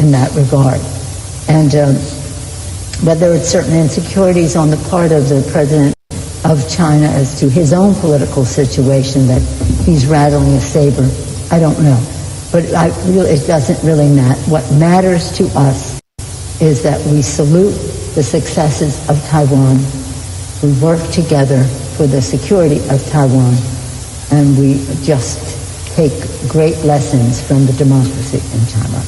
in that regard. And whether it's certain insecurities on the part of the president of China as to his own political situation that he's rattling a saber, I don't know. But it doesn't really matter. What matters to us is that we salute the successes of Taiwan. We work together for the security of Taiwan, and we just take great lessons from the democracy in Taiwan.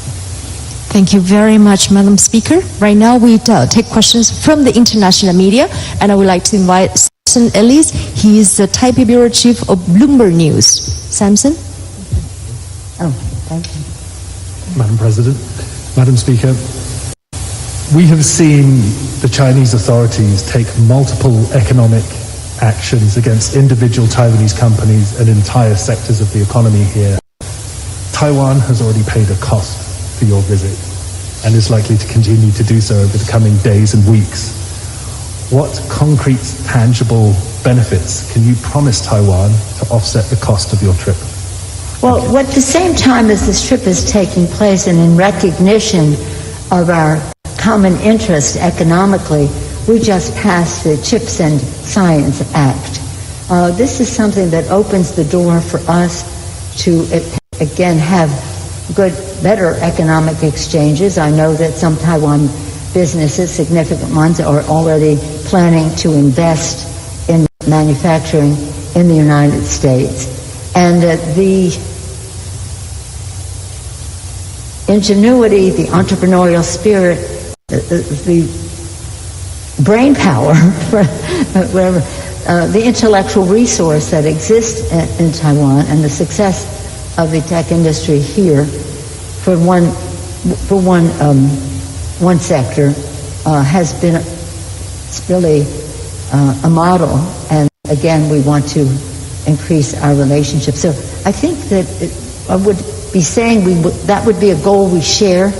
Thank you very much, Madam Speaker. Right now we take questions from the international media, and I would like to invite Samson Ellis. He is the Taipei Bureau Chief of Bloomberg News. Samson? Oh, thank you. Madam President, Madam Speaker, we have seen the Chinese authorities take multiple economic actions against individual Taiwanese companies and entire sectors of the economy here. Taiwan has already paid a cost for your visit and is likely to continue to do so over the coming days and weeks. What concrete, tangible benefits can you promise Taiwan to offset the cost of your trip? Well, at the same time as this trip is taking place and in recognition of our common interest economically, we just passed the Chips and Science Act. This is something that opens the door for us to, again, have better economic exchanges. I know that some Taiwan businesses, significant ones, are already planning to invest in manufacturing in the United States. And the ingenuity, the entrepreneurial spirit, the brain power, whatever, the intellectual resource that exists in Taiwan, and the success of the tech industry here, for one sector, has been really a model. And again, we want to increase our relationship. So I think that I would be saying that would be a goal we share,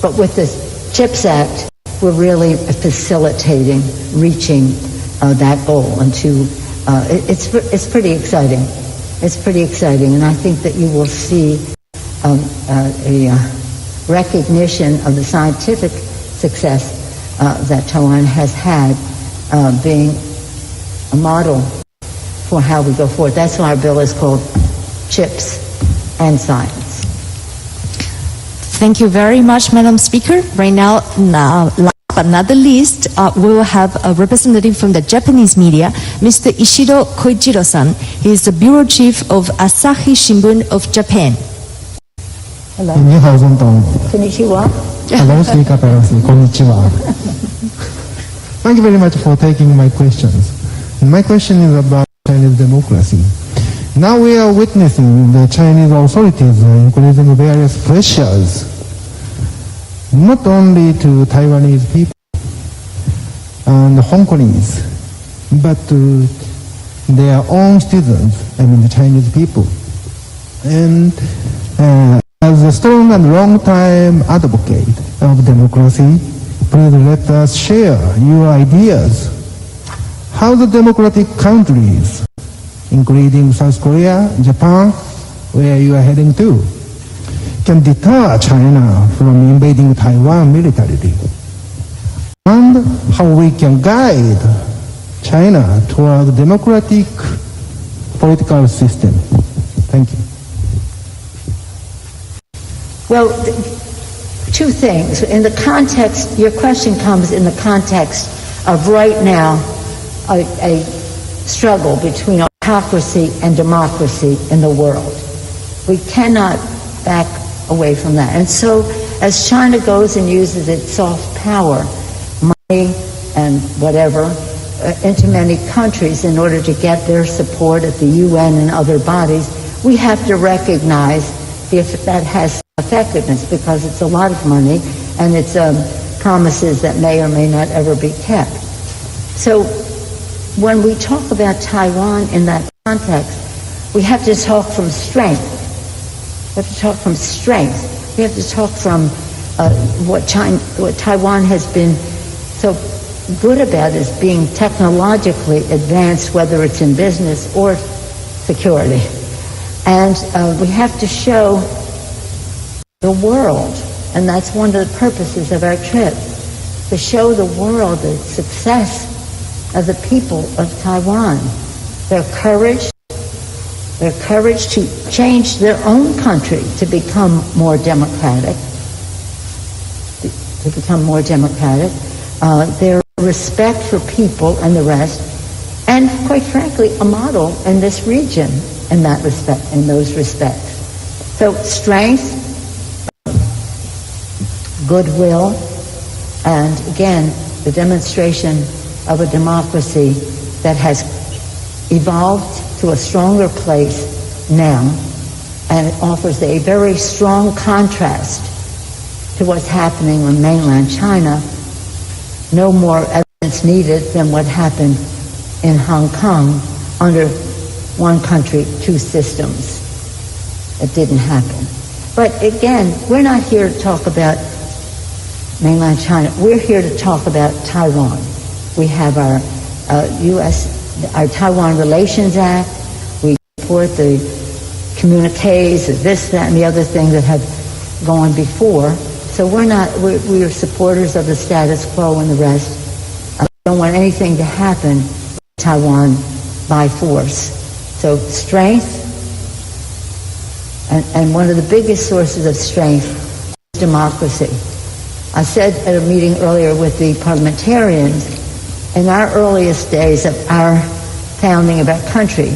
but with the CHIPS Act, we're really facilitating reaching that goal. And it's pretty exciting. It's pretty exciting, and I think that you will see a recognition of the scientific success that Taiwan has had, being a model for how we go forward. That's why our bill is called Chips and Science. Thank you very much, Madam Speaker. Right now, last but not the least, we will have a representative from the Japanese media, Mr. Ishido Koichiro-san. He is the Bureau Chief of Asahi Shimbun of Japan. Hello. Konnichiwa. Hello, Speaker Pelosi. Konnichiwa. Thank you very much for taking my questions. And my question is about Chinese democracy. Now we are witnessing the Chinese authorities increasing various pressures, not only to Taiwanese people and Hong Kongese, but to their own citizens, I mean the Chinese people. And as a strong and long-time advocate of democracy, please let us share your ideas. How the democratic countries, including South Korea, Japan, where you are heading to, can deter China from invading Taiwan militarily, and how we can guide China toward a democratic political system. Thank you. Well, two things. In the context, your question comes in the context of right now a struggle between autocracy and democracy in the world. We cannot back away from that. And so as China goes and uses its soft power, money and whatever, into many countries in order to get their support at the UN and other bodies, we have to recognize if that has effectiveness, because it's a lot of money and it's promises that may or may not ever be kept. So when we talk about Taiwan in that context, we have to talk from strength. We have to talk from strength. We have to talk from what Taiwan has been so good about is being technologically advanced, whether it's in business or security. And we have to show the world And that's one of the purposes of our trip, to show the world the success of the people of Taiwan, their courage to change their own country to become more democratic, their respect for people and the rest, and quite frankly, a model in this region in those respects. So strength, goodwill, and again, the demonstration of a democracy that has evolved to a stronger place now, and it offers a very strong contrast to what's happening in mainland China. No more evidence needed than what happened in Hong Kong under one country, two systems. It didn't happen. But again, we're not here to talk about mainland China. We're here to talk about Taiwan. We have our our Taiwan Relations Act. We support the communiques, this, that, and the other things that have gone before. So we're supporters of the status quo and the rest. We don't want anything to happen in Taiwan by force. So strength, and one of the biggest sources of strength is democracy. I said at a meeting earlier with the parliamentarians, in our earliest days of our founding of our country,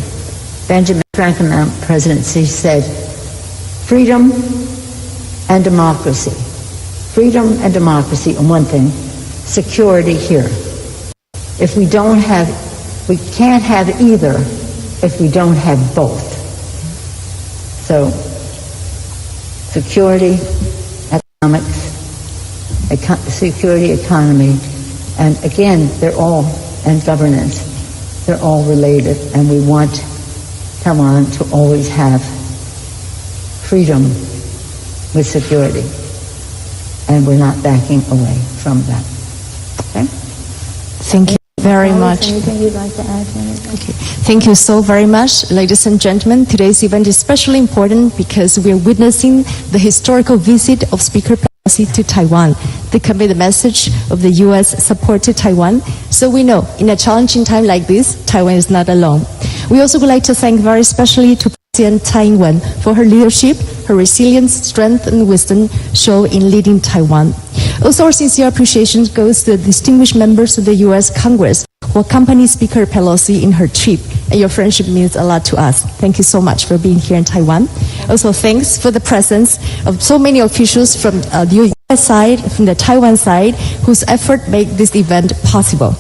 Benjamin Franklin presidency said, freedom and democracy. Freedom and democracy on one thing, security here. We can't have either if we don't have both. So, security, economics, security, economy, and again, and governance, they're all related, and we want Taiwan to always have freedom with security, and we're not backing away from that. Okay? Thank you very much. Anything you'd like to add to anything? Okay. Thank you so very much, ladies and gentlemen. Today's event is especially important because we are witnessing the historical visit of Speaker Pelosi to Taiwan to convey the message of the U.S. support to Taiwan. So we know, in a challenging time like this, Taiwan is not alone. We also would like to thank very especially to President Tsai Ing-wen for her leadership, her resilience, strength, and wisdom shown in leading Taiwan. Also, our sincere appreciation goes to the distinguished members of the U.S. Congress who accompanied Speaker Pelosi in her trip, and your friendship means a lot to us. Thank you so much for being here in Taiwan. Also, thanks for the presence of so many officials from the U.S. side, from the Taiwan side, whose effort made this event possible.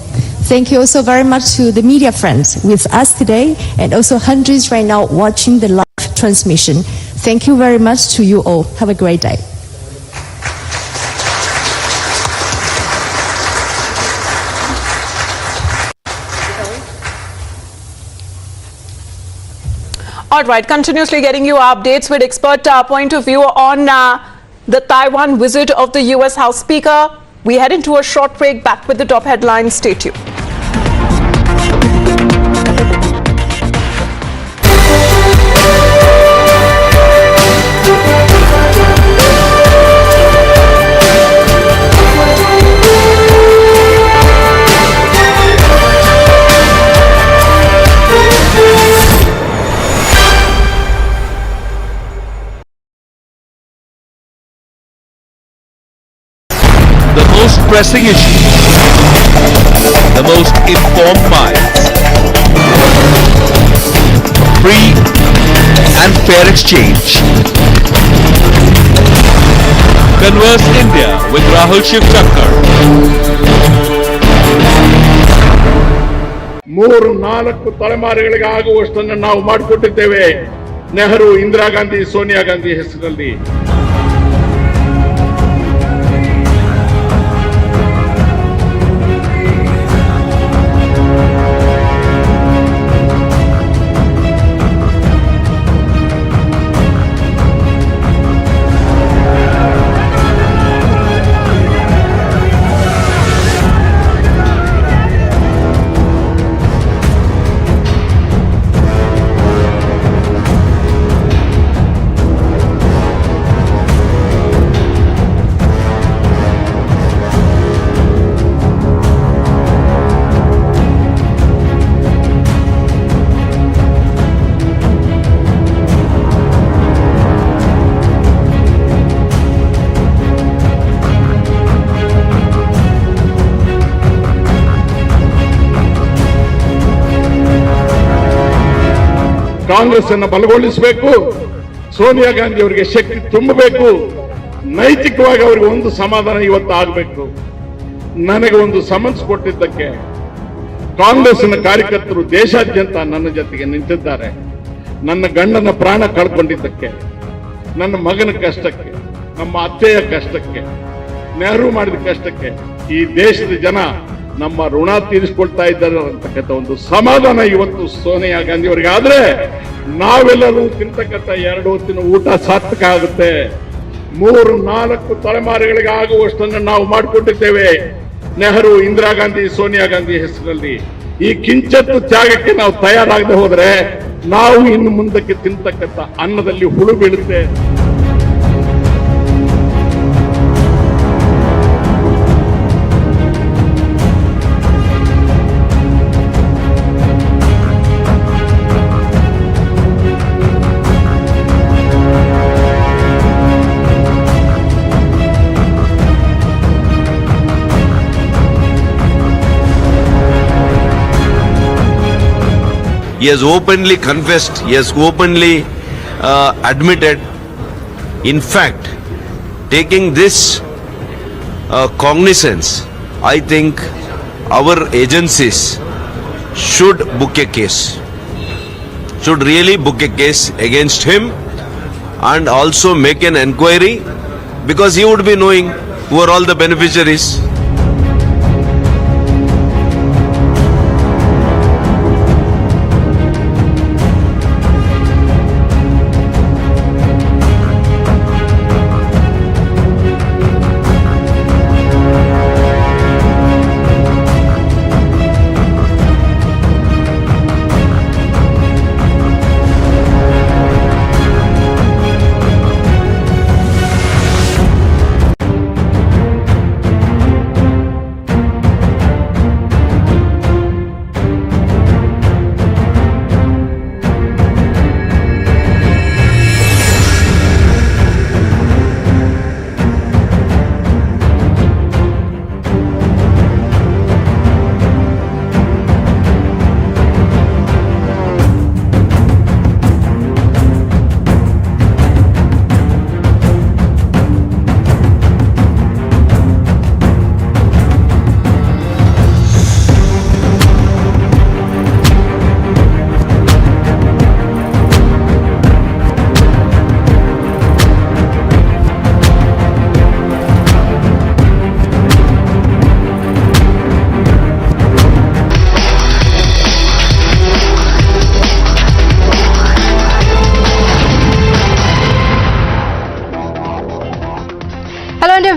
Thank you also very much to the media friends with us today, and also hundreds right now watching the live transmission. Thank you very much to you all. Have a great day. All right, continuously getting you updates with expert point of view on the Taiwan visit of the U.S. House Speaker. We head into a short break. Back with the top headlines. Stay tuned. Most pressing issues, the most informed minds, free and fair exchange. Converse India with Rahul Shivshankar. 3-4 ತಲೆಮಾರುಗಳಿಗೆ ಆಗುವಷ್ಟನ್ನು ನಾವು ಮಾಡಿಕೊಟ್ಟಿದ್ದೇವೆ ನೆಹರು, ಇಂದಿರಾ ಗಾಂಧಿ, ಸೋನಿಯಾ ಗಾಂಧಿ ಹೆಸರಲ್ಲಿ. ಕಾಂಗ್ರೆಸ್ ಅನ್ನು ಬಲಗೊಳಿಸಬೇಕು, ಸೋನಿಯಾ ಗಾಂಧಿ ಅವರಿಗೆ ಶಕ್ತಿ ತುಂಬಬೇಕು, ನೈತಿಕವಾಗಿ ಅವರಿಗೆ ಒಂದು ಸಮಾಧಾನ ಇವತ್ತು ಆಗಬೇಕು. ನನಗೆ ಒಂದು ಸಮನ್ಸ್ ಕೊಟ್ಟಿದ್ದಕ್ಕೆ ಕಾಂಗ್ರೆಸ್ನ ಕಾರ್ಯಕರ್ತರು ದೇಶಾದ್ಯಂತ ನನ್ನ ಜೊತೆಗೆ ನಿಂತಿದ್ದಾರೆ. ನನ್ನ ಗಂಡನ ಪ್ರಾಣ ಕಳ್ಕೊಂಡಿದ್ದಕ್ಕೆ, ನನ್ನ ಮಗನ ಕಷ್ಟಕ್ಕೆ, ನಮ್ಮ ಅತ್ತೆಯ ಕಷ್ಟಕ್ಕೆ, ನೆಹರು ಮಾಡಿದ ಕಷ್ಟಕ್ಕೆ ಈ ದೇಶದ ಜನ ನಮ್ಮ ಋಣ ತೀರಿಸಿಕೊಳ್ತಾ ಇದ್ದಾರೆ ಅಂತಕ್ಕಂಥ ಒಂದು ಸಮಾಧಾನ ಇವತ್ತು ಸೋನಿಯಾ ಗಾಂಧಿ ಅವರಿಗೆ ಆದ್ರೆ ನಾವೆಲ್ಲರೂ ತಿಂತಕ್ಕಂಥ 2 ಹೊತ್ತಿನ ಊಟ ಸಾರ್ಥಕ ಆಗುತ್ತೆ. 3-4 ತಲೆಮಾರುಗಳಿಗೆ ಆಗುವಷ್ಟನ್ನು ನಾವು ಮಾಡಿಕೊಂಡಿದ್ದೇವೆ. ನೆಹರು, ಇಂದಿರಾ ಗಾಂಧಿ, ಸೋನಿಯಾ ಗಾಂಧಿ ಹೆಸರಲ್ಲಿ ಈ ಕಿಂಚತ್ತು ತ್ಯಾಗಕ್ಕೆ ನಾವು ತಯಾರಾಗದೆ ಹೋದ್ರೆ ನಾವು ಇನ್ನು ಮುಂದಕ್ಕೆ ತಿಂತಕ್ಕಂಥ ಅನ್ನದಲ್ಲಿ ಹುಳು ಬೀಳುತ್ತೆ. He has openly confessed, he has openly admitted. In fact, taking this cognizance, I think our agencies should book a case, should really book a case against him and also make an enquiry, because he would be knowing who are all the beneficiaries.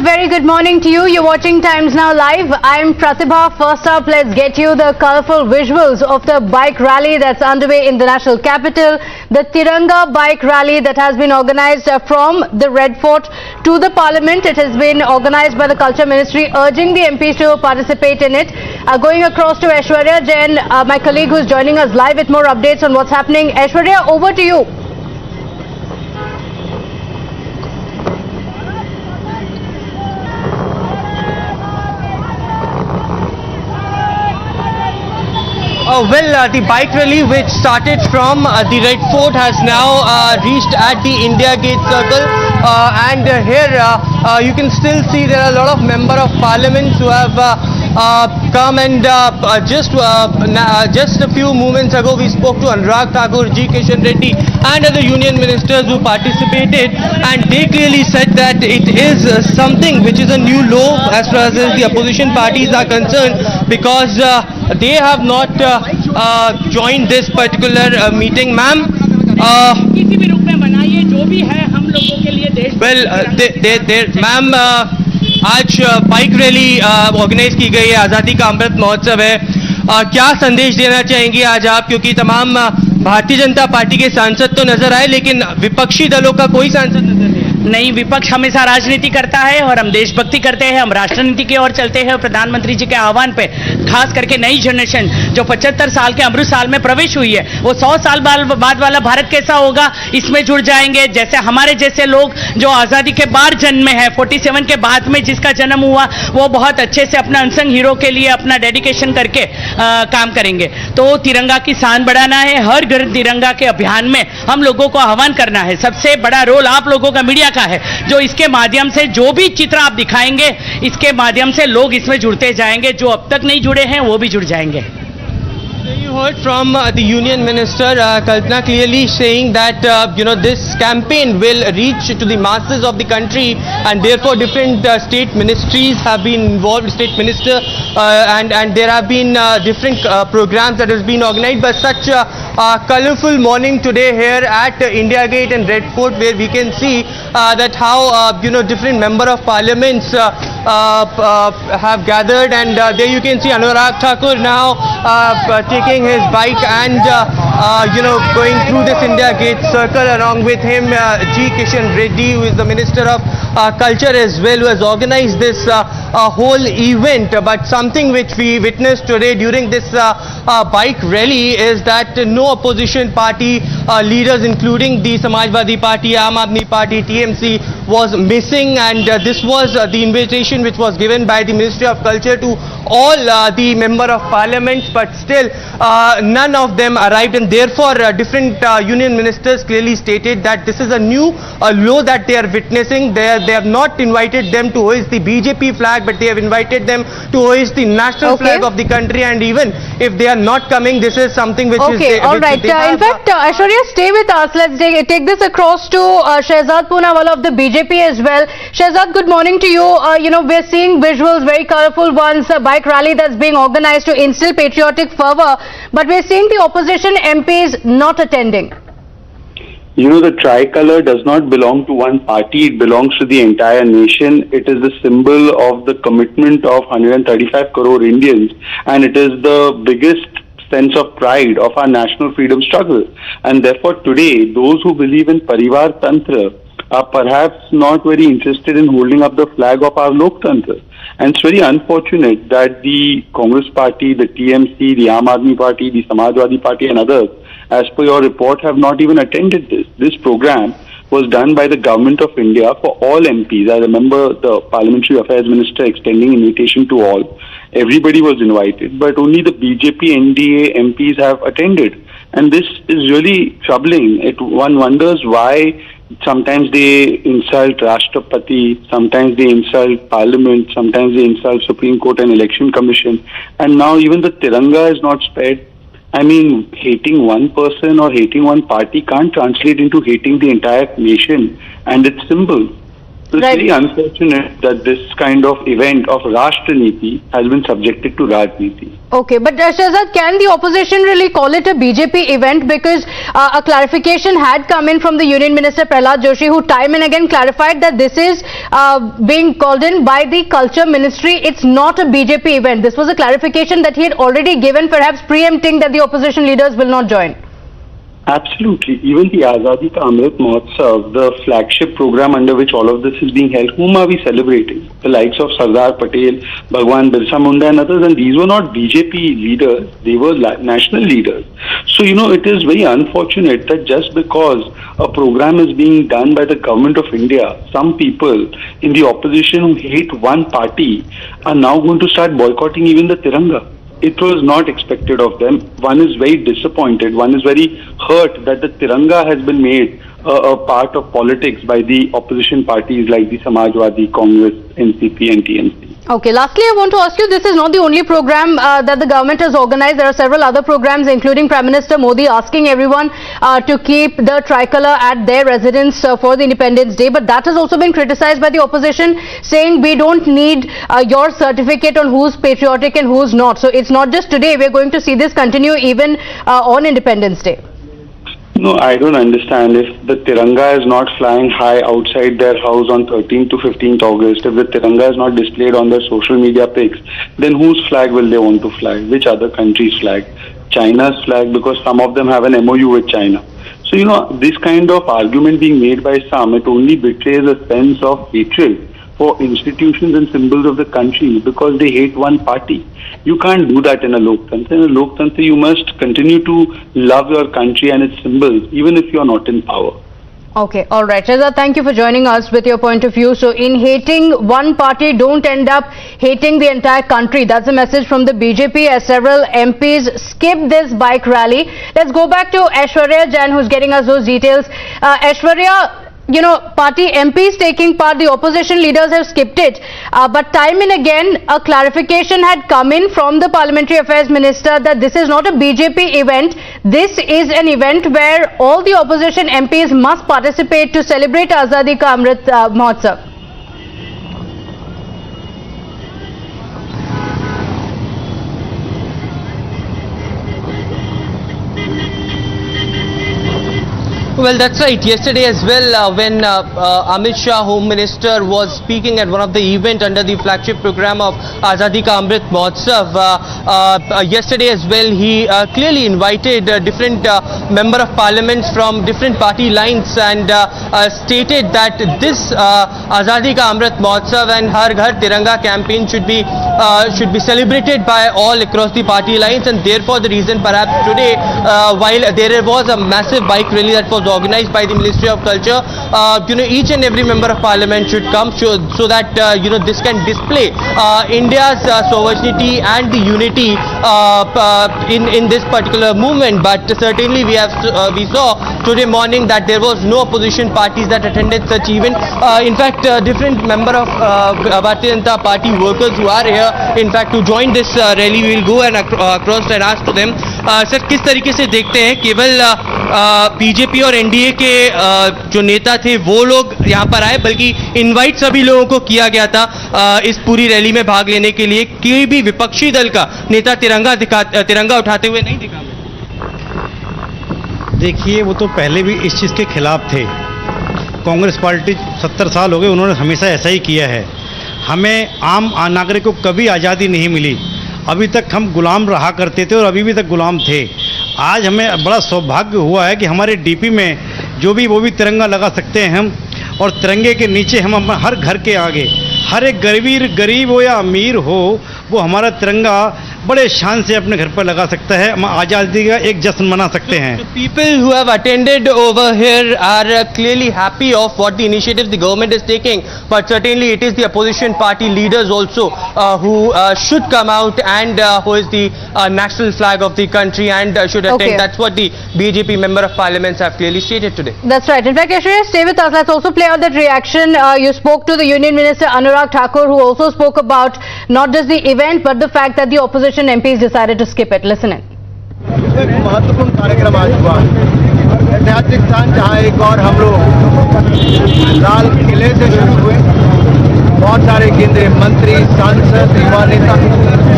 Very good morning to you. You're watching Times Now Live. I'm Pratibha. First up, let's get you the colorful visuals of the bike rally that's underway in the national capital. The Tiranga bike rally that has been organized from the Red Fort to the Parliament. It has been organized by the Culture Ministry, urging the MPs to participate in it. Going across to Aishwarya Jain, my colleague who's joining us live with more updates on what's happening. Aishwarya, over to you. The bike rally which started from the Red Fort has now reached at the India Gate Circle, and here you can still see there are a lot of Member of Parliament who have come, and just a few moments ago we spoke to Anurag Thakur, G. Kishan Reddy and other union ministers who participated, and they clearly said that it is something which is a new low as far as the opposition parties are concerned, because they have not joined this particular meeting. Ma'am, किसी भी रूप में बनाइए, जो भी है हम लोगों के लिए देश। Well, ma'am, आज बाइक रैली ऑर्गेनाइज की गई है, आज़ादी का अमृत महोत्सव है, क्या संदेश देना चाहेंगे आज आप, क्योंकि तमाम भारतीय जनता पार्टी के सांसद तो नजर आए लेकिन विपक्षी दलों का कोई सांसद नजर नहीं। नहीं, विपक्ष हमेशा राजनीति करता है और हम देशभक्ति करते हैं, हम राष्ट्रनीति की ओर चलते हैं और प्रधानमंत्री जी के आह्वान पे खास करके नई जनरेशन जो 75 साल के अमृत साल में प्रवेश हुई है, वो 100 साल बाद वाला भारत कैसा होगा इसमें जुड़ जाएंगे। जैसे हमारे जैसे लोग जो आज़ादी के बाद जन्मे हैं, 47 के बाद में जिसका जन्म हुआ, वो बहुत अच्छे से अपना अनसंग हीरो के लिए अपना डेडिकेशन करके काम करेंगे। तो तिरंगा की शान बढ़ाना है, हर घर तिरंगा के अभियान में हम लोगों को आह्वान करना है। सबसे बड़ा रोल आप लोगों का, मीडिया का है, जो इसके माध्यम से जो भी चित्र आप दिखाएंगे, इसके माध्यम से लोग इसमें जुड़ते जाएंगे, जो अब तक नहीं जुड़े हैं वो भी जुड़ जाएंगे। You heard from the Union Minister Kalpana clearly saying that this campaign will reach to the masses of the country, and therefore different state ministries have been involved, state minister, and there have been different programs that has been organized. But such a colourful morning today here at India Gate and Red Fort, where we can see that how different member of parliaments have gathered, and there you can see Anurag Thakur now taking his bike and going through this India Gate circle. Along with him G. Kishan Reddy, who is the Minister of Culture as well, who has organized this whole event. But something which we witnessed today during this bike rally is that no opposition party leaders, including the Samajwadi Party, Aam Aadmi Party, TMC, was missing, and this was the invitation which was given by the Ministry of Culture to all the member of parliament, but still none of them arrived, and therefore different union ministers clearly stated that this is a new law that they are witnessing. They have not invited them to hoist the BJP flag, but they have invited them to hoist the national flag of the country, and even if they are not coming, this is something which is... all right. In fact, Aishwarya, stay with us. Let's take this across to Shehzad Poonawala of the BJP as well. Shehzad, good morning to you. We're seeing visuals, very colorful ones, a bike rally that's being organized to instill patriotic fervor, but we're seeing the opposition MPs not attending. The tricolour does not belong to one party, it belongs to the entire nation. It is the symbol of the commitment of 135 crore Indians, and it is the biggest sense of pride of our national freedom struggle. And therefore today, those who believe in Parivar Tantra are perhaps not very interested in holding up the flag of our Lok Tantra. And it's very unfortunate that the Congress Party, the TMC, the Aam Aadmi Party, the Samajwadi Party and others, as per your report, have not even attended this. This program was done by the Government of India for all MPs. I remember the Parliamentary Affairs Minister extending invitation to all. Everybody was invited, but only the BJP, NDA MPs have attended. And this is really troubling. One wonders why sometimes they insult Rashtrapati, sometimes they insult Parliament, sometimes they insult Supreme Court and Election Commission. And now even the Tiranga is not spared. I mean, hating one person or hating one party can't translate into hating the entire nation and its symbol. So it's very unfortunate that this kind of event of Rashtra-niti has been subjected to Rajniti. Okay, but Shehzad, can the opposition really call it a BJP event? Because a clarification had come in from the Union Minister Prahlad Joshi, who time and again clarified that this is being called in by the Culture Ministry. It's not a BJP event. This was a clarification that he had already given, perhaps preempting that the opposition leaders will not join. Absolutely. Even the Azadi Ka Amrit Mahotsav, the flagship program under which all of this is being held, whom are we celebrating? The likes of Sardar Patel, Bhagwan Birsa Munda and others, and these were not BJP leaders, they were national leaders. So, it is very unfortunate that just because a program is being done by the Government of India, some people in the opposition who hate one party are now going to start boycotting even the Tiranga. It was not expected of them. One is very disappointed. One is very hurt that the Tiranga has been made a part of politics by the opposition parties like the Samajwadi, Congress, NCP and TMC. Okay, lastly, I want to ask you, this is not the only program that the government has organized. There are several other programs, including Prime Minister Modi asking everyone to keep the tricolour at their residence for the Independence Day. But that has also been criticized by the opposition, saying we don't need your certificate on who's patriotic and who's not. So it's not just today. We're going to see this continue even on Independence Day. No, I don't understand. If the Tiranga is not flying high outside their house on 13th to 15th August, if the Tiranga is not displayed on their social media pics, then whose flag will they want to fly? Which other country's flag? China's flag, because some of them have an MOU with China. So, this kind of argument being made by some, it only betrays a sense of hatred for institutions and symbols of the country because they hate one party. You can't do that in a Loktantra. In a Loktantra, you must continue to love your country and its symbols, even if you are not in power. Okay, all right. Reza, thank you for joining us with your point of view. So, in hating one party, don't end up hating the entire country. That's a message from the BJP as several MPs skip this bike rally. Let's go back to Aishwarya Jain, who's getting us those details. Aishwarya, party MPs taking part, the opposition leaders have skipped it. But time and again, a clarification had come in from the Parliamentary Affairs Minister that this is not a BJP event. This is an event where all the opposition MPs must participate to celebrate Azadi Ka Amrit Mahotsav. Well, that's right. Yesterday as well, when Amit Shah, Home Minister, was speaking at one of the event under the flagship program of Azadi Ka Amrit Mahotsav, yesterday as well, he clearly invited different member of parliaments from different party lines and stated that this Azadi Ka Amrit Mahotsav and Har Ghar Tiranga campaign should be celebrated by all across the party lines, and therefore the reason perhaps today, while there was a massive bike rally that was organized by the Ministry of Culture, each and every member of parliament should come so that this can display India's sovereignty and the unity in this particular movement. But certainly we saw today morning that there was no opposition parties that attended such event. In fact, different member of Bharatiya Janata Party workers who are here, in fact, to join this rally, we will go and across and ask to them, sir, किस तरीके से देखते हैं केवल BJP और NDA के जो नेता थे वो लोग यहाँ पर आए, बल्कि इनवाइट सभी लोगों को किया गया था इस पूरी रैली में भाग लेने के लिए? कोई भी विपक्षी दल का नेता तिरंगा उठाते हुए नहीं दिखा? देखिए, वो तो पहले भी इस चीज़ के खिलाफ थे। कांग्रेस पार्टी 70 साल हो गए, उन्होंने हमेशा ऐसा ही किया है। हमें आम नागरिक को कभी आज़ादी नहीं मिली। अभी तक हम गुलाम रहा करते थे और अभी भी तक गुलाम थे। आज हमें बड़ा सौभाग्य हुआ है कि हमारे डीपी में वो भी तिरंगा लगा सकते हैं हम, और तिरंगे के नीचे हम हर घर के आगे, हर एक गरीब हो या अमीर हो, वो हमारा तिरंगा बड़े शान से अपने घर पर लगा सकता है। हम आज़ादी का एक जश्न मना सकते हैं। People who have attended over here are clearly happy of what the initiatives the government is taking, but certainly it is the opposition party leaders also who should come out and hoist the national flag of the country and should attend. Okay. That's what the BJP member of parliaments have clearly stated today. That's right. In fact, Aishwarya, stay with us. Let's also play out that reaction. You spoke to the Union Minister Anurag Thakur, who also spoke about not just the event but the fact that the opposition MPs decided to skip it. Listen in. एक महत्वपूर्ण कार्यक्रम आज हुआ, ऐतिहासिक स्थान जहाँ एक और हम लोग लाल किले से शुरू हुए, बहुत सारे केंद्रीय मंत्री, सांसद, युवा नेता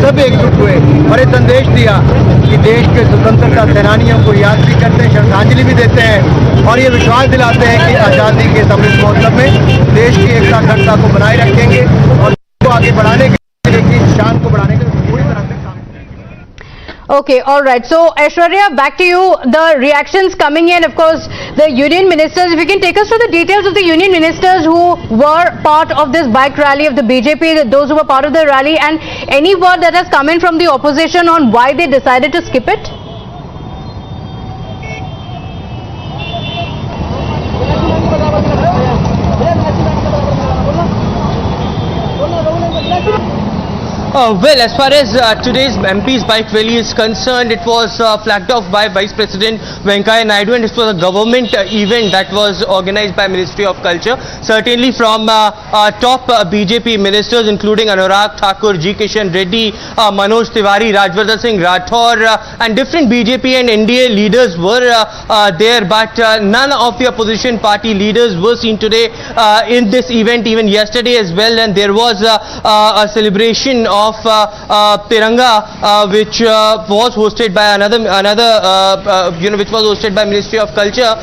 सब एकजुट हुए और ये संदेश दिया कि देश के स्वतंत्रता सेनानियों को याद भी करते हैं, श्रद्धांजलि भी देते हैं और ये विश्वास दिलाते हैं कि आज़ादी के अमृत महोत्सव में देश की एकता अखंडता को बनाए रखेंगे और आगे बढ़ाने के लिए, शान को बढ़ाने के लिए पूरी तरह से। Okay, all right. So, Aishwarya, back to you. The reactions coming in, of course, the union ministers. If you can take us through the details of the union ministers who were part of this bike rally of the BJP, those who were part of the rally, and any word that has come in from the opposition on why they decided to skip it? Well, as far as today's MP's bike rally is concerned, it was flagged off by Vice President Venkaiah Naidu, and it was a government event that was organized by Ministry of Culture. Certainly from top BJP ministers including Anurag Thakur, G. Kishan Reddy, Manoj Tiwari, Rajvardhan Singh Rathor and different BJP and NDA leaders were there, but none of the opposition party leaders were seen today in this event, even yesterday as well, and there was a celebration of Tiranga, which was hosted by which was hosted by Ministry of Culture.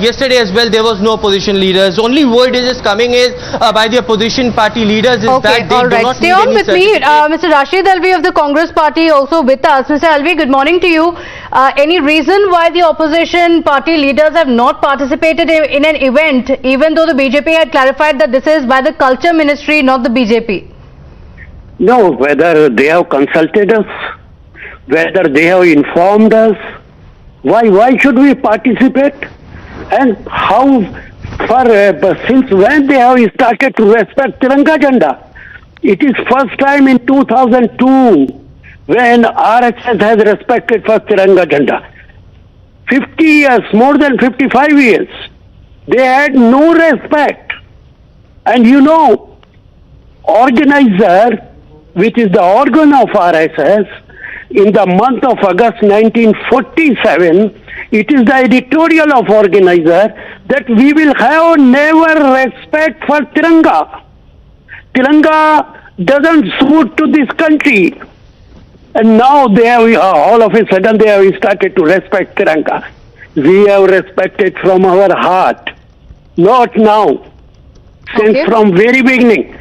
Yesterday as well, there was no opposition leaders. Only word is coming is by the opposition party leaders is that they do not Stay need on any with me. certificate. Mr. Rashid Alvi of the Congress Party also with us. Mr. Alvi, good morning to you. Any reason why the opposition party leaders have not participated in an event, even though the BJP had clarified that this is by the Culture Ministry, not the BJP? No, whether they have consulted us, whether they have informed us, why should we participate? And how since when they have started to respect Tiranga Janda? It is first time in 2002 when RSS has respected for Tiranga Janda. 50 years, more than 55 years, they had no respect. And you know, organizer, which is the organ of RSS, in the month of August 1947, it is the editorial of organizer that we will have never respect for Tiranga. Tiranga doesn't suit to this country. And now they have, all of a sudden they have started to respect Tiranga. We have respected from our heart, not now, since from very beginning.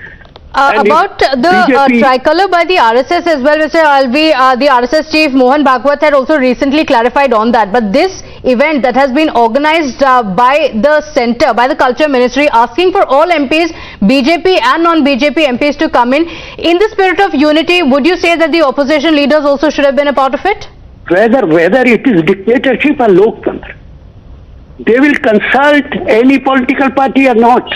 About the tricolor by the RSS as well, Mr. Alvi, the RSS chief Mohan Bhagwat had also recently clarified on that. But this event that has been organized by the centre, by the Culture Ministry, asking for all MPs, BJP and non-BJP MPs to come in the spirit of unity, would you say that the opposition leaders also should have been a part of it? Whether it is dictatorship or Loktantra, they will consult any political party or not.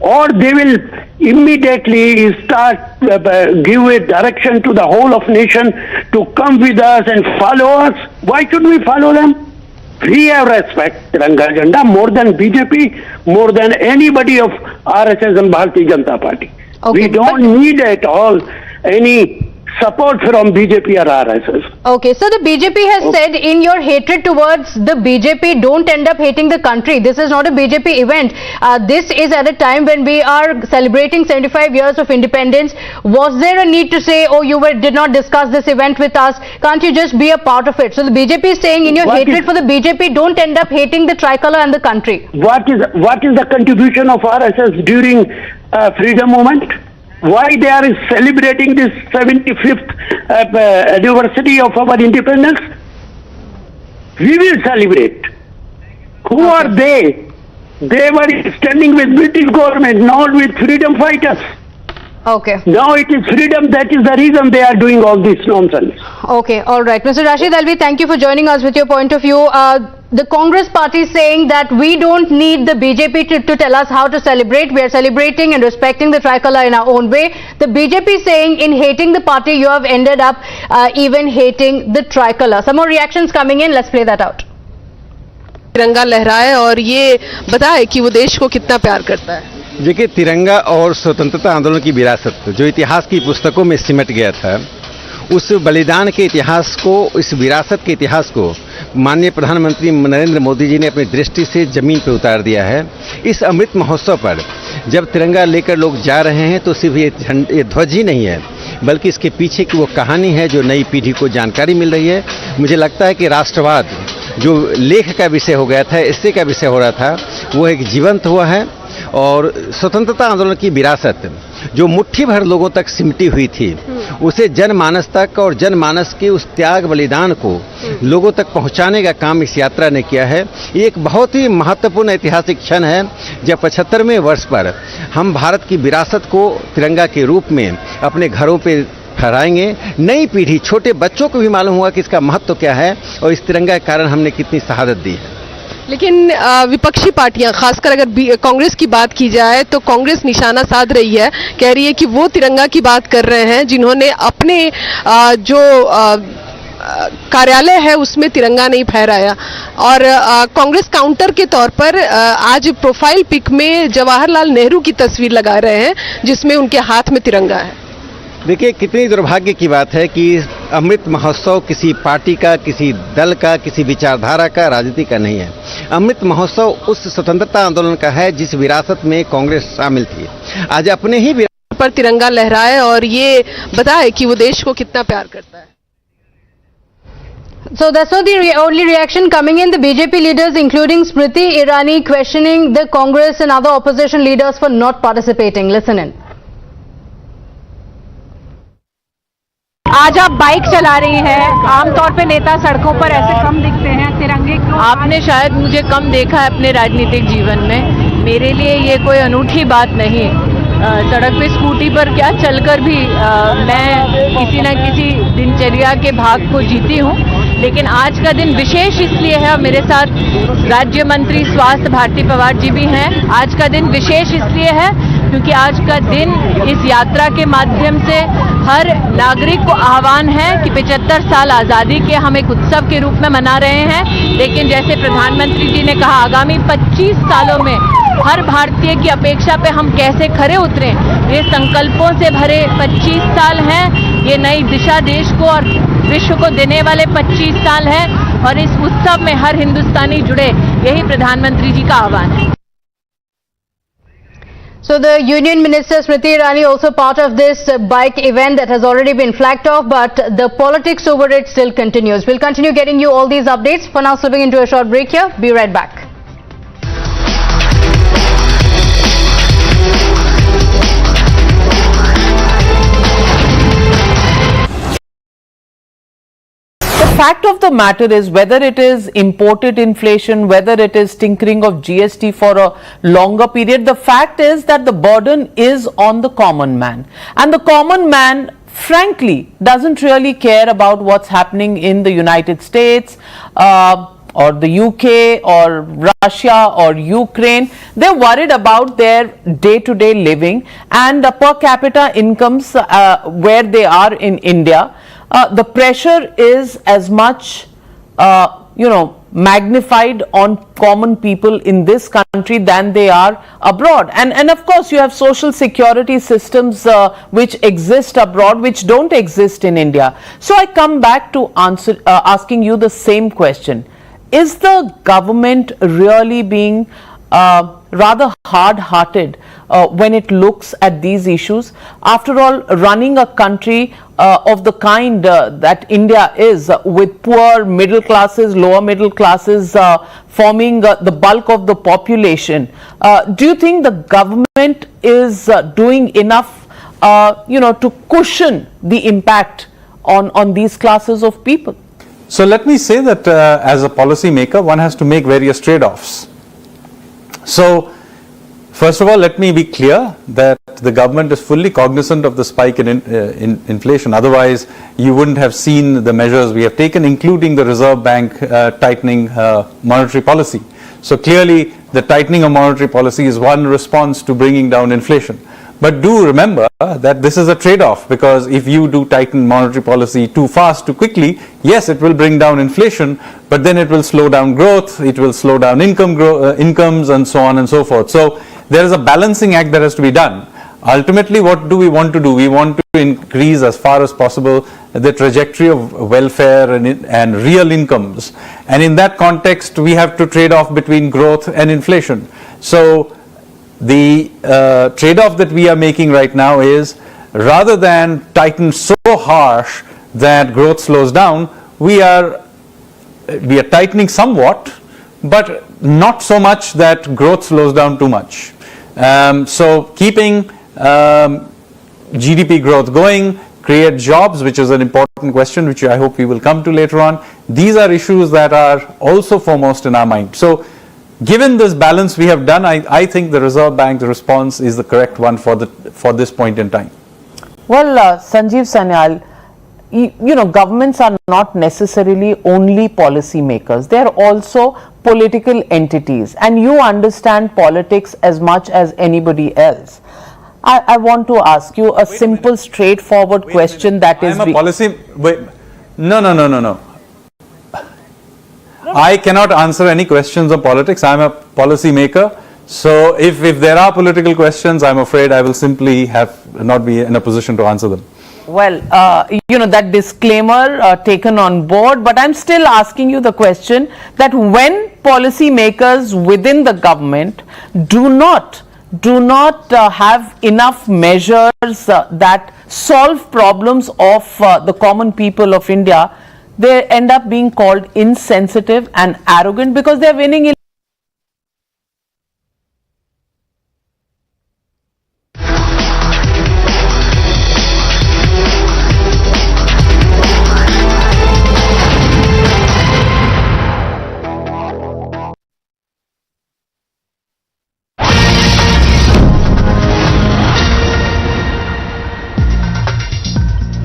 Or they will immediately start give a direction to the whole of nation to come with us and follow us. Why should we follow them? We have respect Tiranga Janda more than BJP, more than anybody of RSS and Bharatiya Janata Party. We don't need at all any support from BJP or RSS. Okay, so the BJP has said, in your hatred towards the BJP, don't end up hating the country. This is not a BJP event. This is at a time when we are celebrating 75 years of independence. Was there a need to say, oh, you did not discuss this event with us? Can't you just be a part of it? So the BJP is saying, in your hatred for the BJP, don't end up hating the tricolor and the country. What is the contribution of RSS during freedom movement? Why they are celebrating this 75th anniversary of our independence? We will celebrate. Who are they? They were standing with British government, not with freedom fighters. Okay. Now it is freedom, that is the reason they are doing all this nonsense. Okay, all right. Mr. Rashid Alvi, thank you for joining us with your point of view. The Congress party is saying that we don't need the BJP to tell us how to celebrate. We are celebrating and respecting the tricolor in our own way. The BJP is saying, in hating the party, you have ended up even hating the tricolor. Some more reactions coming in. Let's play that out. तिरंगा लहराए और ये बताए कि वो देश को कितना प्यार करता है। देखिए, तिरंगा और स्वतंत्रता आंदोलन की विरासत जो इतिहास की पुस्तकों में सिमट गया था, उस बलिदान के इतिहास को, इस विरासत के इतिहास को माननीय प्रधानमंत्री नरेंद्र मोदी जी ने अपनी दृष्टि से जमीन पर उतार दिया है। इस अमृत महोत्सव पर जब तिरंगा लेकर लोग जा रहे हैं तो सिर्फ ये ध्वज ही नहीं है, बल्कि इसके पीछे की वो कहानी है जो नई पीढ़ी को जानकारी मिल रही है। मुझे लगता है कि राष्ट्रवाद जो लेख का विषय हो गया था, एस्से का विषय हो रहा था, वो एक जीवंत हुआ है। और स्वतंत्रता आंदोलन की विरासत जो मुट्ठी भर लोगों तक सिमटी हुई थी, उसे जनमानस तक और जनमानस के उस त्याग बलिदान को लोगों तक पहुंचाने का काम इस यात्रा ने किया है। ये एक बहुत ही महत्वपूर्ण ऐतिहासिक क्षण है जब 75वें वर्ष पर हम भारत की विरासत को तिरंगा के रूप में अपने घरों पे फहराएंगे। नई पीढ़ी, छोटे बच्चों को भी मालूम हुआ कि इसका महत्व क्या है और इस तिरंगा के कारण हमने कितनी शहादत दी है। लेकिन विपक्षी पार्टियां, खासकर अगर कांग्रेस की बात की जाए तो कांग्रेस निशाना साध रही है, कह रही है कि वो तिरंगा की बात कर रहे हैं जिन्होंने अपने जो कार्यालय है उसमें तिरंगा नहीं फहराया। और कांग्रेस काउंटर के तौर पर आज प्रोफाइल पिक में जवाहरलाल नेहरू की तस्वीर लगा रहे हैं जिसमें उनके हाथ में तिरंगा है। देखिए, कितनी दुर्भाग्य की बात है कि अमृत महोत्सव किसी पार्टी का, किसी दल का, किसी विचारधारा का, राजनीति का नहीं है। अमृत महोत्सव उस स्वतंत्रता आंदोलन का है जिस विरासत में कांग्रेस शामिल थी। आज अपने ही विरासत पर तिरंगा लहराए और ये बताए कि वो देश को कितना प्यार करता है। So that's not the only reaction coming in. The BJP leaders, including Smriti Irani, questioning the Congress and other opposition leaders for not participating. Listen in. आज आप बाइक चला रही हैं, आमतौर पे नेता सड़कों पर ऐसे कम दिखते हैं, तिरंगे क्यों? आपने शायद मुझे कम देखा है अपने राजनीतिक जीवन में। मेरे लिए ये कोई अनूठी बात नहीं। सड़क पे स्कूटी पर क्या चलकर भी मैं किसी न किसी दिनचर्या के भाग को जीती हूँ, लेकिन आज का दिन विशेष इसलिए है और मेरे साथ राज्य मंत्री स्वास्थ्य भारती पवार जी भी हैं। आज का दिन विशेष इसलिए है क्योंकि आज का दिन इस यात्रा के माध्यम से हर नागरिक को आह्वान है कि 75 साल आज़ादी के हम एक उत्सव के रूप में मना रहे हैं, लेकिन जैसे प्रधानमंत्री जी ने कहा आगामी 25 सालों में हर भारतीय की अपेक्षा पे हम कैसे खरे उतरें, ये संकल्पों से भरे 25 साल हैं। ये नई दिशा देश को और विश्व को देने वाले 25 साल हैं और इस उत्सव में हर हिंदुस्तानी जुड़े, यही प्रधानमंत्री जी का आह्वान है। So the Union Minister Smriti Irani also part of this bike event that has already been flagged off, but the politics over it still continues. We'll continue getting you all these updates. For now, slipping into a short break here. Be right back. The fact of the matter is, whether it is imported inflation, whether it is tinkering of GST for a longer period, the fact is that the burden is on the common man. And the common man, frankly, doesn't really care about what's happening in the United States, or the UK or Russia or Ukraine. They're worried about their day-to-day living and per capita incomes where they are in India. The pressure is as much, magnified on common people in this country than they are abroad. And of course, you have social security systems which exist abroad, which don't exist in India. So I come back to asking you the same question. Is the government really being rather hard-hearted when it looks at these issues? After all, running a country of the kind that India is, with poor middle classes, lower middle classes forming the bulk of the population, do you think the government is doing enough to cushion the impact on these classes of people? So let me say that as a policy maker, one has to make various trade-offs. So first of all, let me be clear that the government is fully cognizant of the spike in inflation. Otherwise, you wouldn't have seen the measures we have taken, including the Reserve Bank tightening monetary policy. So clearly, the tightening of monetary policy is one response to bringing down inflation. But do remember that this is a trade-off, because if you do tighten monetary policy too fast, too quickly, yes, it will bring down inflation, but then it will slow down growth, it will slow down incomes and so on and so forth. So there is a balancing act that has to be done. Ultimately, what do we want to do? We want to increase as far as possible the trajectory of welfare and real incomes. And in that context, we have to trade off between growth and inflation. So the trade-off that we are making right now is, rather than tighten so harsh that growth slows down, we are tightening somewhat, but not so much that growth slows down too much. So keeping GDP growth going, create jobs, which is an important question, which I hope we will come to later on. These are issues that are also foremost in our mind. So given this balance we have done, I think the Reserve Bank's response is the correct one for this point in time. Well, Sanjeev Sanyal, governments are not necessarily only policy makers. They are also political entities, and you understand politics as much as anybody else. I want to ask you a simple, straightforward question that is... No. I cannot answer any questions on politics. I am a policy maker. So if there are political questions, I'm afraid I will simply not be in a position to answer them. Well, that disclaimer taken on board, but I'm still asking you the question that when policy makers within the government do not do not have enough measures that solve problems of the common people of India, they end up being called insensitive and arrogant because they're winning.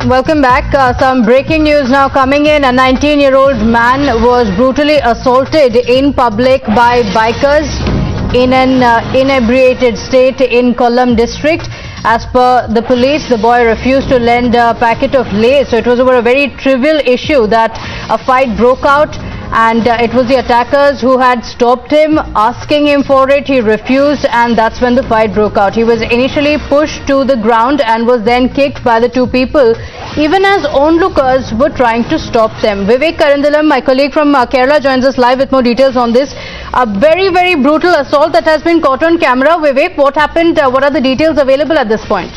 Welcome back. Some breaking news now coming in. A 19-year-old man was brutally assaulted in public by bikers in an inebriated state in Kollam district. As per the police, the boy refused to lend a packet of lace. So it was over a very trivial issue that a fight broke out. And it was the attackers who had stopped him, asking him for it. He refused, and that's when the fight broke out. He was initially pushed to the ground and was then kicked by the two people, even as onlookers were trying to stop them. Vivek Karandalam, my colleague from Kerala, joins us live with more details on this. A very, very brutal assault that has been caught on camera. Vivek, what happened? What are the details available at this point?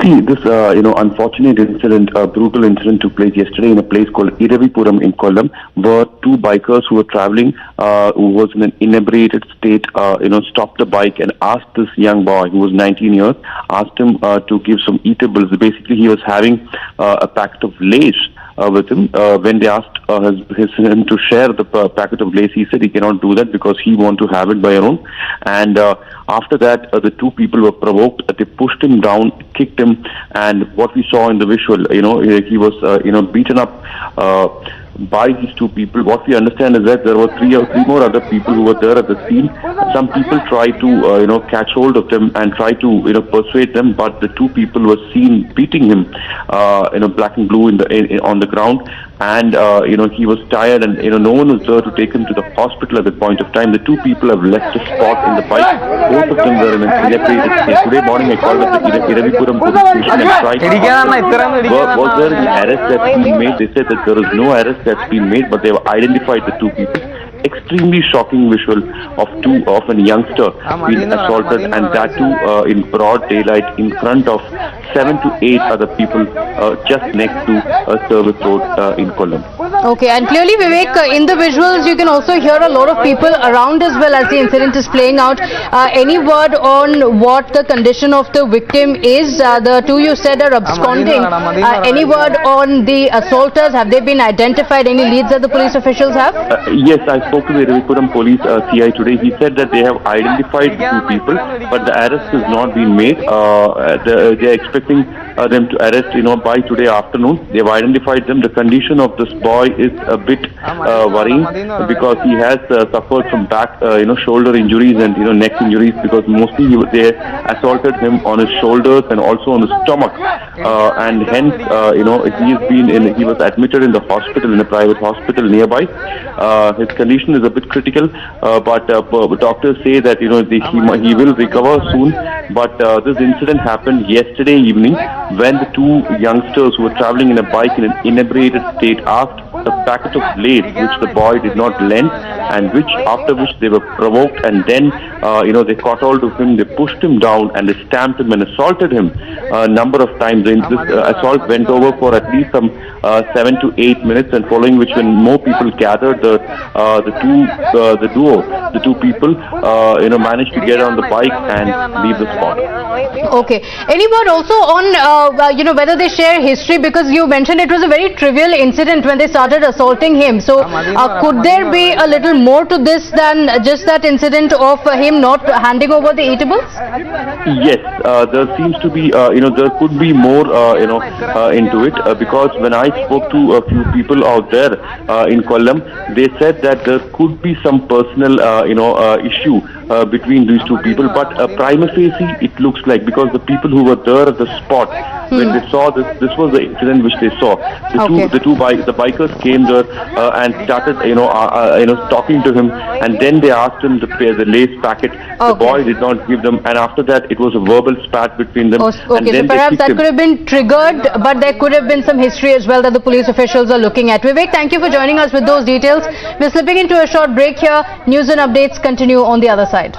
See, this, unfortunate incident, brutal incident took place yesterday in a place called Iravipuram in Kollam, where two bikers who were traveling, who was in an inebriated state, stopped the bike and asked this young boy, who was 19 years, asked him to give some eatables. Basically, he was having a packet of lace with him. When they asked him to share the packet of lace, he said he cannot do that because he wanted to have it by his own. And after that, the two people were provoked. They pushed him down, kicked him, and what we saw in the visual, he was, beaten up by these two people. What we understand is that there were three more other people who were there at the scene. Some people tried to, catch hold of them and try to, persuade them, but the two people were seen beating him, black and blue on the ground. And, he was tired and, no one was there to take him to the hospital at that point of time. The two people have left the spot in the bike. Both of them were in an inebriated state. Today morning I called up the Iravipuram police station and tried to ask, was there an arrest that's been made? They said that there is no arrest that's been made, but they have identified the two people. Extremely shocking visual of a youngster being assaulted, and that too in broad daylight in front of 7 to 8 other people just next to a service road in Kollam. Okay, and clearly, Vivek, in the visuals you can also hear a lot of people around as well as the incident is playing out. Any word on what the condition of the victim is? The two you said are absconding. Any word on the assaulters? Have they been identified? Any leads that the police officials have? Yes, I spoke to the Iravipuram police CI today. He said that they have identified two people, but the arrest has not been made. They are expecting them to arrest, by today afternoon. They have identified them. The condition of this boy is a bit worrying because he has suffered from back, shoulder injuries and neck injuries, because mostly they assaulted him on his shoulders and also on his stomach, and hence he was admitted in the hospital, in a private hospital nearby. His condition is a bit critical, but doctors say that he will recover soon. But this incident happened yesterday evening when the two youngsters who were traveling in a bike in an inebriated state asked a packet of lace which the boy did not lend, and after which they were provoked, and then they caught hold of him, they pushed him down and they stamped him and assaulted him a number of times. This assault went over for at least some 7 to 8 minutes, and following which, when more people gathered, the two people managed to get on the bike and leave the spot. Okay. Any word also on whether they share history, because you mentioned it was a very trivial incident when they started assaulting him. So could there be a little more to this than just that incident of him not handing over the eatables? Yes, there seems to be there could be more into it, because when I spoke to a few people out there in Kollam, they said that there could be some personal issue between these two people, but prima facie it looks like, because the people who were there at the spot when they saw this was the incident which they saw. The bikers came there and started talking to him, and then they asked him to pay the lace packet. The boy did not give them, and after that it was a verbal spat between them. And then so perhaps that could have been triggered, but there could have been some history as well that the police officials are looking at. Vivek, thank you for joining us with those details. We're slipping into a short break here. News and updates continue on the other side.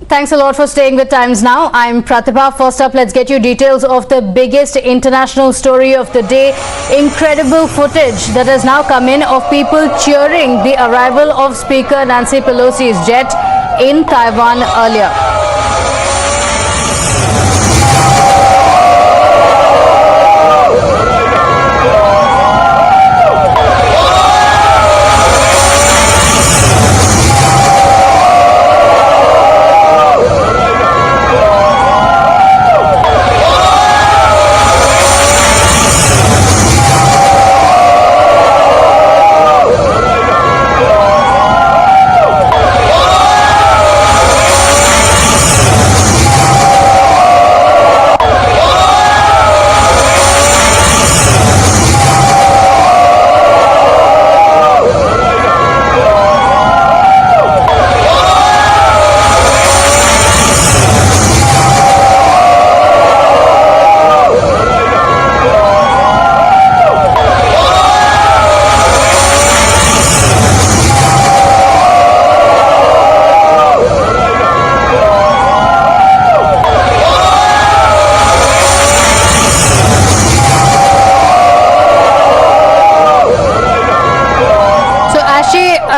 Thanks a lot for staying with Times Now. I'm Pratibha. First up, let's get you details of the biggest international story of the day. Incredible footage that has now come in of people cheering the arrival of Speaker Nancy Pelosi's jet in Taiwan earlier.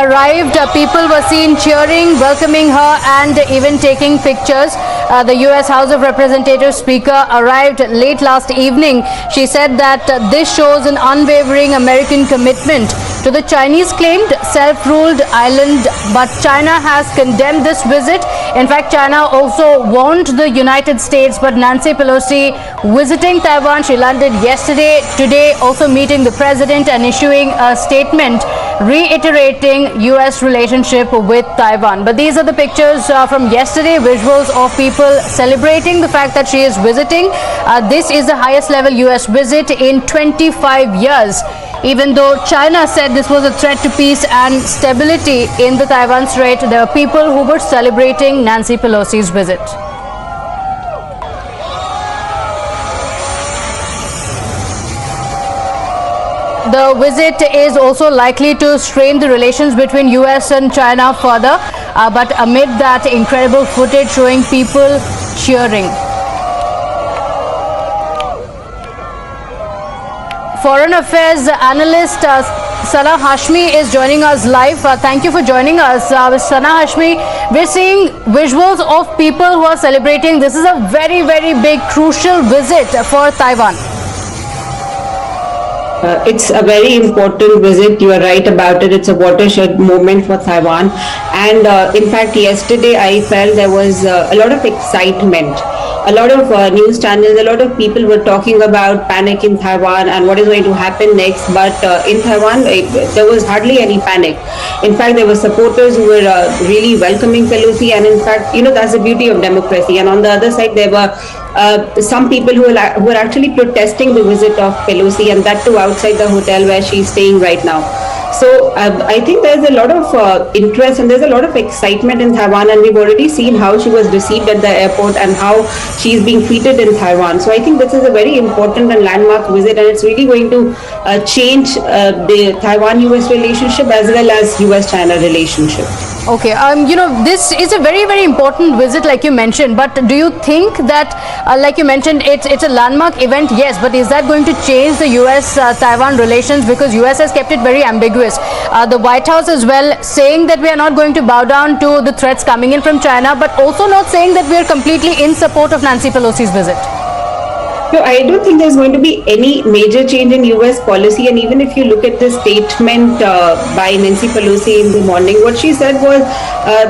Arrived, people were seen cheering, welcoming her and even taking pictures. The US House of Representatives Speaker arrived late last evening. She said that this shows an unwavering American commitment to the Chinese claimed self-ruled island, but China has condemned this visit. In fact, China also warned the United States, but Nancy Pelosi visiting Taiwan, she landed yesterday, today also meeting the president and issuing a statement reiterating US relationship with Taiwan. But these are the pictures from yesterday, visuals of people celebrating the fact that she is visiting. This is the highest level US visit in 25 years. Even though China said this was a threat to peace and stability in the Taiwan Strait, there are people who were celebrating Nancy Pelosi's visit. The visit is also likely to strain the relations between US and China further, but amid that incredible footage showing people cheering. Foreign Affairs analyst Sana Hashmi is joining us live. Thank you for joining us. Sana Hashmi, we're seeing visuals of people who are celebrating. This is a very, very big, crucial visit for Taiwan. It's a very important visit. You are right about it. It's a watershed moment for Taiwan. And in fact, yesterday I felt there was a lot of excitement. A lot of news channels, a lot of people were talking about panic in Taiwan and what is going to happen next. But in Taiwan, there was hardly any panic. In fact, there were supporters who were really welcoming Pelosi. And in fact, you know, that's the beauty of democracy. And on the other side, there were some people who were actually protesting the visit of Pelosi, and that too outside the hotel where she's staying right now. So I think there's a lot of interest and there's a lot of excitement in Taiwan, and we've already seen how she was received at the airport and how she's being treated in Taiwan. So I think this is a very important and landmark visit, and it's really going to change the Taiwan-US relationship as well as US-China relationship. Okay, you know, this is a very, very important visit like you mentioned, but do you think that, like you mentioned, it's a landmark event? Yes, but is that going to change the US-Taiwan relations, because US has kept it very ambiguous? The White House as well saying that we are not going to bow down to the threats coming in from China, but also not saying that we are completely in support of Nancy Pelosi's visit. No, I don't think there's going to be any major change in US policy. And even if you look at the statement by Nancy Pelosi in the morning, what she said was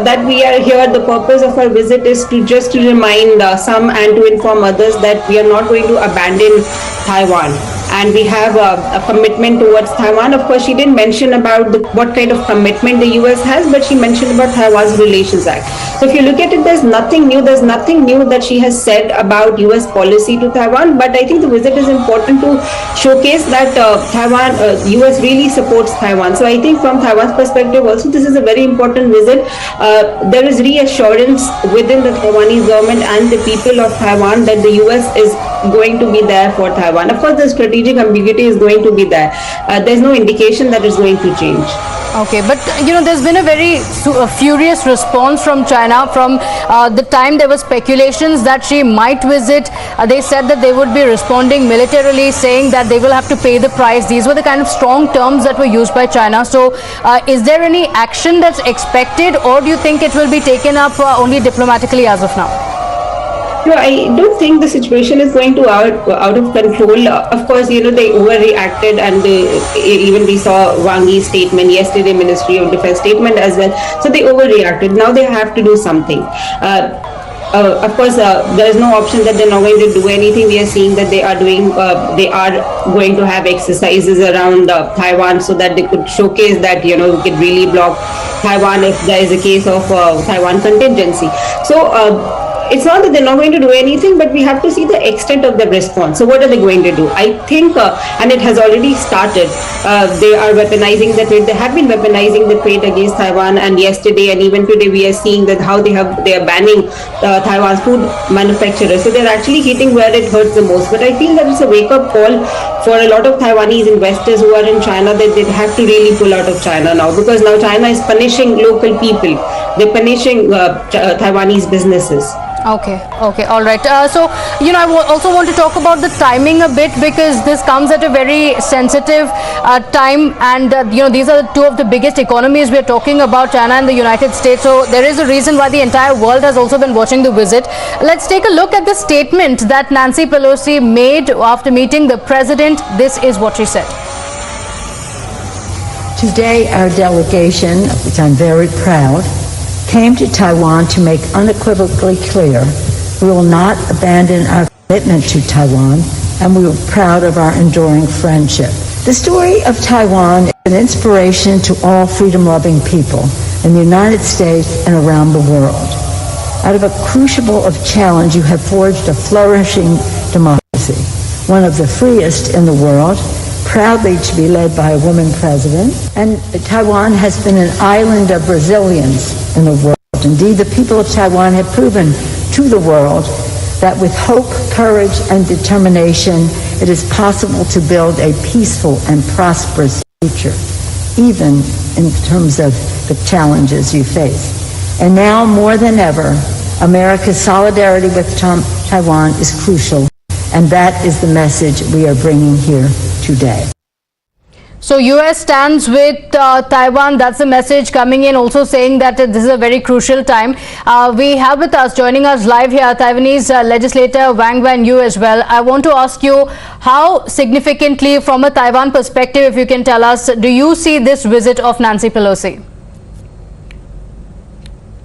that we are here, the purpose of our visit is to just to remind some and to inform others that we are not going to abandon Taiwan. And we have a commitment towards Taiwan. Of course, she didn't mention about what kind of commitment the US has, but she mentioned about Taiwan's Relations Act. So if you look at it, there's nothing new. There's nothing new that she has said about US policy to Taiwan. But I think the visit is important to showcase that US really supports Taiwan. So I think from Taiwan's perspective also, this is a very important visit. There is reassurance within the Taiwanese government and the people of Taiwan that the US is going to be there for Taiwan. Of course, the strategic ambiguity is going to be there. There's no indication that it's going to change. Okay, but there's been a very furious response from China from the time there were speculations that she might visit. They said that they would be responding militarily, saying that they will have to pay the price. These were the kind of strong terms that were used by China. So is there any action that's expected, or do you think it will be taken up only diplomatically as of now? No, I don't think the situation is going to out of control. Of course, they overreacted, and even we saw Wang Yi's statement yesterday, Ministry of Defense statement as well. So they overreacted. Now they have to do something. Of course, there is no option that they're not going to do anything. We are seeing that they are going to have exercises around Taiwan so that they could showcase that, we could really block Taiwan if there is a case of Taiwan contingency. So, it's not that they're not going to do anything, but we have to see the extent of the response. So what are they going to do? I think, and it has already started, they are weaponizing the trade. They have been weaponizing the trade against Taiwan, and yesterday and even today we are seeing that how they are banning Taiwan's food manufacturers. So they're actually hitting where it hurts the most. But I feel that it's a wake-up call for a lot of Taiwanese investors who are in China, that they have to really pull out of China now, because now China is punishing local people. They're punishing Taiwanese businesses. Okay, all right. So, I also want to talk about the timing a bit, because this comes at a very sensitive time, and these are two of the biggest economies we're talking about, China and the United States. So there is a reason why the entire world has also been watching the visit. Let's take a look at the statement that Nancy Pelosi made after meeting the president. This is what she said. Today, our delegation, which I'm very proud, came to Taiwan to make unequivocally clear we will not abandon our commitment to Taiwan, and we are proud of our enduring friendship. The story of Taiwan is an inspiration to all freedom-loving people in the United States and around the world. Out of a crucible of challenge, you have forged a flourishing democracy, one of the freest in the world, proudly to be led by a woman president. And Taiwan has been an island of resilience in the world. Indeed, the people of Taiwan have proven to the world that with hope, courage, and determination, it is possible to build a peaceful and prosperous future, even in terms of the challenges you face. And now, more than ever, America's solidarity with Taiwan is crucial, and that is the message we are bringing here today. So US stands with Taiwan. That's the message coming in, also saying that this is a very crucial time. We have with us, joining us live here, Taiwanese legislator Wang Wenyu as well. I want to ask you, how significantly from a Taiwan perspective, if you can tell us, do you see this visit of Nancy Pelosi?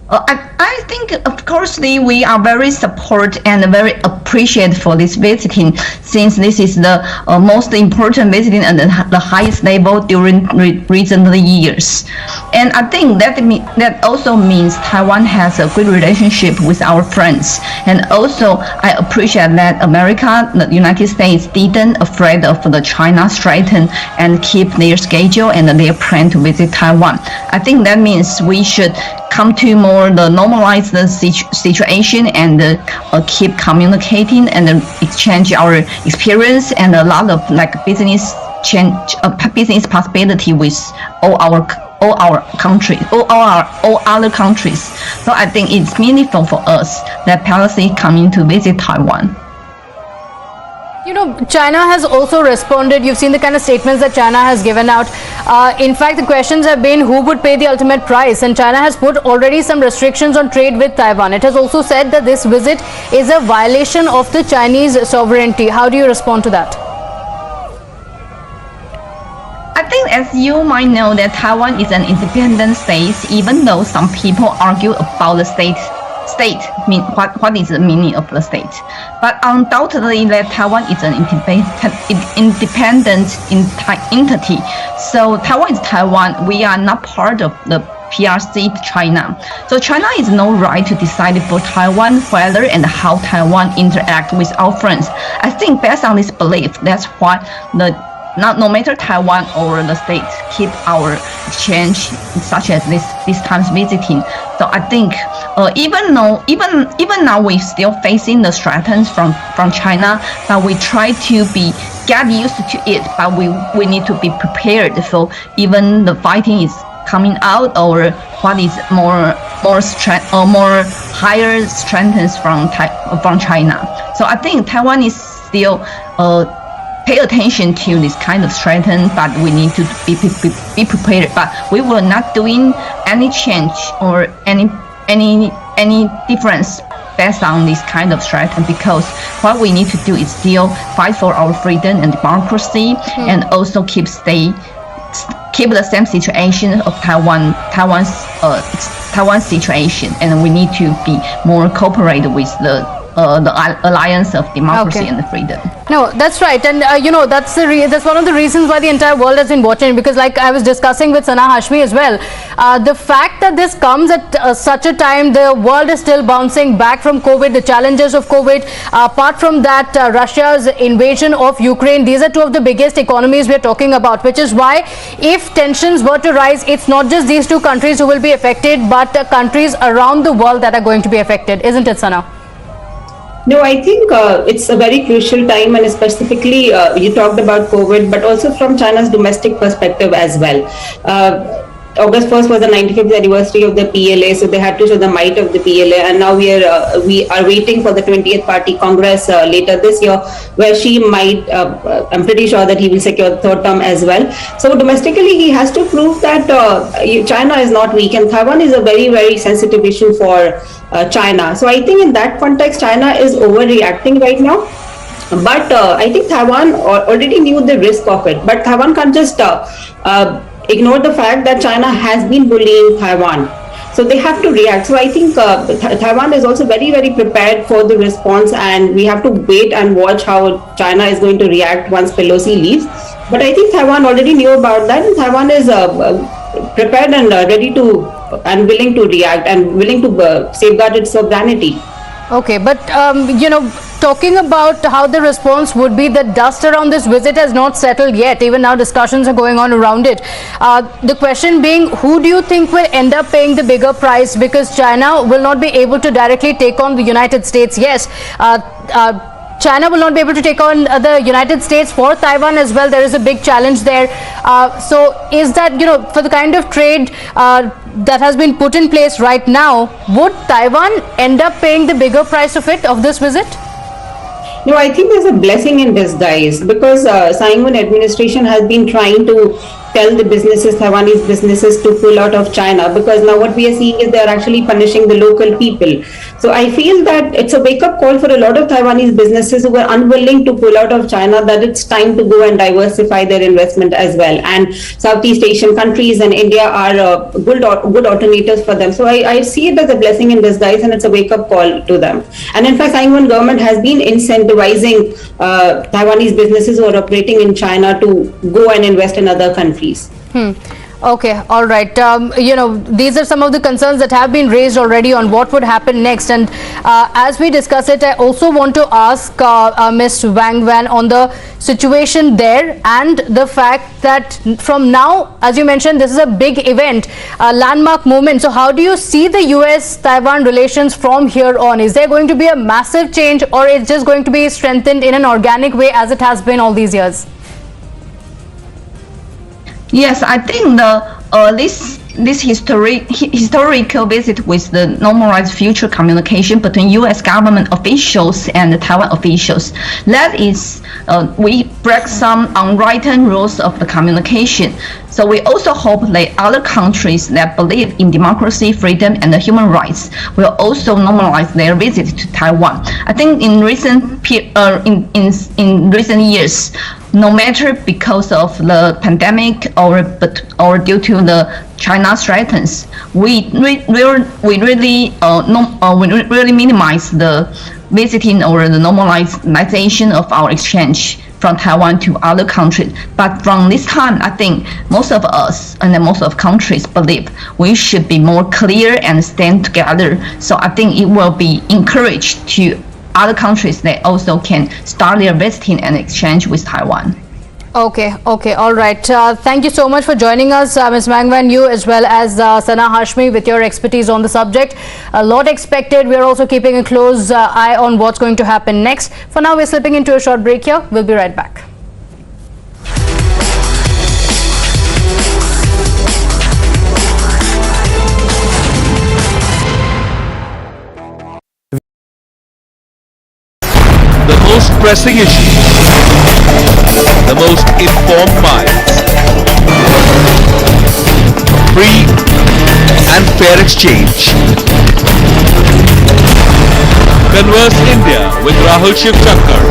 I think, of course, we are very support and very appreciate for this visiting, since this is the most important visiting at the highest level during recent years. And I think that also means Taiwan has a good relationship with our friends. And also, I appreciate that America, the United States, didn't afraid of the China threaten and keep their schedule and their plan to visit Taiwan. I think that means we should come to more normalize the situation and keep communicating and exchange our experience and a lot of business possibility with all other countries. So I think it's meaningful for us that Pelosi coming to visit Taiwan. China has also responded. You've seen the kind of statements that China has given out. In fact, the questions have been who would pay the ultimate price, and China has put already some restrictions on trade with Taiwan. It has also said that this visit is a violation of the Chinese sovereignty. How do you respond to that? I think, as you might know, that Taiwan is an independent state, even though some people argue about the state, what is the meaning of the state? But undoubtedly, that Taiwan is an independent entity. So Taiwan is Taiwan. We are not part of the PRC China. So China has no right to decide for Taiwan whether and how Taiwan interact with our friends. I think based on this belief, that's what the no matter Taiwan or the states keep our exchange such as this time's visiting. So I think even now we're still facing the threats from China, but we try to get used to it. But we need to be prepared for even the fighting is coming out or what is more strength or more higher strengthens from China. So I think Taiwan is still pay attention to this kind of threat, but we need to be prepared. But we will not doing any change or any difference based on this kind of threat, because what we need to do is still fight for our freedom and democracy, and also keep the same situation of Taiwan's situation, and we need to be more cooperated with the alliance of democracy and freedom. No, that's right, and that's one of the reasons why the entire world has been watching, because like I was discussing with Sana Hashmi as well, the fact that this comes at such a time, the world is still bouncing back from COVID, the challenges of COVID. Apart from that, Russia's invasion of Ukraine, these are two of the biggest economies we're talking about, which is why if tensions were to rise, it's not just these two countries who will be affected, but countries around the world that are going to be affected, isn't it, Sana? No, I think it's a very crucial time, and specifically you talked about COVID, but also from China's domestic perspective as well. August 1st was the 95th anniversary of the PLA, so they had to show the might of the PLA, and now we are waiting for the 20th Party Congress later this year, where she might, I'm pretty sure that he will secure the third term as well. So domestically, he has to prove that China is not weak, and Taiwan is a very, very sensitive issue for China. So I think in that context, China is overreacting right now. But I think Taiwan already knew the risk of it. But Taiwan can't just ignore the fact that China has been bullying Taiwan. So they have to react. So I think Taiwan is also very, very prepared for the response, and we have to wait and watch how China is going to react once Pelosi leaves. But I think Taiwan already knew about that, and Taiwan is prepared and ready to and willing to react and willing to safeguard its sovereignty. Okay, but talking about how the response would be, the dust around this visit has not settled yet. Even now discussions are going on around it. The question being, who do you think will end up paying the bigger price? Because China will not be able to directly take on the United States. Yes, China will not be able to take on the United States. For Taiwan as well, there is a big challenge there. So is that, for the kind of trade that has been put in place right now, would Taiwan end up paying the bigger price of this visit? No, I think there's a blessing in disguise, because Tsai Ing-wen administration has been trying to tell the Taiwanese businesses to pull out of China, because now what we are seeing is they are actually punishing the local people. So I feel that it's a wake-up call for a lot of Taiwanese businesses who were unwilling to pull out of China, that it's time to go and diversify their investment as well. And Southeast Asian countries and India are good alternatives for them. So I see it as a blessing in disguise, and it's a wake-up call to them. And in fact, Tsai Ing-wen government has been incentivizing Taiwanese businesses who are operating in China to go and invest in other countries. Okay, all right. These are some of the concerns that have been raised already on what would happen next. And as we discuss it, I also want to ask Ms. Wang Wan on the situation there and the fact that from now, as you mentioned, this is a big event, a landmark moment. So how do you see the US-Taiwan relations from here on? Is there going to be a massive change, or it's just going to be strengthened in an organic way as it has been all these years? Yes, I think this historical visit with the normalized future communication between U.S. government officials and the Taiwan officials, that is, we break some unwritten rules of the communication. So we also hope that other countries that believe in democracy, freedom, and human rights will also normalize their visit to Taiwan. I think in recent years, no matter because of the pandemic or due to the China threats, we really minimize the visiting or the normalization of our exchange from Taiwan to other countries. But from this time, I think most of us and most of countries believe we should be more clear and stand together. So I think it will be encouraged to other countries that also can start their visiting and exchange with Taiwan. Okay, all right. Thank you so much for joining us, Ms. Mangwan, you as well as Sana Hashmi with your expertise on the subject. A lot expected. We're also keeping a close eye on what's going to happen next. For now, we're slipping into a short break here. We'll be right back. The most pressing issues, the most informed minds, free and fair exchange. Converse India with Rahul Shivshankar.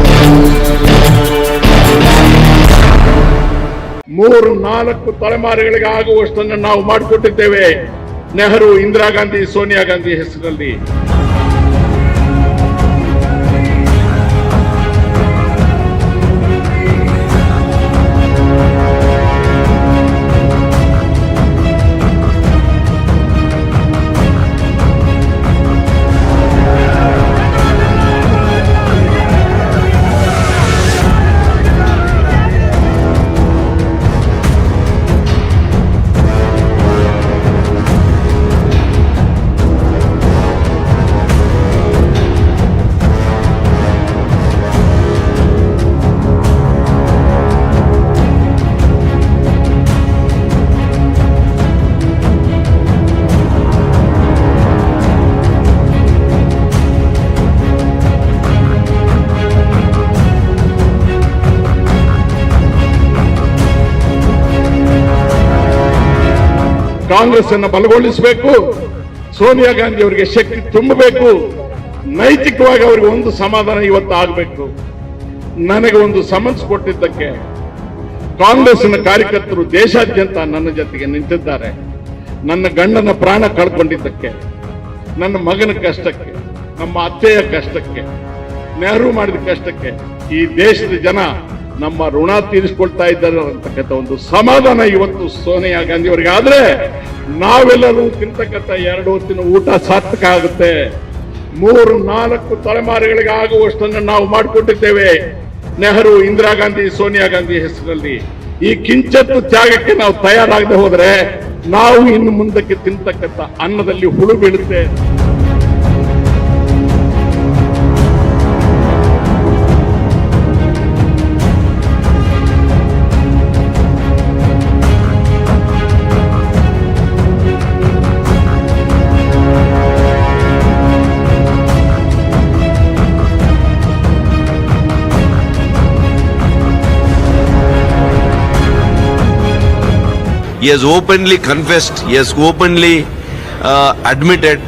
3-4 ತಲೆಮಾರುಗಳಿಗೆ ಆಗುವಷ್ಟನ್ನು ನಾವು ಮಾಡಿಕೊಟ್ಟಿದ್ದೇವೆ ನೆಹರು, ಇಂದಿರಾ ಗಾಂಧಿ, ಸೋನಿಯಾ ಗಾಂಧಿ ಹೆಸರಲ್ಲಿ. ಕಾಂಗ್ರೆಸ್ ಅನ್ನು ಬಲಗೊಳಿಸಬೇಕು, ಸೋನಿಯಾ ಗಾಂಧಿ ಅವರಿಗೆ ಶಕ್ತಿ ತುಂಬಬೇಕು, ನೈತಿಕವಾಗಿ ಅವರಿಗೆ ಒಂದು ಸಮಾಧಾನ ಇವತ್ತು ಆಗಬೇಕು. ನನಗೆ ಒಂದು ಸಮನ್ಸ್ ಕೊಟ್ಟಿದ್ದಕ್ಕೆ ಕಾಂಗ್ರೆಸ್ನ ಕಾರ್ಯಕರ್ತರು ದೇಶಾದ್ಯಂತ ನನ್ನ ಜೊತೆಗೆ ನಿಂತಿದ್ದಾರೆ. ನನ್ನ ಗಂಡನ ಪ್ರಾಣ ಕಳ್ಕೊಂಡಿದ್ದಕ್ಕೆ, ನನ್ನ ಮಗನ ಕಷ್ಟಕ್ಕೆ, ನಮ್ಮ ಅತ್ತೆಯ ಕಷ್ಟಕ್ಕೆ, ನೆಹರು ಮಾಡಿದ ಕಷ್ಟಕ್ಕೆ ಈ ದೇಶದ ಜನ ನಮ್ಮ ಋಣ ತೀರಿಸಿಕೊಳ್ತಾ ಇದ್ದಾರೆ ಅಂತಕ್ಕಂಥ ಒಂದು ಸಮಾಧಾನ ಇವತ್ತು ಸೋನಿಯಾ ಗಾಂಧಿ ಅವರಿಗೆ ಆದ್ರೆ ನಾವೆಲ್ಲರೂ ತಿಂತಕ್ಕಂಥ 2 ಹೊತ್ತಿನ ಊಟ ಸಾರ್ಥಕ ಆಗುತ್ತೆ. 3-4 ತಲೆಮಾರುಗಳಿಗೆ ಆಗುವಷ್ಟನ್ನು ನಾವು ಮಾಡಿಕೊಟ್ಟಿದ್ದೇವೆ ನೆಹರು, ಇಂದಿರಾ ಗಾಂಧಿ, ಸೋನಿಯಾ ಗಾಂಧಿ ಹೆಸರಲ್ಲಿ. ಈ ಕಿಂಚತ್ತು ತ್ಯಾಗಕ್ಕೆ ನಾವು ತಯಾರಾಗದೆ ಹೋದ್ರೆ ನಾವು ಇನ್ನು ಮುಂದಕ್ಕೆ ತಿಂತಕ್ಕಂಥ ಅನ್ನದಲ್ಲಿ ಹುಳು ಬೀಳುತ್ತೆ. He has openly confessed, he has openly admitted.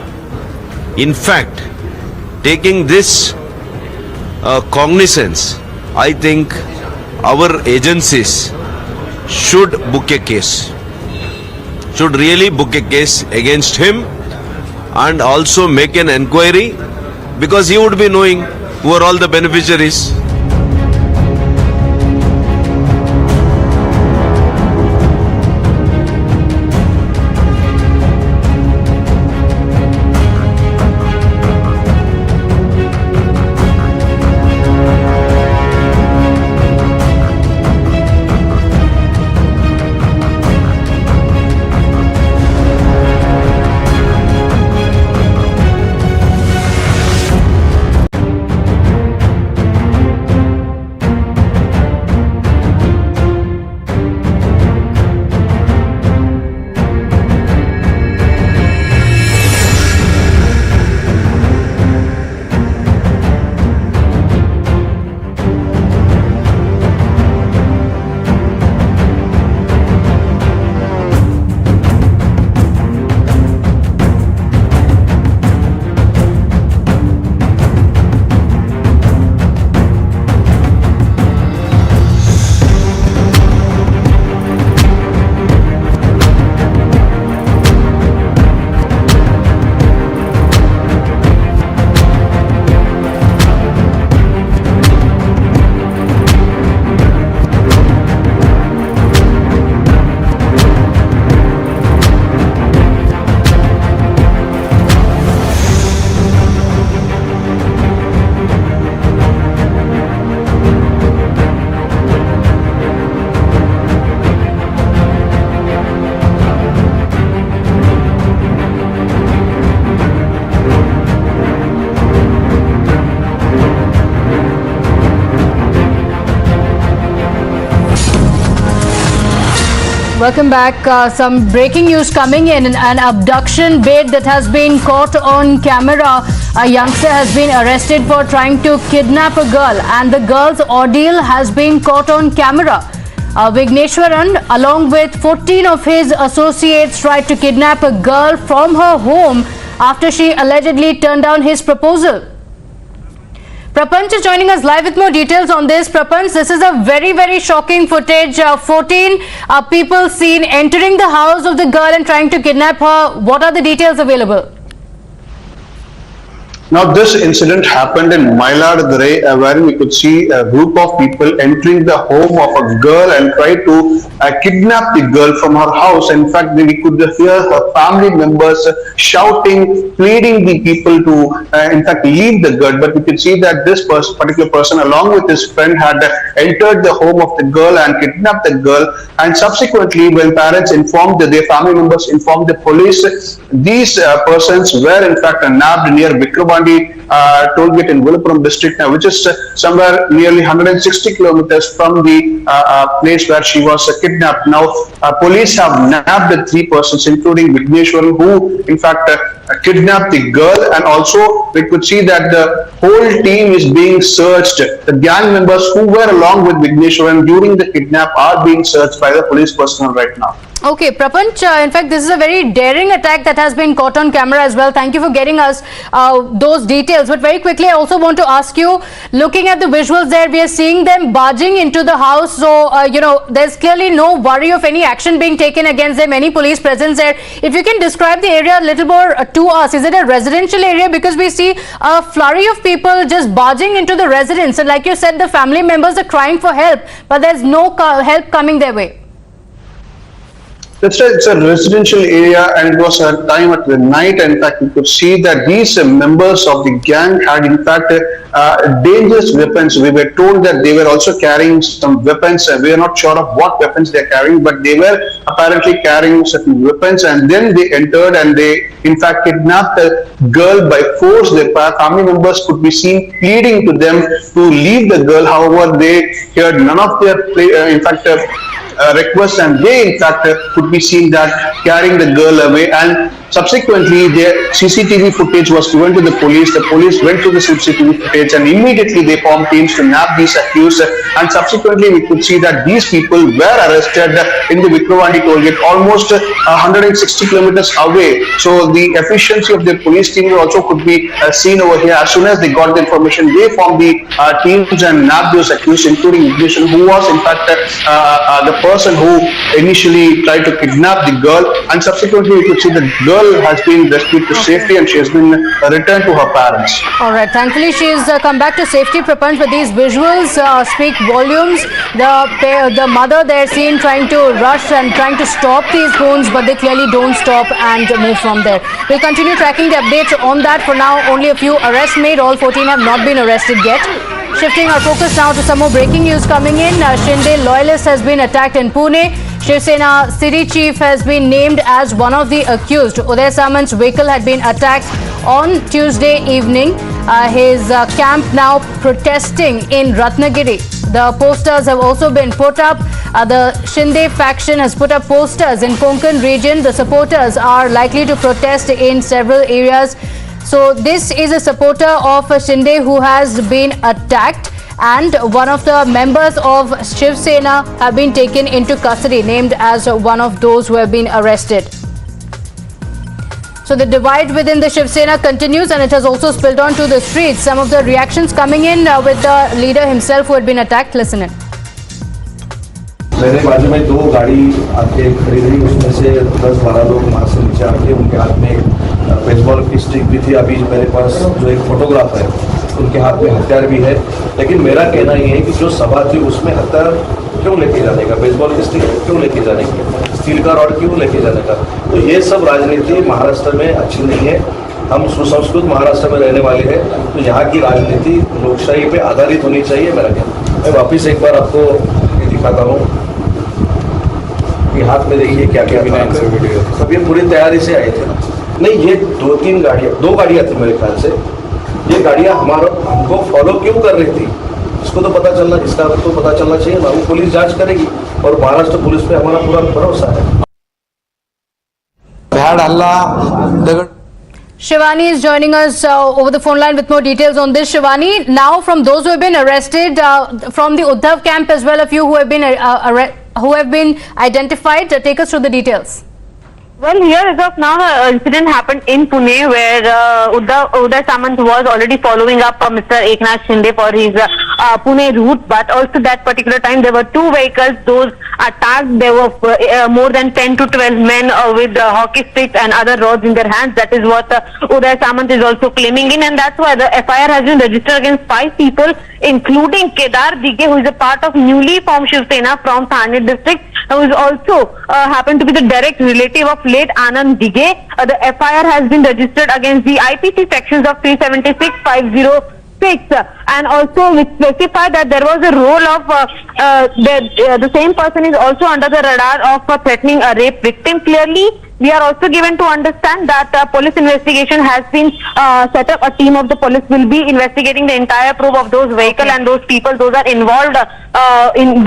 In fact, taking this cognizance, I think our agencies should book a case, should really book a case against him and also make an enquiry, because he would be knowing who are all the beneficiaries. Welcome back. Some breaking news coming in. An abduction bid that has been caught on camera. A youngster has been arrested for trying to kidnap a girl, and the girl's ordeal has been caught on camera. Vigneshwaran, along with 14 of his associates, tried to kidnap a girl from her home after she allegedly turned down his proposal. Prapanch is joining us live with more details on this. Prapanch, this is a very, very shocking footage. 14 people seen entering the house of the girl and trying to kidnap her. What are the details available? Now, this incident happened in Mailadurai, wherein we could see a group of people entering the home of a girl and try to kidnap the girl from her house. In fact, we could hear her family members shouting, pleading the people to, in fact, leave the girl. But we could see that this particular person, along with his friend, had entered the home of the girl and kidnapped the girl. And subsequently, when parents informed, their family members informed the police, these persons were in fact nabbed near Vikramandi tollgate in Viluppuram district, which is somewhere nearly 160 kilometers from the place where she was kidnapped. Now, police have nabbed the 3 persons, including Vigneshwaran, who in fact kidnapped the girl, and also we could see that the whole team is being searched. The gang members who were along with Vigneshwaran during the kidnap are being searched by the police personnel right now. Okay, Prapanch, in fact, this is a very daring attack that has been caught on camera as well. Thank you for getting us those details. But very quickly, I also want to ask you, looking at the visuals there, we are seeing them barging into the house. So, there's clearly no worry of any action being taken against them, any police presence there. If you can describe the area a little more to us, is it a residential area? Because we see a flurry of people just barging into the residence. And like you said, the family members are crying for help, but there's no help coming their way. That's right, it's a residential area, and it was a time at the night. In fact, we could see that these members of the gang had in fact dangerous weapons. We were told that they were also carrying some weapons. We are not sure of what weapons they are carrying, but they were apparently carrying certain weapons, and then they entered and they in fact kidnapped the girl by force. Their family members could be seen pleading to them to leave the girl. However, they heard none of their requests, and they in fact could be seen that carrying the girl away. And subsequently, their CCTV footage was given to the police. The police went to the CCTV footage and immediately they formed teams to nab these accused. And subsequently, we could see that these people were arrested in the Vikramandi tollgate, almost 160 kilometers away. So the efficiency of the police team also could be seen over here. As soon as they got the information, they formed the teams and nabbed those accused, including Vigneshwaran, who was in fact the person who initially tried to kidnap the girl. And subsequently, we could see the girl has been rescued to safety and she has been returned to her parents. All right, thankfully she has come back to safety, Prapanch, but these visuals speak volumes. The mother there seen trying to rush and trying to stop these goons, but they clearly don't stop and move from there. We'll continue tracking the updates on that. For now, only a few arrests made. All 14 have not been arrested yet. Shifting our focus now to some more breaking news coming in. Shinde loyalist has been attacked in Pune. Shiv Sena city chief has been named as one of the accused. Uday Samant's vehicle had been attacked on Tuesday evening. His camp now protesting in Ratnagiri. The posters have also been put up. The Shinde faction has put up posters in Konkan region. The supporters are likely to protest in several areas. So this is a supporter of Shinde who has been attacked, and one of the members of Shiv Sena have been taken into custody, named as one of those who have been arrested. So the divide within the Shiv Sena continues, and it has also spilled on to the streets. Some of the reactions coming in with the leader himself who had been attacked. Listen in. मेरे बाजू में 2 गाड़ी आके खड़ी रही, उसमें से 10-12 लोग वहाँ से नीचे आके उनके हाथ में बेसबॉल की स्टिक भी थी। अभी मेरे पास जो एक फोटोग्राफ है उनके हाथ में हथियार भी है। लेकिन मेरा कहना ये है कि जो सभा थी उसमें हथियार क्यों लेके जाने का, बेसबॉल की स्टिक क्यों लेके जाने की, स्टील का रॉड क्यों लेके जाने का। तो ये सब राजनीति महाराष्ट्र में अच्छी नहीं है। हम सुसंस्कृत महाराष्ट्र में रहने वाले हैं, तो यहाँ की राजनीति लोकशाही पे आधारित होनी चाहिए। मेरा कहना, मैं वापिस एक बार आपको दिखाता हूँ कि हाथ में देखिए क्या क्या था। सब ये पूरी तैयारी से आए थे। नहीं, ये 2-3 गाड़ियाँ, 2 गाड़ियाँ थी मेरे ख्याल से। ये गाड़ियाँ हमको फॉलो क्यों कर रही थी? इसको तो पता चलना, इसका तो पता चलना चाहिए ना, वो पुलिस जांच करेगी और महाराष्ट्र पुलिस पे हमारा पूरा भरोसा है। Shivani is joining us over the phone line with more details on this. Shivani, now from those who have been arrested from the Uddhav camp as well, a few who have been identified, take us through the details. Well, here as of now, the incident happened in Pune, where Uday Samant was already following up Mr. Eknath Shinde for his Pune route. But also that particular time, there were two vehicles. Those attacked. There were more than 10 to 12 men with hockey sticks and other rods in their hands. That is what Uday Samant is also claiming in, and that's why the FIR has been registered against 5 people, including Kedar Dige, who is a part of newly formed Shiv Sena from Thane district, who is also happened to be the direct relative of late Anand Dige. The FIR has been registered against the IPC sections of 376, 506, and also which specify that there was a role of the same person is also under the radar of threatening a rape victim. Clearly, we are also given to understand that police investigation has been set up. A team of the police will be investigating the entire probe of those vehicles and those people. Those are involved in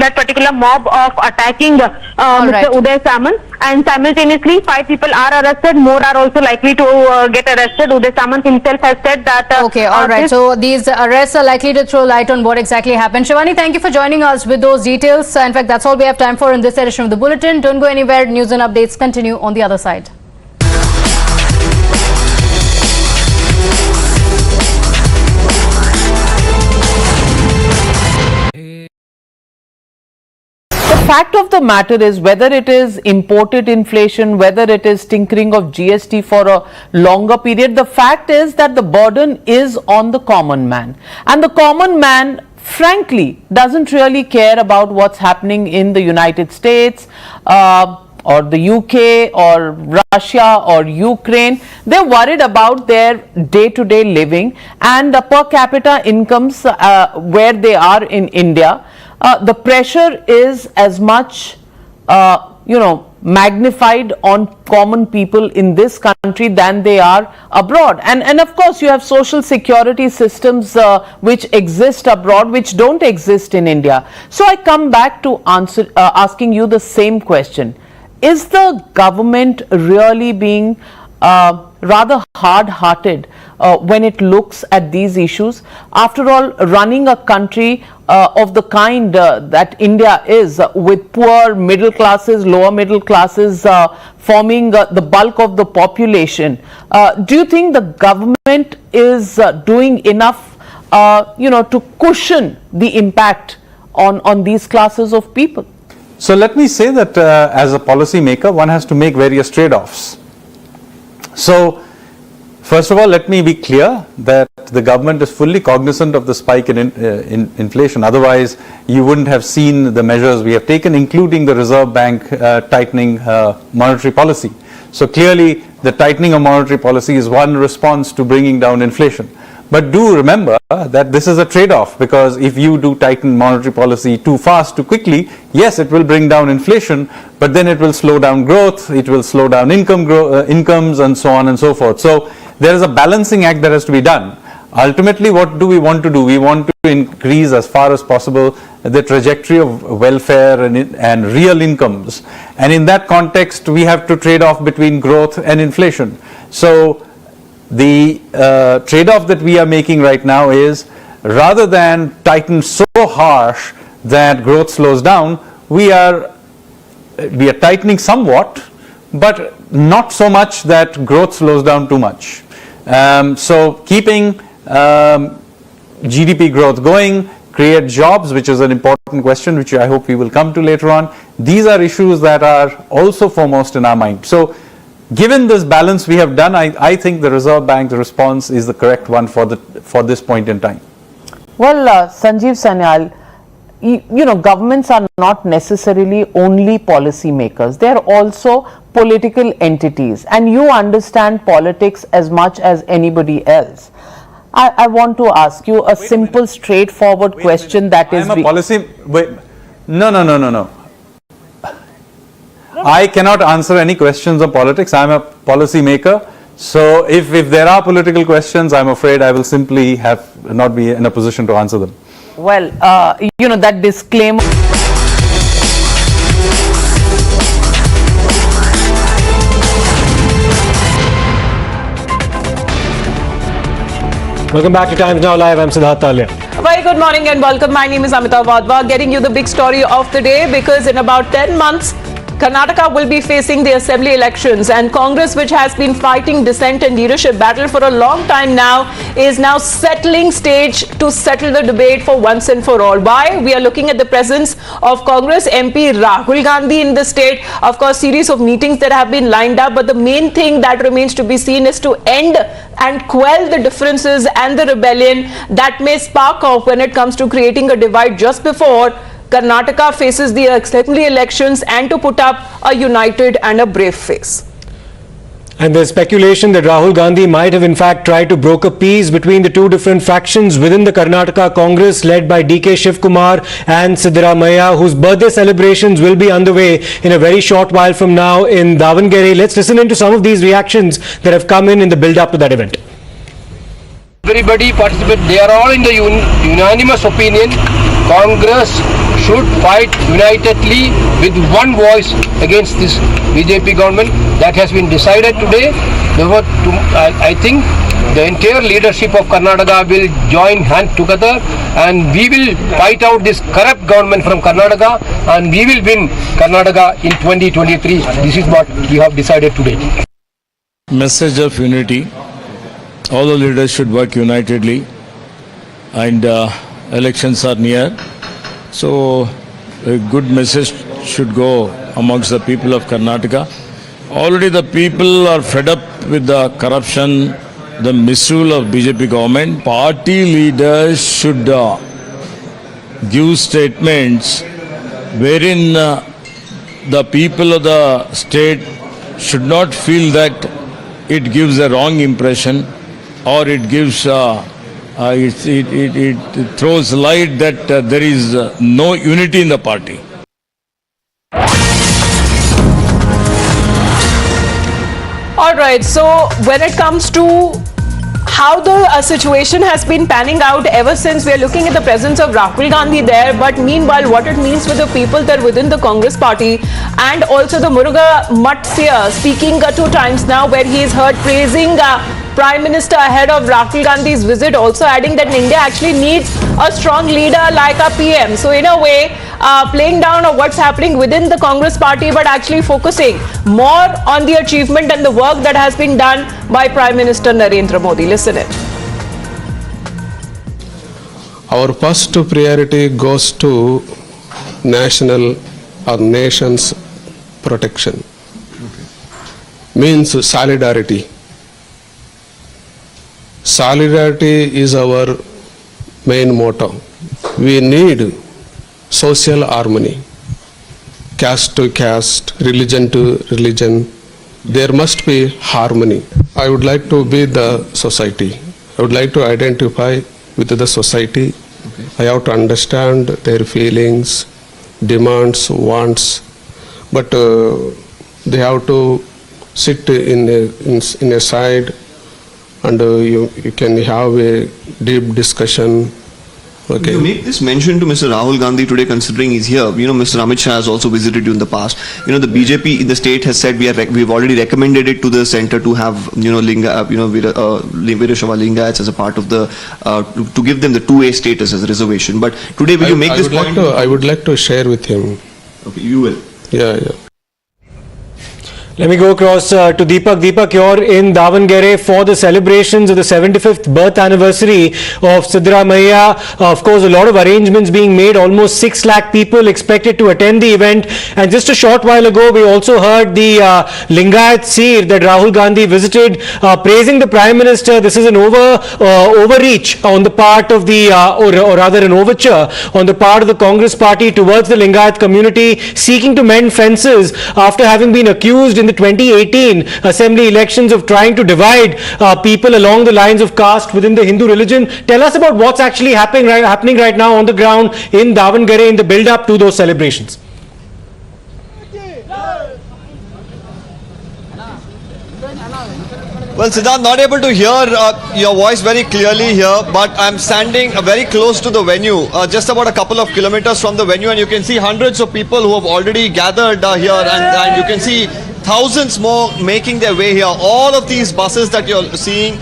that particular mob of attacking Mr. Uday Samant. And simultaneously, 5 people are arrested. More are also likely to get arrested. Uday Samant himself has said that. Okay, all right. So these arrests are likely to throw light on what exactly happened. Shivani, thank you for joining us with those details. In fact, that's all we have time for in this edition of the Bulletin. Don't go anywhere. News and updates continue on the other side. The fact of the matter is, whether it is imported inflation, whether it is tinkering of GST for a longer period, the fact is that the burden is on the common man. And the common man, frankly, doesn't really care about what's happening in the United States or the UK or Russia or Ukraine. They're worried about their day-to-day living and per capita incomes where they are in India. The pressure is as much, magnified on common people in this country than they are abroad. And of course, you have social security systems which exist abroad, which don't exist in India. So I come back to asking you the same question. Is the government really being rather hard-hearted when it looks at these issues? After all, running a country of the kind that India is, with poor middle classes, lower middle classes forming the bulk of the population, do you think the government is doing enough to cushion the impact on these classes of people? So let me say that as a policy maker, one has to make various trade-offs. So first of all, let me be clear that the government is fully cognizant of the spike in inflation. Otherwise, you wouldn't have seen the measures we have taken, including the Reserve Bank tightening monetary policy. So clearly, the tightening of monetary policy is one response to bringing down inflation. But do remember that this is a trade-off, because if you do tighten monetary policy too fast, too quickly, yes, it will bring down inflation, but then it will slow down growth, it will slow down incomes and so on and so forth. So there is a balancing act that has to be done. Ultimately, what do we want to do? We want to increase as far as possible the trajectory of welfare and real incomes. And in that context, we have to trade off between growth and inflation. So the trade-off that we are making right now is, rather than tighten so harsh that growth slows down, we are tightening somewhat, but not so much that growth slows down too much. So keeping GDP growth going, create jobs, which is an important question, which I hope we will come to later on. These are issues that are also foremost in our mind. So given this balance we have done, I think the Reserve Bank's response is the correct one for this point in time. Well, Sanjeev Sanyal, governments are not necessarily only policy makers. They are also political entities, and you understand politics as much as anybody else. I want to ask you a simple, straightforward question that is... I am a policy... No. I cannot answer any questions on politics. I am a policy maker. So if there are political questions, I am afraid I will simply not be in a position to answer them. Well, that disclaimer. Welcome back to Times Now Live. I'm Siddharth Talia. Very good morning and welcome. My name is Amita Wadhwa, getting you the big story of the day, because in about 10 months, Karnataka will be facing the assembly elections, and Congress, which has been fighting dissent and leadership battle for a long time now, is now settling stage to settle the debate for once and for all. Why? We are looking at the presence of Congress MP Rahul Gandhi in the state. Of course, series of meetings that have been lined up, but the main thing that remains to be seen is to end and quell the differences and the rebellion that may spark off when it comes to creating a divide just before Karnataka faces the assembly elections, and to put up a united and a brave face. And there's speculation that Rahul Gandhi might have in fact tried to broker peace between the two different factions within the Karnataka Congress, led by DK Shivkumar and Siddaramaiah, whose birthday celebrations will be underway in a very short while from now in Davangere. Let's listen into some of these reactions that have come in the build-up to that event. Everybody participate. They are all in the unanimous opinion. Congress should fight unitedly with one voice against this BJP government. That has been decided today. Therefore, I think the entire leadership of Karnataka will join hands together, and we will fight out this corrupt government from Karnataka, and we will win Karnataka in 2023. This is what we have decided today. Message of unity. All the leaders should work unitedly, and elections are near. So a good message should go amongst the people of Karnataka. Already the people are fed up with the corruption, the misrule of BJP government. Party leaders should give statements wherein the people of the state should not feel that it gives a wrong impression, or it gives it throws light that there is no unity in the party. All right, so when it comes to how the situation has been panning out ever since, we are looking at the presence of Rahul Gandhi there, but meanwhile what it means for the people that are within the Congress party, and also the Muruga Matsya speaking 2 times now, where he is heard praising Prime Minister ahead of Rahul Gandhi's visit, also adding that India actually needs a strong leader like a PM. So in a way, playing down of what's happening within the Congress party, but actually focusing more on the achievement and the work that has been done by Prime Minister Narendra Modi. Listen it. Our first priority goes to national or nation's protection. Means solidarity. Solidarity is our main motto. We need social harmony, caste to caste, religion to religion. There must be harmony. I would like to be the society. I would like to identify with the society. I have to understand their feelings, demands, wants, but they have to sit in a side, and you can have a deep discussion. Okay. You make this mention to Mr. Rahul Gandhi today, considering he's here. Mr. Amit Shah has also visited you in the past. The BJP in the state has said we've already recommended it to the centre to have Veerashaiva Lingayats as a part of the to give them the 2A status as a reservation. But today, will you make this point? I would like to share with him. Okay, you will. Yeah. Let me go across to Deepak. Deepak, you're in Davangere for the celebrations of the 75th birth anniversary of Siddaramaiah. Of course, a lot of arrangements being made. Almost 6 lakh people expected to attend the event. And just a short while ago, we also heard the Lingayat Seer that Rahul Gandhi visited, praising the Prime Minister. This is an overreach on the part of the, or rather an overture on the part of the Congress party towards the Lingayat community, seeking to mend fences after having been accused in the 2018 assembly elections of trying to divide people along the lines of caste within the Hindu religion. Tell us about what's actually happening right now on the ground in Davangere in the build-up to those celebrations. Well, Siddharth, not able to hear your voice very clearly here, but I'm standing very close to the venue, just about a couple of kilometers from the venue, and you can see hundreds of people who have already gathered here, and you can see thousands more making their way here. All of these buses that you're seeing,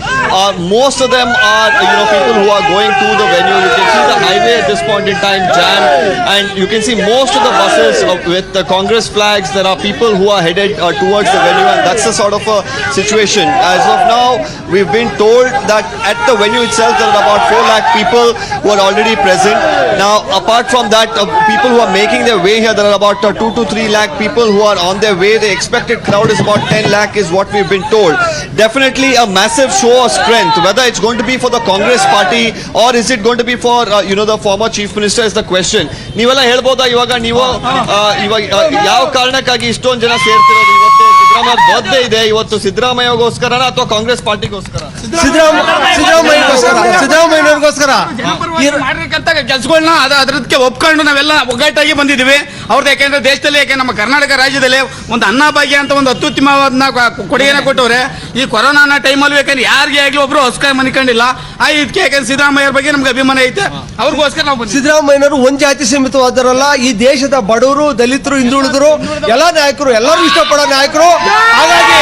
most of them are people who are going to the venue. You can see the highway at this point in time jammed, and you can see most of the buses with the Congress flags. There are people who are headed towards the venue, and that's the sort of a situation. As of now, we've been told that at the venue itself there are about 4 lakh people who are already present. Now, apart from that, people who are making their way here, there are about 2 to 3 lakh people who are on their way. The expected crowd is about 10 lakh is what we've been told. Definitely a massive show of strength. Whether it's going to be for the Congress party or is it going to be for the former chief minister is the question. ನೀವೆಲ್ಲ ಹೇಳ್ಬೋದಾ ಇವಾಗ ನೀವು ಯಾವ ಕಾರಣಕ್ಕಾಗಿ ಇಷ್ಟೊಂದು ಜನ ಸೇರ್ತಿರೋದು? ಇವತ್ತು Siddaramaiah birthday ಇದೆ, ಇವತ್ತು ಸಿದ್ದರಾಮಯ್ಯಗೋಸ್ಕರನ ಅಥವಾ ಕಾಂಗ್ರೆಸ್ ಪಾರ್ಟಿಗೋಸ್ಕರ? ಸಿದ್ದರಾಮಯ್ಯಗೋಸ್ಕರ ಮಾಡ್ಬೇಕಂತ ಕೆಲಸಗಳನ್ನ ಅದಕ್ಕೆ ಒಪ್ಕೊಂಡು ನಾವೆಲ್ಲ ಒಗ್ಗಟ್ಟಾಗಿ ಬಂದಿದ್ದೀವಿ ಅವ್ರದ್ದು. ಯಾಕೆಂದ್ರೆ ದೇಶದಲ್ಲಿ ನಮ್ಮ ಕರ್ನಾಟಕ ರಾಜ್ಯದಲ್ಲಿ ಒಂದು ಅನ್ನಭಾಗ್ಯ ಅಂತ ಒಂದು ಅತ್ಯುತ್ತಮವಾದ ಕೊಡುಗೆನ ಕೊಟ್ಟವ್ರೆ. ಈ ಕೊರೋನಾ ಟೈಮಲ್ಲಿ ಯಾಕಂದ್ರೆ ಯಾರಿಗೆ ಆಗ್ಲಿ ಒಬ್ರು ಹೊಸಕಾಯಿ ಮನಿಕೊಂಡಿಲ್ಲ. ಇದಕ್ಕೆ ಯಾಕಂದ್ರೆ ಸಿದ್ದರಾಮಯ್ಯ ಬಗ್ಗೆ ನಮ್ಗೆ ಅಭಿಮಾನ ಐತೆ, ಅವ್ರಿಗೋಸ್ಕರ ನಾವು ಸಿದ್ದರಾಮಯ್ಯನವರು ಒಂದ್ ಜಾತಿ ಸೀಮಿತವಾದರಲ್ಲ, ಈ ದೇಶದ ಬಡವರು, ದಲಿತರು, ಹಿಂದುಳಿದರು ಎಲ್ಲಾ ನಾಯಕರು, ಎಲ್ಲರೂ ಇಷ್ಟಪಡೋ ನಾಯಕರು. ಹಾಗಾಗಿ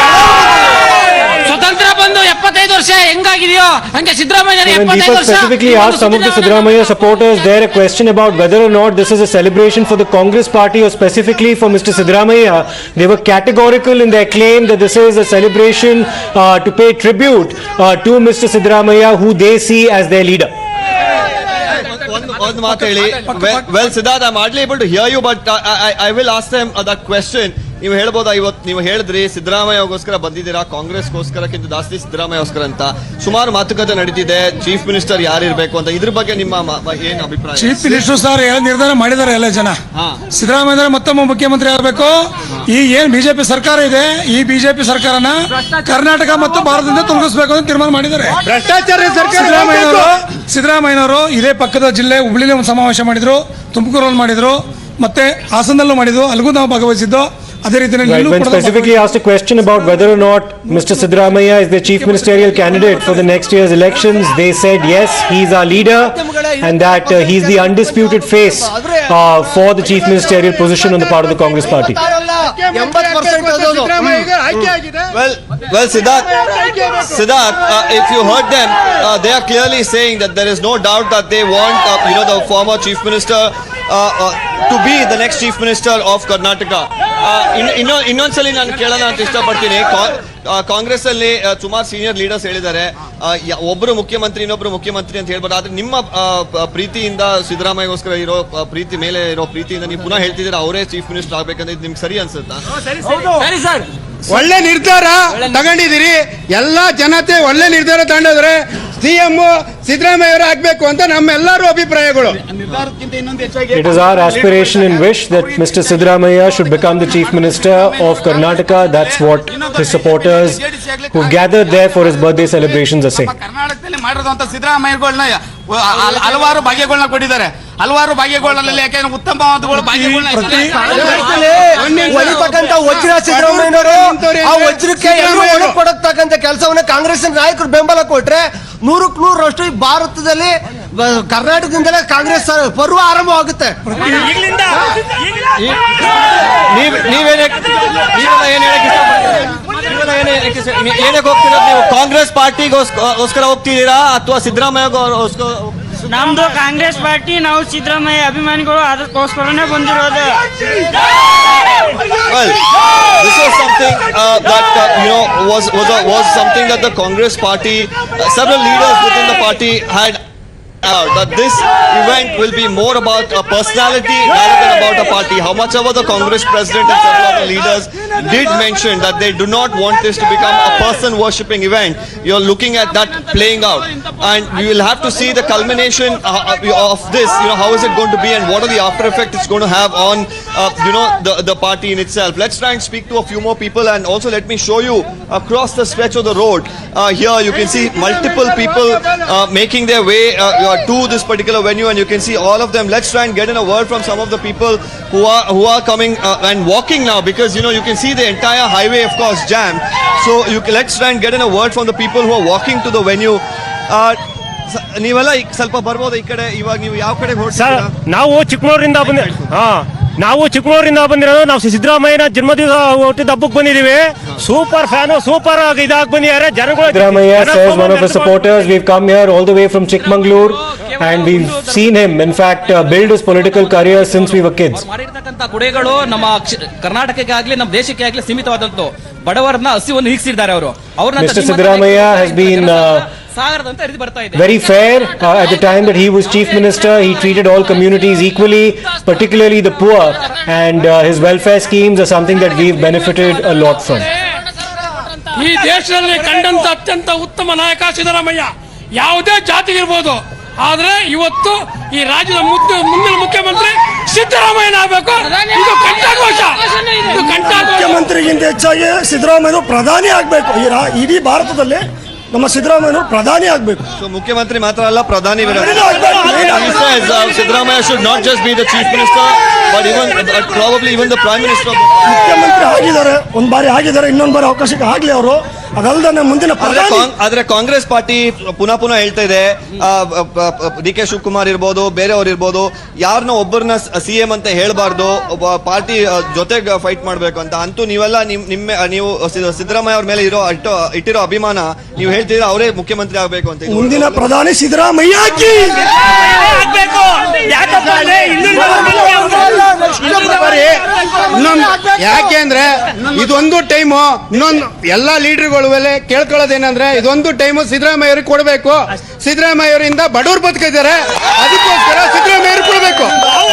ಸ್ವತಂತ್ರ ಬಂದು 75 ವರ್ಷ ಹೆಂಗಾಗಿದೆಯೋ ಹಂಗೆ Siddaramaiah specifically asked some of the Siddaramaiya supporters there a question about whether or not this is a celebration for the Congress party or specifically for Mr. Siddaramaiya. They were categorical in their claim that this is a celebration to pay tribute to Mr. Siddaramaiya, who they see as their leader. Well, Siddharth, I'm hardly able to hear you, but I will ask them that question. ನೀವು ಹೇಳ್ಬೋದಾ, ಇವತ್ತು ನೀವು ಹೇಳಿದ್ರಿ ಸಿದ್ದರಾಮಯ್ಯಗೋಸ್ಕರ ಬಂದಿದ್ದೀರಾ, ಕಾಂಗ್ರೆಸ್ಗೋಸ್ಕರಕ್ಕಿಂತ ಜಾಸ್ತಿ ಸಿದ್ದರಾಮಯ್ಯಗೋಸ್ಕರ ಅಂತ ಸುಮಾರು ಮಾತುಕತೆ ನಡೀತಿದೆ. ಚೀಫ್ ಮಿನಿಸ್ಟರ್ ಯಾರಿರ್ಬೇಕು ಅಂತ, ಇದ್ರ ಬಗ್ಗೆ ನಿಮ್ಮ ಏನು ಅಭಿಪ್ರಾಯ? ಚೀಫ್ ಮಿನಿಸ್ಟರ್ ಸರ್ ನಿರ್ಧಾರ ಮಾಡಿದ್ದಾರೆ ಎಲ್ಲ ಜನ. ಸಿದ್ದರಾಮಯ್ಯ ಮತ್ತೊಮ್ಮೆ ಮುಖ್ಯಮಂತ್ರಿ ಆಗಬೇಕು. ಈ ಏನ್ ಬಿಜೆಪಿ ಸರ್ಕಾರ ಇದೆ, ಈ ಬಿಜೆಪಿ ಸರ್ಕಾರನ ಕರ್ನಾಟಕ ಮತ್ತು ಭಾರತದಿಂದ ತೊಲಗಿಸಬೇಕು ಅಂತ ತೀರ್ಮಾನ ಮಾಡಿದ್ದಾರೆ. ಭ್ರಷ್ಟಾಚಾರ ಸಿದ್ದರಾಮಯ್ಯನವರು ಇದೇ ಪಕ್ಕದ ಜಿಲ್ಲೆ ಹುಬ್ಳಿಲಿ ಒಂದು ಸಮಾವೇಶ ಮಾಡಿದ್ರು, ತುಮಕೂರಲ್ಲಿ ಮಾಡಿದ್ರು, ಮತ್ತೆ ಹಾಸನದಲ್ಲೂ ಮಾಡಿದ್ರು, ಅಲ್ಲಿಗೂ ನಾವು ಭಾಗವಹಿಸಿದ್ದು. Right, when specifically asked a question about whether or not Mr. Siddaramaiya is the chief ministerial candidate for the next year's elections, they said yes, he's our leader and that he's the undisputed face for the chief ministerial position on the part of the Congress party. Well, Siddharth, if you heard them, they are clearly saying that there is no doubt that they want, the former chief minister to be the next chief minister of Karnataka. ಇನ್ನೊಂದ್ಸಲಿ ನಾನು ಕೇಳೋಣ ಅಂತ ಇಷ್ಟಪಡ್ತೀನಿ. ಕಾಂಗ್ರೆಸ್ ಅಲ್ಲಿ ಸುಮಾರು senior leaders ಹೇಳಿದ್ದಾರೆ ಒಬ್ಬರು ಮುಖ್ಯಮಂತ್ರಿ ಇನ್ನೊಬ್ರು ಮುಖ್ಯಮಂತ್ರಿ ಅಂತ ಹೇಳ್ಬೋದು. ಆದ್ರೆ ನಿಮ್ಮ ಪ್ರೀತಿಯಿಂದ ಸಿದ್ದರಾಮಯ್ಯಗೋಸ್ಕರ ಇರೋ ಪ್ರೀತಿ ಮೇಲೆ ಇರೋ ಪ್ರೀತಿಯಿಂದ ನೀವು ಪುನಃ ಹೇಳ್ತಿದ್ದೀರಾ ಅವರೇ ಚೀಫ್ ಮಿನಿಸ್ಟರ್ ಆಗ್ಬೇಕಂದ್ರೆ ಇದು ನಿಮ್ಗೆ ಸರಿ ಅನ್ಸುತ್ತಾ? ಸರಿ ಸರ್, ಒಳ್ಳೆ ನಿರ್ಧಾರ ತಗೊಂಡಿದ್ದೀರಿ. ಎಲ್ಲಾ ಜನತೆ ಒಳ್ಳೆ ನಿರ್ಧಾರ ತಗೊಂಡಿದ್ರೆ ಸಿಎಂ ಸಿದ್ದರಾಮಯ್ಯ ಅವರು ಆಗ್ಬೇಕು ಅಂತ ನಮ್ಮೆಲ್ಲರೂ ಅಭಿಪ್ರಾಯಗಳು. It is our aspiration and wish that Mr. Siddaramaiya should become the chief minister of Karnataka. That's what his supporters who gathered there for his birthday celebrations are saying. ಕರ್ನಾಟಕದಲ್ಲಿ ಮಾಡಿರೋದಂತ ಸಿದ್ದರಾಮಯ್ಯಗಳನ್ನ ಹಲವಾರು ಭಾಗ್ಯಗಳನ್ನ ಕೊಟ್ಟಿದ್ದಾರೆ. ಹಲವಾರು ಭಾಗ್ಯಗಳಲ್ಲಿ ಯಾಕೆಂದ್ರೆ ಉತ್ತಮವಾದ ಭಾಗ್ಯಗಳನ್ನ ಹೊಲಿತಕ್ಕಂತ ವಜ್ರ ಸಿದ್ದರಾಮಯ್ಯನವರು ಆ ವಜ್ರಕ್ಕೆ ಎಲ್ಲರೂ ಒಳಪಡತಕ್ಕಂತ ಕೆಲಸವನ್ನ ಕಾಂಗ್ರೆಸ್ ನಾಯಕರು ಬೆಂಬಲ ಕೊಟ್ರೆ 100ಕ್ಕೆ 100ರಷ್ಟು ಈ ಭಾರತದಲ್ಲಿ ಕರ್ನಾಟಕದಿಂದಲೇ ಕಾಂಗ್ರೆಸ್ ಪರ್ವ ಆರಂಭವಾಗುತ್ತೆ. ಏನಕ್ಕೆ ಹೋಗ್ತಿರೋದು ನೀವು? ಕಾಂಗ್ರೆಸ್ ಪಾರ್ಟಿಗೋಸ್ಕರ ಹೋಗ್ತಿದ್ದೀರಾ ಅಥವಾ ಸಿದ್ದರಾಮಯ್ಯಗೋಸ್ಕರ? ನಮ್ದು ಕಾಂಗ್ರೆಸ್ ಪಾರ್ಟಿ, ನಾವು ಸಿದ್ದರಾಮಯ್ಯ ಅಭಿಮಾನಿಗಳು, ಅದಕ್ಕೋಸ್ಕರನೇ ಬಂದಿರೋದು. Well, this was something that was something that the Congress party, several leaders within the party had that this event will be more about a personality rather than about a party. How much ever the Congress president and several other leaders did mention that they do not want this to become a person worshipping event. You're looking at that playing out, and we will have to see the culmination of this. How is it going to be, and what are the after effects it's going to have on the party in itself. Let's try and speak to a few more people, and also let me show you across the stretch of the road. Here you can see multiple people making their way to this particular venue, and you can see all of them. Let's try and get in a word from some of the people who are coming and walking now, because you can see the entire highway, of course, jammed. So let's try and get in a word from the people who are walking to the venue. ನೀವೆಲ್ಲ ಸ್ವಲ್ಪ ಬರ್ಬೋದು ಈ ಕಡೆ. ಇವಾಗ ನೀವು ಯಾವ ಕಡೆ ಹೊರಡ್ತೀರಾ? ನಾವು ಚಿಕ್ಕಮಗಳೂರಿಂದ ಬಂದಿರೋದು. ನಾವು ಸಿದ್ದರಾಮಯ್ಯನ ಜನ್ಮದಿವಸ ಹುಟ್ಟಿದ ಹಬ್ಬಕ್ಕೆ ಬಂದಿದ್ದೀವಿ. ಸೂಪರ್ ಫ್ಯಾನು, ಸೂಪರ್ ಆಗಿ ಇದಾಗಿ ಬಂದಿದ್ದಾರೆ ಜನಗಳು. Sidramaya says one of the supporters, we've come here all the way from Chikmagalur and we've seen him in fact build his political career since we were kids. ಮಾಡಿರ್ತಕ್ಕಂಥ ಕೊಡುಗೆಗಳು ನಮ್ಮ ಕರ್ನಾಟಕಕ್ಕೆ ಆಗಲಿ ನಮ್ಮ ದೇಶಕ್ಕೆ ಆಗಲಿ ಸೀಮಿತವಾದಂತು. ಬಡವರನ್ನ ಹಸಿವನ್ನು ನೀಗಿಸಿದ್ದಾರೆ ಅವರು. Mr. Sidramaya has been very fair at the time that he was chief minister. He treated all communities equally, particularly the poor, and his welfare schemes are something that we've benefited a lot from. ಈ ದೇಶದಲ್ಲಿ ಕಂಡಂತ ಅತ್ಯಂತ ಉತ್ತಮ ನಾಯಕ ಸಿದ್ದರಾಮಯ್ಯ. ಯಾವುದೇ ಜಾತಿ ಇರಬಹುದು, ಆದ್ರೆ ಇವತ್ತು ಈ ರಾಜ್ಯದ ಮುಂದಿನ ಮುಖ್ಯಮಂತ್ರಿ ಸಿದ್ದರಾಮಯ್ಯನಾಗಬೇಕು. ಇದು ಕಂಠಘೋಷ. ಮುಖ್ಯಮಂತ್ರಿಗಿಂತ ಹೆಚ್ಚಾಗಿ ಸಿದ್ದರಾಮಯ್ಯ ಪ್ರಧಾನಿ ಆಗಬೇಕು. ಇಡೀ ಭಾರತದಲ್ಲಿ ನಮ್ಮ ಸಿದ್ದರಾಮಯ್ಯ ಪ್ರಧಾನಿ ಆಗಬೇಕು. ಸೊ ಮುಖ್ಯಮಂತ್ರಿ ಮಾತ್ರ ಅಲ್ಲ, ಪ್ರಧಾನಿ Siddaramaiah should not just be the chief minister but probably even the prime minister. ಮುಖ್ಯಮಂತ್ರಿ ಆಗಿದ್ದಾರೆ, ಒಂದ್ ಬಾರಿ ಆಗಿದ್ದಾರೆ, ಇನ್ನೊಂದ್ ಬಾರಿ ಅವಕಾಶಕ್ಕೆ ಆಗ್ಲಿ ಅವರು. ಅದಲ್ಲದೆ ಮುಂದಿನ ಆದ್ರೆ ಕಾಂಗ್ರೆಸ್ ಪಾರ್ಟಿ ಪುನಃ ಹೇಳ್ತಾ ಇದೆ, ಡಿ ಕೆ ಶಿವಕುಮಾರ್ ಇರ್ಬೋದು, ಬೇರೆಯವ್ರು ಇರ್ಬೋದು, ಯಾರನ್ನ ಒಬ್ಬರನ್ನ ಸಿಎಂ ಅಂತ ಹೇಳ್ಬಾರ್ದು, ಪಾರ್ಟಿ ಜೊತೆಗೆ ಫೈಟ್ ಮಾಡ್ಬೇಕು ಅಂತ. ಅಂತೂ ನೀವೆಲ್ಲ ನೀವು ಸಿದ್ದರಾಮಯ್ಯ ಅವ್ರ ಮೇಲೆ ಇಟ್ಟಿರೋ ಅಭಿಮಾನ ನೀವು ಹೇಳ್ತಿದ್ರೆ ಅವರೇ ಮುಖ್ಯಮಂತ್ರಿ ಆಗ್ಬೇಕು ಅಂತ. ಮುಂದಿನ ಪ್ರಧಾನಿ ಸಿದ್ದರಾಮಯ್ಯ ಯಾಕೆ ಅಂದ್ರೆ ಇದೊಂದು ಟೈಮು ಇನ್ನೊಂದು ಎಲ್ಲಾ ಲೀಡರ್ಗಳು ಕೇಳ್ಕೊಳ್ಳೋದೇನಂದ್ರೆ ಇದೊಂದು ಟೈಮು ಸಿದ್ದರಾಮಯ್ಯ ಅವ್ರಿಗೆ ಕೊಡಬೇಕು. ಸಿದ್ದರಾಮಯ್ಯ ಅವರಿಂದ ಬಡವರು ಬದುಕಿದ್ದಾರೆ, ಅದಕ್ಕೋಸ್ಕರ ಸಿದ್ದರಾಮಯ್ಯ ಅವ್ರಿಗೆ ಕೊಡಬೇಕು.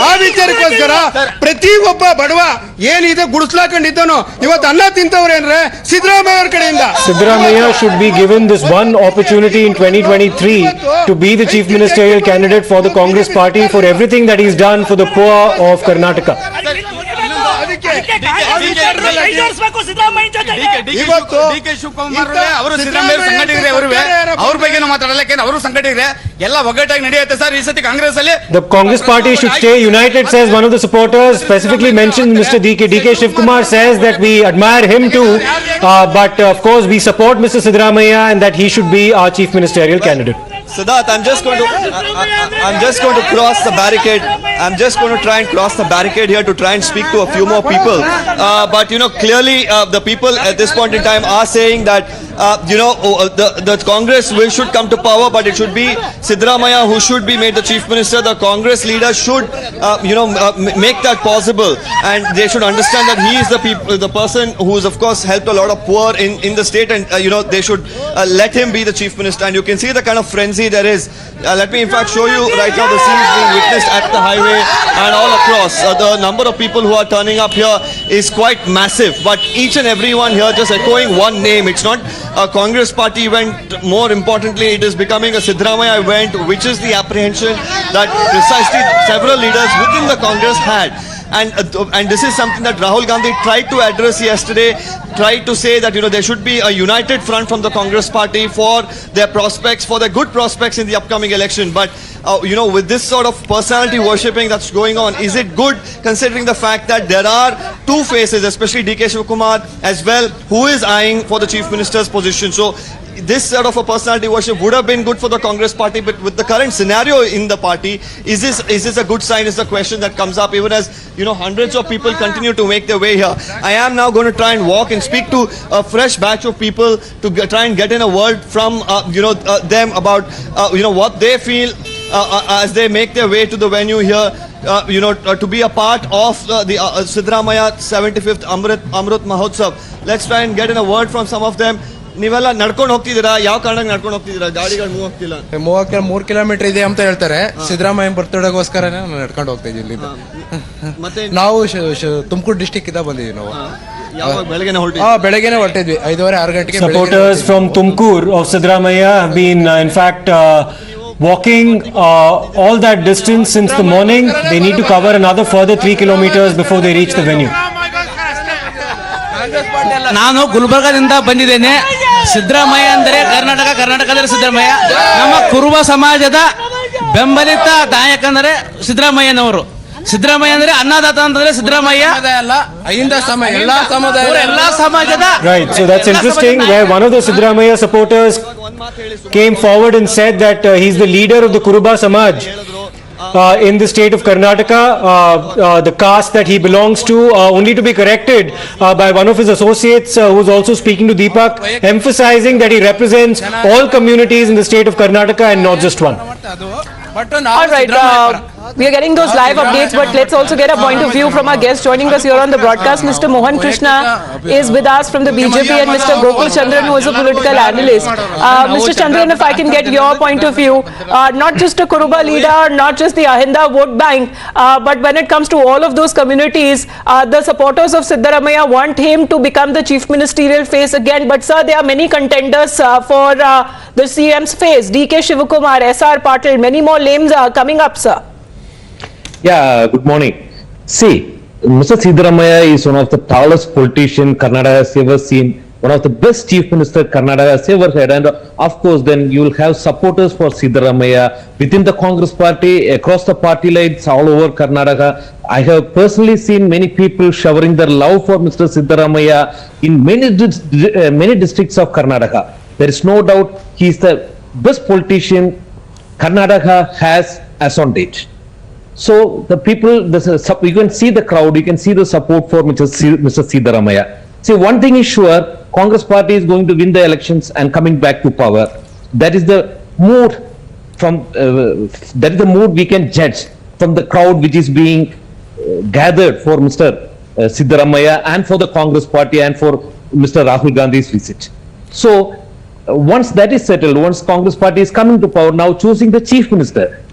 ಆ ವಿಚಾರಕ್ಕೋಸ್ಕರ ಪ್ರತಿ ಒಬ್ಬ ಬಡವ ಏನಿದೆ ಗುಡಿಸ್ಲಾಕೊಂಡಿದ್ದನು ಇವತ್ತು ಅನ್ನ ತಿಂತವ್ರೇನ್ರೆ ಸಿದ್ದರಾಮಯ್ಯ ಅವ್ರ ಕಡೆಯಿಂದ. Sidramaya should be given this one opportunity in 2023 to be the chief ministerial candidate for the Congress party for everything that he's done for the poor of Karnataka. ಇವತ್ತು ಡಿ ಕೆ ಶಿವಕುಮಾರ್ ಅವರು ಸಿದ್ದರಾಮಯ್ಯ ಸಂಘಟಕರೇ, ಅವ್ರ ಬಗ್ಗೆ ಮಾತಾಡಲ್ಲ, ಅವರು ಸಂಘಟಕರೇ, ಎಲ್ಲ ಒಗ್ಗಟ್ಟಾಗಿ ನಡೆಯುತ್ತೆ ಸರ್. ಈ ಸತಿ ಕಾಂಗ್ರೆಸ್ ಅಲ್ಲಿ The Congress party should stay united, says one of the supporters. Specifically mentioned Mr. D.K. Shivkumar says that we admire him too, but of course we support Mr. Sidramaya and that he should be our chief ministerial candidate. Siddharth, I'm just going to cross the barricade. I'm just going to try and cross the barricade here to try and speak to a few more people. But clearly the people at this point in time are saying that the Congress should come to power, but it should be Sidramaya who should be made the chief minister. The Congress leaders should make that possible, and they should understand that he is the person who has of course helped a lot of poor in the state, and they should let him be the chief minister. And you can see the kind of frenzy there is. Let me in fact show you right now the scenes being witnessed at the highway and all across. The number of people who are turning up here is quite massive, but each and every one here just echoing one name. It's not a Congress party event. More importantly, it is becoming a Sidramaya event, which is the apprehension that precisely several leaders within the Congress had. And this is something that Rahul Gandhi tried to address yesterday, tried to say that there should be a united front from the Congress party for their prospects, for their good prospects in the upcoming election. But with this sort of personality worshipping that's going on, is it good considering the fact that there are two faces, especially D.K. Shivkumar as well, who is eyeing for the chief minister's position? So this sort of a personality worship would have been good for the Congress party, but with the current scenario in the party, is this a good sign? Is the question that comes up, even as hundreds of people continue to make their way here. I am now going to try and walk and speak to a fresh batch of people to try and get in a word from them about what they feel as they make their way to the venue here. To be a part of the Sidramaya 75th Amrit Mahotsav. Let's try and get in a word from some of them. ನೀವೆಲ್ಲ ನಡ್ಕೊಂಡು ಹೋಗ್ತಿದ್ದೀರಾ? ಯಾವ ಕಾರಣಕ್ಕೆ ನಡ್ಕೊಂಡು ಹೋಗ್ತಿದ್ದೀರಾ? ಗಾಡಿಗಳು move ಆಗ್ತಿಲ್ಲ. 3 kilometre ಇದೆ ಅಂತ ಹೇಳ್ತಾರೆ. ಸಿದ್ದರಾಮಯ್ಯ ಬರ್ತಡೇಗೋಸ್ಕರ ನಡ್ಕೊಂಡು ಹೋಗ್ತಾ ಇದ್ದೀವಿ. ಮತ್ತೆ ನಾವು ತುಮಕೂರು ಡಿಸ್ಟಿಕ್ ಇಂದ ಬಂದಿದ್ದೀವಿ. ನಾವು ಬೆಳಗ್ಗೆನೆ ಹೊರಟಿದ್ವಿ 5:30-6 ಗಂಟೆಗೆ. Supporters from Tumkur of Sidramaya have been in fact walking all that distance since the morning. They need to cover another further 3 kilometers before they reach the venue. ನಾನು ಗುಲ್ಬರ್ಗದಿಂದ ಬಂದಿದ್ದೇನೆ. ಸಿದ್ದರಾಮಯ್ಯ ಅಂದರೆ ಕರ್ನಾಟಕದ ಸಿದ್ದರಾಮಯ್ಯ. ನಮ್ಮ ಕುರುಬ ಸಮಾಜದ ಬೆಂಬಲಿತ ನಾಯಕ ಅಂದರೆ ಸಿದ್ದರಾಮಯ್ಯನವರು. ಸಿದ್ದರಾಮಯ್ಯ ಅಂದ್ರೆ ಅನ್ನದಾತ ಅಂತಂದ್ರೆ ಸಿದ್ದರಾಮಯ್ಯ ಎಲ್ಲಾ ಸಮಾಜದ. Right, so that's interesting where one of the Siddaramaiya supporters came forward and said that he's the leader of the Kuruba Samaj in the state of Karnataka, the caste that he belongs to, only to be corrected by one of his associates who's also speaking to Deepak, emphasizing that he represents all communities in the state of Karnataka and not just one. All right, we are getting those live updates, but let's also get a point of view from our guest joining us here on the broadcast. Mr. Mohan Krishna is with us from the BJP, and Mr. Gokul Chandran, who is a political analyst. Mr. Chandran, if I can get your point of view, not just a Kuruba leader, not just the Ahinda vote bank, but when it comes to all of those communities, the supporters of Siddaramaiah want him to become the chief ministerial face again. But sir, there are many contenders for the CM's face. DK Shivakumar, SR Patil, many more names are coming up, sir. Yeah, good morning. See, Mr. Siddaramaiah is one of the tallest politician Karnataka has ever seen, one of the best chief minister Karnataka has ever had, and of course then you will have supporters for Siddaramaiah within the Congress party, across the party lines, all over Karnataka. I have personally seen many people showering their love for Mr. Siddaramaiah in many districts of Karnataka. There is no doubt he is the best politician Karnataka has as on date. So the people, you can see the crowd, you can see the support for Mr. Siddaramaiah. See, one thing is sure, Congress party is going to win the elections and coming back to power. That is the mood we can judge from the crowd which is being gathered for Mr. Siddaramaiah and for the Congress party and for Mr. Rahul Gandhi's visit. So once that is settled, once Congress party is coming to power, now choosing the chief minister.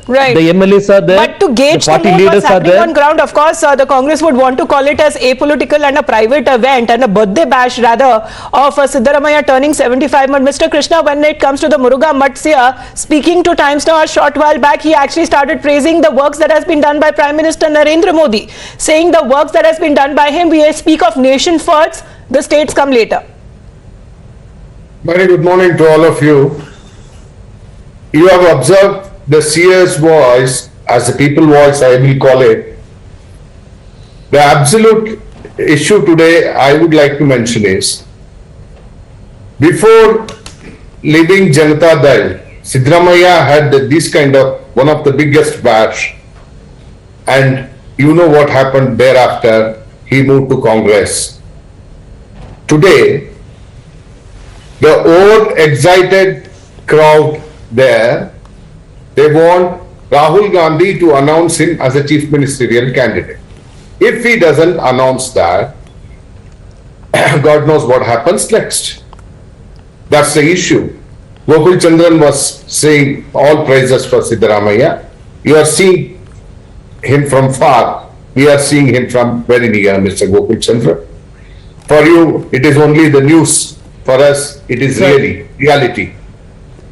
Right. The MLAs are there. But to gauge the party mood leaders what's are happening there. on ground, of course, the Congress would want to call it as apolitical and a private event and a birthday bash rather of Siddaramaiah turning 75. But Mr. Krishna, when it comes to the Muruga Matsya, speaking to Times Now a short while back, he actually started praising the works that has been done by Prime Minister Narendra Modi, saying the works that has been done by him, we speak of nation first, the states come later. Very good morning to all of you. You have observed the seer's voice, as the people voice I will call it. The absolute issue today I would like to mention is, before leaving Janata Dal, Siddaramaiah had this kind of one of the biggest bash, and you know what happened thereafter. He moved to Congress. Today, the overexcited crowd there, they want Rahul Gandhi to announce him as a chief ministerial candidate. If he doesn't announce that, God knows what happens next. That's the issue. Gokul Chandran was saying all praises for Siddaramaiah. You are seeing him from far. We are seeing him from very near, Mr. Gokul Chandran. For you, it is only the news. For us, it is reality.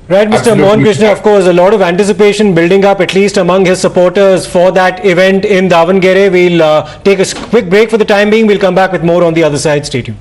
Right, Mr. Mohan Krishna, of course, a lot of anticipation building up, at least among his supporters, for that event in Davangere. We'll take a quick break for the time being. We'll come back with more on the other side. Stay tuned.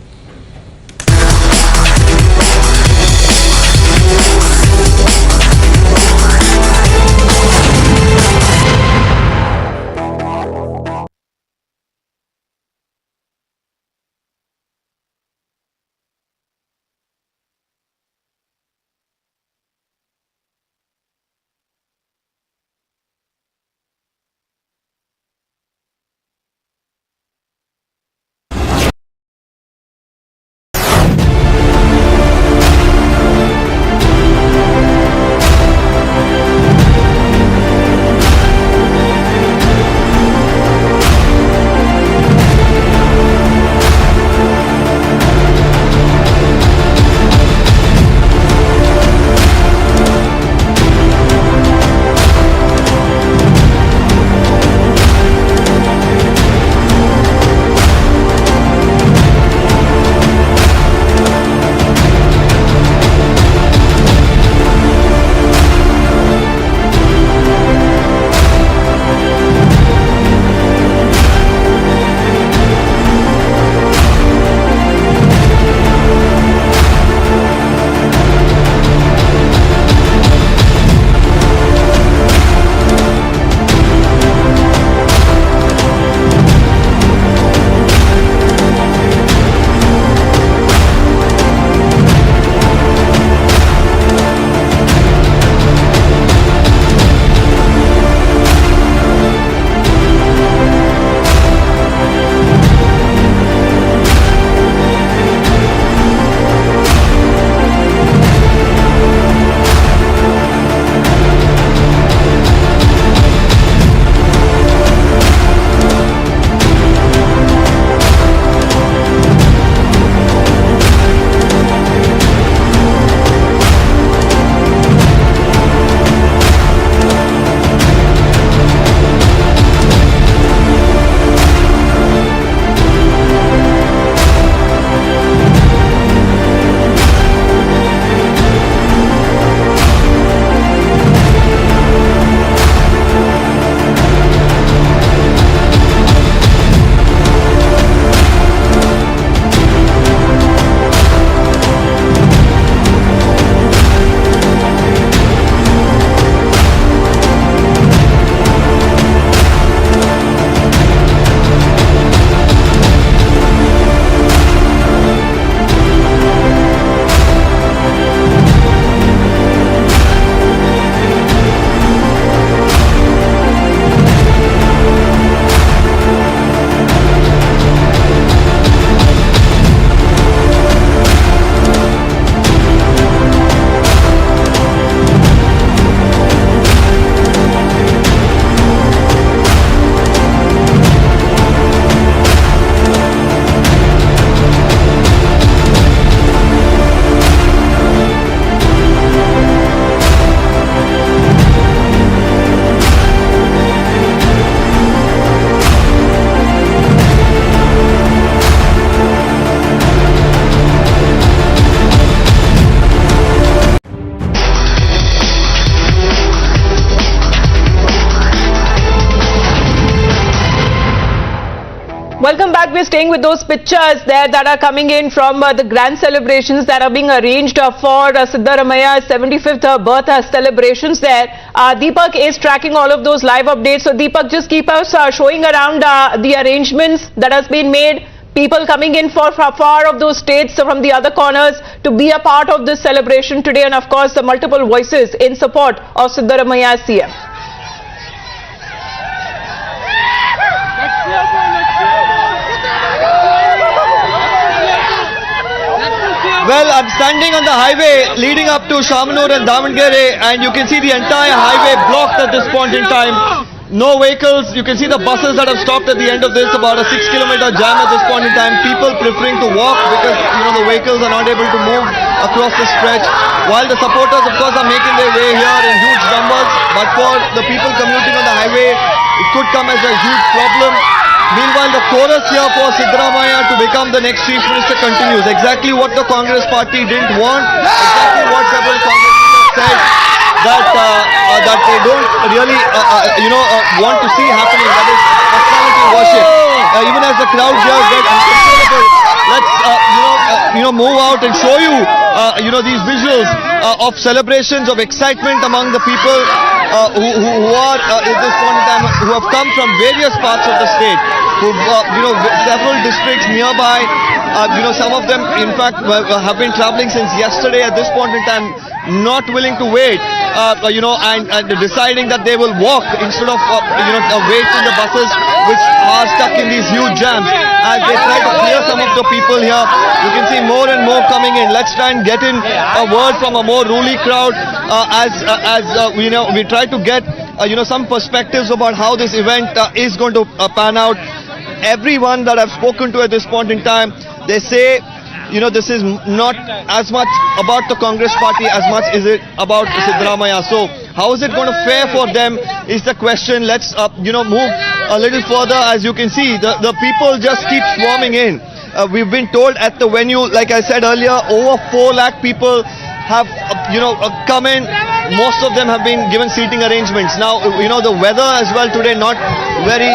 Welcome back. We're staying with those pictures there that are coming in from the grand celebrations that are being arranged for Siddaramaya's 75th birth celebrations there. Deepak is tracking all of those live updates. So Deepak, just keep us showing around the arrangements that has been made. People coming in from far of those states, from the other corners, to be a part of this celebration today, and of course the multiple voices in support of Siddaramaya as CM. Well, I'm standing on the highway leading up to Shamanur and Davangere, and you can see the entire highway blocked at this point in time. No vehicles. You can see the buses that have stopped at the end of this, about a 6-kilometer jam at this point in time. People preferring to walk because, the vehicles are not able to move across the stretch. While the supporters, of course, are making their way here in huge numbers, but for the people commuting on the highway, it could come as a huge problem. Meanwhile, the chorus here for Siddaramaya to become the next Chief Minister continues. Exactly what the Congress party didn't want, exactly what several Congress leaders said that they don't really, want to see happening. That is personality worship. Even as the crowd here get uncontrollable, let's move out and show you these visuals of celebrations, of excitement among the people who are at this point in time, who have come from various parts of the state, who several districts nearby. Some of them, in fact, have been traveling since yesterday at this point in time, not willing to wait, and deciding that they will walk instead of, wait in the buses which are stuck in these huge jams. As they try to clear some of the people here, you can see more and more coming in. Let's try and get in a word from a more ruly crowd as we try to get, some perspectives about how this event is going to pan out. Everyone that I've spoken to at this point in time, they say, this is not as much about the Congress party as much is it about Siddaramaya. So how is it going to fare for them is the question. Let's, move a little further. As you can see, the people just keep swarming in. We've been told at the venue, like I said earlier, over 4 lakh people have, come in. Most of them have been given seating arrangements. Now, the weather as well today not very,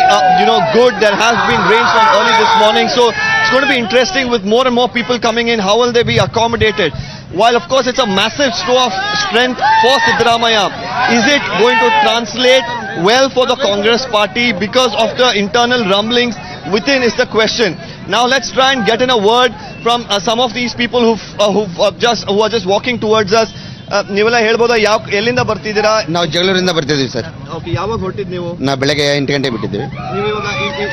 good. There has been rain from early this morning. So it's going to be interesting with more and more people coming in. How will they be accommodated? While, of course, it's a massive show of strength for Siddaramaya, is it going to translate well for the Congress party because of the internal rumblings within is the question. Now let's try and get in a word from some of these people who are just walking towards us. ನೀವೆಲ್ಲ ಹೇಳ್ಬೋದಾ ಎಲ್ಲಿಂದ ಬರ್ತಿದ್ದೀರಾ? ನಾವು ಜಗಳೂರಿಂದ ಬರ್ತಿದ್ದೀವಿ sir. Okay, ಯಾವಾಗ ಹೊರಟಿದ್ ನೀವು? ನಾವು ಬೆಳಗ್ಗೆ 8 ಗಂಟೆ ಬಿಟ್ಟಿದ್ದೀವಿ.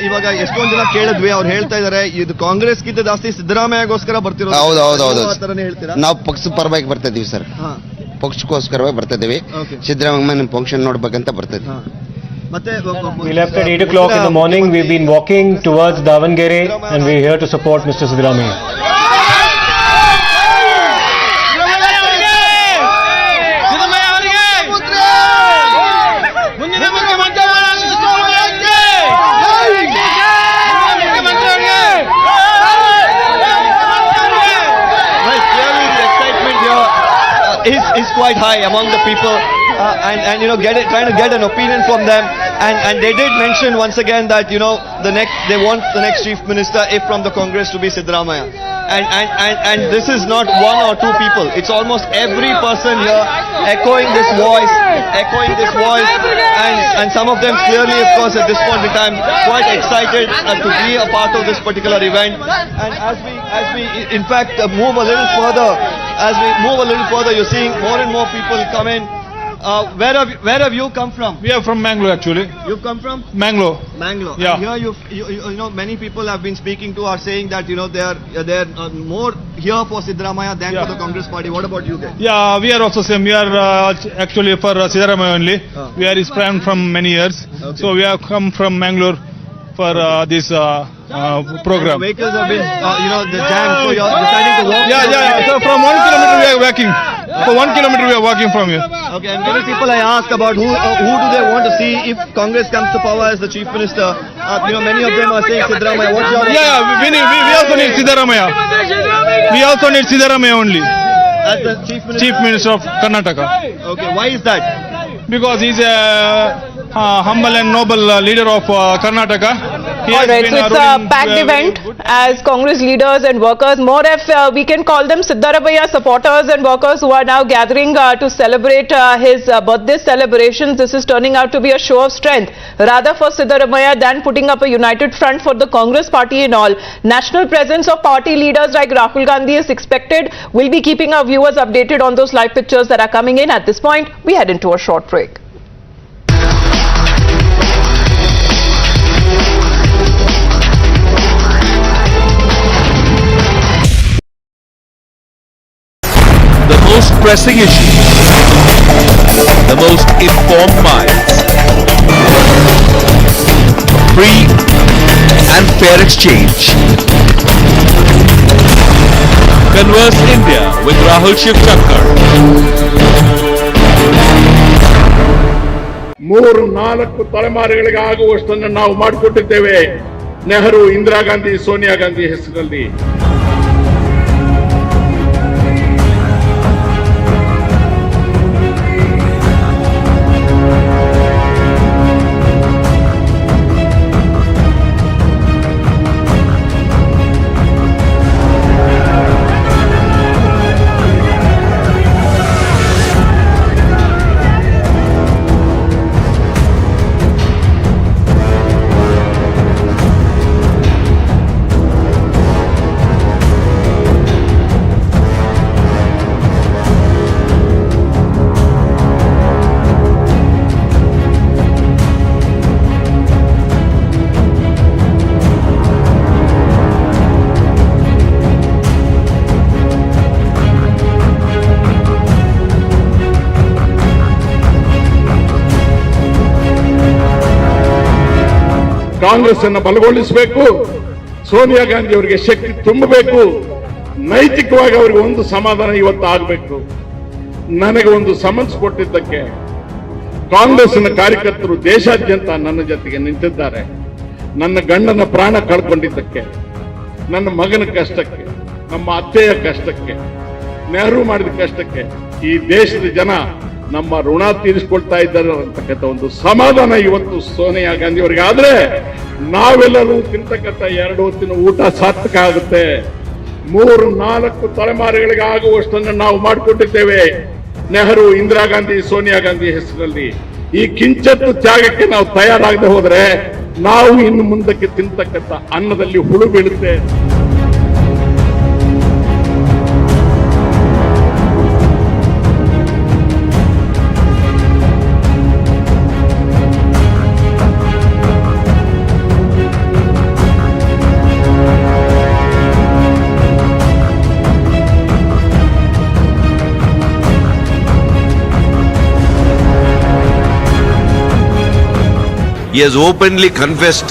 ಇವಾಗ ಎಷ್ಟೊಂದು ಜನ ಕೇಳಿದ್ವಿ, ಅವ್ರು ಹೇಳ್ತಾ ಇದಾರೆ ಇದು ಕಾಂಗ್ರೆಸ್ಗಿಂತ ಜಾಸ್ತಿ ಸಿದ್ದರಾಮಯ್ಯಗೋಸ್ಕರ ಬರ್ತಿರೋದು. ಹೌದು. ಆ ಥರನೇ ಹೇಳ್ತೀರಾ? ನಾವು ಪಕ್ಷದ ಪರವಾಗಿ ಬರ್ತಾ ಇದೀವಿ ಸರ್. ಪಕ್ಷಕ್ಕೋಸ್ಕರವೇ ಬರ್ತಾ ಇದೀವಿ. ಸಿದ್ದರಾಮಯ್ಯನ ಫಂಕ್ಷನ್ ನೋಡ್ಬೇಕಂತ ಬರ್ತಾ ಇದೀವಿ. We left at 8 o'clock in the morning. We've been walking towards Davangere and we're here to support Mr. Siddaramaya. Is quite high among the people, and trying to get an opinion from them, and they did mention once again that they want the next chief minister, if from the Congress, to be Siddaramaya, and this is not one or two people, it's almost every person here echoing this voice, and some of them clearly, of course, at this point in time, quite excited to be a part of this particular event. And as we in fact move a little further, you're seeing more and more people come in. Where have you come from? We are from Mangalore, actually. You've come from Mangalore. Yeah. And here many people have been speaking to are saying that they are more here for Siddaramaya than for the Congress party. What about you guys? Yeah, we are also same. We are actually for Siddaramaya only. We are his friend from many years. Okay. So we have come from Mangalore for this program. The vehicles have been, the jam, so you're deciding to walk? Yeah. So from 1 kilometer we are walking. For 1 kilometer we are walking from here. Okay, and many people I ask about who do they want to see if Congress comes to power as the chief minister. Many of them are saying Siddaramaya. What's your we also need Siddaramaya. We also need Siddaramaya only. As the chief minister of Karnataka. Okay, why is that? Because he's a humble and noble leader of Karnataka, All right, so it's a packed event as Congress leaders and workers, more if we can call them Siddaramaiah supporters and workers who are now gathering to celebrate his birthday celebrations. This is turning out to be a show of strength rather for Siddaramaiah than putting up a united front for the Congress party and all. National presence of party leaders like Rahul Gandhi is expected. We'll be keeping our viewers updated on those live pictures that are coming in. At this point, we head into a short break. The most pressing issues, the most informed minds, free and fair exchange. Converse India with Rahul Shivchankar. 3-4 ತಲೆಮಾರುಗಳಿಗೆ ಆಗುವಷ್ಟನ್ನು ನಾವು ಮಾಡಿಕೊಟ್ಟಿದ್ದೇವೆ ನೆಹರು, ಇಂದಿರಾ ಗಾಂಧಿ, ಸೋನಿಯಾ ಗಾಂಧಿ ಹೆಸರಲ್ಲಿ. ಕಾಂಗ್ರೆಸ್ ಅನ್ನು ಬಲಗೊಳಿಸಬೇಕು, ಸೋನಿಯಾ ಗಾಂಧಿ ಅವರಿಗೆ ಶಕ್ತಿ ತುಂಬಬೇಕು, ನೈತಿಕವಾಗಿ ಅವರಿಗೆ ಒಂದು ಸಮಾಧಾನ ಇವತ್ತು ಆಗಬೇಕು. ನನಗೆ ಒಂದು ಸಮನ್ಸ್ ಕೊಟ್ಟಿದ್ದಕ್ಕೆ ಕಾಂಗ್ರೆಸ್ನ ಕಾರ್ಯಕರ್ತರು ದೇಶಾದ್ಯಂತ ನನ್ನ ಜೊತೆಗೆ ನಿಂತಿದ್ದಾರೆ. ನನ್ನ ಗಂಡನ ಪ್ರಾಣ ಕಳ್ಕೊಂಡಿದ್ದಕ್ಕೆ, ನನ್ನ ಮಗನ ಕಷ್ಟಕ್ಕೆ, ನಮ್ಮ ಅತ್ತೆಯ ಕಷ್ಟಕ್ಕೆ, ನೆಹರು ಮಾಡಿದ ಕಷ್ಟಕ್ಕೆ ಈ ದೇಶದ ಜನ ನಮ್ಮ ಋಣ ತೀರಿಸಿಕೊಳ್ತಾ ಇದ್ದಾರೆ ಅಂತಕ್ಕಂಥ ಒಂದು ಸಮಾಧಾನ ಇವತ್ತು ಸೋನಿಯಾ ಗಾಂಧಿ ಅವರಿಗೆ ಆದ್ರೆ ನಾವೆಲ್ಲರೂ ತಿಂತಕ್ಕಂಥ 2 ಹೊತ್ತಿನ ಊಟ ಸಾರ್ಥಕ ಆಗುತ್ತೆ. 3-4 ತಲೆಮಾರುಗಳಿಗೆ ಆಗುವಷ್ಟನ್ನು ನಾವು ಮಾಡಿಕೊಟ್ಟಿದ್ದೇವೆ ನೆಹರು, ಇಂದಿರಾ ಗಾಂಧಿ, ಸೋನಿಯಾ ಗಾಂಧಿ ಹೆಸರಲ್ಲಿ. ಈ ಕಿಂಚತ್ತು ತ್ಯಾಗಕ್ಕೆ ನಾವು ತಯಾರಾಗದೆ ಹೋದ್ರೆ ನಾವು ಇನ್ನು ಮುಂದಕ್ಕೆ ತಿಂತಕ್ಕಂಥ ಅನ್ನದಲ್ಲಿ ಹುಳು ಬೀಳುತ್ತೆ. He has openly confessed.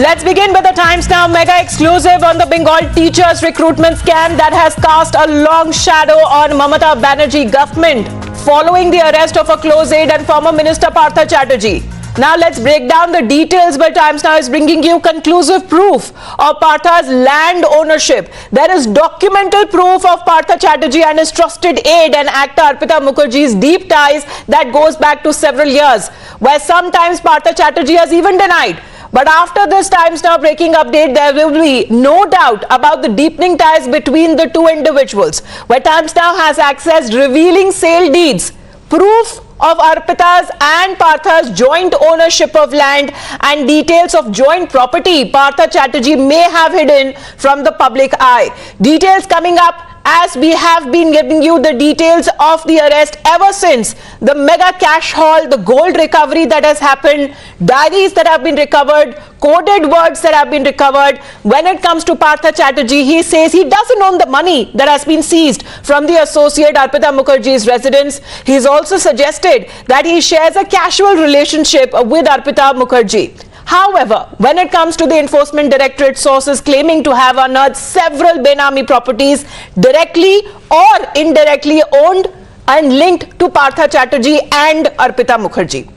Let's begin with the Times Now mega exclusive on the Bengal teachers recruitment scam that has cast a long shadow on Mamata Banerjee government following the arrest of a close aide and former minister Partha Chatterjee. Now let's break down the details, but Times Now is bringing you conclusive proof of Partha's land ownership. There is documental proof of Partha Chatterjee and his trusted aide and actor Arpita Mukherjee's deep ties that goes back to several years, where sometimes Partha Chatterjee has even denied. But after this Times Now breaking update, there will be no doubt about the deepening ties between the two individuals, where Times Now has accessed revealing sale deeds, proof of Arpita's and Partha's joint ownership of land and details of joint property Partha Chatterjee may have hidden from the public eye. Details coming up as we have been giving you the details of the arrest ever since the mega cash haul, the gold recovery that has happened, diaries that have been recovered, coded words that have been recovered. When it comes to Partha Chatterjee, he says he doesn't own the money that has been seized from the associate Arpita Mukherjee's residence. He's also suggested that he shares a casual relationship with Arpita Mukherjee. However, when it comes to the Enforcement Directorate, sources claiming to have unearthed several Benami properties directly or indirectly owned and linked to Partha Chatterjee and Arpita Mukherjee.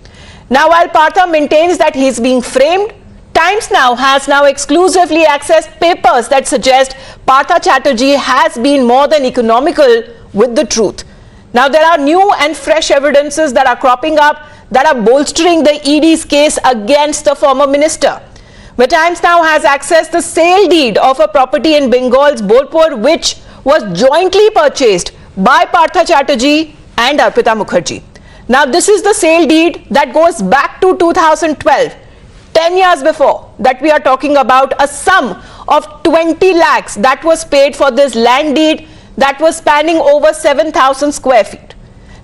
Now, while Partha maintains that he is being framed, Times Now has now exclusively accessed papers that suggest Partha Chatterjee has been more than economical with the truth. Now, there are new and fresh evidences that are cropping up that are bolstering the ED's case against the former minister. The Times now has accessed the sale deed of a property in Bengal's Bolpur, which was jointly purchased by Partha Chatterjee and Arpita Mukherjee. Now, this is the sale deed that goes back to 2012, 10 years before that we are talking about. A sum of 20 lakhs that was paid for this land deed that was spanning over 7,000 square feet.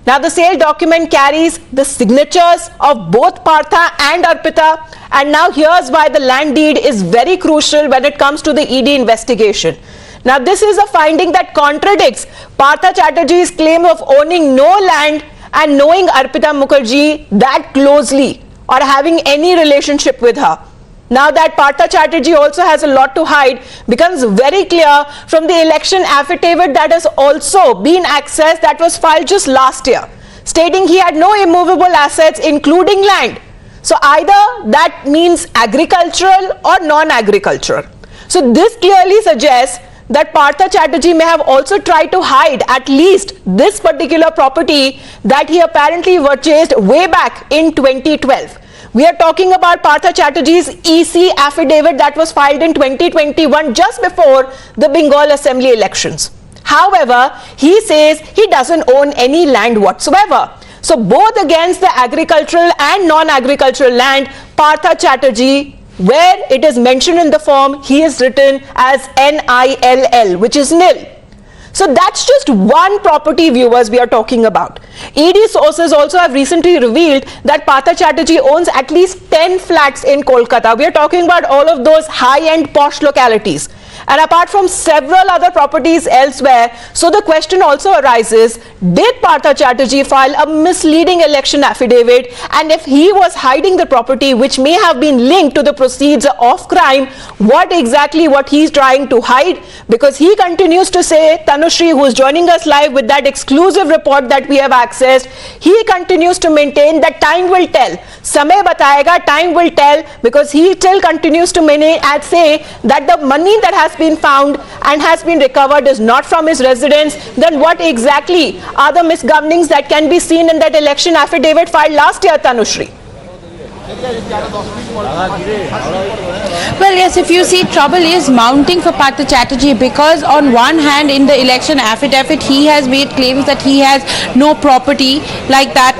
Now, the sale document carries the signatures of both Partha and Arpita, and now here's why the land deed is very crucial when it comes to the ED investigation. Now, this is a finding that contradicts Partha Chatterjee's claim of owning no land and knowing Arpita Mukherjee that closely or having any relationship with her. Now that Partha Chatterjee also has a lot to hide becomes very clear from the election affidavit that has also been accessed, that was filed just last year, stating he had no immovable assets including land. So either that means agricultural or non-agricultural. So this clearly suggests that Partha Chatterjee may have also tried to hide at least this particular property that he apparently purchased way back in 2012. We are talking about Partha Chatterjee's EC affidavit that was filed in 2021, just before the Bengal Assembly elections. However, he says he doesn't own any land whatsoever. So both against the agricultural and non-agricultural land, Partha Chatterjee, where it is mentioned in the form, he is written as NILL, which is nil. So that's just one property, viewers, we are talking about. ED sources also have recently revealed that Partha Chatterjee owns at least 10 flats in Kolkata. We are talking about all of those high-end posh localities, and apart from several other properties elsewhere. So the question also arises, did Partha Chatterjee file a misleading election affidavit? And if he was hiding the property which may have been linked to the proceeds of crime, what he's trying to hide? Because he continues to say, Tanushree, who is joining us live with that exclusive report that we have accessed, he continues to maintain that time will tell. Samay batayega, time will tell, because he still continues to maintain and say that the money that has been found and has been recovered is not from his residence. Then what exactly are the misgovernings that can be seen in that election affidavit filed last year, Tanushree? Well, yes, if you see, trouble is mounting for Partha Chatterjee, because on one hand in the election affidavit he has made claims that he has no property like that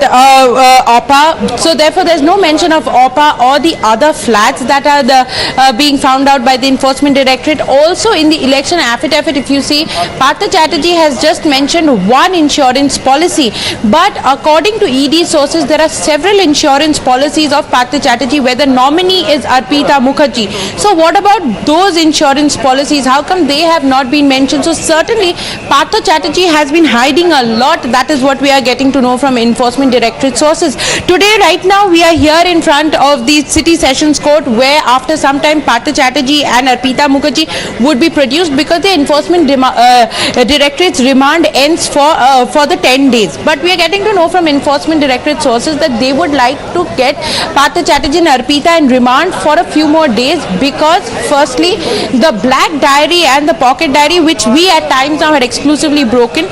OPA, so therefore there's no mention of OPA or the other flats that are being found out by the Enforcement Directorate. Also in the election affidavit, if you see, Partha Chatterjee has just mentioned one insurance policy, but according to ED sources there are several insurance policies of Partha Chatterjee where the nominee is Arpita Mukherjee. So what about those insurance policies? How come they have not been mentioned? So certainly Partha Chatterjee has been hiding a lot. That is what we are getting to know from Enforcement Directorate sources. Today, right now, we are here in front of the City Sessions Court, where after some time Partha Chatterjee and Arpita Mukherjee would be produced, because the Enforcement Directorate's remand ends for the 10 days. But we are getting to know from Enforcement Directorate sources that they would like to get Partha Chatterjee and Arpita in remand for a few more days, because firstly the black diary and the pocket diary, which we at times now had exclusively broken,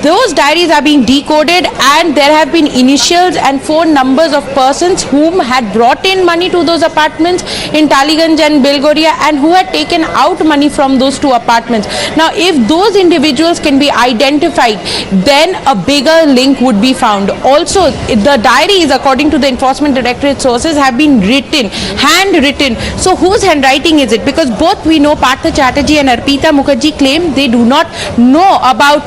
those diaries are being decoded, and there have been initials and phone numbers of persons whom had brought in money to those apartments in Taliganj and Belgoria and who had taken out money from those two apartments. Now if those individuals can be identified, then a bigger link would be found. Also the diaries, according to the Enforcement Directorate sources, have been handwritten. So whose handwriting is it? Because both we know Partha Chatterjee and Arpita Mukherjee claim they do not know about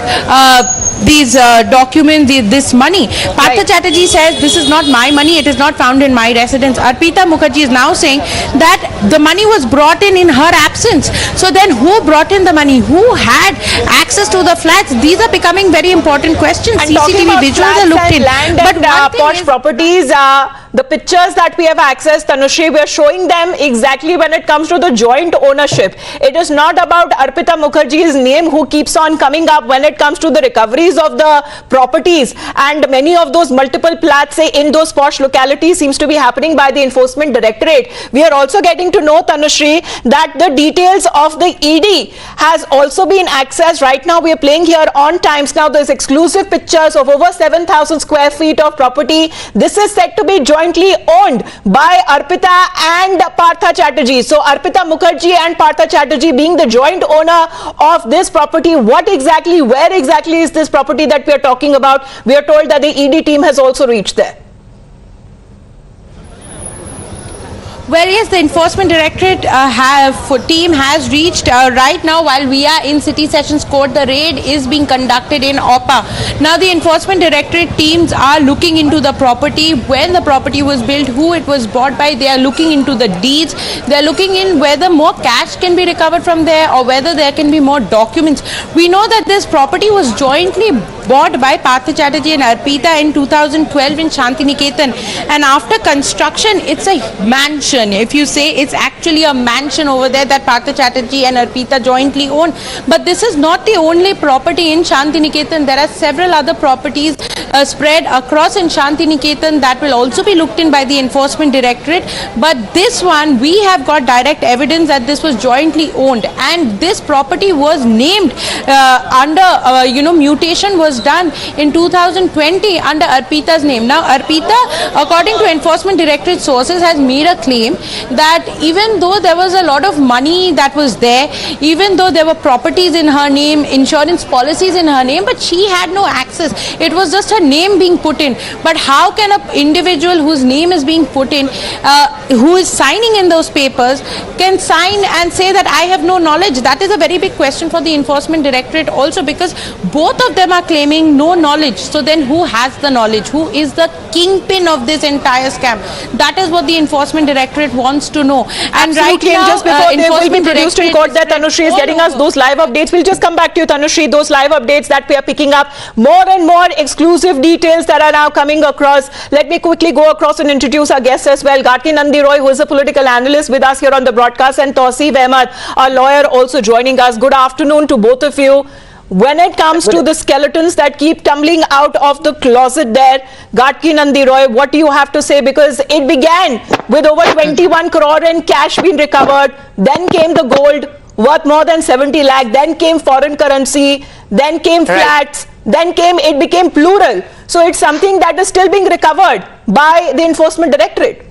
these documents, this money. Partha Chatterjee says this is not my money, it is not found in my residence. Arpita Mukherjee is now saying that the money was brought in her absence. So then who brought in the money? Who had access to the flats? These are becoming very important questions. And CCTV visuals are looked in. Land but and posh properties, The pictures that we have accessed, Tanushree, we are showing them exactly when it comes to the joint ownership. It is not about Arpita Mukherjee's name who keeps on coming up when it comes to the recoveries of the properties, and many of those multiple plats, say in those posh localities, seems to be happening by the Enforcement Directorate. We are also getting to know, Tanushree, that the details of the ED has also been accessed. Right now we are playing here on Times Now. There's exclusive pictures of over 7,000 square feet of property. This is said to be jointly owned by Arpita and Partha Chatterjee. So Arpita Mukherjee and Partha Chatterjee being the joint owner of this property. What exactly, where exactly is this property that we are talking about? We are told that the ED team has also reached there. Well, yes, the Enforcement Directorate team has reached right now while we are in City Sessions Court. The raid is being conducted in OPA. Now, the Enforcement Directorate teams are looking into the property, when the property was built, who it was bought by. They are looking into the deeds. They are looking in whether more cash can be recovered from there or whether there can be more documents. We know that this property was jointly bought by Partha Chatterjee and Arpita in 2012 in Shantiniketan, and after construction it's a mansion. If you say, it's actually a mansion over there that Partha Chatterjee and Arpita jointly own. But this is not the only property in Shantiniketan. There are several other properties spread across in Shantiniketan that will also be looked in by the Enforcement Directorate. But this one, we have got direct evidence that this was jointly owned, and this property was named under mutation was done in 2020 under Arpita's name. Now Arpita, according to Enforcement Directorate sources, has made a claim that even though there was a lot of money that was there, even though there were properties in her name, insurance policies in her name, but she had no access. It was just her name being put in. But how can an individual whose name is being put in, who is signing in those papers, can sign and say that I have no knowledge? That is a very big question for the Enforcement Directorate also, because both of them are claiming no knowledge. So then who has the knowledge? Who is the kingpin of this entire scam? That is what the Enforcement Directorate wants to know. And Absolutely. right now, and just before they will be produced in court, that Tanushree is getting us those live updates. We'll just come back to you, Tanushree, those live updates that we are picking up. More and more exclusive details that are now coming across. Let me quickly go across and introduce our guests as well. Gatki Nandi Roy, who is a political analyst with us here on the broadcast, and Tausif Ahmed, our lawyer, also joining us. Good afternoon to both of you. When it comes to the skeletons that keep tumbling out of the closet there, Gatki Nandi Roy, what do you have to say? Because it began with over 21 crore in cash being recovered, then came the gold worth more than 70 lakh, then came foreign currency, then came flats, then it became plural. So it's something that is still being recovered by the Enforcement Directorate.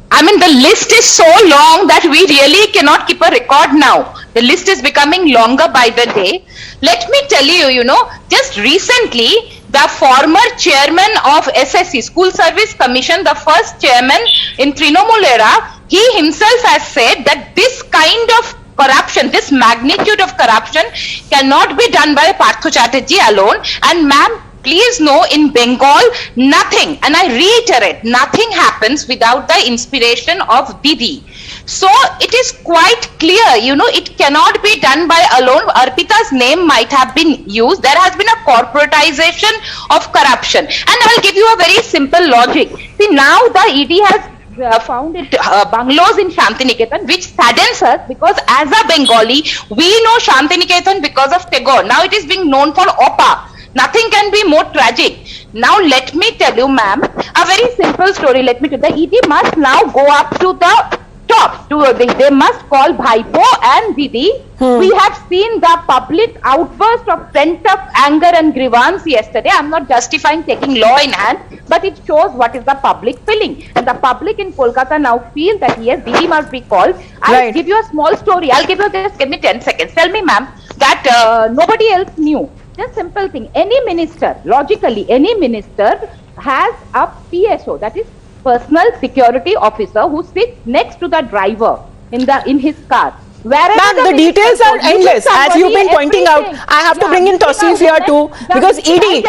I mean, the list is so long that we really cannot keep a record now. The list is becoming longer by the day. Let me tell you, just recently, the former chairman of SSC, School Service Commission, the first chairman in Trinamool era, he himself has said that this kind of corruption, this magnitude of corruption cannot be done by Partha Chatterjee alone. And ma'am, please know, in Bengal, nothing, and I reiterate, nothing happens without the inspiration of Didi. So it is quite clear, it cannot be done by alone. Arpita's name might have been used. There has been a corporatization of corruption. And I'll give you a very simple logic. See, now the ED has founded bungalows in Shantiniketan, which saddens us, because as a Bengali, we know Shantiniketan because of Tagore. Now it is being known for OPA. Nothing can be more tragic. Now let me tell you, ma'am, a very simple story. Let me tell you, the ED must now go up to the top. They must call Bhaipo and Didi. We have seen the public outburst of pent-up anger and grievance yesterday. I'm not justifying taking law in hand, but it shows what is the public feeling. And the public in Kolkata now feel that yes, Didi must be called. I'll give you a small story. Just give me 10 seconds. Tell me, ma'am, that nobody else knew. Just simple thing. Any minister, logically, any minister has a PSO, that is personal security officer, who sits next to the driver in his car. Ma'am, the details are endless, as you've been pointing out. I have to bring in Tausif here too, because ED,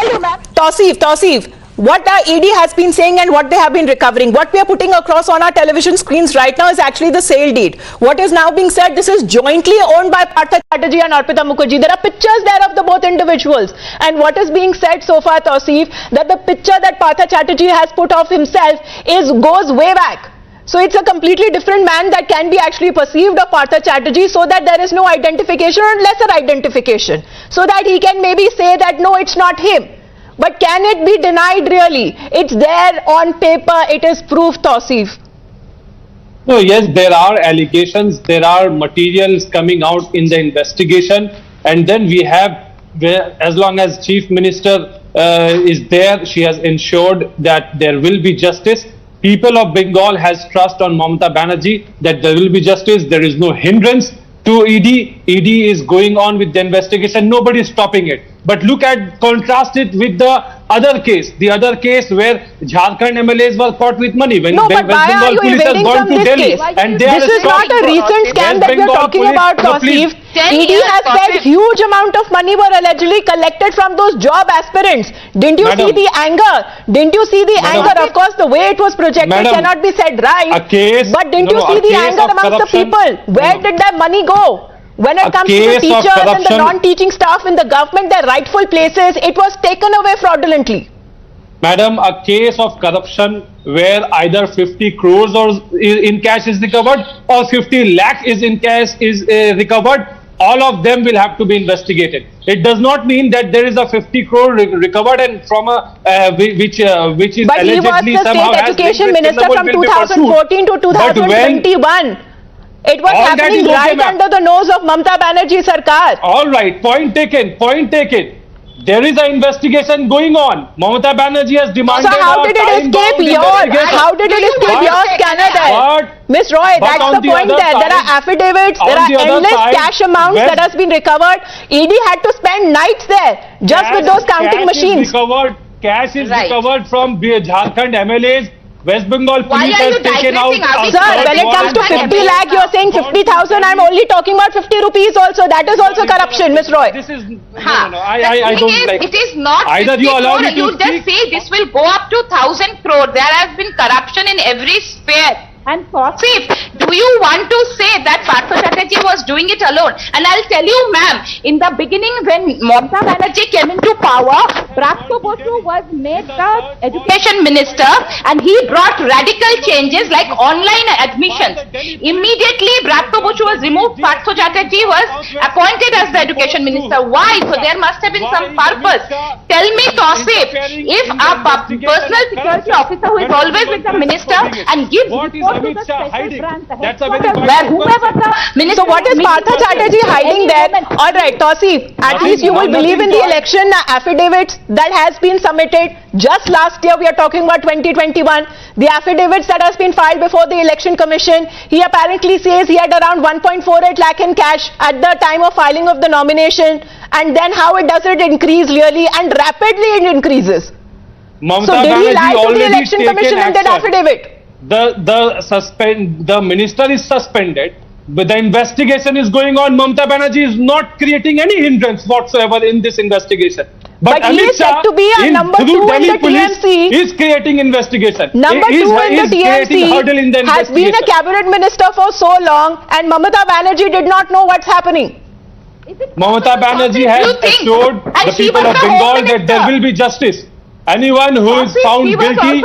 Tausif, what our ED has been saying and what they have been recovering. What we are putting across on our television screens right now is actually the sale deed. What is now being said, this is jointly owned by Partha Chatterjee and Arpita Mukherjee. There are pictures there of the both individuals. And what is being said so far, Tausif, that the picture that Partha Chatterjee has put of himself goes way back. So it's a completely different man that can be actually perceived of Partha Chatterjee, so that there is no identification or lesser identification. So that he can maybe say that no, it's not him. But can it be denied really? It's there on paper, it is proof, Tausif. No, yes, there are allegations, there are materials coming out in the investigation, and then we have, as long as Chief Minister is there, she has ensured that there will be justice. People of Bengal has trust on Mamata Banerjee that there will be justice, there is no hindrance to ED. ED is going on with the investigation, nobody is stopping it. But contrast it with the other case where Jharkhand MLAs were caught with money. When no, but why are you evading from this case? And this is not a recent scam that we are talking about, Tausif. ED has said huge amount of money were allegedly collected from those job aspirants. Didn't you see the anger? Didn't you see the anger? Of course, the way it was projected cannot be said right. But didn't you see the anger amongst the people? Where did that money go? When it comes to the teachers and the non-teaching staff in the government, their rightful places, it was taken away fraudulently. Madam, a case of corruption where either 50 crores in cash is recovered or 50 lakh is in cash is recovered, all of them will have to be investigated. It does not mean that there is a 50 crore recovered and from a which is but allegedly somehow has been the state education minister from 2014 to 2021. It was happening right under the nose of Mamata Banerjee Sarkar. All right, point taken. There is an investigation going on. Mamata Banerjee has demanded. So how did it escape your scanner there? Miss Roy, that's the point there. There are affidavits, there are endless cash amounts that has been recovered. ED had to spend nights there just with those counting machines. Cash is recovered from Jharkhand MLAs. West Bengal police has taken out. Sir, when it comes to 50 lakh, you are saying 50,000. I'm only talking about 50 rupees also. That is also corruption, Miss Roy. This is I don't like. It is not either 50 you allow crore. me to You just say this will go up to 1,000 crore. There has been corruption in every sphere. And Tausif, do you want to say that Partha Chatterjee was doing it alone? And I'll tell you, ma'am, in the beginning when Mamata Banerjee came into power, Bratko Bosu was made the education minister and he brought radical changes like online admissions. Immediately, Bratko Bosu was removed, Partha Chatterjee was appointed as the education minister. Why? So there must have been some purpose. Tell me, Tausif, if a personal security officer who is always with the minister and gives report to the special branch, so what is Partha Chatterjee hiding there? All right, Tausif, at least you will believe in the election affidavits that has been submitted just last year. We are talking about 2021. The affidavits that has been filed before the election commission. He apparently says he had around 1.48 lakh in cash at the time of filing of the nomination. And then how it does it increase really, and rapidly it increases. So did he lie to the election commission in that affidavit? The minister is suspended, but the investigation is going on. Mamata Banerjee is not creating any hindrance whatsoever in this investigation. But he is said to be a number 2 in the TMC. Is creating investigation. Number 2 in the TMC has been a cabinet minister for so long, and Mamata Banerjee did not know what's happening. Mamata Banerjee has assured the people of Bengal that there will be justice. Anyone who is found guilty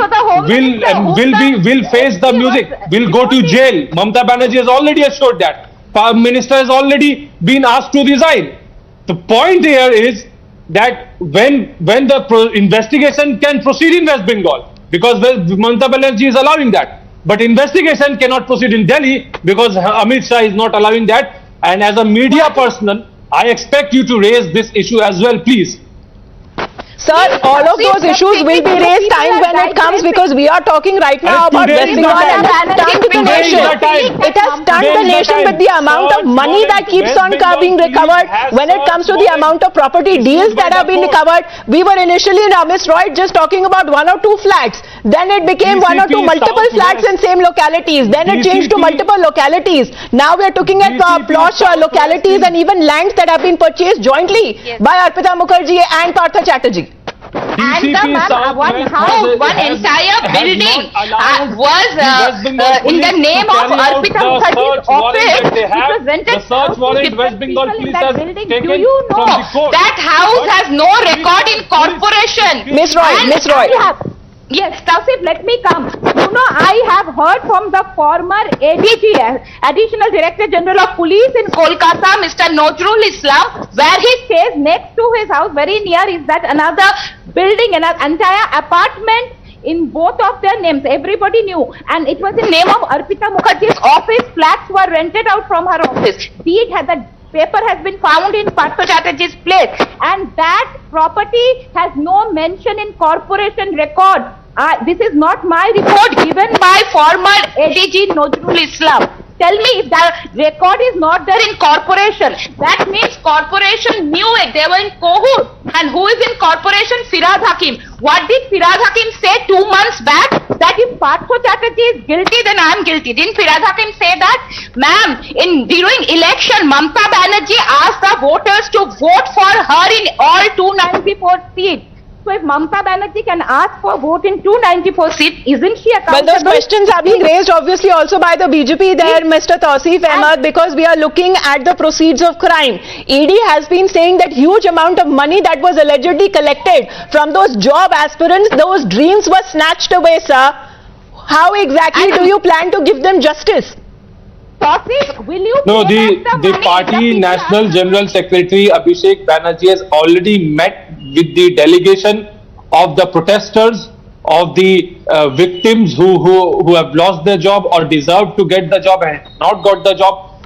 will face the music, will go to jail. Mamata Banerjee has already assured that. Prime Minister has already been asked to resign. The point here is that when the investigation can proceed in West Bengal, because Mamata Banerjee is allowing that. But investigation cannot proceed in Delhi because Amit Shah is not allowing that. And as a media person, I expect you to raise this issue as well, please. Sir, all of those issues will be raised time when it comes, because we are talking right now about West Bengal and it has stunned the nation. It has stunned the nation with the amount of money that keeps on being recovered. When it comes to the amount of property deals that have been recovered, we were initially in Miss Roy just talking about 1 or 2 flats. Then it became 1 or 2 multiple flats in same localities. Then it changed to multiple localities. Now we are looking at plots localities and even lands that have been purchased jointly by Arpita Mukherjee and Partha Chatterjee. and one house, one entire building was in the name of Arpita Mukherjee's office. It was rented search warrant West Bengal police has taken Do you know from the court. that house has no record in corporation? Miss Roy, And Miss Roy. Yes, Tausif, let me come. You know, I have heard from the former ADG, Additional Director General of Police in Kolkata, Mr. Nojrul Islam, where he says next to his house, very near, is that another building, an entire apartment in both of their names. Everybody knew. And it was in name of Arpita Mukherjee's office. Flats were rented out from her office. Deed had the paper has been found in Partha Chatterjee's place, and that property has no mention in corporation record. This is not my report, given by former ADG Nojrul Islam. Tell me, if the record is not there in corporation, that means corporation knew it. They were in cohort. And who is in corporation? Firaz Hakim. What did Firaz Hakim say 2 months back? That if Partha Chatterjee is guilty, then I am guilty. Didn't Firaz Hakim say that? Ma'am, during election, Mamta Banerjee asked the voters to vote for her in all 294 seats. So if Mamta Banerjee can ask for vote in 294 seats, isn't she accountable? Well, those questions are being raised obviously also by the BJP there, Mr. Tausif Ahmed, because we are looking at the proceeds of crime. ED has been saying that huge amount of money that was allegedly collected from those job aspirants, those dreams were snatched away, sir. How exactly do you plan to give them justice? Tausif, will you No, pay back the money party that National General Secretary Abhishek Banerjee has already met with the delegation of the protesters, of the victims who have lost their job or deserved to get the job and not got the job.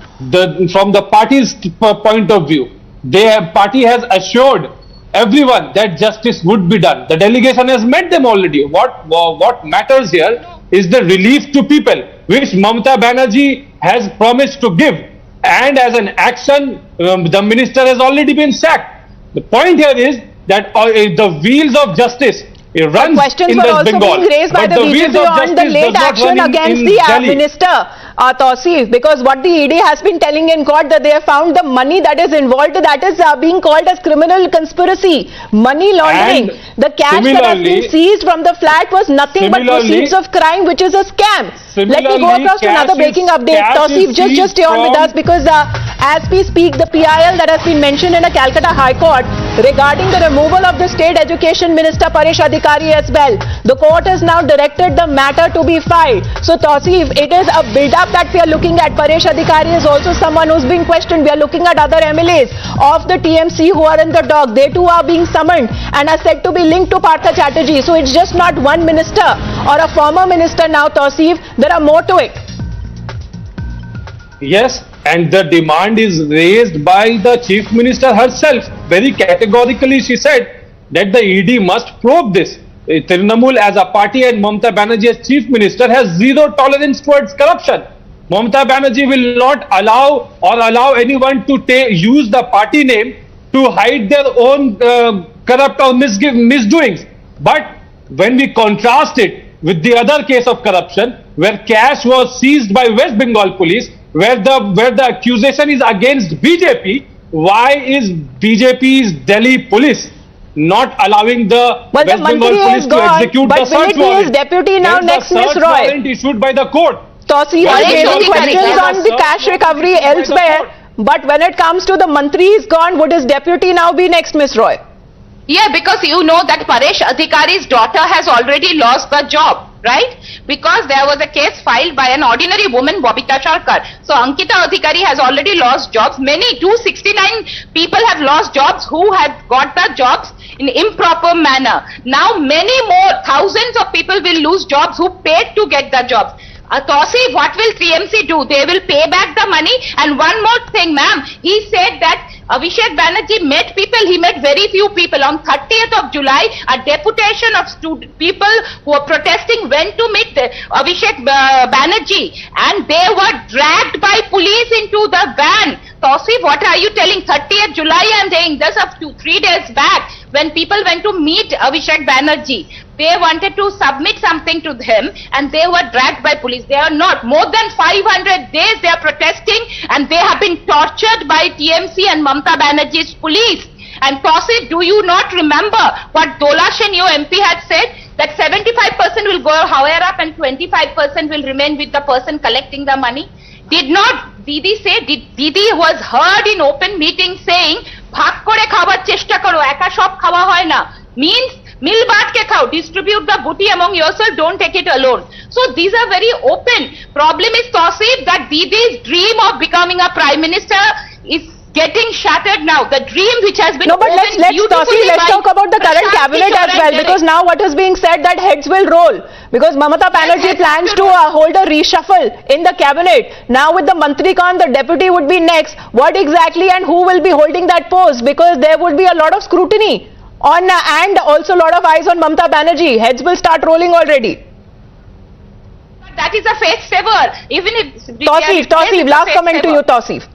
From the party's point of view, the party has assured everyone that justice would be done. The delegation has met them already. What matters here is the relief to people, which Mamta Banerjee has promised to give. And as an action, the minister has already been sacked. The point here is that the wheels of justice runs questions in were West also Bengal, being raised by but the wheels BJP of on the justice late does not action run against in the Delhi. minister, Tausif, because what the ED has been telling in court that they have found the money that is involved, that is being called as criminal conspiracy, money laundering. And the cash that has been similarly- seized from the flat was nothing but proceeds of crime, which is a scam. Let me go across to another breaking update. Tausif, just stay on with us, because as we speak, the PIL that has been mentioned in a Calcutta High Court regarding the removal of the State Education Minister Paresh Adhikari as well. The court has now directed the matter to be filed. So Tausif, it is a build-up that we are looking at. Paresh Adhikari is also someone who's being questioned. We are looking at other MLAs of the TMC who are in the dock. They too are being summoned and are said to be linked to Partha Chatterjee. So it's just not one minister or a former minister now, Tausif. There are more to it. Yes, and the demand is raised by the Chief Minister herself. Very categorically she said that the ED must probe this. Trinamool as a party and Mamta Banerjee as Chief Minister has zero tolerance towards corruption. Mamta Banerjee will not allow anyone to use the party name to hide their own corrupt or misdoings. But when we contrast it with the other case of corruption, where cash was seized by West Bengal police, where the accusation is against BJP, why is BJP's Delhi police not allowing the West Bengal police to execute the search warrant? Deputy now next, Miss Roy. Warrant issued by the court. Tausif is raising questions on the cash recovery elsewhere, but when it comes to the Mantri is gone, would his deputy now be next, Miss Roy? Yeah, because you know that Paresh Adhikari's daughter has already lost the job, right? Because there was a case filed by an ordinary woman, Bobita Sharkar. So Ankita Adhikari has already lost jobs. Many, 269 people have lost jobs who had got the jobs in improper manner. Now many more, thousands of people will lose jobs who paid to get the jobs. Tausif, what will TMC do? They will pay back the money. And one more thing, ma'am, he said that Abhishek Banerjee met people, he met very few people. On 30th of July, a deputation of people who were protesting went to meet Abhishek Banerjee, and they were dragged by police into the van. Tausif, what are you telling? 30th July, I am saying this up to 3 days back, when people went to meet Abhishek Banerjee. They wanted to submit something to him and they were dragged by police. They are not. More than 500 days they are protesting and they have been tortured by TMC and Mamta Banerjee's police. And Tosif, do you not remember what Dola Shenyo MP had said? That 75% will go higher up and 25% will remain with the person collecting the money? Did not Didi say, Didi was heard in open meeting saying, bhag kore khabar cheshta karo, eka sob khawa hoy na. Means, mil baat ke khao, distribute the booty among yourself, don't take it alone. So these are very open. Problem is, Tosif, that Didi's dream of becoming a prime minister is getting shattered now. The dream which has been No, but let's talk about the current cabinet as well, because now what is being said that heads will roll, because Mamata Banerjee plans to hold a reshuffle in the cabinet. Now with the Mantri Khan, the deputy would be next. What exactly and who will be holding that post? Because there would be a lot of scrutiny on and also a lot of eyes on Mamata Banerjee. Heads will start rolling already. That is a face saver. Even if Tosif, last comment to you, Tosif.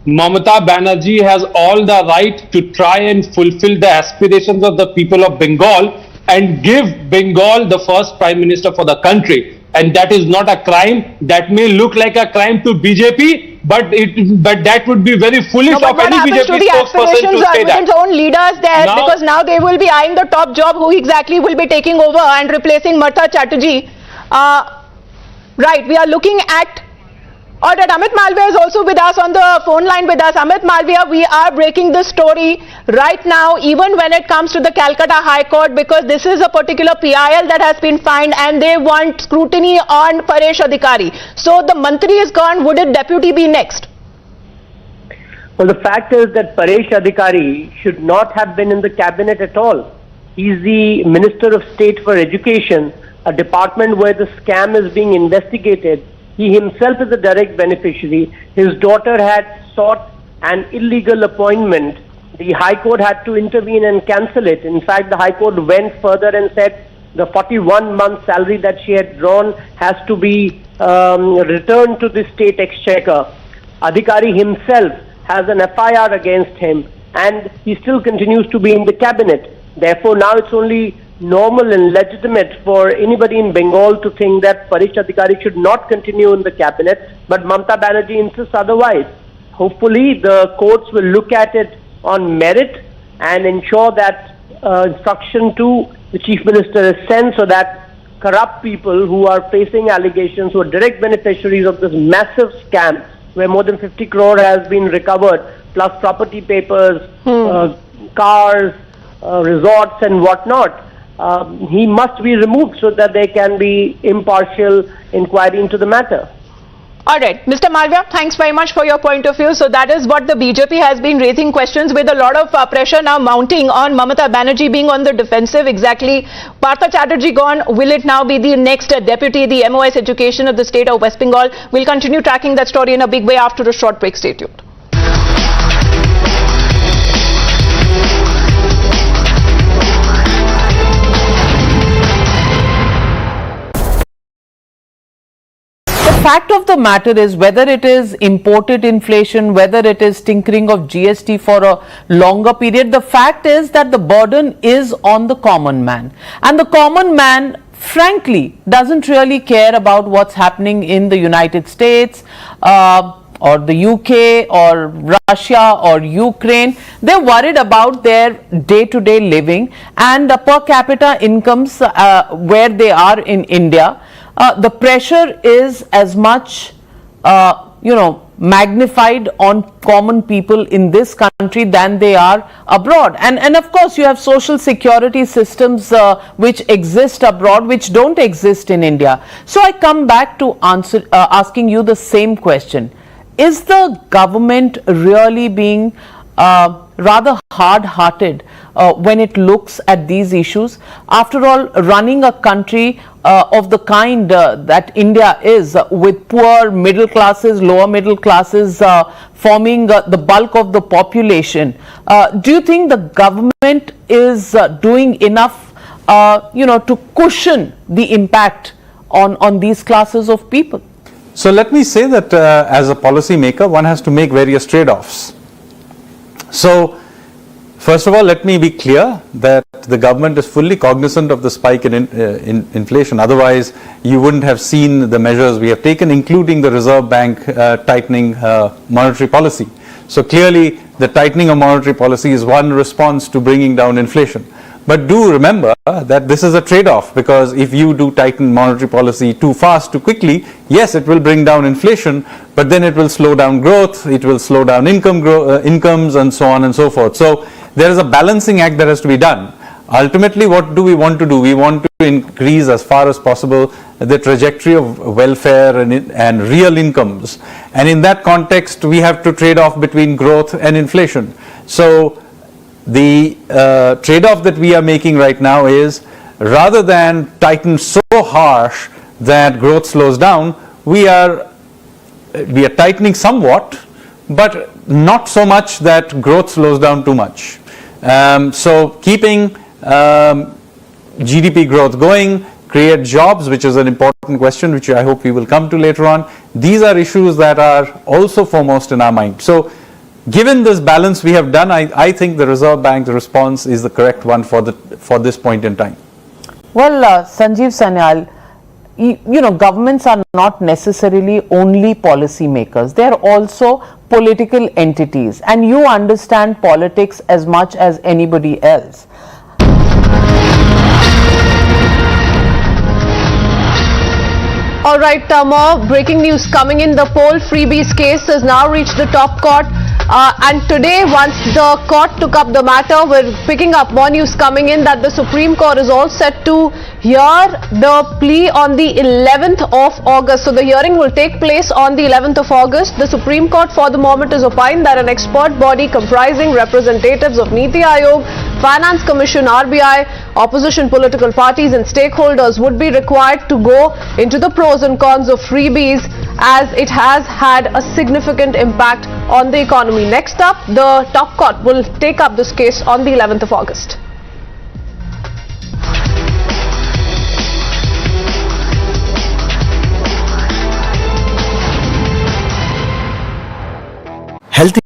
Mamata Banerjee has all the right to try and fulfill the aspirations of the people of Bengal and give Bengal the first prime minister for the country. And that is not a crime. That may look like a crime to BJP, but that would be very foolish of any BJP spokesperson to say that. Its own leaders there, Now, because now they will be eyeing the top job, who exactly will be taking over and replacing Martha Chatterjee. Right, we are looking at. All right, Amit Malviya is also with us on the phone line with us. Amit Malviya, we are breaking this story right now, even when it comes to the Calcutta High Court, because this is a particular PIL that has been fined and they want scrutiny on Paresh Adhikari. So the Mantri is gone. Would a deputy be next? Well, the fact is that Paresh Adhikari should not have been in the cabinet at all. He's the Minister of State for Education, a department where the scam is being investigated. He himself is a direct beneficiary. His daughter had sought an illegal appointment. The High Court had to intervene and cancel it. In fact, the High Court went further and said the 41-month salary that she had drawn has to be returned to the state exchequer. Adhikari himself has an FIR against him and he still continues to be in the cabinet. Therefore, now it's only normal and legitimate for anybody in Bengal to think that Paresh Adhikari should not continue in the cabinet, but Mamata Banerjee insists otherwise. Hopefully, the courts will look at it on merit and ensure that instruction to the Chief Minister is sent so that corrupt people who are facing allegations, who are direct beneficiaries of this massive scam, where more than 50 crore has been recovered, plus property papers, cars, resorts and whatnot, he must be removed so that there can be impartial inquiry into the matter. All right, Mr. Malviya, thanks very much for your point of view. So that is what the BJP has been raising questions, with a lot of pressure now mounting on Mamata Banerjee being on the defensive. Exactly, Partha Chatterjee gone. Will it now be the next deputy, the MOS Education of the state of West Bengal? We'll continue tracking that story in a big way after a short break. Stay tuned. The fact of the matter is, whether it is imported inflation, whether it is tinkering of GST for a longer period, the fact is that the burden is on the common man. And the common man, frankly, doesn't really care about what's happening in the United States or the UK or Russia or Ukraine. They're worried about their day-to-day living and per capita incomes where they are in India. The pressure is as much, magnified on common people in this country than they are abroad. And of course, you have social security systems which exist abroad, which don't exist in India. So I come back to asking you the same question. Is the government really being rather hard-hearted when it looks at these issues? After all, running a country of the kind that India is, with poor middle classes, lower middle classes forming the bulk of the population, do you think the government is doing enough, to cushion the impact on these classes of people? So let me say that as a policy maker, one has to make various trade-offs. So, first of all, let me be clear that the government is fully cognizant of the spike in inflation. Otherwise, you wouldn't have seen the measures we have taken, including the Reserve Bank tightening monetary policy. So clearly, the tightening of monetary policy is one response to bringing down inflation. But do remember that this is a trade-off, because if you do tighten monetary policy too fast, too quickly, yes, it will bring down inflation, but then it will slow down growth, it will slow down incomes and so on and so forth. So there is a balancing act that has to be done. Ultimately, what do we want to do? We want to increase as far as possible the trajectory of welfare and real incomes. And in that context, we have to trade off between growth and inflation. So the trade-off that we are making right now is, rather than tighten so harsh that growth slows down, we are tightening somewhat, but not so much that growth slows down too much. So keeping GDP growth going, create jobs, which is an important question, which I hope we will come to later on. These are issues that are also foremost in our mind. So given this balance we have done, I think the Reserve Bank's response is the correct one for this point in time. Well, Sanjeev Sanyal, you know, governments are not necessarily only policy makers. They are also political entities, and you understand politics as much as anybody else. All right, more breaking news coming in. The poll freebies case has now reached the top court. And today, once the court took up the matter, we're picking up more news coming in that the Supreme Court is all set to hear the plea on the 11th of August. So the hearing will take place on the 11th of August. The Supreme Court for the moment is opined that an expert body comprising representatives of Niti Aayog, Finance Commission, RBI, opposition political parties and stakeholders would be required to go into the pros and cons of freebies, as it has had a significant impact on the economy. Next up, the top court will take up this case on the 11th of August. Healthy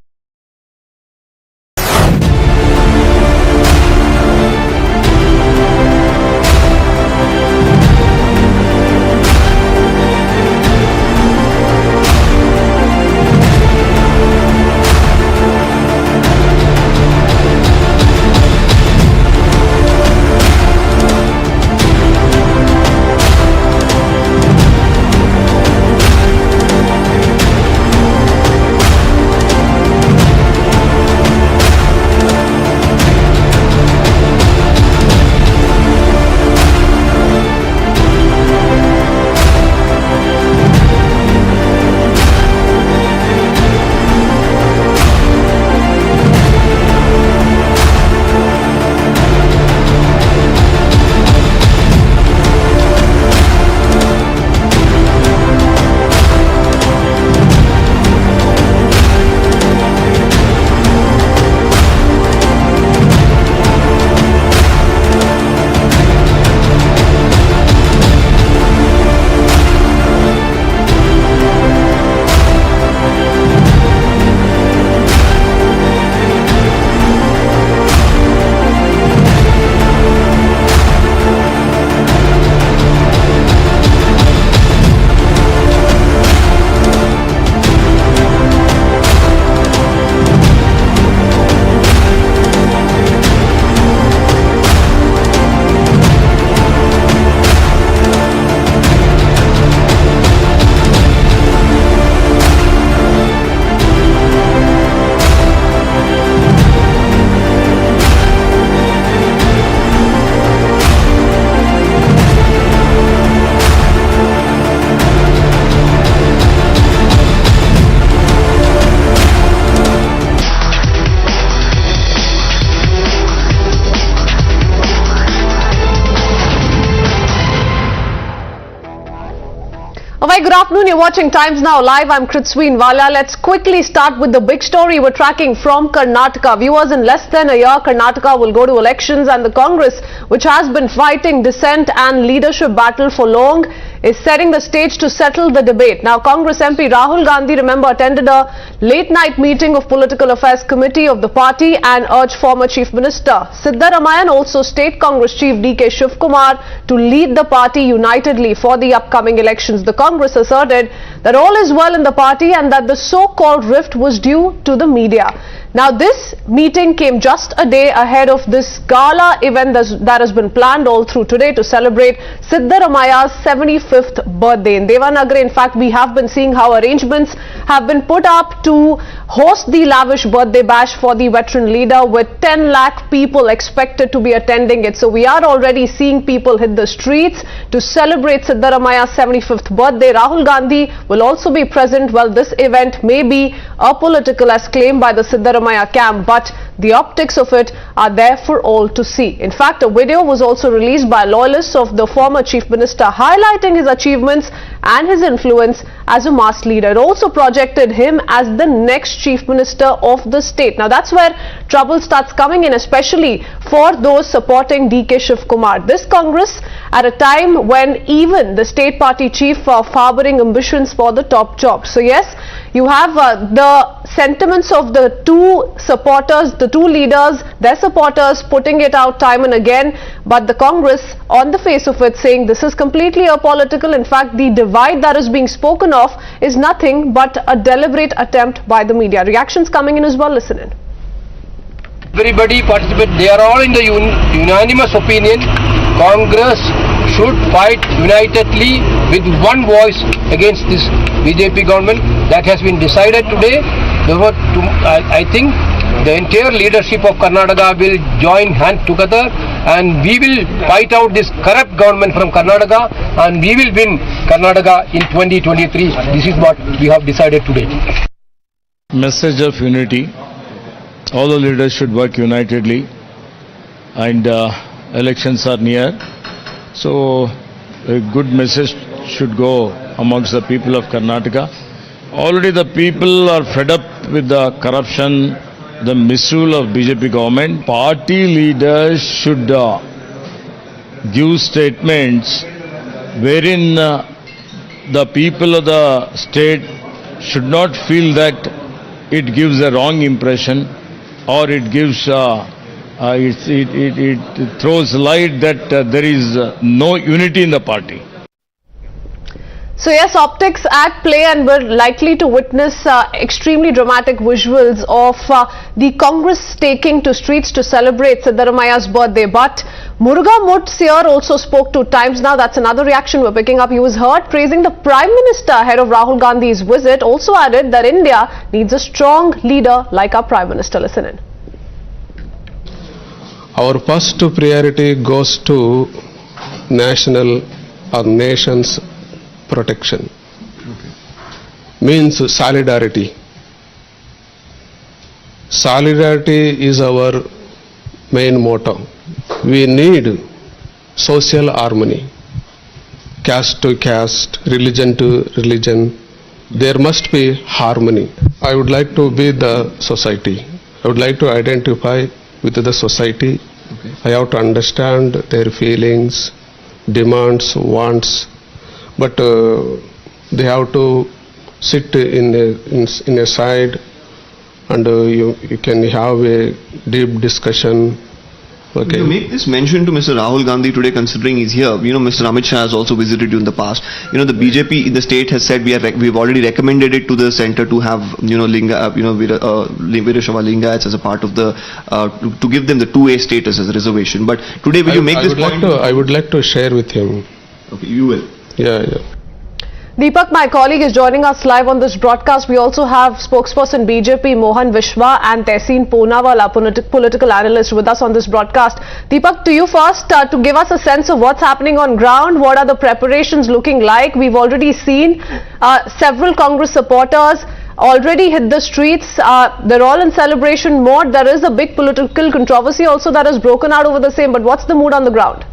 Good afternoon, you're watching Times Now Live. I'm Kritsween Wala. Let's quickly start with the big story we're tracking from Karnataka. Viewers, in less than a year, Karnataka will go to elections, and the Congress, which has been fighting dissent and leadership battle for long, is setting the stage to settle the debate. Now, Congress MP Rahul Gandhi, remember, attended a late-night meeting of Political Affairs Committee of the party and urged former Chief Minister Siddaramaiah and also State Congress Chief D.K. Shivkumar to lead the party unitedly for the upcoming elections. The Congress asserted that all is well in the party and that the so-called rift was due to the media. Now, this meeting came just a day ahead of this gala event that has been planned all through today to celebrate Siddaramaya's 75th birthday. In Devanagari, in fact, we have been seeing how arrangements have been put up to host the lavish birthday bash for the veteran leader, with 10 lakh people expected to be attending it. So we are already seeing people hit the streets to celebrate Siddaramaya's 75th birthday. Rahul Gandhi will also be present. Well, this event may be apolitical as claimed by the Siddaramaya camp, but the optics of it are there for all to see. In fact, a video was also released by loyalists of the former Chief Minister highlighting his achievements and his influence as a mass leader. It also projected him as the next Chief Minister of the state. Now, that's where trouble starts coming in, especially for those supporting DK Shiv Kumar. This Congress, at a time when even the state party chief are harboring ambitions for the top job. So yes, you have the sentiments of the two supporters, the two leaders, their supporters putting it out time and again, but the Congress on the face of it saying this is completely apolitical. In fact, the divide that is being spoken of is nothing but a deliberate attempt by the media. Reactions coming in as well, listen in. Everybody participate, they are all in the unanimous opinion. Congress should fight unitedly with one voice against this BJP government. That has been decided today. I think the entire leadership of Karnataka will join hands together, and we will fight out this corrupt government from Karnataka, and we will win Karnataka in 2023. This is what we have decided today. Message of unity. All the leaders should work unitedly, and elections are near. So a good message should go amongst the people of Karnataka. Already the people are fed up with the corruption, the misrule of BJP government. Party leaders should give statements wherein the people of the state should not feel that it gives a wrong impression, or it gives it throws light that there is no unity in the party. So yes, optics at play, and we're likely to witness extremely dramatic visuals of the Congress taking to streets to celebrate Siddaramaya's birthday. But Muruga Mutsiyar also spoke 2 times now. That's another reaction we're picking up. He was heard praising the Prime Minister ahead of Rahul Gandhi's visit. Also added that India needs a strong leader like our Prime Minister. Listen in. Our first priority goes to nation's protection. Means solidarity. Solidarity is our main motto. We need social harmony. Caste to caste, religion to religion. There must be harmony. I would like to be the society. I would like to identify with the society. I have to understand their feelings, demands, wants, but they have to sit in a side, and you can have a deep discussion. Okay. You make this mention to Mr. Rahul Gandhi today, considering he's here. Mr. Amit Shah has also visited you in the past. The BJP in the state has said we've already recommended it to the center to have Linga, Veerashaiva Lingayats as a part of the to give them the 2A status as a reservation. But today, will you make this point? I would like to share with him. Okay, you will. Yeah. Deepak, my colleague, is joining us live on this broadcast. We also have spokesperson BJP Mohan Vishwa and Tehseen Poonawala, political analyst, with us on this broadcast. Deepak, to you first, to give us a sense of what's happening on ground. What are the preparations looking like? We've already seen several Congress supporters already hit the streets. They're all in celebration mode. There is a big political controversy also that has broken out over the same. But what's the mood on the ground?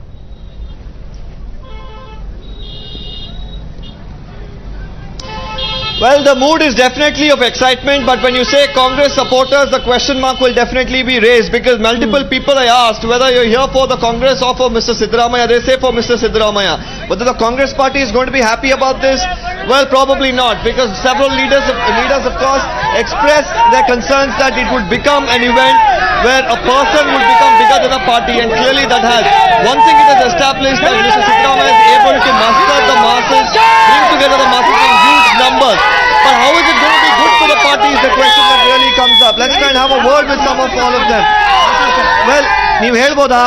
Well, the mood is definitely of excitement, but when you say Congress supporters, the question mark will definitely be raised, because multiple people I asked whether you're here for the Congress or for Mr. Siddaramaya. They say for Mr. Siddaramaya. Whether the Congress party is going to be happy about this? Well, probably not, because several leaders of course expressed their concerns that it would become an event where a person would become bigger than a party, and clearly that has. One thing it has established that Mr. Siddaramaya is able to muster the masses, bring together the masses in huge numbers. But how is it going to be good for the party is the question that really comes up. up. Let's try and have a word with some of all of them. Well, ನೀವು ಹೇಳ್ಬೋದಾ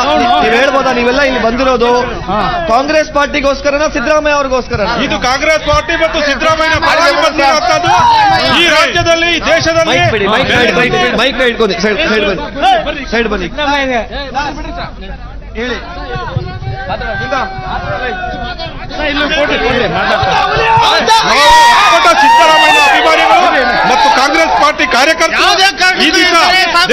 ನೀವೆಲ್ಲ ಇಲ್ಲಿ ಬಂದಿರೋದು ಕಾಂಗ್ರೆಸ್ ಪಾರ್ಟಿಗೋಸ್ಕರನ ಸಿದ್ದರಾಮಯ್ಯ ಅವ್ರಿಗೋಸ್ಕರ? ಇದು Congress party ಮತ್ತು ಸಿದ್ದರಾಮಯ್ಯ ಪ್ರಧಾನಮಂತ್ರಿ ಆಗ್ತದ್ದು ಈ ರಾಜ್ಯದಲ್ಲಿ ಈ ದೇಶದಲ್ಲಿ. ಮೈಕ್ ಇಟ್ಕೊಂಡು ಸೈಡ್ ಬನ್ನಿ ಹೇಳಿ. ಸಿದ್ದರಾಮಯ್ಯ ಅಭಿಮಾನಿಗಳು ಮತ್ತು ಕಾಂಗ್ರೆಸ್ ಪಾರ್ಟಿ ಕಾರ್ಯಕರ್ತರು ಈ ದಿವಸ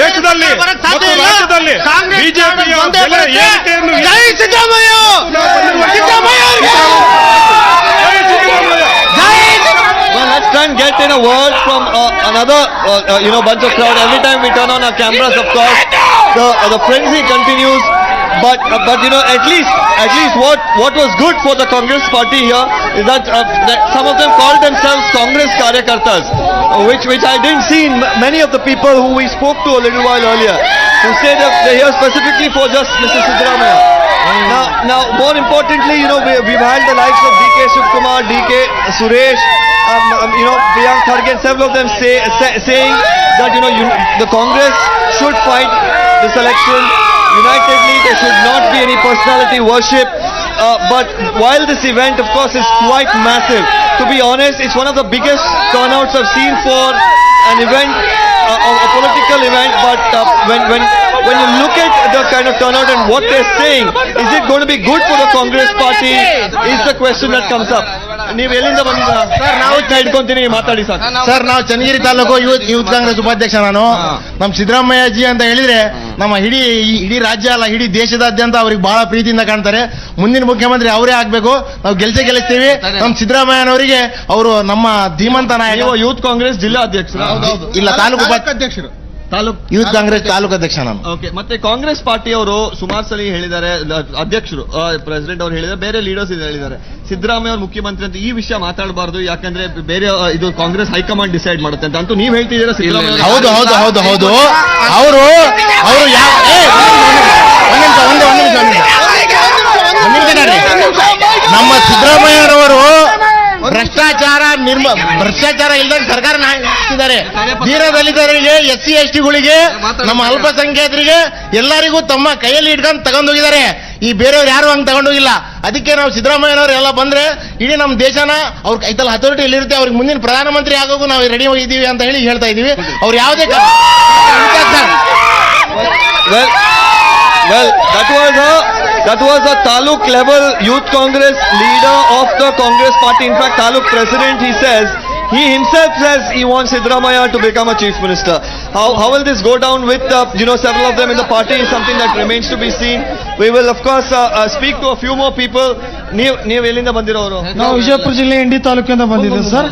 ದೇಶದಲ್ಲಿ ಮತ್ತು ರಾಜ್ಯದಲ್ಲಿ ಬಿಜೆಪಿಯ ಬೆಲೆ ಏರಿಕೆಯನ್ನು Well, let's try and get in a word from another bunch of crowd. Every time we turn on our cameras, of course, the frenzy continues. But at least what was good for the Congress party here is that some of them called themselves Congress Karyakartas, which I didn't see in many of the people who we spoke to a little while earlier, who say that they're here specifically for just Mr. Siddaramaiah. Now, more importantly, we've had the likes of DK Shivkumar, DK Suresh, Priyank Kharge, several of them saying that the Congress should fight this election unitedly. There should not be any personality worship. But while this event, of course, is quite massive, to be honest, it's one of the biggest turnouts I've seen for an event, a political event. But when you look at the kind of turnout and what they're saying, is it going to be good for the Congress party? Is the question that comes up. ನೀವು ಎಲ್ಲಿಂದ ಬಂದಿದ್ದೀರಾ sir? ನಾವು ಇಟ್ಕೊಂತೀನಿ, ಮಾತಾಡಿ sir. Sir, ನಾವು Channagiri taluk youth Congress ಉಪಾಧ್ಯಕ್ಷ. ನಾನು ನಮ್ಮ Siddaramaiah G ಅಂತ ಹೇಳಿದ್ರೆ ನಮ್ಮ ಇಡೀ ರಾಜ್ಯ ಅಲ್ಲ, ಇಡೀ ದೇಶದಾದ್ಯಂತ ಅವ್ರಿಗೆ ಬಹಳ ಪ್ರೀತಿಯಿಂದ ಕಾಣ್ತಾರೆ. ಮುಂದಿನ ಮುಖ್ಯಮಂತ್ರಿ ಅವರೇ ಆಗ್ಬೇಕು. ನಾವು ಗೆಲ್ಲಿಸ್ತೀವಿ ನಮ್ಮ ಸಿದ್ದರಾಮಯ್ಯನವರಿಗೆ. ಅವರು ನಮ್ಮ ಧೀಮಂತ ನಾಯಕ. ಯೂತ್ ಕಾಂಗ್ರೆಸ್ ಜಿಲ್ಲಾ ಅಧ್ಯಕ್ಷರು? ಇಲ್ಲ, ತಾಲೂಕು ಅಧ್ಯಕ್ಷರು. ಯೂತ್ ಕಾಂಗ್ರೆಸ್ ತಾಲೂಕು ಅಧ್ಯಕ್ಷ ನಾನು. ಓಕೆ. ಮತ್ತೆ ಕಾಂಗ್ರೆಸ್ ಪಾರ್ಟಿಯವರು ಸುಮಾರು ಸಲ ಹೇಳಿದ್ದಾರೆ, ಅಧ್ಯಕ್ಷರು ಪ್ರೆಸಿಡೆಂಟ್ ಅವರು ಹೇಳಿದ್ದಾರೆ, ಬೇರೆ ಲೀಡರ್ಸ್ ಹೇಳಿದ್ದಾರೆ, ಸಿದ್ದರಾಮಯ್ಯ ಅವರು ಮುಖ್ಯಮಂತ್ರಿ ಅಂತ ಈ ವಿಷಯ ಮಾತಾಡಬಾರ್ದು, ಯಾಕಂದ್ರೆ ಬೇರೆ ಇದು ಕಾಂಗ್ರೆಸ್ ಹೈಕಮಾಂಡ್ ಡಿಸೈಡ್ ಮಾಡುತ್ತೆ ಅಂತ ಅಂತೂ ನೀವು ಹೇಳ್ತಿದ್ದೀರಾ. ಸಿದ್ದರಾಮಯ್ಯ ಹೌದು ಅವರು ನಮ್ಮ ಸಿದ್ದರಾಮಯ್ಯನವರು ಭ್ರಷ್ಟಾಚಾರ ಇಲ್ಲದ ಸರ್ಕಾರ ನಡೆಸಿದ್ದಾರೆ. ದೀನ ದಲಿತರಿಗೆ, SC STಗಳಿಗೆ, ನಮ್ಮ ಅಲ್ಪಸಂಖ್ಯಾತರಿಗೆ ಎಲ್ಲರಿಗೂ ತಮ್ಮ ಕೈಯಲ್ಲಿ ಇಟ್ಕೊಂಡು ತಗೊಂಡೋಗಿದ್ದಾರೆ. ಈ ಬೇರೆಯವ್ರು ಯಾರು ಹಂಗೆ ತಗೊಂಡೋಗಿಲ್ಲ. ಅದಕ್ಕೆ ನಾವು ಸಿದ್ದರಾಮಯ್ಯನವರು ಎಲ್ಲ ಬಂದ್ರೆ ಇಡೀ ನಮ್ಮ ದೇಶನ ಅವ್ರ ಕೈತಲ್ಲ ಅಥಾರಿಟಿ ಎಲ್ಲಿರುತ್ತೆ ಅವ್ರಿಗೆ ಮುಂದಿನ ಪ್ರಧಾನಮಂತ್ರಿ ಆಗೋದು ನಾವು ರೆಡಿ ಇದ್ದೀವಿ ಅಂತ ಹೇಳ್ತಾ ಇದೀವಿ. ಅವ್ರು ಯಾವುದೇ Well, that was a Taluk level Youth Congress leader of the Congress party. In fact, Taluk president, he himself says he wants Siddaramaiah to become a chief minister. How will this go down with several of them in the party is something that remains to be seen. We will of course speak to a few more people. ನೀವು ಎಲ್ಲಿಂದ ಬಂದಿರೋರು? ನಾವು ವಿಜಯಪುರ ಜಿಲ್ಲೆ ಇಂಡಿ ತಾಲೂಕಿಂದ ಬಂದಿದ್ದೇವೆ sir.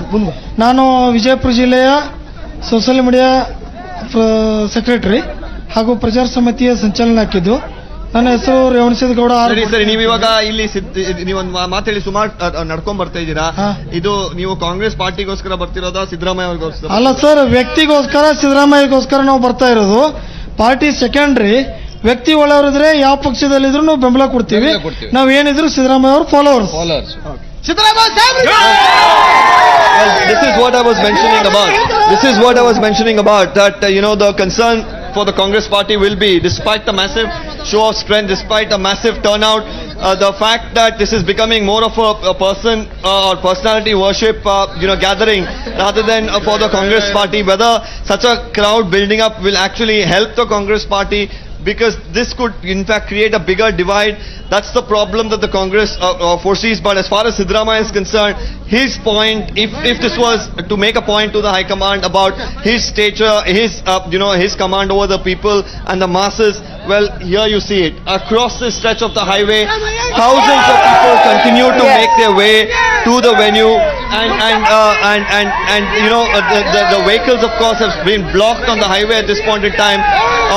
ನಾನು ವಿಜಯಪುರ ಜಿಲ್ಲೆಯ social media secretary ಹಾಗೂ ಪ್ರಚಾರ ಸಮಿತಿಯ ಸಂಚಾಲನ ಹಾಕಿದ್ದು. ನನ್ನ ಹೆಸರು ರೇವಣಸಿದ್ದೇಗೌಡ. ಸರಿ, ನೀವು ಇವಾಗ ಇಲ್ಲಿ ನೀವೊಂದು ಮಾತಾಡಿ ಸುಮಾರು ನಡ್ಕೊಂಡ್ ಬರ್ತಾ ಇದ್ದೀರಾ. ಇದು ನೀವು ಕಾಂಗ್ರೆಸ್ ಪಾರ್ಟಿಗೋಸ್ಕರ ಬರ್ತಿರೋದಾ ಸಿದ್ದರಾಮಯ್ಯ ಅವ್ರಿಗೋಸ್ಕರ? ಅಲ್ಲ ಸರ್, ವ್ಯಕ್ತಿಗೋಸ್ಕರ, ಸಿದ್ದರಾಮಯ್ಯಗೋಸ್ಕರ ನಾವು ಬರ್ತಾ ಇರೋದು. Party secondary. ವ್ಯಕ್ತಿ ಒಳ್ಳೆಯವರಿದ್ರೆ ಯಾವ ಪಕ್ಷದಲ್ಲಿದ್ರು ನಾವು ಬೆಂಬಲ ಕೊಡ್ತೀವಿ. ನಾವ್ ಏನಿದ್ರು ಸಿದ್ದರಾಮಯ್ಯ ಅವ್ರ followers. Well, this is what I was mentioning about. That the concern for the Congress party will be, despite the massive show of strength, despite a massive turnout, the fact that this is becoming more of a person or personality worship gathering rather than for the Congress party, whether such a crowd building up will actually help the Congress party, because this could in fact create a bigger divide. That's the problem that the Congress foresees. But as far as Siddaramaiah is concerned, his point, if this was to make a point to the High Command about his stature, his command over the people and the masses, well, here you see it. Across this stretch of the highway, thousands of people continue to make their way to the venue, and the vehicles, of course, have been blocked on the highway at this point in time.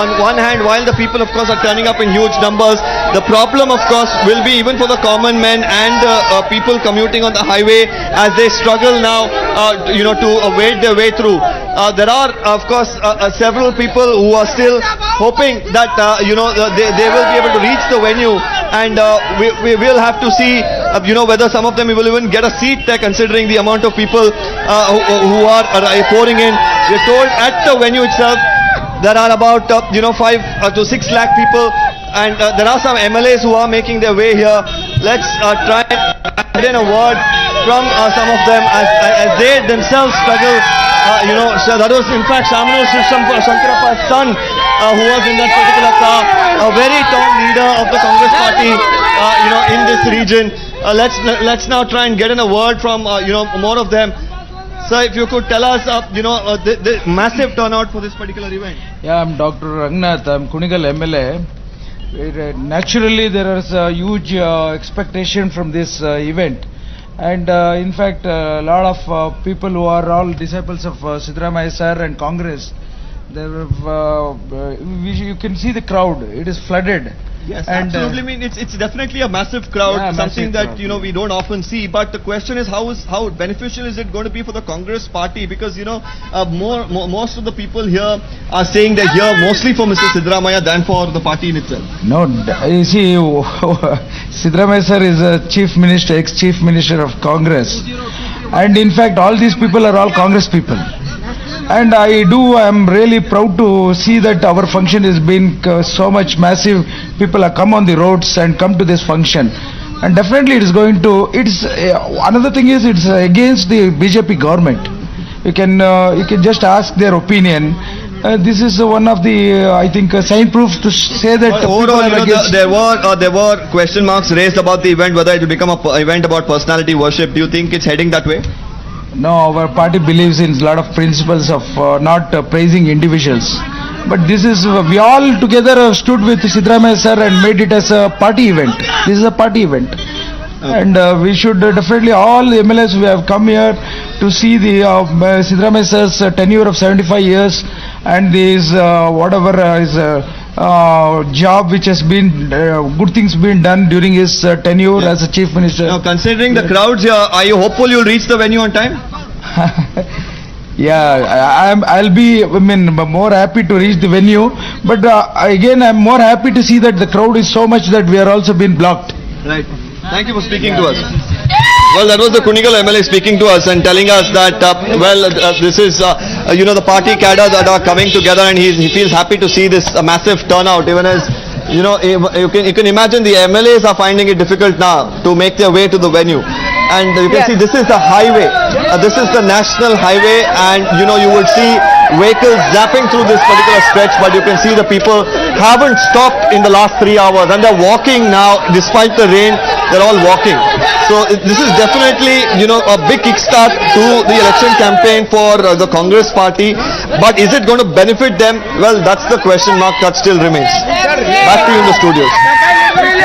On one hand, while the people, of course, are turning up in huge numbers, the problem, of course, will be even for the common men and people commuting on the highway as they struggle now, to wade their way through. There are, of course, several people who are still hoping that, they will be able to reach the venue, and we will have to see, whether some of them will even get a seat there, considering the amount of people who are pouring in. We're told at the venue itself there are about 5 to 6 lakh people, and there are some MLAs who are making their way here. Let's try and get in a word from some of them as they themselves struggle. So that was in fact Shamanu Shankarappa's son who was in that particular car, a very tall leader of the Congress party, in this region. Let's now try and get in a word from more of them. Sir, if you could tell us, the massive turnout for this particular event. Yeah, I'm Dr. Rangnath. I'm Kunigal MLA. Naturally, there is a huge expectation from this event. And in fact, a lot of people who are all disciples of Siddaramaiah sir and Congress, you can see the crowd. It is flooded. Yes, and, absolutely. I mean, it's definitely a massive crowd, something that we don't often see. But the question is, how beneficial is it going to be for the Congress party? Because most of the people here are saying they're here mostly for Mr. Siddaramaiah than for the party in itself. No, you see, Siddaramaiah sir is a chief minister, ex-chief minister of Congress, and in fact, all these people are all Congress people. And I'm really proud to see that our function has been so much massive. People have come on the roads and come to this function. And definitely another thing is it's against the BJP government. You can just ask their opinion. This is one of the, I think, sign proofs to say that overall, there were question marks raised about the event, whether it will become an event about personality worship. Do you think it's heading that way? No, our party believes in a lot of principles of not praising individuals. But this is, we all together stood with Siddaramaiah sir and made it as a party event. This is a party event. Okay. And we should definitely, all the MLAs we have come here to see the Siddaramaiah sir's tenure of 75 years and his job which has been, good things been done during his tenure as a chief minister. Now, considering the crowds here, are you hopeful you'll reach the venue on time? Yeah, I'll be more happy to reach the venue, but again I'm more happy to see that the crowd is so much that we are also been blocked. Right. Thank you for speaking to us. Well, that was the Kunigal MLA speaking to us and telling us that, this is, the party cadres that are coming together, and he feels happy to see this massive turnout, even as, you can imagine the MLAs are finding it difficult now to make their way to the venue. And you can see this is the highway. This is the national highway, and you would see vehicles zapping through this particular stretch, but you can see the people haven't stopped in the last 3 hours, and they're walking now despite the rain. They're all walking. So this is definitely a big kickstart to the election campaign for the Congress party. But is it going to benefit them? Well, that's the question mark that still remains. Back to you in the studios.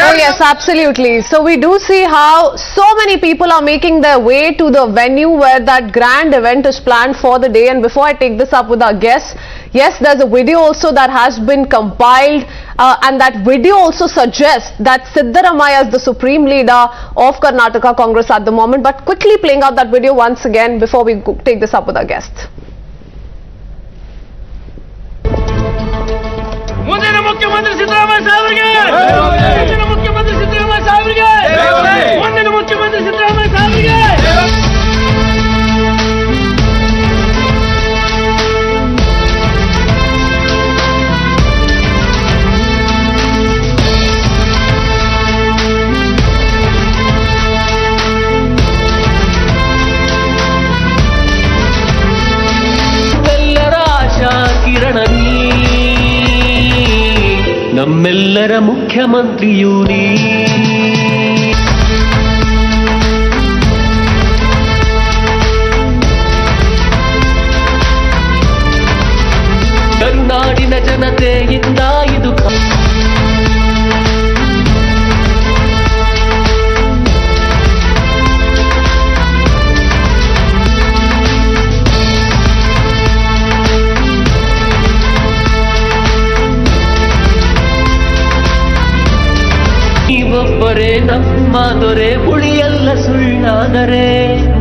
Oh yes, absolutely. So we do see how so many people are making their way to the venue where that grand event is planned for the day. And before I take this up with our guests, yes, there's a video also that has been compiled, and that video also suggests that Siddaramaiah is the supreme leader of Karnataka Congress at the moment. But quickly playing out that video once again before we take this up with our guests. ಮುಂದಿನ ಮುಖ್ಯಮಂತ್ರಿ ಸಿದ್ದರಾಮಯ್ಯ ಸಾಹೇಬರಿಗೆ ಮುಂದಿನ ಮುಖ್ಯಮಂತ್ರಿ ಸಿದ್ದರಾಮಯ್ಯ ಸಾಹೇಬರಿಗೆ ಮುಂದಿನ ಮುಖ್ಯಮಂತ್ರಿ ಸಿದ್ದರಾಮಯ್ಯ ಸಾಹೇಬರಿಗೆ ಎಲ್ಲರ ಆಶಾ ಕಿರಣ ನಮ್ಮೆಲ್ಲರ ಮುಖ್ಯಮಂತ್ರಿಯೂ ನೀ ಕರುನಾಡಿನ ಜನತೆಯಿಂದ ಇದು ಒಬ್ಬರೇ ನಮ್ಮ ದೊರೆ ಉಳಿಯಲ್ಲ ಸುಳ್ಳಾದರೆ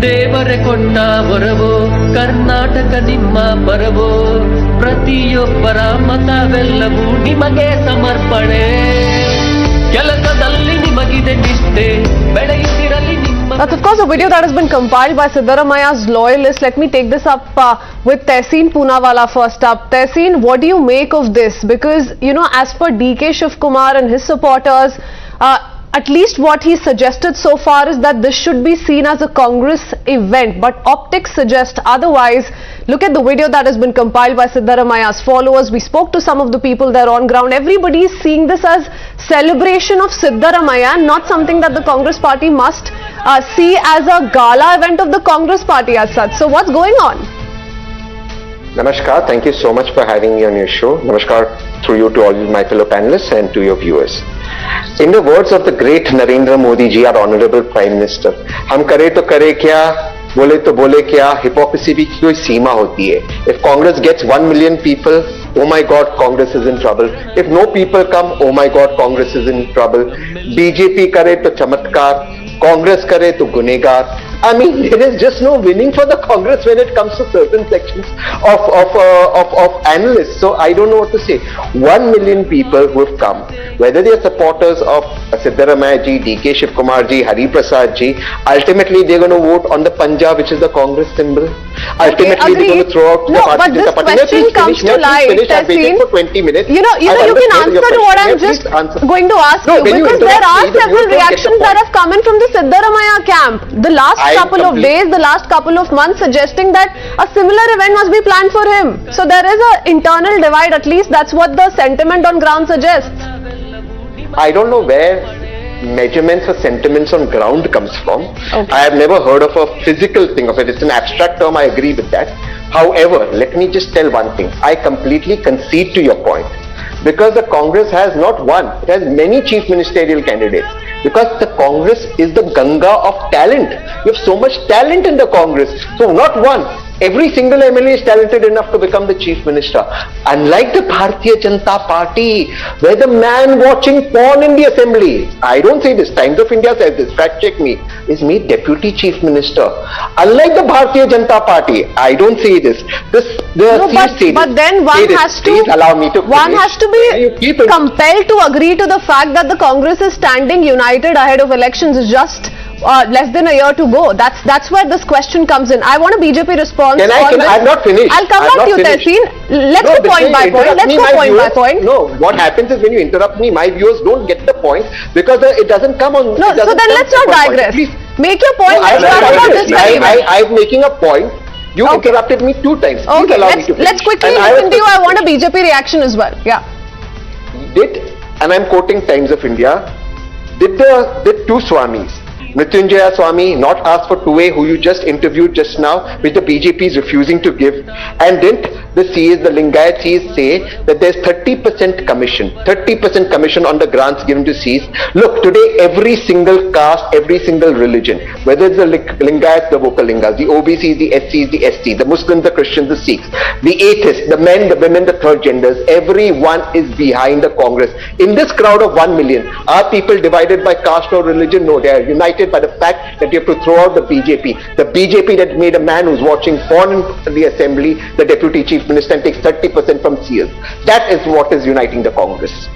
ದೇವರೇ ಕೊಟ್ಟ ವರವೋ ಕರ್ನಾಟಕ ನಿಮ್ಮ ಪರವೋ ಪ್ರತಿಯೊಬ್ಬರ ಮತವೆಲ್ಲವೂ ನಿಮಗೆ ಸಮರ್ಪಣೆ ಕೆಲಸದಲ್ಲಿ ನಿಮಗಿದೆ ನಿಷ್ಠೆ ಬೆಳೆಯುತ್ತಿರಲಿ ನಿಮ್ಮ That's of course a video that has been compiled by Siddaramaya's loyalists. Let me take this up with Tehseen Poonawala first up. Tehseen, what do you make of this? Because, you know, as per DK Shivkumar and his supporters, at least what he suggested so far is that this should be seen as a Congress event, but optics suggest otherwise. Look at the video that has been compiled by Siddaramaya's followers. We spoke to some of the people there on ground. Everybody is seeing this as celebration of Siddaramaya, not something that the Congress party must see as a gala event of the Congress party as such. So what's going on? Namaskar, thank you so much for having me on your show. Namaskar through you to all my fellow panelists and to your viewers. In the words of the great Narendra Modi ji, our honorable Prime Minister, हम करे तो करे क्या, बोले तो बोले क्या, hypocrisy भी कोई सीमा होती है. If Congress gets 1 million people, oh my God, Congress is in trouble. If no people come, oh my God, Congress is in trouble. BJP करे तो चमत्कार, Congress करे तो गुनेगार. I mean, there is just no winning for the Congress when it comes to certain sections of analysts. So I don't know what to say. 1 million people who have come, whether they are supporters of Siddaramaya ji, DK Shivkumar ji, Hari Prasad ji, ultimately they're going to vote on the Panja, which is the Congress symbol. Ultimately, they're going to throw out the but this question comes to light, Tehseen, for 20 minutes. You can answer to what I'm just going to ask you, because there are several reactions that have come in from the Siddaramaya camp. The last couple of days, the last couple of months, suggesting that a similar event must be planned for him. So there is an internal divide, at least that's what the sentiment on ground suggests. I don't know where measurements or sentiments on ground comes from. Okay. I have never heard of a physical thing of it. It's an abstract term, I agree with that. However, let me just tell one thing. I completely concede to your point. Because the Congress has not one, it has many chief ministerial candidates. Because the Congress is the Ganga of talent. You have so much talent in the Congress. So not one. Every single MLA is talented enough to become the chief minister. Unlike the Bharatiya Janata Party, where the man watching porn in the assembly, I don't say this, Times of India says this, fact check me, is made deputy chief minister. Unlike the Bharatiya Janata Party, I don't say this. But then one has to be compelled to agree to the fact that the Congress is standing united ahead of elections. Is just less than a year to go. That's where this question comes in. I want a BJP response. I'm not finished. I'll come back to you, Tehseen. Let's go point by point. Let's go point by point. No, what happens is when you interrupt me, my viewers don't get the point because it doesn't come on. No, so then let's not digress. Make your point. I'm making a point. You interrupted me 2 times. Please allow me to finish. Let's quickly listen to you. I want a BJP reaction as well. Yeah. And I'm quoting Times of India, did two Swamis, Mrityunjaya Swami, not ask for 2A, who you just interviewed just now, which the BJP is refusing to give, and didn't the CS, the Lingayat CS, say that there's 30% commission on the grants given to CS? Look, today every single caste, every single religion, whether it's the Lingayats, the Vokalingas, the OBCs, the SCs, the STs, the Muslims, the Christians, the Sikhs, the atheists, the men, the women, the third genders, everyone is behind the Congress. In this crowd of 1 million, are people divided by caste or religion? No, they are united by the fact that you have to throw out the BJP. The BJP that made a man who's watching porn in the assembly the deputy chief minister and takes 30% from CS. That is what is uniting the Congress.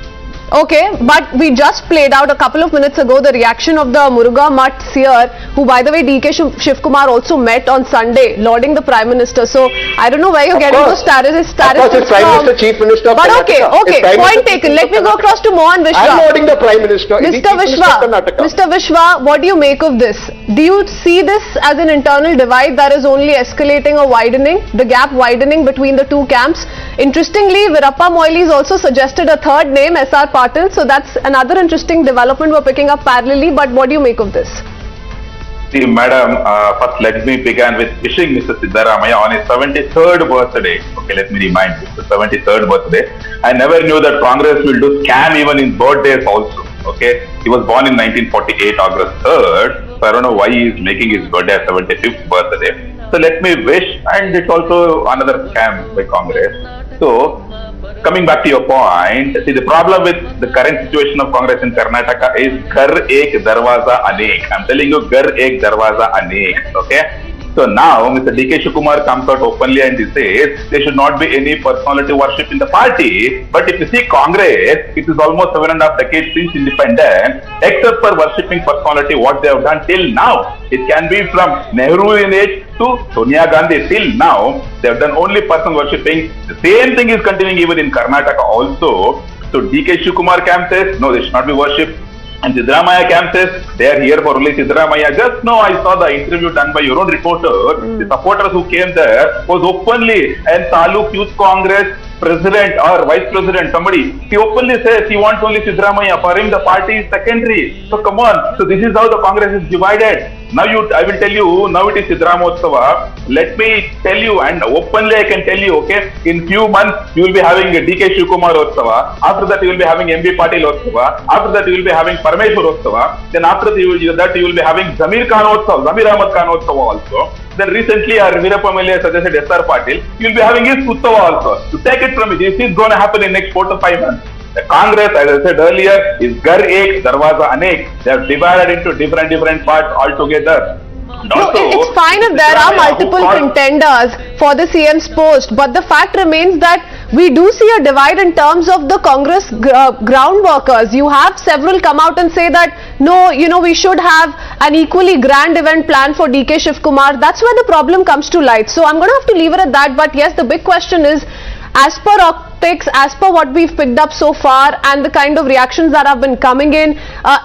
Okay, but we just played out a couple of minutes ago the reaction of the Muruga Mutt seer, who by the way DK Shivkumar also met on Sunday, lauding the Prime Minister. So I don't know where you're getting those statistics from. Of course, it's Prime Minister, Chief Minister of Karnataka. Okay, point taken. Let me go across to Mohan Vishwa. I'm lauding the Prime Minister. Mr. Vishwa, what do you make of this? Do you see this as an internal divide that is only escalating or widening, the gap widening between the two camps? Interestingly, Virappa Moily has also suggested a third name, SR Patil, so that's another interesting development we're picking up parallelly, but what do you make of this? See, madam, first let me begin with wishing Mr. Siddaramaya on his 73rd birthday. Okay, let me remind you, the 73rd birthday. I never knew that Congress will do scam even in birthdays also. Okay, he was born in 1948, August 3rd, so I don't know why he is making his birthday as 75th birthday. So let me wish, and it's also another scam by Congress. So, coming back to your point, see the problem with the current situation of Congress in Karnataka is Ghar Ek Darwaza Anek. I'm telling you, Ghar Ek Darwaza Anek. Okay, So now Mr. D.K. Shivakumar comes out openly and he says there should not be any personality worship in the party. But if you see Congress, it is almost 7.5 decades since independence, except for worshipping personality, what they have done till now. It can be from Nehru age to Sonia Gandhi till now. They have done only person worshipping. The same thing is continuing even in Karnataka also. So D.K. Shivakumar camp says, no, they should not be worshipped. And Siddaramaiah camp says, they are here for only Siddaramaiah. Just now I saw the interview done by your own reporter. The supporters who came there was openly, and Taluk Youth Congress president or vice president, somebody, he openly says he wants only Siddaramaiah. For him, the party is secondary. So come on. So this is how the Congress is divided. Now I will tell you, now it is Siddaramotsav. Let me tell you, and openly I can tell you, okay, in few months you will be having D.K. Shivakumar Otsava. After that you will be having M.B. Patil Otsava. After that you will be having Parameshwar Otsava. Then after that you will be having Zamir Khan Otsava, Zamir Ahmad Khan Otsava also. Then recently our Veerappa MLA suggested S.R. Patil. You will be having his Utsava also. To take it from me, this is going to happen in next 4 to 5 months. The Congress, as I said earlier, is Gar Ek, Darwaza Anek. They have divided into different parts altogether. No, it's fine if there are multiple contenders for the CM's post, but the fact remains that we do see a divide in terms of the Congress ground workers. You have several come out and say that, no, we should have an equally grand event planned for D.K. Shivakumar. That's where the problem comes to light. So I'm going to have to leave it at that. But yes, the big question is, as per optics, as per what we've picked up so far and the kind of reactions that have been coming in,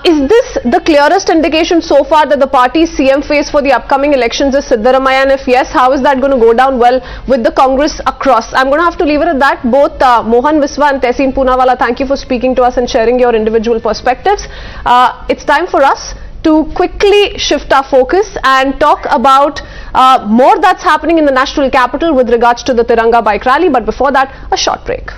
is this the clearest indication so far that the party's CM face for the upcoming elections is Siddaramaiah? And if yes, how is that going to go down well with the Congress across? I'm going to have to leave it at that. Both Mohan Viswa and Tehseen Poonawalla, thank you for speaking to us and sharing your individual perspectives. It's time for us to quickly shift our focus and talk about more that's happening in the national capital with regards to the Tiranga bike rally. But before that, a short break.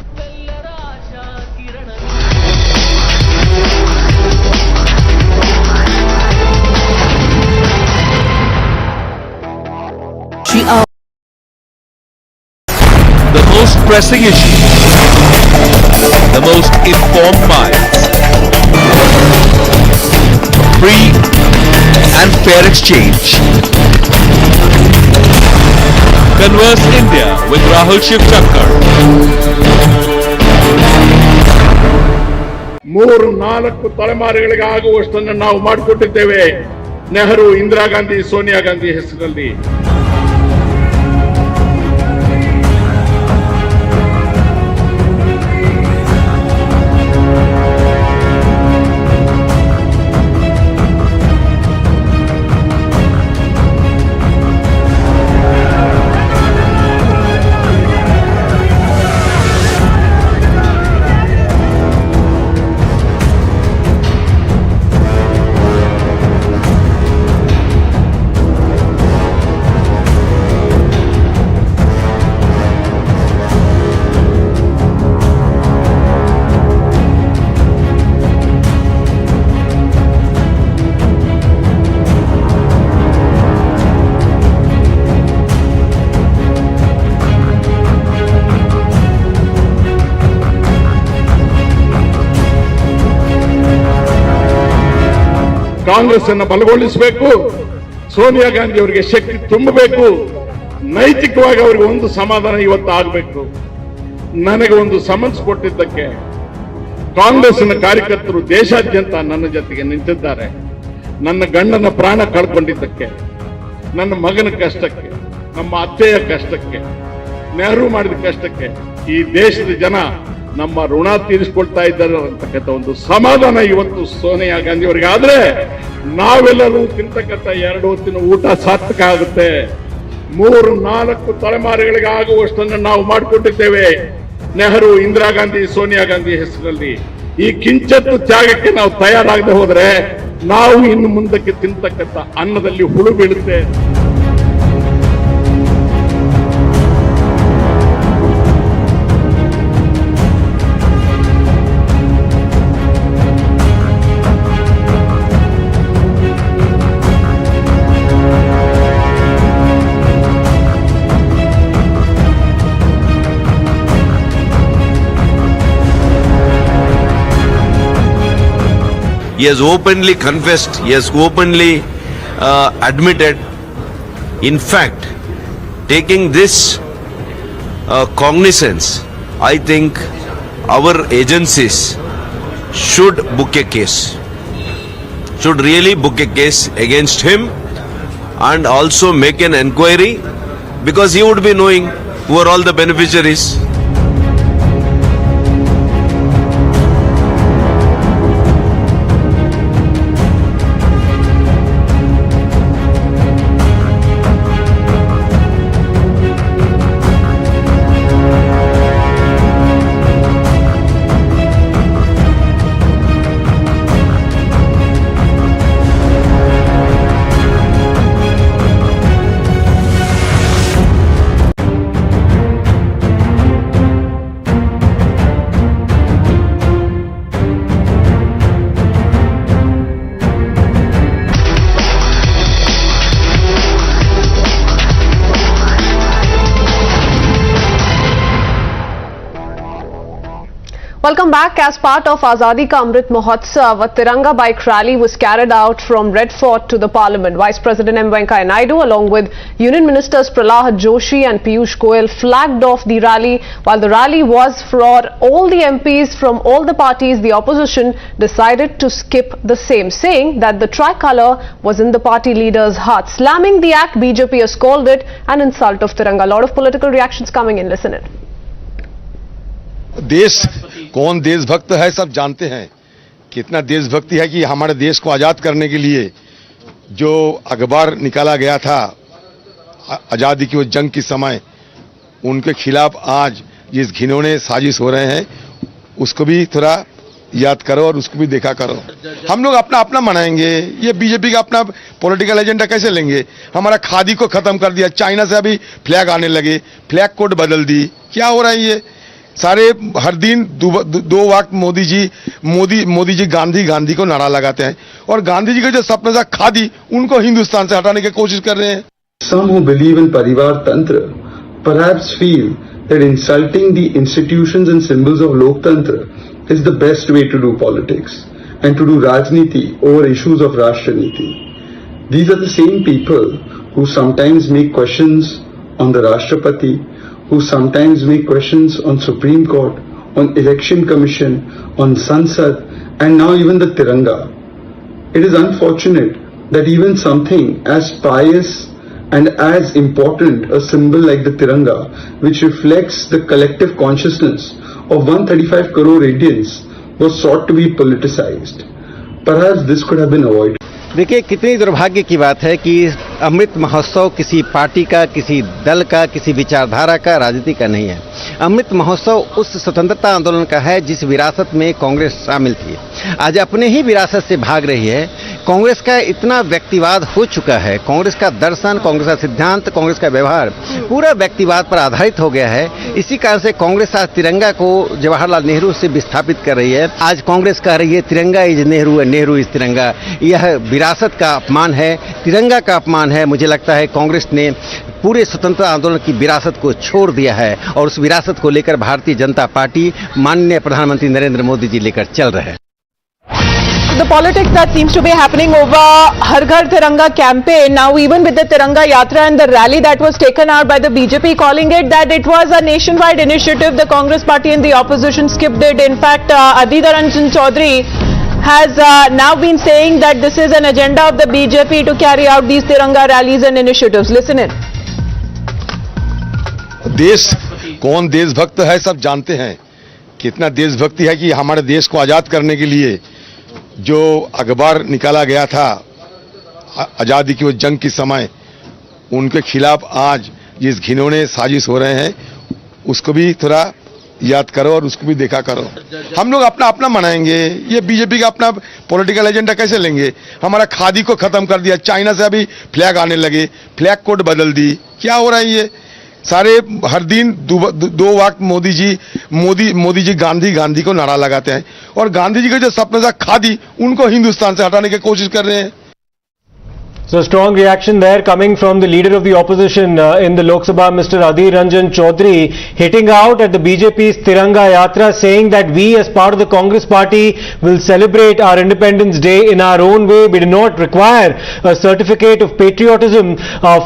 The most pressing issues, the most informed minds, free and fair exchange. Converse India with Rahul Shivchankar. 3-4 ತಲೆಮಾರುಗಳಿಗೆ ಆಗುವಷ್ಟನ್ನು ನಾವು ಮಾಡಿಕೊಟ್ಟಿದ್ದೇವೆ ನೆಹರು, ಇಂದಿರಾ ಗಾಂಧಿ, ಸೋನಿಯಾ ಗಾಂಧಿ ಹೆಸರಲ್ಲಿ. ಕಾಂಗ್ರೆಸ್ ಅನ್ನು ಬಲಗೊಳಿಸಬೇಕು, ಸೋನಿಯಾ ಗಾಂಧಿ ಅವರಿಗೆ ಶಕ್ತಿ ತುಂಬಬೇಕು, ನೈತಿಕವಾಗಿ ಅವರಿಗೆ ಒಂದು ಸಮಾಧಾನ ಇವತ್ತು ಆಗಬೇಕು. ನನಗೆ ಒಂದು ಸಮನ್ಸ್ ಕೊಟ್ಟಿದ್ದಕ್ಕೆ ಕಾಂಗ್ರೆಸ್ನ ಕಾರ್ಯಕರ್ತರು ದೇಶಾದ್ಯಂತ ನನ್ನ ಜೊತೆಗೆ ನಿಂತಿದ್ದಾರೆ. ನನ್ನ ಗಂಡನ ಪ್ರಾಣ ಕಳ್ಕೊಂಡಿದ್ದಕ್ಕೆ, ನನ್ನ ಮಗನ ಕಷ್ಟಕ್ಕೆ, ನಮ್ಮ ಅತ್ತೆಯ ಕಷ್ಟಕ್ಕೆ, ನೆಹರು ಮಾಡಿದ ಕಷ್ಟಕ್ಕೆ ಈ ದೇಶದ ಜನ ನಮ್ಮ ಋಣ ತೀರಿಸಿಕೊಳ್ತಾ ಇದ್ದಾರೆ ಅಂತಕ್ಕಂಥ ಒಂದು ಸಮಾಧಾನ ಇವತ್ತು ಸೋನಿಯಾ ಗಾಂಧಿ ಅವರಿಗೆ ಆದ್ರೆ ನಾವೆಲ್ಲರೂ ತಿಂತಕ್ಕಂಥ 2 ಹೊತ್ತಿನ ಊಟ ಸಾರ್ಥಕ ಆಗುತ್ತೆ. 3-4 ತಲೆಮಾರುಗಳಿಗೆ ಆಗುವಷ್ಟನ್ನು ನಾವು ಮಾಡಿಕೊಟ್ಟಿದ್ದೇವೆ ನೆಹರು, ಇಂದಿರಾ ಗಾಂಧಿ, ಸೋನಿಯಾ ಗಾಂಧಿ ಹೆಸರಲ್ಲಿ. ಈ ಕಿಂಚತ್ತು ತ್ಯಾಗಕ್ಕೆ ನಾವು ತಯಾರಾಗದೆ ಹೋದ್ರೆ ನಾವು ಇನ್ನು ಮುಂದಕ್ಕೆ ತಿಂತಕ್ಕಂಥ ಅನ್ನದಲ್ಲಿ ಹುಳು ಬೀಳುತ್ತೆ. He has openly confessed, he has openly admitted In fact, taking this cognizance, I think our agencies should book a case, should really book a case against him and also make an enquiry, because he would be knowing who are all the beneficiaries. Welcome back. As part of Azadi Ka Amrit Mahotsav, a Tiranga bike rally was carried out from Red Fort to the Parliament. Vice President M. Venkaiah Naidu, along with Union Ministers Prahlad Joshi and Piyush Goyal, flagged off the rally. While the rally was for all the MPs from all the parties, the opposition decided to skip the same, saying that the tricolour was in the party leaders' hearts. Slamming the act, BJP has called it an insult of Tiranga. A lot of political reactions coming in. Listen it. देश कौन देशभक्त है सब जानते हैं, कितना देशभक्ति है कि हमारे देश को आजाद करने के लिए जो अखबार निकाला गया था आजादी की वो जंग के समय, उनके खिलाफ आज जिस घिनौने साजिश हो रहे हैं उसको भी थोड़ा याद करो और उसको भी देखा करो। हम लोग अपना अपना मनाएंगे, ये बीजेपी का अपना पॉलिटिकल एजेंडा कैसे लेंगे? हमारा खादी को खत्म कर दिया, चाइना से अभी फ्लैग आने लगे, फ्लैग कोड बदल दी, क्या हो रहा है ये? सारे हर दिन दो वक्त मोदी जी गांधी को नारा लगाते हैं और गांधी जी का जो सपना था खादी, उनको हिंदुस्तान से हटाने की कोशिश कर रहे हैं। Some who believe in Parivar Tantra perhaps feel that insulting the institutions and symbols of Lok Tantra is the best way to do politics and to do Rajniti over issues of Rashtra-niti. These are the same people who sometimes make questions on the Rashtrapati, who sometimes make questions on Supreme Court, on Election Commission, on Sansad, and now even the Tiranga. It is unfortunate that even something as pious and as important a symbol like the Tiranga, which reflects the collective consciousness of 135 crore Indians, was sought to be politicized. Perhaps this could have been avoided. देखिए कितनी दुर्भाग्य की बात है कि अमृत महोत्सव किसी party का, किसी दल का, किसी विचारधारा का, राजनीति का नहीं है। अमृत महोत्सव उस स्वतंत्रता आंदोलन का है जिस विरासत में कांग्रेस शामिल थी, आज अपने ही विरासत से भाग रही है। कांग्रेस का इतना व्यक्तिवाद हो चुका है, कांग्रेस का दर्शन, कांग्रेस का सिद्धांत, कांग्रेस का व्यवहार पूरा व्यक्तिवाद पर आधारित हो गया है। इसी कारण से कांग्रेस आज तिरंगा को जवाहरलाल नेहरू से विस्थापित कर रही है। आज कांग्रेस कह रही है तिरंगा इज नेहरू, नेहरू इज तिरंगा। यह विरासत का अपमान है, तिरंगा का अपमान है। मुझे लगता है कांग्रेस ने पूरे स्वतंत्रता आंदोलन की विरासत को छोड़ दिया है और उस विरासत को लेकर भारतीय जनता पार्टी माननीय प्रधानमंत्री नरेंद्र मोदी जी लेकर चल रहे हैं। The politics that seems to be happening over Har Ghar Tiranga campaign, now even with the Tiranga Yatra and the rally that was taken out by the BJP, calling it that it was a nationwide initiative, the Congress party and the opposition skipped it. In fact, Aditya Ranjan Chaudhary has now been saying that this is an agenda of the BJP to carry out these Tiranga rallies and initiatives. Listen in. देश कौन देशभक्त है सब जानते हैं, कितना देशभक्ति है कि हमारे देश को आजाद करने के लिए जो अखबार निकाला गया था आजादी की वो जंग के समय, उनके खिलाफ आज जिस घिनौने साजिश हो रहे हैं उसको भी थोड़ा याद करो और उसको भी देखा करो। हम लोग अपना अपना मनाएंगे, ये बीजेपी का अपना पॉलिटिकल एजेंडा कैसे लेंगे? हमारा खादी को खत्म कर दिया, चाइना से अभी फ्लैग आने लगे, फ्लैग कोड बदल दी, क्या हो रहा है ये? सारे हर दिन दो वक्त मोदी जी गांधी को नारा लगाते हैं और गांधी जी का जो सपना था खादी, उनको हिंदुस्तान से हटाने की कोशिश कर रहे हैं। So strong reaction there coming from the leader of the opposition in the Lok Sabha, Mr. Adhir Ranjan Chaudhary, hitting out at the BJP's Tiranga Yatra, saying that we as part of the Congress party will celebrate our Independence Day in our own way. We do not require a certificate of patriotism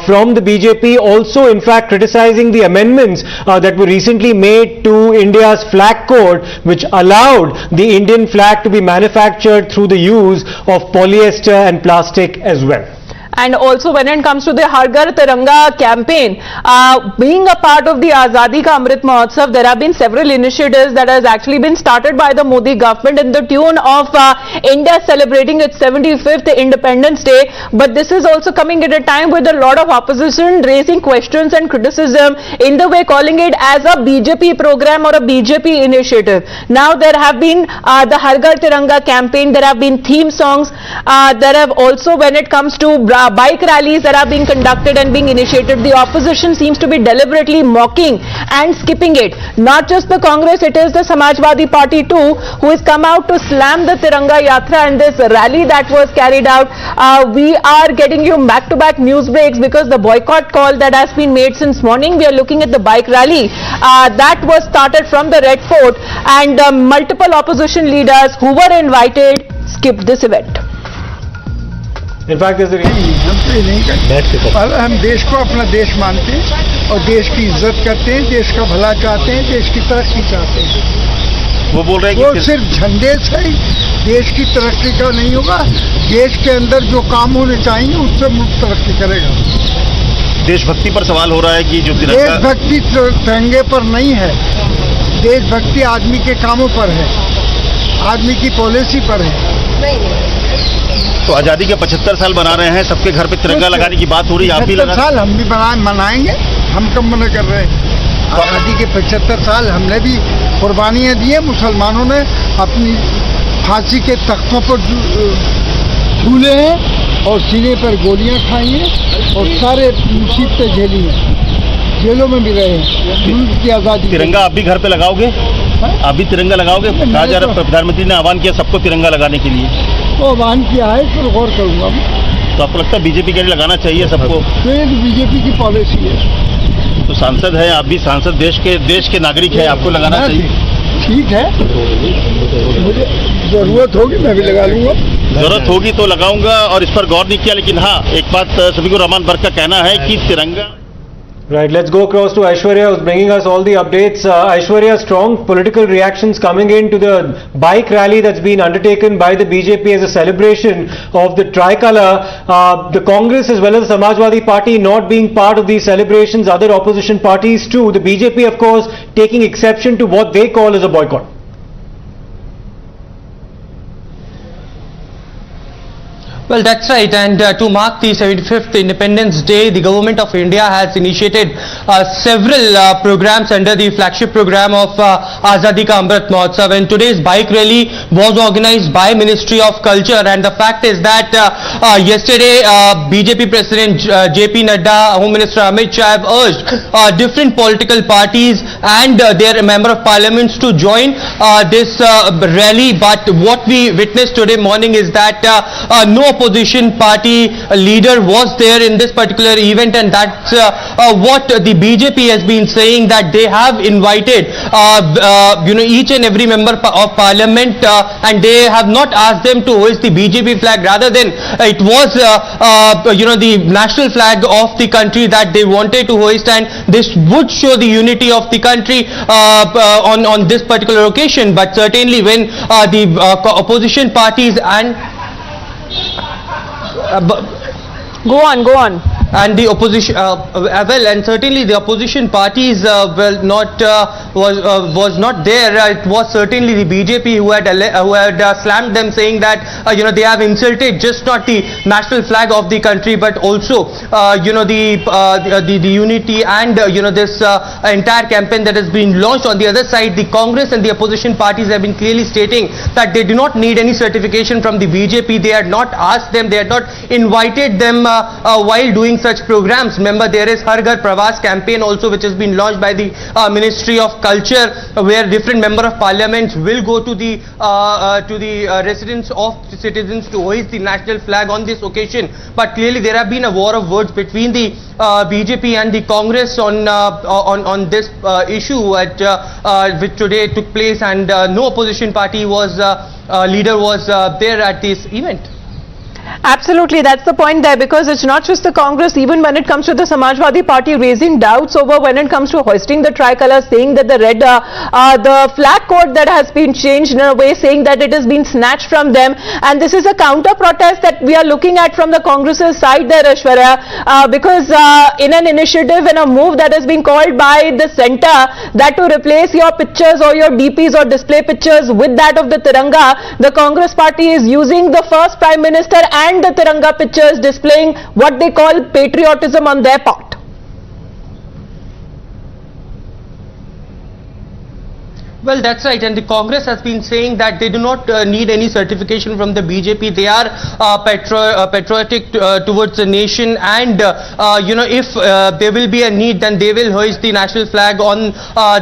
from the BJP. Also, in fact, criticizing the amendments that were recently made to India's flag code, which allowed the Indian flag to be manufactured through the use of polyester and plastic as well. And also when it comes to the Har Ghar Tiranga campaign, being a part of the Azadi Ka Amrit Mahotsav, there have been several initiatives that has actually been started by the Modi government in the tune of India celebrating its 75th Independence Day. But this is also coming at a time with a lot of opposition raising questions and criticism in the way calling it as a BJP program or a BJP initiative. Now there have been the Har Ghar Tiranga campaign, there have been theme songs, there have also, when it comes to bike rallies that are being conducted and being initiated, the opposition seems to be deliberately mocking and skipping it. Not just the Congress, it is the Samajwadi Party too, who has come out to slam the Tiranga Yatra and this rally that was carried out. We are getting you back-to-back news breaks because the boycott call that has been made since morning, we are looking at the bike rally that was started from the Red Fort, and multiple opposition leaders who were invited skipped this event. In fact, there's a नहीं करते, पर हम देश को अपना देश मानते हैं और देश की इज्जत करते हैं, देश का भला चाहते हैं, देश की तरक्की चाहते हैं। वो बोल रहे हैं वो सिर्फ झंडे से ही देश की तरक्की का नहीं होगा, देश के अंदर जो काम होने चाहिए उससे मुल्क तरक्की करेगा। देशभक्ति पर सवाल हो रहा है कि जो देशभक्ति तिरंगे पर नहीं है, देशभक्ति आदमी के कामों पर है, आदमी की पॉलिसी पर है। तो आजादी के 75 साल बना रहे हैं, सबके घर पे तिरंगा लगाने की बात हो रही है, आप भी 75 साल हम भी मनाएंगे, हम कब मना कर रहे हैं। आजादी के 75 साल हमने भी कुर्बानियां दी है, मुसलमानों ने अपनी फांसी के तख्तों पर झूले हैं और सीने पर गोलियां खाई हैं और सारे मुसीबतें झेली हैं, जेलों में भी रहे हैं। मुल्क की आजादी। तिरंगा आप भी घर पे लगाओगे? आप भी तिरंगा लगाओगे? कहा जा रहा है प्रधानमंत्री ने आह्वान किया सबको तिरंगा लगाने के लिए, तो आह्वान किया है, फिर गौर करूंगा। तो आपको लगता है बीजेपी के लिए लगाना चाहिए सबको? तो ये बीजेपी की पॉलिसी है। तो सांसद है, आप भी सांसद, देश के नागरिक हैं, आपको लगाना चाहिए। ठीक है, मुझे जरूरत होगी मैं भी लगा लूंगा। जरूरत होगी तो लगाऊंगा, और इस पर गौर नहीं किया। लेकिन हाँ, एक बात सभी को रहमान बर्क का कहना है कि तिरंगा। Right, let's go across to Aishwarya, who's bringing us all the updates. Aishwarya, strong political reactions coming in to the bike rally that's been undertaken by the BJP as a celebration of the tricolour. The Congress as well as the Samajwadi Party not being part of these celebrations, other opposition parties too. The BJP, of course, taking exception to what they call as a boycott. Well, that's right, and to mark the 75th Independence Day, the Government of India has initiated several programs under the flagship program of Azadi Ka Amrit Mahotsav, and today's bike rally was organized by Ministry of Culture. And the fact is that yesterday BJP President JP Nadda, Home Minister Amit Shah have urged different political parties and their Member of Parliaments to join this rally, but what we witnessed today morning is that no opposition party leader was there in this particular event, and that's what the BJP has been saying, that they have invited each and every member of parliament and they have not asked them to hoist the BJP flag. Rather than it was the national flag of the country that they wanted to hoist, and this would show the unity of the country on this particular occasion. But certainly when the opposition parties and go on. And the opposition, and certainly the opposition parties was not there. It was certainly the BJP who had slammed them, saying that they have insulted just not the national flag of the country, but also the unity and this entire campaign that has been launched. On the other side, the Congress and the opposition parties have been clearly stating that they do not need any certification from the BJP. They had not asked them, they had not invited them while doing such programs. Remember, there is Har Ghar Pravas campaign also, which has been launched by the Ministry of culture, where different member of parliaments will go to the residence of citizens to hoist the national flag on this occasion. But clearly there have been a war of words between the BJP and the Congress on this issue which today took place, and no opposition party leader was there at this event. Absolutely, that's the point there, because it's not just the Congress, even when it comes to the Samajwadi Party raising doubts over when it comes to hoisting the tricolor, saying that the flag code that has been changed in a way, saying that it has been snatched from them, and this is a counter protest that we are looking at from the Congress's side there, Aishwarya, because in an initiative, in a move that has been called by the centre, that to replace your pictures or your DPs or display pictures with that of the Tiranga, the Congress party is using the first Prime Minister and the Tiranga pictures, displaying what they call patriotism on their part. Well, that's right, and the Congress has been saying that they do not need any certification from the BJP. They are patriotic towards the nation, and if there will be a need, then they will hoist the national flag on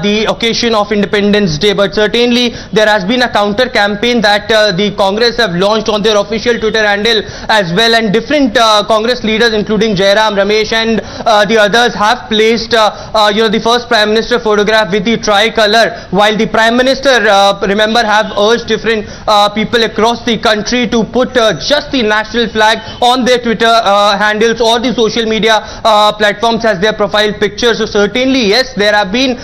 the occasion of Independence Day. But certainly there has been a counter campaign that the Congress have launched on their official Twitter handle as well, and different Congress leaders, including Jairam, Ramesh, and the others, have placed the first Prime Minister photograph with the tricolor, while the Prime Minister, remember, have urged different people across the country to put just the national flag on their Twitter handles or the social media platforms as their profile picture. So certainly, yes, there have been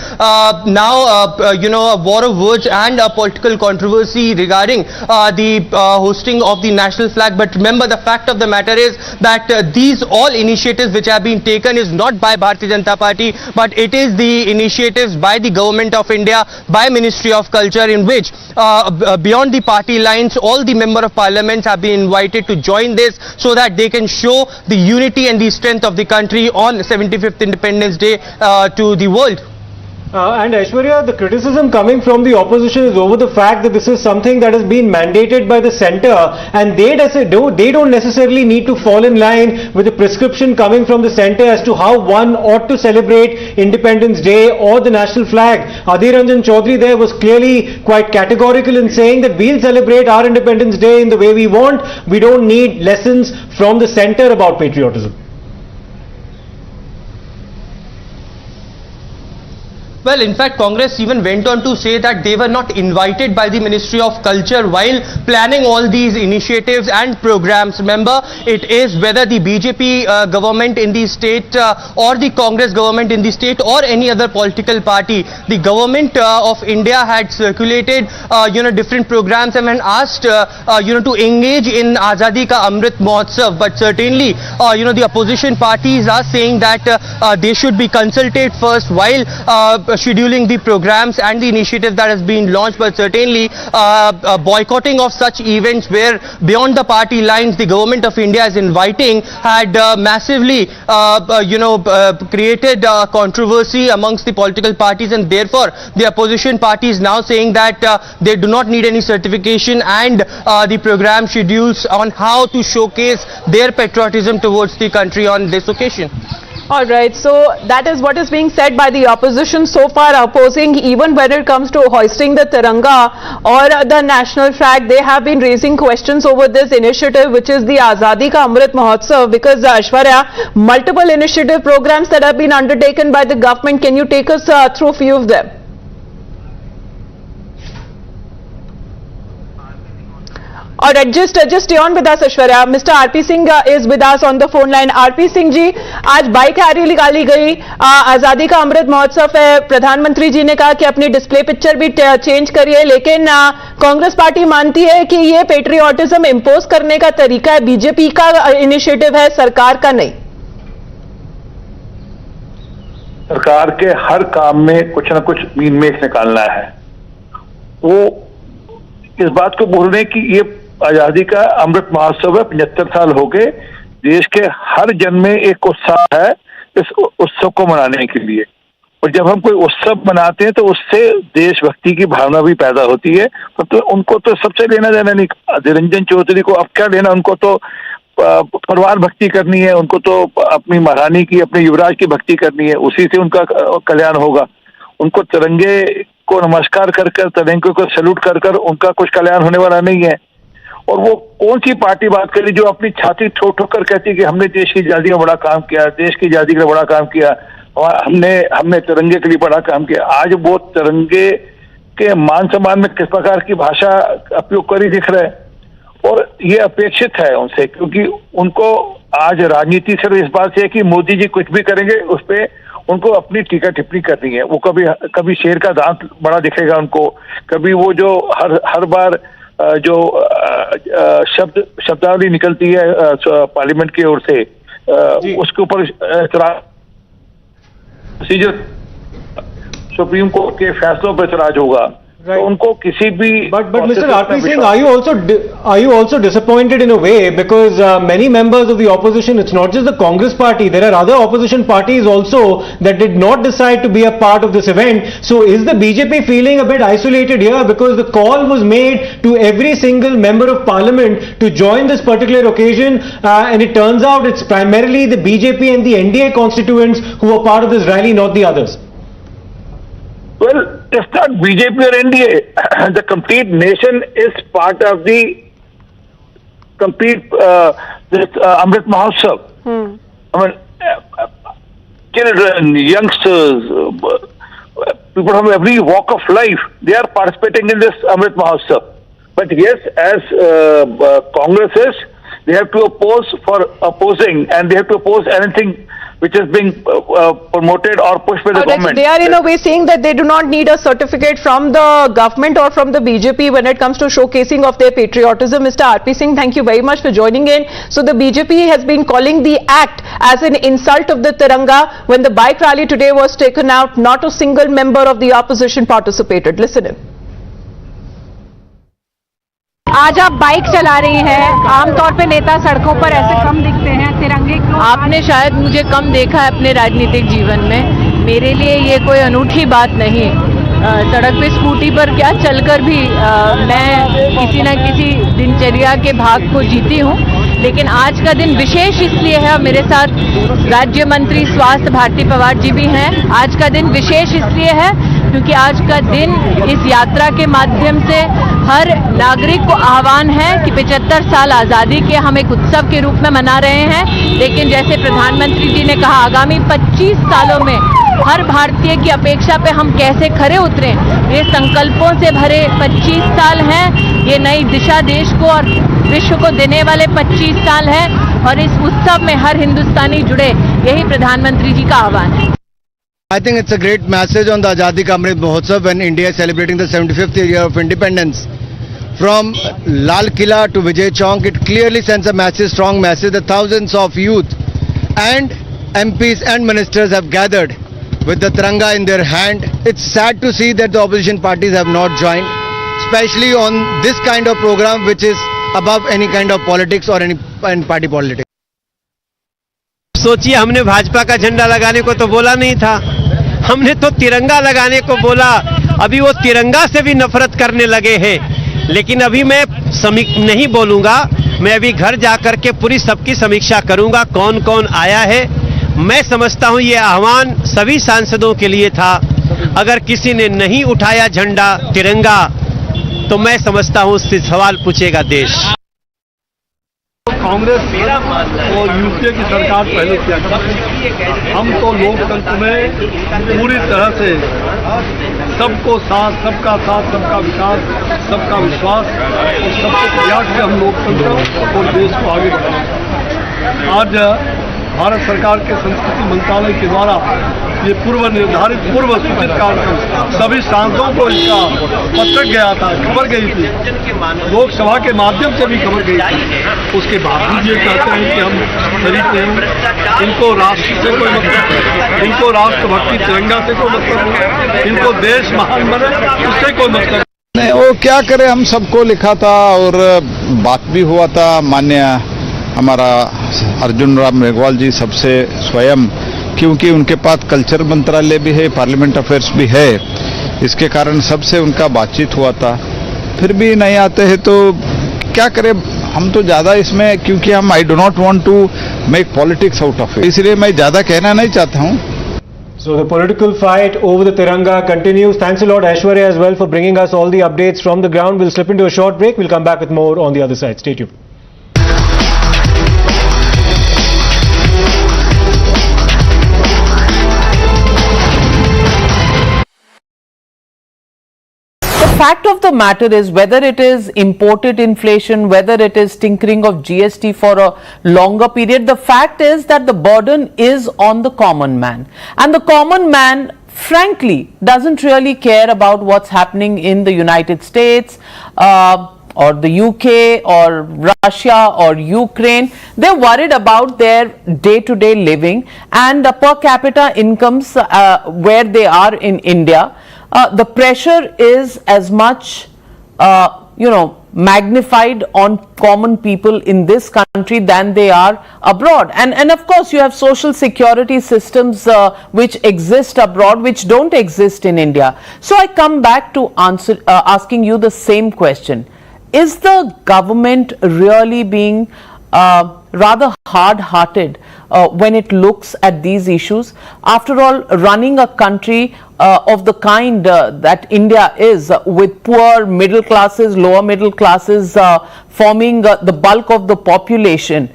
now a war of words and a political controversy regarding the hosting of the national flag. But remember, the fact of the matter is that these all initiatives which have been taken is not by Bharatiya Janata Party, but it is the initiatives by the Government of India, by Ministry of Culture, in which beyond the party lines, all the member of parliaments have been invited to join this, so that they can show the unity and the strength of the country on 75th Independence Day to the world. And Aishwarya, the criticism coming from the opposition is over the fact that this is something that has been mandated by the centre, and they don't necessarily need to fall in line with the prescription coming from the centre as to how one ought to celebrate Independence Day or the national flag. Adhir Ranjan Chaudhary there was clearly quite categorical in saying that we'll celebrate our Independence Day in the way we want. We don't need lessons from the centre about patriotism. Well, in fact, Congress even went on to say that they were not invited by the Ministry of Culture while planning all these initiatives and programs. Remember, it is whether the BJP government in the state or the Congress government in the state or any other political party. The government of India had circulated, different programs and asked, to engage in Azadi Ka Amrit Mahotsav. But certainly, the opposition parties are saying that they should be consulted first while scheduling the programs and the initiative that has been launched. But certainly boycotting of such events where beyond the party lines the government of India is inviting had massively created controversy amongst the political parties, and therefore the opposition parties now saying that they do not need any certification, and the program schedules on how to showcase their patriotism towards the country on this occasion. All right, so that is what is being said by the opposition so far, opposing even when it comes to hoisting the Tiranga or the national flag. They have been raising questions over this initiative, which is the Azadi Ka Amrit Mahotsav, because Aishwarya, multiple initiative programs that have been undertaken by the government. Can you take us through a few of them? All right, just stay on with us, Aishwarya. Mr. RP Singh is with us on the phone line. RP Singh जी, आज bike rally निकाली गई, आजादी का अमृत महोत्सव है, प्रधानमंत्री जी ने कहा कि अपनी डिस्प्ले पिक्चर भी चेंज करिए, लेकिन कांग्रेस पार्टी मानती है कि ये पेट्रियोटिज्म इम्पोज करने का तरीका है, बीजेपी का इनिशिएटिव है, सरकार का नहीं। सरकार के हर काम में कुछ न कुछ मीन मेख निकालना है। वो इस बात को बोल रहे हैं कि ये आजादी का अमृत महोत्सव है, 75 साल हो गए, देश के हर जन में एक उत्साह है इस उत्सव को मनाने के लिए, और जब हम कोई उत्सव मनाते हैं तो उससे देशभक्ति की भावना भी पैदा होती है। तो उनको तो सबसे लेना देना नहीं, अधीर रंजन चौधरी को अब क्या लेना, उनको तो परिवार भक्ति करनी है, उनको तो अपनी महारानी की, अपने युवराज की भक्ति करनी है, उसी से उनका कल्याण होगा। उनको तिरंगे को नमस्कार कर कर, तिरंगे को सैल्यूट कर कर उनका कुछ कल्याण होने वाला नहीं है। और वो कौन सी पार्टी बात करी जो अपनी छाती ठोक ठोक कर कहती कि हमने देश की आजादी में बड़ा काम किया, देश की आजादी के लिए बड़ा काम किया, और हमने तिरंगे के लिए बड़ा काम किया। आज वो तिरंगे के मान सम्मान में किस प्रकार की भाषा उपयोग करी दिख रहा है, और ये अपेक्षित है उनसे, क्योंकि उनको आज राजनीति सिर्फ इस बात से है कि मोदी जी कुछ भी करेंगे उस पर उनको अपनी टीका टिप्पणी करनी है। वो कभी शेर का दांत बड़ा दिखेगा उनको, कभी वो जो हर बार जो शब्दावली निकलती है पार्लियामेंट की ओर से उसके ऊपर सुप्रीम कोर्ट के फैसलों पर इतराज होगा। तो उनको किसी भी but Mr. RP Singh, are you also disappointed in a way, because many members of the opposition, it's not just the Congress party, there are other opposition parties also that did not decide to be a part of this event. So is the BJP feeling a bit isolated here, because the call was made to every single member of parliament to join this particular occasion, and it turns out it's primarily the BJP and the NDA constituents who are part of this rally, not the others? Well, it's not BJP or NDA. The complete nation is part of the complete Amrit Mahotsav. I mean, children, youngsters, people from every walk of life, they are participating in this Amrit Mahotsav. But yes, as Congress is, they have to oppose for opposing, and they have to oppose anything which is being promoted or pushed by the government. They are in a way saying that they do not need a certificate from the government or from the BJP when it comes to showcasing of their patriotism. Mr. RP Singh, thank you very much for joining in. So the BJP has been calling the act as an insult of the Tiranga. When the bike rally today was taken out, not a single member of the opposition participated. Listen in. आज आप bike चला रही हैं, आमतौर पे नेता सड़कों पर ऐसे कम दिखते हैं, तिरंगे क्यों? आपने शायद मुझे कम देखा है अपने राजनीतिक जीवन में, मेरे लिए ये कोई अनूठी बात नहीं। सड़क पे स्कूटी पर क्या चलकर भी मैं किसी न किसी दिनचर्या के भाग को जीती हूँ, लेकिन आज का दिन विशेष इसलिए है, और मेरे साथ राज्य मंत्री स्वास्थ्य भारती पवार जी भी हैं। आज का दिन विशेष इसलिए है क्योंकि आज का दिन इस यात्रा के माध्यम से हर नागरिक को आह्वान है कि 75 साल आज़ादी के हम एक उत्सव के रूप में मना रहे हैं, लेकिन जैसे प्रधानमंत्री जी ने कहा, आगामी 25 सालों में हर भारतीय की अपेक्षा पे हम कैसे खरे उतरें, ये संकल्पों से भरे 25 साल हैं। ये नई दिशा देश को और विश्व को देने वाले 25 साल हैं, और इस उत्सव में हर हिंदुस्तानी जुड़े, यही प्रधानमंत्री जी का आह्वान है। I think it's a great message on the Azadi Ka Amrit Mahotsav when India is celebrating the 75th year of independence. From Lal Killa to Vijay Chowk, it clearly sends a message, strong message, that thousands of youth and MPs and ministers have gathered with the Tiranga in their hand. It's sad to see that the opposition parties have not joined, especially on this kind of program which is above any kind of politics or any party politics. सोचिए, हमने भाजपा का झंडा लगाने को तो बोला नहीं था, हमने तो तिरंगा लगाने को बोला। अभी वो तिरंगा से भी नफरत करने लगे हैं, लेकिन अभी मैं नहीं बोलूंगा, मैं अभी घर जाकर के पूरी सबकी समीक्षा करूंगा, कौन कौन आया है। मैं समझता हूं ये आह्वान सभी सांसदों के लिए था। अगर किसी ने नहीं उठाया झंडा तिरंगा, तो मैं समझता हूं उससे सवाल पूछेगा देश। कांग्रेस और यूपीए की सरकार पहले किया करती थी। हम तो लोकतंत्र में पूरी तरह से सबको साथ, सबका साथ, सबका विकास, सबका विश्वास और सबके प्रयास से हम लोकतंत्र और देश को आगे बढ़ाएं। आज भारत सरकार के संस्कृति मंत्रालय के द्वारा ये पूर्व निर्धारित पूर्व सूचित कार्यक्रम सभी सांसदों को इसका पत्र गया था, खबर गई थी, लोकसभा के माध्यम से भी खबर गई थी। उसके बावजूद ये कहते हैं कि हम शरीक नहीं, इनको राष्ट्र से कोई मतलब नहीं, इनको राष्ट्रभक्ति तिरंगा से कोई मतलब नहीं, इनको देश महान बने उससे कोई मतलब नहीं। वो क्या करे, हम सबको लिखा था और बात भी हुआ था। माननीय हमारा अर्जुन राम मेघवाल जी सबसे स्वयं, क्योंकि उनके पास कल्चर मंत्रालय भी है, पार्लियामेंट अफेयर्स भी है, इसके कारण सबसे उनका बातचीत हुआ था। फिर भी नहीं आते हैं तो क्या करें, हम तो ज़्यादा इसमें, क्योंकि हम I do not want to make politics out of it, इसलिए मैं ज़्यादा कहना नहीं चाहता हूँ। So the political fight over the Tiranga continues. Thanks a lot, Aishwarya, as well, for bringing us all the updates from the ground. We'll slip into a short break. We'll come back with more on the other side. Stay tuned. The fact of the matter is, whether it is imported inflation, whether it is tinkering of GST for a longer period, the fact is that the burden is on the common man. And the common man, frankly, doesn't really care about what's happening in the United States or the UK or Russia or Ukraine. They're worried about their day-to-day living and per capita incomes where they are in India. The pressure is as much, magnified on common people in this country than they are abroad. And of course, you have social security systems which exist abroad, which don't exist in India. So I come back to asking you the same question. Is the government really being rather hard-hearted when it looks at these issues? After all, running a country of the kind that India is, with poor middle classes, lower middle classes forming the bulk of the population,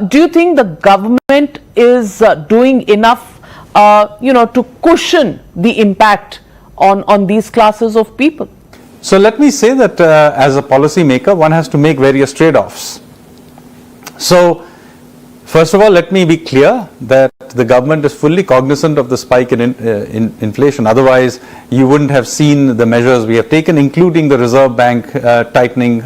do you think the government is doing enough to cushion the impact on these classes of people? So let me say that as a policy maker, one has to make various trade-offs. So first of all, let me be clear that the government is fully cognizant of the spike in inflation. Otherwise, you wouldn't have seen the measures we have taken, including the Reserve Bank tightening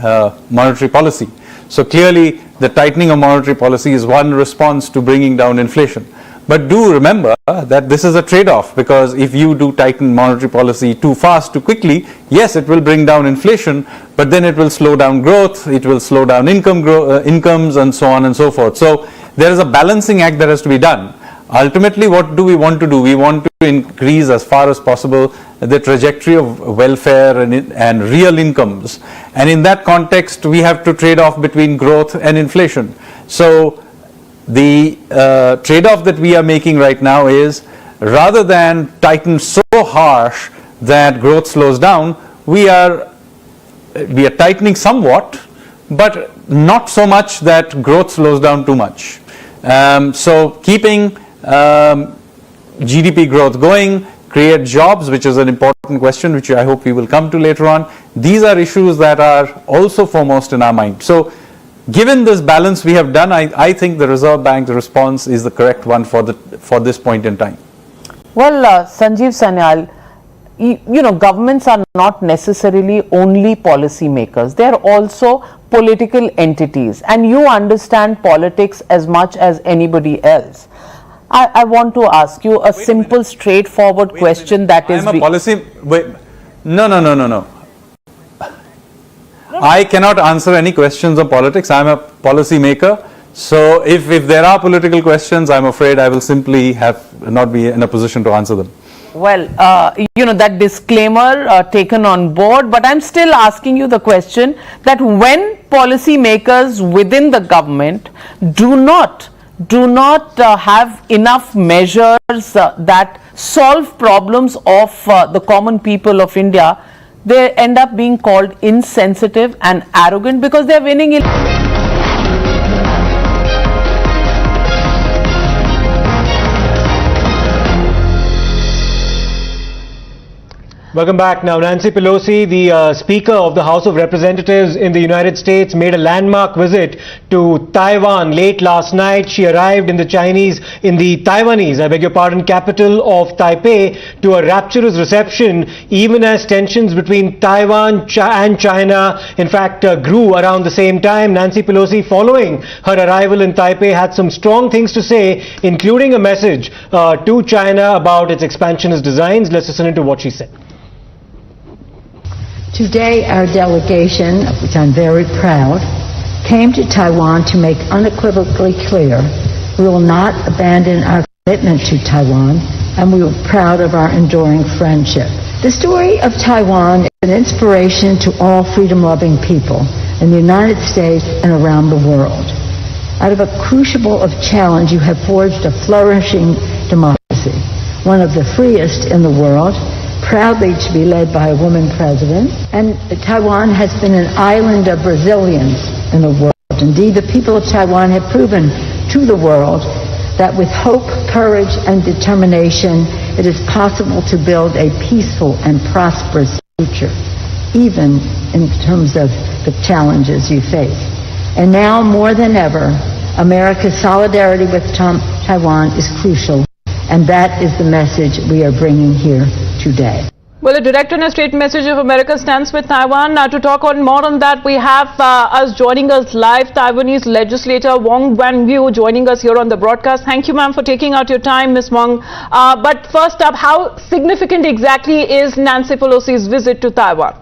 monetary policy. So clearly, the tightening of monetary policy is one response to bringing down inflation. But do remember that this is a trade-off, because if you do tighten monetary policy too fast, too quickly, yes, it will bring down inflation, but then it will slow down growth, it will slow down incomes, and so on and so forth. So there is a balancing act that has to be done. Ultimately, what do we want to do? We want to increase as far as possible the trajectory of welfare and real incomes. And in that context, we have to trade off between growth and inflation. So the trade-off that we are making right now is, rather than tighten so harsh that growth slows down, we are tightening somewhat, but not so much that growth slows down too much. So keeping GDP growth going, create jobs, which is an important question, which I hope we will come to later on. These are issues that are also foremost in our mind. So given this balance we have done, I think the Reserve Bank's response is the correct one for this point in time. Well, Sanjeev Sanyal, governments are not necessarily only policy makers. They are also political entities, and you understand politics as much as anybody else. I want to ask you a simple, straightforward question that is... No. I cannot answer any questions on politics. I'm a policy maker. So if there are political questions, I'm afraid I will simply not be in a position to answer them. Well, that disclaimer taken on board, but I'm still asking you the question that when policy makers within the government do not have enough measures that solve problems of the common people of India, they end up being called insensitive and arrogant because they're winning. Welcome back. Now, Nancy Pelosi, the Speaker of the House of Representatives in the United States, made a landmark visit to Taiwan late last night. She arrived in the Taiwanese, capital of Taipei, to a rapturous reception, even as tensions between Taiwan and China, in fact, grew around the same time. Nancy Pelosi, following her arrival in Taipei, had some strong things to say, including a message to China about its expansionist designs. Let's listen to what she said. Today, our delegation, of which I'm very proud, came to Taiwan to make unequivocally clear we will not abandon our commitment to Taiwan, and we are proud of our enduring friendship. The story of Taiwan is an inspiration to all freedom-loving people in the United States and around the world. Out of a crucible of challenge, you have forged a flourishing democracy. one of the freest in the world, proudly to be led by a woman president. And Taiwan has been an island of resilience in the world. Indeed, the people of Taiwan have proven to the world that with hope, courage, and determination, it is possible to build a peaceful and prosperous future, even in terms of the challenges you face. And now, more than ever, America's solidarity with Taiwan is crucial, and that is the message we are bringing here today. Well, a direct and a straight message of America stands with Taiwan. Now, to talk on more on that, we have joining us live, Taiwanese legislator Wong Wan-Yu joining us here on the broadcast. Thank you, ma'am, for taking out your time, Ms. Wong. But first up, how significant exactly is Nancy Pelosi's visit to Taiwan?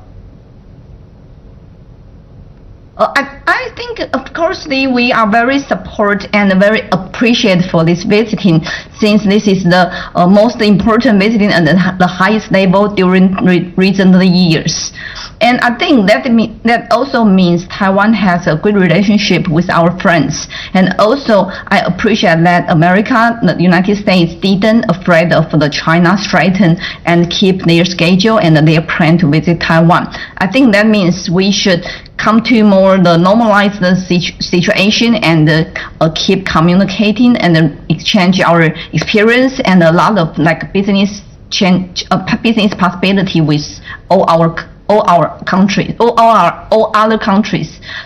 I think, of course, we are very support and very appreciate for this visiting, since this is the most important visiting at the highest level during recent years. And I think that also means Taiwan has a good relationship with our friends. And also, I appreciate that America, the United States, didn't afraid of the China threaten and keep their schedule and their plan to visit Taiwan. I think that means we should come to more the normalize the situation and keep communicating and exchange our experience and a lot of like business possibility with all other countries.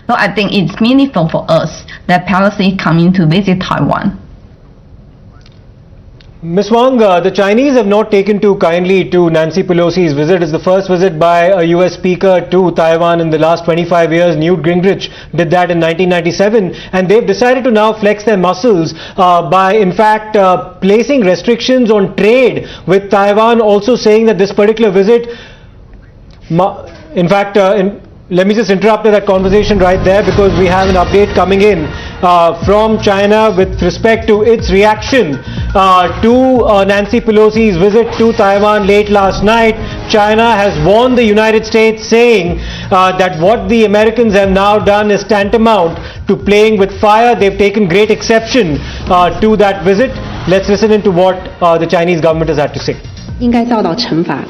So I think it's meaningful for us that Pelosi coming to visit Taiwan. Ms. Wong, the Chinese have not taken too kindly to Nancy Pelosi's visit. It's the first visit by a US speaker to Taiwan in the last 25 years. Newt Gingrich did that in 1997, and they've decided to now flex their muscles by, in fact, placing restrictions on trade with Taiwan, also saying that this particular visit, in fact, let me just interrupt that conversation right there, because we have an update coming in from China with respect to its reaction to Nancy Pelosi's visit to Taiwan late last night. China has warned the United States, saying that what the Americans have now done is tantamount to playing with fire. They've taken great exception to that visit. Let's listen into what the Chinese government has had to say. 应该遭到惩罚。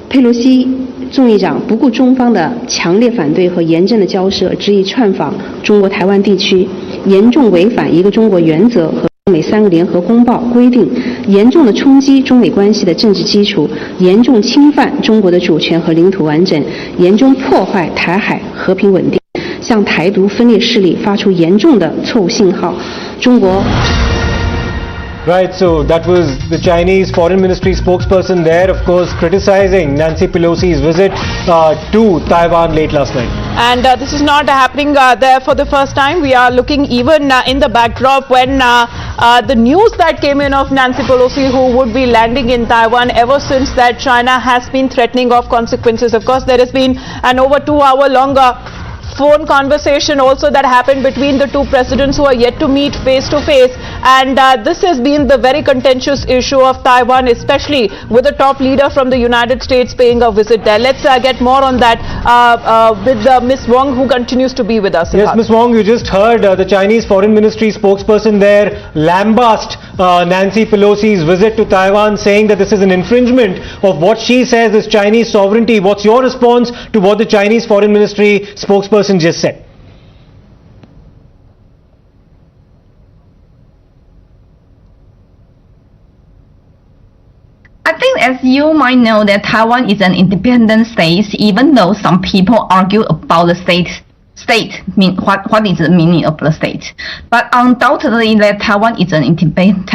佩洛西众议长不顾中方的强烈反对和严正的交涉，执意窜访中国台湾地区，严重违反一个中国原则和中美3个联合公报规定，严重的冲击中美关系的政治基础，严重侵犯中国的主权和领土完整，严重破坏台海和平稳定，向台独分裂势力发出严重的错误信号。中国。 Right, so that was the Chinese Foreign Ministry spokesperson there, of course, criticizing Nancy Pelosi's visit to Taiwan late last night. And this is not happening there for the first time. We are looking even in the backdrop when the news that came in of Nancy Pelosi, who would be landing in Taiwan. Ever since that, China has been threatening of consequences. Of course, there has been an over 2-hour-long phone conversation also that happened between the two presidents, who are yet to meet face to face, and this has been the very contentious issue of Taiwan, especially with the top leader from the United States paying a visit there. Let's get more on that with Ms. Wong, who continues to be with us. Yes, Ms. Wong, you just heard the Chinese Foreign Ministry spokesperson there lambast Nancy Pelosi's visit to Taiwan, saying that this is an infringement of what she says is Chinese sovereignty. What's your response to what the Chinese Foreign Ministry spokesperson just said? I think, as you might know, that Taiwan is an independent state, even though some people argue about the state what is the meaning of the state. But undoubtedly that Taiwan is an independent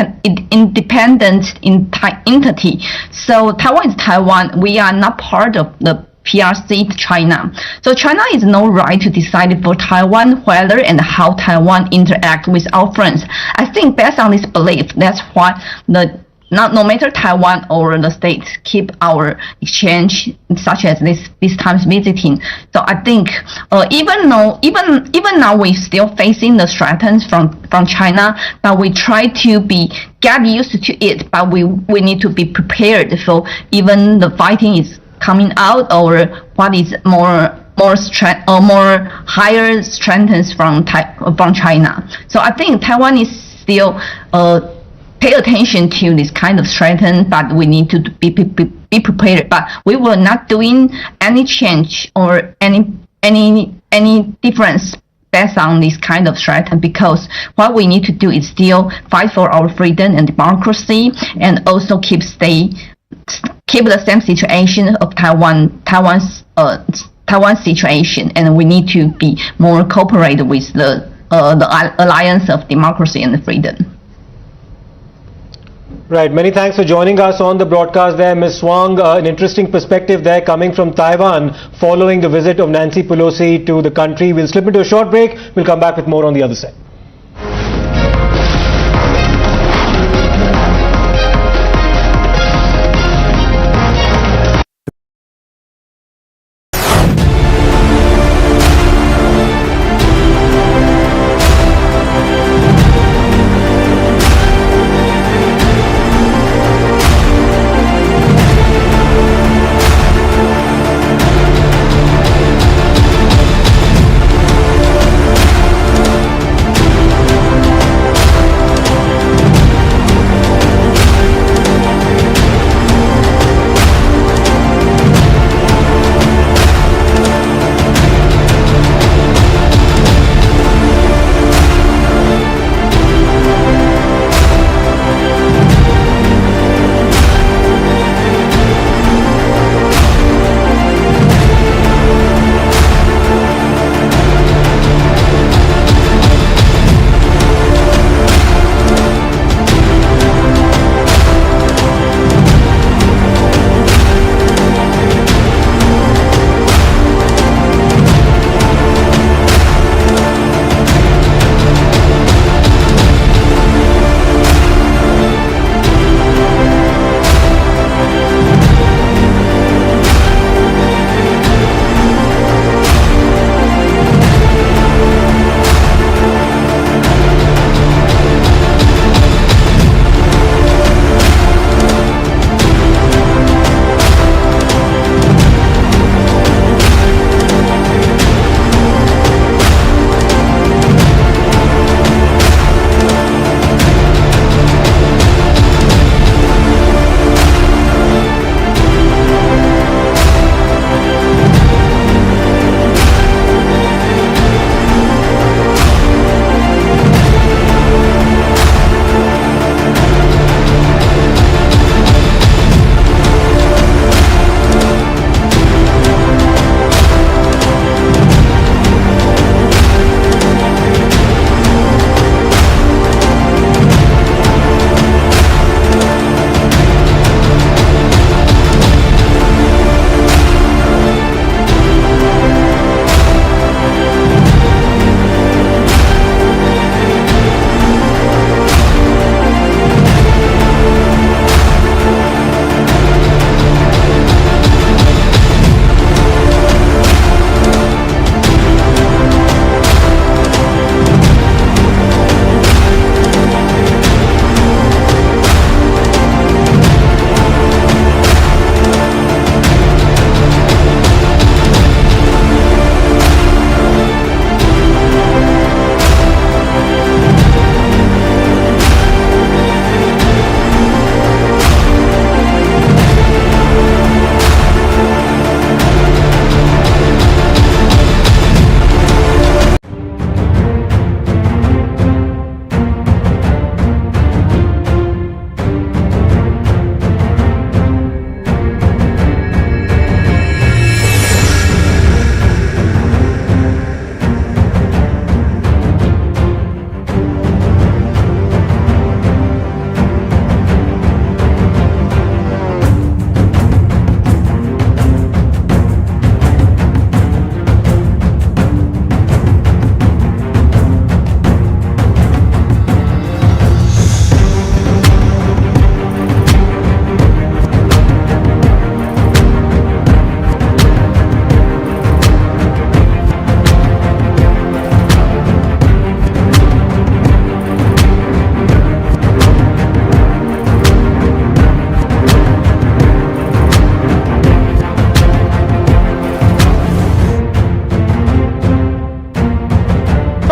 entity. So Taiwan is Taiwan. We are not part of the PRC China. So China has no right to decide for Taiwan whether and how Taiwan interact with our friends. I think based on this belief, that's why no matter Taiwan or the states keep our exchange, such as this time's visiting. So I think even now we're still facing the threats from China, but we try to get used to it. But we need to be prepared for even the fighting is coming out, or what is more higher strengths from China. So I think Taiwan is still pay attention to this kind of threat, but we need to be prepared. But we will not doing any change or any difference based on this kind of threat, because what we need to do is still fight for our freedom and democracy, and also keep the same situation of Taiwan's situation, and we need to be more cooperate with the alliance of democracy and freedom. Right. Many thanks for joining us on the broadcast there, Ms. Wang. An interesting perspective there coming from Taiwan following the visit of Nancy Pelosi to the country. We'll slip into a short break. We'll come back with more on the other side.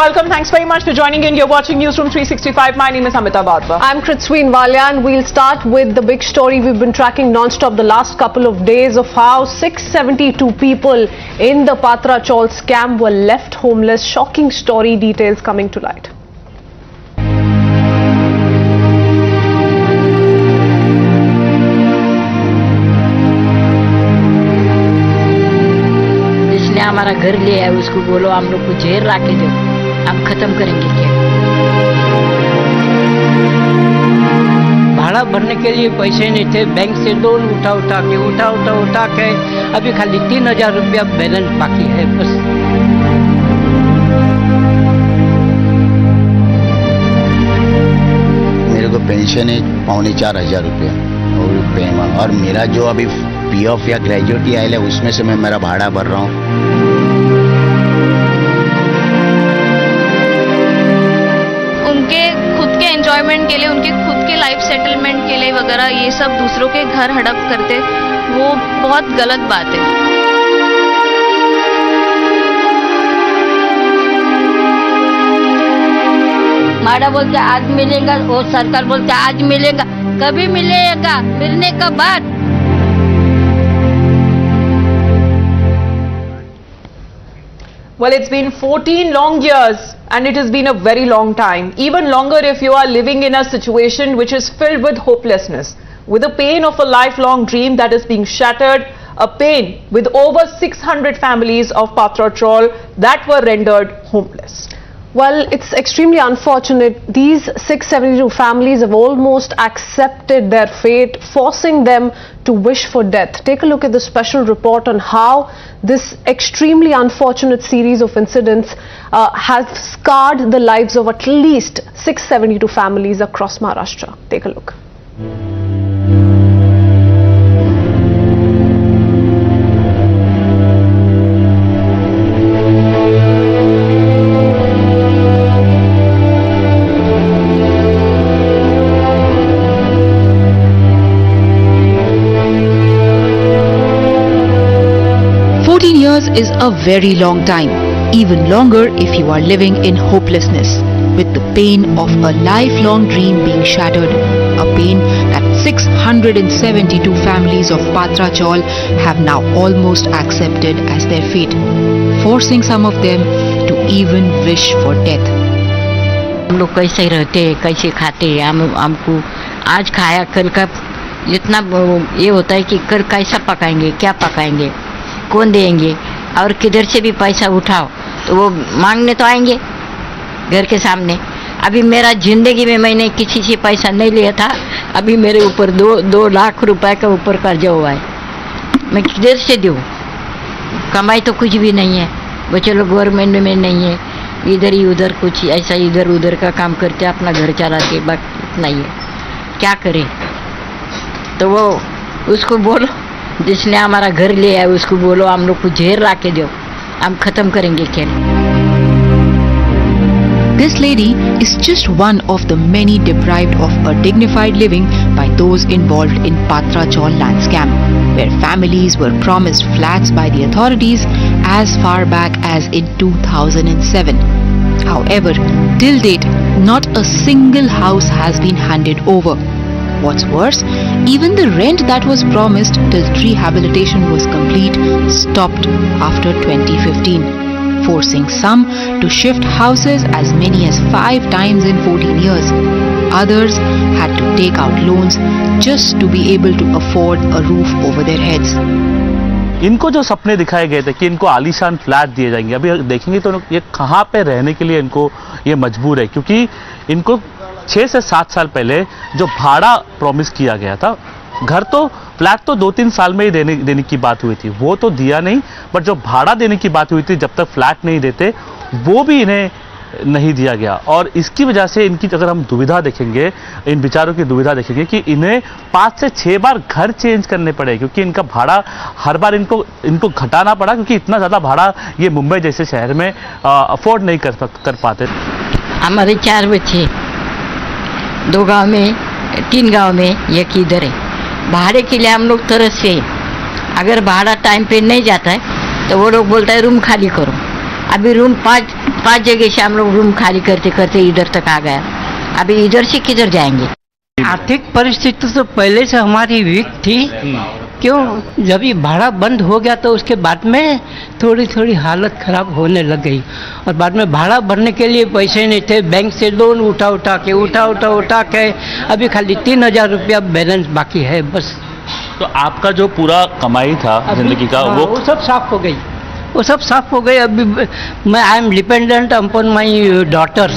welcome. Thanks very much for joining in. You're watching Newsroom 365. My name is Amita Wadhwa. I'm Kritsween Walia, and we'll start with the big story we've been tracking non-stop the last couple of days of how 672 people in the Patra Chaul scam were left homeless. Shocking story, details coming to light. जिसने हमारा घर लिया है उसको बोलो हम लोग को जेल रख दो, हम खत्म करेंगे क्या। भाड़ा भरने के लिए पैसे नहीं थे, बैंक से लोन उठा के अभी खाली 3000 रुपया बैलेंस बाकी है बस। मेरे को पेंशन है 4500 रुपया और मेरा जो अभी पीएफ या ग्रेजुएटी आयल है उसमें से मैं मेरा भाड़ा भर रहा हूँ। उनके खुद के एंजॉयमेंट के लिए, उनके खुद के लाइफ सेटलमेंट के लिए वगैरह ये सब दूसरों के घर हड़प करते, वो बहुत गलत बात है। माड़ा बोलते आज मिलेगा, वो सरकार बोलते आज मिलेगा, कभी मिलेगा, मिलने का बाद। Well, it's been 14 long years and it has been a very long time. Even longer if you are living in a situation which is filled with hopelessness, with the pain of a lifelong dream that is being shattered, a pain with over 600 families of Patra Chaul that were rendered homeless. Well, it's extremely unfortunate. These 672 families have almost accepted their fate, forcing them to wish for death. Take a look at the special report on how this extremely unfortunate series of incidents has scarred the lives of at least 672 families across Maharashtra. Take a look. 14 years is a very long time, even longer if you are living in hopelessness, with the pain of a lifelong dream being shattered, a pain that 672 families of Patra Chaul have now almost accepted as their fate, forcing some of them to even wish for death. हम लोग कैसे रहते, कैसे खाते, हमको आज खाया कल का इतना ये होता है कि कल कैसा पकाएंगे, क्या पकाएंगे, कौन देंगे, और किधर से भी पैसा उठाओ तो वो मांगने तो आएंगे घर के सामने। अभी मेरा जिंदगी में मैंने किसी से पैसा नहीं लिया था, अभी मेरे ऊपर 2 लाख रुपए का ऊपर कर्जा हुआ है, मैं किधर से दूँ, कमाई तो कुछ भी नहीं है, वो चलो गवर्नमेंट में नहीं है, इधर ही उधर कुछ ऐसा इधर उधर का काम करते अपना घर चलाते, बाकी इतना ही है, क्या करें। तो वो उसको बोलो जिसने हमारा घर लिया है उसको बोलो हम लोग को जेल ला के दो, हम खत्म करेंगे खेल। This lady is just one of the many deprived of a dignified living by those involved in Patra Chaul land scam, where families were promised flats by the authorities as far back as in 2007. However, till date, not a single house has been handed over. What's worse, even the rent that was promised till rehabilitation was complete stopped after 2015, forcing some to shift houses as many as 5 times in 14 years. Others had to take out loans just to be able to afford a roof over their heads. इनको जो सपने दिखाए गए थे कि इनको आलीशान flat दिए जाएंगे, अभी देखेंगे तो ये कहाँ पे रहने के लिए इनको ये मजबूर है, क्योंकि इनको 6 से 7 साल पहले जो भाड़ा प्रॉमिस किया गया था, घर तो फ्लैट तो 2-3 साल में ही देने की बात हुई थी, वो तो दिया नहीं, बट जो भाड़ा देने की बात हुई थी जब तक फ्लैट नहीं देते वो भी इन्हें नहीं दिया गया। और इसकी वजह से इनकी अगर हम दुविधा देखेंगे, इन विचारों की दुविधा देखेंगे कि इन्हें 5 से 6 बार घर चेंज करने पड़े, क्योंकि इनका भाड़ा हर बार इनको घटाना पड़ा, क्योंकि इतना ज़्यादा भाड़ा ये मुंबई जैसे शहर में अफोर्ड नहीं कर पाते। हमारे 4 बच्चे, 2 गांव में, 3 गांव में, एक इधर है। भाड़े के लिए हम लोग तरस से, अगर भाड़ा टाइम पे नहीं जाता है तो वो लोग बोलता है रूम खाली करो, अभी रूम पाँच जगह से हम लोग रूम खाली करते करते इधर तक आ गया। अभी इधर से किधर जाएंगे? आर्थिक परिस्थिति तो पहले से हमारी वीक थी। क्यों? जब ये भाड़ा बंद हो गया तो उसके बाद में थोड़ी थोड़ी हालत खराब होने लग गई, और बाद में भाड़ा भरने के लिए पैसे नहीं थे। बैंक से लोन उठा के अभी खाली 3,000 रुपया बैलेंस बाकी है बस। तो आपका जो पूरा कमाई था जिंदगी का वो सब साफ हो गई, वो सब साफ हो गई। अभी मैं I am dependent upon my daughter.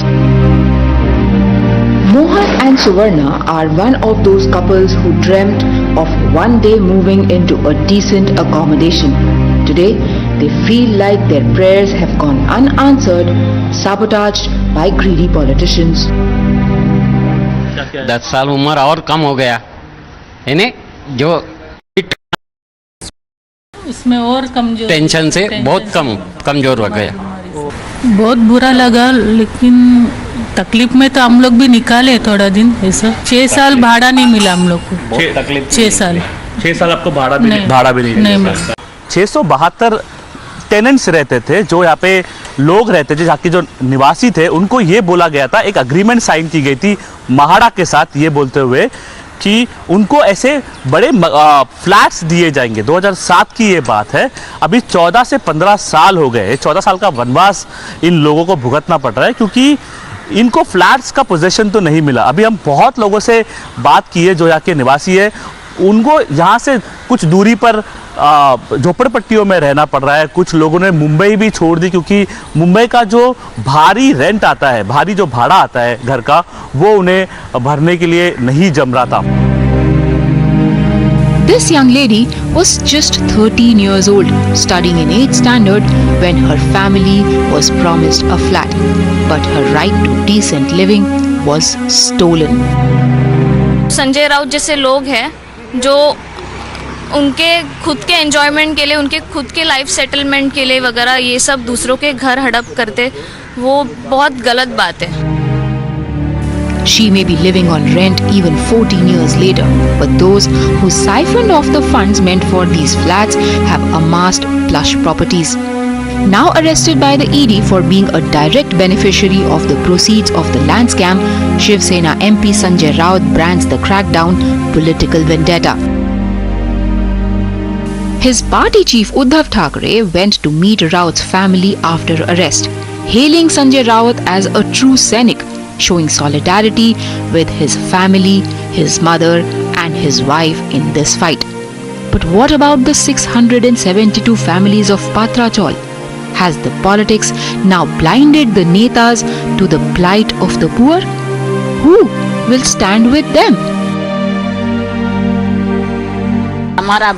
Mohan and Suvarna are one of those couples who dreamt of one day moving into a decent accommodation. Today, they feel like their prayers have gone unanswered, sabotaged by greedy politicians. 10 साल उम्र और कम हो गया है ने, जो इसमें और कमजोर, टेंशन से बहुत कमजोर हो गया। बहुत बुरा लगा, लेकिन तकलीफ में तो हम लोग भी निकाले थोड़ा दिन ऐसा। 6 साल भाड़ा नहीं मिला हम लोग को। 6 साल आपको भाड़ा भी नहीं मिला। 672 टेनेंट्स रहते थे, जो यहाँ पे लोग रहते थे, जहाँ के जो निवासी थे, उनको ये बोला गया था, एक अग्रीमेंट साइन की गई थी महाड़ा के साथ, ये बोलते हुए कि उनको ऐसे बड़े फ्लैट्स दिए जाएंगे। 2007 की ये बात है। अभी 14 से 15 साल हो गए। 14 साल का वनवास इन लोगों को भुगतना पड़ रहा है, क्योंकि इनको फ्लैट्स का पोजीशन तो नहीं मिला। अभी हम बहुत लोगों से बात की है जो यहाँ के निवासी है, उनको यहाँ से कुछ दूरी पर झोपड़पट्टियों में रहना पड़ रहा है। कुछ लोगों ने मुंबई भी छोड़ दी, क्योंकि मुंबई का जो भारी रेंट आता है, भारी जो भाड़ा आता है घर का, वो उन्हें भरने के लिए नहीं जम रहा था। This young lady was just 13 years old, studying in 8th standard when her family was promised a flat, but her right to decent living was stolen. Sanjay Raut जैसे लोग हैं जो उनके खुद के एंजॉयमेंट के लिए, उनके खुद के लाइफ सेटलमेंट के लिए वगैरह ये सब दूसरों के घर हड़प करते, वो बहुत गलत बात है। She may be living on rent even 14 years later, but those who siphoned off the funds meant for these flats have amassed plush properties. Now arrested by the ED for being a direct beneficiary of the proceeds of the land scam, Shiv Sena MP Sanjay Raut brands the crackdown political vendetta. His party chief Uddhav Thackeray went to meet Raut's family after arrest, hailing Sanjay Raut as a true Sainik, showing solidarity with his family, his mother and his wife in this fight. But what about the 672 families of Patrachal? Has the politics now blinded the netas to the plight of the poor? Who will stand with them? हमारा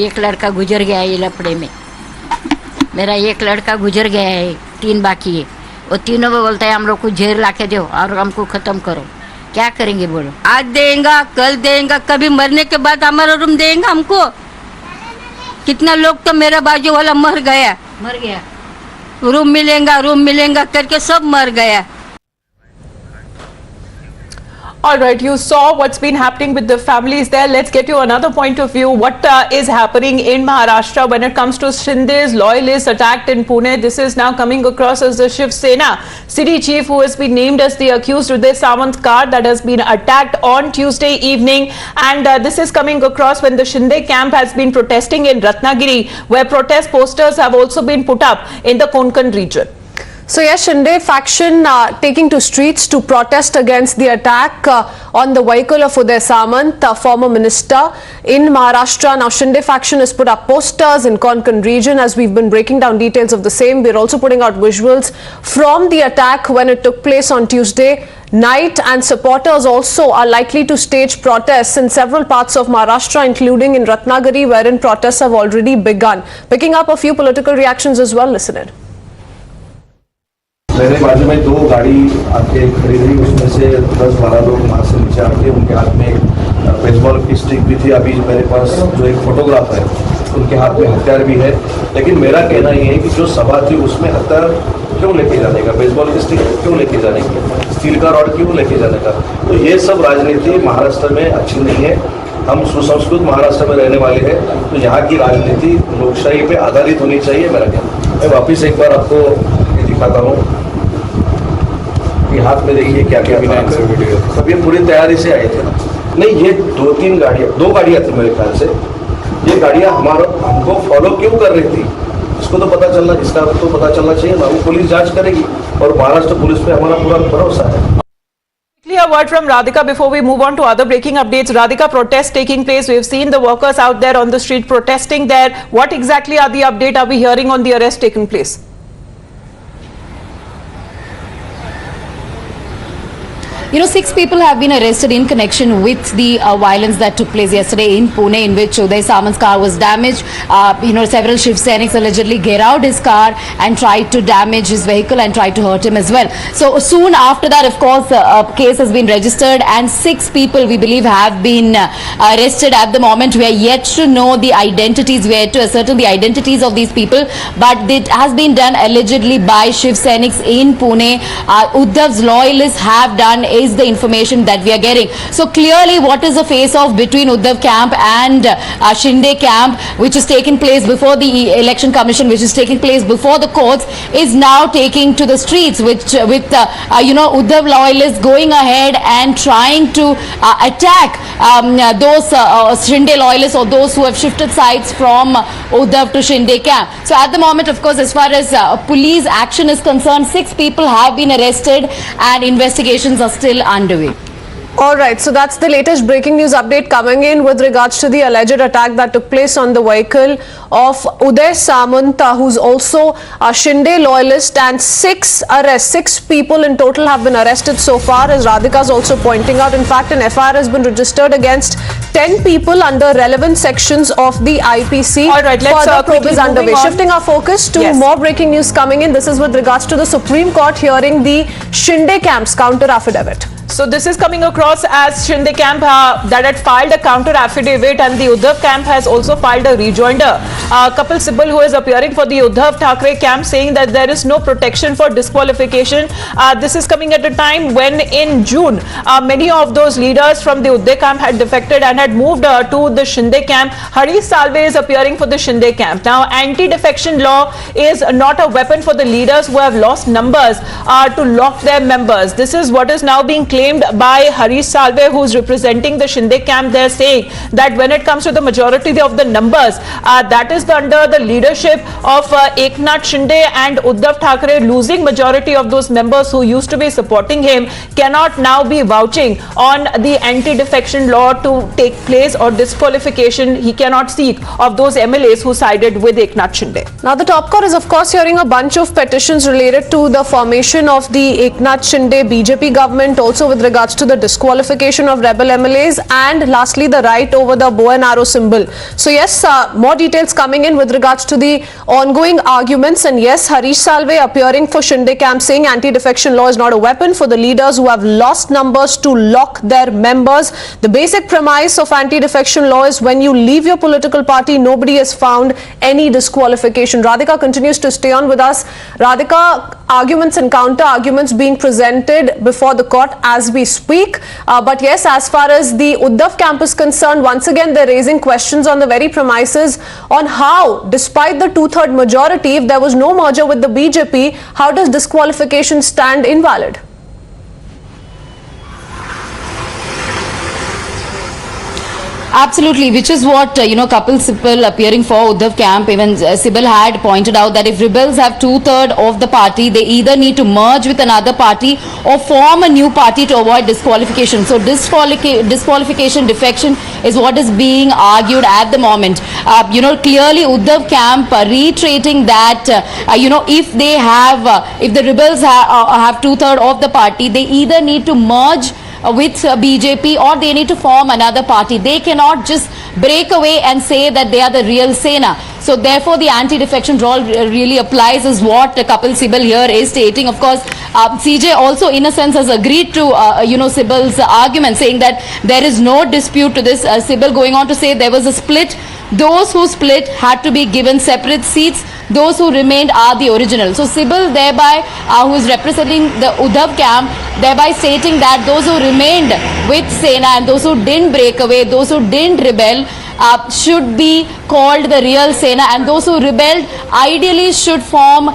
एक लड़का गुजर गया है ये लफड़े में। मेरा एक लड़का गुजर गया है, 3 बाकी है। वो तीनों को बोलता है हम लोग को जेल ला के दो और हमको खत्म करो। क्या करेंगे बोलो? आज देंगे, कल देंगे, कभी मरने के बाद हमारा रूम देंगे हमको? कितना लोग तो मेरा बाजू वाला मर गया। रूम मिलेगा करके सब मर गया। All right, you saw what's been happening with the families there. Let's get you another point of view. What is happening in Maharashtra when it comes to Shinde's loyalists attacked in Pune? This is now coming across as the Shiv Sena city chief who has been named as the accused Uday Samant car that has been attacked on Tuesday evening. And this is coming across when the Shinde camp has been protesting in Ratnagiri, where protest posters have also been put up in the Konkan region. So yes, Shinde faction taking to streets to protest against the attack on the vehicle of Uday Samant, former minister in Maharashtra. Now Shinde faction has put up posters in Konkan region. As we've been breaking down details of the same, we're also putting out visuals from the attack when it took place on Tuesday night, and supporters also are likely to stage protests in several parts of Maharashtra, including in Ratnagiri, wherein protests have already begun. Picking up a few political reactions as well. Listen in. मेरे बाजू में 2 गाड़ी आके खड़ी रही, उसमें से 10-12 लोग वहाँ से नीचे आके उनके हाथ में बेसबॉल की स्टिक भी थी। अभी मेरे पास जो एक फोटोग्राफ है, उनके हाथ में हथियार भी है। लेकिन मेरा कहना ये है कि जो सभा थी उसमें हथियार क्यों लेके जाने का, बेसबॉल की स्टिक क्यों लेके जाने की, स्टील का रॉड क्यों लेके जाने का? तो ये सब राजनीति महाराष्ट्र में अच्छी नहीं है। हम सुसंस्कृत महाराष्ट्र में रहने वाले हैं, तो यहाँ की राजनीति लोकशाही पे आधारित होनी चाहिए। मेरा कहना, मैं वापिस एक बार आपको दिखाता हूँ कि हाथ में देखिए क्या क्या सब ये पूरी तैयारी से आए थे ना। नहीं, ये दो गाड़ियाँ थी मेरे ख्याल से। ये गाड़ियाँ हमको फॉलो क्यों कर रही थी, इसको तो पता चलना चाहिए ना। वो पुलिस जांच करेगी और महाराष्ट्र पुलिस पे हमारा पूरा भरोसा है। A word from Radhika before we move on to other breaking updates. Radhika, protests taking place. We've seen the workers out there on the street protesting there. What exactly are the update? Are we hearing on the arrest taking place? You know, 6 people have been arrested in connection with the violence that took place yesterday in Pune, in which Uday Samant's car was damaged. Several Shiv Sainiks allegedly get out his car and tried to damage his vehicle and tried to hurt him as well. So soon after that, of course, a case has been registered and 6 people, we believe, have been arrested at the moment. We are yet to know the identities. We are yet to ascertain the identities of these people, but it has been done allegedly by Shiv Sainiks in Pune. Uddhav's loyalists have done is the information that we are getting. So clearly what is the face-off between Uddhav camp and Shinde camp, which is taking place before the election commission, which is taking place before the courts, is now taking to the streets, with Uddhav loyalists going ahead and trying to attack those Shinde loyalists or those who have shifted sides from Uddhav to Shinde camp. So at the moment, of course, as far as police action is concerned, 6 people have been arrested and investigations are still underway. All right, so that's the latest breaking news update coming in with regards to the alleged attack that took place on the vehicle of Uday Samant, who's also a Shinde loyalist, and 6 people in total have been arrested so far, as Radhika is also pointing out. In fact, an FIR has been registered against 10 people under relevant sections of the IPC. All right, let's further probe is underway. on. Shifting our focus to more breaking news coming in. This is with regards to the Supreme Court hearing the Shinde camp's counter affidavit. So this is coming across as Shinde camp that had filed a counter affidavit, and the Uddhav camp has also filed a rejoinder. Kapil Sibal, who is appearing for the Uddhav Thackeray camp, saying that there is no protection for disqualification. This is coming at a time when in June many of those leaders from the Uddhav camp had defected and had moved to the Shinde camp. Harish Salve is appearing for the Shinde camp. Now, anti-defection law is not a weapon for the leaders who have lost numbers to lock their members. This is what is now being claimed by Harish Salve, who is representing the Shinde camp. They are saying that when it comes to the majority of the numbers, that is under the leadership of Eknath Shinde and Uddhav Thackeray, losing majority of those members who used to be supporting him cannot now be vouching on the anti-defection law to take place, or disqualification he cannot seek of those MLAs who sided with Eknath Shinde. Now, the top court is of course hearing a bunch of petitions related to the formation of the Eknath Shinde BJP government, also with regards to the disqualification of rebel MLAs, and lastly the right over the bow and arrow symbol. So yes, more details coming in with regards to the ongoing arguments, and yes, Harish Salve appearing for Shinde camp saying anti-defection law is not a weapon for the leaders who have lost numbers to lock their members. The basic premise of anti-defection law is when you leave your political party, nobody has found any disqualification. Radhika continues to stay on with us. Radhika, arguments and counter arguments being presented before the court as we speak. But yes, as far as the Uddhav camp is concerned, once again they're raising questions on the very premises on how, despite the 2/3 majority, if there was no merger with the BJP, how does disqualification stand invalid? Absolutely, which is what, Kapil Sibal appearing for Uddhav camp, even Sibal had pointed out that if rebels have 2/3 of the party, they either need to merge with another party or form a new party to avoid disqualification. So disqualification, defection is what is being argued at the moment. Clearly Uddhav camp reiterating that, if they have, if the rebels have 2/3 of the party, they either need to merge with BJP or they need to form another party. They cannot just break away and say that they are the real Sena. So therefore the anti-defection law really applies, is what Kapil Sibal here is stating. Of course, CJ also in a sense has agreed to Sibal's argument, saying that there is no dispute to this. Sibal going on to say there was a split. Those who split had to be given separate seats. Those who remained are the original. So Sibal thereby, who is representing the Uddhav camp, thereby stating that those who remained with Sena and those who didn't break away, those who didn't rebel, should be called the real Sena, and those who rebelled ideally should form,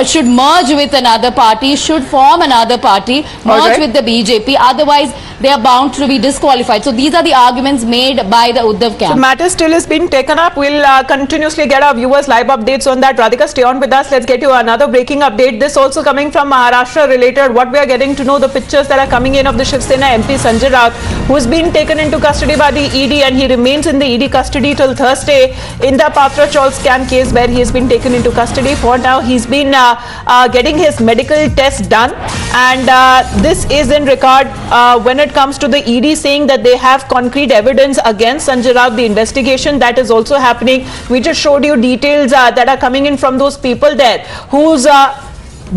should merge with another party, should form another party, merge with the BJP. Otherwise, they are bound to be disqualified. So these are the arguments made by the Uddhav camp. The matter still is being taken up. We'll continuously get our viewers live updates on that. Radhika, stay on with us. Let's get you another breaking update. This also coming from Maharashtra related. What we are getting to know, the pictures that are coming in of the Shiv Sena MP Sanjay Raut, who has been taken into custody by the ED, and he remains in the ED custody till Thursday in the Patra Chaul scam case, where he has been taken into custody. For now, he's been getting his medical test done, and this is in regard when it comes to the ED saying that they have concrete evidence against Sanjay Raut. The investigation that is also happening. We just showed you details that are coming in from those people there whose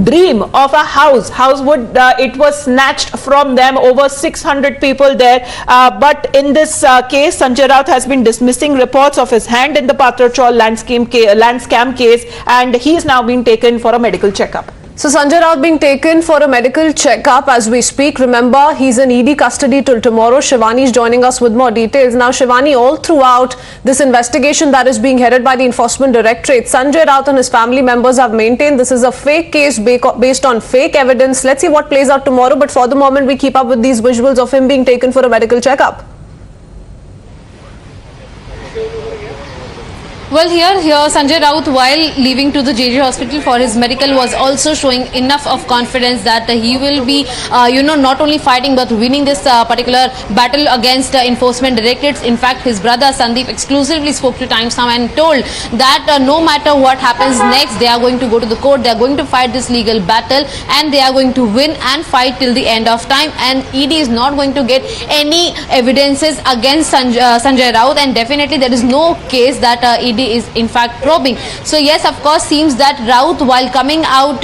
dream of a house would it was snatched from them. Over 600 people there, but in this case Sanjay Raut has been dismissing reports of his hand in the Patra Chaul land scam case, and he is now being taken for a medical checkup. So Sanjay Raut being taken for a medical checkup as we speak. Remember, he's in ED custody till tomorrow. Shivani is joining us with more details. Now Shivani, all throughout this investigation that is being headed by the Enforcement Directorate, Sanjay Raut and his family members have maintained this is a fake case based on fake evidence. Let's see what plays out tomorrow, but for the moment we keep up with these visuals of him being taken for a medical checkup. Well, here Sanjay Raut, while leaving to the JJ hospital for his medical, was also showing enough of confidence that he will be, not only fighting but winning this particular battle against Enforcement Directorates. In fact, his brother Sandeep exclusively spoke to Times Now and told that no matter what happens next, they are going to go to the court, they are going to fight this legal battle, and they are going to win and fight till the end of time. And ED is not going to get any evidences against Sanjay Raut, and definitely there is no case that ED is in fact probing. So yes, of course, seems that Raut, while coming out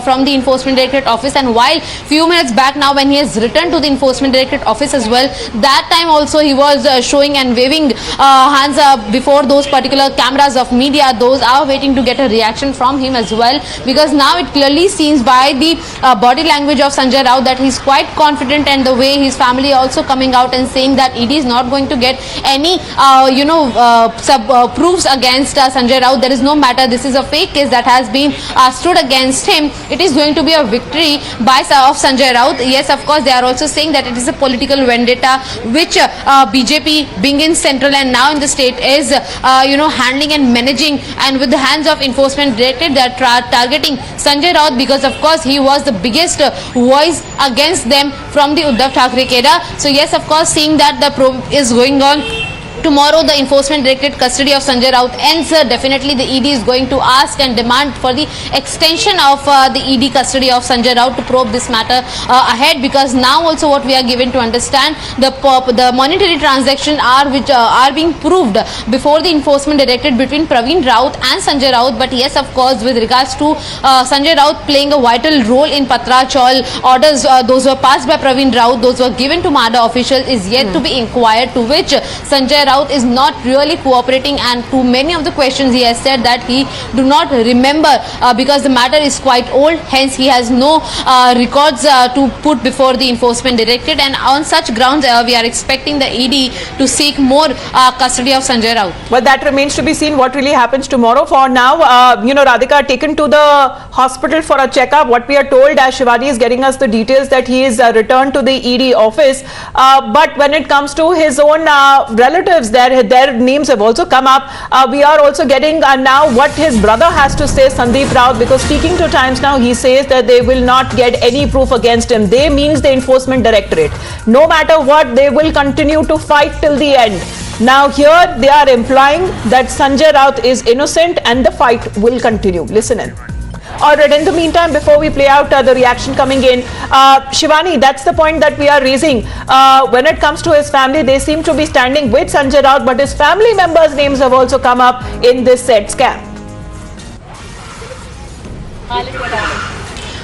from the Enforcement Directorate office, and while few minutes back now when he has returned to the Enforcement Directorate office as well, that time also he was showing and waving hands before those particular cameras of media. Those are waiting to get a reaction from him as well, because now it clearly seems by the body language of Sanjay Raut that he's quite confident, and the way his family also coming out and saying that ED is not going to get any proofs against Sanjay Raut. There is no matter, this is a fake case that has been stood against him. It is going to be a victory of Sanjay Raut. Yes, of course, they are also saying that it is a political vendetta which BJP being in central and now in the state is handling and managing, and with the hands of Enforcement Directorate they are targeting Sanjay Raut because of course he was the biggest voice against them from the Uddhav Thackeray cadre. So yes, of course, seeing that the probe is going on. Tomorrow the Enforcement Directorate custody of Sanjay Raut ends. Definitely the ED is going to ask and demand for the extension of the ED custody of Sanjay Raut to probe this matter ahead, because now also what we are given to understand, the monetary transactions which are being proved before the Enforcement Directorate between Praveen Raut and Sanjay Raut. But yes, of course, with regards to Sanjay Raut playing a vital role in Patra Chaul orders, those were passed by Praveen Raut, those were given to MADA officials, is yet to be inquired, to which Sanjay Raut is not really cooperating, and to many of the questions he has said that he do not remember because the matter is quite old, hence he has no records to put before the Enforcement Directorate, and on such grounds we are expecting the ED to seek more custody of Sanjay Raut. Well, that remains to be seen what really happens tomorrow. For now, Radhika taken to the hospital for a checkup. What we are told, as Shivani is getting us the details, that he is returned to the ED office, but when it comes to his own relatives, their names have also come up. We are also getting now what his brother has to say, Sandeep Raut, because speaking to Times Now, he says that they will not get any proof against him. They means the Enforcement Directorate. No matter what, they will continue to fight till the end. Now here they are implying that Sanjay Raut is innocent and the fight will continue. Listen in. Alright, in the meantime, before we play out the reaction coming in, Shivani, that's the point that we are raising. When it comes to his family, they seem to be standing with Sanjay Raut, but his family members' names have also come up in this said scam.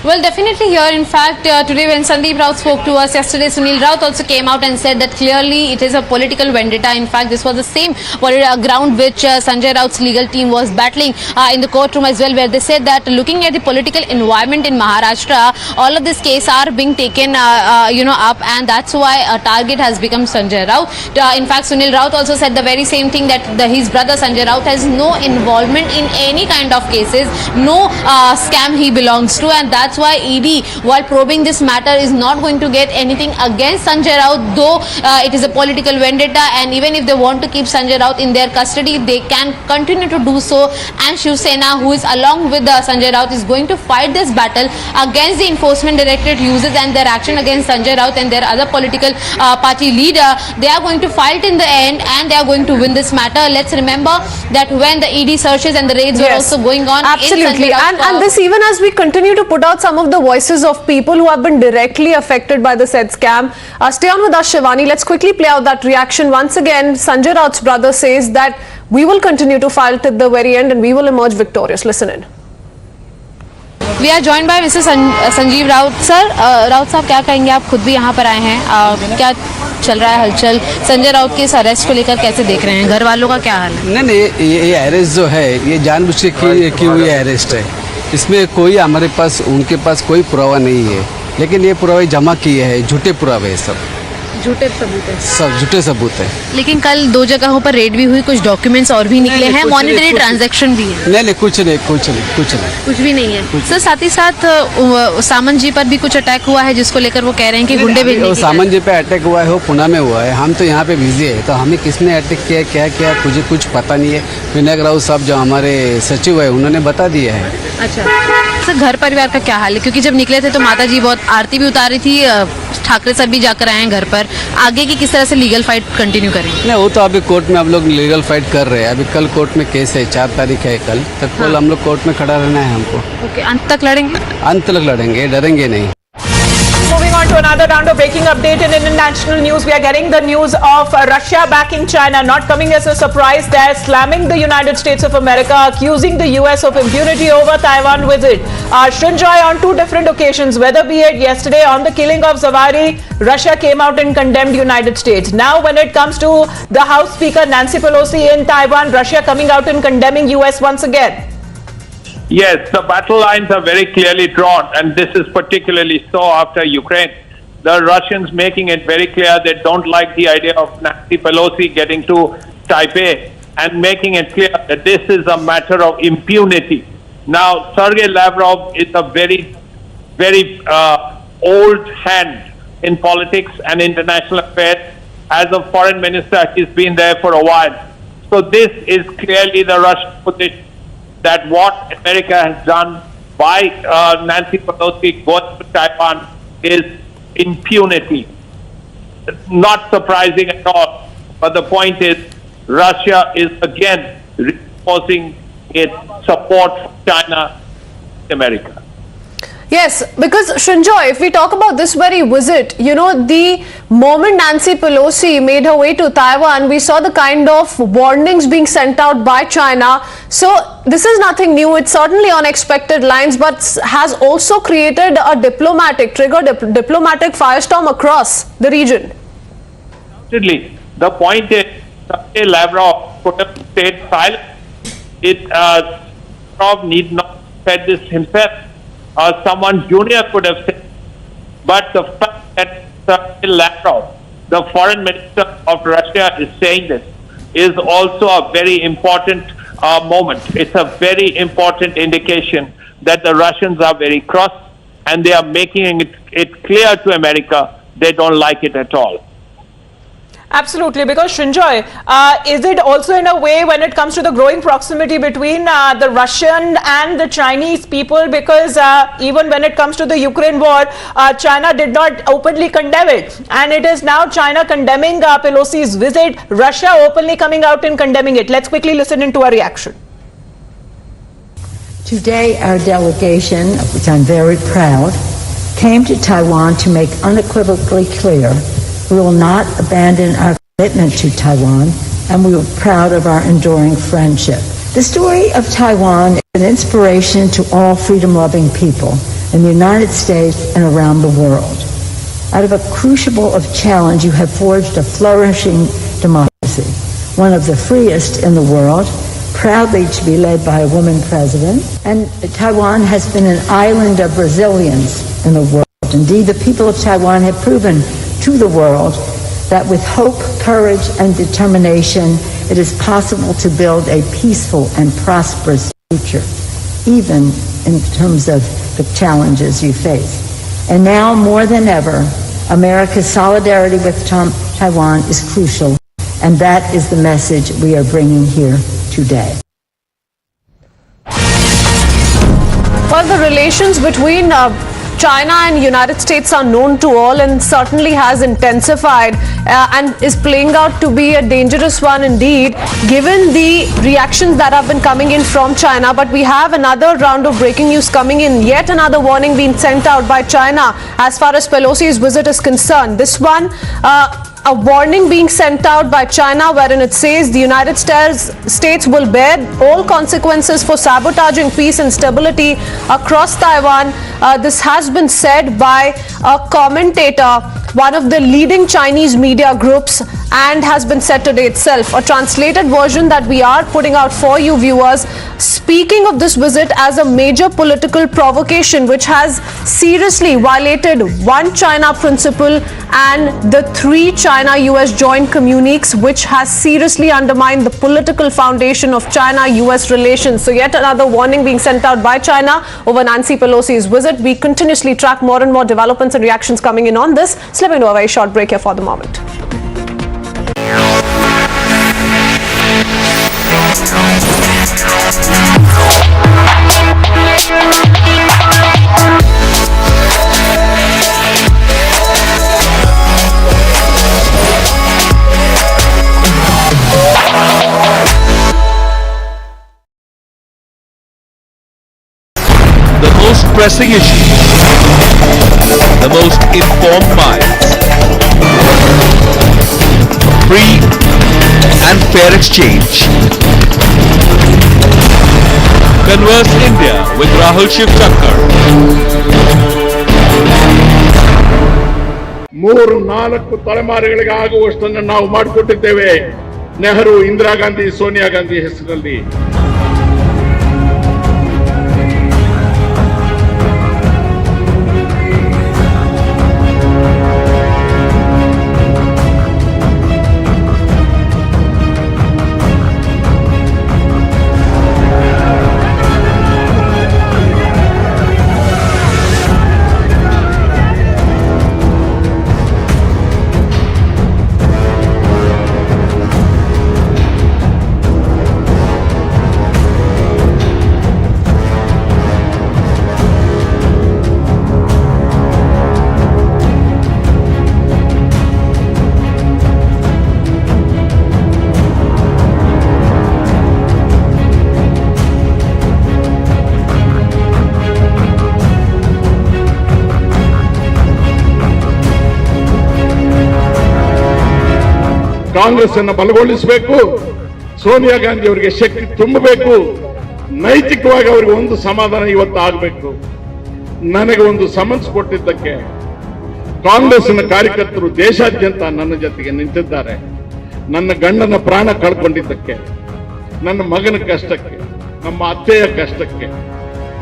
Well, definitely here. In fact, today when Sandeep Raut spoke to us yesterday, Sunil Raut also came out and said that clearly it is a political vendetta. In fact, this was the same ground which Sanjay Raut's legal team was battling in the courtroom as well, where they said that looking at the political environment in Maharashtra, all of this case are being taken up, and that's why a target has become Sanjay Raut. In fact, Sunil Raut also said the very same thing, that his brother Sanjay Raut has no involvement in any kind of cases, no scam he belongs to, and that's why ED, while probing this matter, is not going to get anything against Sanjay Raut, though it is a political vendetta, and even if they want to keep Sanjay Raut in their custody, they can continue to do so, and Shiv Sena, who is along with Sanjay Raut, is going to fight this battle against the Enforcement Directorate uses and their action against Sanjay Raut and their other political party leader. They are going to fight in the end, and they are going to win this matter. Let's remember that when the ED searches and the raids were also going on, absolutely, and this even as we continue to put out some of the voices of people who have been directly affected by the said scam. Stay on with us, Shivani. Let's quickly play out that reaction. Once again, Sanjay Raut's brother says that we will continue to fight till the very end and we will emerge victorious. Listen in. We are joined by Mr. Sanjeev Raut. Sir, Raut साहब क्या कहेंगे, आप खुद भी यहाँ पर आए हैं, क्या चल रहा है हलचल, संजय राउत के इस अरेस्ट को लेकर कैसे देख रहे हैं, घर वालों का क्या हाल है? नहीं, ये अरेस्ट जो है ये जानबूझ के की हुई अरेस्ट है, इसमें कोई हमारे पास उनके पास कोई पुरावा नहीं है, लेकिन ये पुरावे जमा किए हैं, झूठे पुरावे हैं, सब झूठे सबूत है, सब झूठे सबूत है। लेकिन कल 2 जगहों पर रेड भी हुई, कुछ डॉक्यूमेंट्स और भी निकले हैं, मॉनेटरी ट्रांजैक्शन भी है। नहीं, कुछ भी नहीं है। सर, साथ ही साथ सामंत जी पर भी कुछ अटैक हुआ है, जिसको लेकर वो कह रहे हैं कि गुंडे भेजने की। सामंत जी पे अटैक हुआ है, वो पुणे में हुआ है, हम तो यहाँ पे बिजी है, तो हमें किसने अटैक किया, क्या किया, मुझे कुछ पता नहीं है। विनायक राउत साहब जो हमारे सचिव है, उन्होंने बता दिया है। अच्छा सर, घर परिवार का क्या हाल है, क्योंकि जब निकले थे तो माता जी बहुत आरती भी उतारी थी, ठाकरे सर भी जाकर आए हैं घर पर, आगे की किस तरह से लीगल फाइट कंटिन्यू करेंगे? नहीं, वो तो अभी कोर्ट में हम लोग लीगल फाइट कर रहे हैं, अभी कल कोर्ट में केस है, 4 तारीख है कल तक, कल हम लोग कोर्ट में खड़ा रहना है हमको। ओके, अंत तक लड़ेंगे? अंत तक लड़ेंगे, डरेंगे नहीं। Moving on to another round of breaking update in international news, we are getting the news of Russia backing China, not coming as a surprise. They're slamming the United States of America, accusing the US of impunity over Taiwan visit. Shinjoy on 2 different occasions, whether be it yesterday on the killing of Zawahiri, Russia came out and condemned United States. Now when it comes to the House Speaker Nancy Pelosi in Taiwan, Russia coming out and condemning US once again. Yes, the battle lines are very clearly drawn, and this is particularly so after Ukraine. The Russians making it very clear they don't like the idea of Nancy Pelosi getting to Taipei, and making it clear that this is a matter of impunity. Now, Sergei Lavrov is a very, very old hand in politics and international affairs. As a foreign minister, he's been there for a while. So this is clearly the Russian position, that what America has done by Nancy Pelosi going to Taiwan is impunity. Not surprising at all. But the point is, Russia is again reinforcing its support for China and America. Yes, because Shinjoy, if we talk about this very visit, you know, the moment Nancy Pelosi made her way to Taiwan, we saw the kind of warnings being sent out by China. So this is nothing new. It's certainly on expected lines, but has also created a triggered a diplomatic firestorm across the region. Absolutely. The point is, Sergei Lavrov could have stayed silent. Lavrov need not have said this himself. Someone junior could have said, but the fact that Sergei Lavrov, the foreign minister of Russia, is saying this is also a very important moment. It's a very important indication that the Russians are very cross, and they are making it clear to America they don't like it at all. Absolutely, because Shinjoy, is it also in a way when it comes to the growing proximity between the Russian and the Chinese people, because even when it comes to the Ukraine war, China did not openly condemn it, and it is now China condemning Pelosi's visit, Russia openly coming out and condemning it. Let's quickly listen into a reaction. Today, our delegation, which I'm very proud, came to Taiwan to make unequivocally clear we will not abandon our commitment to Taiwan, and we are proud of our enduring friendship. The story of Taiwan is an inspiration to all freedom-loving people in the United States and around the world. Out of a crucible of challenge, you have forged a flourishing democracy, one of the freest in the world, proudly to be led by a woman president. And Taiwan has been an island of resilience in the world. Indeed, the people of Taiwan have proven to the world that with hope, courage, and determination, it is possible to build a peaceful and prosperous future, even in terms of the challenges you face. And now, more than ever, America's solidarity with Taiwan is crucial, and that is the message we are bringing here today. Well, the relations between China and United States are known to all and certainly has intensified and is playing out to be a dangerous one indeed, given the reactions that have been coming in from China. But we have another round of breaking news coming in, yet another warning being sent out by China as far as Pelosi's visit is concerned. This one, a warning being sent out by China wherein it says the United States will bear all consequences for sabotaging peace and stability across Taiwan. This has been said by a commentator, one of the leading Chinese media groups, and has been said today itself. A translated version that we are putting out for you viewers, speaking of this visit as a major political provocation which has seriously violated one China principle and the three China-US joint communiques, which has seriously undermined the political foundation of China-US relations. So yet another warning being sent out by China over Nancy Pelosi's visit. We continuously track more and more developments and reactions coming in on this. Slipping to a very short break here for the moment. The most pressing issues, the most informed minds, free and fair exchange. Converse India with Rahul Shivchakkar. 3-4 ತಲೆಮಾರುಗಳಿಗೆ ಆಗುವಷ್ಟನ್ನು ನಾವು ಮಾಡಿಕೊಟ್ಟಿದ್ದೇವೆ ನೆಹರು, ಇಂದಿರಾ ಗಾಂಧಿ, ಸೋನಿಯಾ ಗಾಂಧಿ ಹೆಸರಲ್ಲಿ. ಕಾಂಗ್ರೆಸ್ ಅನ್ನು ಬಲಗೊಳಿಸಬೇಕು, ಸೋನಿಯಾ ಗಾಂಧಿ ಅವರಿಗೆ ಶಕ್ತಿ ತುಂಬಬೇಕು, ನೈತಿಕವಾಗಿ ಅವರಿಗೆ ಒಂದು ಸಮಾಧಾನ ಇವತ್ತು ಆಗಬೇಕು. ನನಗೆ ಒಂದು ಸಮನ್ಸ್ ಕೊಟ್ಟಿದ್ದಕ್ಕೆ ಕಾಂಗ್ರೆಸ್ನ ಕಾರ್ಯಕರ್ತರು ದೇಶಾದ್ಯಂತ ನನ್ನ ಜೊತೆಗೆ ನಿಂತಿದ್ದಾರೆ. ನನ್ನ ಗಂಡನ ಪ್ರಾಣ ಕಳ್ಕೊಂಡಿದ್ದಕ್ಕೆ, ನನ್ನ ಮಗನ ಕಷ್ಟಕ್ಕೆ, ನಮ್ಮ ಅತ್ತೆಯ ಕಷ್ಟಕ್ಕೆ,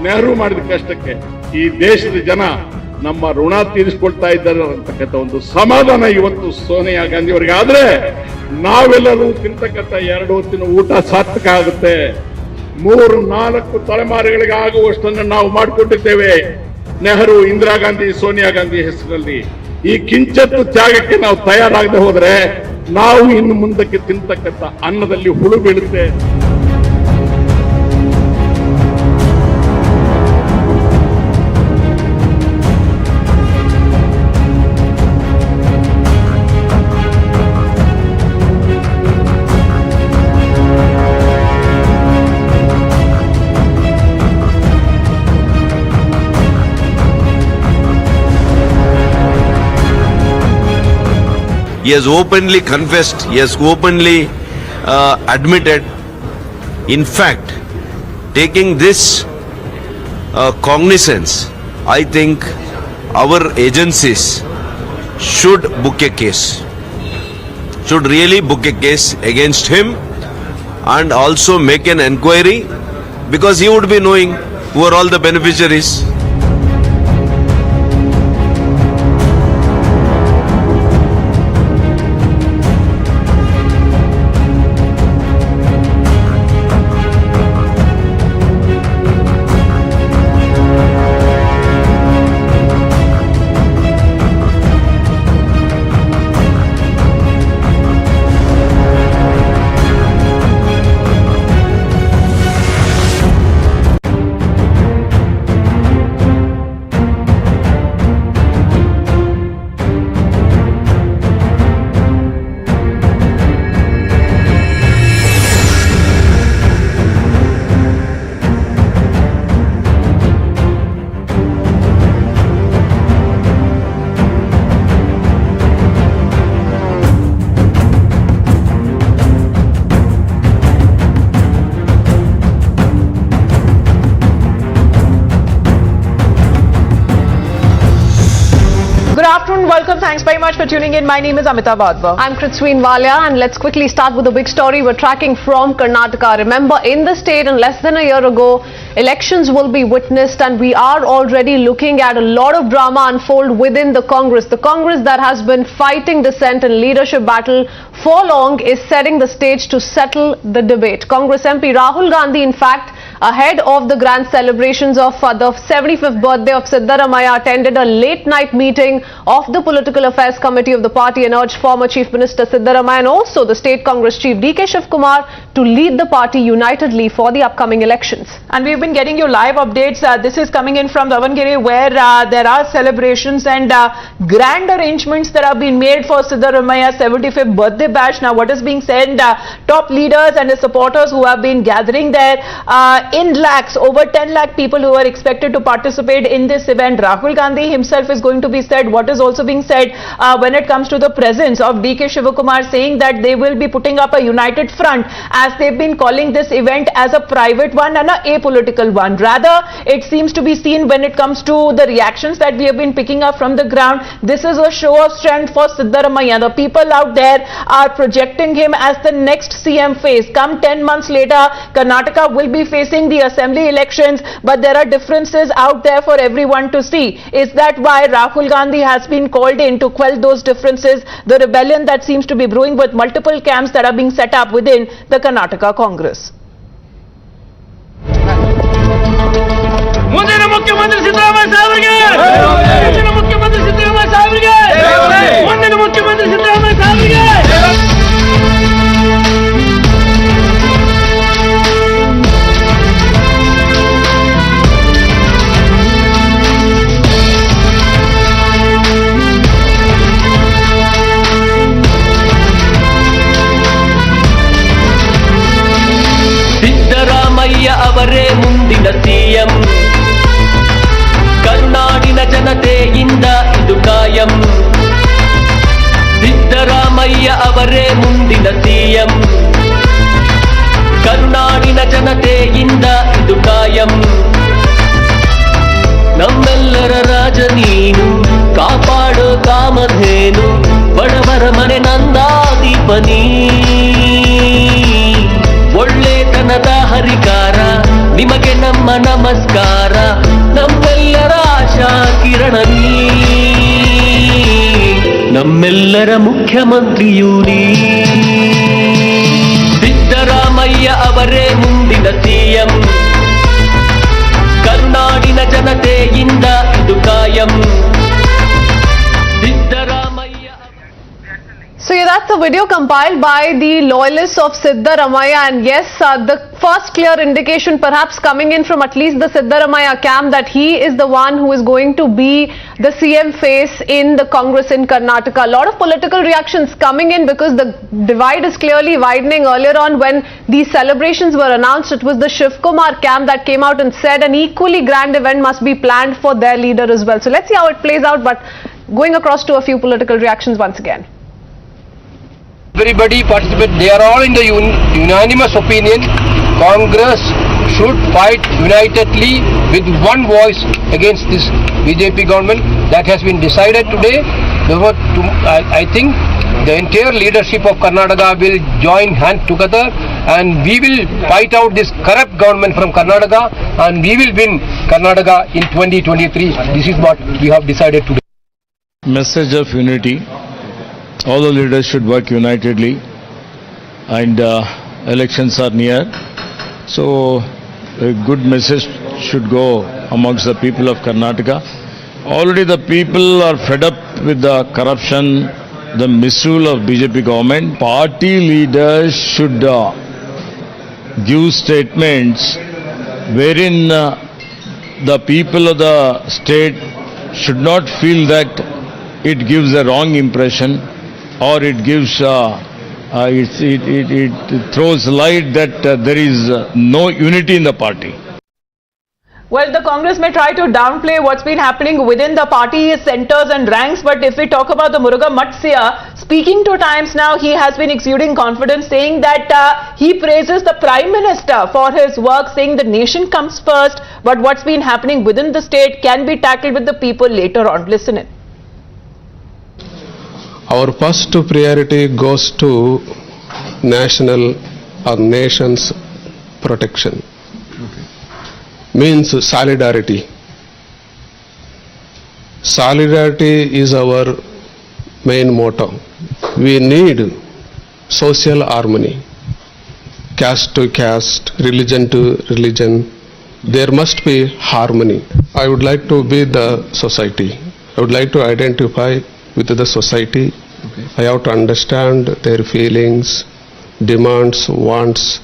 ನೆಹರು ಮಾಡಿದ ಕಷ್ಟಕ್ಕೆ ಈ ದೇಶದ ಜನ ನಮ್ಮ ಋಣ ತೀರಿಸಿಕೊಳ್ತಾ ಇದ್ದಾರೆ ಅಂತಕ್ಕಂಥ ಒಂದು ಸಮಾಧಾನ ಇವತ್ತು ಸೋನಿಯಾ ಗಾಂಧಿ ಅವರಿಗೆ ಆದ್ರೆ ನಾವೆಲ್ಲರೂ ತಿಂತಕ್ಕಂಥ 2 ಹೊತ್ತಿನ ಊಟ ಸಾರ್ಥಕ ಆಗುತ್ತೆ. 3-4 ತಲೆಮಾರುಗಳಿಗೆ ಆಗುವಷ್ಟನ್ನು ನಾವು ಮಾಡಿಕೊಟ್ಟಿದ್ದೇವೆ ನೆಹರು, ಇಂದಿರಾ ಗಾಂಧಿ, ಸೋನಿಯಾ ಗಾಂಧಿ ಹೆಸರಲ್ಲಿ. ಈ ಕಿಂಚತ್ತು ತ್ಯಾಗಕ್ಕೆ ನಾವು ತಯಾರಾಗದೆ ಹೋದ್ರೆ ನಾವು ಇನ್ನು ಮುಂದಕ್ಕೆ ತಿಂತಕ್ಕಂಥ ಅನ್ನದಲ್ಲಿ ಹುಳು ಬೀಳುತ್ತೆ. He has openly confessed, he has openly admitted In fact, taking this cognizance, I think our agencies should book a case, should really book a case against him and also make an enquiry, because he would be knowing who are all the beneficiaries. Good afternoon, welcome. Thanks very much for tuning in. My name is Amita Vadva. I'm Kritsween Walia, and let's quickly start with the big story we're tracking from Karnataka. Remember, in the state, in less than a year ago, elections will be witnessed, and we are already looking at a lot of drama unfold within the Congress. The Congress that has been fighting dissent and leadership battle for long is setting the stage to settle the debate. Congress MP Rahul Gandhi, in fact, ahead of the grand celebrations of the 75th birthday of Siddaramaiah, attended a late-night meeting of the Political Affairs Committee of the party and urged former Chief Minister Siddaramaiah and also the State Congress Chief D.K. Shivkumar to lead the party unitedly for the upcoming elections. And we've been getting you live updates. This is coming in from Davangere, where there are celebrations and grand arrangements that have been made for Siddaramaiah's 75th birthday bash. Now, what is being said, top leaders and his supporters who have been gathering there in lakhs, over 10 lakh people who are expected to participate in this event. Rahul Gandhi himself is going to be said. What is also being said when it comes to the presence of D.K. Shivkumar, saying that they will be putting up a united front, as they've been calling this event as a private one and a apolitical one. Rather, it seems to be seen when it comes to the reactions that we have been picking up from the ground. This is a show of strength for Siddaramaiah. The people out there are projecting him as the next CM face. Come 10 months later, Karnataka will be facing the assembly elections, but there are differences out there for everyone to see. Is that why Rahul Gandhi has been called in to quell those differences, the rebellion that seems to be brewing with multiple camps that are being set up within the Karnataka Congress? ಮುಂದಿನ ಮುಖ್ಯಮಂತ್ರಿ ಸಿದ್ದರಾಮಯ್ಯ ಸಾಹೇಬರಿಗೆ, ಮುಂದಿನ ಮುಖ್ಯಮಂತ್ರಿ ಸಿದ್ದರಾಮಯ್ಯ ಸಾಹೇಬರಿಗೆ, ಮುಂದಿನ ಮುಖ್ಯಮಂತ್ರಿ ಸಿದ್ದರಾಮಯ್ಯ ಸಾಹೇಬರಿಗೆ. ಸಿದ್ದರಾಮಯ್ಯ ಅವರೇ ಮುಂದಿನ ಸಿಎಂ, ಕರುನಾಡಿನ ಜನತೆಯಿಂದ ಇದು ಕಾಯಂ. ಸಿದ್ದರಾಮಯ್ಯ ಅವರೇ ಮುಂದಿನ ಸಿಎಂ, ಕರುನಾಡಿನ ಜನತೆಯಿಂದ ಇದು ಕಾಯಂ. ನಮ್ಮೆಲ್ಲರ ರಾಜ ನೀನು, ಕಾಪಾಡೋ ಕಾಮಧೇನು, ಬಡವರ ಮನೆ ನಂದಾದೀಪನೀ. ಒಳ್ಳೆತನದ ಹರಿಕಾರ ನಿಮಗೆ ನಮ್ಮ ನಮಸ್ಕಾರ, ನಮ್ಮೆಲ್ಲರ ಆಶಾ ಕಿರಣ ನೀ, ನಮ್ಮೆಲ್ಲರ ಮುಖ್ಯಮಂತ್ರಿಯೂ ನೀ. ಸಿದ್ದರಾಮಯ್ಯ ಅವರೇ ಮುಂದಿನ ಸಿಎಂ, ಕರುನಾಡಿನ ಜನತೆಯಿಂದ ಇದು ಕಾಯಂ. So yeah, that's a video compiled by the loyalists of Siddaramaiah, and yes, the first clear indication perhaps coming in from at least the Siddaramaiah camp that he is the one who is going to be the CM face in the Congress in Karnataka. A lot of political reactions coming in because the divide is clearly widening. Earlier on, when these celebrations were announced, it was the Shivkumar camp that came out and said an equally grand event must be planned for their leader as well. So let's see how it plays out, but going across to a few political reactions once again. Everybody participate. They are all in the unanimous opinion. Congress should fight unitedly with one voice against this BJP government. That has been decided today. I think the entire leadership of Karnataka will join hands together and we will fight out this corrupt government from Karnataka and we will win Karnataka in 2023. This is what we have decided today. Message of unity. All the leaders should work unitedly and elections are near. So a good message should go amongst the people of Karnataka. Already the people are fed up with the corruption, the misrule of BJP government. Party leaders should give statements wherein the people of the state should not feel that it gives a wrong impression or it gives it throws light that there is no unity in the party. Well, the Congress may try to downplay what's been happening within the party centers and ranks, but if we talk about the Muruga Matsya, speaking to Times Now, he has been exuding confidence, saying that he praises the Prime Minister for his work, saying the nation comes first, but what's been happening within the state can be tackled with the people later on. Listen in. Our first priority goes to nation's protection. Means solidarity. Solidarity is our main motto. We need social harmony. Caste to caste, religion to religion. There must be harmony. I would like to be the society. I would like to identify with the society. Okay. I have to understand their feelings, demands, wants,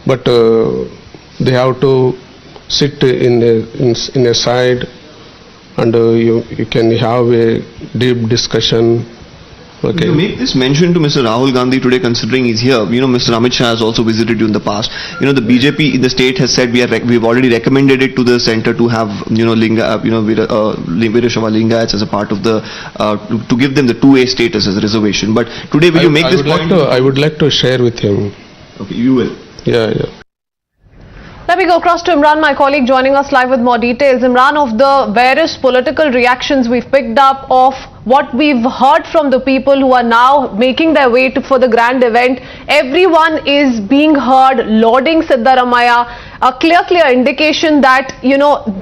but they have to sit in a side and you can have a deep discussion. Okay. You make this mention to Mr. Rahul Gandhi today, considering he's here. Mr. Amit Shah has also visited you in the past. The BJP in the state has said we've already recommended it to the centre to have Linga, Veerashaiva Lingayats as a part of the to give them the 2A status as a reservation. But today, will you make this point? I would like to share with him. Okay, you will. Yeah. Let me go across to Imran, my colleague, joining us live with more details. Imran, of the various political reactions we've picked up of what we've heard from the people who are now making their way for the grand event, everyone is being heard lauding Siddaramaiah, a clear indication that,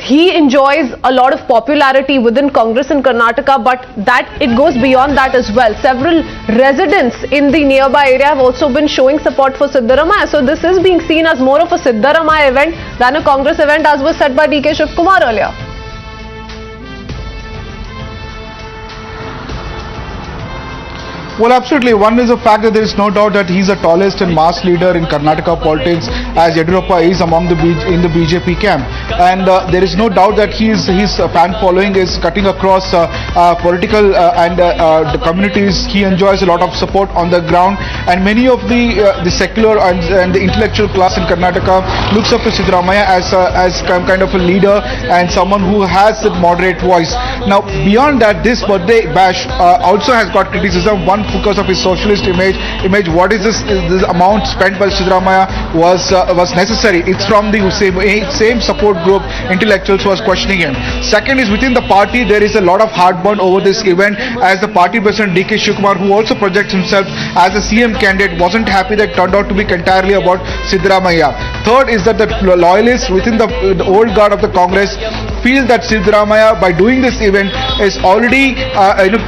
he enjoys a lot of popularity within Congress in Karnataka, but that it goes beyond that as well. Several residents in the nearby area have also been showing support for Siddaramaiah. So this is being seen as more of a Siddaramaiah event than a Congress event, as was said by DK Shivkumar earlier. Well, absolutely. One is the fact that there is no doubt that he's the tallest and mass leader in Karnataka politics, as Yediyurappa is among in the BJP camp. And there is no doubt that his fan following is cutting across political and the communities. He enjoys a lot of support on the ground, and many of the secular and the intellectual class in Karnataka looks up to Siddaramaiah as kind of a leader and someone who has a moderate voice. Now, beyond that, this birthday bash also has got criticism. One, because of his socialist image. What is this amount spent by Siddaramaiah was necessary. It's from the same support group intellectuals who was questioning him. Second is, within the party there is a lot of heartburn over this event, as the party president DK Shivkumar, who also projects himself as a CM candidate, wasn't happy that it turned out to be entirely about Siddaramaiah. Third is that the loyalists within the old guard of the Congress feel that Siddaramaiah, by doing this event, is already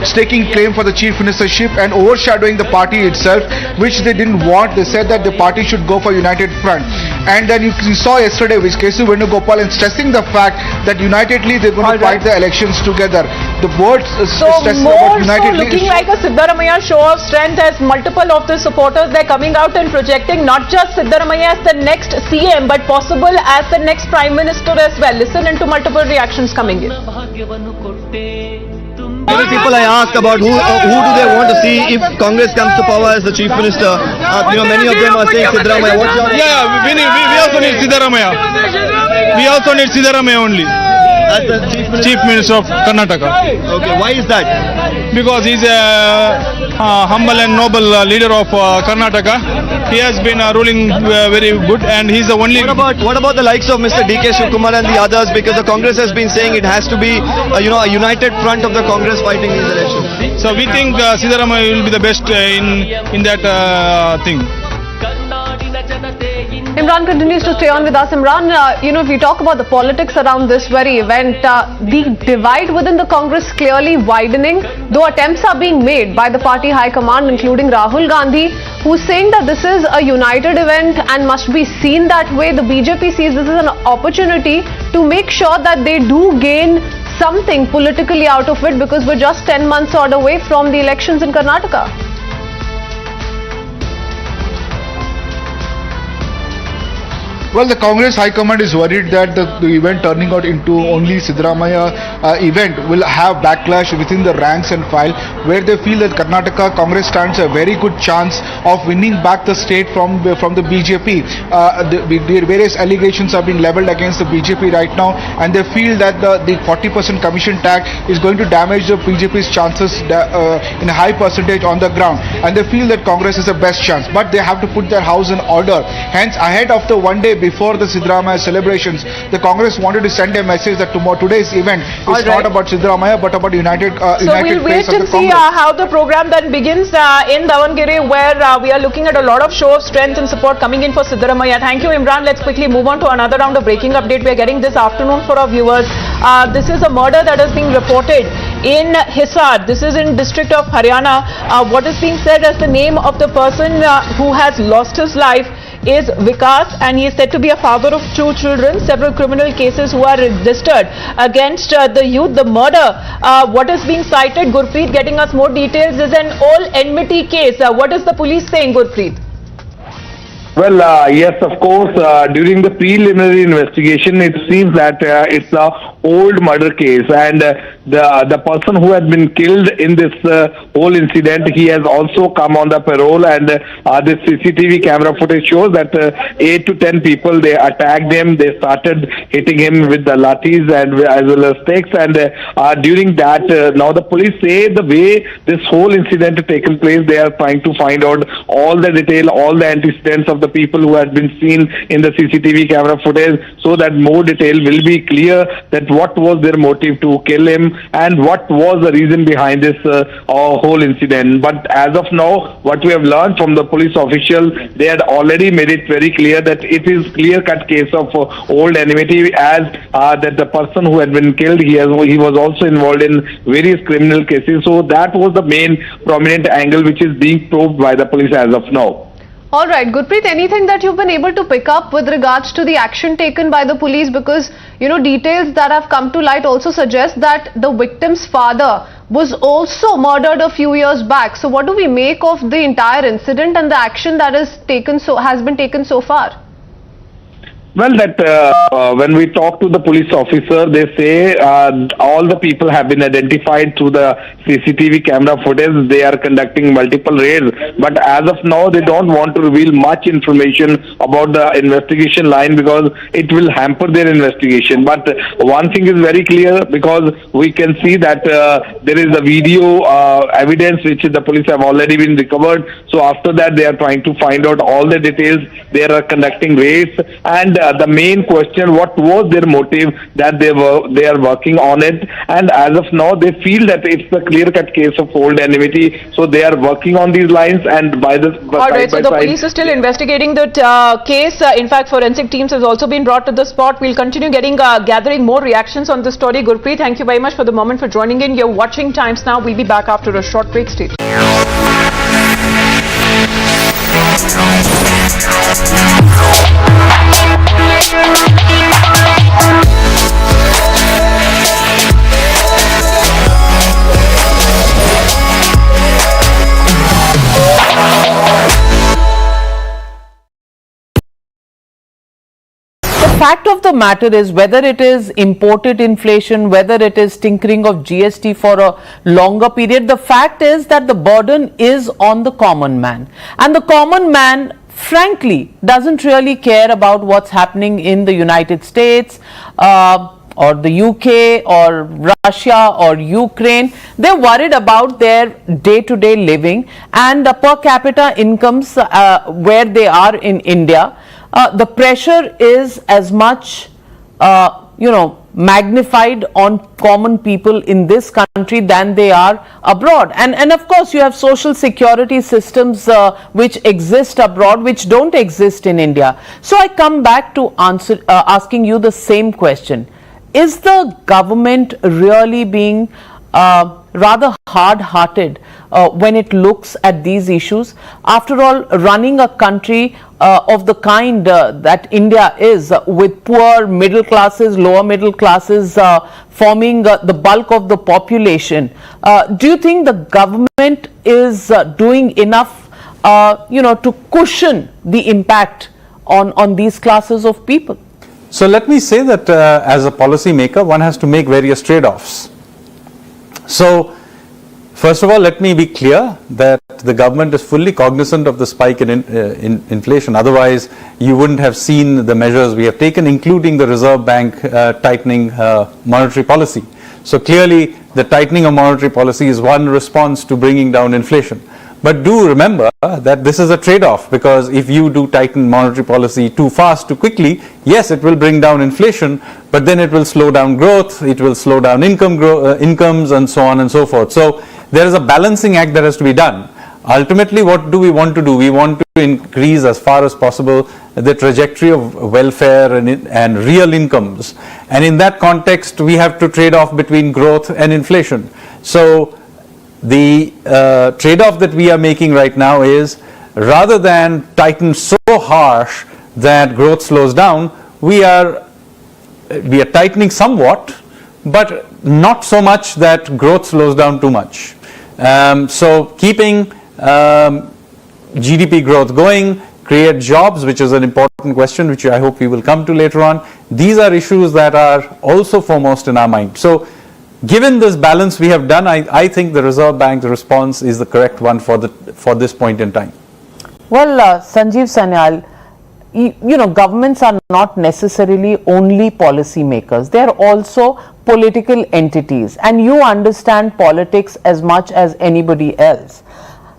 staking claim for the chief ministership and overshadowing the party itself, which they didn't want. They said that the party should go for united front. And then you saw yesterday with K.C. Venugopal and stressing the fact that unitedly they're going to fight the elections together. The words stressing about unitedly. So looking like a Siddaramaiah show of strength, as multiple of the supporters they're coming out and projecting not just Siddaramaiah as the next CM, but possible as the next Prime Minister as well. Listen into multiple reactions coming in. Many people I ask about who do they want to see if Congress comes to power as the chief minister. Many of them are saying Siddaramaiah. What's your we also need Siddaramaiah. We also need Siddaramaiah only. as the Chief Minister of Karnataka. Okay, why is that? Because he's a humble and noble leader of Karnataka. He has been ruling very good, and he's the only. What about the likes of Mr. D.K. Shivkumar and the others? Because the Congress has been saying it has to be, a united front of the Congress fighting these elections. So we think Siddaramaiah will be the best in that thing. Imran continues to stay on with us. Imran, if we talk about the politics around this very event, the divide within the Congress clearly widening, though attempts are being made by the party high command, including Rahul Gandhi, who's saying that this is a united event and must be seen that way. The BJP sees this as an opportunity to make sure that they do gain something politically out of it, because we're just 10 months odd away from the elections in Karnataka. Well, the Congress High Command is worried that the event turning out into only Siddaramaiah event will have backlash within the ranks and file, where they feel that Karnataka Congress stands a very good chance of winning back the state from the BJP. The various allegations are being leveled against the BJP right now, and they feel that the 40% commission tag is going to damage the BJP's chances in a high percentage on the ground, and they feel that Congress is the best chance, but they have to put their house in order. Hence, ahead of the one day before the Siddaramaiah celebrations, the Congress wanted to send a message that today's event is not about Siddaramaiah but about united So we'll wait and see how the program then begins in Davangere, where we are looking at a lot of show of strength and support coming in for Siddaramaiah. Thank you, Imran. Let's quickly move on to another round of breaking update we are getting this afternoon for our viewers. This is a murder that is being reported in Hisar. This is in district of Haryana. What is being said as the name of the person who has lost his life is Vikas, and he is said to be a father of 2 children. Several criminal cases who are registered against the youth. The murder, what is being cited, Gurpreet getting us more details, is an all enmity case. What is the police saying, Gurpreet? Well, yes, of course, during the preliminary investigation, it seems that it's a old murder case, and the person who had been killed in this whole incident, he has also come on the parole, and this CCTV camera footage shows that 8 to 10 people, they attacked him, they started hitting him with the lathis and as well as sticks, and during that, now the police say the way this whole incident had taken place, they are trying to find out all the detail, all the antecedents of the people who had been seen in the CCTV camera footage, so that more detail will be clear that what was their motive to kill him and what was the reason behind this whole incident. But as of now, what we have learned from the police officials, they had already made it very clear that it is clear-cut case of old enmity, as that the person who had been killed, he was also involved in various criminal cases. So that was the main prominent angle which is being probed by the police as of now. All right, Gurpreet, anything that you've been able to pick up with regards to the action taken by the police? Because, details that have come to light also suggest that the victim's father was also murdered a few years back. So what do we make of the entire incident and the action that has been taken so far? Well, that when we talk to the police officer, they say all the people have been identified through the CCTV camera footage. They are conducting multiple raids, but as of now, they don't want to reveal much information about the investigation line because it will hamper their investigation. But one thing is very clear, because we can see that there is a video evidence which the police have already been recovered. So after that, they are trying to find out all the details. They are conducting raids, and the main question, what was their motive, that they are working on it, and as of now they feel that it's a clear-cut case of old enmity, so they are working on these lines. And by the Alright, so the police is still investigating the case. In fact, forensic teams has also been brought to the spot. We'll continue gathering more reactions on this story. Gurpreet, thank you very much for the moment for joining in. You're watching Times Now. We'll be back after a short break. Stay tuned. The fact of the matter is, whether it is imported inflation, whether it is tinkering of GST for a longer period, the fact is that the burden is on the common man. And the common man, frankly, doesn't really care about what's happening in the United States, or the UK or Russia or Ukraine, they're worried about their day-to-day living and per capita incomes where they are in India. The pressure is as much, magnified on common people in this country than they are abroad. And of course, you have social security systems which exist abroad, which don't exist in India. So I come back to asking you the same question. Is the government really being rather hard-hearted when it looks at these issues? After all, running a country of the kind that India is, with poor middle classes, lower middle classes forming the bulk of the population, do you think the government is doing enough to cushion the impact on these classes of people? So let me say that as a policy maker, one has to make various trade-offs. So first of all, let me be clear that the government is fully cognizant of the spike in inflation. Otherwise, you wouldn't have seen the measures we have taken, including the Reserve Bank tightening monetary policy. So clearly, the tightening of monetary policy is one response to bringing down inflation. But do remember that this is a trade-off, because if you do tighten monetary policy too fast, too quickly, yes, it will bring down inflation, but then it will slow down growth, it will slow down incomes and so on and so forth. So there is a balancing act that has to be done. Ultimately, what do we want to do? We want to increase as far as possible the trajectory of welfare and real incomes. And in that context, we have to trade off between growth and inflation. So the trade-off that we are making right now is, rather than tighten so harsh that growth slows down, we are tightening somewhat, but not so much that growth slows down too much. So keeping GDP growth going, create jobs, which is an important question, which I hope we will come to later on. These are issues that are also foremost in our mind. So given this balance we have done, I think the Reserve Bank's response is the correct one for this point in time. Well, Sanjeev Sanyal, governments are not necessarily only policy makers. They are also political entities, and you understand politics as much as anybody else.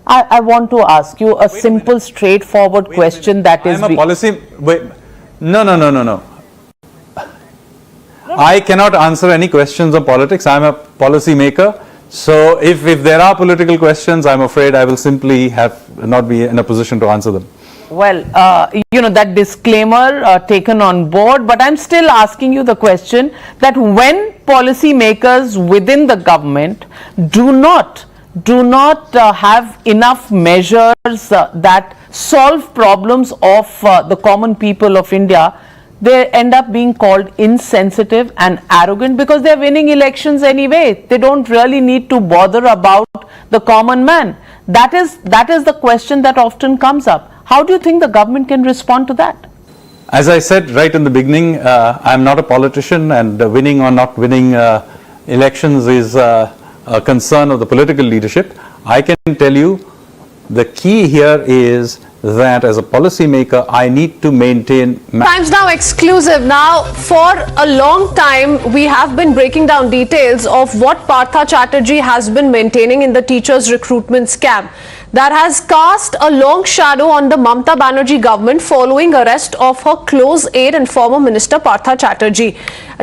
I want to ask you a simple, straightforward question that is... No. I cannot answer any questions on politics. I'm a policy maker. So if there are political questions, I'm afraid I will simply not be in a position to answer them. Well, that disclaimer taken on board, but I'm still asking you the question that when policy makers within the government do not have enough measures that solve problems of the common people of India, they end up being called insensitive and arrogant because they're winning elections anyway. They don't really need to bother about the common man. That is the question that often comes up. How do you think the government can respond to that? As I said right in the beginning, I'm not a politician, and winning or not winning elections is a concern of the political leadership. I can tell you the key here is that as a policymaker, I need to maintain... Times Now exclusive. Now, for a long time, we have been breaking down details of what Partha Chatterjee has been maintaining in the teachers' recruitment scam. That has cast a long shadow on the Mamata Banerjee government following arrest of her close aide and former minister Partha Chatterjee.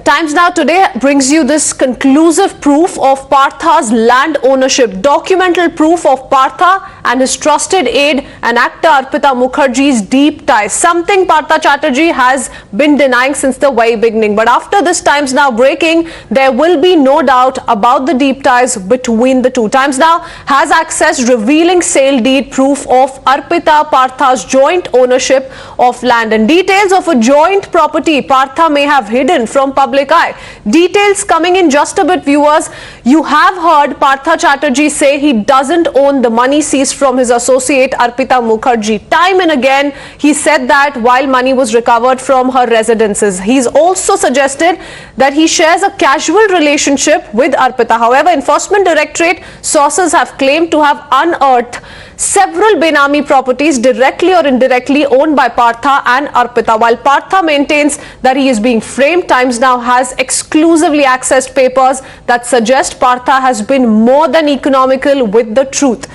Times Now today brings you this conclusive proof of Partha's land ownership, documental proof of Partha and his trusted aide and actor Arpita Mukherjee's deep ties, something Partha Chatterjee has been denying since the very beginning. But after this Times Now breaking, there will be no doubt about the deep ties between the two. Times Now has accessed revealing sale deed proof of Arpita Partha's joint ownership of land, and details of a joint property Partha may have hidden from public eye. Details coming in just a bit, viewers. You have heard Partha Chatterjee say he doesn't own the money seized from his associate Arpita Mukherjee. Time and again he said that while money was recovered from her residences. He's also suggested that he shares a casual relationship with Arpita. However, Enforcement Directorate sources have claimed to have unearthed several Benami properties directly or indirectly owned by Partha and Arpita. While Partha maintains that he is being framed, Times Now has exclusively accessed papers that suggest Partha has been more than economical with the truth.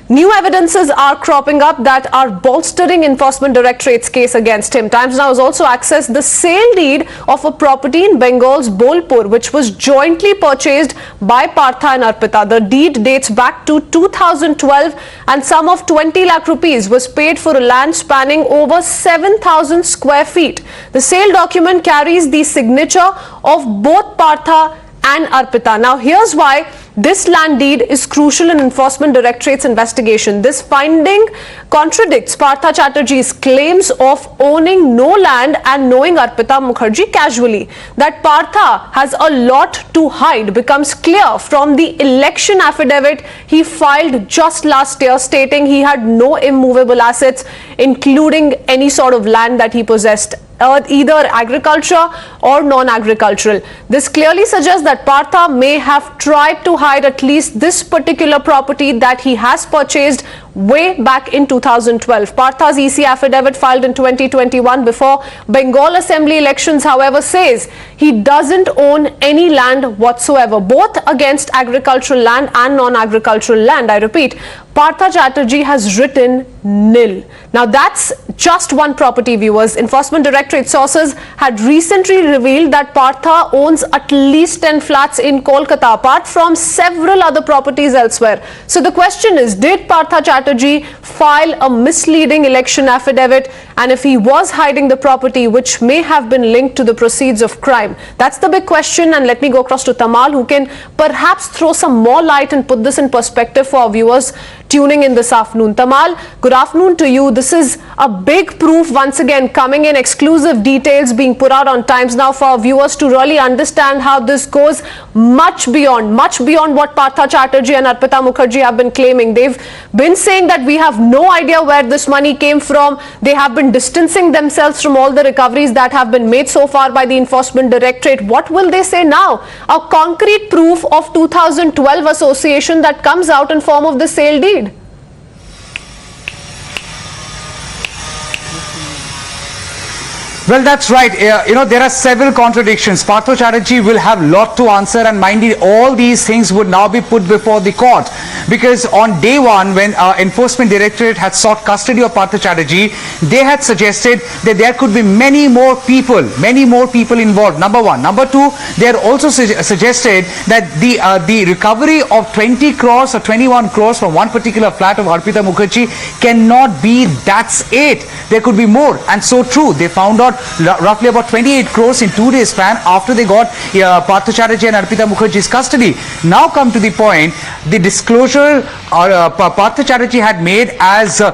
New evidences are cropping up that are bolstering Enforcement Directorate's case against him. Times Now has also accessed the sale deed of a property in Bengal's Bolpur, which was jointly purchased by Partha and Arpita. The deed dates back to 2012 and sum of 20 lakh rupees was paid for a land spanning over 7,000 square feet. The sale document carries the signature of both Partha and Arpita. Now, here's why this land deed is crucial in Enforcement Directorate's investigation. This finding contradicts Partha Chatterjee's claims of owning no land and knowing Arpita Mukherjee casually. That Partha has a lot to hide becomes clear from the election affidavit he filed just last year, stating he had no immovable assets, including any sort of land that he possessed, either agriculture or non-agricultural. This clearly suggests that Partha may have tried to hide at least this particular property that he has purchased way back in 2012. Partha's EC affidavit filed in 2021 before Bengal Assembly elections, however, says he doesn't own any land whatsoever, both against agricultural land and non-agricultural land. I repeat, Partha Chatterjee has written nil. Now, that's just one property, viewers. Enforcement Directorate sources had recently revealed that Partha owns at least 10 flats in Kolkata, apart from several other properties elsewhere. So the question is, did Partha Chatterjee file a misleading election affidavit? And if he was hiding the property, which may have been linked to the proceeds of crime? That's the big question. And let me go across to Tamal, who can perhaps throw some more light and put this in perspective for our viewers tuning in this afternoon. Tamal, good afternoon to you. This is a big proof once again coming in, exclusive details being put out on Times Now for our viewers to really understand how this goes much beyond what Partha Chatterjee and Arpita Mukherjee have been claiming. They've been saying that we have no idea where this money came from. They have been distancing themselves from all the recoveries that have been made so far by the Enforcement Directorate. What will they say now? A concrete proof of 2012 association that comes out in form of the sale deed. Well, that's right. There are several contradictions. Partha Chatterjee will have a lot to answer, and mind you, all these things would now be put before the court. Because on day one, when Enforcement Directorate had sought custody of Partha Chatterjee, they had suggested that there could be many more people involved. Number one. Number two, they had also suggested that the recovery of 20 crores or 21 crores from one particular flat of Arpita Mukherjee cannot be that's it. There could be more. And so true. They found out roughly about 28 crores in 2 days span after they got Partha Chatterjee and Arpita Mukherjee's custody. Now come to the point, the disclosure Partha Chatterjee had made as a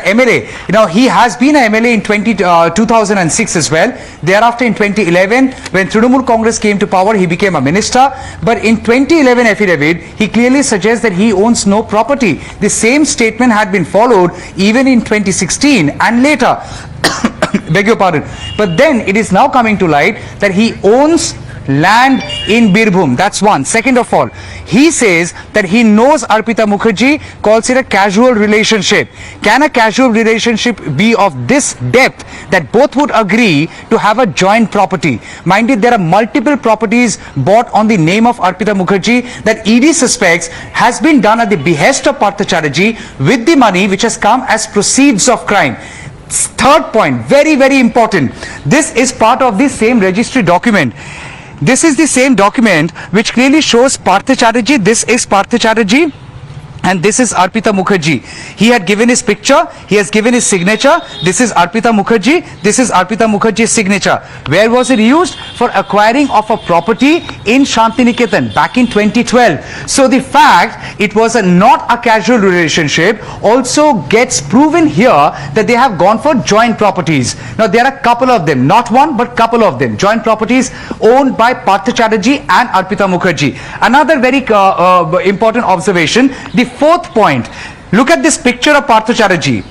MLA. He has been an MLA in 2006 as well. Thereafter in 2011, when Trinamool Congress came to power, he became a minister. But in 2011 affidavit, he clearly suggests that he owns no property. The same statement had been followed even in 2016 and later. Beg your pardon. But then it is now coming to light that he owns land in Birbhum. That's one. Second of all, he says that he knows Arpita Mukherjee, calls it a casual relationship. Can a casual relationship be of this depth that both would agree to have a joint property? Mind you, there are multiple properties bought on the name of Arpita Mukherjee that ED suspects has been done at the behest of Partha Chatterjee with the money which has come as proceeds of crime. Third point, very, very important. This is part of the same registry document. This is the same document which clearly shows Partha Chatterjee. This is Partha Chatterjee. And this is Arpita Mukherjee. He had given his picture, he has given his signature. This is Arpita Mukherjee, this is Arpita Mukherjee's signature. Where was it used? For acquiring of a property in Shantiniketan back in 2012. So the fact it was not a casual relationship also gets proven here that they have gone for joint properties. Now there are a couple of them, not one but couple of them. Joint properties owned by Partha Chatterjee and Arpita Mukherjee. Another very important observation. The fourth point, look at this picture of Partha Chatterjee.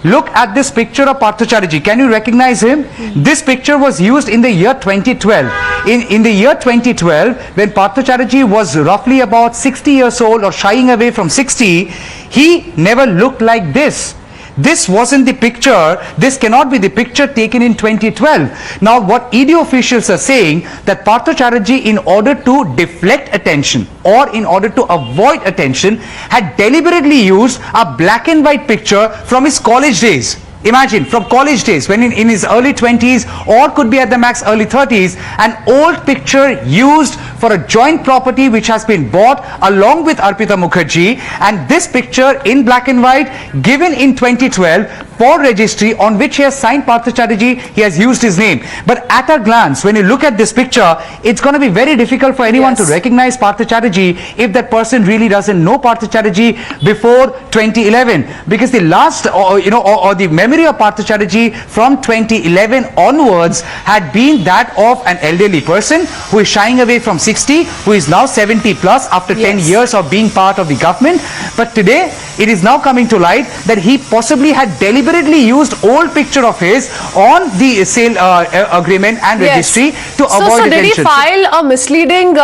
Look at this picture of Partha Chatterjee. Can you recognize him? This picture was used in the year 2012. In the year 2012, when Partha Chatterjee was roughly about 60 years old or shying away from 60, he never looked like this. This wasn't the picture, this cannot be the picture taken in 2012. Now what ED officials are saying that Partha Chatterjee, in order to deflect attention or in order to avoid attention, had deliberately used a black and white picture from his college days. Imagine, from college days, when in his early 20s or could be at the max early 30s, an old picture used for a joint property which has been bought along with Arpita Mukherjee, and this picture in black and white given in 2012 for registry, on which he has signed Partha Chatterjee, he has used his name. But at a glance, when you look at this picture, it's going to be very difficult for anyone to recognize Partha Chatterjee if that person really doesn't know Partha Chatterjee before 2011, because the last or the memory of Partha Chatterjee from 2011 onwards had been that of an elderly person who is shying away from 60, who is now 70 plus after 10 years of being part of the government. But today it is now coming to light that he possibly had deliberately used old picture of his on the sale agreement and registry to avoid attention. So did he file a misleading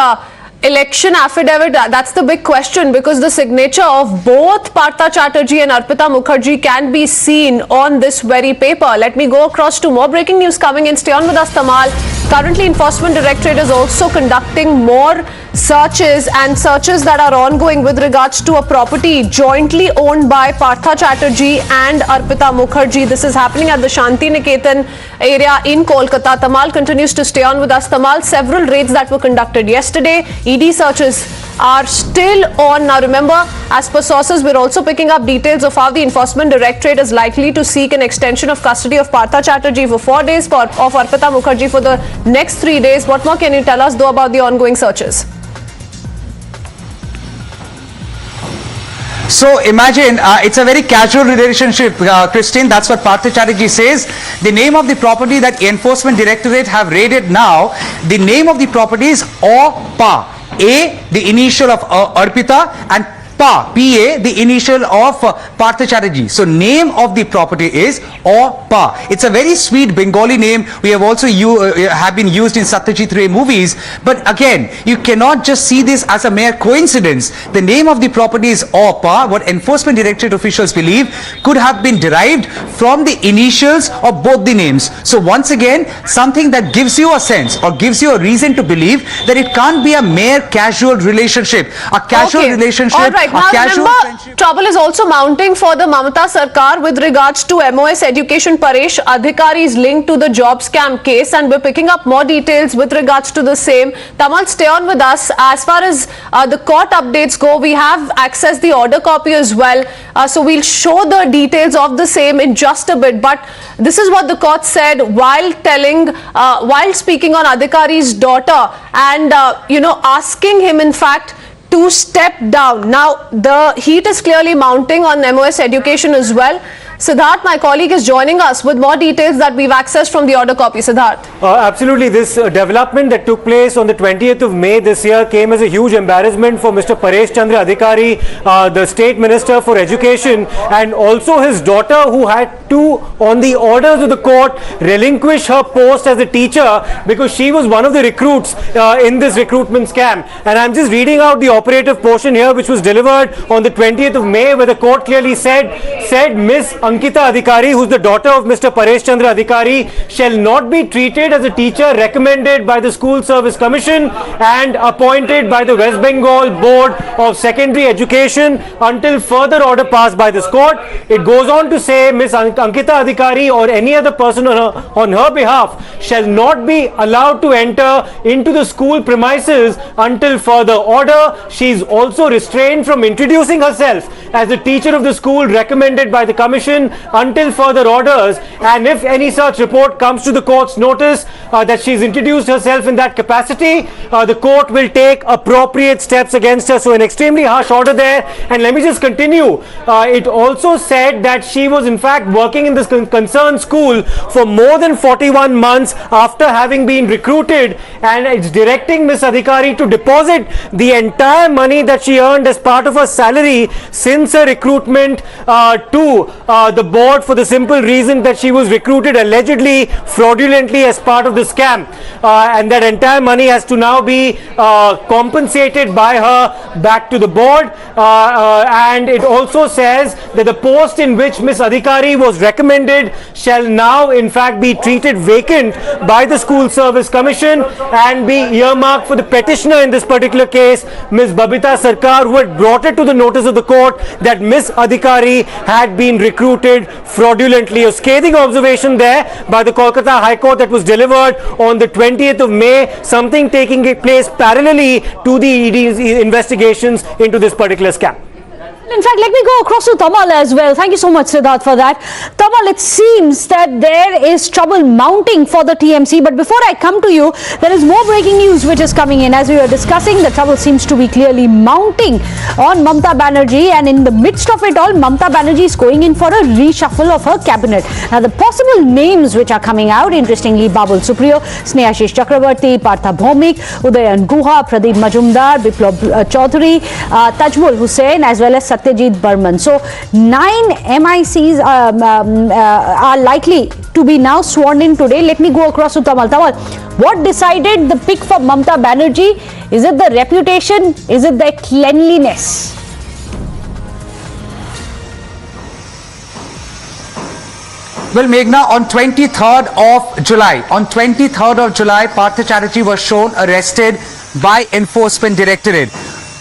election affidavit? That's the big question, because the signature of both Partha Chatterjee and Arpita Mukherjee can be seen on this very paper. Let me go across to more breaking news coming in. Stay on with us, Tamal. Currently, Enforcement Directorate is also conducting more searches that are ongoing with regards to a property jointly owned by Partha Chatterjee and Arpita Mukherjee. This is happening at the Shanti Niketan area in Kolkata. Tamal continues to stay on with us. Tamal, several raids that were conducted yesterday. ED searches are still on. Now remember, as per sources, we're also picking up details of how the Enforcement Directorate is likely to seek an extension of custody of Partha Chatterjee for 4 days, of Arpita Mukherjee for the next 3 days. What more can you tell us though about the ongoing searches? So imagine, it's a very casual relationship, Christine. That's what Partha Chatterjee says. The name of the property that Enforcement Directorate have raided now, the name of the property is OPA. A, the initial of Arpita, and PA, the initial of Partha Chatterjee. So name of the property is OPA. It's a very sweet Bengali name. We have also have been used in Satyajit Ray movies. But again, you cannot just see this as a mere coincidence. The name of the property is OPA. What Enforcement Directorate officials believe could have been derived from the initials of both the names. So once again, something that gives you a sense or gives you a reason to believe that it can't be a mere casual relationship. A casual relationship. All right. Now remember, trouble is also mounting for the Mamata Sarkar with regards to MOS Education Paresh Adhikari's link to the job scam case, and we're picking up more details with regards to the same. Tamal, stay on with us. As far as the court updates go, we have accessed the order copy as well. So we'll show the details of the same in just a bit. But this is what the court said while speaking on Adhikari's daughter and, asking him, in fact, to step down. Now, the heat is clearly mounting on MOS Education as well. Siddharth, my colleague, is joining us with more details that we've accessed from the order copy. Siddharth. Absolutely. This development that took place on the 20th of May this year came as a huge embarrassment for Mr. Paresh Chandra Adhikari, the State Minister for Education, and also his daughter, who had to, on the orders of the court, relinquish her post as a teacher because she was one of the recruits in this recruitment scam. And I'm just reading out the operative portion here, which was delivered on the 20th of May, where the court clearly said Miss Ankita Adhikari, who's the daughter of Mr. Paresh Chandra Adhikari, shall not be treated as a teacher recommended by the School Service Commission and appointed by the West Bengal Board of Secondary Education until further order passed by this court. It goes on to say Miss Ankita Adhikari or any other person on her behalf shall not be allowed to enter into the school premises until further order. She is also restrained from introducing herself as a teacher of the school recommended by the Commission until further orders, and if any such report comes to the court's notice that she's introduced herself in that capacity, the court will take appropriate steps against her. So an extremely harsh order there. And let me just continue. It also said that she was in fact working in this concerned school for more than 41 months after having been recruited, and it's directing Ms. Adhikari to deposit the entire money that she earned as part of her salary since her recruitment to the board for the simple reason that she was recruited allegedly fraudulently as part of the scam, and that entire money has to now be compensated by her back to the board. And it also says that the post in which Ms. Adhikari was recommended shall now in fact be treated vacant by the School Service Commission and be earmarked for the petitioner in this particular case, Ms. Babita Sarkar, who had brought it to the notice of the court that Ms. Adhikari had been recruited fraudulently. A scathing observation there by the Kolkata High Court that was delivered on the 20th of May, something taking place parallelly to the ED's investigations into this particular scam. In fact, let me go across to Tamal as well. Thank you so much, Siddharth, for that. Tamal, it seems that there is trouble mounting for the TMC. But before I come to you, there is more breaking news which is coming in. As we were discussing, the trouble seems to be clearly mounting on Mamata Banerjee. And in the midst of it all, Mamata Banerjee is going in for a reshuffle of her cabinet. Now, the possible names which are coming out, interestingly, Babul Supriyo, Snehashish Chakrabarti, Partha Bhaumik, Udayan Guha, Pradeep Majumdar, Biplab Chaudhary, Tajmul Hussain, as well as Satyajit Burman. So 9 MICs are likely to be now sworn in today. Let me go across to Tamal. Tamal, what decided the pick for Mamata Banerjee? Is it the reputation? Is it the cleanliness? Well, Meghna, on 23rd of July, Partha Chatterjee was shown arrested by Enforcement Directorate.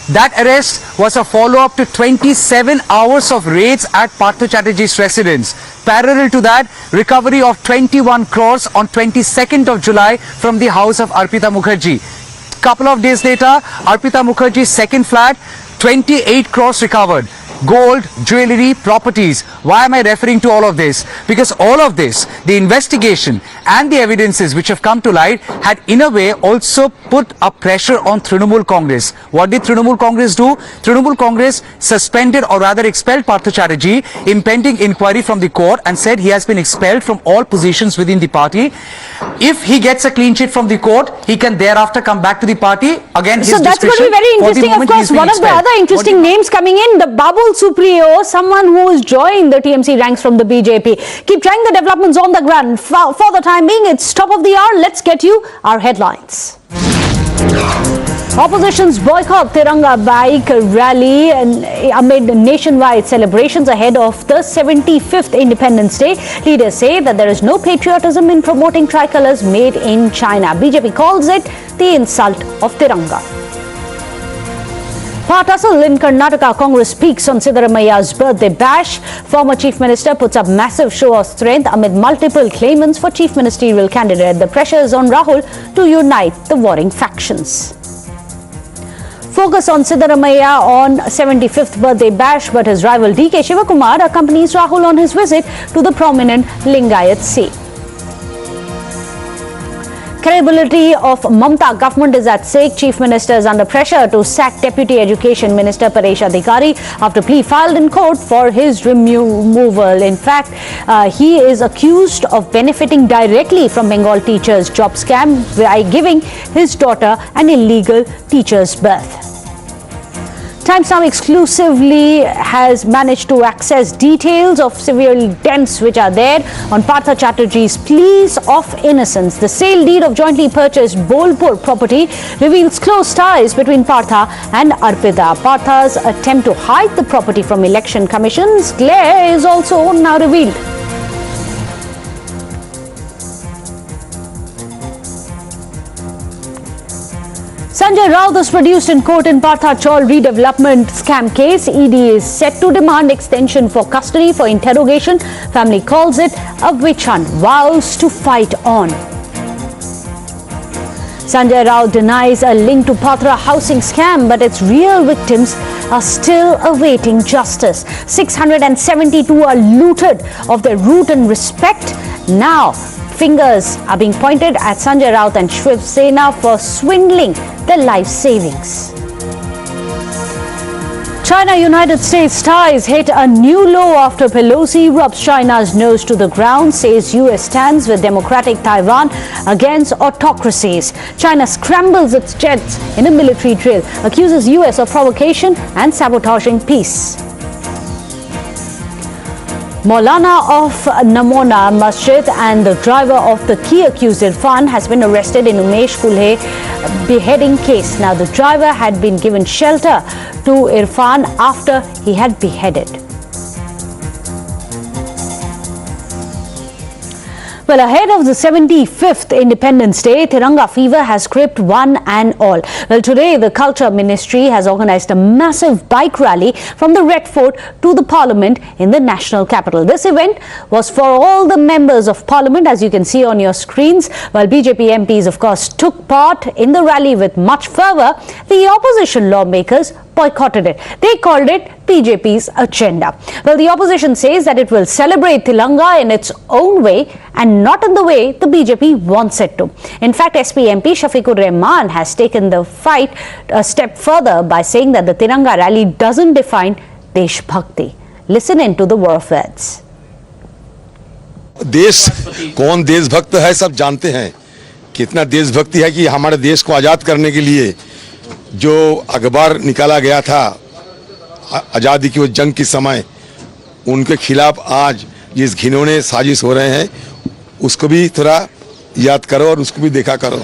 That arrest was a follow-up to 27 hours of raids at Partha Chatterjee's residence. Parallel to that, recovery of 21 crores on 22nd of July from the house of Arpita Mukherjee. Couple of days later, Arpita Mukherjee's second flat, 28 crores recovered. Gold, jewelry, properties. Why am I referring to all of this? Because all of this, the investigation and the evidences which have come to light had in a way also put a pressure on Trinamool Congress. What did Trinamool Congress do? Trinamool Congress suspended or rather expelled Partha Chatterjee, impending inquiry from the court, and said he has been expelled from all positions within the party. If he gets a clean sheet from the court, he can thereafter come back to the party. Again, his so that's going to be very interesting. Of course, one of the other interesting names coming in, the Babul Supriyo, someone who has joined the TMC ranks from the BJP. Keep trying the developments on the ground. For the time being, it's top of the hour. Let's get you our headlines. Opposition's boycott Tiranga bike rally amid nationwide celebrations ahead of the 75th Independence Day. Leaders say that there is no patriotism in promoting tricolors made in China. BJP calls it the insult of Tiranga. Tussle in Karnataka, Congress speaks on Siddaramaia's birthday bash. Former Chief Minister puts up massive show of strength amid multiple claimants for Chief Ministerial candidate. The pressure is on Rahul to unite the warring factions. Focus on Siddaramaiah on 75th birthday bash, but his rival DK Shivakumar accompanies Rahul on his visit to the prominent Lingayat seat. Credibility of Mamata government is at stake. Chief Minister is under pressure to sack Deputy Education Minister Paresh Adhikari after plea filed in court for his removal. In fact, he is accused of benefiting directly from Bengal teachers' job scam by giving his daughter an illegal teacher's berth. Times Now exclusively has managed to access details of severe dents which are there on Partha Chatterjee's pleas of innocence. The sale deed of jointly purchased Bolpur property reveals close ties between Partha and Arpita. Partha's attempt to hide the property from election commission's glare is also now revealed. Sanjay Raut is produced in court in Partha Chaul redevelopment scam case. ED is set to demand extension for custody for interrogation. Family calls it a witch hunt, vows to fight on. Sanjay Raut denies a link to Patra housing scam, but its real victims are still awaiting justice. 672 are looted of their root and respect. Now, fingers are being pointed at Sanjay Raut and Shiv Sena for swindling their life savings. China-United States ties hit a new low after Pelosi rubs China's nose to the ground, says US stands with democratic Taiwan against autocracies. China scrambles its jets in a military drill, accuses US of provocation and sabotaging peace. Maulana of Namona Masjid and the driver of the key accused Irfan has been arrested in Umesh Kulhe beheading case. Now, the driver had been given shelter to Irfan after he had beheaded. Well, ahead of the 75th Independence Day, Tiranga fever has gripped one and all. Well, today the Culture Ministry has organized a massive bike rally from the Red Fort to the Parliament in the national capital. This event was for all the members of Parliament, as you can see on your screens. While BJP MPs, of course, took part in the rally with much fervor, the opposition lawmakers boycotted it. They called it BJP's agenda. Well, the opposition says that it will celebrate Tiranga in its own way and not in the way the BJP wants it to. In fact, SP MP Shafiqur Rahman has taken the fight a step further by saying that the Tiranga rally doesn't define Desh Bhakti. Listen in to the war of words. देश कौन देशभक्त है सब जानते हैं, कितना देशभक्ति है कि हमारे देश को आज़ाद करने के लिए जो अखबार निकाला गया था आज़ादी की वो जंग के समय, उनके खिलाफ आज जिस घिनौने साजिश हो रहे हैं उसको भी थोड़ा याद करो और उसको भी देखा करो।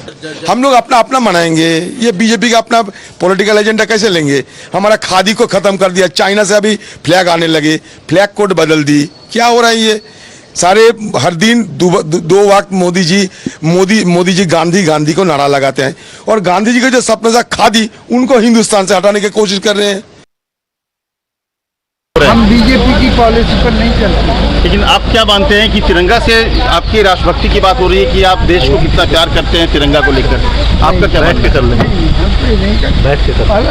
हम लोग अपना अपना मनाएंगे, ये बीजेपी का अपना पॉलिटिकल एजेंडा कैसे लेंगे? हमारा खादी को खत्म कर दिया, चाइना से अभी फ्लैग आने लगे, फ्लैग कोड बदल दी, क्या हो रहा है ये? सारे हर दिन दो वक्त मोदी जी गांधी को नारा लगाते हैं और गांधी जी का जो सपना था खादी, उनको हिंदुस्तान से हटाने की कोशिश कर रहे हैं। हम बीजेपी की पॉलिसी पर नहीं चलते। लेकिन आप क्या मानते हैं कि तिरंगा से आपकी राष्ट्रभक्ति की बात हो रही है कि आप देश को कितना प्यार करते हैं तिरंगा को लेकर? आपका क्या बैठ के कर लेंगे?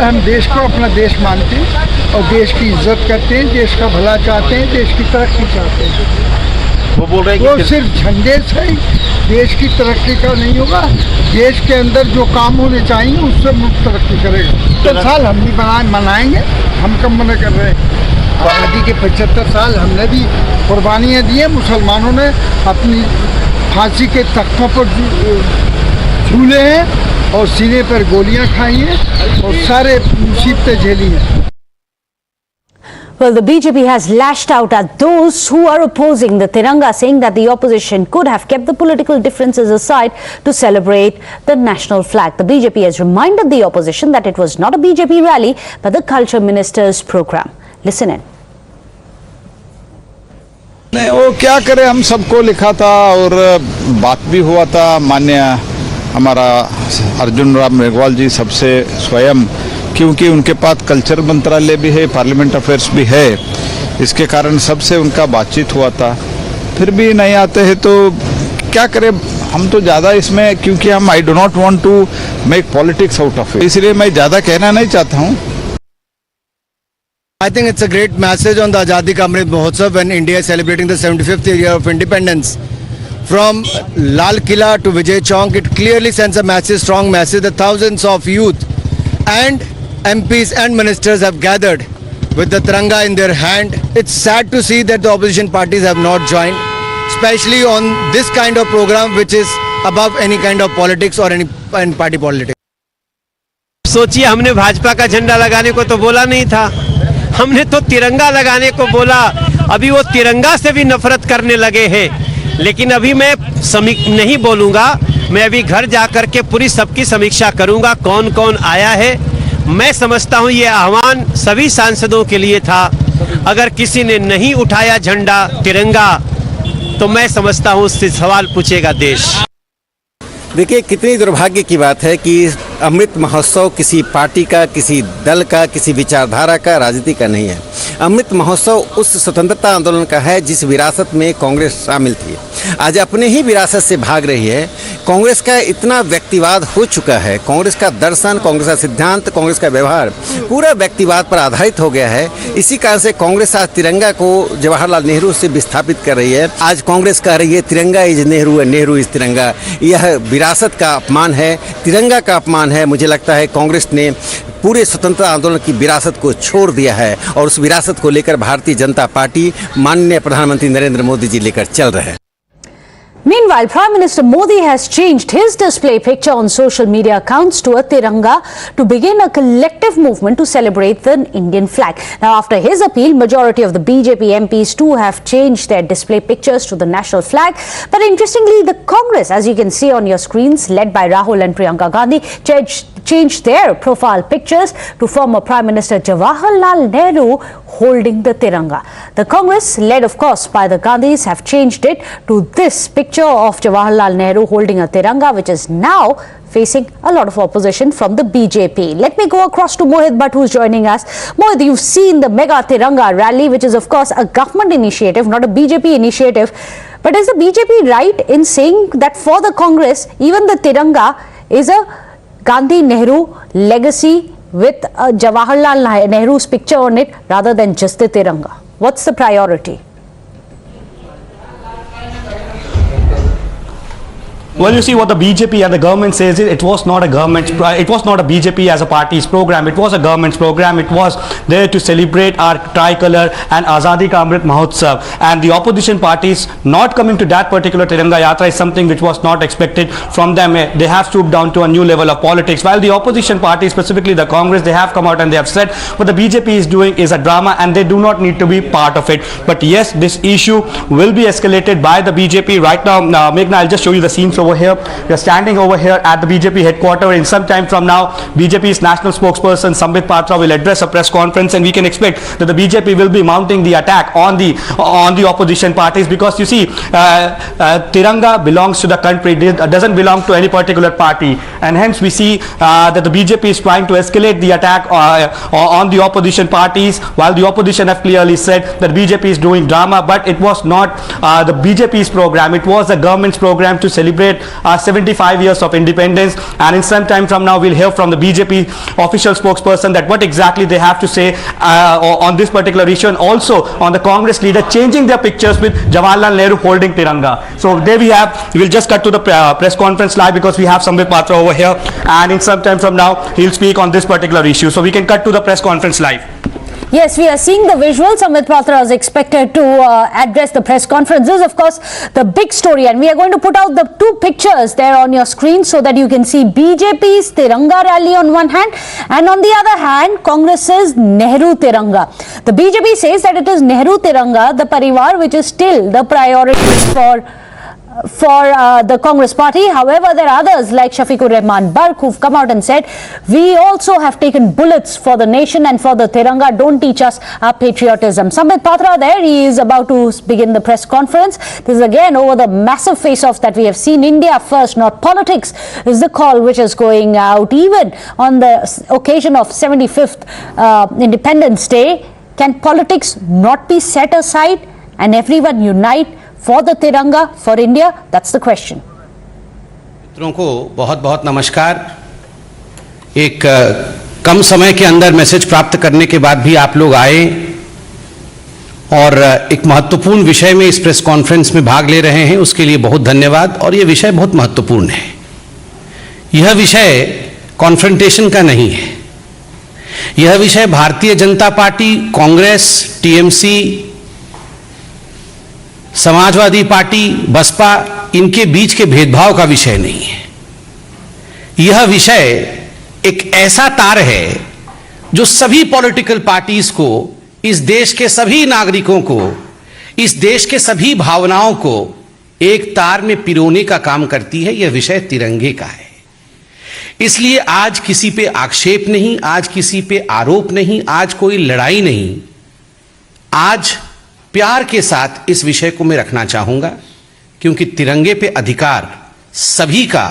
हम देश को अपना देश मानते हैं और देश की इज्जत करते हैं, देश का भला चाहते हैं, देश की तरक्की चाहते हैं। वो बोल रहे हैं वो सिर्फ झंडे से देश की तरक्की का नहीं होगा, देश के अंदर जो काम होने चाहिए उससे मुल्क तरक्की करेगा। 75 साल हम भी मनाएंगे, हम कब मना कर रहे हैं? आज़ादी के 75 साल हमने भी कुर्बानियाँ दी हैं, मुसलमानों ने अपनी फांसी के तख्तों पर झूले हैं और सीने पर गोलियाँ खाई हैं और सारे मुसीबतें झेली हैं। Well, the BJP has lashed out at those who are opposing the Tiranga, saying that the opposition could have kept the political differences aside to celebrate the national flag. The BJP has reminded the opposition that it was not a BJP rally, but the Culture Minister's program. Listen in. नहीं, वो क्या करे, हम सबको लिखा था और बात भी हुआ था। माननीय हमारा अर्जुन राम मेघवाल जी सबसे स्वयं, क्योंकि उनके पास कल्चर मंत्रालय भी है, पार्लियामेंट अफेयर्स भी है, इसके कारण सबसे उनका बातचीत हुआ था। फिर भी नहीं आते हैं तो क्या करें, हम तो ज़्यादा इसमें, क्योंकि हम I do not want to make politics out of it, इसलिए मैं ज़्यादा कहना नहीं चाहता हूँ। I think it's a great message on the Azadi Ka Amrit Mahotsav when India is celebrating the 75th year of independence. From Lal Killa to Vijay Chowk, it clearly sends a message, strong message that thousands of youth and MPs and ministers have gathered with the Tiranga in their hand. It's sad to see that the opposition parties have not joined, especially on this kind of program which is above any kind of politics or any party politics. सोचिए, हमने भाजपा का झंडा लगाने को तो बोला नहीं था, हमने तो तिरंगा लगाने को बोला। अभी वो तिरंगा से भी नफरत करने लगे हैं। लेकिन अभी मैं नहीं बोलूँगा, मैं अभी घर जाकर के पूरी सबकी समीक्षा करूँगा, कौन कौन आया है। मैं समझता हूँ ये आह्वान सभी सांसदों के लिए था। अगर किसी ने नहीं उठाया झंडा तिरंगा तो मैं समझता हूँ उससे सवाल पूछेगा देश। देखिए, कितनी दुर्भाग्य की बात है कि अमृत महोत्सव किसी पार्टी का, किसी दल का, किसी विचारधारा का, राजनीति का नहीं है। अमृत महोत्सव उस स्वतंत्रता आंदोलन का है जिस विरासत में कांग्रेस शामिल थी। आज अपने ही विरासत से भाग रही है। कांग्रेस का इतना व्यक्तिवाद हो चुका है, कांग्रेस का दर्शन, कांग्रेस का सिद्धांत, कांग्रेस का व्यवहार पूरा व्यक्तिवाद पर आधारित हो गया है। इसी कारण से कांग्रेस आज तिरंगा को जवाहरलाल नेहरू से विस्थापित कर रही है। आज कांग्रेस कह रही है तिरंगा इज नेहरू है, नेहरू इज तिरंगा। यह विरासत का अपमान है, तिरंगा का अपमान है। मुझे लगता है कांग्रेस ने पूरे स्वतंत्रता आंदोलन की विरासत को छोड़ दिया है और उस विरासत को लेकर भारतीय जनता पार्टी, माननीय प्रधानमंत्री नरेंद्र मोदी जी लेकर चल रहे हैं। Meanwhile, Prime Minister Modi has changed his display picture on social media accounts to a Tiranga to begin a collective movement to celebrate the Indian flag. Now, after his appeal, majority of the BJP MPs too have changed their display pictures to the national flag. But interestingly, the Congress, as you can see on your screens, led by Rahul and Priyanka Gandhi, changed their profile pictures to former Prime Minister Jawaharlal Nehru holding the Tiranga. The Congress, led of course by the Gandhis, have changed it to this picture of Jawaharlal Nehru holding a Tiranga, which is now facing a lot of opposition from the BJP. Let me go across to Mohit Bhatt, who's joining us. Mohit, you've seen the mega Tiranga rally, which is of course a government initiative, not a BJP initiative. But is the BJP right in saying that for the Congress, even the Tiranga is a Gandhi-Nehru legacy with Jawaharlal Nehru's picture on it rather than just the Tiranga? What's the priority? Well, you see what the BJP and the government says is it was not a BJP as a party's program. It was a government's program. It was there to celebrate our tricolour and Azadi Ka Amrit Mahotsav. And the opposition parties not coming to that particular Tiranga Yatra is something which was not expected from them. They have stooped down to a new level of politics. While the opposition parties, specifically the Congress, they have come out and they have said what the BJP is doing is a drama and they do not need to be part of it. But yes, this issue will be escalated by the BJP. Right now, Meghna, I'll just show you the scenes over here. We are standing over here at the BJP headquarters. In some time from now, BJP's national spokesperson Sambit Patra will address a press conference, and we can expect that the BJP will be mounting the attack on the opposition parties, because you see, Tiranga belongs to the country. It doesn't belong to any particular party, and hence we see that the BJP is trying to escalate the attack on the opposition parties, while the opposition have clearly said that BJP is doing drama. But it was not the BJP's program. It was the government's program to celebrate 75 years of independence. And in some time from now, we'll hear from the BJP official spokesperson that what exactly they have to say on this particular issue, and also on the Congress leader changing their pictures with Jawaharlal Nehru holding Tiranga. So there we have, we'll just cut to the press conference live, because we have Sambit Patra over here, and in some time from now he'll speak on this particular issue. So we can cut to the press conference live. Yes, we are seeing the visuals. Sambit Patra is expected to address the press conference. This is, of course, the big story, and we are going to put out the two pictures there on your screen so that you can see BJP's Tiranga rally on one hand, and on the other hand, Congress's Nehru Tiranga. The BJP says that it is Nehru Tiranga, the Parivar, which is still the priority for the Congress party. However, there are others like Shafiqur Rahman Bark who've come out and said, we also have taken bullets for the nation and for the Tiranga. Don't teach us our patriotism. Sambit Patra there, he is about to begin the press conference. This is again over the massive face-off that we have seen. India first, not politics, is the call which is going out even on the occasion of 75th Independence Day. Can politics not be set aside and everyone unite for the Tiranga, for India? That's the question. मित्रों को बहुत बहुत नमस्कार। एक कम समय के अंदर message प्राप्त करने के बाद भी आप लोग आए और एक महत्वपूर्ण विषय में इस प्रेस कॉन्फ्रेंस में भाग ले रहे हैं, उसके लिए बहुत धन्यवाद। और ये विषय बहुत महत्वपूर्ण है। यह विषय कॉन्फ्रंटेशन का नहीं है। यह विषय भारतीय जनता पार्टी, कांग्रेस, टीएमसी, समाजवादी पार्टी, बसपा, इनके बीच के भेदभाव का विषय नहीं है। यह विषय एक ऐसा तार है जो सभी पॉलिटिकल पार्टीज को, इस देश के सभी नागरिकों को, इस देश के सभी भावनाओं को एक तार में पिरोने का काम करती है। यह विषय तिरंगे का है। इसलिए आज किसी पे आक्षेप नहीं, आज किसी पे आरोप नहीं, आज कोई लड़ाई नहीं। आज प्यार के साथ इस विषय को मैं रखना चाहूंगा, क्योंकि तिरंगे पे अधिकार सभी का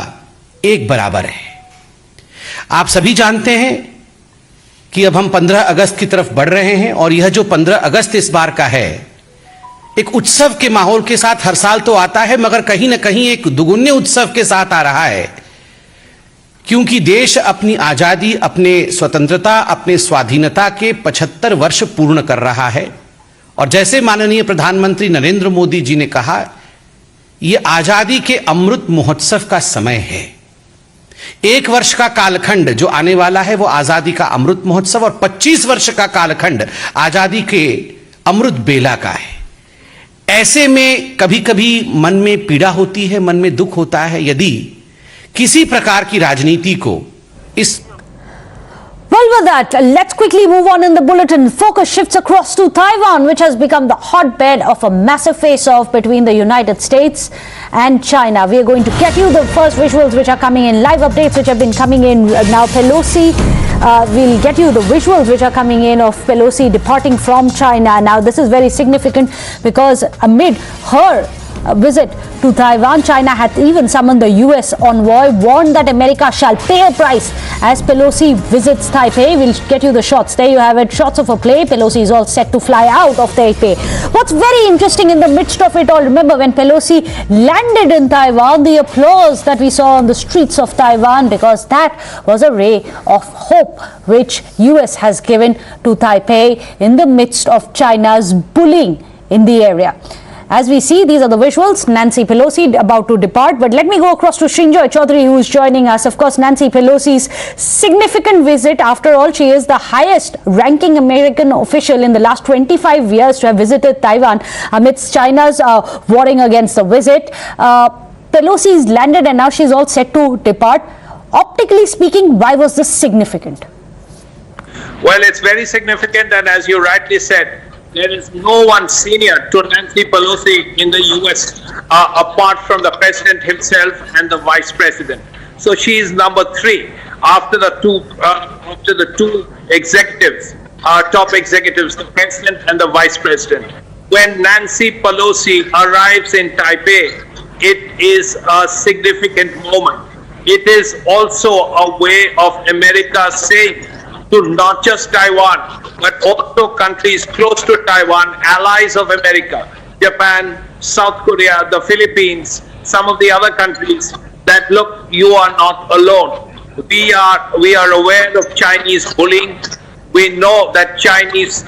एक बराबर है। आप सभी जानते हैं कि अब हम 15 अगस्त की तरफ बढ़ रहे हैं, और यह जो 15 अगस्त इस बार का है, एक उत्सव के माहौल के साथ हर साल तो आता है, मगर कहीं ना कहीं एक दुगुने उत्सव के साथ आ रहा है, क्योंकि देश अपनी आजादी, अपने स्वतंत्रता, अपने स्वाधीनता के 75 वर्ष पूर्ण कर रहा है। और जैसे माननीय प्रधानमंत्री नरेंद्र मोदी जी ने कहा, यह आजादी के अमृत महोत्सव का समय है। 1 वर्ष का कालखंड जो आने वाला है वो आजादी का अमृत महोत्सव, और 25 वर्ष का कालखंड आजादी के अमृत बेला का है। ऐसे में कभी कभी मन में पीड़ा होती है, मन में दुख होता है यदि किसी प्रकार की राजनीति को इस Well, with that, let's quickly move on in the bulletin. Focus shifts across to Taiwan, which has become the hotbed of a massive face-off between the United States and China. We are going to get you the first visuals which are coming in, live updates which have been coming in. Now Pelosi, we'll get you the visuals which are coming in of Pelosi departing from China. Now this is very significant because amid her visit to Taiwan, China had even summoned the US envoy, warned that America shall pay a price as Pelosi visits Taipei. We'll get you the shots. There you have it, shots of a plane. Pelosi is all set to fly out of Taipei. What's very interesting in the midst of it all, remember when Pelosi landed in Taiwan, the applause that we saw on the streets of Taiwan, because that was a ray of hope which US has given to Taipei in the midst of China's bullying in the area. As we see, these are the visuals, Nancy Pelosi about to depart. But let me go across to Srinjoy Chaudhary, who is joining us. Of course, Nancy Pelosi's significant visit. After all, she is the highest ranking American official in the last 25 years to have visited Taiwan amidst China's warring against the visit. Pelosi's landed and now she's all set to depart. Optically speaking, why was this significant? Well, it's very significant, and as you rightly said, there is no one senior to Nancy Pelosi in the US apart from the president himself and the vice president. So she is number 3 after the two executives, top executives, the president and the vice president. When Nancy Pelosi arrives in Taipei, it is a significant moment. It is also a way of America saying to not just Taiwan, but also countries close to Taiwan, allies of America, Japan, South Korea, the Philippines, some of the other countries, that look, you are not alone. We are aware of Chinese bullying. We know that Chinese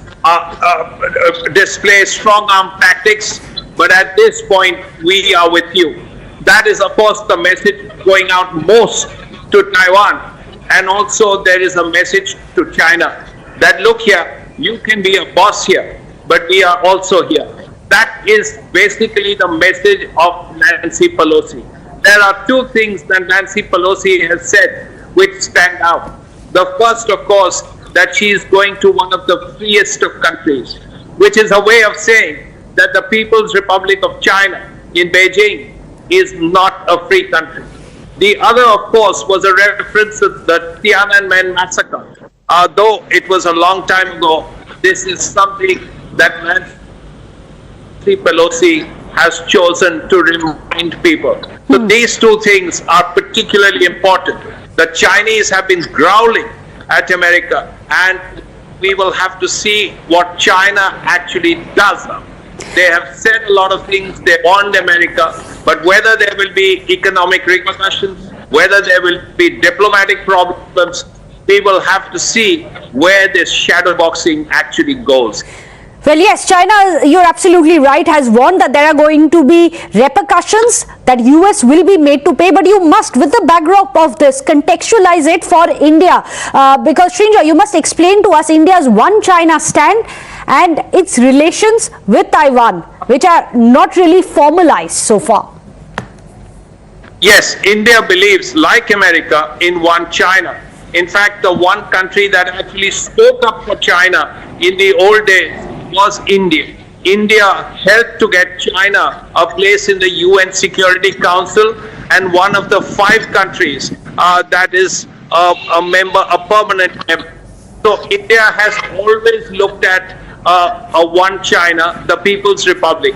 display strong arm tactics, but at this point, we are with you. That is, of course, the message going out most to Taiwan. And also there is a message to China that look here, you can be a boss here, but we are also here. That is basically the message of Nancy Pelosi. There are two things that Nancy Pelosi has said which stand out. The first, of course, that she is going to one of the freest of countries, which is a way of saying that the People's Republic of China in Beijing is not a free country. The other, of course, was a reference to the Tiananmen massacre. Though it was a long time ago, this is something that Nancy Pelosi has chosen to remind people. So these two things are particularly important. The Chinese have been growling at America, and we will have to see what China actually does now. They have said a lot of things, they warned America, but whether there will be economic repercussions, whether there will be diplomatic problems, we will have to see where this shadow boxing actually goes. Well, yes, China, you're absolutely right, has warned that there are going to be repercussions that US will be made to pay, but you must, with the backdrop of this, contextualize it for India. Because, Srinjoy, you must explain to us India's one China stand and its relations with Taiwan, which are not really formalized so far. Yes, India believes, like America, in one China. In fact, the one country that actually spoke up for China in the old days was India. India helped to get China a place in the UN Security Council, and one of the 5 countries that is a member, a permanent member. So India has always looked at a one China, the People's Republic.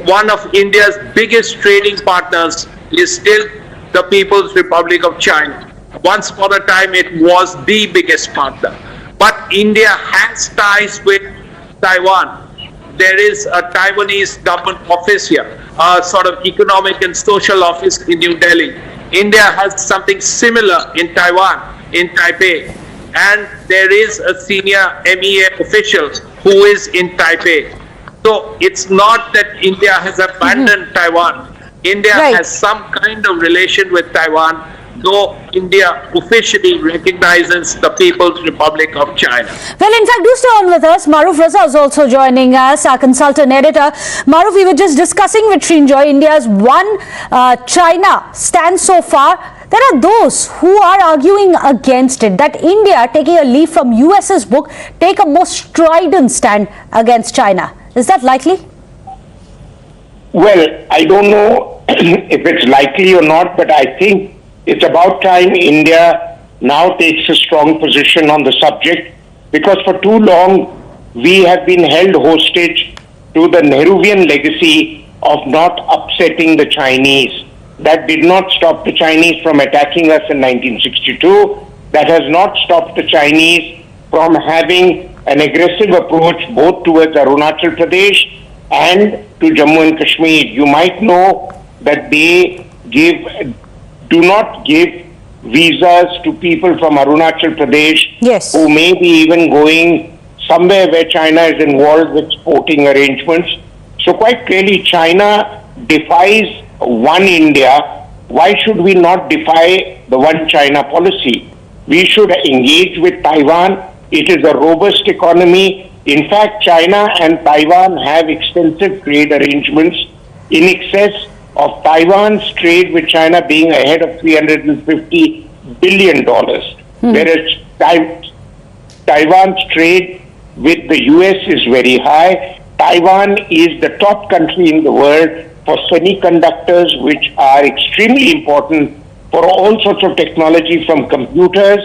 One of India's biggest trading partners is still the People's Republic of China. Once upon a time, it was the biggest partner. But India has ties with Taiwan. There is a Taiwanese government office here, a sort of economic and social office in New Delhi. India has something similar in Taiwan, in Taipei. And there is a senior MEA official who is in Taipei. So it's not that India has abandoned Taiwan. India has some kind of relation with Taiwan, though India officially recognizes the People's Republic of China. Well, in fact, do stay on with us. Maruf Raza is also joining us, our consultant editor. Maruf, we were just discussing with Srinjoy India's one China stand so far. There are those who are arguing against it, that India, taking a leaf from US's book, take a more strident stand against China. Is that likely? Well, I don't know if it's likely or not, but I think it's about time India now takes a strong position on the subject, because for too long we have been held hostage to the Nehruvian legacy of not upsetting the Chinese. That did not stop the Chinese from attacking us in 1962. That has not stopped the Chinese from having an aggressive approach both towards Arunachal Pradesh and to Jammu and Kashmir. You might know that they do not give visas to people from Arunachal Pradesh who may be even going somewhere where China is involved with sporting arrangements. So quite clearly, China defies one India. Why should we not defy the one China policy? We should engage with Taiwan. It is a robust economy. In fact, China and Taiwan have extensive trade arrangements in excess of Taiwan's trade with China being ahead of $350 billion. Whereas Taiwan's trade with the US is very high. Taiwan is the top country in the world for semiconductors, which are extremely important for all sorts of technology, from computers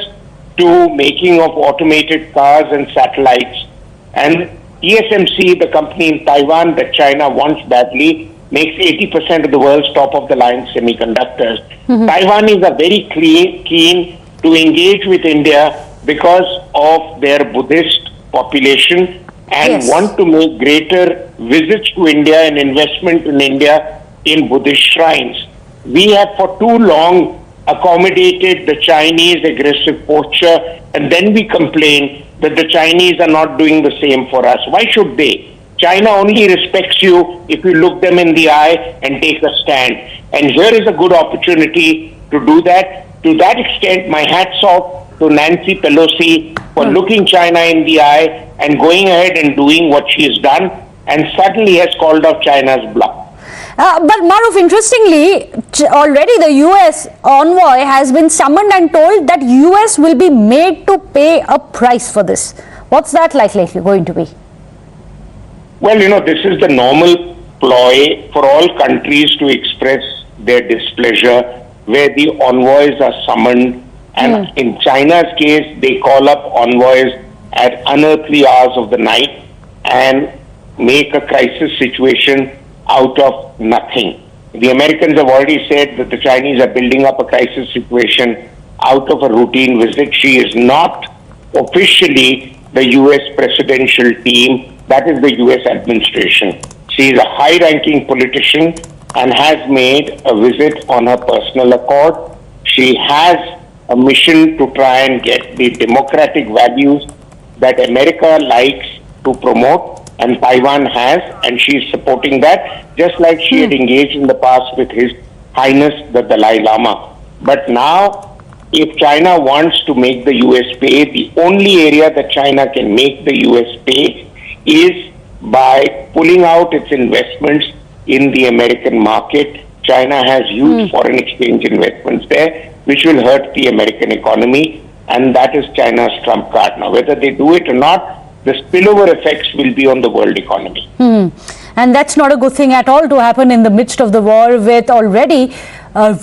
to making of automated cars and satellites. And TSMC, the company in Taiwan that China wants badly, makes 80% of the world's top-of-the-line semiconductors. Taiwan is a very keen to engage with India because of their Buddhist population and want to make greater visits to India and investment in India in Buddhist shrines. We have for too long accommodated the Chinese aggressive posture, and then we complain that the Chinese are not doing the same for us. Why should they? China only respects you if you look them in the eye and take a stand. And here is a good opportunity to do that. To that extent, my hat's off to Nancy Pelosi for looking China in the eye and going ahead and doing what she has done, and suddenly has called off China's bluff. But Maruf, interestingly, already the US envoy has been summoned and told that US will be made to pay a price for this. What's that likely going to be? Well, this is the normal ploy for all countries to express their displeasure, where the envoys are summoned. And in China's case, they call up envoys at unearthly hours of the night and make a crisis situation out of nothing. The Americans have already said that the Chinese are building up a crisis situation out of a routine visit. She is not officially the US presidential team. That is the US administration. She is a high-ranking politician and has made a visit on her personal accord. She has a mission to try and get the democratic values that America likes to promote, and Taiwan has, and she is supporting that, just like she had engaged in the past with His Highness the Dalai Lama. But now, if China wants to make the US pay, the only area that China can make the US pay is by pulling out its investments in the American market. China has huge foreign exchange investments there, which will hurt the American economy, and that is China's trump card. Now, whether they do it or not, the spillover effects will be on the world economy. And that's not a good thing at all to happen in the midst of the war, with already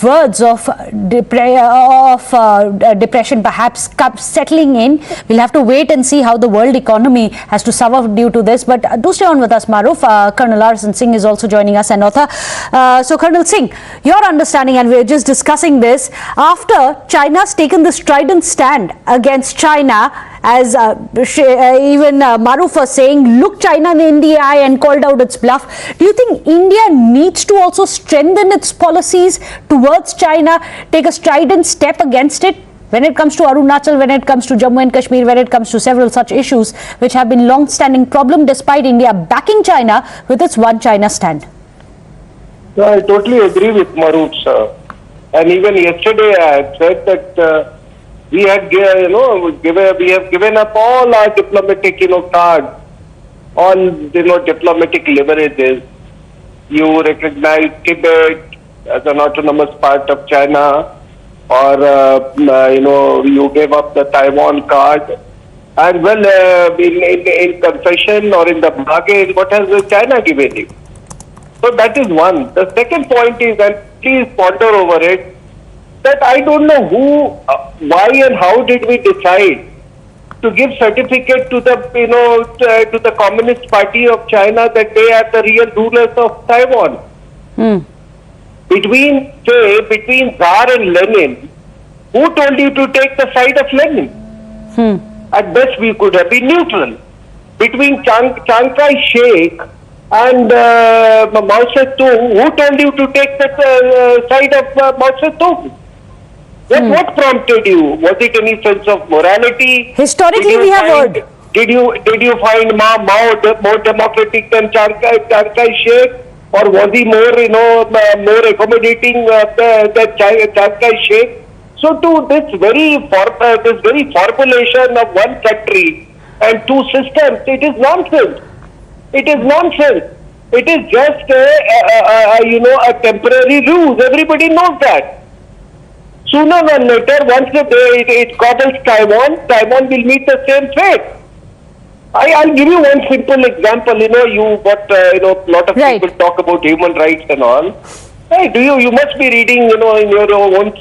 words of depression perhaps settling in. We'll have to wait and see how the world economy has to suffer due to this. But do stay on with us, Maruf. Colonel Arjun Singh is also joining us, an author. So Colonel Singh, your understanding, and we're just discussing this, after China's taken the strident stand against China, as even Maruf was saying, look China in the eye and called out its bluff. Do you think India needs to also strengthen its policies towards China, take a strident step against it when it comes to Arunachal, when it comes to Jammu and Kashmir, when it comes to several such issues which have been long-standing problem, despite India backing China with its one China stand? I totally agree with Maruf's And even yesterday I had said that we have given up all our diplomatic, cards, all, diplomatic leverages. You recognize Tibet as an autonomous part of China, or, you gave up the Taiwan card. And well, in concession or in the bargain, what has China given you? So that is one. The second point is, and please ponder over it, that I don't know who, why and how did we decide to give certificate to the, to the Communist Party of China that they are the real rulers of Taiwan. Between Tsar and Lenin, who told you to take the side of Lenin? At best, we could have been neutral. Between Chiang Kai-shek and Mao Zedong, who told you to take the side of Mao Zedong? What prompted you? Was it any sense of morality? Historically, we have heard. Did you find Mao more democratic than Chiang Kai-shek, or was he more accommodating than Chiang Kai-shek? So to this very formulation of one country and two systems, it is nonsense. It is nonsense. It is just a temporary ruse. Everybody knows that. Sooner or later, once it cobbles Taiwan will meet the same fate. I'll give you one simple example. Lot of people talk about human rights and all. Hey, you must be reading, in your own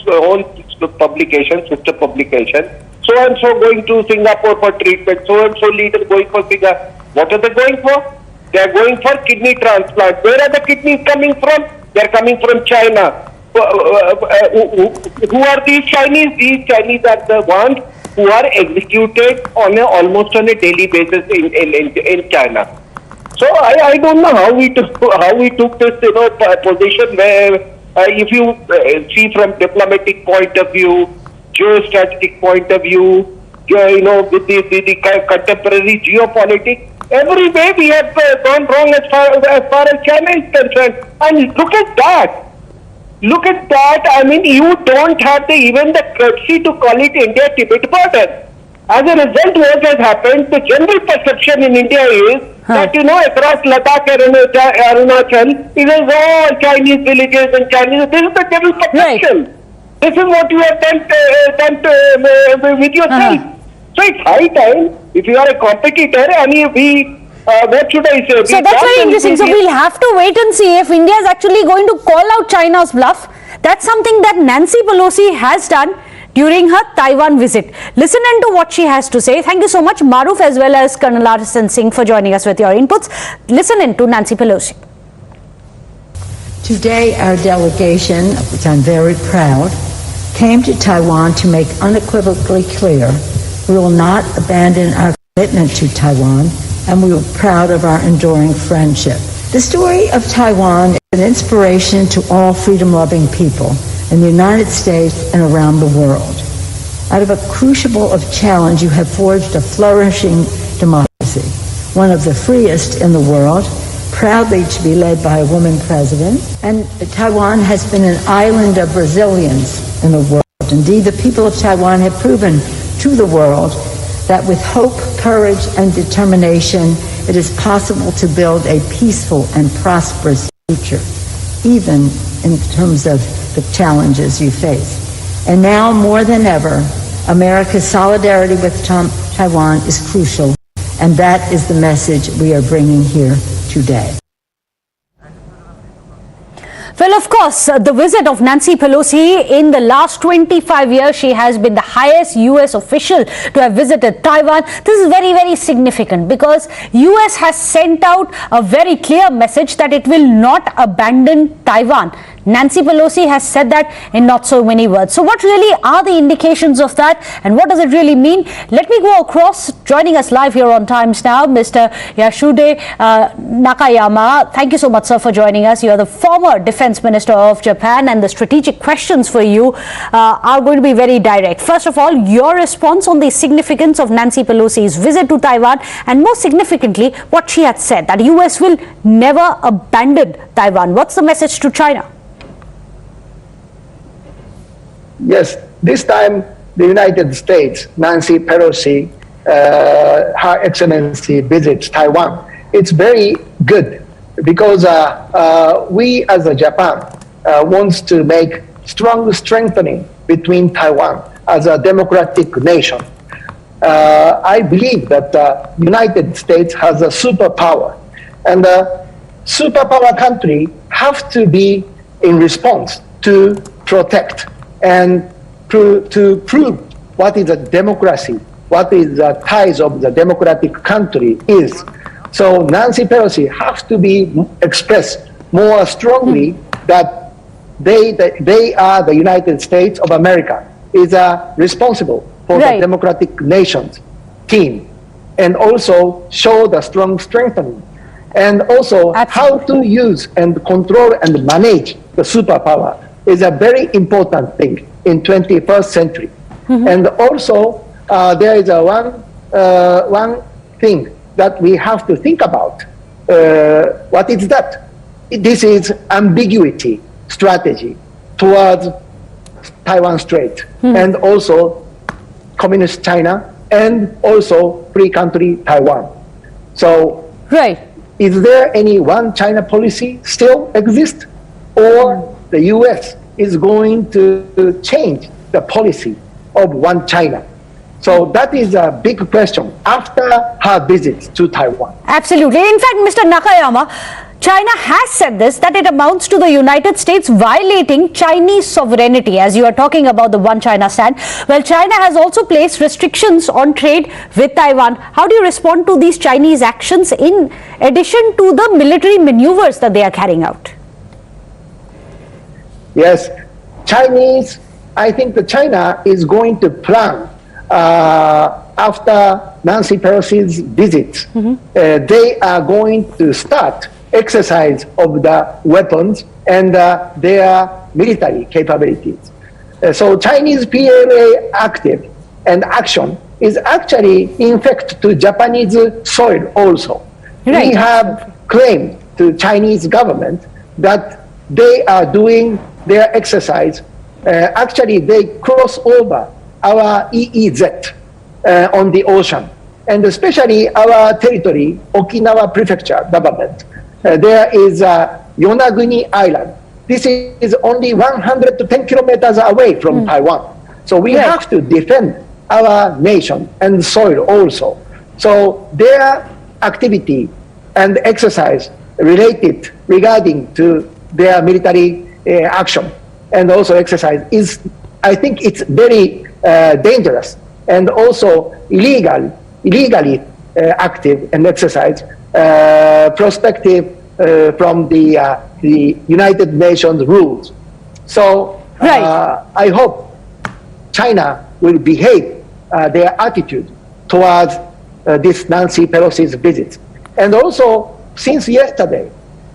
publication, sister publication. So and so going to Singapore for treatment. So and so leader going for Singapore. What are they going for? They are going for kidney transplant. Where are the kidneys coming from? They are coming from China. Who are these Chinese? These Chinese are the ones who are executed almost on a daily basis in China. So I don't know how we took this position where if you see from diplomatic point of view, geostrategic point of view, with the contemporary geopolitics, every way we have gone wrong as far as China is concerned. And look at that. Look at that. I mean, you don't have even the courtesy to call it India-Tibet border. As a result, what has happened, the general perception in India is that, across Ladakh and Arunachal, it is all Chinese villages and Chinese. This is the general perception. This is what you have done with yourself. So it's high time, if you are a competitor, and what should I say? So that's very interesting. So we'll have to wait and see if India is actually going to call out China's bluff. That's something that Nancy Pelosi has done during her Taiwan visit. Listen into what she has to say. Thank you so much, Maruf, as well as Colonel Arsan Singh, for joining us with your inputs. Listen into Nancy Pelosi. Today, our delegation, which I'm very proud, came to Taiwan to make unequivocally clear we will not abandon our commitment to Taiwan, and we are proud of our enduring friendship. The story of Taiwan is an inspiration to all freedom-loving people in the United States and around the world. Out of a crucible of challenge, you have forged a flourishing democracy, one of the freest in the world, proudly to be led by a woman president. And Taiwan has been an island of resilience in the world. Indeed, the people of Taiwan have proven to the world that with hope, courage, and determination, it is possible to build a peaceful and prosperous future, even in terms of the challenges you face. And now, more than ever, America's solidarity with Taiwan is crucial, and that is the message we are bringing here today. Well, of course, the visit of Nancy Pelosi in the last 25 years, she has been the highest US official to have visited Taiwan. This is very, very significant because US has sent out a very clear message that it will not abandon Taiwan. Nancy Pelosi has said that in not so many words. So what really are the indications of that, and what does it really mean? Let me go across. Joining us live here on Times Now, Mr. Yasude Nakayama. Thank you so much, sir, for joining us. You are the former Defense Minister of Japan, and the strategic questions for you are going to be very direct. First of all, your response on the significance of Nancy Pelosi's visit to Taiwan, and most significantly, what she had said, that US will never abandon Taiwan. What's the message to China? Yes, this time the United States, Nancy Pelosi, Her Excellency visits Taiwan. It's very good because we as a Japan wants to make strong strengthening between Taiwan as a democratic nation. I believe that the United States has a superpower, and the superpower country have to be in response to protect and to prove what is a democracy, what is the ties of the democratic country is. So Nancy Pelosi has to be expressed more strongly that they are the United States of America, is responsible for the democratic nations team, and also show the strong strengthening, and also how to use and control and manage the superpower is a very important thing in 21st century. And also there is one thing that we have to think about. What is that? This is ambiguity strategy towards Taiwan Strait, and also Communist China, and also free country Taiwan. So, is there any one China policy still exist, or the US is going to change the policy of one China? So that is a big question after her visit to Taiwan. Absolutely. In fact, Mr. Nakayama, China has said this, that it amounts to the United States violating Chinese sovereignty, as you are talking about the one China stand. Well, China has also placed restrictions on trade with Taiwan. How do you respond to these Chinese actions in addition to the military maneuvers that they are carrying out? Yes, I think that China is going to plan after Nancy Pelosi's visit. They are going to start exercise of the weapons and their military capabilities. So Chinese PLA active and action is actually in fact to Japanese soil also. We have claimed to Chinese government that they are doing their exercise. Actually, they cross over our EEZ on the ocean, and especially our territory, Okinawa Prefecture government. There is Yonaguni Island. This is only 110 kilometers away from Taiwan. So we have to defend our nation and soil also. So their activity and exercise related regarding to their military action and also exercise is, I think it's very dangerous and also illegally active and exercise prospective from the United Nations rules. So I hope China will behave their attitude towards this Nancy Pelosi's visit. And also, since yesterday,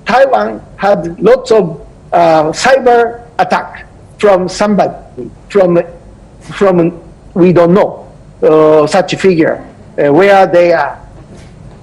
Taiwan had lots of cyber attack from somebody, from we don't know such figure where they are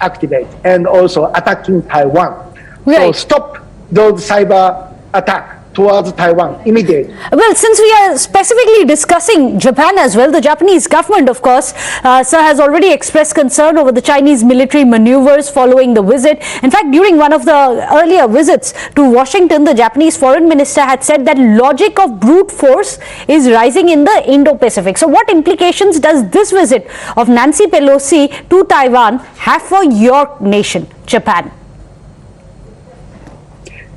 activate and also attacking Taiwan. So stop those cyber attack towards Taiwan immediately. Well, since we are specifically discussing Japan as well, the Japanese government, of course, sir, has already expressed concern over the Chinese military maneuvers following the visit. In fact, during one of the earlier visits to Washington, the Japanese foreign minister had said that logic of brute force is rising in the Indo-Pacific. So what implications does this visit of Nancy Pelosi to Taiwan have for your nation, Japan?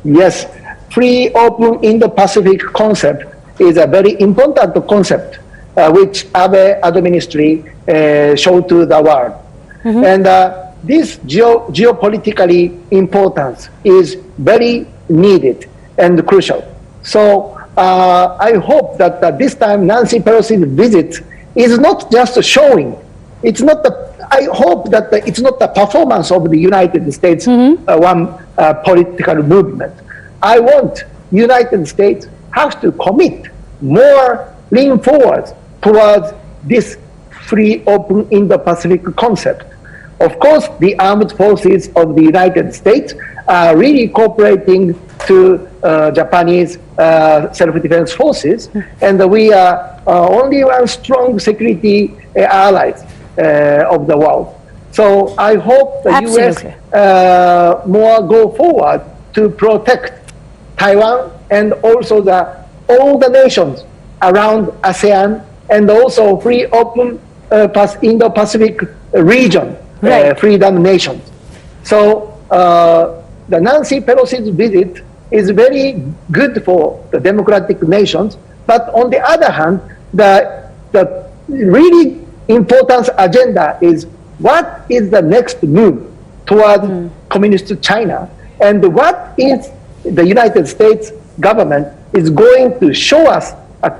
Yes, free, open Indo-Pacific concept is a very important concept which Abe administration showed to the world. And this geopolitically importance is very needed and crucial. So I hope that this time Nancy Pelosi's visit is not just showing. It's not I hope that it's not the performance of the United States one political movement. I want United States have to commit more, lean forward towards this free, open Indo-Pacific concept. Of course, the armed forces of the United States are really cooperating to Japanese self-defense forces, and we are only one strong security allies of the world. So I hope the Absolutely. US more go forward to protect Taiwan and also all the nations around ASEAN, and also free open Indo-Pacific region, freedom nations. So the Nancy Pelosi's visit is very good for the democratic nations, but on the other hand, the really important agenda is what is the next move toward communist China, and what is the United States government is going to show us a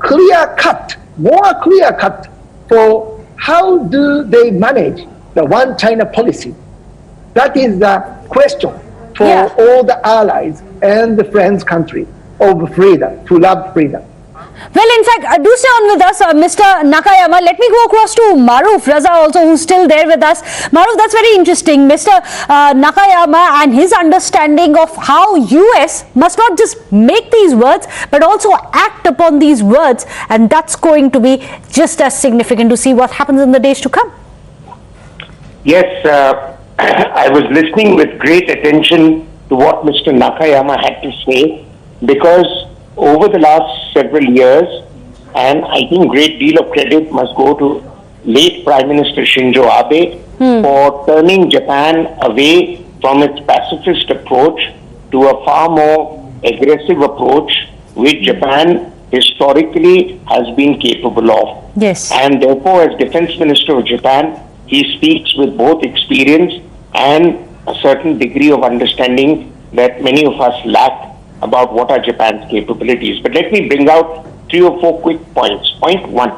more clear cut for how do they manage the one China policy. That is the question for all the allies and the friends country of freedom, to love freedom. Well, in fact, do stay on with us, Mr. Nakayama. Let me go across to Maruf Raza also, who's still there with us. Maruf, that's very interesting. Mr. Nakayama and his understanding of how US must not just make these words, but also act upon these words. And that's going to be just as significant to see what happens in the days to come. Yes, I was listening with great attention to what Mr. Nakayama had to say, because over the last several years, and I think great deal of credit must go to late Prime Minister Shinzo Abe for turning Japan away from its pacifist approach to a far more aggressive approach, which Japan historically has been capable of. Yes. And therefore, as Defense Minister of Japan, he speaks with both experience and a certain degree of understanding that many of us lack about what are Japan's capabilities. But let me bring out 3 or 4 quick points. Point 1,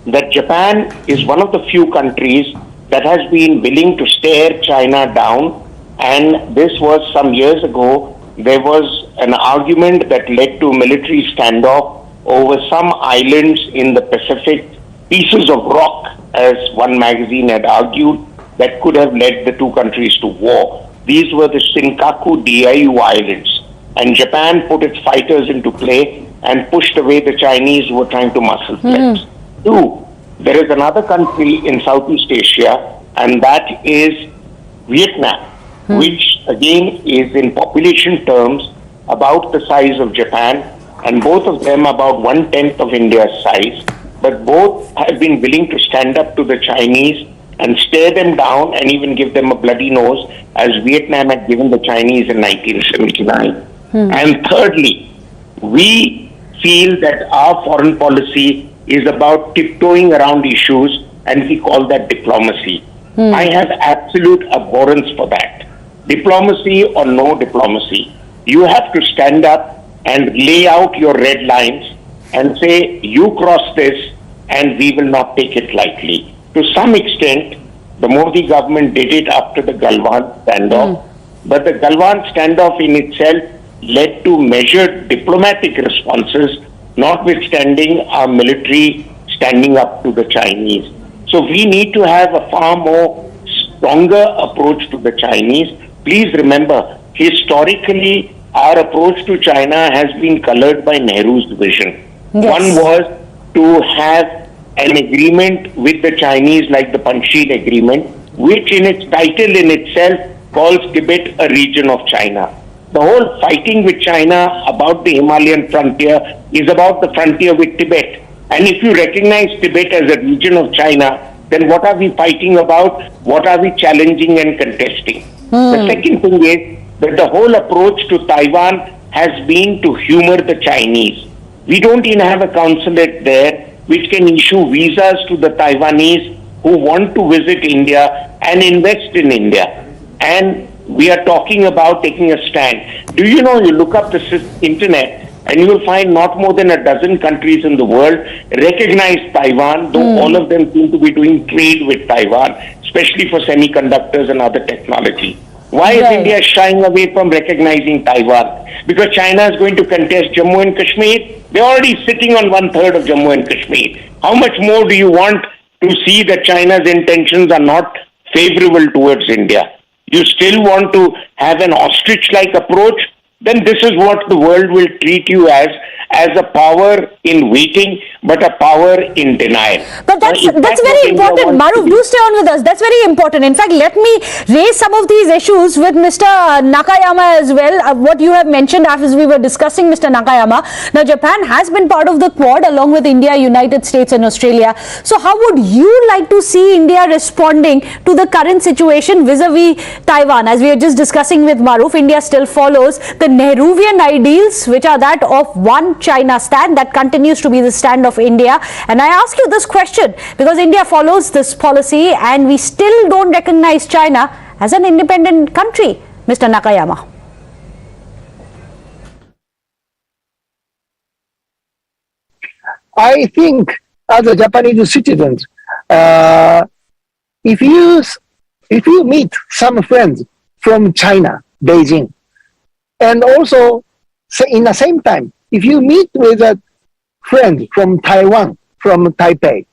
that Japan is one of the few countries that has been willing to stare China down, and this was some years ago. There was an argument that led to a military standoff over some islands in the Pacific, pieces of rock, as one magazine had argued, that could have led the two countries to war. These were the Senkaku Diaoyu Islands. And Japan put its fighters into play and pushed away the Chinese who were trying to muscle flex. 2, there is another country in Southeast Asia, and that is Vietnam, which again is in population terms about the size of Japan, and both of them about 1/10 of India's size. But both have been willing to stand up to the Chinese and stare them down and even give them a bloody nose, as Vietnam had given the Chinese in 1979. And thirdly, we feel that our foreign policy is about tiptoeing around issues, and we call that diplomacy. I have absolute abhorrence for that. Diplomacy or no diplomacy, you have to stand up and lay out your red lines and say, you cross this and we will not take it lightly. To some extent, the Modi government did it after the Galwan standoff, but the Galwan standoff in itself led to measured diplomatic responses, notwithstanding our military standing up to the Chinese. So we need to have a far more stronger approach to the Chinese. Please remember, historically, our approach to China has been colored by Nehru's vision. Yes. One was to have an agreement with the Chinese like the Panjshir Agreement, which in its title in itself calls Tibet a region of China. The whole fighting with China about the Himalayan frontier is about the frontier with Tibet. And if you recognize Tibet as a region of China, then what are we fighting about? What are we challenging and contesting? The second thing is that the whole approach to Taiwan has been to humor the Chinese. We don't even have a consulate there which can issue visas to the Taiwanese who want to visit India and invest in India. And we are talking about taking a stand. Do you know, you look up the internet and you will find not more than a dozen countries in the world recognize Taiwan, though all of them seem to be doing trade with Taiwan, especially for semiconductors and other technology. Why is India shying away from recognizing Taiwan? Because China is going to contest Jammu and Kashmir. They're already sitting on 1/3 of Jammu and Kashmir. How much more do you want to see that China's intentions are not favorable towards India? You still want to have an ostrich-like approach, then this is what the world will treat you as a power in waiting, but a power in denial. But that's very important. Maruf, do stay on with us. That's very important. In fact, let me raise some of these issues with Mr. Nakayama as well. What you have mentioned as we were discussing, Mr. Nakayama. Now, Japan has been part of the Quad along with India, United States and Australia. So how would you like to see India responding to the current situation vis-a-vis Taiwan? As we are just discussing with Maruf, India still follows the Nehruvian ideals, which are that of one China stand. That continues to be the stand of India. And I ask you this question because India follows this policy and we still don't recognize China as an independent country. Mr. Nakayama. I think as a Japanese citizen, if you meet some friends from China, Beijing, and also in the same time, if you meet with a friend from Taiwan, from Taipei,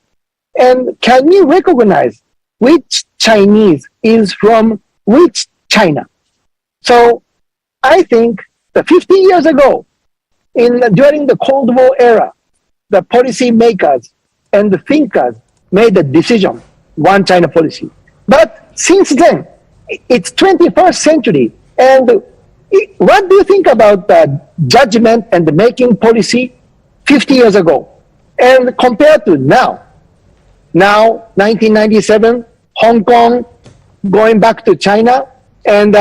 and can you recognize which Chinese is from which China? So I think that 50 years ago, during the Cold War era, the policy makers and the thinkers made the decision, one China policy. But since then, it's 21st century, and what do you think about the judgment and the making policy 50 years ago? And compared to now, 1997, Hong Kong, going back to China, and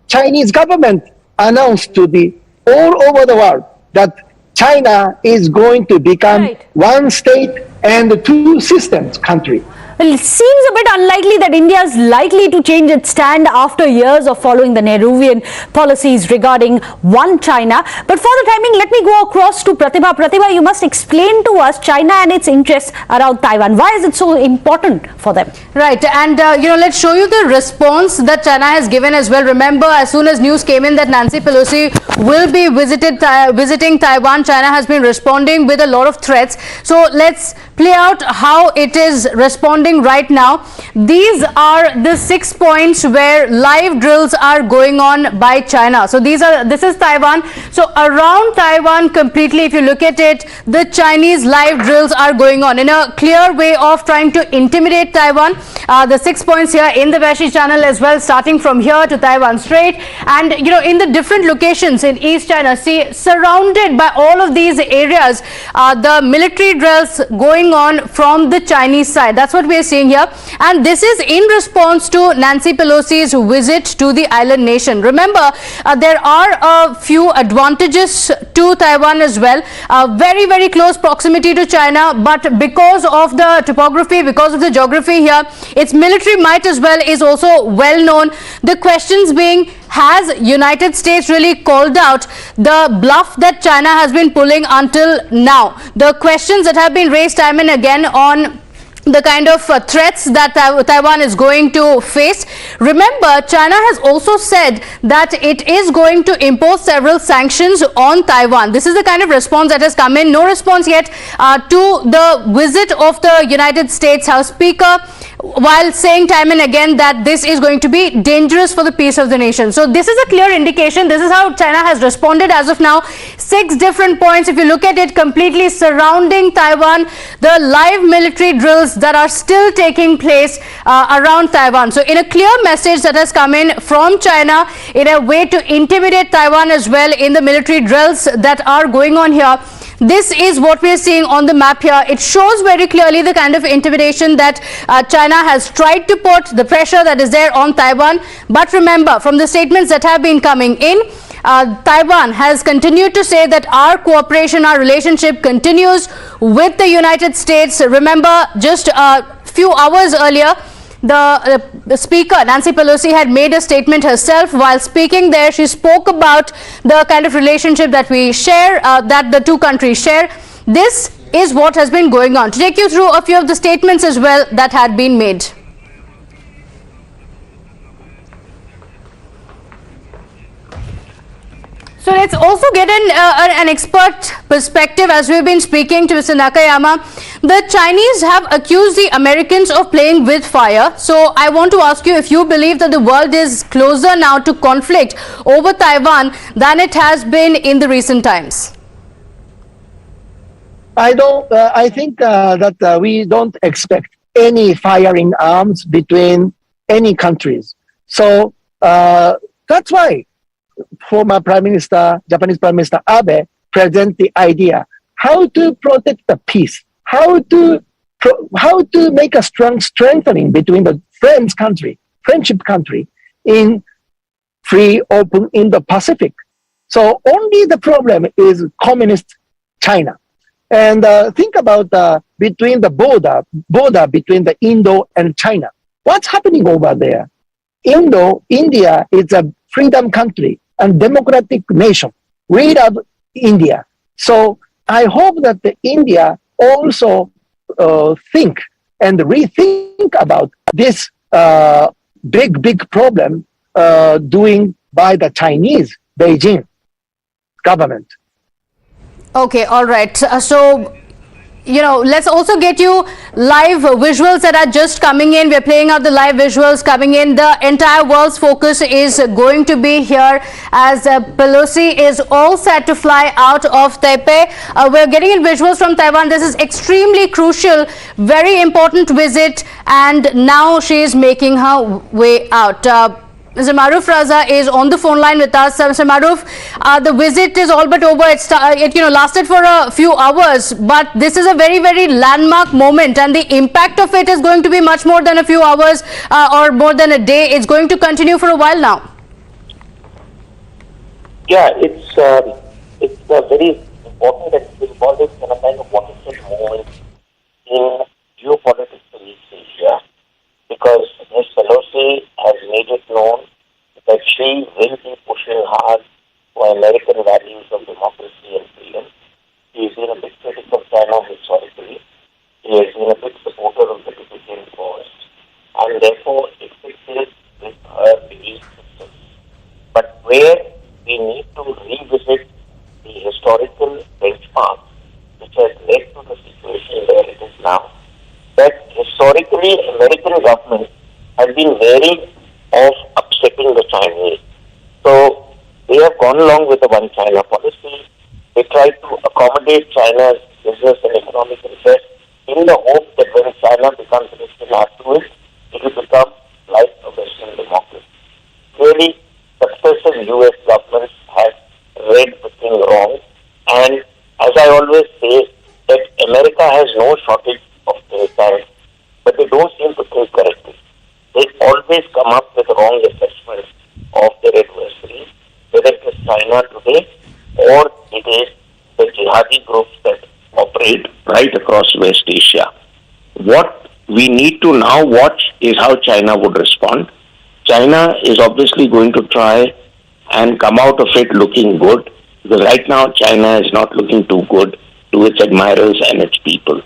Chinese government announced to the all over the world that China is going to become one state and two systems country. Well, it seems a bit unlikely that India is likely to change its stand after years of following the Nehruvian policies regarding one China. But for the timing, let me go across to Pratibha. Pratibha, you must explain to us China and its interests around Taiwan. Why is it so important for them? Right, and let's show you the response that China has given as well. Remember, as soon as news came in that Nancy Pelosi will be visiting Taiwan, China has been responding with a lot of threats. So let's play out how it is responding right now. These are the 6 points where live drills are going on by China. So this is Taiwan. So around Taiwan completely, if you look at it, the Chinese live drills are going on in a clear way of trying to intimidate Taiwan. The 6 points here in the Vashi Channel as well, starting from here to Taiwan Strait, and in the different locations in East China, see, surrounded by all of these areas, the military drills going on from the Chinese side. That's what we are seeing here, and this is in response to Nancy Pelosi's visit to the island nation. Remember, there are a few advantages to Taiwan as well. Very, very close proximity to China, but because of the topography, because of the geography here, its military might as well is also well known. The questions being, has United States really called out the bluff that China has been pulling until now? The questions that have been raised time and again on the kind of threats that Taiwan is going to face. Remember, China has also said that it is going to impose several sanctions on Taiwan. This is the kind of response that has come in. No response yet to the visit of the United States House Speaker, while saying time and again that this is going to be dangerous for the peace of the nation. So this is a clear indication. This is how China has responded as of now. 6 different points, if you look at it, completely surrounding Taiwan, the live military drills that are still taking place around Taiwan. So in a clear message that has come in from China, in a way to intimidate Taiwan as well in the military drills that are going on here. This is what we are seeing on the map here. It shows very clearly the kind of intimidation that China has tried to put, the pressure that is there on Taiwan. But remember, from the statements that have been coming in, Taiwan has continued to say that our cooperation, our relationship continues with the United States. Remember, just a few hours earlier, the Speaker, Nancy Pelosi, had made a statement herself. While speaking there, she spoke about the kind of relationship that we share, that the two countries share. This is what has been going on. To take you through a few of the statements as well that had been made. So let's also get an expert perspective. As we've been speaking to Mr. Nakayama, the Chinese have accused the Americans of playing with fire. So I want to ask you if you believe that the world is closer now to conflict over Taiwan than it has been in the recent times. I think that we don't expect any firing arms between any countries. So that's why former Japanese Prime Minister Abe present the idea how to protect the peace, how to make a strengthening between the friendship country in free, open Indo-Pacific. So only the problem is communist China. And think about between the border between the Indo and China. What's happening over there? India is a freedom country and democratic nation. We love India. So I hope that India also think and rethink about this big problem doing by the Chinese Beijing government. Okay, all right. So, let's also get you live visuals that are just coming in. We're playing out the live visuals coming in. The entire world's focus is going to be here as Pelosi is all set to fly out of Taipei. We're getting in visuals from Taiwan. This is extremely crucial, very important visit, and now she is making her way out. Mr. Maruf Raza is on the phone line with us. Mr. Maruf, the visit is all but over. It lasted for a few hours, but this is a very, very landmark moment, and the impact of it is going to be much more than a few hours or more than a day. It's going to continue for a while now. Yeah, it's very important and symbolic and a kind of watershed moment in geopolitics in East Asia, because Ms. Pelosi has made it known that she will be pushing hard for American values of democracy and freedom. She has been a big critic of China historically. She has been a big supporter of the Tibetan cause, and therefore it fits with her belief system. But where we need to revisit the historical benchmark which has led to the situation where it is now, that historically American government has been wary of upsetting the Chinese. So they have gone along with the one China policy. They try to accommodate China's business and economic interests in the hope that when China becomes rich and affluent, it will become like a Western democracy. Clearly, successive US governments have read the thing wrong, and as I always say, that America has no shortage of think, but they don't seem to think correctly. They always come up with wrong assessments of their adversaries, whether it is China today or it is the jihadi groups that operate right across West Asia. What we need to now watch is how China would respond. China is obviously going to try and come out of it looking good, because right now China is not looking too good to its admirers and its people.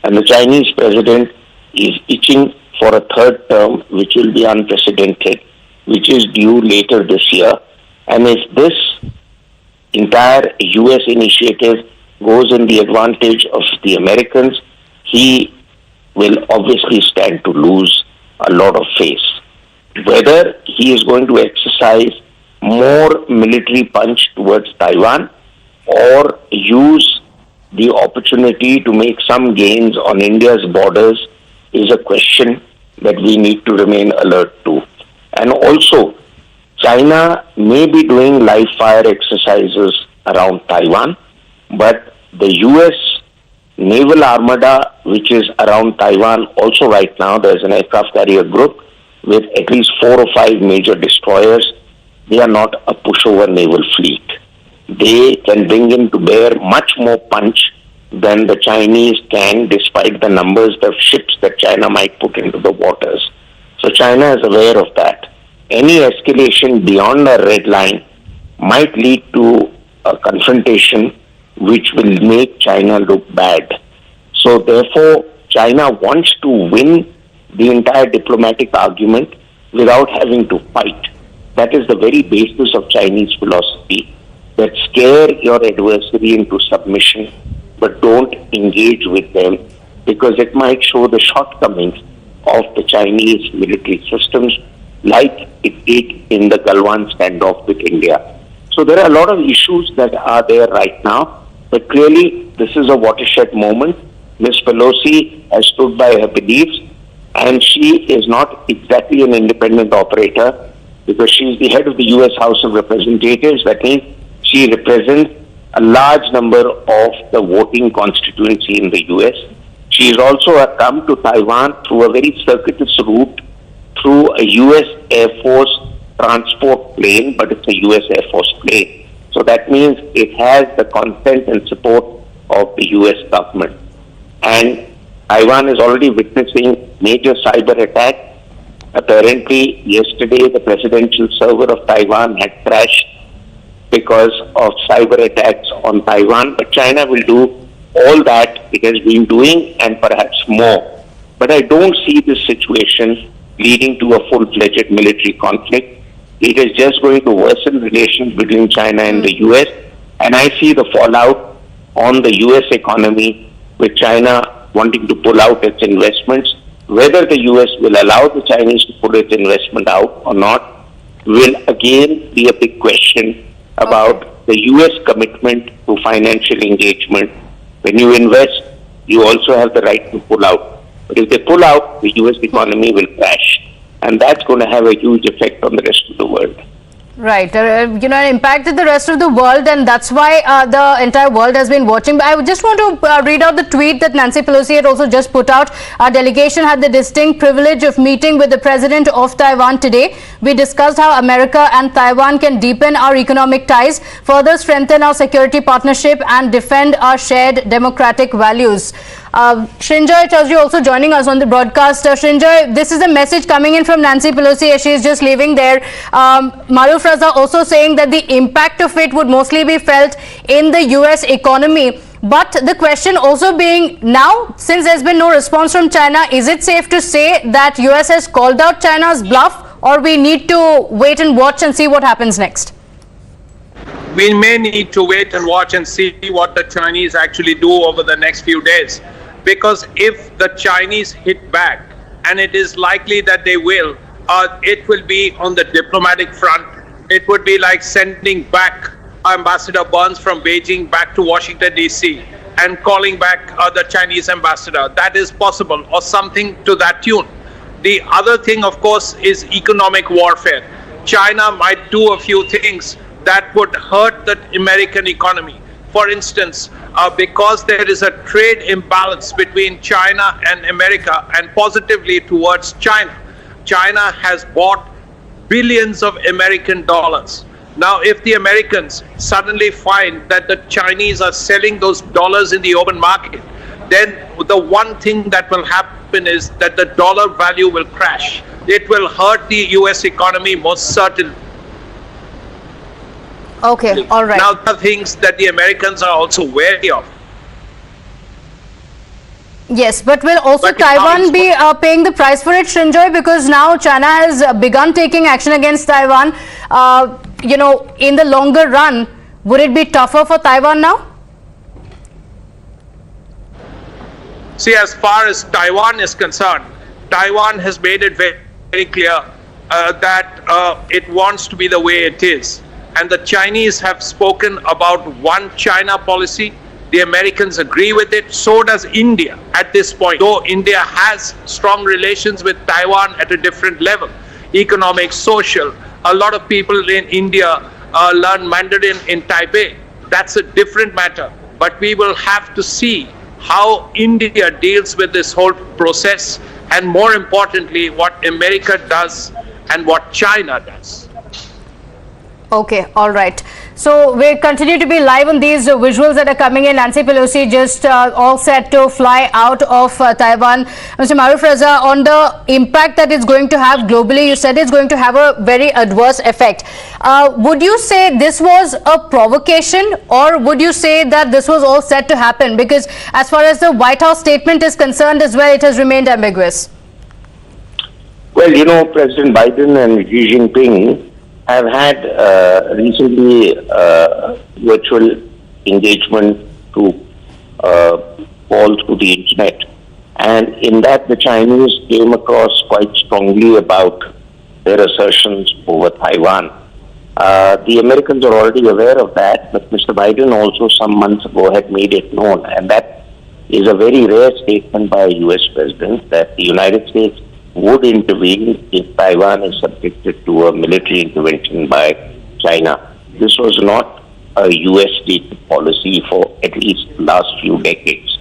And the Chinese president is itching for a third term, which will be unprecedented, which is due later this year. And if this entire US initiative goes in the advantage of the Americans, he will obviously stand to lose a lot of face. Whether he is going to exercise more military punch towards Taiwan or use the opportunity to make some gains on India's borders is a question that we need to remain alert to. And also, China may be doing live fire exercises around Taiwan, but the US naval armada, which is around Taiwan also right now, there's an aircraft carrier group with at least 4 or 5 major destroyers. They are not a pushover naval fleet. They can bring in to bear much more punch than the Chinese can, despite the numbers of ships that China might put into the waters. So China is aware of that. Any escalation beyond a red line might lead to a confrontation which will make China look bad. So therefore, China wants to win the entire diplomatic argument without having to fight. That is the very basis of Chinese philosophy. that scare your adversary into submission, but don't engage with them, because it might show the shortcomings of the Chinese military systems, like it did in the Galwan standoff with India. So there are a lot of issues that are there right now, but clearly this is a watershed moment. Ms. Pelosi has stood by her beliefs, and she is not exactly an independent operator, because she is the head of the US House of Representatives. That means she represents a large number of the voting constituency in the US. She has also come to Taiwan through a very circuitous route through a US Air Force transport plane, but it's a US Air Force plane. So that means it has the consent and support of the US government. And Taiwan is already witnessing major cyber attacks. Apparently, yesterday the presidential server of Taiwan had crashed because of cyber attacks on Taiwan. But China will do all that it has been doing and perhaps more. But I don't see this situation leading to a full-fledged military conflict. It is just going to worsen relations between China and the US. And I see the fallout on the US economy, with China wanting to pull out its investments. Whether the US will allow the Chinese to pull its investment out or not will again be a big question about the US commitment to financial engagement. When you invest, you also have the right to pull out. But if they pull out, the US economy will crash. And that's going to have a huge effect on the rest of the world. Right, it impacted the rest of the world, and that's why the entire world has been watching. But I just want to read out the tweet that Nancy Pelosi had also just put out. Our delegation had the distinct privilege of meeting with the president of Taiwan today. We discussed how America and Taiwan can deepen our economic ties, further strengthen our security partnership, and defend our shared democratic values. Srinjoy Chaudhary also joining us on the broadcast. Srinjoy, this is a message coming in from Nancy Pelosi as she is just leaving there. Maruf Raza also saying that the impact of it would mostly be felt in the US economy. But the question also being now, since there's been no response from China, is it safe to say that US has called out China's bluff, or we need to wait and watch and see what happens next? We may need to wait and watch and see what the Chinese actually do over the next few days. Because if the Chinese hit back, and it is likely that they will, it will be on the diplomatic front. It would be like sending back Ambassador Burns from Beijing back to Washington, D.C. and calling back the Chinese ambassador. That is possible, or something to that tune. The other thing, of course, is economic warfare. China might do a few things that would hurt the American economy. For instance, because there is a trade imbalance between China and America, and positively towards China. China has bought billions of American dollars. Now, if the Americans suddenly find that the Chinese are selling those dollars in the open market, then the one thing that will happen is that the dollar value will crash. It will hurt the US economy most certainly. Okay, all right. Now, the things that the Americans are also wary of. Yes, but will also Taiwan be paying the price for it, Srinjoy? Because now China has begun taking action against Taiwan. In the longer run, would it be tougher for Taiwan now? See, as far as Taiwan is concerned, Taiwan has made it very, very clear that it wants to be the way it is. And the Chinese have spoken about one China policy. The Americans agree with it. So does India at this point. Though India has strong relations with Taiwan at a different level, economic, social. A lot of people in India learn Mandarin in Taipei. That's a different matter. But we will have to see how India deals with this whole process, and more importantly, what America does and what China does. Okay, all right. So we continue to be live on these visuals that are coming in. Nancy Pelosi just all set to fly out of Taiwan. Mr. Maruf Raza, on the impact that it's going to have globally, you said it's going to have a very adverse effect. Would you say this was a provocation, or would you say that this was all set to happen? Because as far as the White House statement is concerned as well, it has remained ambiguous. Well, President Biden and Xi Jinping have had recently virtual engagement through calls through the internet. And in that, the Chinese came across quite strongly about their assertions over Taiwan. The Americans are already aware of that, but Mr. Biden also some months ago had made it known. And that is a very rare statement by a US president, that the United States would intervene if Taiwan is subjected to a military intervention by China. This was not a US stated policy for at least the last few decades.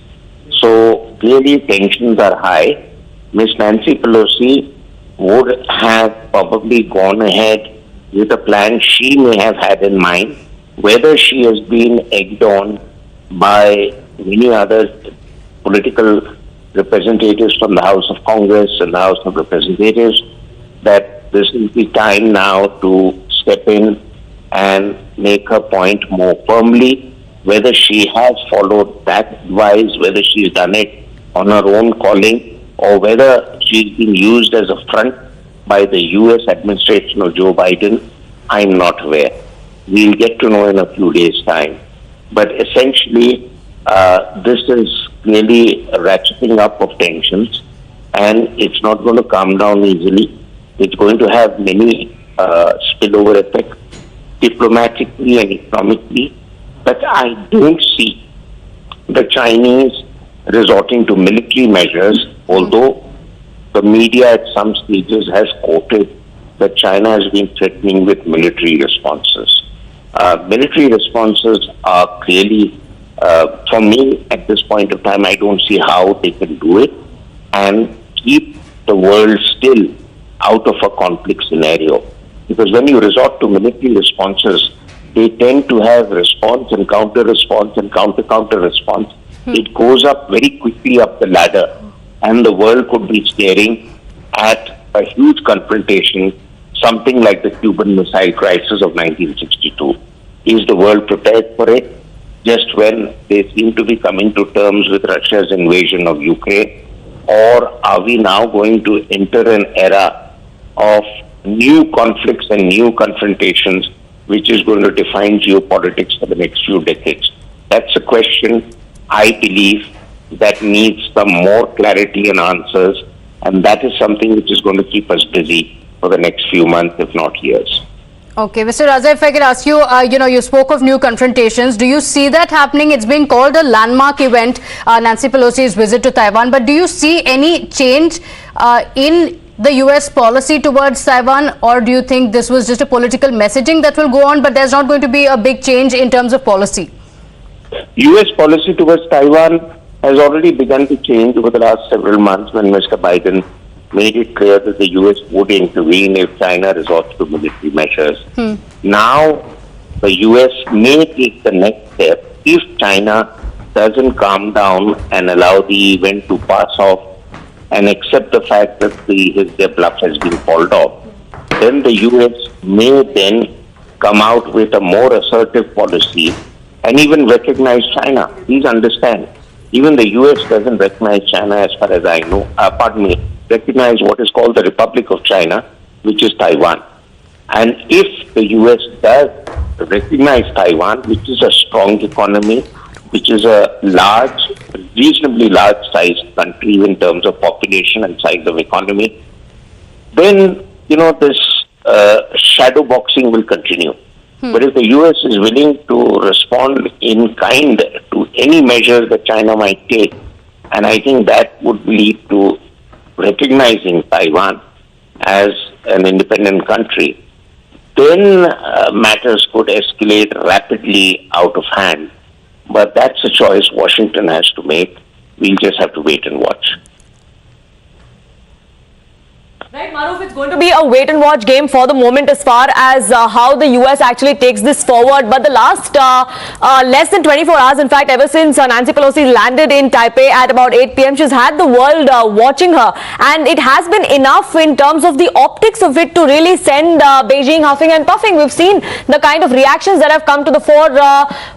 So clearly tensions are high. Ms. Nancy Pelosi would have probably gone ahead with a plan she may have had in mind. Whether she has been egged on by many other political representatives from the House of Congress and the House of Representatives, that this is the time now to step in and make her point more firmly. Whether she has followed that advice, whether she's done it on her own calling, or whether she's been used as a front by the US administration of Joe Biden, I'm not aware. We'll get to know in a few days' time. But essentially, this is clearly a ratcheting up of tensions, and it's not going to calm down easily. It's going to have many spillover effects diplomatically and economically. But I don't see the Chinese resorting to military measures, although the media at some stages has quoted that China has been threatening with military responses. Military responses are clearly, for me at this point of time, I don't see how they can do it and keep the world still out of a conflict scenario. Because when you resort to military responses, they tend to have response and counter-response and counter-response. It goes up very quickly up the ladder, and the world could be staring at a huge confrontation, something like the Cuban Missile Crisis of 1962. Is the world prepared for it? Just when they seem to be coming to terms with Russia's invasion of Ukraine? Or are we now going to enter an era of new conflicts and new confrontations, which is going to define geopolitics for the next few decades? That's a question, I believe, that needs some more clarity and answers, and that is something which is going to keep us busy for the next few months, if not years. Okay, Mr. Raza, if I could ask you, you spoke of new confrontations. Do you see that happening? It's been called a landmark event, Nancy Pelosi's visit to Taiwan, but do you see any change in the US policy towards Taiwan, or do you think this was just a political messaging that will go on, but there's not going to be a big change in terms of policy? US policy towards Taiwan has already begun to change over the last several months when Mr. Biden made it clear that the US would intervene if China resorts to military measures. Now, the US may take the next step if China doesn't calm down and allow the event to pass off and accept the fact that their bluff has been called off. Then the US may then come out with a more assertive policy and even recognize China. Please understand, even the US doesn't recognize China as far as I know, recognize what is called the Republic of China, which is Taiwan. And if the US does recognize Taiwan, which is a strong economy, which is a reasonably large-sized country in terms of population and size of economy, then, this shadow boxing will continue. But if the US is willing to respond in kind to any measures that China might take, and I think that would lead to recognizing Taiwan as an independent country, then matters could escalate rapidly out of hand. But that's a choice Washington has to make. We'll just have to wait and watch. Right, Maruf, it's going to be a wait and watch game for the moment as far as how the US actually takes this forward. But the last less than 24 hours, in fact, ever since Nancy Pelosi landed in Taipei at about 8 p.m., she's had the world watching her. And it has been enough in terms of the optics of it to really send Beijing huffing and puffing. We've seen the kind of reactions that have come to the fore,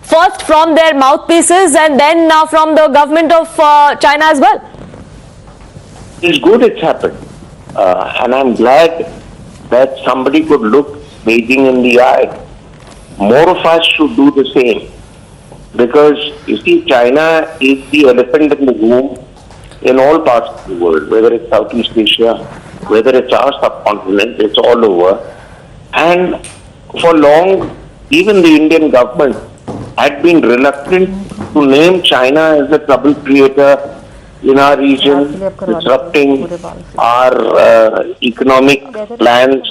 first from their mouthpieces and then from the government of China as well. It's good it's happened. And I'm glad that somebody could look Beijing in the eye. More of us should do the same. Because, you see, China is the elephant in the room in all parts of the world, whether it's Southeast Asia, whether it's our subcontinent, it's all over. And for long, even the Indian government had been reluctant to name China as a trouble creator in our region, disrupting our economic plans,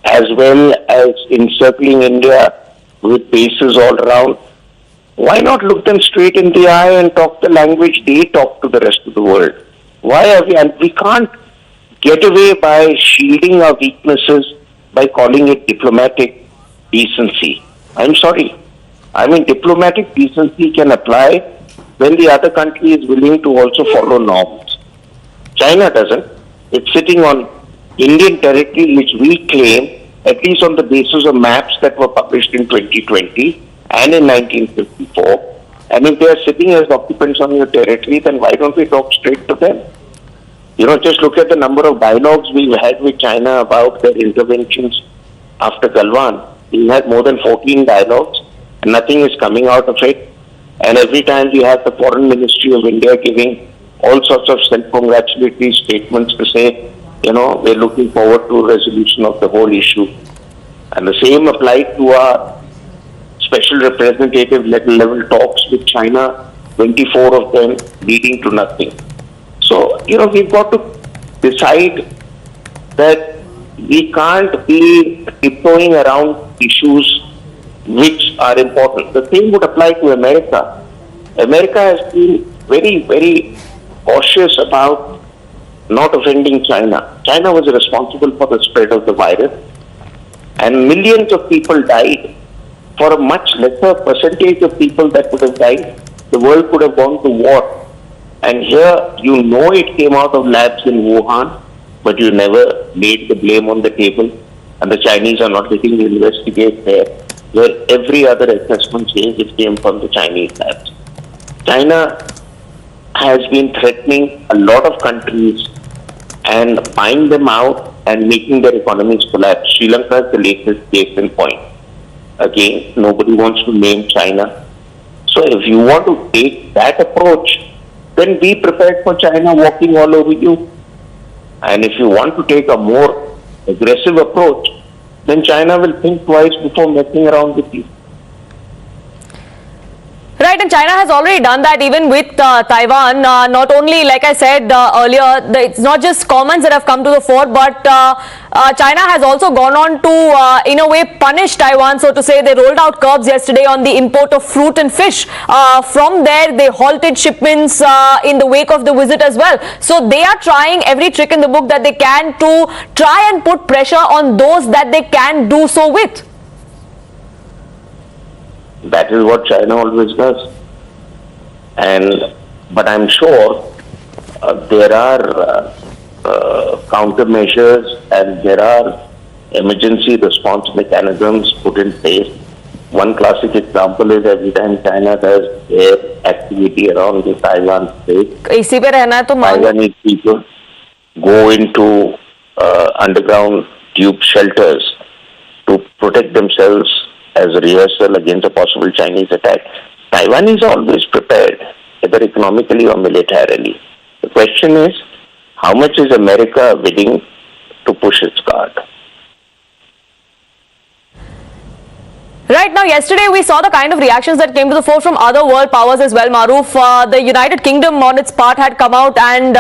as well as encircling India with bases all around. Why not look them straight in the eye and talk the language they talk to the rest of the world? Why are we? And we can't get away by shielding our weaknesses by calling it diplomatic decency. I'm sorry. I mean, diplomatic decency can apply when the other country is willing to also follow norms. China doesn't. It's sitting on Indian territory which we claim, at least on the basis of maps that were published in 2020 and in 1954. And if they are sitting as occupants on your territory, then why don't we talk straight to them? You know, just look at the number of dialogues we've had with China about their interventions after Galwan. We had more than 14 dialogues, and nothing is coming out of it. And every time we have the Foreign Ministry of India giving all sorts of self-congratulatory statements to say, you know, we're looking forward to a resolution of the whole issue. And the same applied to our special representative level talks with China, 24 of them leading to nothing. So, you know, we've got to decide that we can't be tiptoeing around issues which are important. The same would apply to America. America has been very, very cautious about not offending China. China was responsible for the spread of the virus, and millions of people died. For a much lesser percentage of people that would have died, the world could have gone to war. And here, you know, it came out of labs in Wuhan, but you never laid the blame on the table. And the Chinese are not getting to investigate there, where every other assessment says it came from the Chinese labs. China has been threatening a lot of countries and buying them out and making their economies collapse. Sri Lanka is the latest case in point. Again, nobody wants to name China. So if you want to take that approach, then be prepared for China walking all over you. And if you want to take a more aggressive approach, then China will think twice before messing around with you. Right, and China has already done that even with Taiwan. Not only, like I said earlier, it's not just comments that have come to the fore, but China has also gone on to, in a way, punish Taiwan, so to say. They rolled out curbs yesterday on the import of fruit and fish. From there, they halted shipments in the wake of the visit as well. So they are trying every trick in the book that they can to try and put pressure on those that they can do so with. That is what China always does. But I'm sure there are countermeasures and there are emergency response mechanisms put in place. One classic example is every time China does air activity around the Taiwan Strait, Taiwanese people go into underground tube shelters to protect themselves as a rehearsal against a possible Chinese attack. Taiwan is always prepared, either economically or militarily. The question is, how much is America willing to push its card? Right, now yesterday we saw the kind of reactions that came to the fore from other world powers as well, Maruf. The United Kingdom on its part had come out and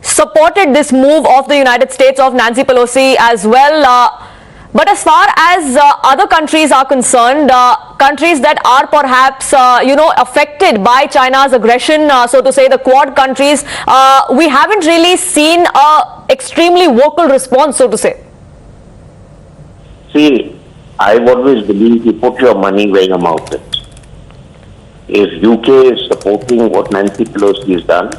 supported this move of the United States, of Nancy Pelosi as well. But as far as other countries are concerned, countries that are perhaps, affected by China's aggression, so to say, the Quad countries, we haven't really seen an extremely vocal response, so to say. See, I've always believed you put your money where your mouth is. If UK is supporting what Nancy Pelosi has done,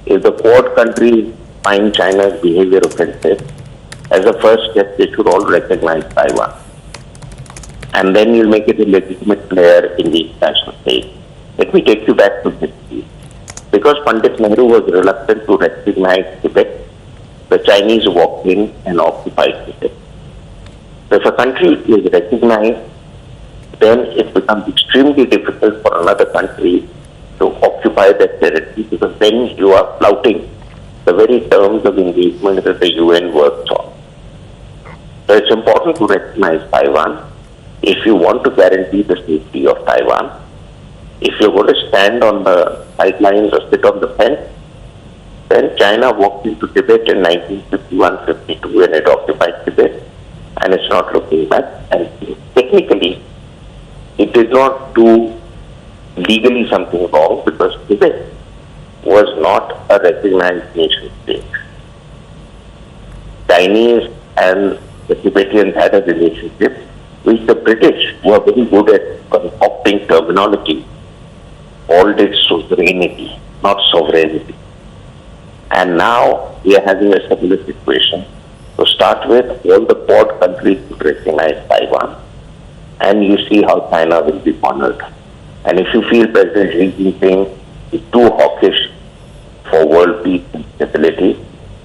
if the Quad countries find China's behavior offensive, as a first step, they should all recognize Taiwan. And then you'll make it a legitimate player in the international stage. Let me take you back to history. Because Pandit Nehru was reluctant to recognize Tibet, the Chinese walked in and occupied Tibet. So if a country is recognized, then it becomes extremely difficult for another country to occupy that territory, because then you are flouting the very terms of engagement that the UN works on. So it's important to recognize Taiwan if you want to guarantee the safety of Taiwan. If you're going to stand on the sidelines or sit on the fence, then China walked into Tibet in 1951-52 when it occupied Tibet, and it's not looking back. And technically, it did not do legally something wrong, because Tibet was not a recognized nation state. Chinese and the Tibetans had a relationship which the British, who are very good at concocting terminology, called it suzerainty, not sovereignty. And now we are having a similar situation. To start with, all the Quad countries would recognize Taiwan, and you see how China will be honored. And if you feel President Xi Jinping is too hawkish for world peace and stability,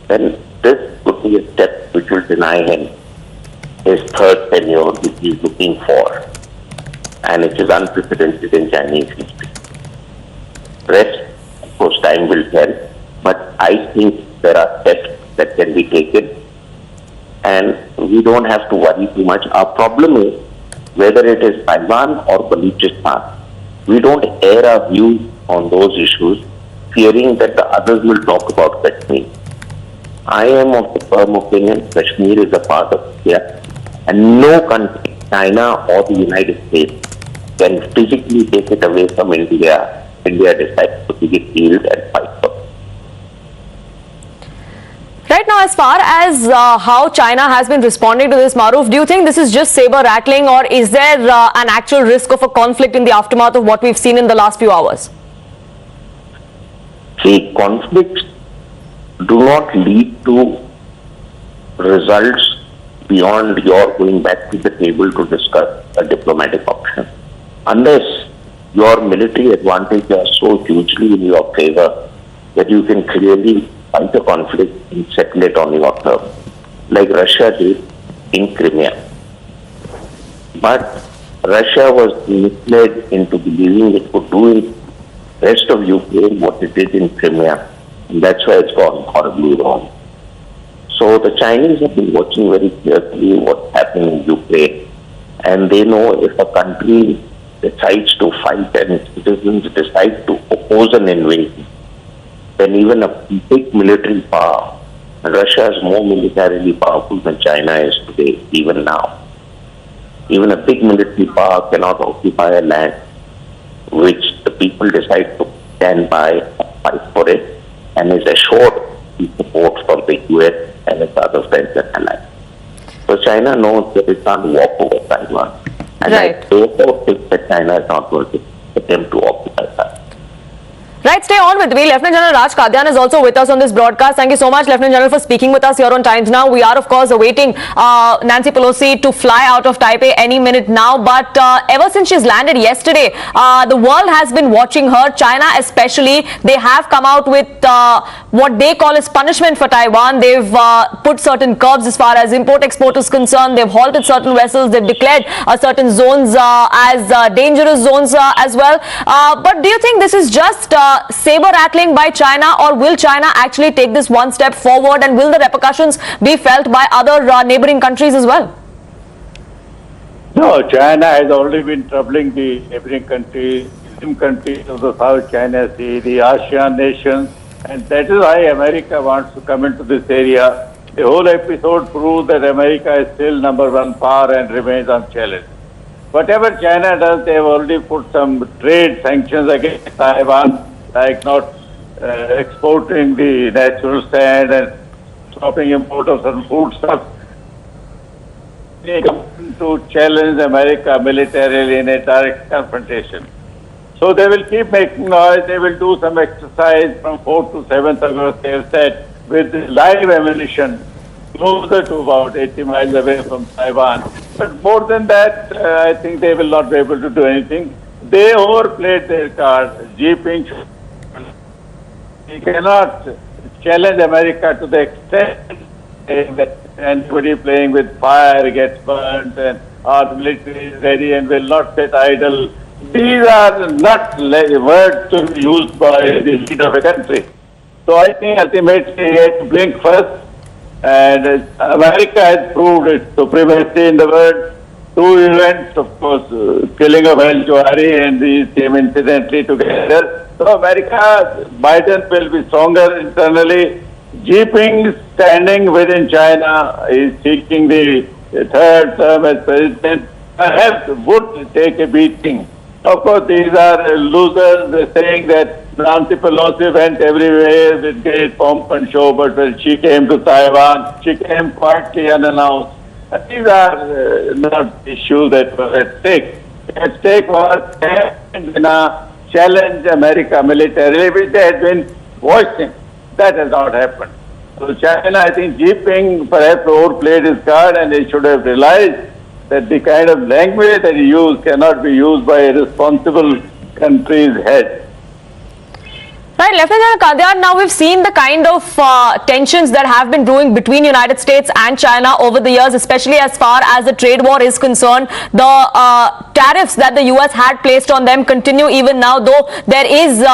then this could be a step which will deny him his third tenure, which he is looking for, and it is unprecedented in Chinese history. Rest, of course, time will tell, but I think there are steps that can be taken, and we don't have to worry too much. Our problem is, whether it is Taiwan or Balochistan, we don't air our views on those issues, fearing that the others will talk about Kashmir. I am of the firm opinion Kashmir is a part of India, and no country, China or the United States, can physically take it away from India. India decides to take it healed and fight for it. Right now, as far as how China has been responding to this, Maruf, do you think this is just saber rattling, or is there an actual risk of a conflict in the aftermath of what we've seen in the last few hours? See, conflicts do not lead to results beyond your going back to the table to discuss a diplomatic option. Unless your military advantages are so hugely in your favor that you can clearly fight a conflict and settle it on your terms, like Russia did in Crimea. But Russia was misled into believing it could do in the rest of Ukraine what it did in Crimea, and that's why it's gone horribly wrong. So the Chinese have been watching very carefully what's happening in Ukraine, and they know if a country decides to fight and its citizens decide to oppose an invasion, then even a big military power, and Russia is more militarily powerful than China is today, even now. Even a big military power cannot occupy a land which the people decide to stand by and fight for it, and is assured the support from the US and its other friends and allies. So China knows that it can't walk over Taiwan. And I therefore think that China is not going to attempt to occupy Taiwan. Right, stay on with me. Lieutenant General Raj Kadyan is also with us on this broadcast. Thank you so much, Lieutenant General, for speaking with us here on Times Now. We are, of course, awaiting Nancy Pelosi to fly out of Taipei any minute now. But ever since she's landed yesterday, the world has been watching her, China especially. They have come out with what they call as punishment for Taiwan. They've put certain curbs as far as import-export is concerned. They've halted certain vessels. They've declared certain zones as dangerous zones as well. But do you think this is just saber rattling by China, or will China actually take this one step forward, and will the repercussions be felt by other neighboring countries as well? No, China has already been troubling the neighboring countries of the South China Sea, the ASEAN nations, and that is why America wants to come into this area. The whole episode proves that America is still #1 power and remains unchallenged. Whatever China does, they have already put some trade sanctions against Taiwan, like not exporting the natural sand and stopping import of certain foodstuffs. They come to challenge America militarily in a direct confrontation. So they will keep making noise. They will do some exercise from 4th to 7th August, they have said, with live ammunition closer to about 80 miles away from Taiwan. But more than that, I think they will not be able to do anything. They overplayed their card. Xi Jinping, he cannot challenge America to the extent that anybody playing with fire gets burnt, and our military is ready and will not sit idle. These are not words to be used by the leader of a country. So I think ultimately he had to blink first, and America has proved its supremacy in the world. Two events, of course, killing of Al Jawahari, and these came incidentally together. So America, Biden will be stronger internally. Xi Jinping standing within China is seeking the third term as president. Perhaps would take a beating. Of course, these are losers. They're saying that Nancy Pelosi went everywhere with great pomp and show, but when she came to Taiwan, she came quietly unannounced. These are not issues that were at stake. At stake was challenge America militarily, which they had been voicing. That has not happened. So China, I think Xi Jinping perhaps overplayed his card, and he should have realized that the kind of language that he used cannot be used by a responsible country's head. Right, Lieutenant General Kadyan, now we've seen the kind of tensions that have been brewing between United States and China over the years, especially as far as the trade war is concerned. The tariffs that the US had placed on them continue even now, though there is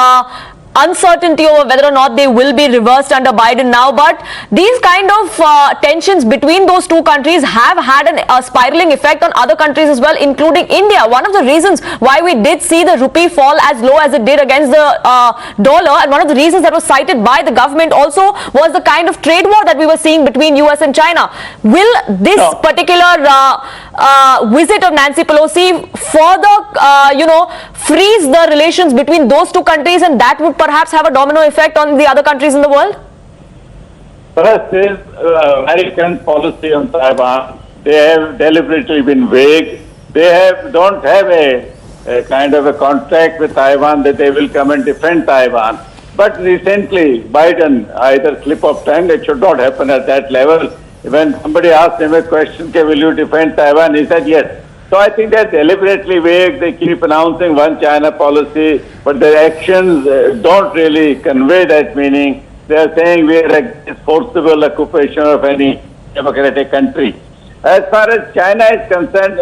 uncertainty over whether or not they will be reversed under Biden now. But these kind of tensions between those two countries have had a spiraling effect on other countries as well, including India. One of the reasons why we did see the rupee fall as low as it did against the dollar, and one of the reasons that was cited by the government also, was the kind of trade war that we were seeing between US and China. Will this particular visit of Nancy Pelosi further freeze the relations between those two countries, and that would perhaps have a domino effect on the other countries in the world? First is American policy on Taiwan. They have deliberately been vague. They don't have a kind of a contract with Taiwan that they will come and defend Taiwan. But recently, Biden, either slip of tongue, it should not happen at that level. When somebody asked him a question, will you defend Taiwan? He said yes. So I think they're deliberately vague. They keep announcing one China policy, but their actions don't really convey that meaning. They're saying we are against forcible occupation of any democratic country. As far as China is concerned,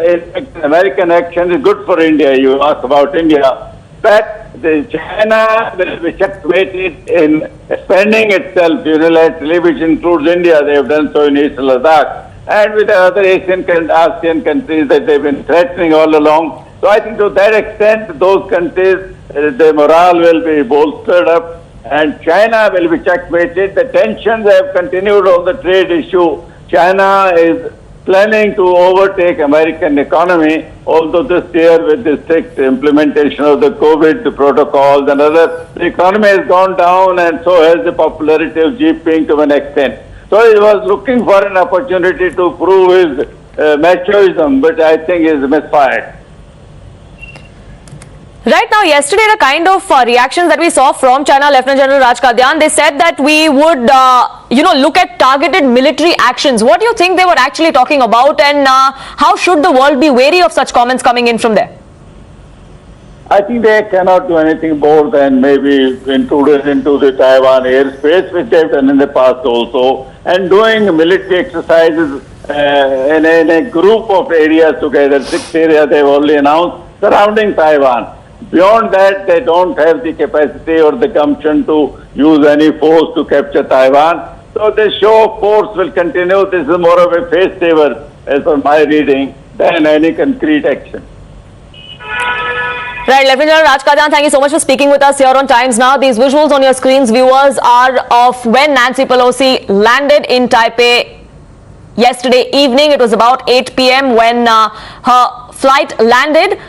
American action is good for India. You ask about India. But China will be checkmated in expanding itself unilaterally, which includes India. They have done so in East Ladakh, and with other ASEAN countries that they've been threatening all along. So I think to that extent, those countries, their morale will be bolstered up, and China will be checkmated. The tensions have continued on the trade issue. China is planning to overtake American economy, although this year with the strict implementation of the COVID protocols and other, the economy has gone down, and so has the popularity of Xi Jinping to an extent. So he was looking for an opportunity to prove his machoism, but I think he's misfired. Right now, yesterday, the kind of reactions that we saw from China, Lieutenant General Raj Kadyan, they said that we would, look at targeted military actions. What do you think they were actually talking about, and how should the world be wary of such comments coming in from there? I think they cannot do anything more than maybe intrude into the Taiwan airspace, which they've done in the past also, and doing military exercises in a group of areas together. 6 areas they've already announced surrounding Taiwan. Beyond that, they don't have the capacity or the gumption to use any force to capture Taiwan. So the show of force will continue. This is more of a face saver, as per my reading, than any concrete action. Right, Lieutenant General Raj Kadyan, thank you so much for speaking with us here on Times Now. These visuals on your screens, viewers, are of when Nancy Pelosi landed in Taipei yesterday evening. It was about 8 p.m. when her flight landed.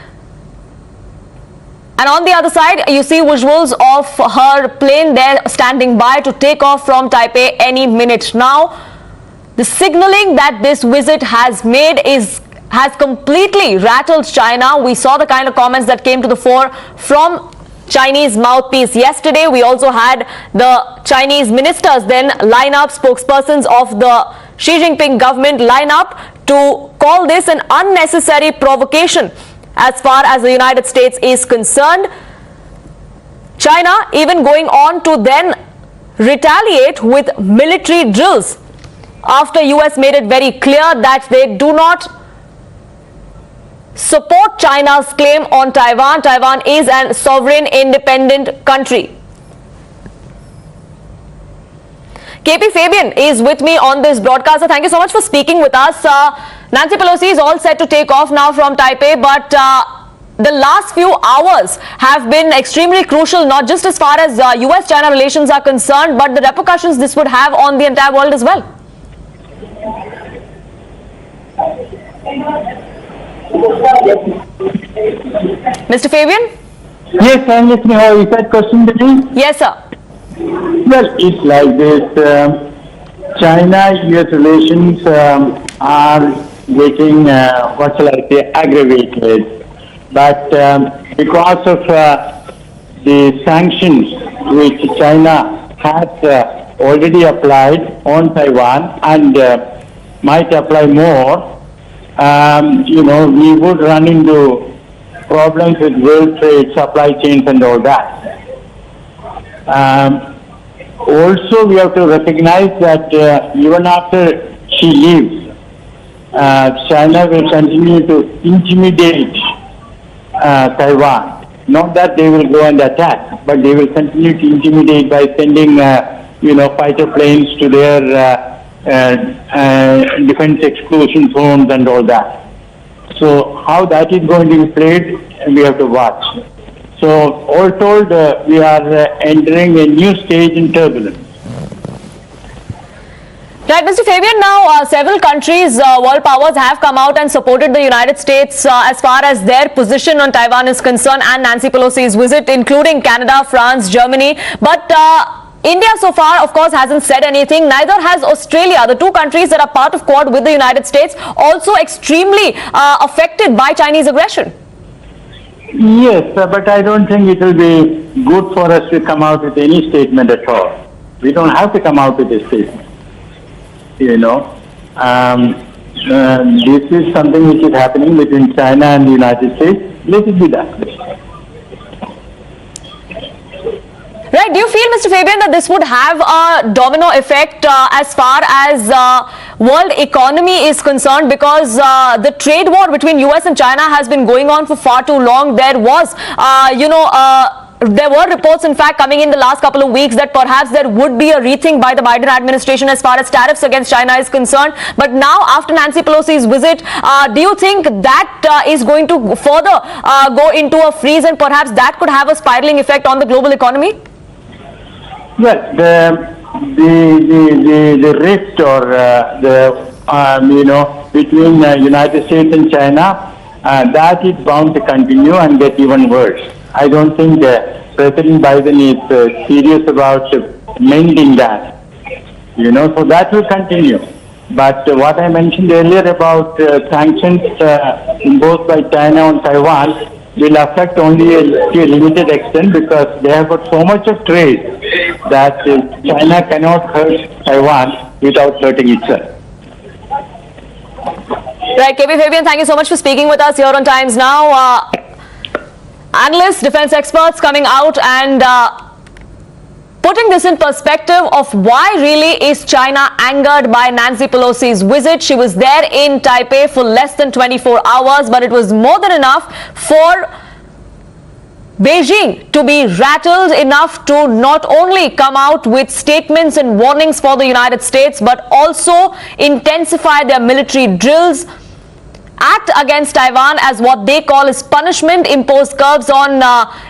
And on the other side, you see visuals of her plane there standing by to take off from Taipei any minute now. The signaling that this visit has made has completely rattled China. We saw the kind of comments that came to the fore from Chinese mouthpiece yesterday. We also had the Chinese ministers then line up, spokespersons of the Xi Jinping government line up to call this an unnecessary provocation. As far as the United States is concerned, China even going on to then retaliate with military drills after US made it very clear that they do not support China's claim on Taiwan. Taiwan is a sovereign independent country. KP Fabian is with me on this broadcast. So thank you so much for speaking with us. Nancy Pelosi is all set to take off now from Taipei, but the last few hours have been extremely crucial, not just as far as US-China relations are concerned, but the repercussions this would have on the entire world as well. Mr. Fabian? Yes, I'm listening. How is that question to me? Yes, sir. Well, it's like this. China-US relations are getting, what shall I say, aggravated. But because of the sanctions which China has already applied on Taiwan and might apply more, we would run into problems with world trade, supply chains and all that. Also, we have to recognize that even after she leaves, China will continue to intimidate Taiwan. Not that they will go and attack, but they will continue to intimidate by sending, fighter planes to their defense exclusion zones and all that. So how that is going to be played, we have to watch. So all told, we are entering a new stage in turbulence. Right, Mr. Fabian, now several countries, world powers have come out and supported the United States as far as their position on Taiwan is concerned and Nancy Pelosi's visit, including Canada, France, Germany. But India so far, of course, hasn't said anything. Neither has Australia. The two countries that are part of Quad with the United States, also extremely affected by Chinese aggression. Yes, but I don't think it will be good for us to come out with any statement at all. We don't have to come out with a statement. This is something which is happening between China and the United States. Let it be that way. Right. Do you feel, Mr. Fabian, that this would have a domino effect as far as world economy is concerned? Because the trade war between US and China has been going on for far too long. There was, there were reports, in fact, coming in the last couple of weeks that perhaps there would be a rethink by the Biden administration as far as tariffs against China is concerned. But now, after Nancy Pelosi's visit, do you think that is going to further go into a freeze and perhaps that could have a spiraling effect on the global economy? Well, the rift or between the United States and China, that is bound to continue and get even worse. I don't think President Biden is serious about mending that. So that will continue. But what I mentioned earlier about sanctions imposed by China on Taiwan will affect only to a limited extent because they have got so much of trade that China cannot hurt Taiwan without hurting itself. Right, KP Fabian, thank you so much for speaking with us here on Times Now. Analysts, defense experts coming out and putting this in perspective of why really is China angered by Nancy Pelosi's visit. She was there in Taipei for less than 24 hours, but it was more than enough for Beijing to be rattled enough to not only come out with statements and warnings for the United States, but also intensify their military drills, act against Taiwan as what they call as punishment, impose curbs on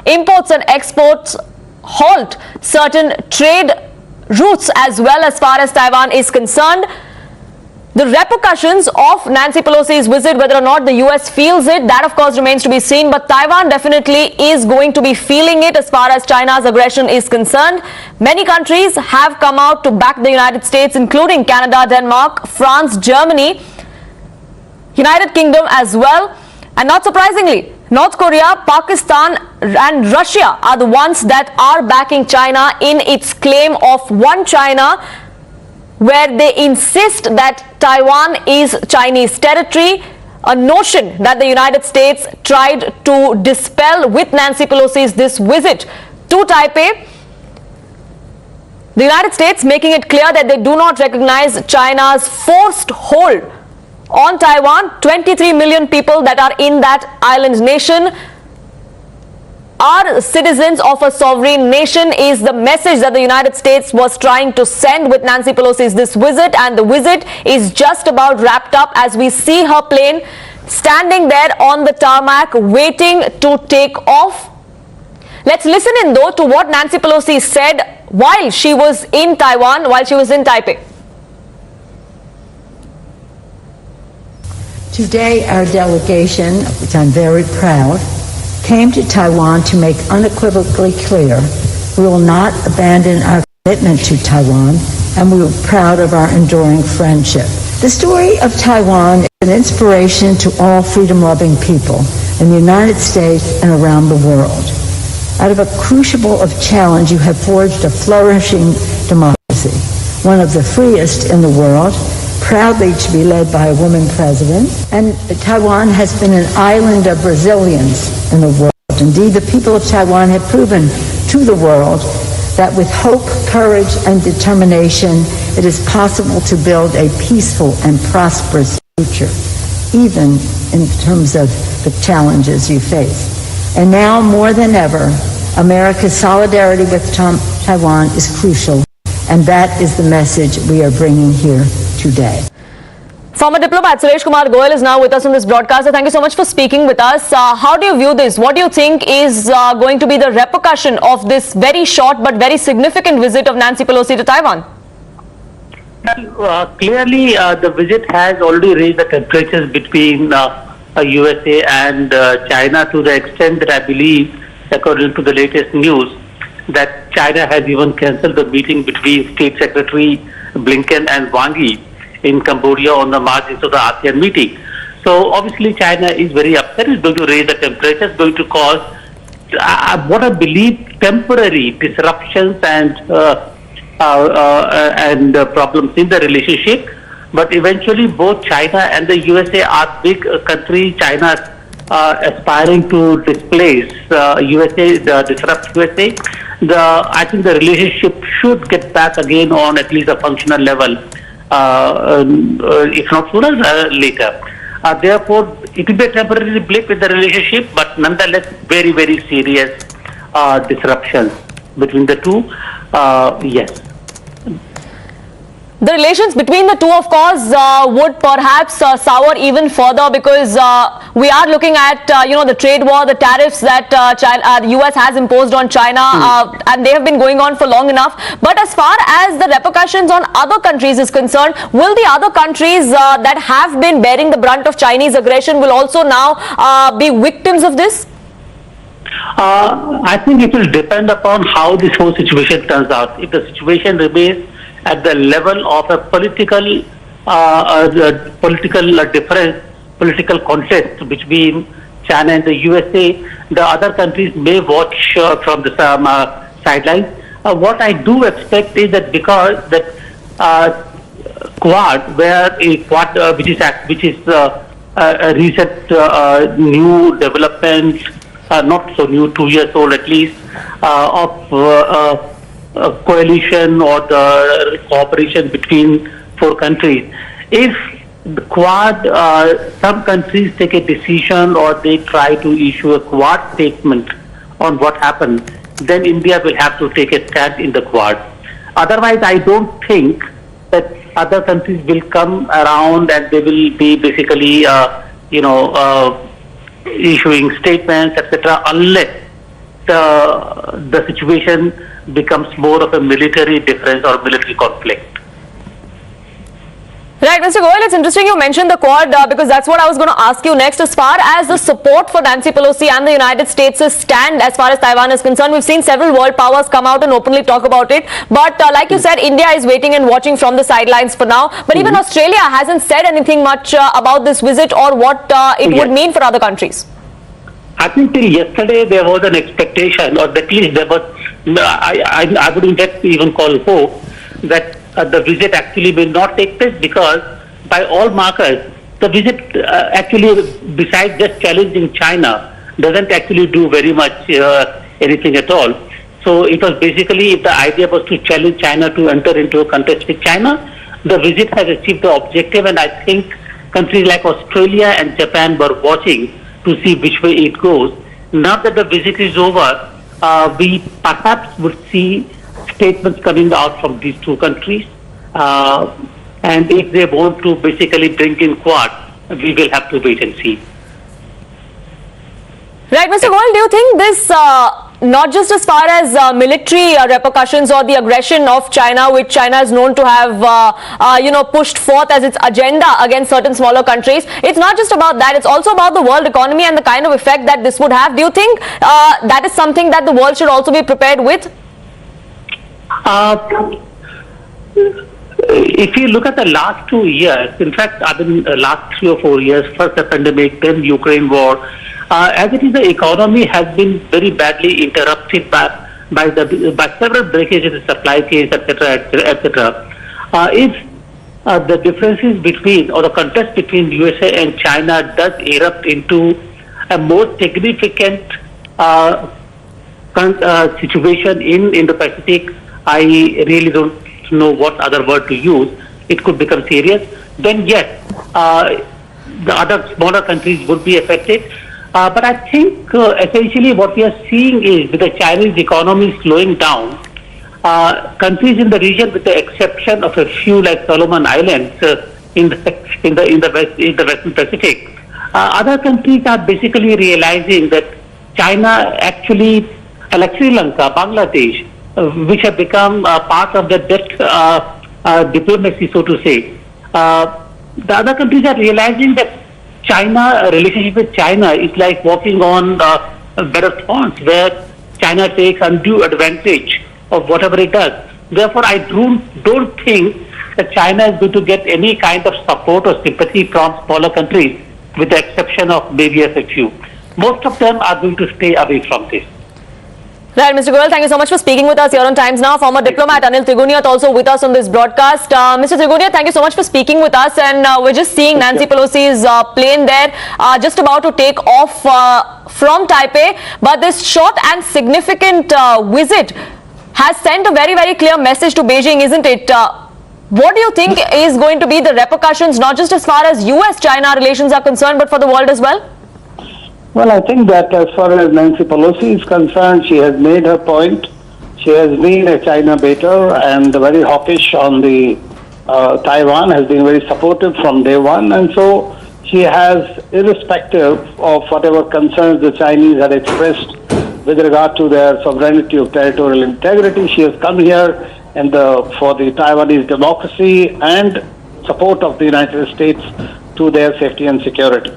imports and exports, halt certain trade routes as well as far as Taiwan is concerned. The repercussions of Nancy Pelosi's visit, whether or not the US feels it, that of course remains to be seen, but Taiwan definitely is going to be feeling it as far as China's aggression is concerned. Many countries have come out to back the United States, including Canada, Denmark, France, Germany, United Kingdom as well, and not surprisingly, North Korea, Pakistan and Russia are the ones that are backing China in its claim of one China, where they insist that Taiwan is Chinese territory, a notion that the United States tried to dispel with Nancy Pelosi's this visit to Taipei. The United States making it clear that they do not recognize China's forced hold on Taiwan. 23 million people that are in that island nation are citizens of a sovereign nation is the message that the United States was trying to send with Nancy Pelosi's this visit, and the visit is just about wrapped up as we see her plane standing there on the tarmac waiting to take off. Let's listen in though to what Nancy Pelosi said while she was in Taiwan, while she was in Taipei. Today, our delegation, which I'm very proud, came to Taiwan to make unequivocally clear we will not abandon our commitment to Taiwan, and we are proud of our enduring friendship. The story of Taiwan is an inspiration to all freedom-loving people in the United States and around the world. Out of a crucible of challenge, you have forged a flourishing democracy, one of the freest in the world, proudly to be led by a woman president. And Taiwan has been an island of resilience in the world. Indeed, the people of Taiwan have proven to the world that with hope, courage, and determination, it is possible to build a peaceful and prosperous future, even in terms of the challenges you face. And now, more than ever, America's solidarity with Taiwan is crucial, and that is the message we are bringing here today. Former diplomat Suresh Kumar Goyal is now with us on this broadcast. Thank you so much for speaking with us. How do you view this? What do you think is going to be the repercussion of this very short but very significant visit of Nancy Pelosi to Taiwan? Clearly, the visit has already raised the temperatures between USA and China to the extent that I believe, according to the latest news, that China has even cancelled the meeting between State Secretary Blinken and Wang Yi in Cambodia on the margins of the ASEAN meeting. So obviously China is very upset. It's going to raise the temperature. It's going to cause what I believe temporary disruptions and problems in the relationship. But eventually both China and the USA are big countries. China aspiring to displace USA, disrupt USA. I think the relationship should get back again on at least a functional level, if not sooner, later. Therefore, it will be a temporary blip in the relationship, but nonetheless very, very serious disruptions between the two. Yes. The relations between the two, of course, would perhaps sour even further because we are looking at, the trade war, the tariffs that the US has imposed on China, and they have been going on for long enough. But as far as the repercussions on other countries is concerned, will the other countries that have been bearing the brunt of Chinese aggression will also now be victims of this? I think it will depend upon how this whole situation turns out. If the situation remains at the level of a political difference, political contest between China and the USA, the other countries may watch from the sidelines. What I do expect is that because that Quad, where a Quad, which is a recent new development, not so new, 2 years old at least, of coalition or the cooperation between four countries. If the Quad, some countries take a decision or they try to issue a Quad statement on what happened, then India will have to take a stand in the Quad. Otherwise, I don't think that other countries will come around and they will be basically, issuing statements, etc., unless the situation becomes more of a military difference or military conflict. Right, Mr. Goyal, it's interesting you mentioned the Quad because that's what I was going to ask you next. As far as the support for Nancy Pelosi and the United States' stand as far as Taiwan is concerned, we've seen several world powers come out and openly talk about it. But like you said, India is waiting and watching from the sidelines for now. But even Australia hasn't said anything much about this visit or what it would mean for other countries. I think till yesterday there was an expectation, or at least there was, I wouldn't even call hope, that the visit actually will not take place because by all markers, the visit actually, besides just challenging China, doesn't actually do very much anything at all. So it was basically, the idea was to challenge China to enter into a contest with China. The visit has achieved the objective, and I think countries like Australia and Japan were watching to see which way it goes. Now that the visit is over, we perhaps would see statements coming out from these two countries. And if they want to basically bring in Quad, we will have to wait and see. Right, Mr. Goyal, do you think this, not just as far as military repercussions or the aggression of China, which China is known to have, pushed forth as its agenda against certain smaller countries, it's not just about that, it's also about the world economy and the kind of effect that this would have. Do you think that is something that the world should also be prepared with? If you look at the last 2 years, in fact, last 3 or 4 years, first the pandemic, then Ukraine war, as it is, the economy has been very badly interrupted by several breakages in the supply chains, etc., etc. If the differences between, or the contest between USA and China does erupt into a more significant situation in Indo-Pacific, I really don't know what other word to use. It could become serious. Then yes, the other smaller countries would be affected. But I think essentially what we are seeing is, with the Chinese economy slowing down, countries in the region, with the exception of a few like Solomon Islands in the Western Pacific, other countries are basically realizing that China actually, like Sri Lanka, Bangladesh, which have become part of the debt diplomacy, so to say. The other countries are realizing that China, relationship with China is like walking on a bed of thorns, where China takes undue advantage of whatever it does. Therefore, I don't think that China is going to get any kind of support or sympathy from smaller countries, with the exception of maybe a few. Most of them are going to stay away from this. Right, Mr. Goyal, thank you so much for speaking with us here on Times Now. Former diplomat Anil Triguniath also with us on this broadcast. Mr. Triguniath, thank you so much for speaking with us. And we're just seeing Nancy Pelosi's plane there, just about to take off from Taipei. But this short and significant visit has sent a very, very clear message to Beijing, isn't it? What do you think is going to be the repercussions, not just as far as US-China relations are concerned, but for the world as well? Well, I think that as far as Nancy Pelosi is concerned, she has made her point. She has been a China baiter and very hawkish on the Taiwan, has been very supportive from day one. And so she has, irrespective of whatever concerns the Chinese had expressed with regard to their sovereignty of territorial integrity, she has come here and for the Taiwanese democracy and support of the United States to their safety and security.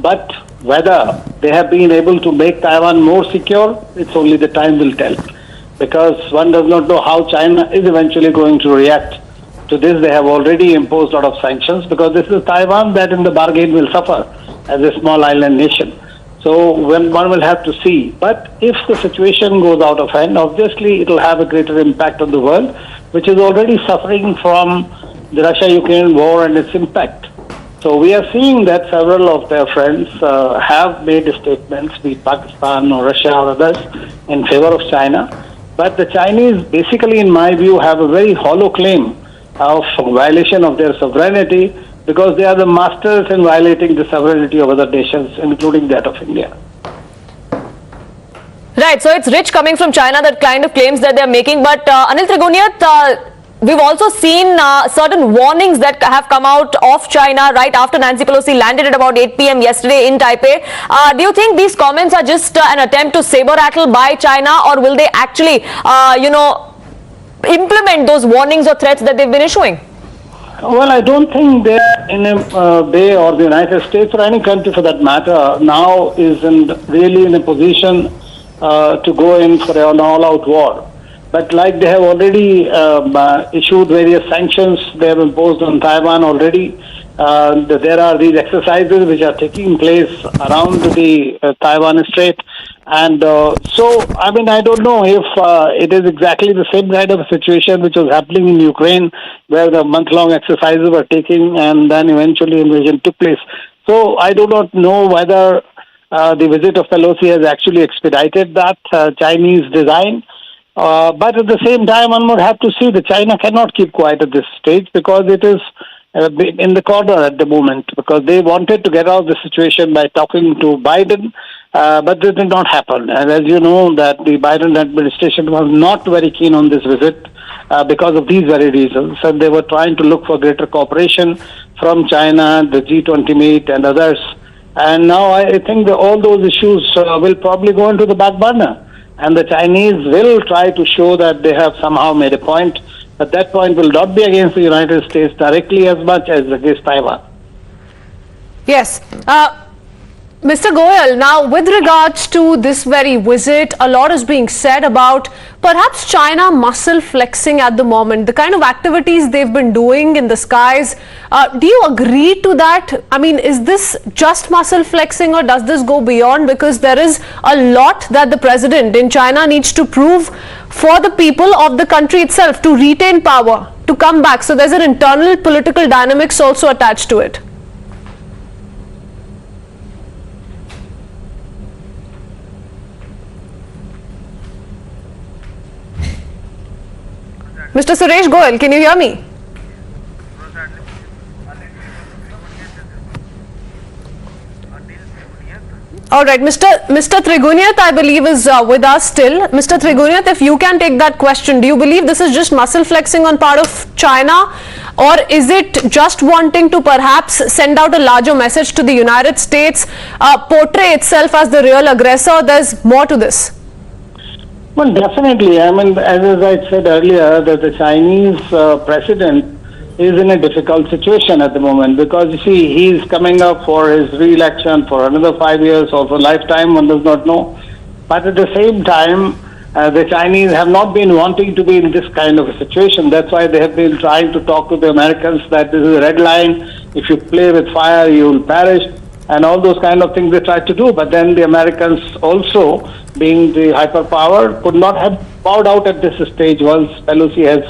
But whether they have been able to make Taiwan more secure, it's only the time will tell. Because one does not know how China is eventually going to react to this. They have already imposed a lot of sanctions, because this is Taiwan that in the bargain will suffer as a small island nation. So one will have to see. But if the situation goes out of hand, obviously it will have a greater impact on the world, which is already suffering from the Russia-Ukraine war and its impact. So we are seeing that several of their friends have made statements, be it Pakistan or Russia or others, in favor of China. But the Chinese, basically, in my view, have a very hollow claim of violation of their sovereignty, because they are the masters in violating the sovereignty of other nations, including that of India. Right, so it's rich coming from China, that kind of claims that they're making. But Anil Triguniath, we've also seen certain warnings that have come out of China right after Nancy Pelosi landed at about 8 p.m. yesterday in Taipei. Do you think these comments are just an attempt to saber-rattle by China, or will they actually, implement those warnings or threats that they've been issuing? Well, I don't think they or the United States or any country for that matter now is really in a position to go in for an all-out war. But like they have already issued various sanctions, they have imposed on Taiwan already. There are these exercises which are taking place around the Taiwan Strait. And so, I mean, I don't know if it is exactly the same kind of a situation which was happening in Ukraine, where the month-long exercises were taking and then eventually invasion took place. So I do not know whether the visit of Pelosi has actually expedited that Chinese design. But at the same time, one would have to see that China cannot keep quiet at this stage because it is in the corner at the moment, because they wanted to get out of the situation by talking to Biden, but this did not happen. And as you know, that the Biden administration was not very keen on this visit because of these very reasons. And they were trying to look for greater cooperation from China, the G20 meet and others. And now I think that all those issues will probably go into the back burner. And the Chinese will try to show that they have somehow made a point. But that point will not be against the United States directly as much as against Taiwan. Yes. Mr. Goyal, now with regards to this very visit, a lot is being said about perhaps China muscle flexing at the moment, the kind of activities they've been doing in the skies. Do you agree to that? I mean, is this just muscle flexing or does this go beyond? Because there is a lot that the president in China needs to prove for the people of the country itself to retain power, to come back. So there's an internal political dynamics also attached to it. Mr. Suresh Goyal, can you hear me? All right, Mr. Trigunyat, I believe, is with us still. Mr. Trigunyat, if you can take that question, do you believe this is just muscle flexing on part of China, or is it just wanting to perhaps send out a larger message to the United States, portray itself as the real aggressor? There's more to this. Well, definitely. I mean, as I said earlier, that the Chinese president is in a difficult situation at the moment because, you see, he's coming up for his re-election for another 5 years or for lifetime, one does not know. But at the same time, the Chinese have not been wanting to be in this kind of a situation. That's why they have been trying to talk to the Americans that this is a red line. If you play with fire, you will perish. And all those kind of things they tried to do. But then the Americans also, being the hyperpower, could not have bowed out at this stage once Pelosi has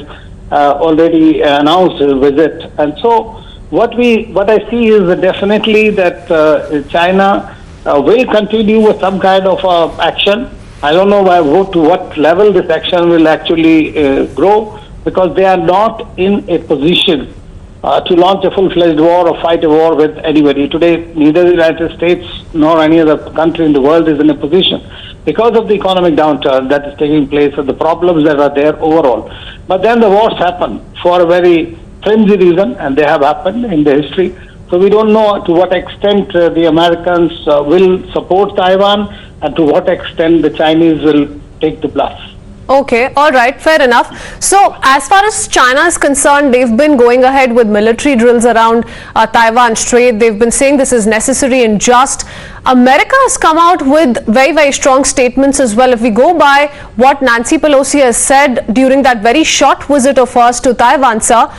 already announced a visit. And so what I see is definitely that China will continue with some kind of action. I don't know to what level this action will actually grow, because they are not in a position to launch a full-fledged war or fight a war with anybody. Today, neither the United States nor any other country in the world is in a position because of the economic downturn that is taking place and the problems that are there overall. But then the wars happen for a very flimsy reason, and they have happened in the history. So we don't know to what extent the Americans will support Taiwan and to what extent the Chinese will take the bluff. Okay, all right, fair enough. So as far as China is concerned, they've been going ahead with military drills around Taiwan Strait. They've been saying this is necessary and just. America has come out with very, very strong statements as well. If we go by what Nancy Pelosi has said during that very short visit of hers to Taiwan, sir,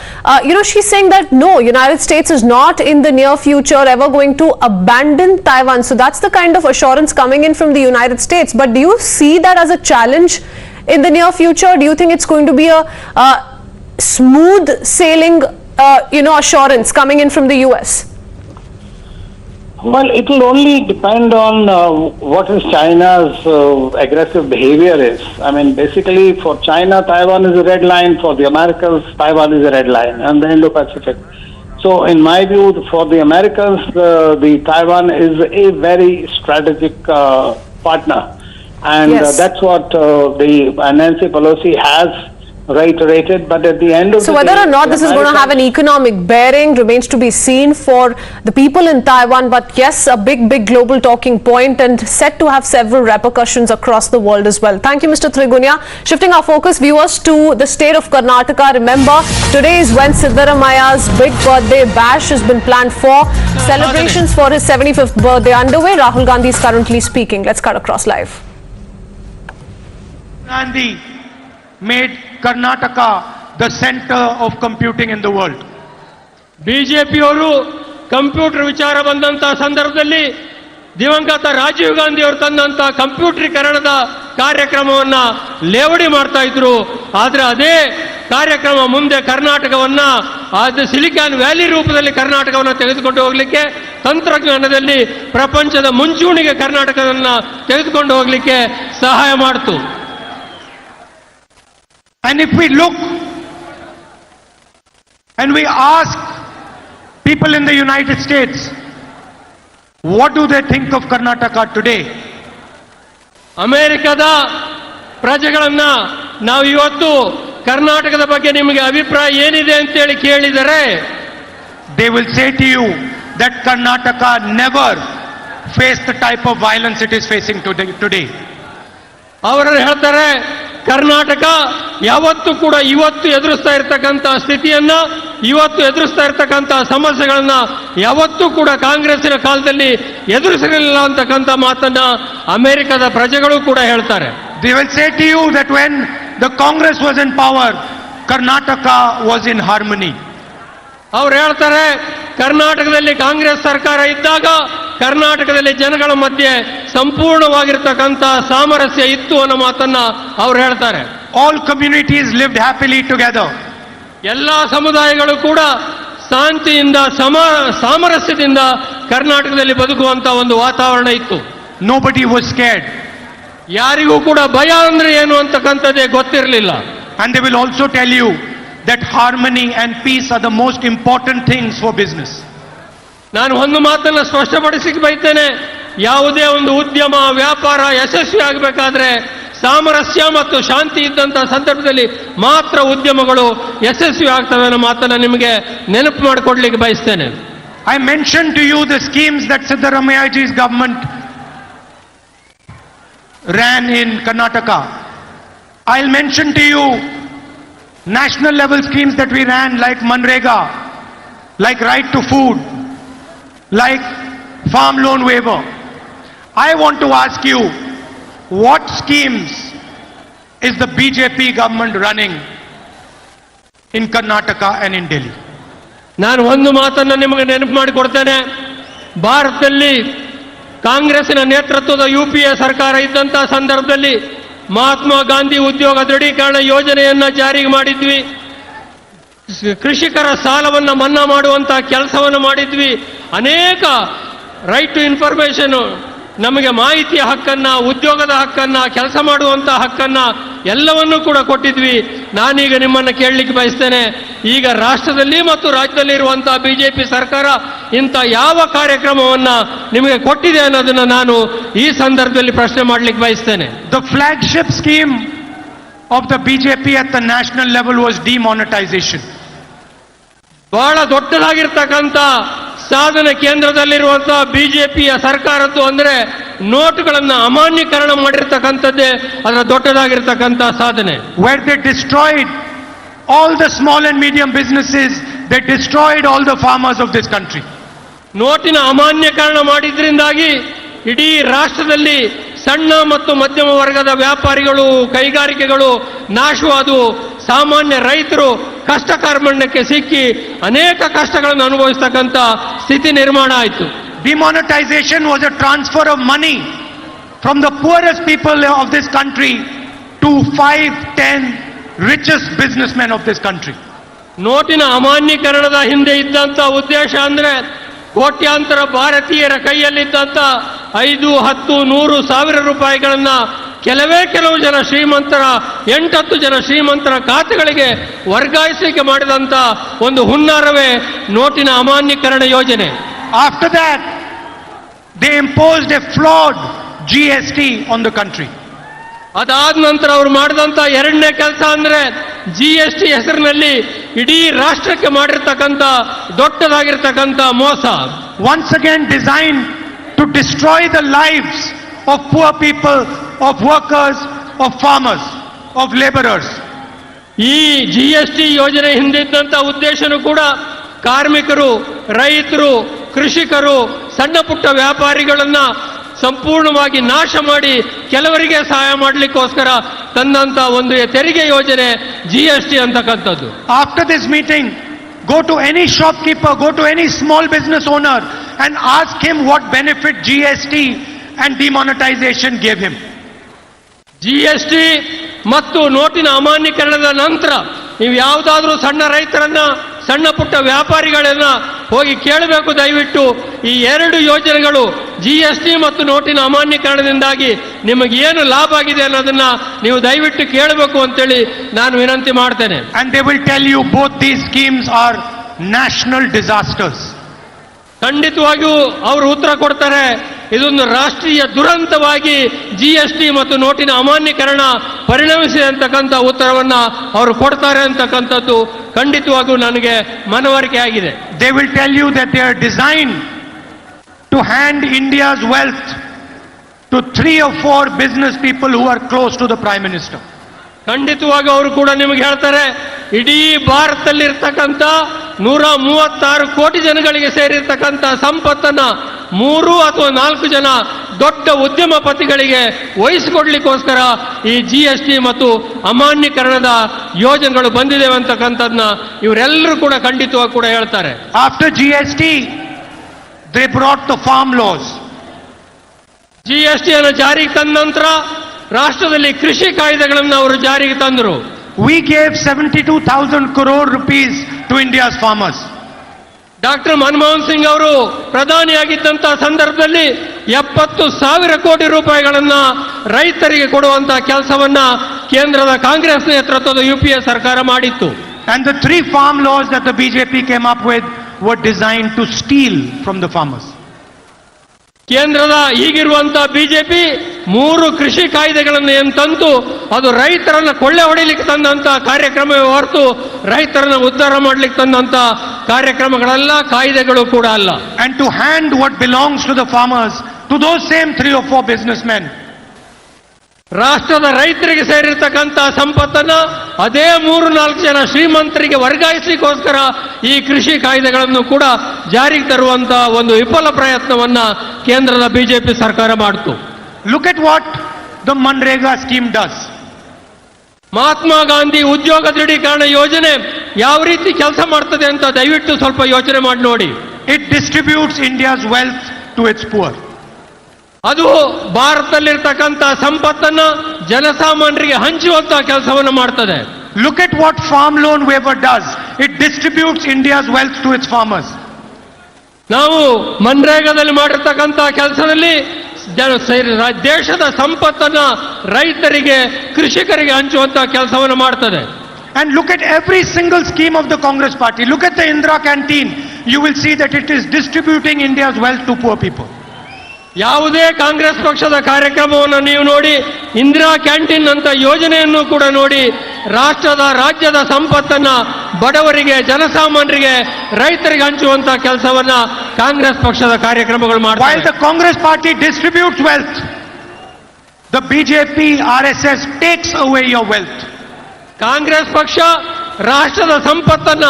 she's saying that no, United States is not in the near future ever going to abandon Taiwan. So that's the kind of assurance coming in from the United States. But do you see that as a challenge in the near future? Do you think it's going to be a smooth sailing, assurance coming in from the US? Well, it will only depend on what is China's aggressive behavior is. I mean, basically for China, Taiwan is a red line. For the Americans, Taiwan is a red line, and the Indo-Pacific. So in my view, for the Americans, the Taiwan is a very strategic partner. And yes. That's what the Nancy Pelosi has reiterated. But at the end of the day, whether or not this is going to have an economic bearing remains to be seen for the people in Taiwan. But yes, a big, big global talking point and set to have several repercussions across the world as well. Thank you, Mr. Trigunya. Shifting our focus, viewers, to the state of Karnataka. Remember, today is when Siddaramaya's big birthday bash has been planned for. Celebrations for his 75th birthday underway. Rahul Gandhi is currently speaking. Let's cut across live. Gandhi made Karnataka the center of computing in the world. BJP ಅವರು computer ವಿಚಾರ ಬಂದಂತ ಸಂದರ್ಭದಲ್ಲಿ ದಿವಂಗತ ರಾಜೀವ್ ಗಾಂಧಿ ಅವರು ತಂದಂತ ಕಂಪ್ಯೂಟರೀಕರಣದ ಕಾರ್ಯಕ್ರಮವನ್ನ ಲೇವಡಿ ಮಾಡ್ತಾ ಇದ್ರು. ಆದ್ರೆ ಅದೇ ಕಾರ್ಯಕ್ರಮ ಮುಂದೆ ಕರ್ನಾಟಕವನ್ನ ಸಿಲಿಕಾನ್ ವ್ಯಾಲಿ ರೂಪದಲ್ಲಿ ಕರ್ನಾಟಕವನ್ನ ತೆಗೆದುಕೊಂಡು ಹೋಗಲಿಕ್ಕೆ, ತಂತ್ರಜ್ಞಾನದಲ್ಲಿ ಪ್ರಪಂಚದ ಮುಂಚೂಣಿಗೆ ಕರ್ನಾಟಕವನ್ನ ತೆಗೆದುಕೊಂಡು ಹೋಗಲಿಕ್ಕೆ ಸಹಾಯ ಮಾಡಿತು. And if we look and we ask people in the United States, what do they think of Karnataka today? ಅಮೆರಿಕದ ಪ್ರಜೆಗಳನ್ನ ನಾವು ಇವತ್ತು ಕರ್ನಾಟಕದ ಬಗ್ಗೆ ನಿಮಗೆ ಅಭಿಪ್ರಾಯ ಏನಿದೆ ಅಂತೇಳಿ ಕೇಳಿದರೆ, they will say to you that Karnataka never faced the type of violence it is facing today. ಅವರು ಹೇಳ್ತಾರೆ ಕರ್ನಾಟಕ ಯಾವತ್ತೂ ಕೂಡ ಇವತ್ತು ಎದುರಿಸ್ತಾ ಇರತಕ್ಕಂಥ ಸ್ಥಿತಿಯನ್ನ, ಇವತ್ತು ಎದುರಿಸ್ತಾ ಇರತಕ್ಕಂಥ ಸಮಸ್ಯೆಗಳನ್ನ ಯಾವತ್ತೂ ಕೂಡ ಕಾಂಗ್ರೆಸ್ಸಿನ ಕಾಲದಲ್ಲಿ ಎದುರಿಸಿರಲಿಲ್ಲ ಅಂತಕ್ಕಂಥ ಮಾತನ್ನ ಅಮೆರಿಕದ ಪ್ರಜೆಗಳು ಕೂಡ ಹೇಳ್ತಾರೆ. They will say to you that when the Congress was in power, Karnataka was in harmony. ಅವ್ರು ಹೇಳ್ತಾರೆ ಕರ್ನಾಟಕದಲ್ಲಿ ಕಾಂಗ್ರೆಸ್ ಸರ್ಕಾರ ಇದ್ದಾಗ ಕರ್ನಾಟಕದಲ್ಲಿ ಜನಗಳ ಮಧ್ಯೆ ಸಂಪೂರ್ಣವಾಗಿರ್ತಕ್ಕಂಥ ಸಾಮರಸ್ಯ ಇತ್ತು ಅನ್ನೋ ಮಾತನ್ನ ಅವ್ರು ಹೇಳ್ತಾರೆ. All communities lived happily together. ಎಲ್ಲಾ ಸಮುದಾಯಗಳು ಕೂಡ ಶಾಂತಿಯಿಂದ ಸಾಮರಸ್ಯದಿಂದ ಕರ್ನಾಟಕದಲ್ಲಿ ಬದುಕುವಂತ ಒಂದು ವಾತಾವರಣ ಇತ್ತು. Nobody was scared. ಯಾರಿಗೂ ಕೂಡ ಭಯ ಅಂದ್ರೆ ಏನು ಅಂತಕ್ಕಂಥದ್ದೇ ಗೊತ್ತಿರಲಿಲ್ಲ. And they will also tell you that harmony and peace are the most important things for business. ನಾನು ಒಂದು ಮಾತನ್ನ ಸ್ಪಷ್ಟಪಡಿಸಲಿಕ್ಕೆ ಬಯಸ್ತೇನೆ, ಯಾವುದೇ ಒಂದು ಉದ್ಯಮ ವ್ಯಾಪಾರ ಯಶಸ್ವಿ ಆಗಬೇಕಾದ್ರೆ ಸಾಮರಸ್ಯ ಮತ್ತು ಶಾಂತಿ ಇದ್ದಂತ ಸಂದರ್ಭದಲ್ಲಿ ಮಾತ್ರ ಉದ್ಯಮಗಳು ಯಶಸ್ವಿ ಆಗ್ತವೆ ಅನ್ನೋ ಮಾತನ್ನ ನಿಮಗೆ ನೆನಪು ಮಾಡಿಕೊಡ್ಲಿಕ್ಕೆ ಬಯಸ್ತೇನೆ. I mentioned to you the schemes that Siddharamaiaji's government ran in Karnataka. I'll mention to you national level schemes that we ran, like Manrega, like right to food, like farm loan waiver. I want to ask you, what schemes is the BJP government running in Karnataka and in Delhi? ನಾನು ಒಂದು ಮಾತನ್ನು ನಿಮಗೆ ನೆನಪು ಮಾಡಿಕೊಡ್ತೇನೆ. ಭಾರತದಲ್ಲಿ ಕಾಂಗ್ರೆಸ್ಸಿನ ನೇತೃತ್ವದ UPA ಸರ್ಕಾರ ಇದ್ದಂಥ ಸಂದರ್ಭದಲ್ಲಿ ಮಹಾತ್ಮ ಗಾಂಧಿ ಉದ್ಯೋಗ ದೃಢೀಕರಣ ಯೋಜನೆಯನ್ನ ಜಾರಿಗೆ ಮಾಡಿದ್ವಿ. ಕೃಷಿಕರ ಸಾಲವನ್ನ ಮನ್ನಾ ಮಾಡುವಂತ ಕೆಲಸವನ್ನು ಮಾಡಿದ್ವಿ. ಅನೇಕ ರೈಟ್ ಟು ಇನ್ಫಾರ್ಮೇಶನ್, ನಮಗೆ ಮಾಹಿತಿಯ ಹಕ್ಕನ್ನ, ಉದ್ಯೋಗದ ಹಕ್ಕನ್ನ, ಕೆಲಸ ಮಾಡುವಂತ ಹಕ್ಕನ್ನ ಎಲ್ಲವನ್ನೂ ಕೂಡ ಕೊಟ್ಟಿದ್ವಿ. ನಾನೀಗ ನಿಮ್ಮನ್ನು ಕೇಳಲಿಕ್ಕೆ ಬಯಸ್ತೇನೆ, ಈಗ ರಾಷ್ಟ್ರದಲ್ಲಿ ಮತ್ತು ರಾಜ್ಯದಲ್ಲಿ ಇರುವಂತಹ ಬಿಜೆಪಿ ಸರ್ಕಾರ ಇಂಥ ಯಾವ ಕಾರ್ಯಕ್ರಮವನ್ನ ನಿಮಗೆ ಕೊಟ್ಟಿದೆ ಅನ್ನೋದನ್ನ ನಾನು ಈ ಸಂದರ್ಭದಲ್ಲಿ ಪ್ರಶ್ನೆ ಮಾಡಲಿಕ್ಕೆ ಬಯಸ್ತೇನೆ. The flagship scheme of the BJP at the national level was demonetisation. ಬಹಳ ದೊಡ್ಡದಾಗಿರ್ತಕ್ಕಂಥ ಸಾಧನೆ ಕೇಂದ್ರದಲ್ಲಿರುವಂತಹ ಬಿಜೆಪಿಯ ಸರ್ಕಾರದ್ದು ಅಂದ್ರೆ ನೋಟುಗಳನ್ನ ಅಮಾನ್ಯೀಕರಣ ಮಾಡಿರ್ತಕ್ಕಂಥದ್ದೇ ಅದರ ದೊಡ್ಡದಾಗಿರ್ತಕ್ಕಂಥ ಸಾಧನೆ. Where they destroyed all the small and medium businesses, they destroyed all the farmers of this country. ನೋಟಿನ ಅಮಾನ್ಯೀಕರಣ ಮಾಡಿದ್ರಿಂದಾಗಿ ಇಡೀ ರಾಷ್ಟ್ರದಲ್ಲಿ ಸಣ್ಣ ಮತ್ತು ಮಧ್ಯಮ ವರ್ಗದ ವ್ಯಾಪಾರಿಗಳು, ಕೈಗಾರಿಕೆಗಳು ನಾಶವಾದವು. ಸಾಮಾನ್ಯ ರೈತರು ಕಷ್ಟ ಕಾರ್ಪಣ್ಯಕ್ಕೆ ಸಿಕ್ಕಿ ಅನೇಕ ಕಷ್ಟಗಳನ್ನು ಅನುಭವಿಸ್ತಕ್ಕಂಥ ಸ್ಥಿತಿ ನಿರ್ಮಾಣ ಆಯಿತು. Demonetisation was a transfer of money from the poorest people of this country to 5-10 richest business men of this country. ನೋಟಿನ ಅಮಾನ್ಯೀಕರಣದ ಹಿಂದೆ ಇದ್ದಂಥ ಉದ್ದೇಶ ಅಂದ್ರೆ ಕೋಟ್ಯಾಂತರ ಭಾರತೀಯರ ಕೈಯಲ್ಲಿದ್ದಂಥ 5, 10, 100 ಸಾವಿರ ರೂಪಾಯಿಗಳನ್ನ ಕೆಲವು ಜನ ಶ್ರೀಮಂತರ 8-10 ಜನ ಶ್ರೀಮಂತರ ಖಾತೆಗಳಿಗೆ ವರ್ಗಾಯಿಸಲಿಕ್ಕೆ ಮಾಡಿದಂತ ಒಂದು ಹುನ್ನಾರವೇ ನೋಟಿನ ಅಮಾನ್ಯೀಕರಣ ಯೋಜನೆ. After that they imposed A flawed GST on the country. ಅದಾದ ನಂತರ ಅವರು ಮಾಡಿದಂತ ಎರಡನೇ ಕೆಲಸ ಅಂದ್ರೆ GST ಹೆಸರಿನಲ್ಲಿ ಇಡೀ ರಾಷ್ಟ್ರಕ್ಕೆ ಮಾಡಿರ್ತಕ್ಕಂಥ ದೊಡ್ಡದಾಗಿರ್ತಕ್ಕಂಥ ಮೋಸ. Once again design to destroy the lifes of poor people, of workers, of farmers, of laborers. ಈ GST ಯೋಜನೆ ಹಿಂದಿದ್ದಂಥ ಉದ್ದೇಶನೂ ಕೂಡ ಕಾರ್ಮಿಕರು, ರೈತರು, ಕೃಷಿಕರು, ಸಣ್ಣ ಪುಟ್ಟ ವ್ಯಾಪಾರಿಗಳನ್ನ ಸಂಪೂರ್ಣವಾಗಿ ನಾಶ ಮಾಡಿ ಕೆಲವರಿಗೆ ಸಹಾಯ ಮಾಡಲಿಕ್ಕೋಸ್ಕರ ತಂದಂತ ಒಂದು ತೆರಿಗೆ ಯೋಜನೆ GST ಅಂತಕ್ಕಂಥದ್ದು. After this meeting, go to any shopkeeper, go to any small business owner and ask him what benefit GST and demonetization gave him. GST ಮತ್ತು ನೋಟಿನ ಅಮಾನ್ಯೀಕರಣದ ನಂತರ ನೀವು ಯಾವುದಾದ್ರೂ ಸಣ್ಣ ರೈತರನ್ನ, ಸಣ್ಣ ಪುಟ್ಟ ವ್ಯಾಪಾರಿಗಳನ್ನ ಹೋಗಿ ಕೇಳಬೇಕು ದಯವಿಟ್ಟು. ಈ ಎರಡು ಯೋಜನೆಗಳು GST ಮತ್ತು ನೋಟಿನ ಅಮಾನ್ಯೀಕರಣದಿಂದಾಗಿ ನಿಮಗೆ ಏನು ಲಾಭ ಆಗಿದೆ ಅನ್ನೋದನ್ನ ನೀವು ದಯವಿಟ್ಟು ಕೇಳಬೇಕು ಅಂತೇಳಿ ನಾನು ವಿನಂತಿ ಮಾಡ್ತೇನೆ. And they will tell you both these schemes are national disasters. ಖಂಡಿತವಾಗಿಯೂ ಅವರು ಉತ್ತರ ಕೊಡ್ತಾರೆ, ಇದೊಂದು ರಾಷ್ಟ್ರೀಯ ದುರಂತವಾಗಿ GST ಮತ್ತು ನೋಟಿನ ಅಮಾನ್ಯೀಕರಣ ಪರಿಣಮಿಸಿದೆ ಅಂತಕ್ಕಂಥ ಉತ್ತರವನ್ನ ಅವರು ಕೊಡ್ತಾರೆ ಅಂತಕ್ಕಂಥದ್ದು ಖಂಡಿತವಾಗಿಯೂ ನನಗೆ ಮನವರಿಕೆ ಆಗಿದೆ. They will tell you that they are designed to hand India's wealth to 3 or 4 business people who are close to the Prime Minister. ಖಂಡಿತವಾಗಿ ಅವರು ಕೂಡ ನಿಮಗೆ ಹೇಳ್ತಾರೆ, ಇಡೀ ಭಾರತದಲ್ಲಿರ್ತಕ್ಕಂಥ 136 ಕೋಟಿ ಜನಗಳಿಗೆ ಸೇರಿರ್ತಕ್ಕಂಥ ಸಂಪತ್ತನ್ನ 3 ಅಥವಾ 4 ಜನ ದೊಡ್ಡ ಉದ್ಯಮಪತಿಗಳಿಗೆ ವಹಿಸಿಕೊಡ್ಲಿಕ್ಕೋಸ್ಕರ ಈ GST ಮತ್ತು ಅಮಾನ್ಯೀಕರಣದ ಯೋಜನೆಗಳು ಬಂದಿದ್ದೇವೆ ಅಂತಕ್ಕಂಥದ್ದನ್ನ ಇವರೆಲ್ಲರೂ ಕೂಡ ಖಂಡಿತವಾಗಿ ಕೂಡ ಹೇಳ್ತಾರೆ. After GST, they brought the farm laws. GST ಅನ್ನು ಜಾರಿಗೆ ತಂದ ನಂತರ ರಾಷ್ಟ್ರದಲ್ಲಿ ಕೃಷಿ ಕಾಯ್ದೆಗಳನ್ನು ಅವರು ಜಾರಿಗೆ ತಂದರು. We gave 72,000 crore rupees to India's farmers. Doctor Manmohan Singh ಅವರು ಪ್ರಧಾನಿಯಾಗಿದ್ದಂತಹ ಸಂದರ್ಭದಲ್ಲಿ 70,000 ಕೋಟಿ ರೂಪಾಯಿಗಳನ್ನ ರೈತರಿಗೆ ಕೊಡುವಂತ ಕೆಲಸವನ್ನ ಕೇಂದ್ರದ ಕಾಂಗ್ರೆಸ್ ನೇತೃತ್ವದ UPA ಸರ್ಕಾರ ಮಾಡಿತ್ತು. And the 3 farm laws that the BJP came up with were designed to steal from the farmers. ಕೇಂದ್ರದ ಈಗಿರುವಂತಹ ಬಿಜೆಪಿ 3 ಕೃಷಿ ಕಾಯ್ದೆಗಳನ್ನು ಏನು ತಂತು ಅದು ರೈತರನ್ನ ಕೊಳ್ಳೆ ಹೊಡಿಲಿಕ್ಕೆ ತಂದಂತ ಕಾರ್ಯಕ್ರಮವೇ ಹೊರತು ರೈತರನ್ನ ಉದ್ಧಾರ ಮಾಡಲಿಕ್ಕೆ ತಂದಂತ ಕಾರ್ಯಕ್ರಮಗಳಲ್ಲ, ಕಾಯ್ದೆಗಳು ಕೂಡ ಅಲ್ಲ. And to hand what belongs to the farmers to those same 3 or 4 businessmen. ರಾಷ್ಟ್ರದ ರೈತರಿಗೆ ಸೇರಿರ್ತಕ್ಕಂಥ ಸಂಪತ್ತನ್ನ ಅದೇ 3-4 ಜನ ಶ್ರೀಮಂತರಿಗೆ ವರ್ಗಾಯಿಸಲಿಕ್ಕೋಸ್ಕರ ಈ ಕೃಷಿ ಕಾಯ್ದೆಗಳನ್ನು ಕೂಡ ಜಾರಿಗೆ ತರುವಂತ ಒಂದು ವಿಫಲ ಪ್ರಯತ್ನವನ್ನ ಕೇಂದ್ರದ ಬಿಜೆಪಿ ಸರ್ಕಾರ ಮಾಡಿತು. Look at what the Manrega scheme does. Mahatma Gandhi ಉದ್ಯೋಗ ದೃಢೀಕರಣ ಯೋಜನೆ ಯಾವ ರೀತಿ ಕೆಲಸ ಮಾಡ್ತದೆ ಅಂತ ದಯವಿಟ್ಟು ಸ್ವಲ್ಪ ಯೋಚನೆ ಮಾಡಿ ನೋಡಿ. It distributes India's wealth to its poor. ಅದು ಭಾರತದಲ್ಲಿರ್ತಕ್ಕಂಥ ಸಂಪತ್ತನ್ನ ಜನಸಾಮಾನ್ಯರಿಗೆ ಹಂಚುವಂತ ಕೆಲಸವನ್ನು ಮಾಡ್ತದೆ. Look at what farm loan waiver does. It distributes India's wealth to its farmers. ನಾವು ಮನ್ರೇಗಾದಲ್ಲಿ ಮಾಡಿರ್ತಕ್ಕಂಥ ಕೆಲಸದಲ್ಲಿ ದೇಶದ ಸಂಪತ್ತನ್ನ ರೈತರಿಗೆ, ಕೃಷಿಕರಿಗೆ ಹಂಚುವಂತ ಕೆಲಸವನ್ನು ಮಾಡ್ತದೆ. And look at every single scheme of the Congress party. Look at the Indira Canteen. You will see that it is distributing India's wealth to poor people. ಯಾವುದೇ ಕಾಂಗ್ರೆಸ್ ಪಕ್ಷದ ಕಾರ್ಯಕ್ರಮವನ್ನು ನೀವು ನೋಡಿ, ಇಂದಿರಾ ಕ್ಯಾಂಟೀನ್ ಅಂತ ಯೋಜನೆಯನ್ನು ಕೂಡ ನೋಡಿ, ರಾಜ್ಯದ ಸಂಪತ್ತನ್ನ ಬಡವರಿಗೆ, ಜನಸಾಮಾನ್ಯರಿಗೆ, ರೈತರಿಗೆ ಹಂಚುವಂತ ಕೆಲಸವನ್ನ ಕಾಂಗ್ರೆಸ್ ಪಕ್ಷದ ಕಾರ್ಯಕ್ರಮಗಳು ಮಾಡ್ತಾರೆ. While the Congress party distributes wealth, the BJP RSS takes away your wealth. Congress ಪಕ್ಷ ರಾಷ್ಟ್ರದ ಸಂಪತ್ತನ್ನ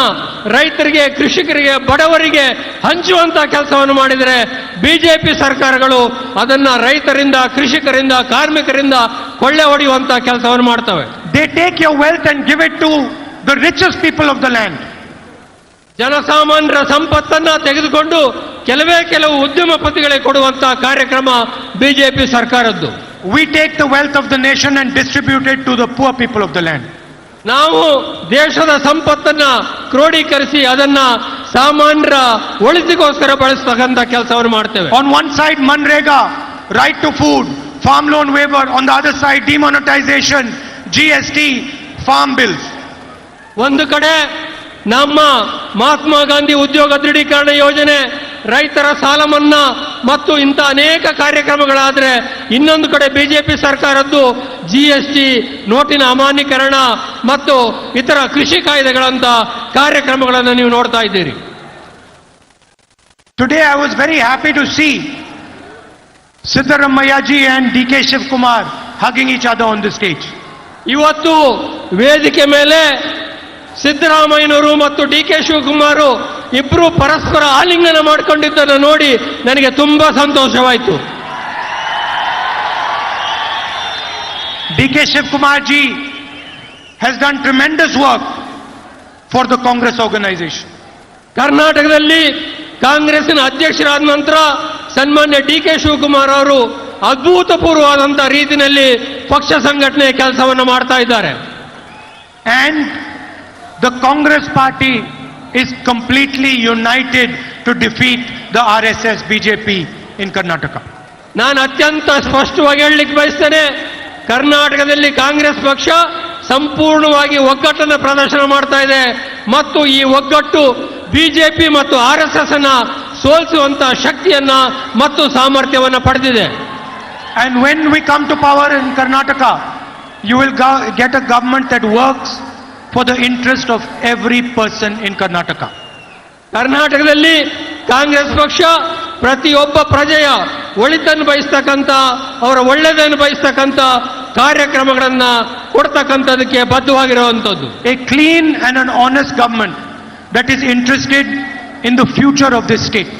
ರೈತರಿಗೆ, ಕೃಷಿಕರಿಗೆ, ಬಡವರಿಗೆ ಹಂಚುವಂತ ಕೆಲಸವನ್ನು ಮಾಡಿದರೆ ಬಿಜೆಪಿ ಸರ್ಕಾರಗಳು ಅದನ್ನ ರೈತರಿಂದ, ಕೃಷಿಕರಿಂದ, ಕಾರ್ಮಿಕರಿಂದ ಕೊಳ್ಳೆ ಹೊಡೆಯುವಂತ ಕೆಲಸವನ್ನು ಮಾಡ್ತವೆ. They take your wealth and give it to the richest people of the land. ಜನಸಾಮಾನ್ಯರ ಸಂಪತ್ತನ್ನ ತೆಗೆದುಕೊಂಡು ಕೆಲವು ಉದ್ಯಮಪತಿಗಳಿಗೆ ಕೊಡುವಂತ ಕಾರ್ಯಕ್ರಮ BJP ಸರ್ಕಾರದ್ದು. We take the wealth of the nation and distribute it to the poor people of the land. ನಾವು ದೇಶದ ಸಂಪತ್ತನ್ನ ಕ್ರೋಢೀಕರಿಸಿ ಅದನ್ನ ಸಾಮಾನ್ಯರ ಒಳಿತಿಗೋಸ್ಕರ ಬಳಸತಕ್ಕಂಥ ಕೆಲಸವನ್ನು ಮಾಡ್ತೇವೆ. On one side Manrega, right to food, farm loan waiver. On the other side demonetization, GST, farm bills. ಒಂದು ಕಡೆ ನಮ್ಮ ಮಹಾತ್ಮ ಗಾಂಧಿ ಉದ್ಯೋಗ ದೃಢೀಕರಣ ಯೋಜನೆ, ರೈತರ ಸಾಲ ಮನ್ನಾ ಮತ್ತು ಇಂಥ ಅನೇಕ ಕಾರ್ಯಕ್ರಮಗಳಾದರೆ, ಇನ್ನೊಂದು ಕಡೆ ಬಿಜೆಪಿ ಸರ್ಕಾರದ್ದು GST, ನೋಟಿನ ಅಮಾನ್ಯೀಕರಣ ಮತ್ತು ಇತರ ಕೃಷಿ ಕಾಯ್ದೆಗಳಂತ ಕಾರ್ಯಕ್ರಮಗಳನ್ನು ನೀವು ನೋಡ್ತಾ ಇದ್ದೀರಿ. Today I was very happy to see Siddaramaiah ji and DK Shivkumar hugging each other on the stage. ಇವತ್ತು ವೇದಿಕೆ ಮೇಲೆ ಸಿದ್ದರಾಮಯ್ಯನವರು ಮತ್ತು DK ಶಿವಕುಮಾರ್ ಇಬ್ಬರು ಪರಸ್ಪರ ಆಲಿಂಗನ ಮಾಡಿಕೊಂಡಿದ್ದನ್ನು ನೋಡಿ ನನಗೆ ತುಂಬಾ ಸಂತೋಷವಾಯಿತು. DK Shivkumar ji has done tremendous work for the Congress organization. ಕರ್ನಾಟಕದಲ್ಲಿ ಕಾಂಗ್ರೆಸ್ಸಿನ ಅಧ್ಯಕ್ಷರಾದ ನಂತರ ಸನ್ಮಾನ್ಯ DK ಶಿವಕುಮಾರ್ ಅವರು ಅದ್ಭುತಪೂರ್ವವಾದಂಥ ರೀತಿಯಲ್ಲಿ ಪಕ್ಷ ಸಂಘಟನೆ ಕೆಲಸವನ್ನು ಮಾಡ್ತಾ ಇದ್ದಾರೆ. And the Congress party is completely united to defeat the RSS BJP in Karnataka. ನಾನು ಅತ್ಯಂತ ಸ್ಪಷ್ಟವಾಗಿ ಹೇಳಲಿಕ್ಕೆ ಬಯಸ್ತೇನೆ, ಕರ್ನಾಟಕದಲ್ಲಿ ಕಾಂಗ್ರೆಸ್ ಪಕ್ಷ ಸಂಪೂರ್ಣವಾಗಿ ಒಗ್ಗಟ್ಟನ್ನು ಪ್ರದರ್ಶನ ಮಾಡ್ತಾ ಇದೆ ಮತ್ತು ಈ ಒಗ್ಗಟ್ಟು ಬಿಜೆಪಿ ಮತ್ತು RSS ಅನ್ನ ಸೋಲಿಸುವಂತ ಶಕ್ತಿಯನ್ನ ಮತ್ತು ಸಾಮರ್ಥ್ಯವನ್ನು ಪಡೆದಿದೆ. And when we come to power in Karnataka, you will get a government that works for the interest of every person in Karnataka. ಕರ್ನಾಟಕದಲ್ಲಿ ಕಾಂಗ್ರೆಸ್ ಪಕ್ಷ ಪ್ರತಿಯೊಬ್ಬ ಪ್ರಜೆಯ ಒಳಿತನ್ನು ಬಯಸ್ತಕ್ಕಂಥ, ಅವರ ಒಳ್ಳೆಯದನ್ನು ಬಯಸ್ತಕ್ಕಂಥ ಕಾರ್ಯಕ್ರಮಗಳನ್ನು ಕೊಡ್ತಕ್ಕಂಥದಕ್ಕೆ ಬದ್ಧವಾಗಿರುವಂಥದ್ದು. A clean and an honest government that is interested in the future of this state.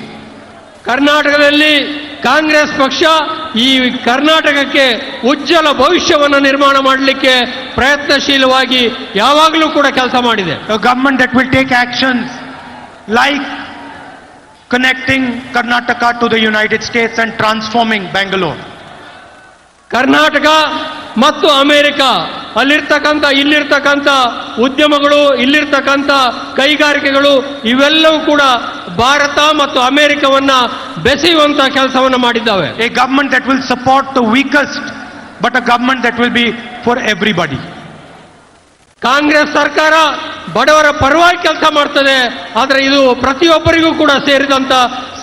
ಕರ್ನಾಟಕದಲ್ಲಿ ಕಾಂಗ್ರೆಸ್ ಪಕ್ಷ ಈ ಕರ್ನಾಟಕಕ್ಕೆ ಉಜ್ವಲ ಭವಿಷ್ಯವನ್ನು ನಿರ್ಮಾಣ ಮಾಡಲಿಕ್ಕೆ ಪ್ರಯತ್ನಶೀಲವಾಗಿ ಯಾವಾಗಲೂ ಕೂಡ ಕೆಲಸ ಮಾಡಿದೆ. A government that will take actions like connecting Karnataka to the United States and transforming Bangalore. Karnataka ಮತ್ತು ಅಮೆರಿಕ, ಅಲ್ಲಿರ್ತಕ್ಕಂಥ ಇಲ್ಲಿರ್ತಕ್ಕಂಥ ಉದ್ಯಮಗಳು, ಇಲ್ಲಿರ್ತಕ್ಕಂಥ ಕೈಗಾರಿಕೆಗಳು ಇವೆಲ್ಲವೂ ಕೂಡ ಭಾರತ ಮತ್ತು ಅಮೆರಿಕವನ್ನ ಬೆಸೆಯುವಂತ ಕೆಲಸವನ್ನು ಮಾಡಿದ್ದಾವೆ. A government that will support the weakest, but a government that will be for everybody. Congress ಸರ್ಕಾರ ಬಡವರ ಪರವಾಗಿ ಕೆಲಸ ಮಾಡ್ತದೆ, ಆದರೆ ಇದು ಪ್ರತಿಯೊಬ್ಬರಿಗೂ ಕೂಡ ಸೇರಿದಂತ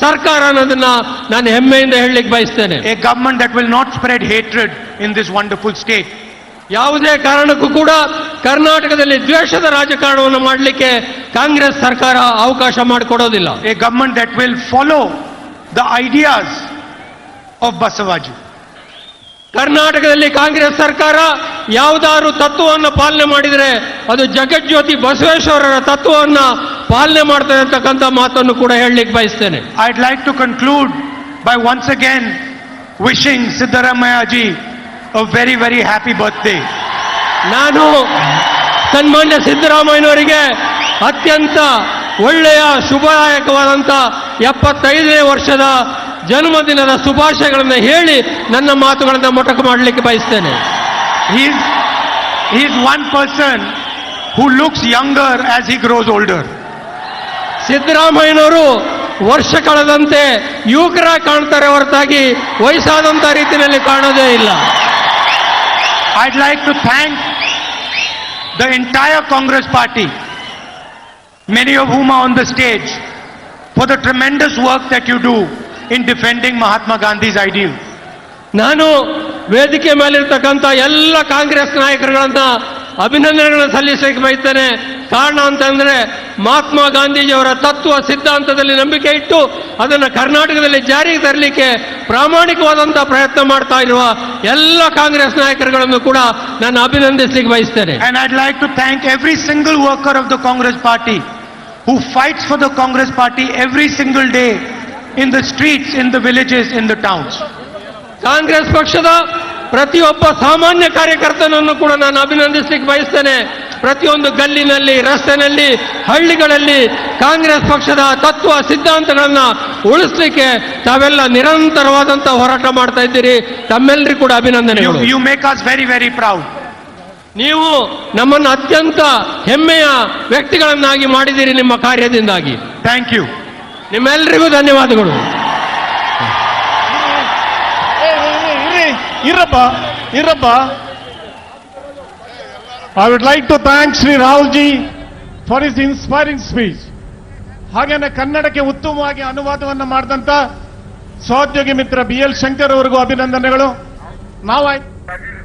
ಸರ್ಕಾರ ಅನ್ನೋದನ್ನ ನಾನು ಹೆಮ್ಮೆಯಿಂದ ಹೇಳಲಿಕ್ಕೆ ಬಯಸ್ತೇನೆ. A government that will not spread hatred in this wonderful state. ಯಾವುದೇ ಕಾರಣಕ್ಕೂ ಕೂಡ ಕರ್ನಾಟಕದಲ್ಲಿ ದ್ವೇಷದ ರಾಜಕಾರಣವನ್ನು ಮಾಡಲಿಕ್ಕೆ ಕಾಂಗ್ರೆಸ್ ಸರ್ಕಾರ ಅವಕಾಶ ಮಾಡಿಕೊಡೋದಿಲ್ಲ. A government that will follow the ideas of Basavaji. ಕರ್ನಾಟಕದಲ್ಲಿ ಕಾಂಗ್ರೆಸ್ ಸರ್ಕಾರ ಯಾವುದಾದ್ರು ತತ್ವವನ್ನು ಪಾಲನೆ ಮಾಡಿದರೆ ಅದು ಜಗಜ್ಯೋತಿ ಬಸವೇಶ್ವರರ ತತ್ವವನ್ನು ಪಾಲನೆ ಮಾಡ್ತದೆ ಅಂತಕ್ಕಂಥ ಮಾತನ್ನು ಕೂಡ ಹೇಳಲಿಕ್ಕೆ ಬಯಸ್ತೇನೆ. I'd like to conclude by once again wishing Siddaramaya ji a very, very happy birthday. ನಾನು ಸನ್ಮಾನ್ಯ ಸಿದ್ದರಾಮಯ್ಯನವರಿಗೆ ಅತ್ಯಂತ ಒಳ್ಳೆಯ ಶುಭದಾಯಕವಾದಂಥ 75ನೇ ವರ್ಷದ ಜನ್ಮದಿನದ ಶುಭಾಶಯಗಳನ್ನು ಹೇಳಿ ನನ್ನ ಮಾತುಗಳನ್ನು ಮೊಟಕು ಮಾಡಲಿಕ್ಕೆ ಬಯಸ್ತೇನೆ. He is one person who looks younger as he grows older. ಸಿದ್ದರಾಮಯ್ಯನವರು ವರ್ಷ ಕಳೆದಂತೆ ಯುವಕರಾಗಿ ಕಾಣ್ತಾರೆ ಹೊರತಾಗಿ ವಯಸ್ಸಾದಂಥ ರೀತಿಯಲ್ಲಿ ಕಾಣೋದೇ ಇಲ್ಲ. I'd like to thank the entire Congress party, many of whom are on the stage, for the tremendous work that you do in defending Mahatma Gandhi's ideals. ನಾನು ವೇದಿಕೆ ಮೇಲಿರ್ತಕ್ಕಂಥ ಎಲ್ಲ ಕಾಂಗ್ರೆಸ್ ನಾಯಕರುಗಳನ್ನ ಅಭಿನಂದನೆಗಳನ್ನು ಸಲ್ಲಿಸಲಿಕ್ಕೆ ಬಯಸ್ತೇನೆ. ಕಾರಣ ಅಂತಂದ್ರೆ ಮಹಾತ್ಮ ಗಾಂಧೀಜಿಯವರ ತತ್ವ ಸಿದ್ಧಾಂತದಲ್ಲಿ ನಂಬಿಕೆ ಇಟ್ಟು ಅದನ್ನು ಕರ್ನಾಟಕದಲ್ಲಿ ಜಾರಿಗೆ ತರಲಿಕ್ಕೆ ಪ್ರಾಮಾಣಿಕವಾದಂಥ ಪ್ರಯತ್ನ ಮಾಡ್ತಾ ಇರುವ ಎಲ್ಲ ಕಾಂಗ್ರೆಸ್ ನಾಯಕರುಗಳನ್ನು ಕೂಡ ನಾನು ಅಭಿನಂದಿಸಲಿಕ್ಕೆ ಬಯಸ್ತೇನೆ. And I'd like to thank every single worker of the Congress party who fights for the Congress party every single day in the streets, in the villages, in the towns. Congress ಪಕ್ಷದ ಪ್ರತಿಯೊಬ್ಬ ಸಾಮಾನ್ಯ ಕಾರ್ಯಕರ್ತನನ್ನು ಕೂಡ ನಾನು ಅಭಿನಂದಿಸಲಿಕ್ಕೆ ಬಯಸ್ತೇನೆ. ಪ್ರತಿಯೊಂದು ಗಲ್ಲಿನಲ್ಲಿ, ರಸ್ತೆನಲ್ಲಿ, ಹಳ್ಳಿಗಳಲ್ಲಿ ಕಾಂಗ್ರೆಸ್ ಪಕ್ಷದ ತತ್ವ ಸಿದ್ಧಾಂತಗಳನ್ನ ಉಳಿಸಲಿಕ್ಕೆ ತಾವೆಲ್ಲ ನಿರಂತರವಾದಂತ ಹೋರಾಟ ಮಾಡ್ತಾ ಇದ್ದೀರಿ. ತಮ್ಮೆಲ್ಲರಿಗೂ ಕೂಡ ಅಭಿನಂದನೆಗಳು. You make us very, very proud. ನೀವು ನಮ್ಮನ್ನು ಅತ್ಯಂತ ಹೆಮ್ಮೆಯ ವ್ಯಕ್ತಿಗಳನ್ನಾಗಿ ಮಾಡಿದ್ದೀರಿ ನಿಮ್ಮ ಕಾರ್ಯದಿಂದಾಗಿ. Thank you. ನಿಮ್ಮೆಲ್ಲರಿಗೂ ಧನ್ಯವಾದಗಳು. ಇರಪ್ಪ I would like to thank Sri Rahul ji for his inspiring speech. ಹಾಗೇನೆ ಕನ್ನಡಕ್ಕೆ ಉತ್ತಮವಾಗಿ ಅನುವಾದವನ್ನು ಮಾಡಿದಂತ ಸಹೋದ್ಯೋಗಿ ಮಿತ್ರ BL ಶಂಕರ್ ಅವರಿಗೂ ಅಭಿನಂದನೆಗಳು. Now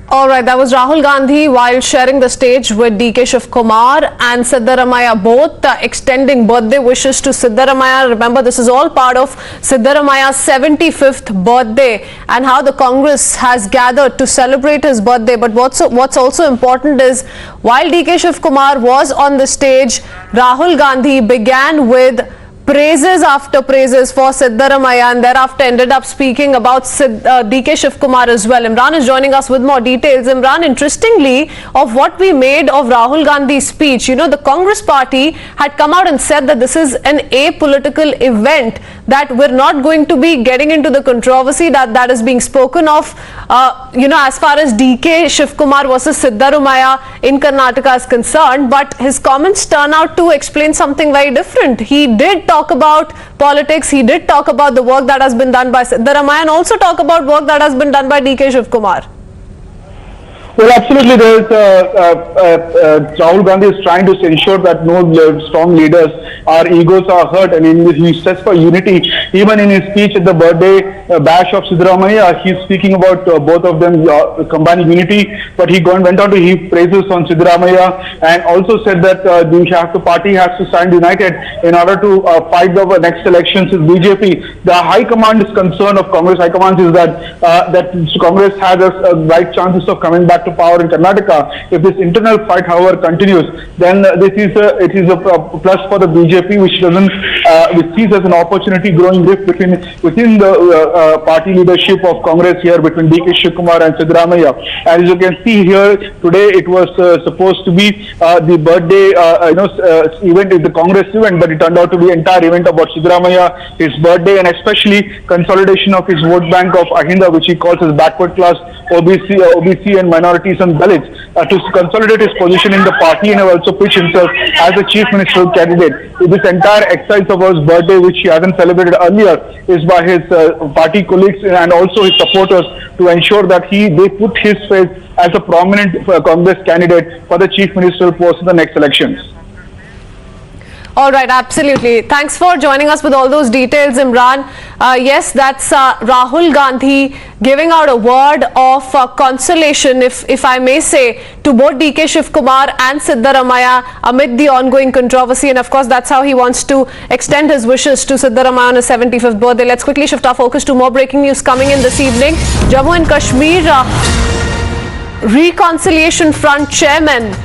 All right, that was Rahul Gandhi while sharing the stage with DK Shiv Kumar and Siddaramaya, both extending birthday wishes to Siddaramaya. Remember, this is all part of Siddaramaya's 75th birthday and how the Congress has gathered to celebrate his birthday. But what's also important is while DK Shiv Kumar was on the stage, Rahul Gandhi began with praises after praises for Siddaramaiah, and thereafter ended up speaking about DK Shivkumar as well. Imran is joining us with more details. Imran, interestingly, of what we made of Rahul Gandhi's speech, you know, the Congress party had come out and said that this is an apolitical event, that we're not going to be getting into the controversy that is being spoken of, you know, as far as DK Shivkumar versus Siddaramaiah in Karnataka is concerned. But his comments turn out to explain something very different. He did talk about politics, he did talk about the work that has been done by Siddaramaiah, and also talk about work that has been done by DK Shivkumar. Well, absolutely. There is Rahul Gandhi is trying to ensure that no strong leaders, our egos are hurt, and he says for unity. Even in his speech at the birthday bash of Siddaramaiah, he's speaking about both of them combining unity. But he went on to heap praises on Siddaramaiah, and also said that the party has to stand united in order to fight the next elections with BJP. The High Command's concern of Congress High Command is that Congress has a right chances of coming back to power in Karnataka. If this internal fight, however, continues, then it is a plus for the BJP, which sees as an opportunity growing rift within the party leadership of Congress here between DK Shivkumar and Siddaramaiah. As you can see here today, it was supposed to be the birthday event, the Congress event, but it turned out to be an entire event about Siddaramaiah, his birthday, and especially consolidation of his vote bank of Ahinda, which he calls as backward class, OBC and minorities and Dalits, to consolidate his position in the party, and also pitch himself as a chief ministerial candidate. This entire exercise of his birthday, which he hasn't celebrated earlier, is by his party colleagues and also his supporters to ensure that they put his face as a prominent Congress candidate for the chief ministerial post in the next elections. All right, absolutely. Thanks for joining us with all those details, Imran. Yes, that's Rahul Gandhi giving out a word of consolation, if I may say, to both DK Shivkumar and Siddaramaiah amid the ongoing controversy. And of course, that's how he wants to extend his wishes to Siddaramaiah on his 75th birthday. Let's quickly shift our focus to more breaking news coming in this evening. Jammu and Kashmir Reconciliation Front chairman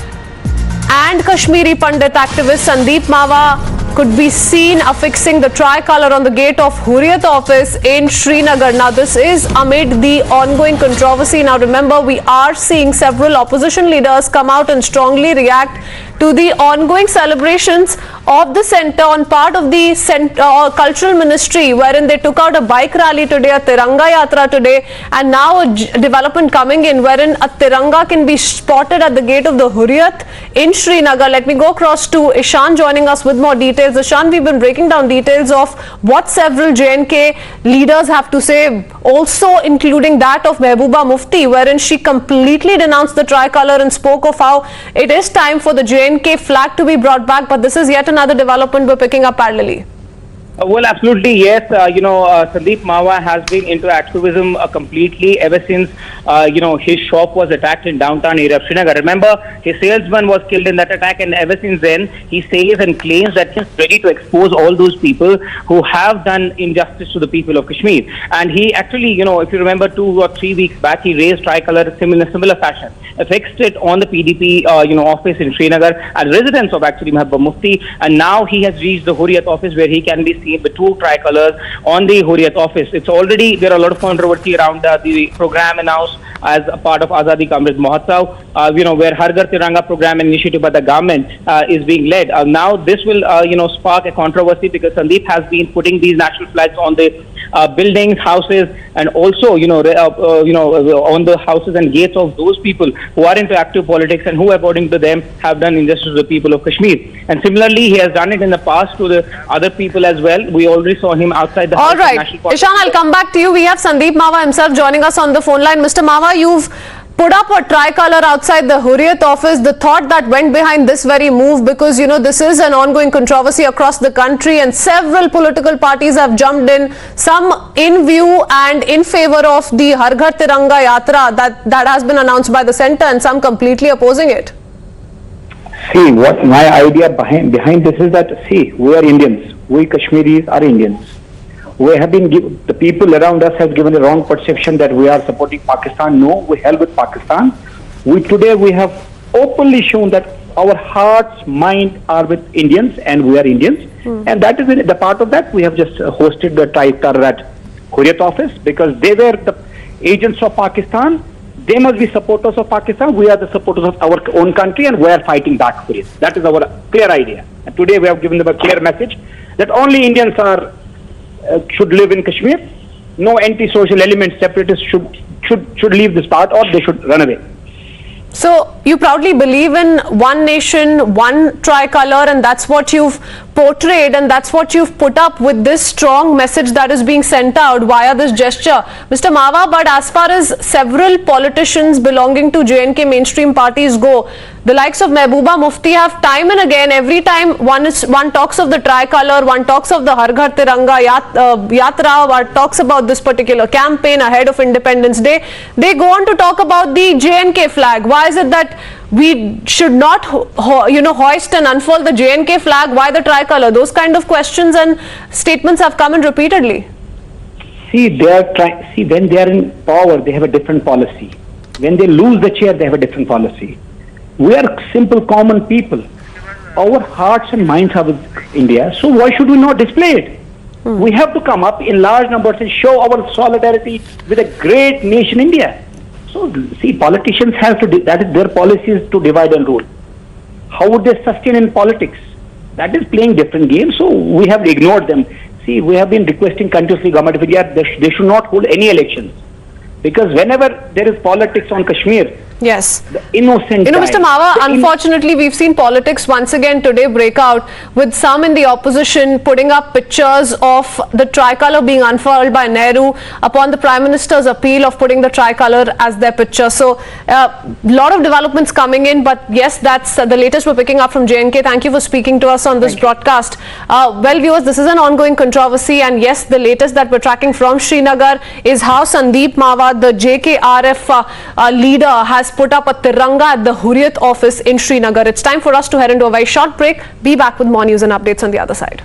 and Kashmiri Pandit activist Sandeep Mawa could be seen affixing the tricolour on the gate of Hurriyat office in Srinagar. Now, this is amid the ongoing controversy. Now, remember, we are seeing several opposition leaders come out and strongly react to the ongoing celebrations of the centre on part of the cultural ministry, wherein they took out a bike rally today, a Tiranga Yatra today, and now a development coming in wherein a Tiranga can be spotted at the gate of the Hurriyat in Srinagar. Let me go across to Ishan joining us with more details. Ishan, we've been breaking down details of what several J&K leaders have to say, also including that of Mehbooba Mufti, wherein she completely denounced the tricolour and spoke of how it is time for the J&K flag to be brought back. But this is yet another development we're picking up parallelly. Well, absolutely, yes. Sandeep Mawa has been into activism completely ever since, his shop was attacked in downtown area of Srinagar. Remember, his salesman was killed in that attack, and ever since then, he says and claims that he's ready to expose all those people who have done injustice to the people of Kashmir. And he actually, if you remember 2 or 3 weeks back, he raised tricolour in a similar fashion, affixed it on the PDP, office in Srinagar, at residence of actually Mehbooba Mufti, and now he has reached the Hurriyat office where he can be seen with 2 tricolours on the Hurriyat office. It's already, there are a lot of controversy around the program announced as a part of Azadi Ka Amrit Mahotsav, where Har Ghar Tiranga program initiative by the government is being led. Now this will, spark a controversy because Sandeep has been putting these national flags on the buildings, houses, and also, on the houses and gates of those people who are into active politics and who, according to them, have done injustice to the people of Kashmir. And similarly, he has done it in the past to the other people as well. We already saw him outside the All right, Ishan, I'll come back to you. We have Sandeep Mawa himself joining us on the phone line. Mr. Mawa, you've put up a tricolour outside the Hurriyat office. The thought that went behind this very move, because this is an ongoing controversy across the country and several political parties have jumped in, some in view and in favour of the Har Ghar Tiranga Yatra that has been announced by the centre, and some completely opposing it. See, what my idea behind this is that, we are Indians. We Kashmiris are Indians. We have been the people around us have given a wrong perception that we are supporting Pakistan. No, we held with Pakistan. Today we have openly shown that our hearts, mind are with Indians, and we are Indians. And that is the part of that. We have just hosted the tricolor at Hurriyat office because they were the agents of Pakistan. They must be supporters of Pakistan. We are the supporters of our own country, and we are fighting back for it. That is our clear idea. And today we have given them a clear message that only Indians should live in Kashmir. No anti-social elements, separatists should leave this part, or they should run away. So you proudly believe in one nation, one tricolor, and that's what you've portrayed, and that's what you've put up with this strong message that is being sent out via this gesture, Mr. Mawa. But as far as several politicians belonging to J&K mainstream parties go, the likes of Mehbooba Mufti have time and again, every time one talks of the tricolor, one talks of the Har Ghar Tiranga Yatra, or talks about this particular campaign ahead of Independence Day, they go on to talk about the J&K flag. Why is it that we should not hoist and unfurl the J&K flag? Why the tricolor? Those kind of questions and statements have come in repeatedly. See, when they are in power, they have a different policy. When they lose the chair, they have a different policy. We are simple, common people. Our hearts and minds are with India, so why should we not display it? We have to come up in large numbers and show our solidarity with a great nation, India. So, see, politicians have to, that is their policy is to divide and rule. How would they sustain in politics? That is playing different games, so we have ignored them. See, we have been requesting continuously Government of India, they should not hold any elections. Because whenever there is politics on Kashmir, yes, the innocent Mr. Mawa, unfortunately, we've seen politics once again today break out with some in the opposition putting up pictures of the tricolor being unfurled by Nehru upon the Prime Minister's appeal of putting the tricolor as their picture. So, a lot of developments coming in, but yes, that's the latest we're picking up from J&K. Thank you for speaking to us on this broadcast. Well, viewers, this is an ongoing controversy, and yes, the latest that we're tracking from Srinagar is how Sandeep Mawa, the JKRF leader, has put up a Tiranga at the Hurriyat office in Srinagar. It's time for us to head into a very short break. Be back with more news and updates on the other side.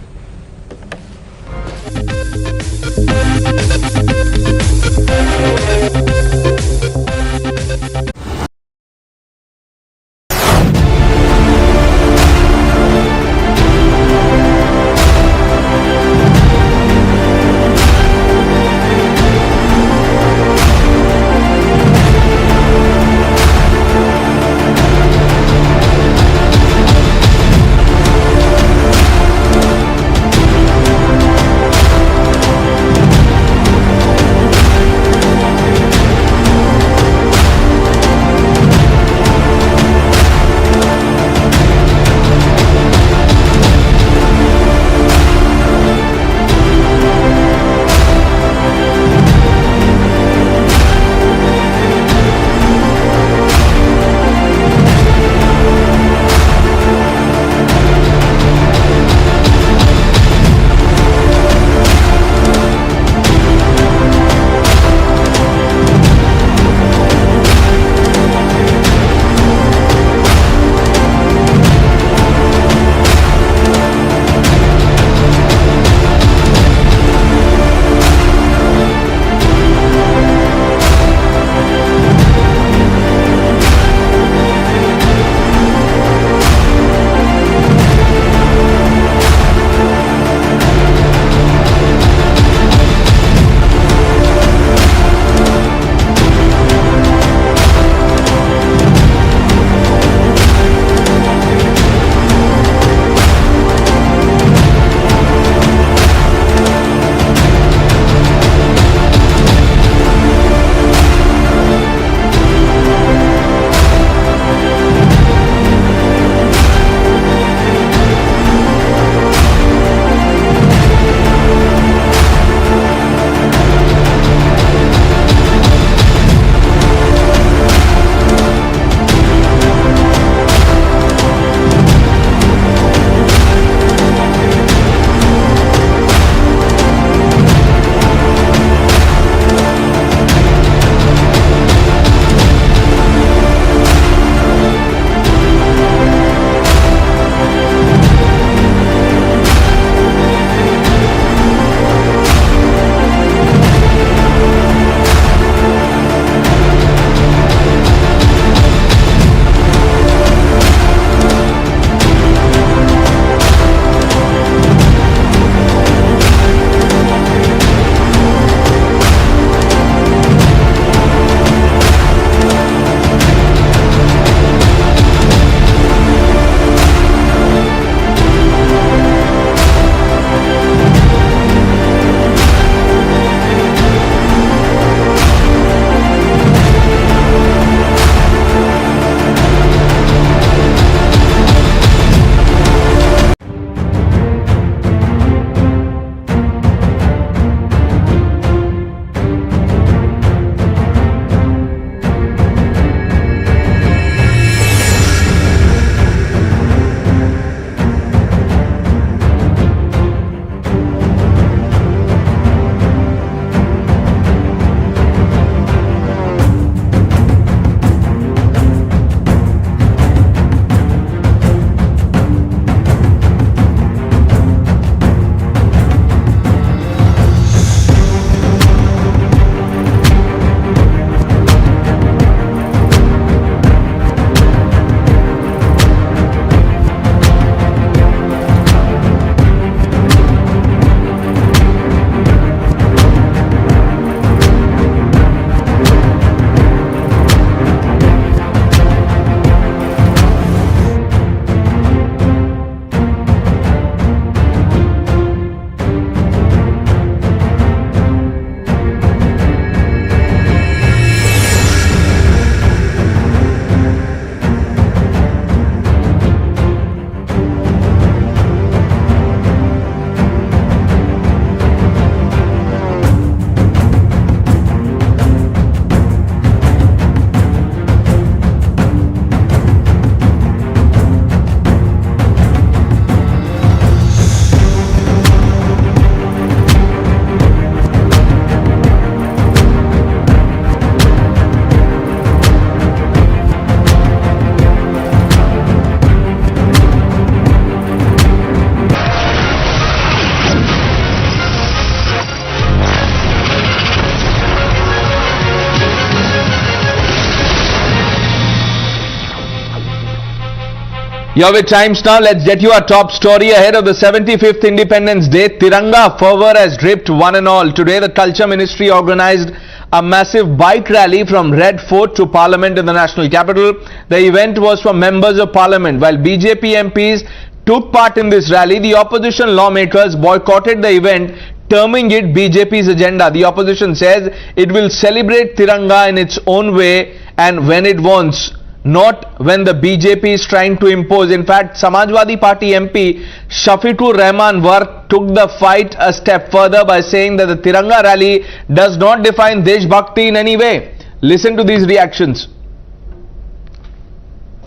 You're with Times Now. Let's get you our top story ahead of the 75th Independence Day. Tiranga fervor has dripped one and all. Today, the Culture Ministry organized a massive bike rally from Red Fort to Parliament in the national capital. The event was for members of Parliament. While BJP MPs took part in this rally, the opposition lawmakers boycotted the event, terming it BJP's agenda. The opposition says it will celebrate Tiranga in its own way and when it wants, not when the BJP is trying to impose. In fact, Samajwadi Party MP Shafiqur Rahman Wark took the fight a step further by saying that the Tiranga rally does not define Desh Bhakti in any way. Listen to these reactions.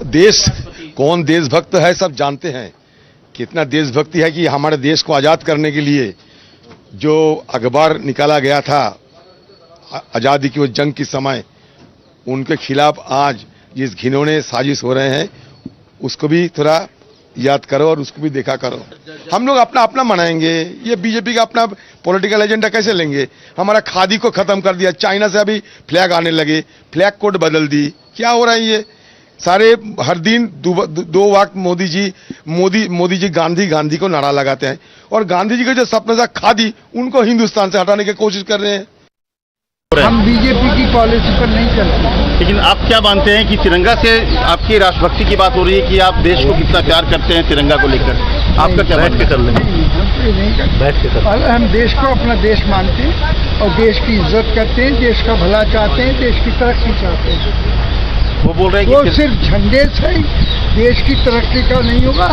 देश कौन देशभक्त है सब जानते हैं, कितना देशभक्ति है कि हमारे देश को आजाद करने के लिए जो अखबार निकाला गया था आजादी की वो जंग के समय, उनके खिलाफ आज जिस घिनौने साजिश हो रहे हैं उसको भी थोड़ा याद करो और उसको भी देखा करो। हम लोग अपना अपना मनाएंगे, ये बीजेपी का अपना पॉलिटिकल एजेंडा कैसे लेंगे? हमारा खादी को खत्म कर दिया, चाइना से अभी फ्लैग आने लगे, फ्लैग कोड बदल दी, क्या हो रहा है ये सारे? हर दिन दो वक्त मोदी जी गांधी को नारा लगाते हैं और गांधी जी का जो सपना था खादी, उनको हिंदुस्तान से हटाने की कोशिश कर रहे हैं। हम बीजेपी की पॉलिसी पर नहीं चलते। लेकिन आप क्या मानते हैं कि तिरंगा से आपकी राष्ट्रभक्ति की बात हो रही है कि आप देश को कितना प्यार करते हैं तिरंगा को लेकर? आपका क्या बैठ के कर लेंगे? बैठ के कर, हम देश को अपना देश मानते हैं और देश की इज्जत करते हैं, देश का भला चाहते हैं, देश की तरक्की चाहते हैं। वो बोल रहे हैं वो कि सिर्फ झंडे से देश की तरक्की का नहीं होगा,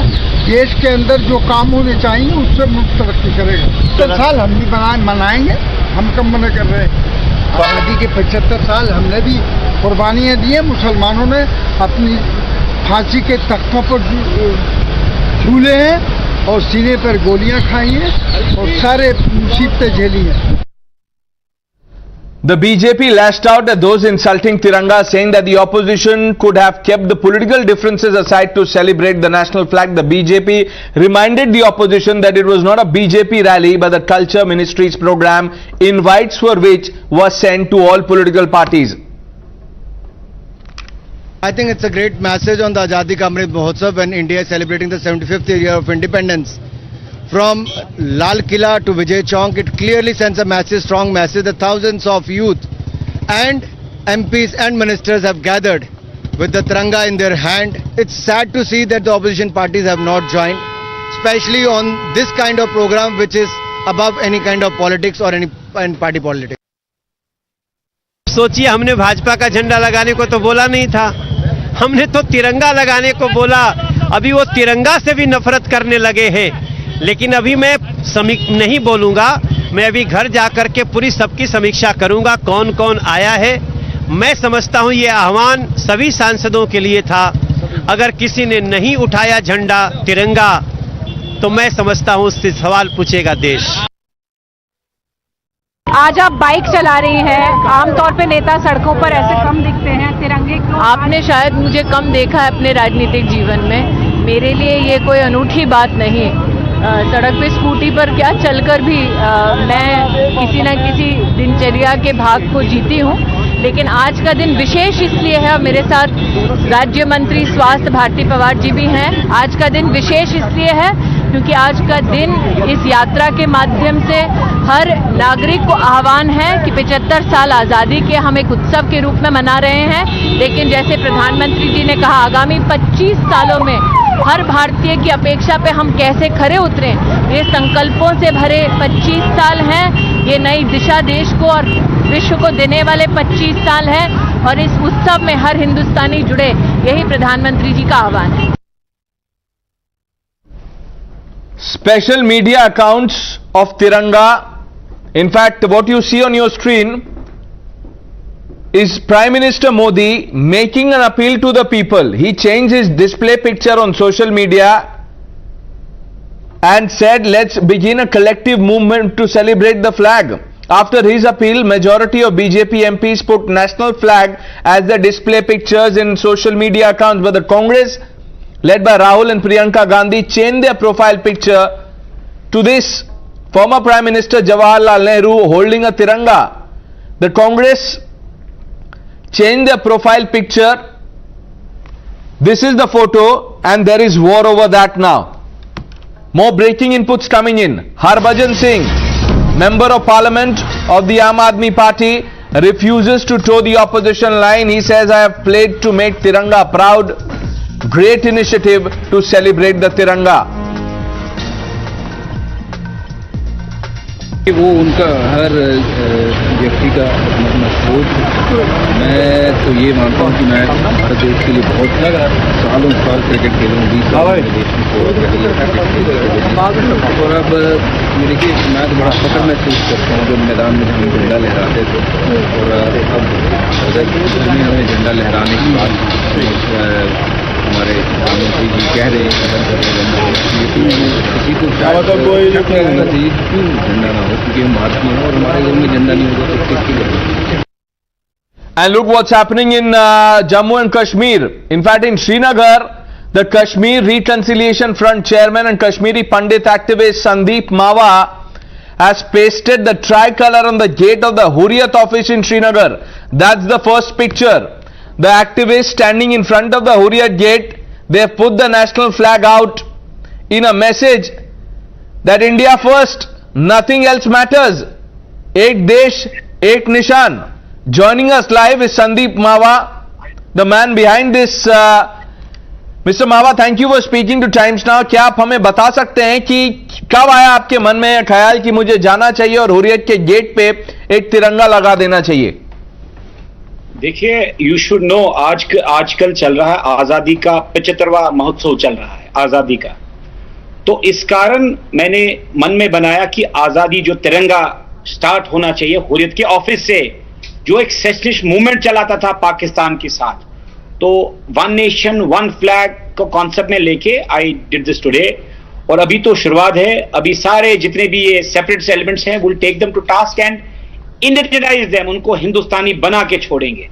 देश के अंदर जो काम होने चाहिए उससे मुल्क तरक्की करेगा। 75 साल हम भी मनाएंगे, हम कब मना कर रहे हैं? आज़ादी के 75 साल हमने भी कुर्बानियाँ दी हैं। मुसलमानों ने अपनी फांसी के तख्तों पर झूले हैं और सीने पर गोलियां खाई हैं और सारे मुसीबतें झेली हैं। The BJP lashed out at those insulting Tiranga, saying that the opposition could have kept the political differences aside to celebrate the national flag. The BJP reminded the opposition that it was not a BJP rally but the Culture Ministry's program, invites for which was sent to all political parties. I think it's a great message on the Azadi Ka Amrit Mahotsav when India is celebrating the 75th year of independence. From Lal Killa to Vijay Chowk, it clearly sends a message, strong message that thousands of youth and MPs and ministers have gathered with the Tiranga in their hand. It's sad to see that the opposition parties have not joined, especially on this kind of program which is above any kind of politics or any party politics. सोचिए, हमने भाजपा का झंडा लगाने को तो बोला नहीं था, हमने तो तिरंगा लगाने को बोला। अभी वो तिरंगा से भी नफरत करने लगे हैं। लेकिन अभी मैं नहीं बोलूंगा, मैं अभी घर जाकर के पूरी सबकी समीक्षा करूंगा कौन कौन आया है। मैं समझता हूं ये आह्वान सभी सांसदों के लिए था। अगर किसी ने नहीं उठाया झंडा तिरंगा तो मैं समझता हूं उससे सवाल पूछेगा देश। आज आप बाइक चला रही हैं, आमतौर पे नेता सड़कों पर ऐसे कम दिखते हैं, तिरंगे क्यों? आपने शायद मुझे कम देखा है अपने राजनीतिक जीवन में। मेरे लिए ये कोई अनूठी बात नहीं। सड़क पे स्कूटी पर क्या चलकर भी मैं किसी न किसी दिनचर्या के भाग को जीती हूँ। लेकिन आज का दिन विशेष इसलिए है, और मेरे साथ राज्य मंत्री स्वास्थ्य भारती पवार जी भी हैं। आज का दिन विशेष इसलिए है क्योंकि आज का दिन इस यात्रा के माध्यम से हर नागरिक को आह्वान है कि 75 साल आज़ादी के हम एक उत्सव के रूप में मना रहे हैं। लेकिन जैसे प्रधानमंत्री जी ने कहा, आगामी 25 सालों में हर भारतीय की अपेक्षा पे हम कैसे खरे उतरें, ये संकल्पों से भरे 25 साल हैं। ये नई दिशा देश को और विश्व को देने वाले 25 साल हैं और इस उत्सव में हर हिंदुस्तानी जुड़े, यही प्रधानमंत्री जी का आह्वान है। Special media accounts of Tiranga. In fact, what you see on your screen is Prime Minister Modi making an appeal to the people. He changed his display picture on social media and said, let's begin a collective movement to celebrate the flag. After his appeal, majority of BJP MPs put national flag as their display pictures in social media accounts, but the Congress led by Rahul and Priyanka Gandhi changed their profile picture to this. Former Prime Minister Jawaharlal Nehru holding a Tiranga. The Congress changed their profile picture. This is the photo and there is war over that now. More breaking inputs coming in. Harbhajan Singh, Member of Parliament of the Aam Aadmi Party, refuses to toe the opposition line. He says, I have pledged to make Tiranga proud. Great initiative to celebrate the Tiranga. वो उनका हर व्यक्ति का अपना सोच। मैं तो ये मानता हूँ कि मैं भारत देश के लिए बहुत सालों साल क्रिकेट खेला हूँ, 20 साल देश में और अब देखिए मैं तो बड़ा फख्र महसूस करता हूँ जब मैदान में हम झंडा लहराते थे और अब हमें झंडा लहराने की बात हमारे प्रधानमंत्री जी कह रहे हैं किसी को होना चाहिए क्यों झंडा ना हो, क्योंकि हम भारतीय हैं और हमारे घर में झंडा नहीं होगा तो किसके लिए। And look what's happening in Jammu and Kashmir. In fact, in Srinagar, the Kashmir Reconciliation Front chairman and Kashmiri Pandit activist Sandeep Mawa has pasted the tricolour on the gate of the Hurriyat office in Srinagar. That's the first picture. The activist standing in front of the Hurriyat gate, they have put the national flag out in a message that India first, nothing else matters. Ek Desh, Ek Nishan. Joining us live is Sandeep Mawa, the man behind this. Mr. Mawa, thank you for speaking to Times Now. क्या आप हमें बता सकते हैं कि कब आया आपके मन में ख्याल कि मुझे जाना चाहिए और हुर्रियत के गेट पे एक तिरंगा लगा देना चाहिए? देखिए, यू शुड नो, आजकल चल रहा है आजादी का 75वां महोत्सव चल रहा है आजादी का, तो इस कारण मैंने मन में बनाया कि आजादी जो तिरंगा स्टार्ट होना चाहिए हुर्रियत के ऑफिस से, जो एक सेशनिस्ट मूवमेंट चलाता था पाकिस्तान के साथ, तो वन नेशन वन फ्लैग को कॉन्सेप्ट में लेके आई डिड दिस टुडे। और अभी तो शुरुआत है, अभी सारे जितने भी ये सेपरेट एलिमेंट्स हैं, will take them to task and indigenise them, उनको हिंदुस्तानी बना के छोड़ेंगे।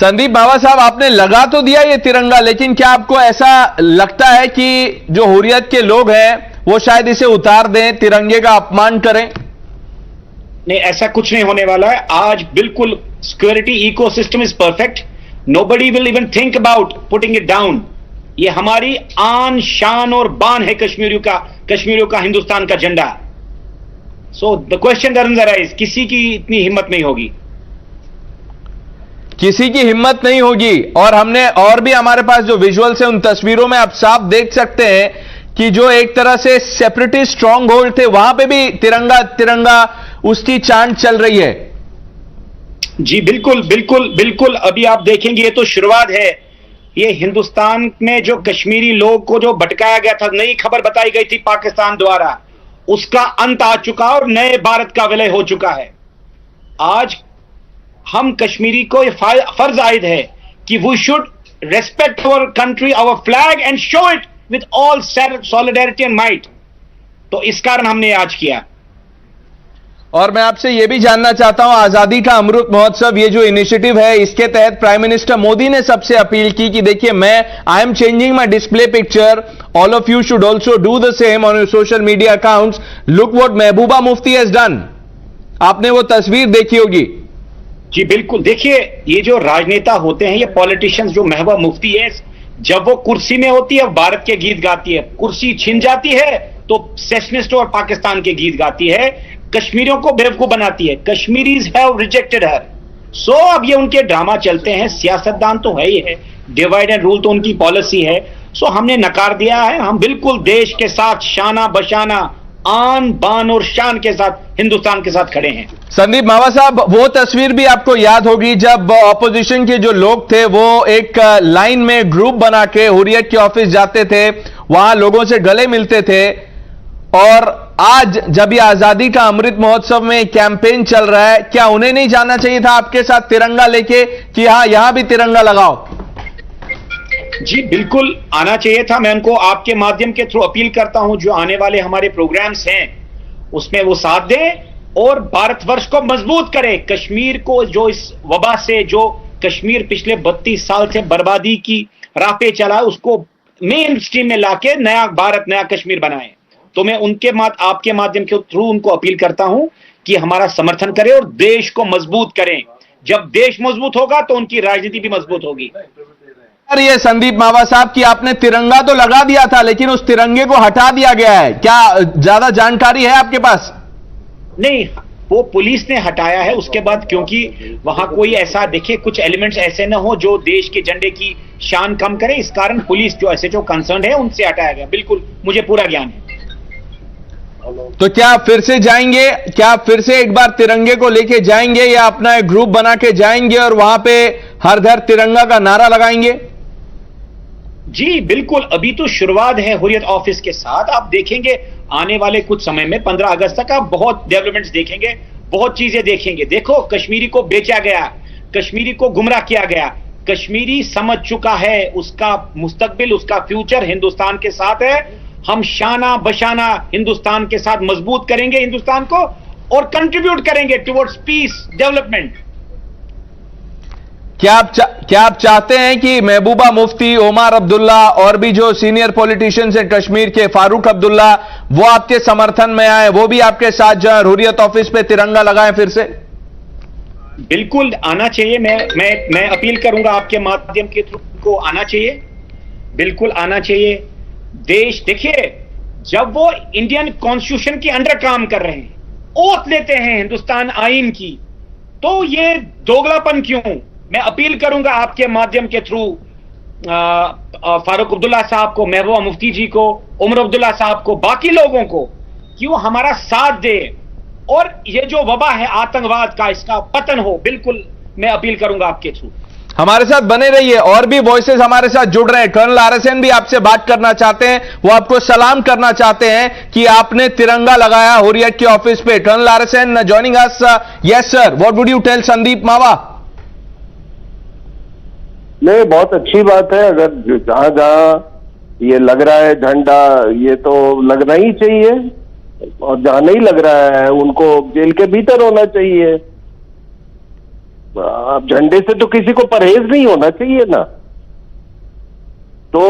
संदीप मावा साहब, आपने लगा तो दिया ये तिरंगा, लेकिन क्या आपको ऐसा लगता है कि जो हुर्रियत के लोग हैं वो शायद इसे उतार दें, तिरंगे का अपमान करें? नहीं, ऐसा कुछ नहीं होने वाला है। आज बिल्कुल security ecosystem is perfect, nobody will even think about putting it down. ये हमारी आन शान और बान है कश्मीरियों का हिंदुस्तान का झंडा। So the question doesn't arise, किसी की इतनी हिम्मत नहीं होगी, किसी की हिम्मत नहीं होगी। और हमने और भी हमारे पास जो विजुअल्स हैं उन तस्वीरों में आप साफ देख सकते हैं कि जो एक तरह से सेपरेटिस्ट स्ट्रॉन्ग होल्ड थे वहां पे भी तिरंगा उसकी चांद चल रही है। जी बिल्कुल बिल्कुल बिल्कुल। अभी आप देखेंगे, ये तो शुरुआत है। ये हिंदुस्तान में जो कश्मीरी लोग को जो भटकाया गया था, नई खबर बताई गई थी पाकिस्तान द्वारा, उसका अंत आ चुका और नए भारत का विलय हो चुका है। आज हम कश्मीरी को ये फर्ज आयद है कि we should respect our country, our flag and show it with all solidarity and might. तो इस कारण हमने आज किया। और मैं आपसे यह भी जानना चाहता हूं, आजादी का अमृत महोत्सव, ये जो इनिशिएटिव है, इसके तहत प्राइम मिनिस्टर मोदी ने सबसे अपील की कि देखिए, I am changing my display picture, all of you should also do the same on your social media accounts. Look what Mehbooba Mufti has done. आपने वो तस्वीर देखी होगी। जी बिल्कुल। देखिए, ये जो राजनेता होते हैं, ये पॉलिटिशियंस, जो महबूबा मुफ्ती है, जब वो कुर्सी में होती है भारत के गीत गाती है, कुर्सी छिन जाती है तो सेशनिस्ट और पाकिस्तान के गीत गाती है, कश्मीरियों को बेवकूफ बनाती है। कश्मीरीज हैव रिजेक्टेड हर। सो अब ये उनके ड्रामा चलते हैं, सियासतदान तो है ही है, डिवाइड एंड रूल तो उनकी पॉलिसी है। सो हमने नकार दिया है। हम बिल्कुल देश के साथ शाना बशाना, आन बान और शान के साथ हिंदुस्तान के साथ खड़े हैं। संदीप मावा साहब, वो तस्वीर भी आपको याद होगी जब ऑपोजिशन के जो लोग थे वो एक लाइन में ग्रुप बना के हुर्रियत के ऑफिस जाते थे, वहां लोगों से गले मिलते थे। और आज जब ये आजादी का अमृत महोत्सव में कैंपेन चल रहा है, क्या उन्हें नहीं जाना चाहिए था आपके साथ तिरंगा लेके कि हाँ, यहां भी तिरंगा लगाओ? जी बिल्कुल आना चाहिए था। मैं उनको आपके माध्यम के थ्रू अपील करता हूं, जो आने वाले हमारे प्रोग्राम्स हैं उसमें वो साथ दें और भारतवर्ष को मजबूत करें। कश्मीर को, जो इस वबा से, जो कश्मीर पिछले 32 साल से बर्बादी की राह पे चला, उसको मेन स्ट्रीम में लाके नया भारत, नया कश्मीर बनाएं। तो मैं आपके माध्यम के थ्रू उनको अपील करता हूं कि हमारा समर्थन करें और देश को मजबूत करें। जब देश मजबूत होगा तो उनकी राजनीति भी मजबूत होगी। रही है संदीप मावा साहब कि आपने तिरंगा तो लगा दिया था लेकिन उस तिरंगे को हटा दिया गया है, क्या ज्यादा जानकारी है आपके पास? नहीं, वो पुलिस ने हटाया है उसके बाद, क्योंकि वहां कोई ऐसा देखिए कुछ एलिमेंट्स ऐसे ना हो जो देश के झंडे की शान कम करे, इस कारण पुलिस जो ऐसे जो कंसर्न है उनसे हटाया गया। बिल्कुल मुझे पूरा ज्ञान है। तो क्या फिर से जाएंगे, क्या फिर से एक बार तिरंगे को लेके जाएंगे या अपना एक ग्रुप बना के जाएंगे और वहां पे हर घर तिरंगा का नारा लगाएंगे? जी बिल्कुल, अभी तो शुरुआत है हुर्रियत ऑफिस के साथ। आप देखेंगे आने वाले कुछ समय में 15 अगस्त तक आप बहुत डेवलपमेंट्स देखेंगे, बहुत चीजें देखेंगे। देखो, कश्मीरी को बेचा गया, कश्मीरी को गुमराह किया गया, कश्मीरी समझ चुका है उसका मुस्तकबिल, उसका फ्यूचर हिंदुस्तान के साथ है। हम शाना बशाना हिंदुस्तान के साथ मजबूत करेंगे हिंदुस्तान को और कंट्रीब्यूट करेंगे टुवर्ड्स पीस डेवलपमेंट। क्या आप चाहते हैं कि महबूबा मुफ्ती, ओमर अब्दुल्ला और भी जो सीनियर पॉलिटिशियंस हैं कश्मीर के, फारूक अब्दुल्ला, वो आपके समर्थन में आए, वो भी आपके साथ जाए, हुर्रियत ऑफिस पे तिरंगा लगाएं फिर से? बिल्कुल आना चाहिए। मैं अपील करूंगा आपके माध्यम के थ्रू को आना चाहिए, बिल्कुल आना चाहिए। देश देखिए, जब वो इंडियन कॉन्स्टिट्यूशन के अंडर काम कर रहे हैं, ओथ लेते हैं हिंदुस्तान आईन की, तो ये दोगलापन क्यों? मैं अपील करूंगा आपके माध्यम के थ्रू फारूक अब्दुल्ला साहब को, महबूबा मुफ्ती जी को, उमर अब्दुल्ला साहब को, बाकी लोगों को कि वो हमारा साथ दे और ये जो वबा है आतंकवाद का, इसका पतन हो। बिल्कुल मैं अपील करूंगा आपके थ्रू। हमारे साथ बने रहिए, और भी वॉइसेस हमारे साथ जुड़ रहे हैं। कर्नल आरएसएन भी आपसे बात करना चाहते हैं, वो आपको सलाम करना चाहते हैं कि आपने तिरंगा लगाया हुर्रियत के ऑफिस पे। Colonel RSN joining us. Yes sir, what would you tell Sandeep मावा? नहीं, बहुत अच्छी बात है। अगर जहां जहां ये लग रहा है झंडा, ये तो लगना ही चाहिए, और जहां नहीं लग रहा है उनको जेल के भीतर होना चाहिए। अब झंडे से तो किसी को परहेज नहीं होना चाहिए ना। तो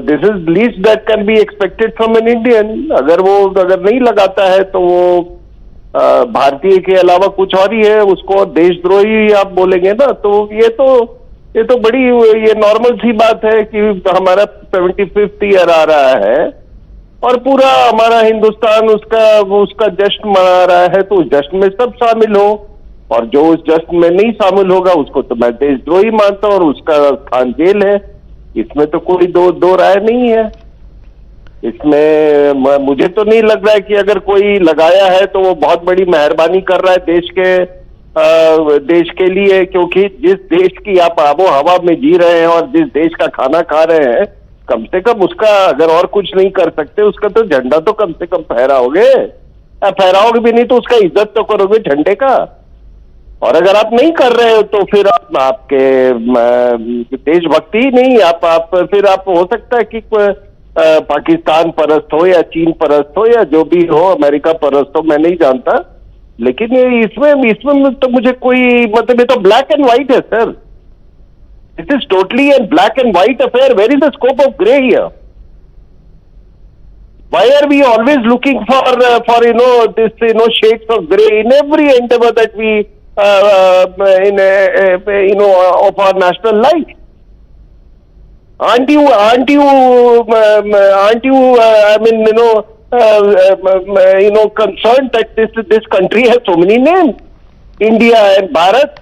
this is least that can be expected from an Indian. अगर नहीं लगाता है तो वो भारतीय के अलावा कुछ और ही है, उसको देशद्रोही आप बोलेंगे ना। तो ये तो बड़ी ये नॉर्मल सी बात है कि हमारा 75th ईयर आ रहा है और पूरा हमारा हिंदुस्तान उसका जश्न मना रहा है, तो उस जश्न में सब शामिल हो, और जो उस जश्न में नहीं शामिल होगा उसको तो मैं देशद्रोही मानता हूं और उसका स्थान जेल है। इसमें तो कोई दो राय नहीं है। इसमें मुझे तो नहीं लग रहा है कि अगर कोई लगाया है तो वो बहुत बड़ी मेहरबानी कर रहा है देश के लिए, क्योंकि जिस देश की आप आबो हवा में जी रहे हैं और जिस देश का खाना खा रहे हैं, कम से कम उसका अगर और कुछ नहीं कर सकते उसका तो झंडा तो कम से कम फहराओगे। फहराओगे भी नहीं तो उसका इज्जत तो करोगे झंडे का। और अगर आप नहीं कर रहे हो तो फिर आपके देशभक्ति ही नहीं, फिर आप हो सकता है कि पाकिस्तान परस्त हो या चीन परस्त हो या जो भी हो, अमेरिका परस्त हो, मैं नहीं जानता। लेकिन ये इसमें तो मुझे कोई मतलब, ये तो ब्लैक एंड व्हाइट है sir. This is totally an black and white affair. Where is the scope of grey here? Why are we always looking for shades of grey in every endeavor that we of our national life? Aren't you concerned that this country has so many names, India and Bharat?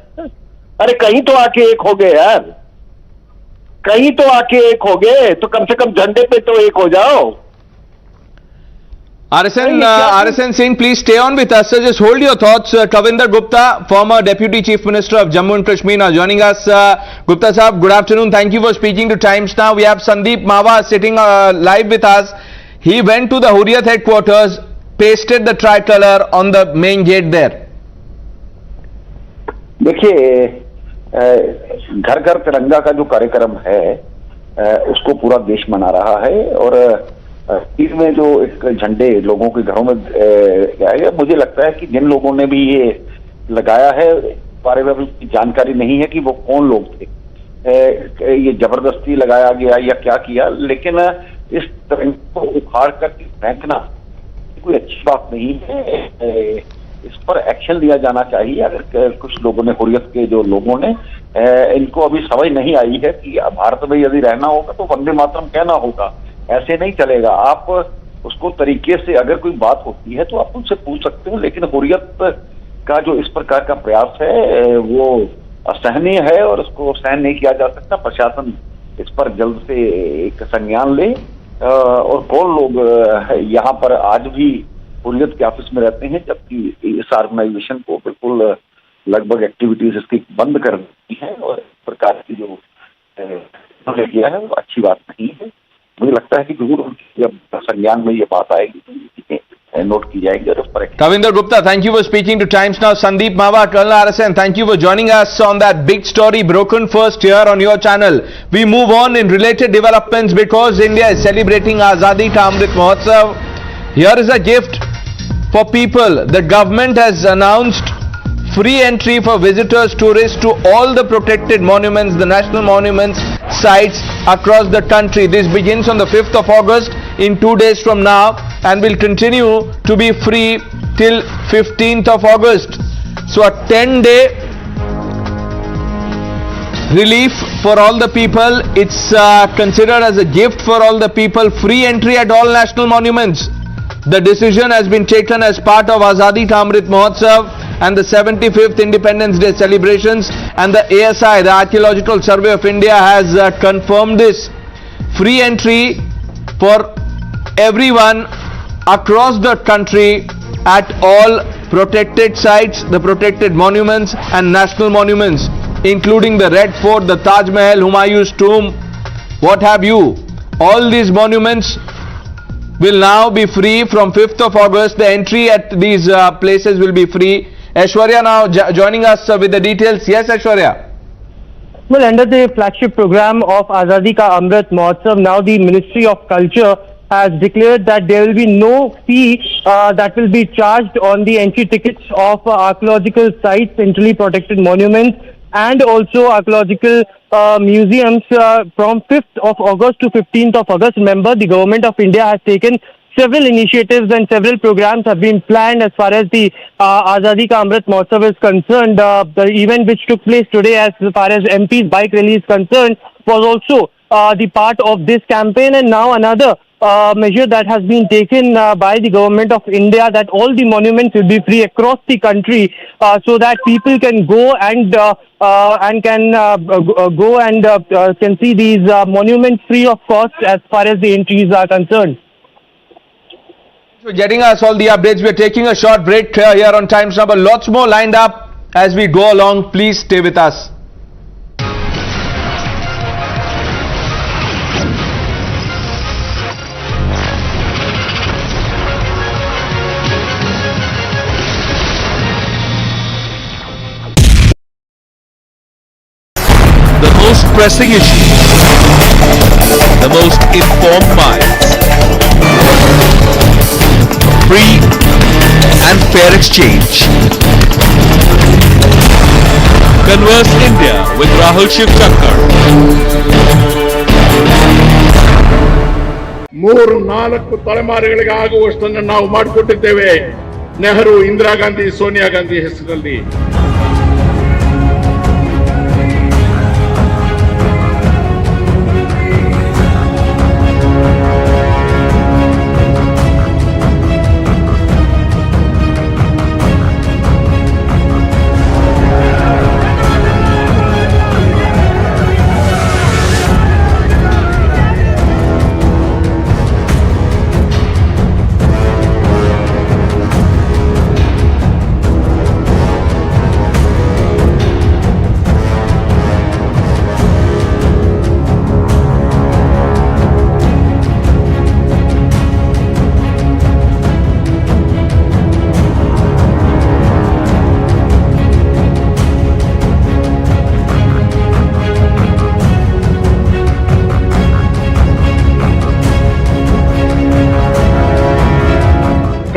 अरे कहीं तो आके एक हो गए यार, कहीं तो आके एक हो गए, तो कम से कम झंडे पे तो एक हो जाओ। RSN Singh, please stay on with us. Sir, just hold your thoughts. Kavinder Gupta, former Deputy Chief Minister of Jammu and Kashmir, now joining us. Gupta Sahab, good afternoon. Thank you for speaking to Times Now. We have Sandeep Mawa sitting live with us. He went to the Huर्रियत headquarters, pasted the tricolor on the main gate there. देखिए, घर घर तिरंगा का जो कार्यक्रम है उसको पूरा देश मना रहा है, और चीन में जो एक झंडे लोगों के घरों में आया, मुझे लगता है कि जिन लोगों ने भी ये लगाया है बारे में जानकारी नहीं है कि वो कौन लोग थे, ये जबरदस्ती लगाया गया या क्या किया। लेकिन इस तिरंगे को उखाड़ कर फेंकना कोई अच्छी बात नहीं है। इस पर एक्शन लिया जाना चाहिए। अगर कुछ लोगों ने, हुर्रियत के जो लोगों ने, इनको अभी समझ नहीं आई है कि भारत में यदि रहना होगा तो वंदे मातरम कहना होगा, ऐसे नहीं चलेगा। आप उसको तरीके से, अगर कोई बात होती है तो आप उनसे पूछ सकते हो, लेकिन हुर्रियत का जो इस प्रकार का प्रयास है वो असहनीय है और उसको सहन नहीं किया जा सकता। प्रशासन इस पर जल्द से एक संज्ञान ले। और कौन लोग यहाँ पर आज भी हुर्रियत के ऑफिस में रहते हैं, जबकि इस ऑर्गेनाइजेशन को बिल्कुल लगभग एक्टिविटीज इसकी बंद कर दी है और इस प्रकार की जो किया है वो अच्छी बात नहीं है। मुझे लगता है कि जरूर जब संज्ञान में ये बात आएगी तो नोट की जाएगी और उस पर। Kavinder Gupta, thank you for speaking to Times Now. Sandeep Mahwa, Colonel RSN, thank you for joining us on that big story broken first here on your channel. We move on in related developments because India is celebrating Azadi Ka Amrit Mahotsav. Here is a gift for people. The government has announced free entry for visitors, tourists to all the protected monuments, the national monuments sites across the country. This begins on the 5th of August in 2 days from now and will continue to be free till 15th of August. So a 10-day relief for all the people. It's considered as a gift for all the people. Free entry at all national monuments. The decision has been taken as part of Azadi Ka Amrit Mahotsav and the 75th Independence Day celebrations, and the ASI, the Archaeological Survey of India, has confirmed this. Free entry for everyone across the country at all protected sites, the protected monuments and national monuments, including the Red Fort, the Taj Mahal, Humayun's tomb, what have you. All these monuments will now be free from 5th of August. The entry at these places will be free. Aishwarya now joining us with the details. Yes, Aishwarya. Well, under the flagship program of Azadi Ka Amrit Mahotsav, now the Ministry of Culture has declared that there will be no fee that will be charged on the entry tickets of archaeological sites, centrally protected monuments, and also archaeological museums from 5th of August to 15th of August. Remember, the government of India has taken several initiatives and several programs have been planned as far as the Azadi Ka Amrit Mahotsav is concerned. The event which took place today as far as MP's bike rally is concerned was also the part of this campaign, and now another measure that has been taken by the government of India, that all the monuments will be free across the country, so that people can go and can see these monuments free of cost as far as the entries are concerned. For getting us all the updates, we are taking a short break here on Times Now, but lots more lined up as we go along. Please stay with us. The most pressing issues, the most informed minds, free and fair exchange. Converse India with Rahul Shivshankar. 3-4 ತಲೆಮಾರುಗಳಿಗೆ ಆಗುವಷ್ಟನ್ನು ನಾವು ಮಾಡಿಕೊಟ್ಟಿದ್ದೇವೆ ನೆಹರು, ಇಂದಿರಾ ಗಾಂಧಿ, ಸೋನಿಯಾ ಗಾಂಧಿ ಹೆಸರಲ್ಲಿ.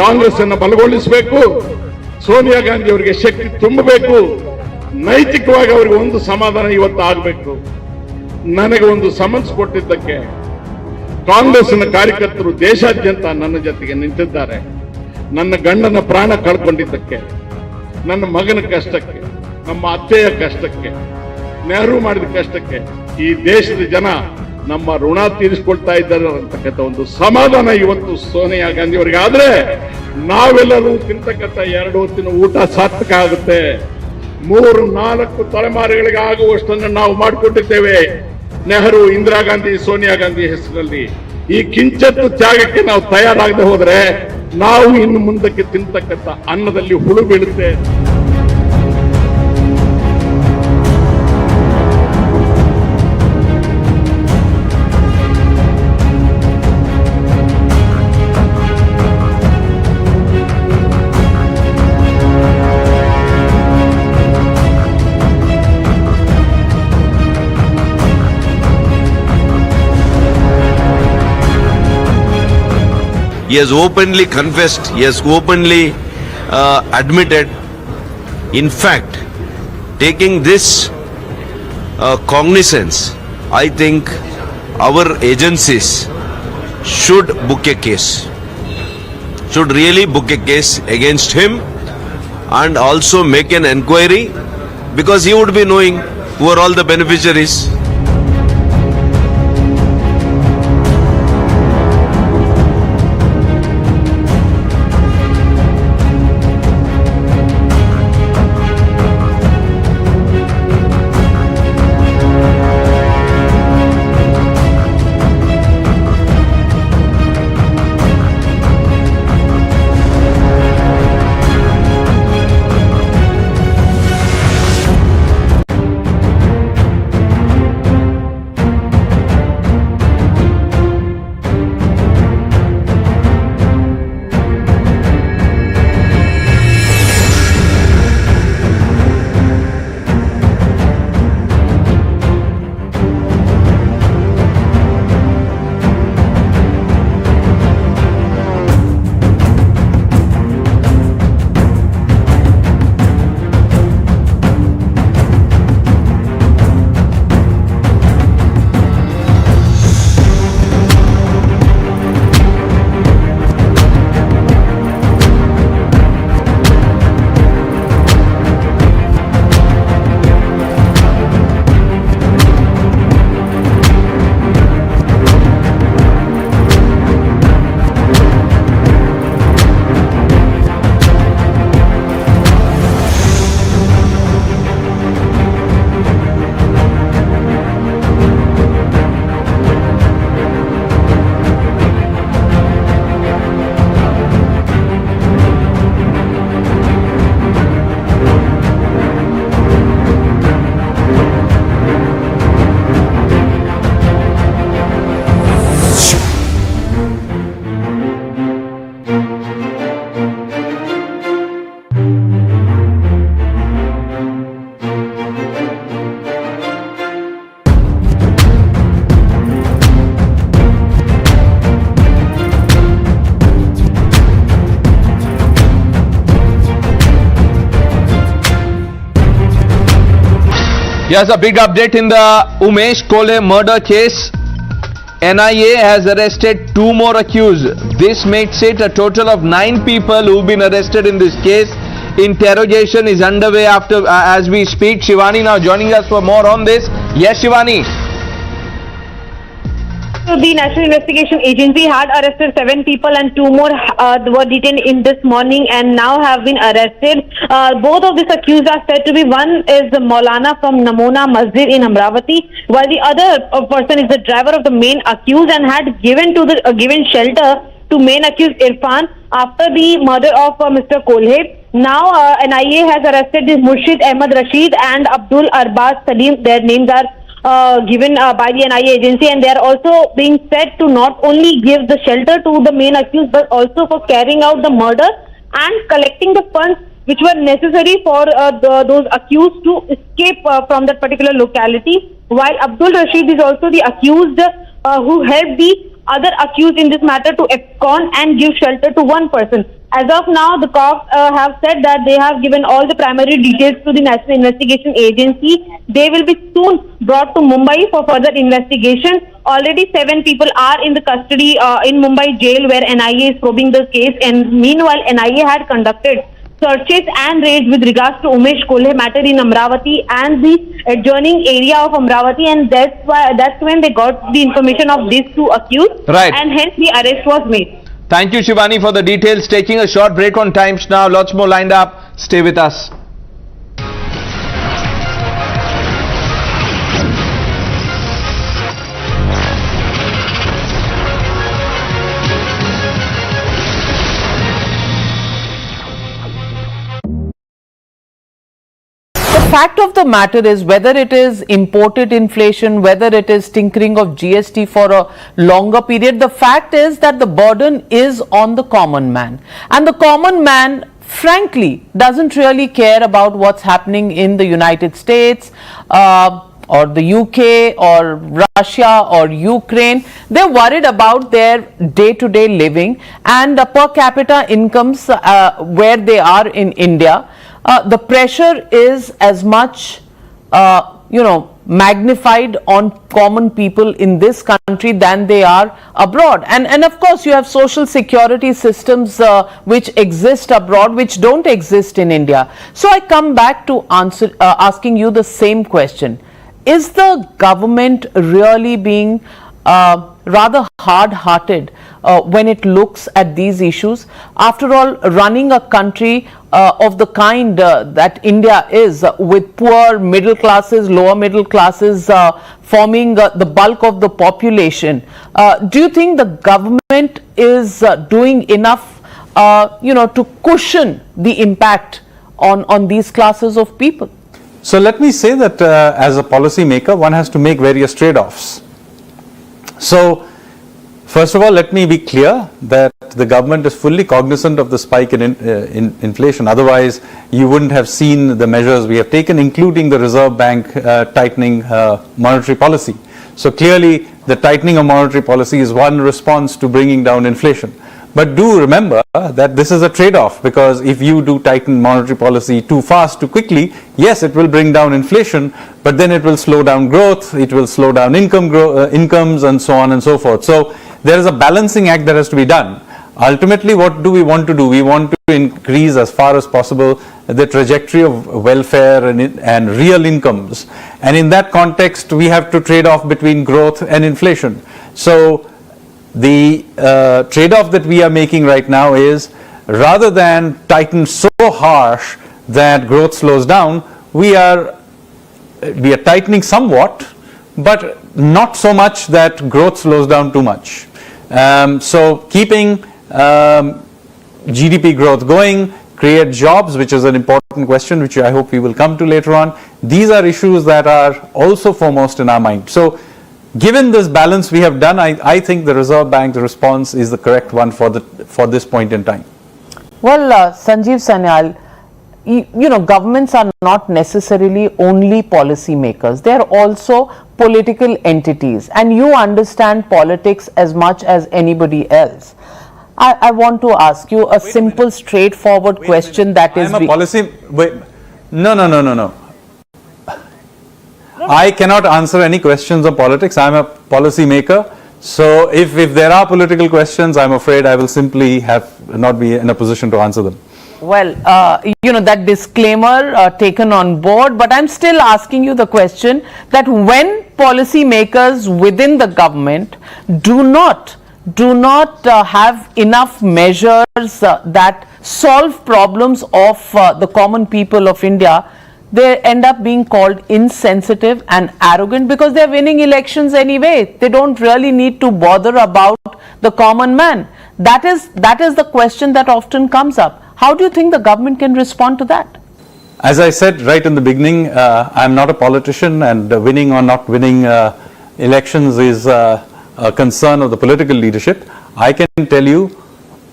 ಕಾಂಗ್ರೆಸ್ ಅನ್ನು ಬಲಗೊಳಿಸಬೇಕು, ಸೋನಿಯಾ ಗಾಂಧಿ ಅವರಿಗೆ ಶಕ್ತಿ ತುಂಬಬೇಕು, ನೈತಿಕವಾಗಿ ಅವರಿಗೆ ಒಂದು ಸಮಾಧಾನ ಇವತ್ತು ಆಗಬೇಕು. ನನಗೆ ಒಂದು ಸಮನ್ಸ್ ಕೊಟ್ಟಿದ್ದಕ್ಕೆ ಕಾಂಗ್ರೆಸ್ನ ಕಾರ್ಯಕರ್ತರು ದೇಶಾದ್ಯಂತ ನನ್ನ ಜೊತೆಗೆ ನಿಂತಿದ್ದಾರೆ. ನನ್ನ ಗಂಡನ ಪ್ರಾಣ ಕಳ್ಕೊಂಡಿದ್ದಕ್ಕೆ, ನನ್ನ ಮಗನ ಕಷ್ಟಕ್ಕೆ, ನಮ್ಮ ಅತ್ತೆಯ ಕಷ್ಟಕ್ಕೆ, ನೆಹರು ಮಾಡಿದ ಕಷ್ಟಕ್ಕೆ ಈ ದೇಶದ ಜನ ನಮ್ಮ ಋಣ ತೀರಿಸಿಕೊಳ್ತಾ ಇದ್ದಾರೆ ಅಂತಕ್ಕಂಥ ಒಂದು ಸಮಾಧಾನ ಇವತ್ತು ಸೋನಿಯಾ ಗಾಂಧಿ ಅವರಿಗೆ ಆದ್ರೆ ನಾವೆಲ್ಲರೂ ತಿಂತಕ್ಕಂಥ 2 ಹೊತ್ತಿನ ಊಟ ಸಾರ್ಥಕ ಆಗುತ್ತೆ. 3-4 ತಲೆಮಾರುಗಳಿಗೆ ಆಗುವಷ್ಟನ್ನು ನಾವು ಮಾಡಿಕೊಟ್ಟಿದ್ದೇವೆ. ನೆಹರು, ಇಂದಿರಾ ಗಾಂಧಿ, ಸೋನಿಯಾ ಗಾಂಧಿ ಹೆಸರಲ್ಲಿ ಈ ಕಿಂಚತ್ತು ತ್ಯಾಗಕ್ಕೆ ನಾವು ತಯಾರಾಗದೆ ಹೋದ್ರೆ ನಾವು ಇನ್ನು ಮುಂದಕ್ಕೆ ತಿಂತಕ್ಕಂಥ ಅನ್ನದಲ್ಲಿ ಹುಳು ಬೀಳುತ್ತೆ. He has openly confessed, he has openly admitted. In fact, taking this cognizance, I think our agencies should book a case, should really book a case against him and also make an enquiry, because he would be knowing who are all the beneficiaries. Yes, a big update in the Umesh Kole murder case. NIA has arrested 2 more accused. This makes it a total of 9 people who've been arrested in this case. Interrogation is underway as we speak. Shivani now joining us for more on this. Yes, Shivani. So the National Investigation Agency had arrested 7 people and 2 more were detained in this morning and now have been arrested. Both of these accused are said to be, one is the Maulana from Namona Masjid in Amravati, while the other person is the driver of the main accused and had given shelter to main accused Irfan after the murder of Mr. Kolhe. Now NIA has arrested Murshid Ahmad Rashid and Abdul Arbaz Salim. Their names are given by the NIA agency, and they are also being said to not only give the shelter to the main accused but also for carrying out the murder and collecting the funds which were necessary for those accused to escape from that particular locality. While Abdul Rashid is also the accused who helped the other accused in this matter to abscond and give shelter to one person. As of now, the cops have said that they have given all the primary details to the National Investigation Agency. They will be soon brought to Mumbai for further investigation. Already 7 people are in the custody in Mumbai jail where NIA is probing the case, and meanwhile NIA had conducted searches and raids with regards to Umesh Kolhe matter in Amravati and the adjoining area of Amravati, and that's when they got the information of these 2 accused, right, and hence the arrest was made. Thank you, Shivani, for the details. Taking a short break on Times Now. Lots more lined up. Stay with us. The fact of the matter is, whether it is imported inflation, whether it is tinkering of GST for a longer period, the fact is that the burden is on the common man. And the common man, frankly, doesn't really care about what's happening in the United States or the UK or Russia or Ukraine. They're worried about their day-to-day living and per capita incomes where they are in India. The pressure is as much, magnified on common people in this country than they are abroad. And of course, you have social security systems which exist abroad, which don't exist in India. So I come back to asking you the same question. Is the government really being rather hard-hearted when it looks at these issues? After all, running a country of the kind that India is, with poor middle classes, lower middle classes forming the bulk of the population, do you think the government is doing enough to cushion the impact on these classes of people? So let me say that as a policy maker, one has to make various trade-offs. So first of all, let me be clear that the government is fully cognizant of the spike in inflation. Otherwise, you wouldn't have seen the measures we have taken, including the Reserve Bank tightening monetary policy. So clearly, the tightening of monetary policy is one response to bringing down inflation. But do remember that this is a trade-off, because if you do tighten monetary policy too fast, too quickly, yes, it will bring down inflation, but then it will slow down growth, it will slow down incomes, and so on and so forth. So there is a balancing act that has to be done. Ultimately, what do we want to do? We want to increase as far as possible the trajectory of welfare and real incomes. And in that context, we have to trade off between growth and inflation. So the trade-off that we are making right now is, rather than tighten so harsh that growth slows down, we are tightening somewhat, but not so much that growth slows down too much. So keeping GDP growth going, create jobs, which is an important question, which I hope we will come to later on. These are issues that are also foremost in our mind. So given this balance we have done, I think the Reserve Bank's response is the correct one for this point in time. Well, Sanjeev Sanyal, governments are not necessarily only policy makers. They are also political entities, and you understand politics as much as anybody else. I want to ask you a simple, straightforward question that is... I am a policy... No. I cannot answer any questions on politics. I am a policy maker. So if there are political questions, I'm afraid I will simply not be in a position to answer them. Well, that disclaimer taken on board, but I'm still asking you the question that when policy makers within the government do not have enough measures that solve problems of the common people of India, they end up being called insensitive and arrogant, because they're winning elections anyway. They don't really need to bother about the common man. That is the question that often comes up. How do you think the government can respond to that? As I said right in the beginning, I'm not a politician, and winning or not winning elections is a concern of the political leadership. I can tell you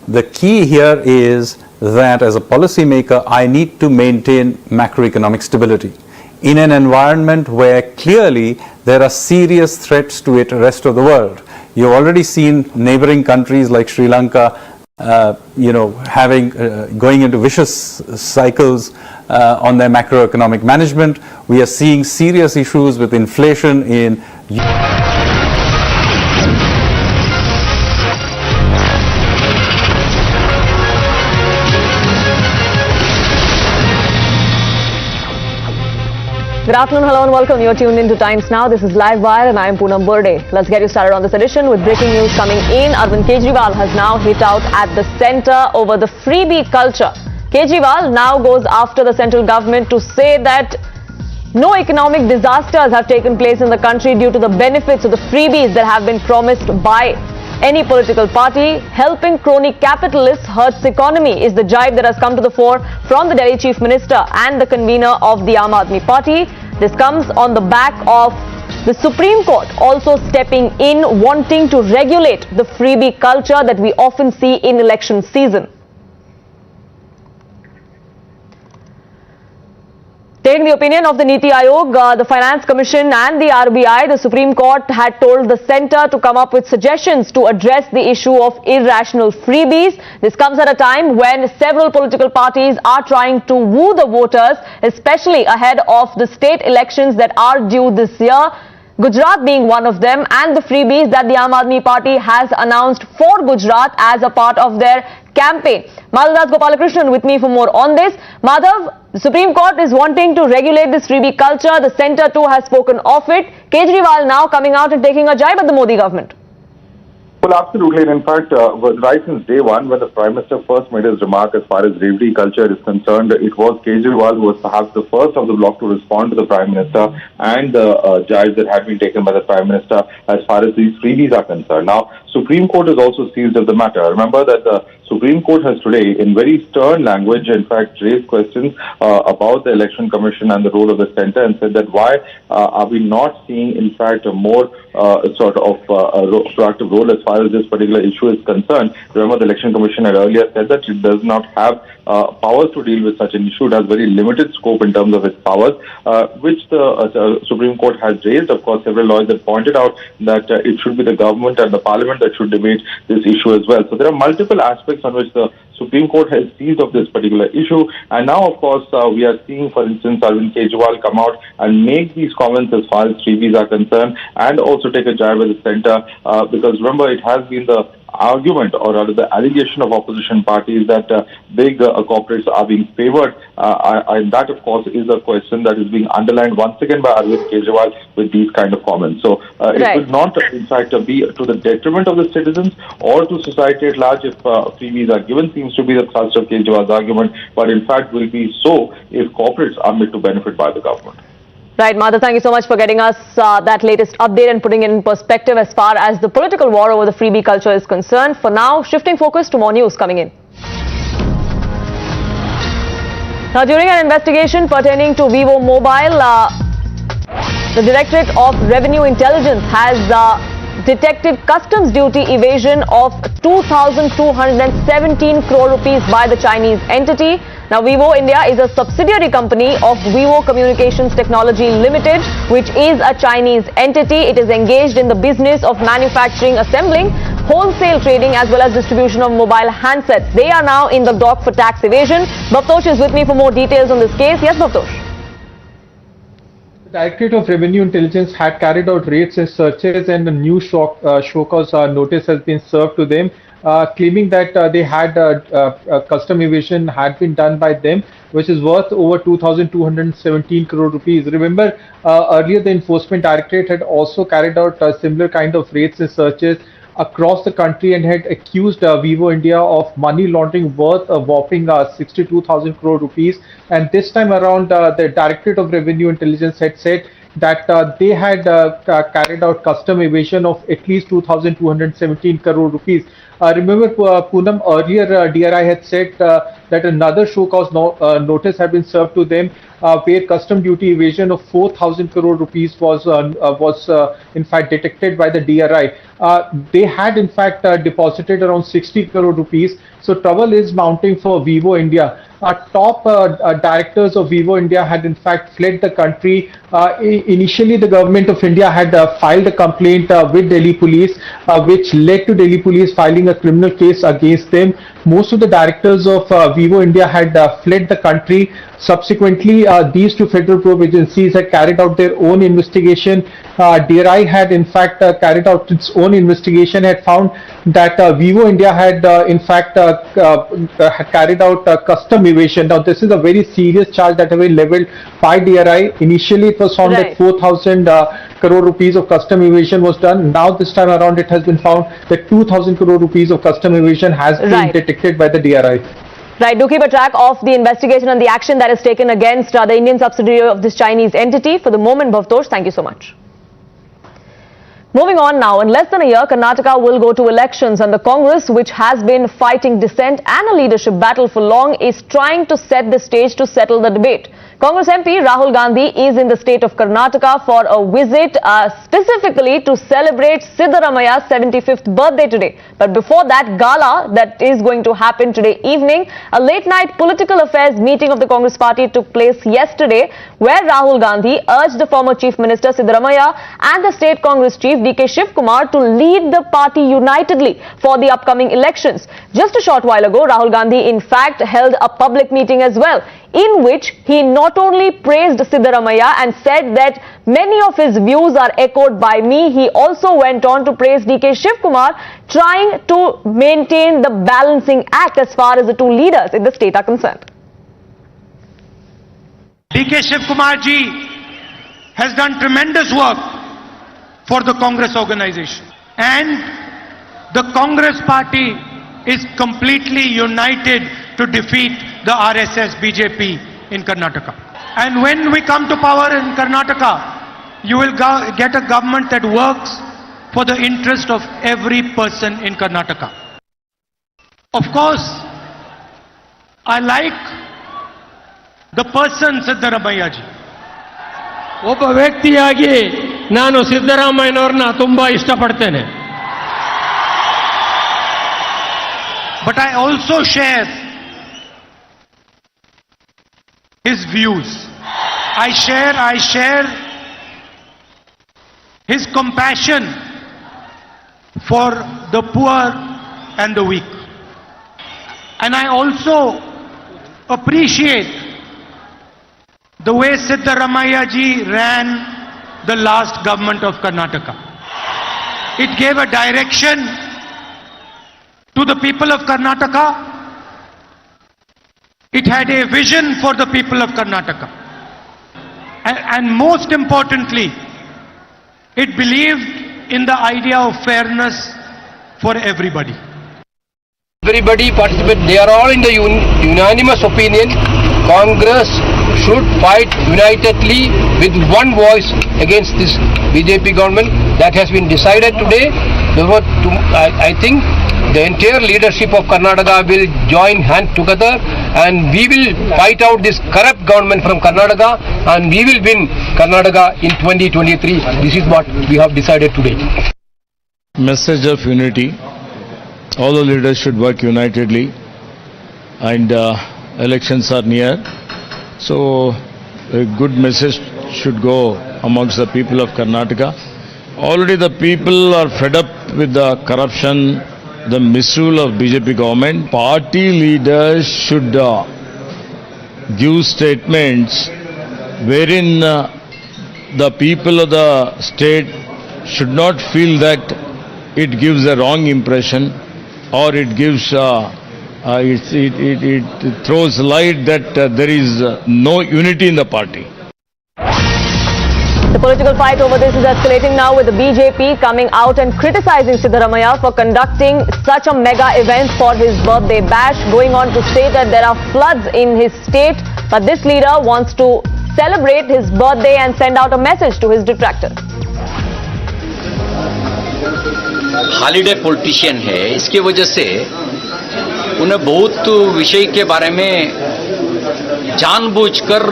the key here is that as a policymaker, I need to maintain macroeconomic stability in an environment where clearly there are serious threats to the rest of the world. You've already seen neighboring countries like Sri Lanka, going into vicious cycles on their macroeconomic management. We are seeing serious issues with inflation in Good afternoon, hello and welcome. You're tuned in to Times Now. This is Live Wire and I am Poonam Burde. Let's get you started on this edition with breaking news coming in. Arvind Kejriwal has now hit out at the centre over the freebie culture. Kejriwal now goes after the central government to say that no economic disasters have taken place in the country due to the benefits of the freebies that have been promised by any political party. Helping crony capitalists hurts economy is the jibe that has come to the fore from the Delhi Chief Minister and the convener of the Aam Aadmi Party. This comes on the back of the Supreme Court also stepping in, wanting to regulate the freebie culture that we often see in election season. Taking the opinion of the Niti Aayog, the Finance Commission and the RBI, the Supreme Court had told the centre to come up with suggestions to address the issue of irrational freebies. This comes at a time when several political parties are trying to woo the voters, especially ahead of the state elections that are due this year. Gujarat being one of them, and the freebies that the Aam Aadmi Party has announced for Gujarat as a part of their campaign. Madhav Gopalakrishnan with me for more on this. Madhav, the Supreme Court is wanting to regulate this freebie culture. The centre too has spoken of it. Kejriwal now coming out and taking a jibe at the Modi government. Well, absolutely. And in fact, right since day one, when the Prime Minister first made his remark as far as freebie culture is concerned, it was Kejriwal who was perhaps the first of the bloc to respond to the Prime Minister and the jibes that had been taken by the Prime Minister as far as these freebies are concerned. Now, Supreme Court is also seized of the matter. Remember that the Supreme Court has today, in very stern language, in fact, raised questions about the Election Commission and the role of the centre, and said that why are we not seeing, in fact, a more proactive role as far as this particular issue is concerned. Remember, the Election Commission had earlier said that it does not have powers to deal with such an issue. It has very limited scope in terms of its powers, which the Supreme Court has raised. Of course, several lawyers have pointed out that it should be the government and the parliament that should debate this issue as well. So there are multiple aspects on which the Supreme Court has seized of this particular issue. And now, of course, we are seeing, for instance, Arvind Kejriwal come out and make these comments as far as freebies are concerned, and also take a jibe at the centre, because remember, it has been the argument, or rather the allegation of opposition parties, that big corporates are being favoured, and that, of course, is a question that is being underlined once again by Arvind Kejriwal with these kind of comments. So it would not, in fact, be to the detriment of the citizens or to society at large if freebies are given, seems to be the thrust of Kejriwal's argument, but in fact will be so if corporates are made to benefit by the government. Right, Madhav, thank you so much for getting us that latest update and putting it in perspective as far as the political war over the freebie culture is concerned. For now, shifting focus to more news coming in. Now, during an investigation pertaining to Vivo Mobile, the Directorate of Revenue Intelligence has detected customs duty evasion of 2,217 crore rupees by the Chinese entity. Now, Vivo India is a subsidiary company of Vivo Communications Technology Limited, which is a Chinese entity. It is engaged in the business of manufacturing, assembling, wholesale trading as well as distribution of mobile handsets. They are now in the dock for tax evasion. Bhavtosh is with me for more details on this case. Yes, Bhavtosh. The Directorate of Revenue Intelligence had carried out raids and searches, and a new show cause notice has been served to them, claiming that they had custom evasion had been done by them, which is worth over 2,217 crore rupees. Remember, earlier the Enforcement Directorate had also carried out similar kind of raids and searches across the country and had accused Vivo India of money laundering worth a whopping 62,000 crore rupees. And this time around, the Directorate of Revenue Intelligence had said that they had carried out custom evasion of at least 2,217 crore rupees. Remember, Poonam, earlier DRI had said that another show cause notice had been served to them, where custom duty evasion of 4,000 crore rupees was in fact detected by the DRI. They had in fact deposited around 60 crore rupees. So trouble is mounting for Vivo India. top directors of Vivo India had in fact fled the country. Initially, the government of India had filed a complaint with Delhi police, which led to Delhi police filing a criminal case against them. Most of the directors of Vivo India had fled the country. Subsequently, these two federal probe agencies had carried out their own investigation. DRI had in fact carried out its own investigation, had found that Vivo India had in fact carried out custom evasion. Now this is a very serious charge that has been leveled by DRI. Initially it was found that 4,000 crore rupees of custom evasion was done. Now this time around it has been found that 2,000 crore rupees of custom evasion has been detected by the DRI. Right, do keep a track of the investigation and the action that is taken against the Indian subsidiary of this Chinese entity. For the moment, Bhavtosh, thank you so much. Moving on now, in less than a year, Karnataka will go to elections, and the Congress, which has been fighting dissent and a leadership battle for long, is trying to set the stage to settle the debate. Congress MP Rahul Gandhi is in the state of Karnataka for a visit specifically to celebrate Siddaramaya's 75th birthday today. But before that gala that is going to happen today evening, a late-night political affairs meeting of the Congress party took place yesterday, where Rahul Gandhi urged the former Chief Minister Siddaramaya and the state Congress chief D.K. Shivkumar to lead the party unitedly for the upcoming elections. Just a short while ago, Rahul Gandhi in fact held a public meeting as well, in which he not only praised Siddaramaya and said that many of his views are echoed by me, he also went on to praise D.K. Shivkumar, trying to maintain the balancing act as far as the two leaders in the state are concerned. D.K. Shivkumar ji has done tremendous work for the Congress organization, and the Congress party is completely united to defeat the RSS BJP in Karnataka. And when we come to power in Karnataka, you will get a government that works for the interest of every person in Karnataka. Of course, I like the person Siddaramaya ji. ಒಬ್ಬ ವ್ಯಕ್ತಿಯಾಗಿ ನಾನು ಸಿದ್ದರಾಮಯ್ಯನವರನ್ನ ತುಂಬಾ ಇಷ್ಟಪಡ್ತೇನೆ. But I also share his views. I share his compassion for the poor and the weak. And I also appreciate the way Siddaramaya ji ran the last government of Karnataka. It gave a direction to the people of Karnataka. It had a vision for the people of Karnataka. And most importantly, it believed in the idea of fairness for everybody. Everybody participated. They are all in the unanimous opinion. Congress should fight unitedly with one voice against this BJP government. That has been decided today. Therefore, I think the entire leadership of Karnataka will join hands together, and we will fight out this corrupt government from Karnataka, and we will win Karnataka in 2023. This is what we have decided today. Message of unity. All the leaders should work unitedly, and elections are near. So a good message should go amongst the people of Karnataka. Already the people are fed up with the corruption, the misrule of BJP government. Party leaders should give statements wherein the people of the state should not feel that it gives a wrong impression, or it gives it throws light that there is no unity in the party. The political fight over this is escalating now, with the BJP coming out and criticizing Siddaramaya for conducting such a mega event for his birthday bash, going on to say that there are floods in his state, but this leader wants to celebrate his birthday and send out a message to his detractors. Holiday politician है, इसके वजह से उन्हें बहुत विषय के बारे में जानबूझकर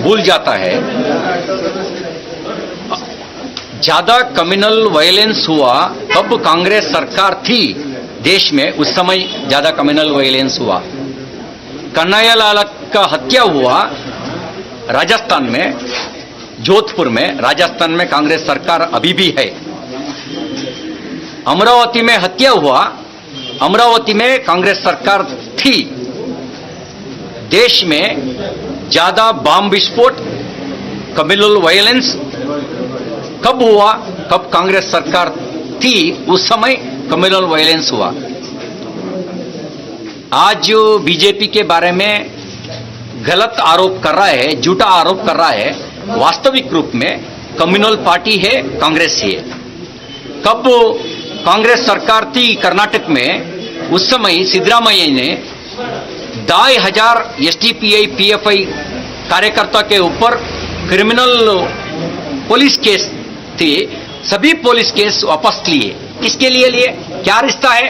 भूल जाता है. ज्यादा कम्युनल वायलेंस हुआ तब कांग्रेस सरकार थी देश में, उस समय ज्यादा कम्युनल वायलेंस हुआ. कन्हैयालाल का हत्या हुआ राजस्थान में, जोधपुर में, राजस्थान में कांग्रेस सरकार अभी भी है। अमरावती में हत्या हुआ, अमरावती में कांग्रेस सरकार थी। देश में ज्यादा बम विस्फोट, कम्युनल वायलेंस कब हुआ? कब कांग्रेस सरकार थी उस समय कम्युनल वायलेंस हुआ। आज जो बीजेपी के बारे में गलत आरोप कर रहा है, झूठा आरोप कर रहा है, वास्तविक रूप में कम्युनल पार्टी है, कांग्रेस ही है। कब कांग्रेस सरकार थी कर्नाटक में, उस समय सिद्धरामैया ने 2,500 एसटीपीआई पीएफआई कार्यकर्ता के ऊपर क्रिमिनल पुलिस केस थे, सभी पुलिस केस वापस लिए। किसके लिए लिए? क्या रिश्ता है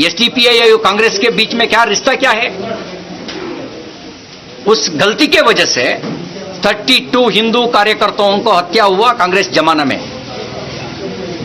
एसटीपीआई और कांग्रेस के बीच में? क्या रिश्ता क्या है? उस गलती के वजह से 32 हिंदू कार्यकर्ताओं को हत्या हुआ कांग्रेस जमाना में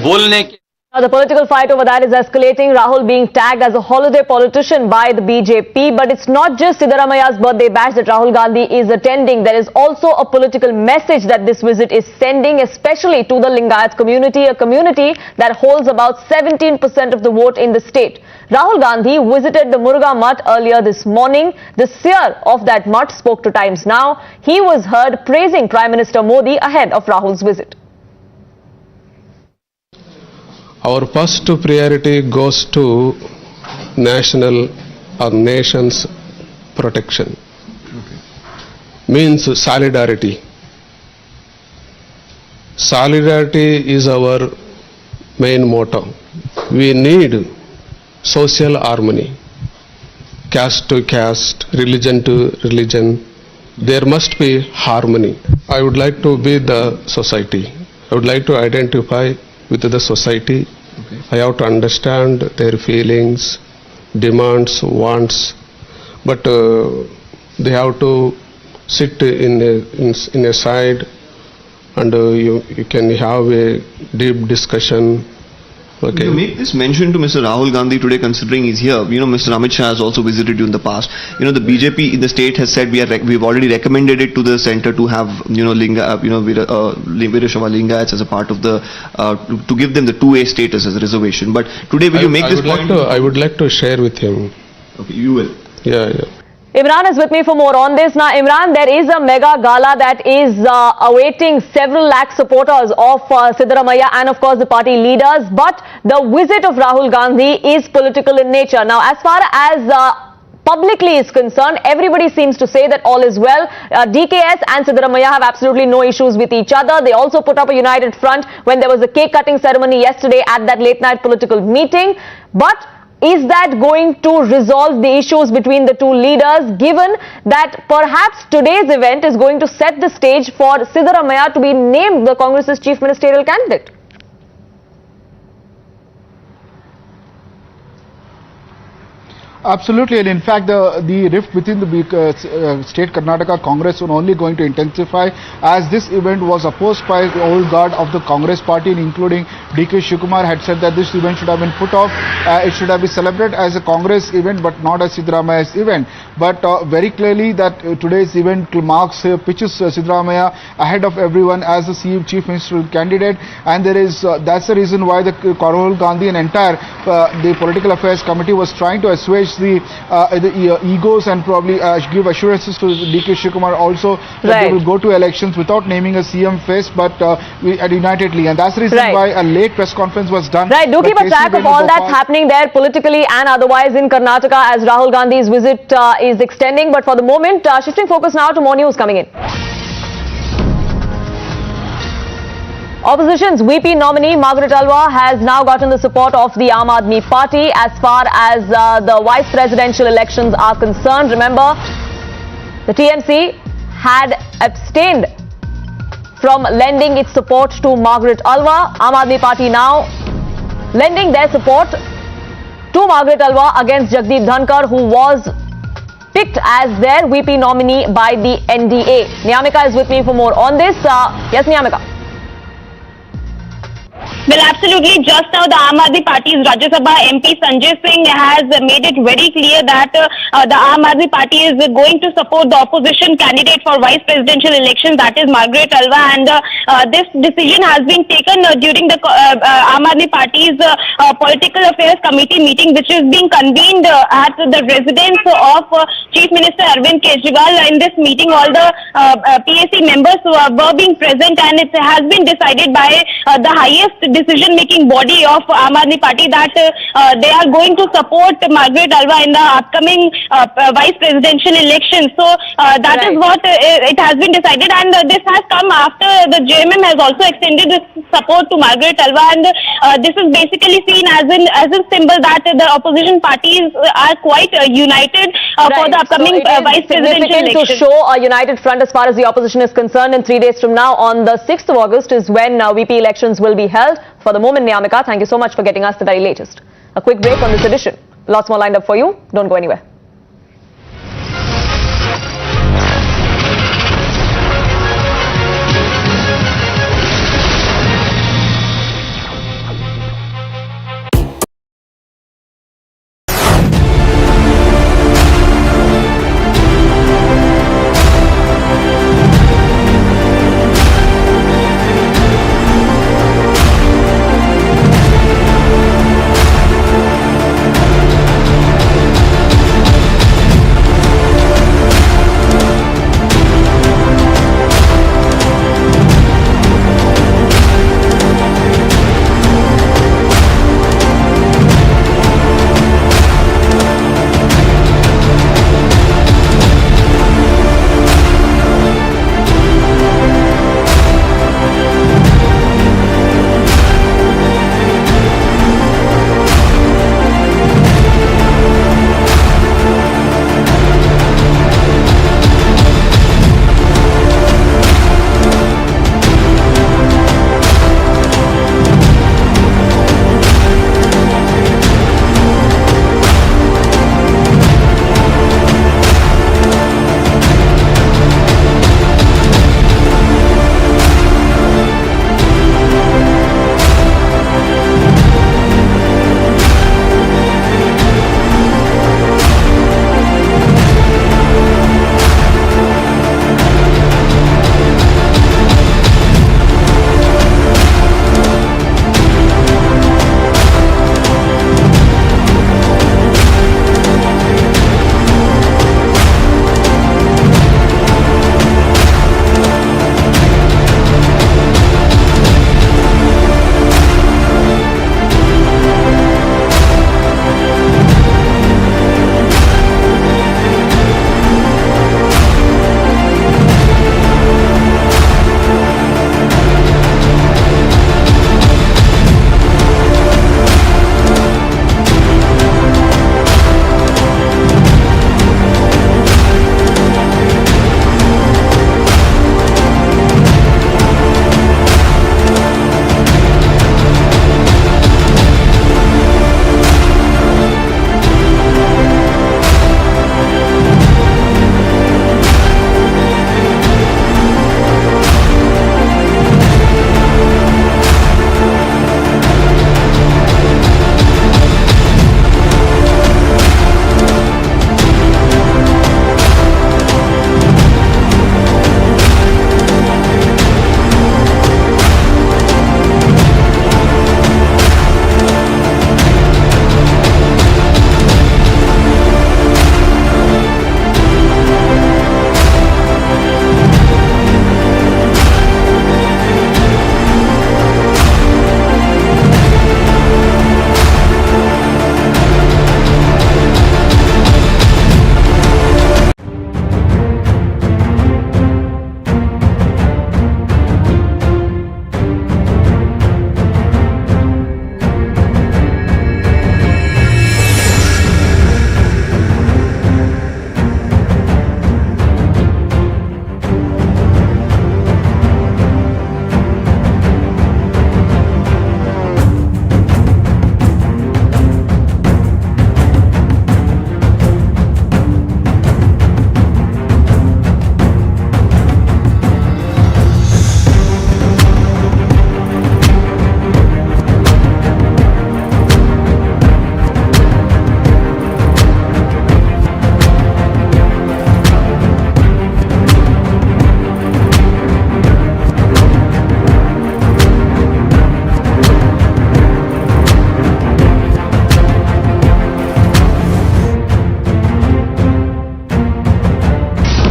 बोलने के। Now, the political fight over that is escalating. Rahul being tagged as a holiday politician by the BJP. But it's not just Siddaramaia's birthday bash that Rahul Gandhi is attending. There is also a political message that this visit is sending, especially to the Lingayat community, a community that holds about 17% of the vote in the state. Rahul Gandhi visited the Muruga Mutt earlier this morning. The seer of that mutt spoke to Times Now. He was heard praising Prime Minister Modi ahead of Rahul's visit. Our first priority goes to national or nation's protection. Means solidarity. Solidarity is our main motto. We need social harmony. Caste to caste, religion to religion. There must be harmony. I would like to be the society. I would like to identify with the society. I have to understand their feelings, demands, wants, but they have to sit in a side and you can have a deep discussion. Okay. You make this mention to Mr. Rahul Gandhi today, considering he's here. Mr. Amit Shah has also visited you in the past. The BJP in the state has said we've already recommended it to the centre to have Veerashaiva Lingayats as a part of the to give them the 2A status as a reservation. But today, will you make this point? I would like to share with him. Okay, you will. Yeah. Imran is with me for more on this. Now, Imran, there is a mega gala that is awaiting several lakh supporters of Siddaramaiah and, of course, the party leaders. But the visit of Rahul Gandhi is political in nature. Now, as far as publicly is concerned, everybody seems to say that all is well. DKS and Siddaramaiah have absolutely no issues with each other. They also put up a united front when there was a cake cutting ceremony yesterday at that late night political meeting. But is that going to resolve the issues between the two leaders, given that perhaps today's event is going to set the stage for Siddaramaiah to be named the Congress's chief ministerial candidate? Absolutely, and in fact the rift within the state Karnataka Congress is only going to intensify, as this event was opposed by the old guard of the Congress party, including DK Shivakumar had said that this event should have been put off. It should have been celebrated as a Congress event but not as Siddaramaiah's event. But very clearly that today's event pitches Siddaramaiah ahead of everyone as the chief ministerial candidate, and there is that's the reason why the Rahul Gandhi and entire the political affairs committee was trying to assuage the egos and probably give assurances to DK Shivakumar also that they will go to elections without naming a CM face, but unitedly, and that's the reason why a late press conference was done. Right, do keep a track of all that's happening there politically and otherwise in Karnataka as Rahul Gandhi's visit is extending. But for the moment, shifting focus now to more news coming in. Opposition's VP nominee Margaret Alva has now gotten the support of the Aam Aadmi Party as far as the vice presidential elections are concerned. Remember, the TMC had abstained from lending its support to Margaret Alva. Aam Aadmi Party now lending their support to Margaret Alva against Jagdeep Dhankar, who was picked as their VP nominee by the NDA. Niyamika is with me for more on this. Yes, Niyamika. Well, absolutely. Just now, the Aam Aadmi Party's Rajya Sabha MP Sanjay Singh has made it very clear that the Aam Aadmi Party is going to support the opposition candidate for vice presidential elections, that is Margaret Alva, and this decision has been taken during the Aam Aadmi Party's Political Affairs Committee meeting, which is being convened at the residence of Chief Minister Arvind Kejriwal. In this meeting, all the PAC members were being present, and it has been decided by the highest decision-making body of Aam Aadmi Party that they are going to support Margaret Alva in the upcoming vice presidential election. So that is what it has been decided, and this has come after the JMM has also extended its support to Margaret Alva, and this is basically seen as a symbol that the opposition parties are quite united for the upcoming vice presidential election. To show a united front as far as the opposition is concerned. In 3 days from now, on the 6th of August, is when VP elections will be held. For the moment, Niyamika, thank you so much for getting us the very latest. A quick break on this edition. Lots more lined up for you. Don't go anywhere.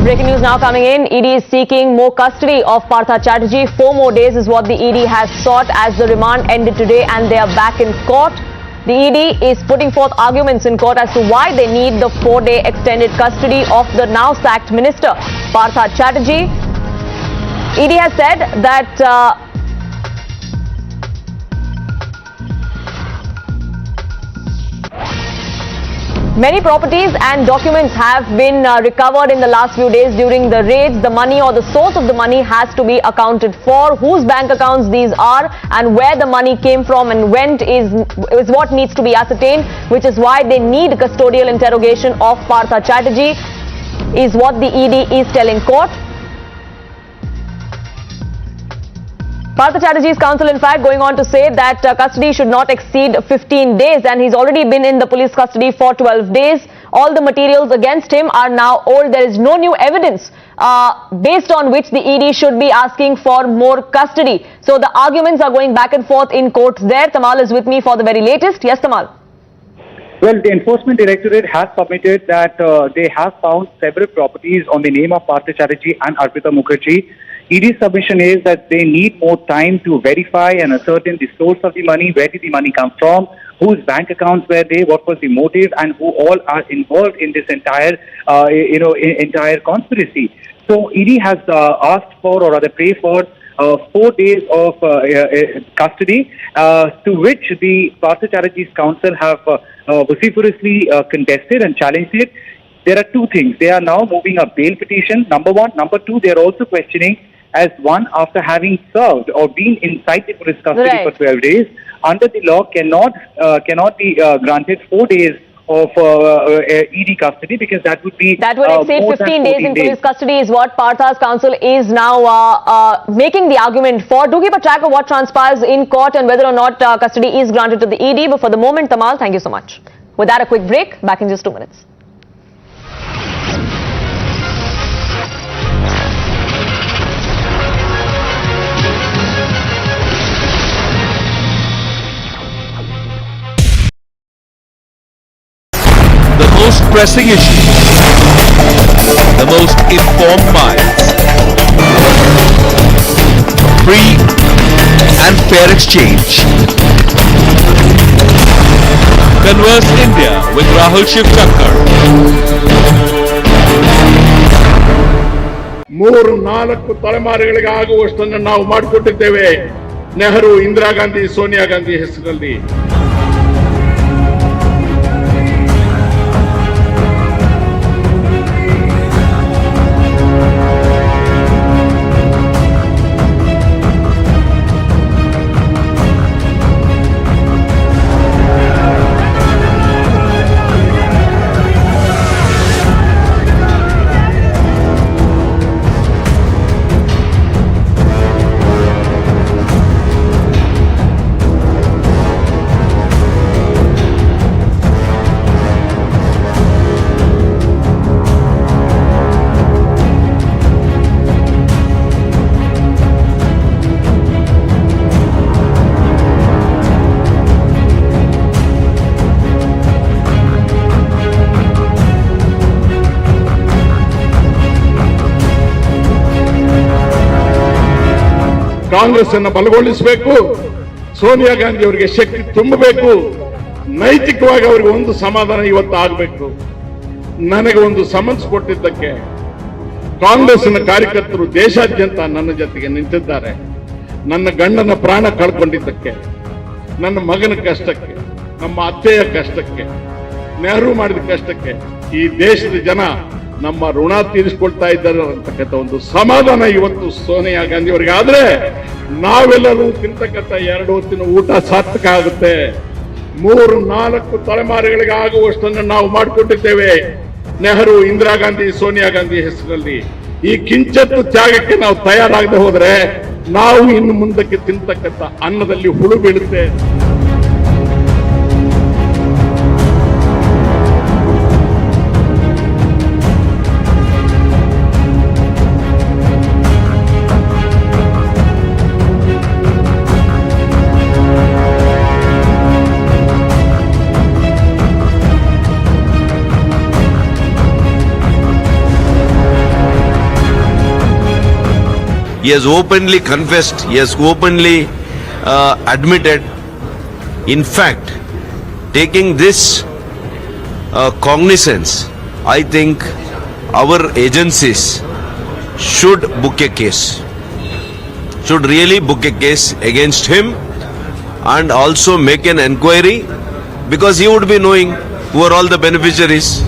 Breaking news now coming in. ED is seeking more custody of Partha Chatterjee. 4 more days is what the ED has sought as the remand ended today and they are back in court. The ED is putting forth arguments in court as to why they need the 4-day extended custody of the now sacked minister, Partha Chatterjee. ED has said that many properties and documents have been recovered in the last few days during the raids. The money or the source of the money has to be accounted for. Whose bank accounts these are and where the money came from and went is what needs to be ascertained, which is why they need custodial interrogation of Partha Chatterjee, is what the ED is telling court. Partha Chatterjee's counsel, in fact, going on to say that custody should not exceed 15 days and he's already been in the police custody for 12 days. All the materials against him are now old. There is no new evidence based on which the ED should be asking for more custody. So the arguments are going back and forth in courts there. Tamal is with me for the very latest. Yes, Tamal. Well, the Enforcement Directorate has submitted that they have found several properties on the name of Partha Chatterjee and Arpita Mukherjee. ED's submission is that they need more time to verify and ascertain the source of the money, where did the money come from, whose bank accounts were they, what was the motive, and who all are involved in this entire, entire conspiracy. So ED has asked for, or rather pray for, 4 days of custody, to which the Partha Chatterjee's counsel have vociferously contested and challenged it. There are two things. They are now moving a bail petition, number one. Number two, they are also questioning, as one, after having served or been inside the police custody for 12 days, under the law cannot be granted 4 days of ED custody, because that would be that would exceed 15 days in police custody is what Partha's counsel is now making the argument for. Do keep a track of what transpires in court and whether or not custody is granted to the ED. But for the moment, Tamal, thank you so much. With that, a quick break. Back in just 2 minutes. The most pressing issues, the most informed minds, free and fair exchange. Converse India with Rahul Shivshankar. 3-4 ತಲೆಮಾರುಗಳಿಗೆ ಆಗುವಷ್ಟನ್ನು ನಾವು ಮಾಡಿಕೊಟ್ಟಿದ್ದೇವೆ ನೆಹರು, ಇಂದಿರಾ ಗಾಂಧಿ, ಸೋನಿಯಾ ಗಾಂಧಿ ಹೆಸರಲ್ಲಿ. ಕಾಂಗ್ರೆಸ್ ಅನ್ನು ಬಲಗೊಳಿಸಬೇಕು, ಸೋನಿಯಾ ಗಾಂಧಿ ಅವರಿಗೆ ಶಕ್ತಿ ತುಂಬಬೇಕು, ನೈತಿಕವಾಗಿ ಅವರಿಗೆ ಒಂದು ಸಮಾಧಾನ ಇವತ್ತು ಆಗಬೇಕು. ನನಗೆ ಒಂದು ಸಮನ್ಸ್ ಕೊಟ್ಟಿದ್ದಕ್ಕೆ ಕಾಂಗ್ರೆಸ್ನ ಕಾರ್ಯಕರ್ತರು ದೇಶಾದ್ಯಂತ ನನ್ನ ಜೊತೆಗೆ ನಿಂತಿದ್ದಾರೆ. ನನ್ನ ಗಂಡನ ಪ್ರಾಣ ಕಳ್ಕೊಂಡಿದ್ದಕ್ಕೆ, ನನ್ನ ಮಗನ ಕಷ್ಟಕ್ಕೆ, ನಮ್ಮ ಅತ್ತೆಯ ಕಷ್ಟಕ್ಕೆ, ನೆಹರು ಮಾಡಿದ ಕಷ್ಟಕ್ಕೆ ಈ ದೇಶದ ಜನ ನಮ್ಮ ಋಣ ತೀರಿಸಿಕೊಳ್ತಾ ಇದ್ದಾರೆ ಅಂತಕ್ಕಂಥ ಒಂದು ಸಮಾಧಾನ ಇವತ್ತು ಸೋನಿಯಾ ಗಾಂಧಿ ಅವರಿಗೆ ಆದ್ರೆ ನಾವೆಲ್ಲರೂ ತಿಂತಕ್ಕಂಥ 2 ಹೊತ್ತಿನ ಊಟ ಸಾರ್ಥಕ ಆಗುತ್ತೆ. 3-4 ತಲೆಮಾರುಗಳಿಗೆ ಆಗುವಷ್ಟನ್ನು ನಾವು ಮಾಡಿಕೊಟ್ಟಿದ್ದೇವೆ ನೆಹರು, ಇಂದಿರಾ ಗಾಂಧಿ, ಸೋನಿಯಾ ಗಾಂಧಿ ಹೆಸರಲ್ಲಿ. ಈ ಕಿಂಚತ್ತು ತ್ಯಾಗಕ್ಕೆ ನಾವು ತಯಾರಾಗದೆ ಹೋದ್ರೆ ನಾವು ಇನ್ನು ಮುಂದಕ್ಕೆ ತಿಂತಕ್ಕಂಥ ಅನ್ನದಲ್ಲಿ ಹುಳು ಬೀಳುತ್ತೆ. He has openly confessed, he has openly admitted. In fact, taking this cognizance, I think our agencies should book a case, should really book a case against him and also make an enquiry, because he would be knowing who are all the beneficiaries.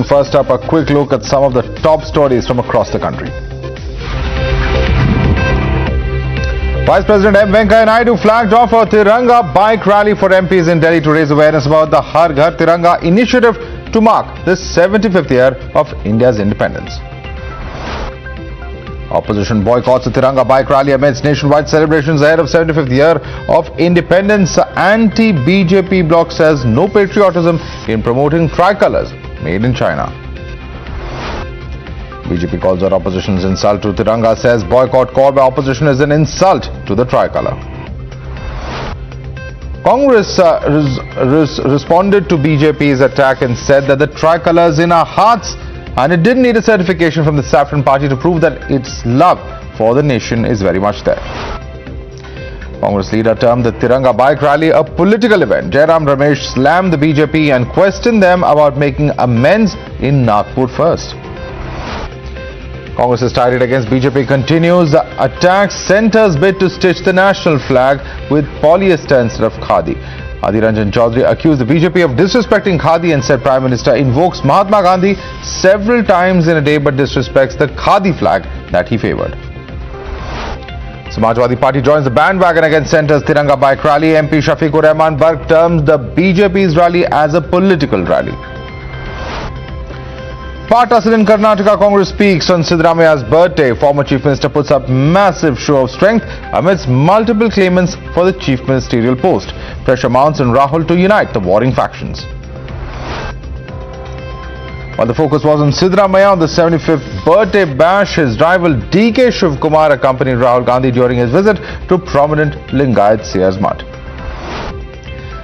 First up, a quick look at some of the top stories from across the country. Vice President M. Venkaiah Naidu flagged off a Tiranga bike rally for MPs in Delhi to raise awareness about the Har Ghar Tiranga initiative to mark the 75th year of India's independence. Opposition boycotts the Tiranga bike rally amidst nationwide celebrations ahead of 75th year of independence. Anti-BJP bloc says no patriotism in promoting tricolors made in China. BJP calls out opposition's insult to Tiranga, says boycott called by opposition is an insult to the tricolor. Congress responded to BJP's attack and said that the tricolor is in our hearts and it didn't need a certification from the Saffron Party to prove that its love for the nation is very much there. Congress leader termed the Tiranga bike rally a political event. Jairam Ramesh slammed the BJP and questioned them about making amends in Nagpur first. Congress's tirade against BJP continues. The attack centers bid to stitch the national flag with polyester instead of khadi. Adhir Ranjan Chaudhary accused the BJP of disrespecting khadi and said Prime Minister invokes Mahatma Gandhi several times in a day but disrespects the khadi flag that he favored. Samajwadi Party joins the bandwagon against Centre's Tiranga bike rally. MP Shafiqur Rahman Barg terms the BJP's rally as a political rally. Pattasan in Karnataka, Congress speaks on Siddaramaia's birthday. Former Chief Minister puts up massive show of strength amidst multiple claimants for the chief ministerial post. Pressure mounts on Rahul to unite the warring factions. While the focus was on Siddaramaiah on the 75th birthday bash, his rival DK Shivkumar accompanied Rahul Gandhi during his visit to prominent Lingayat Seers Mutt.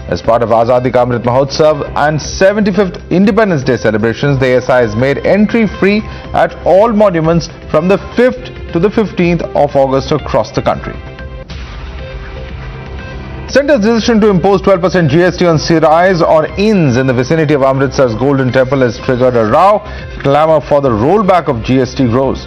As part of Azadi Ka Amrit Mahotsav and 75th Independence Day celebrations, the ASI has made entry free at all monuments from the 5th to the 15th of August across the country. Centre's decision to impose 12% GST on sirais or inns in the vicinity of Amritsar's Golden Temple has triggered a row. Clamour for the rollback of GST grows.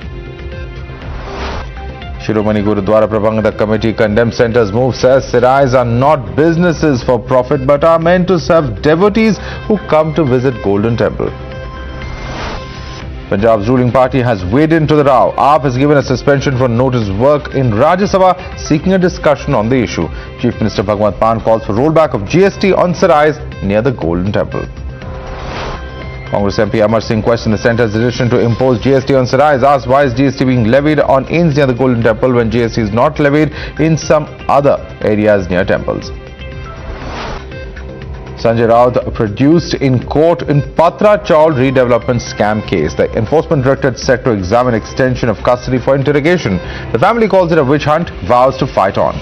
Shiromani Gurudwara Prabangana Committee condemns Centre's move, says sirais are not businesses for profit but are meant to serve devotees who come to visit Golden Temple. Punjab's ruling party has weighed into the row. AAP has given a suspension for notice work in Rajya Sabha seeking a discussion on the issue. Chief Minister Bhagwant Mann calls for rollback of GST on sirais near the Golden Temple. Congress MP Amar Singh questioned the Centre's decision to impose GST on sirais, asked why is GST being levied on inns near the Golden Temple when GST is not levied in some other areas near temples. Sanjay Raut produced in court in Patra Chaul redevelopment scam case. The enforcement directorate set to examine extension of custody for interrogation. The family calls it a witch hunt, vows to fight on.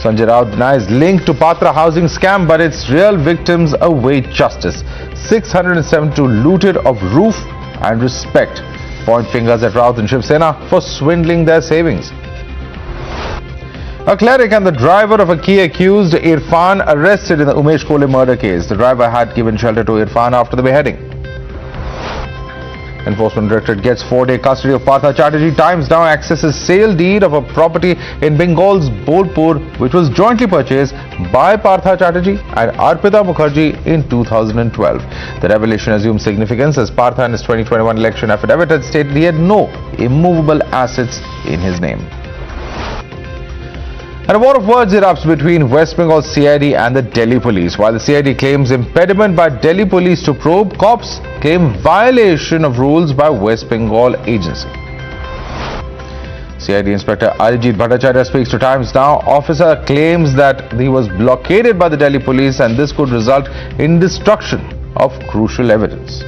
Sanjay Raut denies link to Patra housing scam, but its real victims await justice. 672 looted of roof and respect. Point fingers at Raut and Shiv Sena for swindling their savings. A cleric and the driver of a key accused Irfan arrested in the Umesh Kole murder case. The driver had given shelter to Irfan after the beheading. Enforcement Directorate gets 4-day custody of Partha Chatterjee. Times now accesses sale deed of a property in Bengal's Bolpur, which was jointly purchased by Partha Chatterjee and Arpita Mukherjee in 2012. The revelation assumes significance as Partha in his 2021 election affidavit had stated he had no immovable assets in his name. And a war of words erupts between West Bengal CID and the Delhi police. While the CID claims impediment by Delhi police to probe, cops claim violation of rules by West Bengal agency. CID Inspector Arijit Bhattacharya speaks to Times Now. Officer claims that he was blockaded by the Delhi police and this could result in destruction of crucial evidence.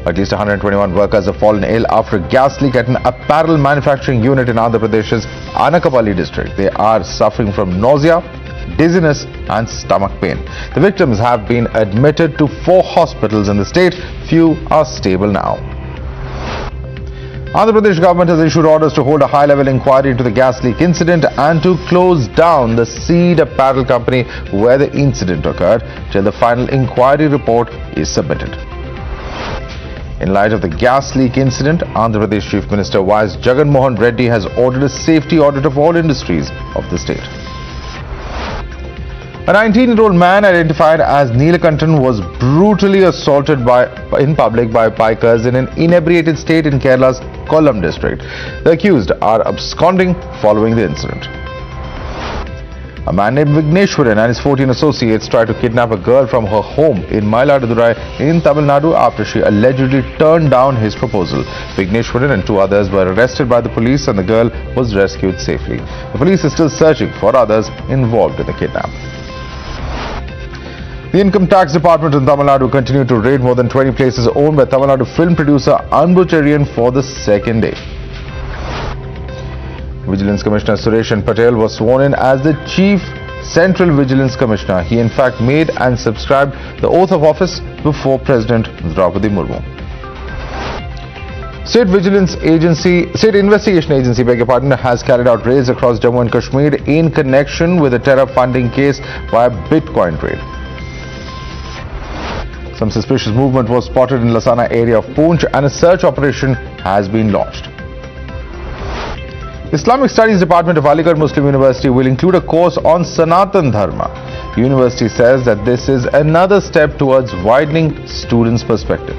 At least 121 workers have fallen ill after a gas leak at an apparel manufacturing unit in Andhra Pradesh's Anakapalli district. They are suffering from nausea, dizziness and stomach pain. The victims have been admitted to 4 hospitals in the state. Few are stable now. Andhra Pradesh government has issued orders to hold a high-level inquiry into the gas leak incident and to close down the Seed Apparel company where the incident occurred till the final inquiry report is submitted. In light of the gas leak incident, Andhra Pradesh Chief Minister Y.S. Jagan Mohan Reddy has ordered a safety audit of all industries of the state. A 19-year-old man identified as Neelakantan was brutally assaulted in public by bikers in an inebriated state in Kerala's Kollam district. The accused are absconding following the incident. A man named Vigneshwaran and his 14 associates tried to kidnap a girl from her home in Mailadurai in Tamil Nadu after she allegedly turned down his proposal. Vigneshwaran and 2 others were arrested by the police and the girl was rescued safely. The police is still searching for others involved in the kidnap. The Income Tax Department in Tamil Nadu continued to raid more than 20 places owned by Tamil Nadu film producer Anbu Cherian for the second day. Vigilance Commissioner Suresh Patel was sworn in as the Chief Central Vigilance Commissioner. He in fact made and subscribed the oath of office before President Draupadi Murmu. State Investigation Agency has carried out raids across Jammu and Kashmir in connection with a terror funding case via Bitcoin trade. Some suspicious movement was spotted in Lasana area of Poonch and a search operation has been launched. Islamic Studies Department of Aligarh Muslim University will include a course on Sanatan Dharma. The university says that this is another step towards widening students' perspective.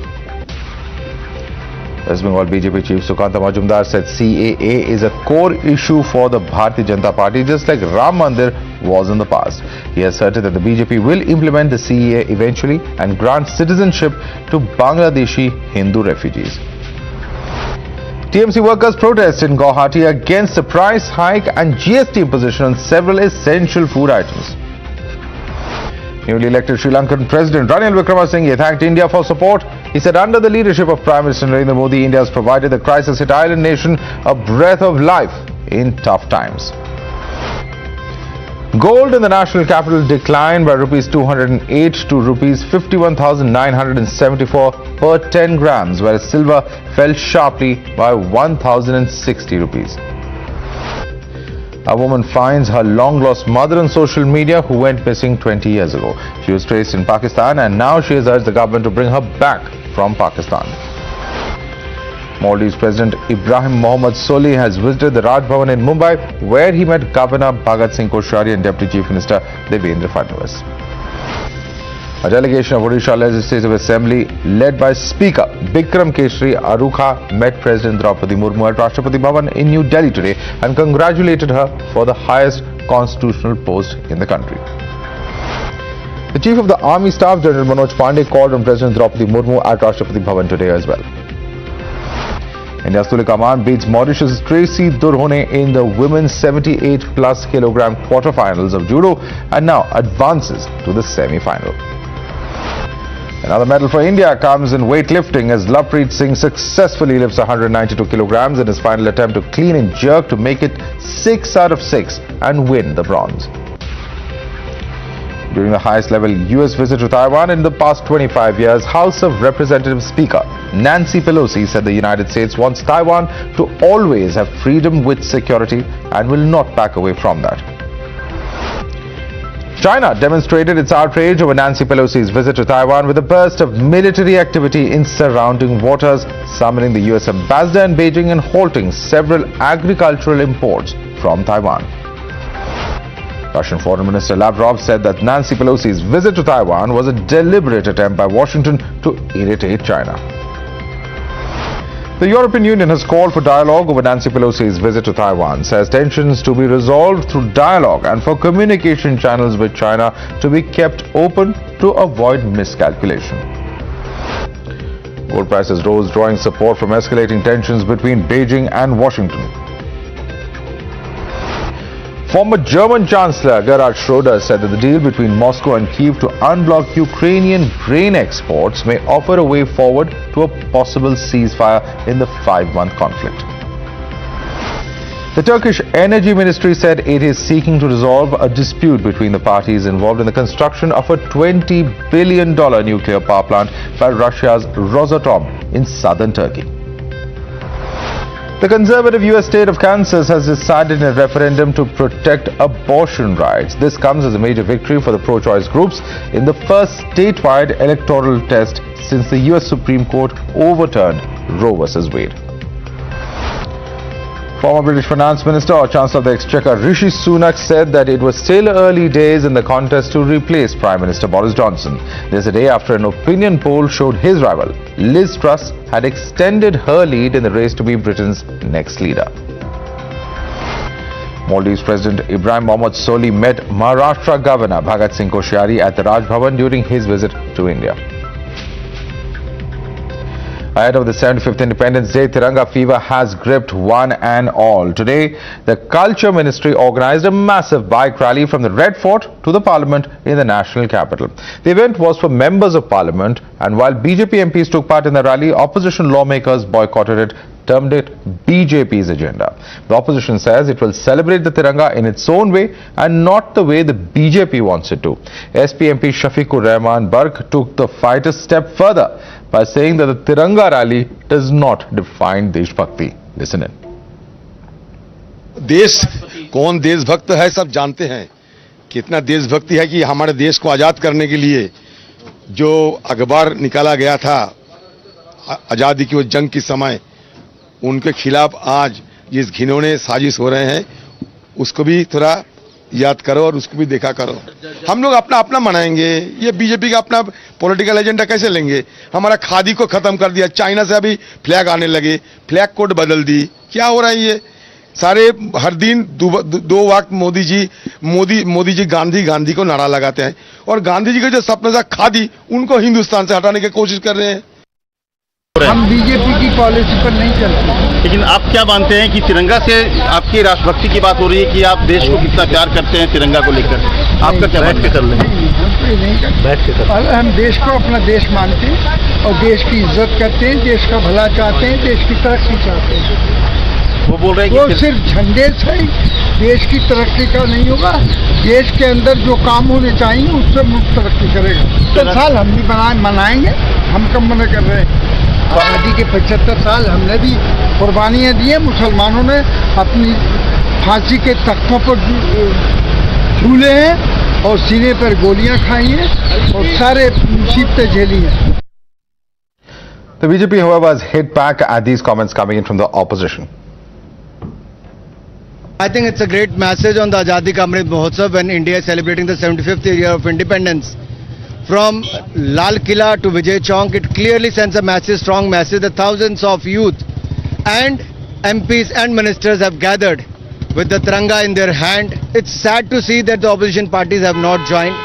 West Bengal BJP Chief Sukanta Majumdar said CAA is a core issue for the Bharatiya Janata Party, just like Ram Mandir was in the past. He asserted that the BJP will implement the CAA eventually and grant citizenship to Bangladeshi Hindu refugees. TMC workers protest in Guwahati against a price hike and GST imposition on several essential food items. Newly elected Sri Lankan President Ranil Wickremesinghe thanked India for support. He said under the leadership of Prime Minister Narendra Modi, India has provided the crisis-hit island nation a breath of life in tough times. Gold in the national capital declined by rupees 208 to rupees 51,974 per 10 grams, whereas silver fell sharply by 1,060 rupees. A woman finds her long-lost mother on social media who went missing 20 years ago. She was traced in Pakistan and now she has urged the government to bring her back from Pakistan. Maldives President Ibrahim Mohammed Solih has visited the Raj Bhavan in Mumbai, where he met Governor Bhagat Singh Koshari and Deputy Chief Minister Devendra Fadnavis. A delegation of Odisha Legislative Assembly led by Speaker Bikram Keshri Arukha met President Draupadi Murmu at Rashtrapati Bhavan in New Delhi today and congratulated her for the highest constitutional post in the country. The Chief of the Army Staff, General Manoj Pandey, called on President Draupadi Murmu at Rashtrapati Bhavan today as well. India's Tulika Aman beats Mauritius' Tracy Durhone in the women's 78+ kilogram quarterfinals of judo and now advances to the semi-final. Another medal for India comes in weightlifting as Lovepreet Singh successfully lifts 192 kilograms in his final attempt to clean and jerk to make it 6 out of 6 and win the bronze. During the highest level US visit to Taiwan in the past 25 years, House of Representatives Speaker Nancy Pelosi said the United States wants Taiwan to always have freedom with security and will not back away from that. China demonstrated its outrage over Nancy Pelosi's visit to Taiwan with a burst of military activity in surrounding waters, summoning the US ambassador in Beijing and halting several agricultural imports from Taiwan. Russian Foreign Minister Lavrov said that Nancy Pelosi's visit to Taiwan was a deliberate attempt by Washington to irritate China. The European Union has called for dialogue over Nancy Pelosi's visit to Taiwan, says tensions to be resolved through dialogue and for communication channels with China to be kept open to avoid miscalculation. Gold prices rose, drawing support from escalating tensions between Beijing and Washington. Former German Chancellor Gerhard Schröder said that the deal between Moscow and Kyiv to unblock Ukrainian grain exports may offer a way forward to a possible ceasefire in the 5-month conflict. The Turkish Energy Ministry said it is seeking to resolve a dispute between the parties involved in the construction of a $20 billion nuclear power plant by Russia's Rosatom in southern Turkey. The conservative US state of Kansas has decided in a referendum to protect abortion rights. This comes as a major victory for the pro-choice groups in the first statewide electoral test since the US Supreme Court overturned Roe vs. Wade. Former British Finance Minister or Chancellor of the Exchequer Rishi Sunak said that it was still early days in the contest to replace Prime Minister Boris Johnson. This a day after an opinion poll showed his rival, Liz Truss, had extended her lead in the race to be Britain's next leader. Maldives President Ibrahim Mohamed Soli met Maharashtra Governor Bhagat Singh Koshyari at the Raj Bhavan during his visit to India. Ahead of the 75th Independence Day, Tiranga fever has gripped one and all. Today, the Culture Ministry organized a massive bike rally from the Red Fort to the Parliament in the national capital. The event was for members of Parliament, and while BJP MPs took part in the rally, opposition lawmakers boycotted it, termed it BJP's agenda. The opposition says it will celebrate the Tiranga in its own way and not the way the BJP wants it to. SP MP Shafiqur Rahman Bark took the fight a step further by saying that the Tiranga rally does not define Deshbhakti. Listen in. देश कौन देशभक्त है सब जानते हैं. कितना देशभक्ति है कि हमारे देश को आजाद करने के लिए जो अखबार निकाला गया था आजादी की वो जंग के समय, उनके खिलाफ आज जिस घिनौने साजिश हो रहे हैं उसको भी थोड़ा याद करो और उसको भी देखा करो. हम लोग अपना अपना मनाएंगे. ये बीजेपी का अपना पॉलिटिकल एजेंडा कैसे लेंगे? हमारा खादी को खत्म कर दिया. चाइना से अभी फ्लैग आने लगे, फ्लैग कोड बदल दी. क्या हो रहा है ये सारे? हर दिन दो वक्त मोदी जी गांधी को नारा लगाते हैं और गांधी जी का जो सपना था खादी, उनको हिंदुस्तान से हटाने की कोशिश कर रहे हैं. हम बीजेपी की पॉलिसी पर नहीं चलते. लेकिन आप क्या मानते हैं कि तिरंगा से आपकी राष्ट्रभक्ति की बात हो रही है कि आप देश को कितना प्यार करते हैं तिरंगा को लेकर? आपका क्या बैठ के कर लेंगे? बैठ के कर. हम देश को अपना देश मानते हैं और देश की इज्जत करते हैं, देश का भला चाहते हैं, देश की तरक्की चाहते हैं. वो बोल रहे हैं कि वो सिर्फ झंडे से देश की तरक्की का नहीं होगा. देश के अंदर जो काम होने चाहिए उससे मुल्क तरक्की करेगा. तो साल हम भी मनाएंगे. हम कब मना कर रहे हैं? आज़ादी के 75 साल हमने भी कुर्बानियाँ दी हैं. मुसलमानों ने अपनी फांसी के तख्तों पर झूले हैं और सीने पर गोलियां खाई हैं और सारे मुसीबतें झेली हैं. The BJP, however, has hit back at these comments coming in from the opposition. I think it's a great message on the Azadi Ka Amrit Mahotsav when India is celebrating the 75th year of independence. From Lal Killa to Vijay Chowk, it clearly sends a message, strong message that thousands of youth and MPs and ministers have gathered with the Tiranga in their hand. It's sad to see that the opposition parties have not joined,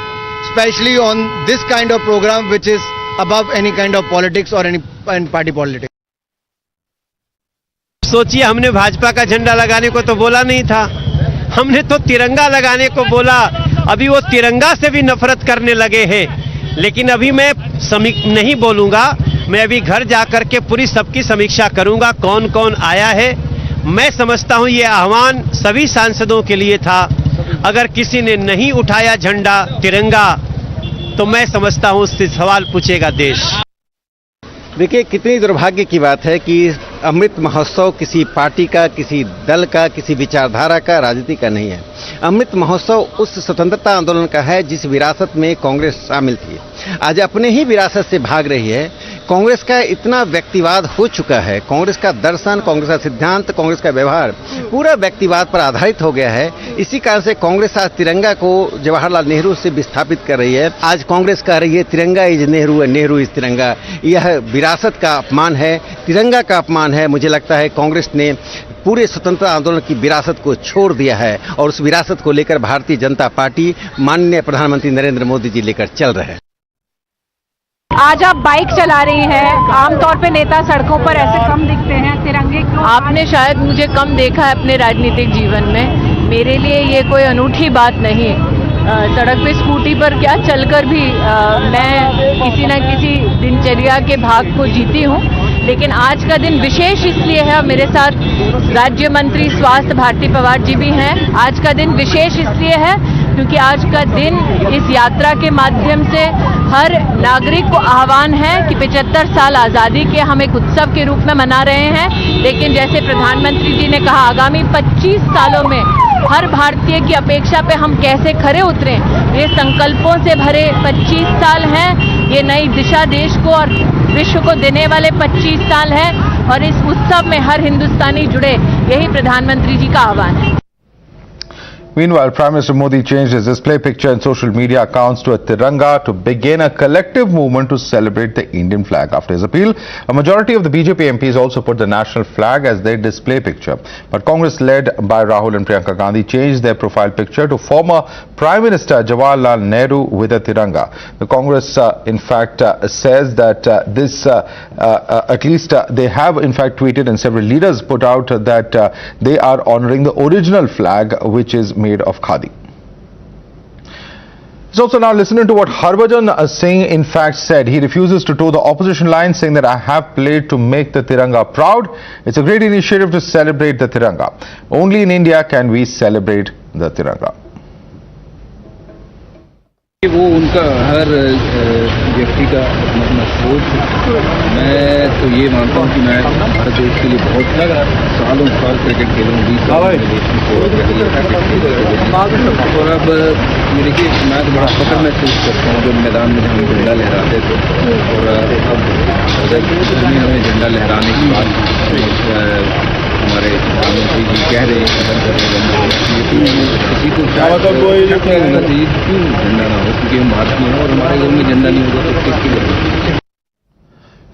especially on this kind of program which is above any kind of politics or any party politics. सोचिए, हमने भाजपा का झंडा लगाने को तो बोला नहीं था, हमने तो तिरंगा लगाने को बोला. अभी वो तिरंगा से भी नफरत करने लगे हैं. लेकिन अभी मैं नहीं बोलूंगा. मैं अभी घर जाकर के पूरी सबकी समीक्षा करूंगा, कौन कौन आया है. मैं समझता हूं ये आह्वान सभी सांसदों के लिए था अगर किसी ने नहीं उठाया झंडा तिरंगा तो मैं समझता हूं उससे सवाल पूछेगा देश। देखिए, कितनी दुर्भाग्य की बात है कि अमृत महोत्सव किसी पार्टी का, किसी दल का, किसी विचारधारा का, राजनीति का नहीं है। अमृत महोत्सव उस स्वतंत्रता आंदोलन का है जिस विरासत में कांग्रेस शामिल थी। आज अपने ही विरासत से भाग रही है। कांग्रेस का इतना व्यक्तिवाद हो चुका है, कांग्रेस का दर्शन, कांग्रेस का सिद्धांत, कांग्रेस का व्यवहार पूरा व्यक्तिवाद पर आधारित हो गया है। इसी कारण से कांग्रेस आज तिरंगा को जवाहरलाल नेहरू से विस्थापित कर रही है। आज कांग्रेस कह रही है तिरंगा इज नेहरू है, नेहरू इज तिरंगा। यह विरासत का अपमान है, तिरंगा का अपमान है। मुझे लगता है कांग्रेस ने पूरे स्वतंत्रता आंदोलन की विरासत को छोड़ दिया है और उस विरासत को लेकर भारतीय जनता पार्टी माननीय प्रधानमंत्री नरेंद्र मोदी जी लेकर चल रहे हैं। आज आप बाइक चला रही हैं, आमतौर पे नेता सड़कों पर ऐसे कम दिखते हैं, तिरंगे क्यों? आपने शायद मुझे कम देखा है अपने राजनीतिक जीवन में। मेरे लिए ये कोई अनूठी बात नहीं। सड़क पे स्कूटी पर क्या चलकर भी मैं किसी न किसी दिनचर्या के भाग को जीती हूँ, लेकिन आज का दिन विशेष इसलिए है। मेरे साथ राज्य मंत्री स्वास्थ्य भारती पवार जी भी हैं। आज का दिन विशेष इसलिए है क्योंकि आज का दिन इस यात्रा के माध्यम से हर नागरिक को आह्वान है कि 75 साल आज़ादी के हम एक उत्सव के रूप में मना रहे हैं, लेकिन जैसे प्रधानमंत्री जी ने कहा आगामी 25 सालों में हर भारतीय की अपेक्षा पे हम कैसे खरे उतरें। ये संकल्पों से भरे 25 साल हैं। ये नई दिशा देश को और विश्व को देने वाले 25 साल हैं और इस उत्सव में हर हिंदुस्तानी जुड़े, यही प्रधानमंत्री जी का आह्वान है। Meanwhile, Prime Minister Modi changed his display picture and social media accounts to a Tiranga to begin a collective movement to celebrate the Indian flag. After his appeal, a majority of the BJP MPs also put the national flag as their display picture. But Congress, led by Rahul and Priyanka Gandhi, changed their profile picture to former Prime Minister Jawaharlal Nehru with a Tiranga. The Congress, in fact, says that at least they have, in fact, tweeted, and several leaders put out that they are honoring the original flag, which is made of khadi. Let's also now listen to what Harbhajan Singh in fact said. He refuses to toe the opposition line, saying that I have played to make the Tiranga proud. It's a great initiative to celebrate the Tiranga. Only in India can we celebrate the Tiranga. वो उनका हर व्यक्ति का अपना सोच है। मैं तो ये मानता हूँ कि मैं भारत देश के लिए बहुत सालों साल क्रिकेट खेला हूँ, 20 साल देश में। और अब ये देखिए, मैं तो बड़ा फख्र महसूस करता हूँ जब मैदान में हम झंडा लहराते थे। और अब हमें झंडा लहराने की बात हमारे प्रधानमंत्री जी कह रहे हैं, किसी को होना चाहिए क्यों झंडा ना हो, क्योंकि हम भारतीय हैं और हमारे घर में झंडा नहीं होगा तो किसके लिए।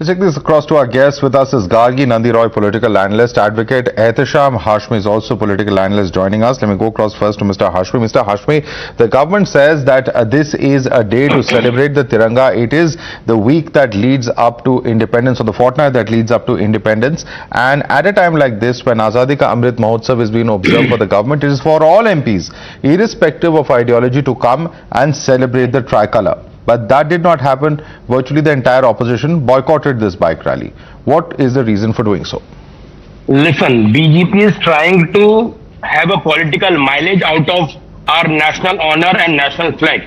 Let's take this across to our guest. With us is Gargi Nandi Roy, political analyst, advocate. Ehtisham Hashmi is also political analyst joining us. Let me go across first to Mr. Hashmi. Mr. Hashmi, the government says that this is a day to celebrate the Tiranga. It is the week that leads up to independence, or the fortnight that leads up to independence. And at a time like this, when Azadi Ka Amrit Mahotsav is being observed for the government, it is for all MPs, irrespective of ideology, to come and celebrate the tricolour. But that did not happen. Virtually the entire opposition boycotted this bike rally. What is the reason for doing so? Listen, BJP is trying to have a political mileage out of our national honor and national flag.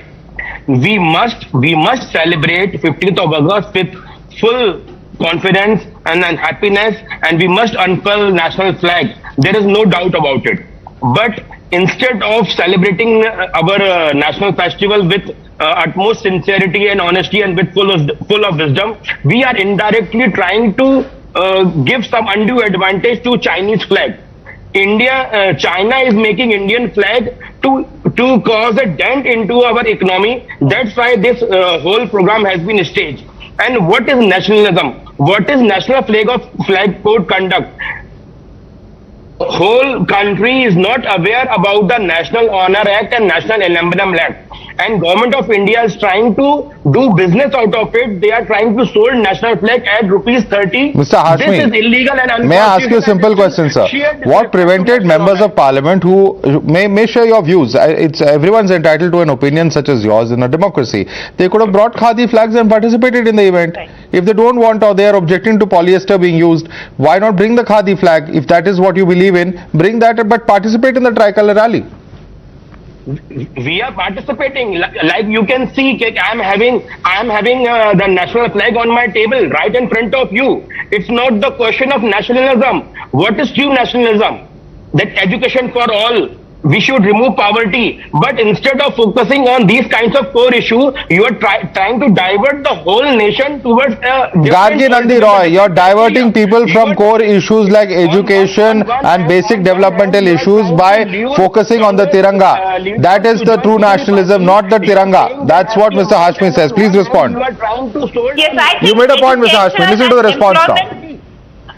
We must celebrate 15th of August with full confidence and happiness, and we must unfurl national flag. There is no doubt about it. But instead of celebrating our national festival with utmost sincerity and honesty and with full of wisdom, we are indirectly trying to give some undue advantage to Chinese flag. China is making Indian flag to cause a dent into our economy. That's why this whole program has been staged. And what is nationalism? What is national flag code conduct? Whole country is not aware about the National Honor Act and National Emblem Act, and Government of India is trying to do business out of it. They are trying to sold national flag at ₹30. Mr. Hashmi, this is illegal and unconstitutional. May I ask you a simple question, sir? What prevented members of parliament who may share your views? Everyone's entitled to an opinion such as yours in a democracy. They could have brought khadi flags and participated in the event. If they don't want, or they are objecting to polyester being used, why not bring the khadi flag? If that is what you believe in, bring that, but participate in the tricolour rally. We are participating. Like you can see, I am having the national flag on my table right in front of you. It's not the question of nationalism. What is true nationalism? That education for all. We should remove poverty. But instead of focusing on these kinds of core issues, you are trying to divert the whole nation towards Gargi Nandi Roy, you're diverting people from core issues like education and basic developmental issues by focusing on the Tiranga. That is the true nationalism, not the Tiranga. That's what Mr. Hashmi says. Please respond. Yes, I think You made a point, Mr. Hashmi. Listen to the response now.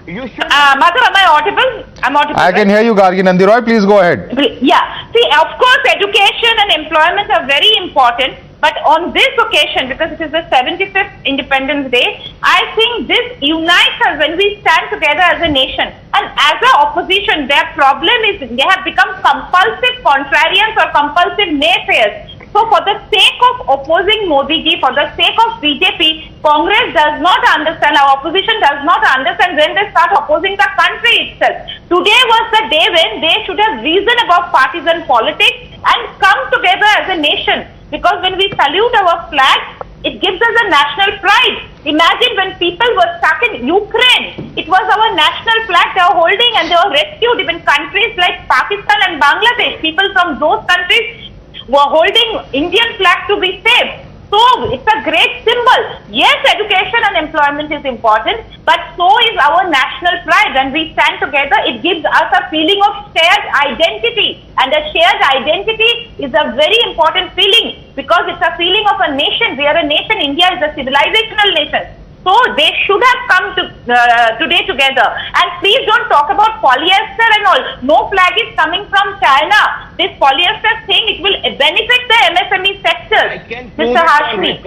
Madam, am I audible? I'm audible. I can hear you, Gargi Nandi Roy. Please go ahead. Yeah. See, of course, education and employment are very important. But on this occasion, because it is the 75th Independence Day, I think this unites us when we stand together as a nation. And as an opposition, their problem is they have become compulsive contrarians or compulsive naysayers. So for the sake of opposing Modi ji, for the sake of BJP, Congress does not understand, our opposition does not understand when they start opposing the country itself. Today was the day when they should have risen above partisan politics and come together as a nation. Because when we salute our flag, it gives us a national pride. Imagine when people were stuck in Ukraine, it was our national flag they were holding and they were rescued. Even countries like Pakistan and Bangladesh, people from those countries were holding Indian flag to be saved. So it's a great symbol. Yes, education and employment is important, but so is our national pride. When we stand together, it gives us a feeling of shared identity. And a shared identity is a very important feeling because it's a feeling of a nation. We are a nation. India is a civilizational nation. So they should have come today together. And please don't talk about polyester and all. No flag is coming from China. This polyester thing, it will benefit the MSME sector. Mr. Hashmi.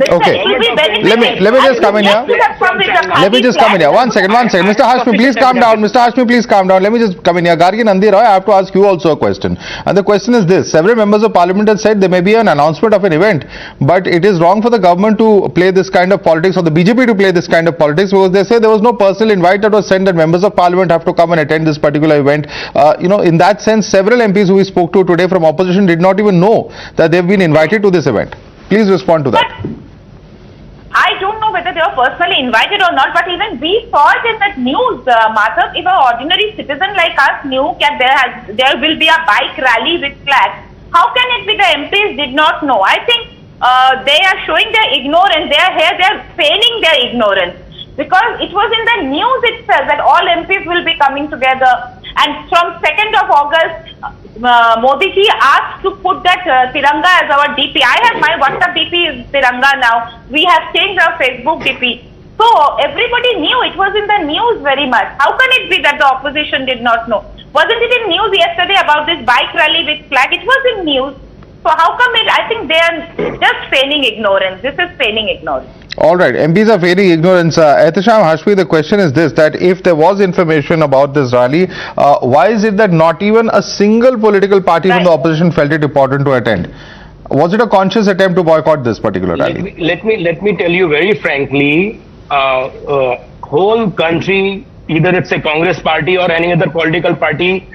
Okay. Let me just come in here. Let me just come in here. One second. Mr. Hashmi, please calm down. Mr. Hashmi, please calm down. Let me just come in here. Gargi Nandi Roy, I have to ask you also a question. And the question is this. Several members of parliament have said there may be an announcement of an event, but it is wrong for the government to play this kind of politics or the BJP to play this kind of politics because they say there was no personal invite that was sent that members of parliament have to come and attend this particular event. In that sense, several MPs who we spoke to today from opposition did not even know that they've been invited to this event. Please respond to that. I don't know whether they were personally invited or not, but even we saw it in that news, Madhav. If an ordinary citizen like us knew that there will be a bike rally with flags, how can it be the MPs did not know? I think they are showing their ignorance. They are here, they are feigning their ignorance. Because it was in the news itself that all MPs will be coming together. And from 2nd of August, Modi ji asked to put that Tiranga as our DP. I have my WhatsApp DP is Tiranga now. We have changed our Facebook DP. So everybody knew, it was in the news very much. How can it be that the opposition did not know? Wasn't it in news yesterday about this bike rally with flag? It was in news. So how come I think they are just feigning ignorance. This is feigning ignorance. All right, MPs are feigning ignorance. Ehtisham Hashmi, the question is this, that if there was information about this rally, why is it that not even a single political party from the opposition felt it important to attend? Was it a conscious attempt to boycott this particular rally? Let me tell you very frankly, whole country, either it's a Congress party or any other political party,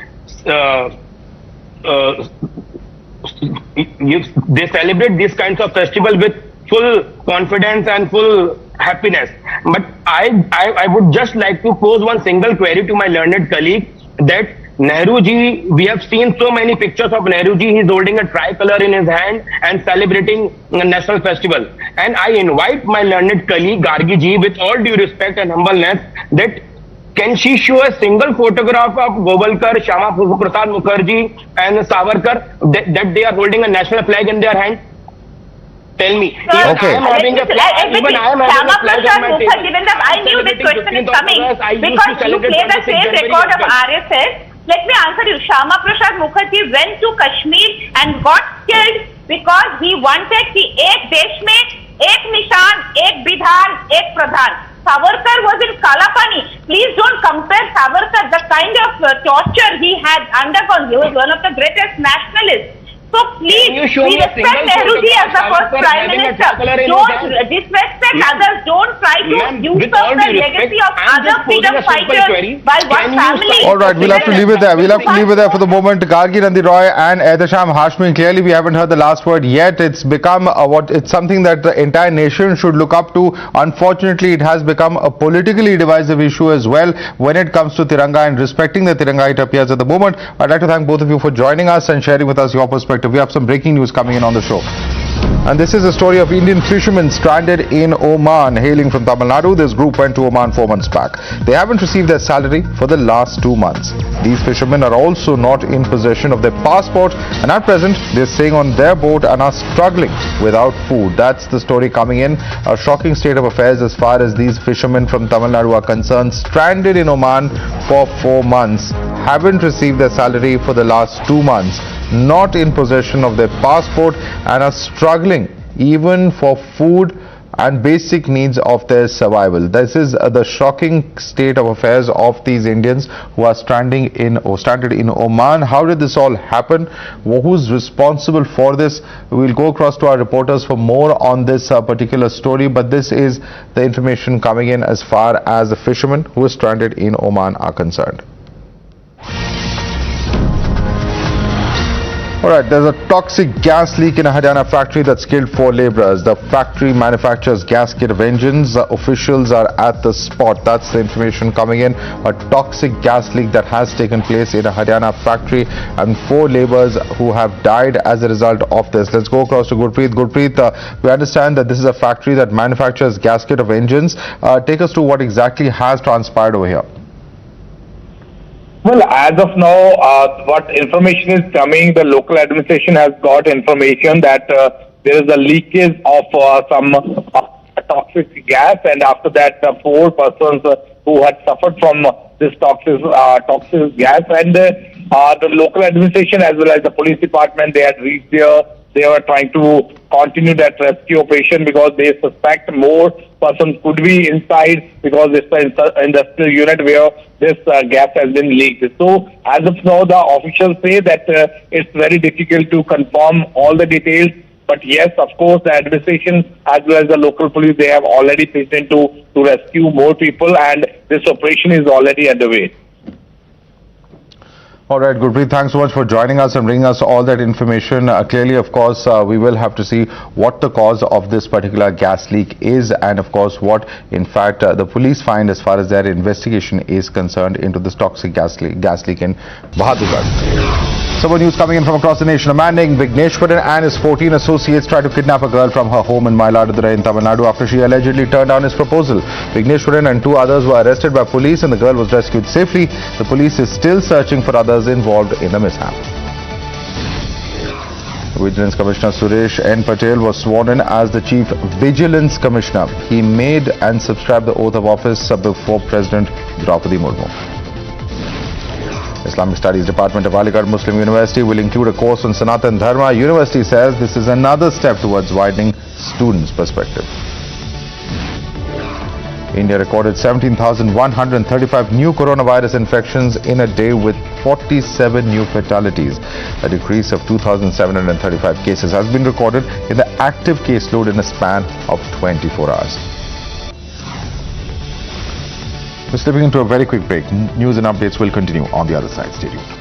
they celebrate these kinds of festival with full confidence and full happiness. But I would just like to pose one single query to my learned colleague that Nehru ji, we have seen so many pictures of Nehru ji, he's holding a tricolor in his hand and celebrating a national festival. And I invite my learned colleague Gargi ji, with all due respect and humbleness, that can she show a single photograph of Govalkar, Shyama Prasad Mukherjee and Savarkar that they are holding a national flag in their hand? Tell me. Okay. I am having a flag. Even I am having a flag on my table. I knew this question is coming because you play the same record of RSS. Let me answer you. Shyama Prasad Mukherjee went to Kashmir and got killed because he wanted the ek desh mein, ek nishan, ek bidhan, ek pradhan. Savarkar was in Kalapani. Please don't compare Savarkar, the kind of torture he had undergone. He was one of the greatest nationalists. So please, we respect Nehru ji as the first Prime Minister. Don't disrespect others. Don't try to usurp the legacy of other freedom fighters by one family. All right, we'll have to leave it there. We'll have to leave it there for the moment. Gargi Nandi Roy and Ehtesham Hashmi. Clearly, we haven't heard the last word yet. It's become it's something that the entire nation should look up to. Unfortunately, it has become a politically divisive issue as well when it comes to Tiranga and respecting the Tiranga. It appears at the moment. I'd like to thank both of you for joining us and sharing with us your perspective. We have some breaking news coming in on the show. And this is a story of Indian fishermen stranded in Oman. Hailing from Tamil Nadu, this group went to Oman 4 months back. They haven't received their salary for the last 2 months. These fishermen are also not in possession of their passport, and at present they're staying on their boat and are struggling without food. That's the story coming in. A shocking state of affairs as far as these fishermen from Tamil Nadu are concerned. Stranded in Oman for 4 months. Haven't received their salary for the last 2 months. Not in possession of their passport and are struggling even for food and basic needs of their survival. This is the shocking state of affairs of these Indians who are stranded in Oman. How did this all happen? Who's responsible for this? We'll go across to our reporters for more on this particular story, but this is the information coming in as far as the fishermen who are stranded in Oman are concerned. Alright, there's a toxic gas leak in a Haryana factory that's killed 4 laborers. The factory manufactures gasket of engines. Officials are at the spot. That's the information coming in. A toxic gas leak that has taken place in a Haryana factory and 4 laborers who have died as a result of this. Let's go across to Gurpreet. Gurpreet, we understand that this is a factory that manufactures gasket of engines. Take us to what exactly has transpired over here. Well, as of now, what information is coming, the local administration has got information that there is a leakage of some toxic gas, and after that, 4 persons who had suffered from this toxic gas, and the local administration as well as the police department, they had reached there. They were trying to continue that rescue operation because they suspect more persons could be inside because it's the industrial unit where this gas has been leaked. So as of now, the officials say that it's very difficult to confirm all the details. But yes, of course, the administration as well as the local police, they have already pitched in to rescue more people, and this operation is already underway. All right, Gurpreet, thanks so much for joining us and bringing us all that information. Clearly, of course, we will have to see what the cause of this particular gas leak is, and of course what in fact the police find as far as their investigation is concerned into this toxic gas leak in Bahadurgarh. Some more news coming in from across the nation. A man named Vigneshwaran and his 14 associates tried to kidnap a girl from her home in Mayiladuthurai in Tamil Nadu after she allegedly turned down his proposal. Vigneshwaran and 2 others were arrested by police and the girl was rescued safely. The police is still searching for others involved in the mishap. Vigilance Commissioner Suresh N. Patel was sworn in as the Chief Vigilance Commissioner. He made and subscribed the oath of office before President Draupadi Murmu. Islamic Studies Department of Aligarh Muslim University will include a course on Sanatan Dharma. University says this is another step towards widening students' perspective. India recorded 17,135 new coronavirus infections in a day with 47 new fatalities. A decrease of 2,735 cases has been recorded in the active caseload in a span of 24 hours. We're slipping into a very quick break. News and updates will continue on the other side. Stay tuned.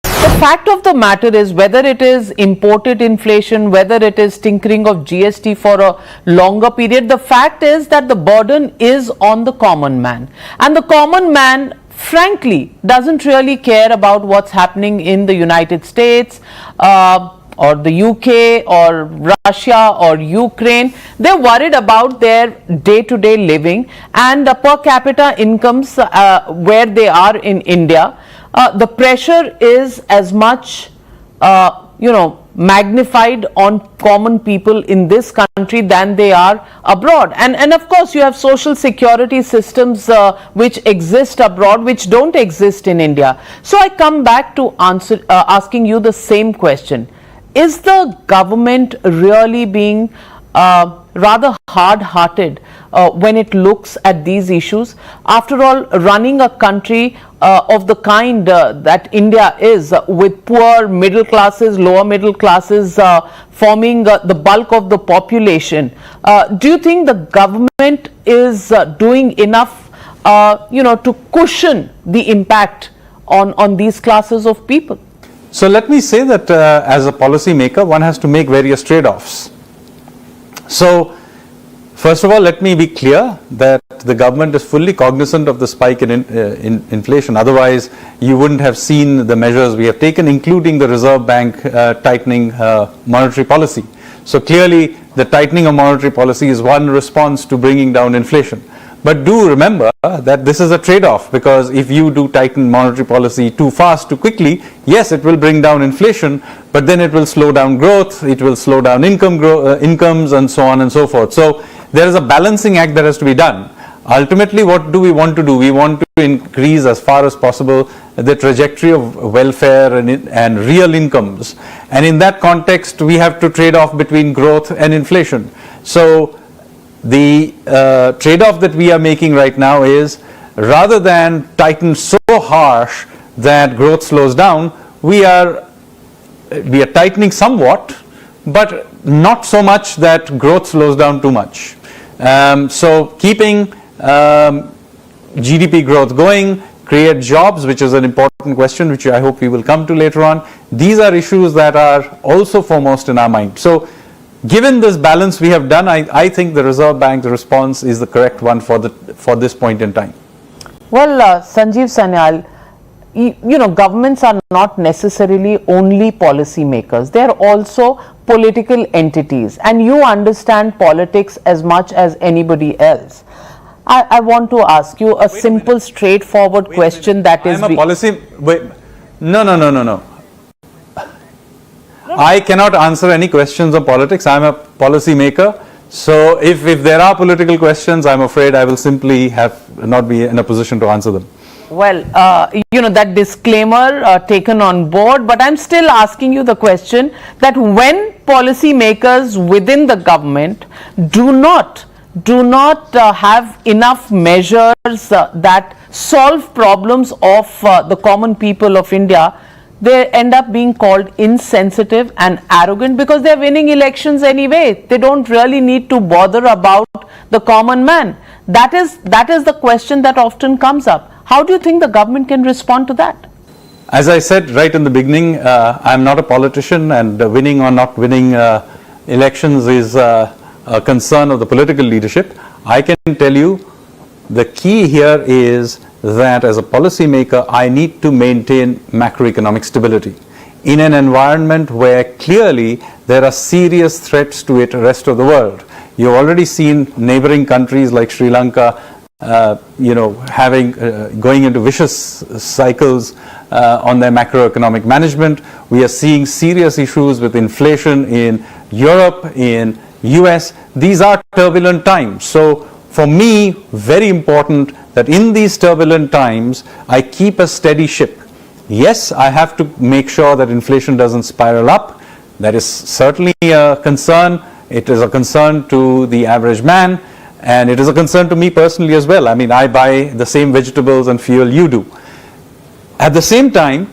The fact of the matter is, whether it is imported inflation, whether it is tinkering of GST for a longer period, the fact is that the burden is on the common man. And the common man, frankly, doesn't really care about what's happening in the United States or the UK or Russia or Ukraine. They're worried about their day-to-day living and per capita incomes where they are in India. The pressure is as much, magnified on common people in this country than they are abroad. And of course you have social security systems which exist abroad, which don't exist in India. So I come back to asking you the same question. Is the government really being rather hard-hearted when it looks at these issues? After all, running a country of the kind that India is, with poor middle classes, lower middle classes forming the bulk of the population, do you think the government is doing enough to cushion the impact on these classes of people? So let me say that as a policy maker, one has to make various trade-offs. So first of all, let me be clear that the government is fully cognizant of the spike in inflation. Otherwise, you wouldn't have seen the measures we have taken, including the Reserve Bank tightening monetary policy. So clearly, the tightening of monetary policy is one response to bringing down inflation. But do remember that this is a trade-off, because if you do tighten monetary policy too fast, too quickly, yes, it will bring down inflation, but then it will slow down growth, it will slow down incomes and so on and so forth. So there is a balancing act that has to be done. Ultimately, what do we want to do? We want to increase as far as possible the trajectory of welfare and real incomes. And in that context, we have to trade off between growth and inflation. So the trade-off that we are making right now is, rather than tighten so harsh that growth slows down, we are tightening somewhat, but not so much that growth slows down too much. So keeping GDP growth going, create jobs, which is an important question, which I hope we will come to later on. These are issues that are also foremost in our mind. So given this balance we have done, I think the Reserve Bank's response is the correct one for this point in time. Well, Sanjeev Sanyal, governments are not necessarily only policy makers. They are also political entities, and you understand politics as much as anybody else. I want to ask you a simple, straightforward question that is... I am a policy... No. I cannot answer any questions on politics. I am a policy maker. So if there are political questions, I'm afraid I will simply not be in a position to answer them. Well, that disclaimer taken on board, but I'm still asking you the question that when policy makers within the government do not have enough measures that solve problems of the common people of India, they end up being called insensitive and arrogant because they're winning elections anyway. They don't really need to bother about the common man. That is the question that often comes up. How do you think the government can respond to that? As I said right in the beginning, I'm not a politician, and winning or not winning elections is a concern of the political leadership. I can tell you the key here is that as a policymaker, I need to maintain macroeconomic stability in an environment where clearly there are serious threats to the rest of the world. You've already seen neighboring countries like Sri Lanka going into vicious cycles on their macroeconomic management. We are seeing serious issues with inflation in Europe, in US. These are turbulent times. So for me, very important that in these turbulent times, I keep a steady ship. Yes, I have to make sure that inflation doesn't spiral up. That is certainly a concern. It is a concern to the average man, and it is a concern to me personally as well. I mean, I buy the same vegetables and fuel you do. At the same time,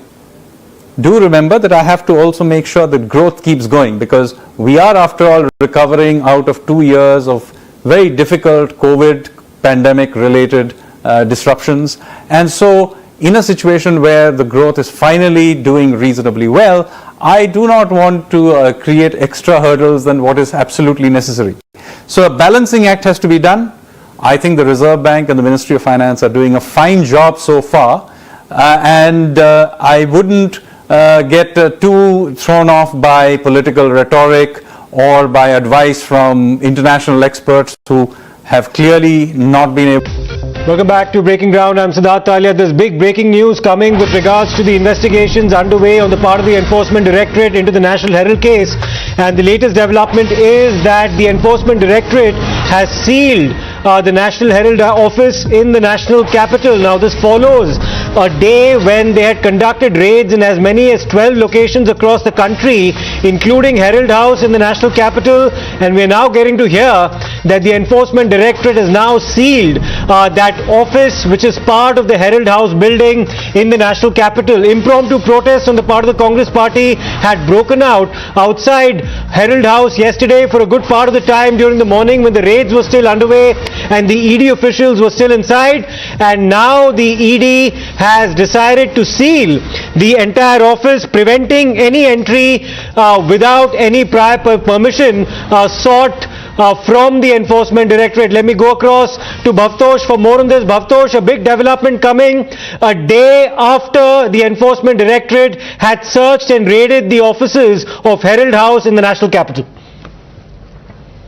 do remember that I have to also make sure that growth keeps going, because we are, after all, recovering out of 2 years of very difficult COVID pandemic related disruptions. And so in a situation where the growth is finally doing reasonably well, I do not want to create extra hurdles than what is absolutely necessary. So a balancing act has to be done. I think the Reserve Bank and the Ministry of Finance are doing a fine job so far, and I wouldn't get too thrown off by political rhetoric or by advice from international experts who have clearly not been able. Welcome back to Breaking Ground. I'm Siddharth Talia. There's big breaking news coming with regards to the investigations underway on the part of the Enforcement Directorate into the National Herald case. And the latest development is that the Enforcement Directorate has sealed the National Herald office in the national capital. Now this follows a day when they had conducted raids in as many as 12 locations across the country, including Herald House in the national capital, and we are now getting to hear that the Enforcement Directorate has now sealed that office which is part of the Herald House building in the national capital. Impromptu protests on the part of the Congress party had broken out outside Herald House yesterday for a good part of the time during the morning when the raids were still underway and the ED officials were still inside, and now the ED has decided to seal the entire office, preventing any entry without any prior permission sought from the Enforcement Directorate. Let me go across to Bhavtosh for more on this. Bhavtosh, a big development coming a day after the Enforcement Directorate had searched and raided the offices of Herald House in the national capital.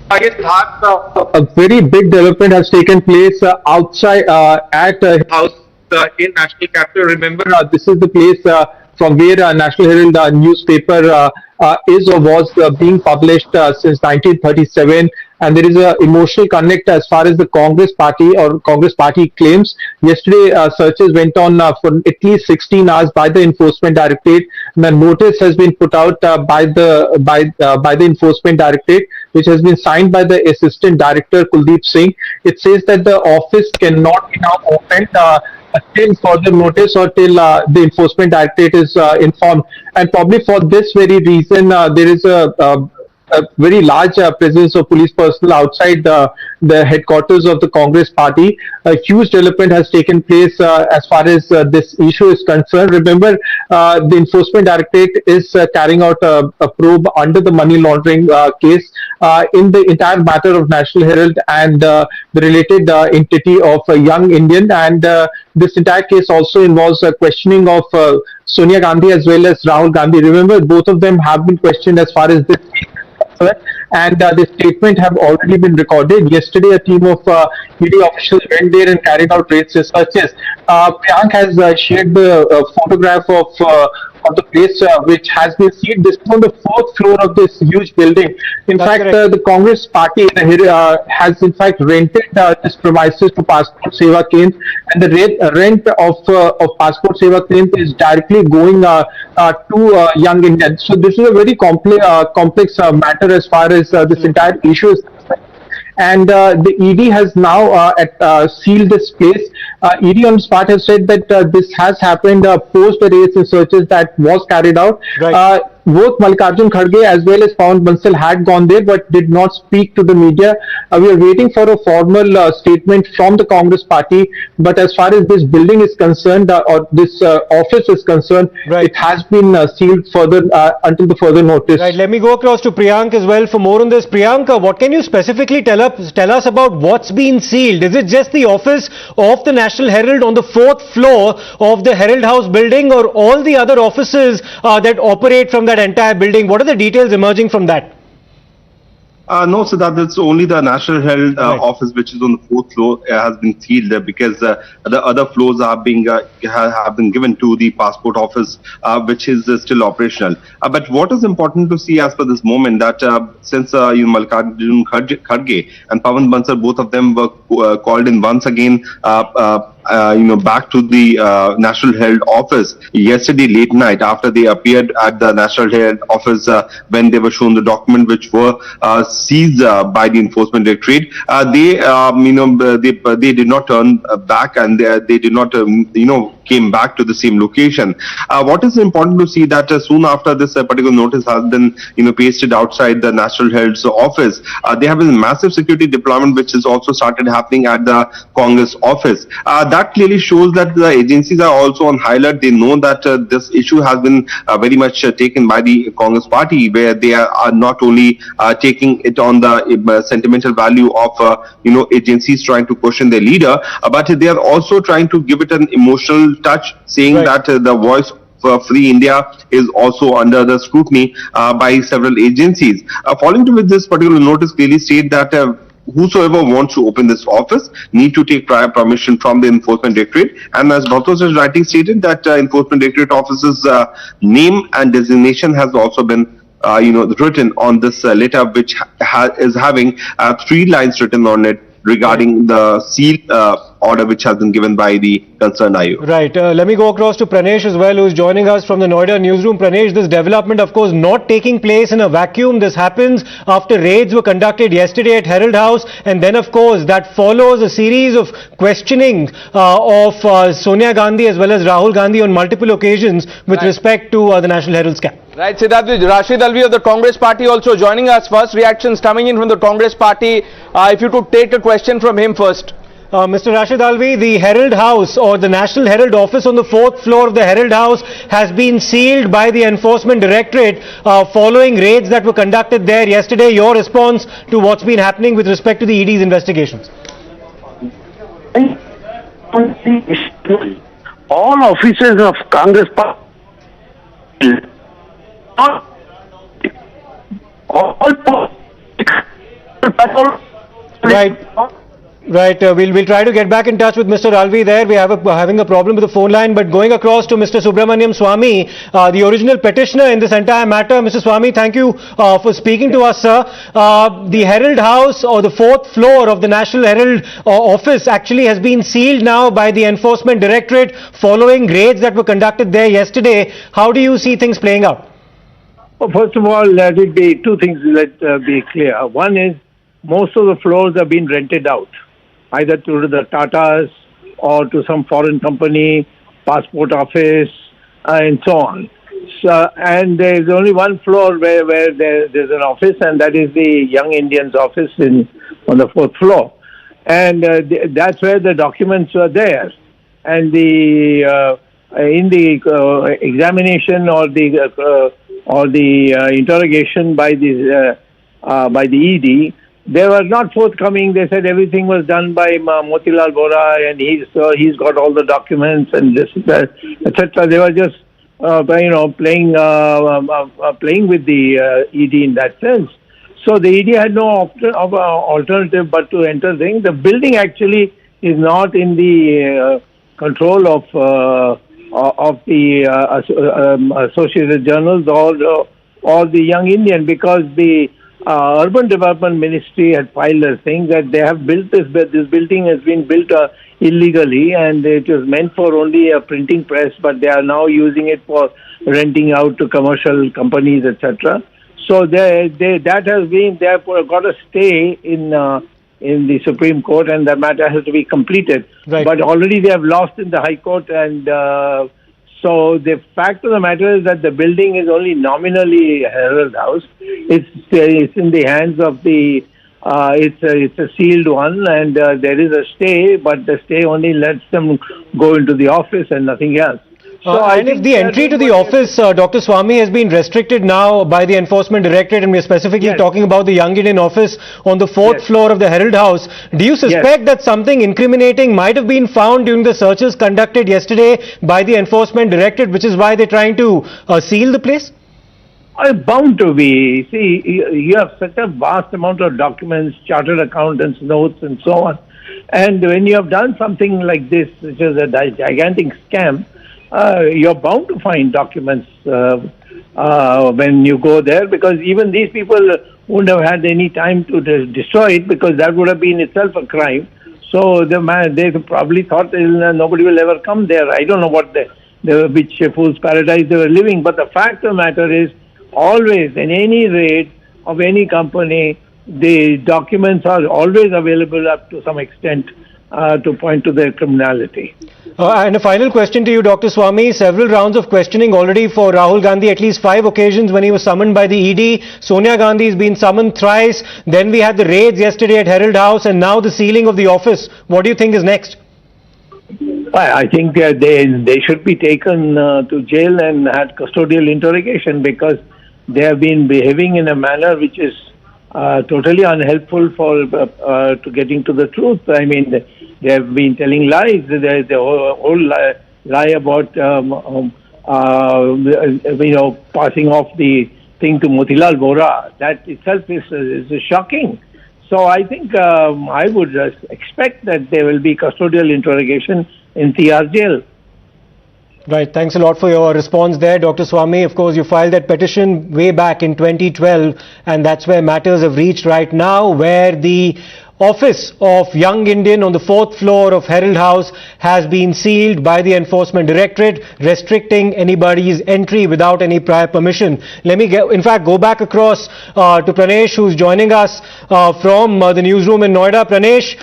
A very big development has taken place outside at House in National Capital. Remember, this is the place from where National Herald newspaper is or was being published since 1937, and there is a emotional connect as far as the Congress party claims. Yesterday, searches went on for at least 16 hours by the Enforcement Directorate. The notice has been put out by the Enforcement Directorate, which has been signed by the Assistant Director Kuldeep Singh. It says that the office cannot be now opened till further notice or till the Enforcement Directorate is informed. And probably for this very reason, there is a very large presence of police personnel outside the headquarters of the Congress party. A huge development has taken place as far as this issue is concerned. Remember, the Enforcement Directorate is carrying out a probe under the money laundering case in the entire matter of National Herald and the related entity of a young Indian. And this entire case also involves a questioning of Sonia Gandhi as well as Rahul Gandhi. Remember, both of them have been questioned as far as this case, and the statement have already been recorded. Yesterday, a team of ED officials went there and carried out raid searches. Priyank has shared the photograph of the place which has been sealed. This is on the 4th floor of this huge building. In fact, the Congress party has in fact rented this premises to Passport Seva Kendra, and the rent of Passport Seva Kendra is directly going to young Indians. So this is a very complex matter as far as this entire issue is concerned. And the ED has now sealed this place. ED on its part has said that this has happened post the raids and searches that was carried out. Right. Both Mallikarjun Kharge as well as Pawan Bansal had gone there but did not speak to the media. We are waiting for a formal statement from the Congress party, but as far as this building is concerned or this office is concerned, right, it has been sealed further until the further notice. Right, let me go across to Priyank as well for more on this. Priyank, what can you specifically tell us about what's been sealed? Is it just the office of the National Herald on the 4th floor of the Herald House building, or all the other offices that operate from that entire building? What are the details emerging from that? No, so that's only the National Herald office, which is on the 4th floor, has been sealed because the other floors have been given to the passport office, which is still operational. But what is important to see as per this moment that since Mallikarjun Kharge and Pawan Bansal, both of them were called in once again back to the National Herald office yesterday late night after they appeared at the National Herald office when they were shown the document which were seized by the Enforcement Directorate. They did not turn back, and they did not came back to the same location. What is important to see that soon after this particular notice has been pasted outside the National Herald's office, there have been massive security deployment which has also started happening at the Congress office. That clearly shows that the agencies are also on high alert. They know that this issue has been very much taken by the Congress party, where they are not only taking it on the sentimental value of agencies trying to question their leader, but they are also trying to give it an emotional touch, saying that the voice for Free India is also under the scrutiny by several agencies. Following to which this particular notice clearly state that whosoever wants to open this office need to take prior permission from the Enforcement Directorate. And as Bhatos has rightly stated, that Enforcement Directorate office's name and designation has also been written on this letter, which is having 3 lines written on it regarding the seal order which has been given by the concerned IO. Right. Let me go across to Pranesh as well, who is joining us from the Noida newsroom. Pranesh, this development, of course, not taking place in a vacuum. This happens after raids were conducted yesterday at Herald House, and then, of course, that follows a series of questioning of Sonia Gandhi as well as Rahul Gandhi on multiple occasions with respect to the National Herald scam. Right, Siddharth, Rashid Alvi of the Congress Party also joining us. First reactions coming in from the Congress Party. If you could take a question from him first. Mr. Rashid Alvi, the Herald House or the National Herald office on the 4th floor of the Herald House has been sealed by the Enforcement Directorate following raids that were conducted there yesterday. Your response to what's been happening with respect to the ED's investigations? All officers of Congress Party, Right. We'll try to get back in touch with Mr. Alvi there. We have having a problem with the phone line, but going across to Mr. Subramaniam Swamy, the original petitioner in this entire matter. Mr. Swamy, thank you for speaking to us, sir. The Herald House or the 4th floor of the National Herald office actually has been sealed now by the Enforcement Directorate following raids that were conducted there yesterday. How do you see things playing out? Well, first of all, let it be 2 things let be clear. One is most of the floors have been rented out, either to the Tatas or to some foreign company, passport office, and so on. So, and there's only one floor where there's an office, and that is the Young Indians office on the 4th floor. And that's where the documents were there. And in the examination or the interrogation by the ED, they were not forthcoming. They said everything was done by Motilal Vora, and he's got all the documents and this, that, etc. They were just playing with the ED in that sense. So the ED had no alternative but to enter things. The building actually is not in the control of the Associated Journals or the Young Indian, because the Urban Development Ministry had filed a thing that they have built this building has been built illegally, and it was meant for only a printing press, but they are now using it for renting out to commercial companies, etc. So they have got a stay in the Supreme Court, and the matter has to be completed. Right. But already they have lost in the High Court, and so the fact of the matter is that the building is only nominally Herald House. It's in the hands of the. It's a sealed one, and there is a stay, but the stay only lets them go into the office and nothing else. So and if the entry to the office, Dr. Swamy, has been restricted now by the Enforcement Directorate, and we're specifically talking about the Young Indian office on the 4th floor of the Herald House, do you suspect that something incriminating might have been found during the searches conducted yesterday by the Enforcement Directorate, which is why they're trying to seal the place? Bound to be. See, you have such a vast amount of documents, chartered accountants' notes, and so on. And when you have done something like this, which is a gigantic scam, you're bound to find documents when you go there, because even these people wouldn't have had any time to destroy it, because that would have been itself a crime. So they probably thought nobody will ever come there. I don't know what which fool's paradise they were living. But the fact of the matter is, always in any raid of any company, the documents are always available up to some extent to point to their criminality. And a final question to you, Dr. Swamy. Several rounds of questioning already for Rahul Gandhi, at least 5 occasions when he was summoned by the ED. Sonia Gandhi has been summoned thrice. Then we had the raids yesterday at Herald House, and now the sealing of the office. What do you think is next? I think they should be taken to jail and had custodial interrogation, because they have been behaving in a manner which is totally unhelpful for to getting to the truth. I mean, they have been telling lies. The whole lie about passing off the thing to Motilal Vora, that itself is shocking. So I think I would expect that there will be custodial interrogation in Tihar jail. Right. Thanks a lot for your response there, Dr. Swami. Of course, you filed that petition way back in 2012, and that's where matters have reached right now, where the office of Young Indian on the 4th floor of Herald House has been sealed by the Enforcement Directorate, restricting anybody's entry without any prior permission. Let me in fact go back across to Pranesh, who's joining us from the newsroom in Noida. Pranesh,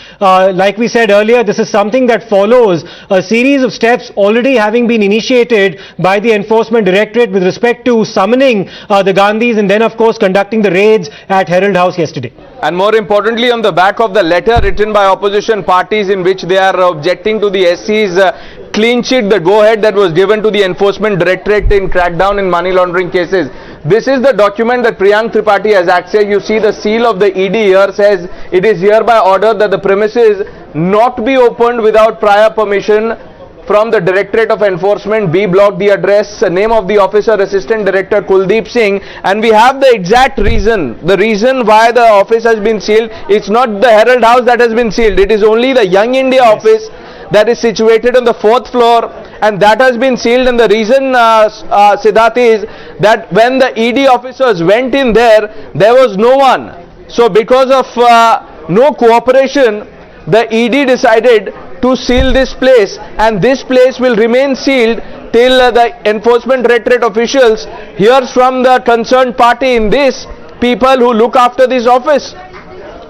like we said earlier, this is something that follows a series of steps already having been initiated by the Enforcement Directorate with respect to summoning the Gandhis and then of course conducting the raids at Herald House yesterday. And more importantly, on the back of the letter written by opposition parties in which they are objecting to the SC's clean sheet, the go-ahead that was given to the Enforcement Directorate in crackdown in money laundering cases. This is the document that Priyank Tripathi has accessed. You see the seal of the ED here says it is hereby ordered that the premises not be opened without prior permission from the Directorate of Enforcement. B block, the address, name of the officer, Assistant Director Kuldeep Singh, and we have the exact reason. The reason why the office has been sealed, it's not the Herald House that has been sealed, it is only the Young India office that is situated on the 4th floor, and that has been sealed. And the reason, Siddharth, is that when the ED officers went in there was no one. So because of no cooperation, the ED decided to seal this place, and this place will remain sealed till the Enforcement Directorate officials hears from the concerned party in this, people who look after this office.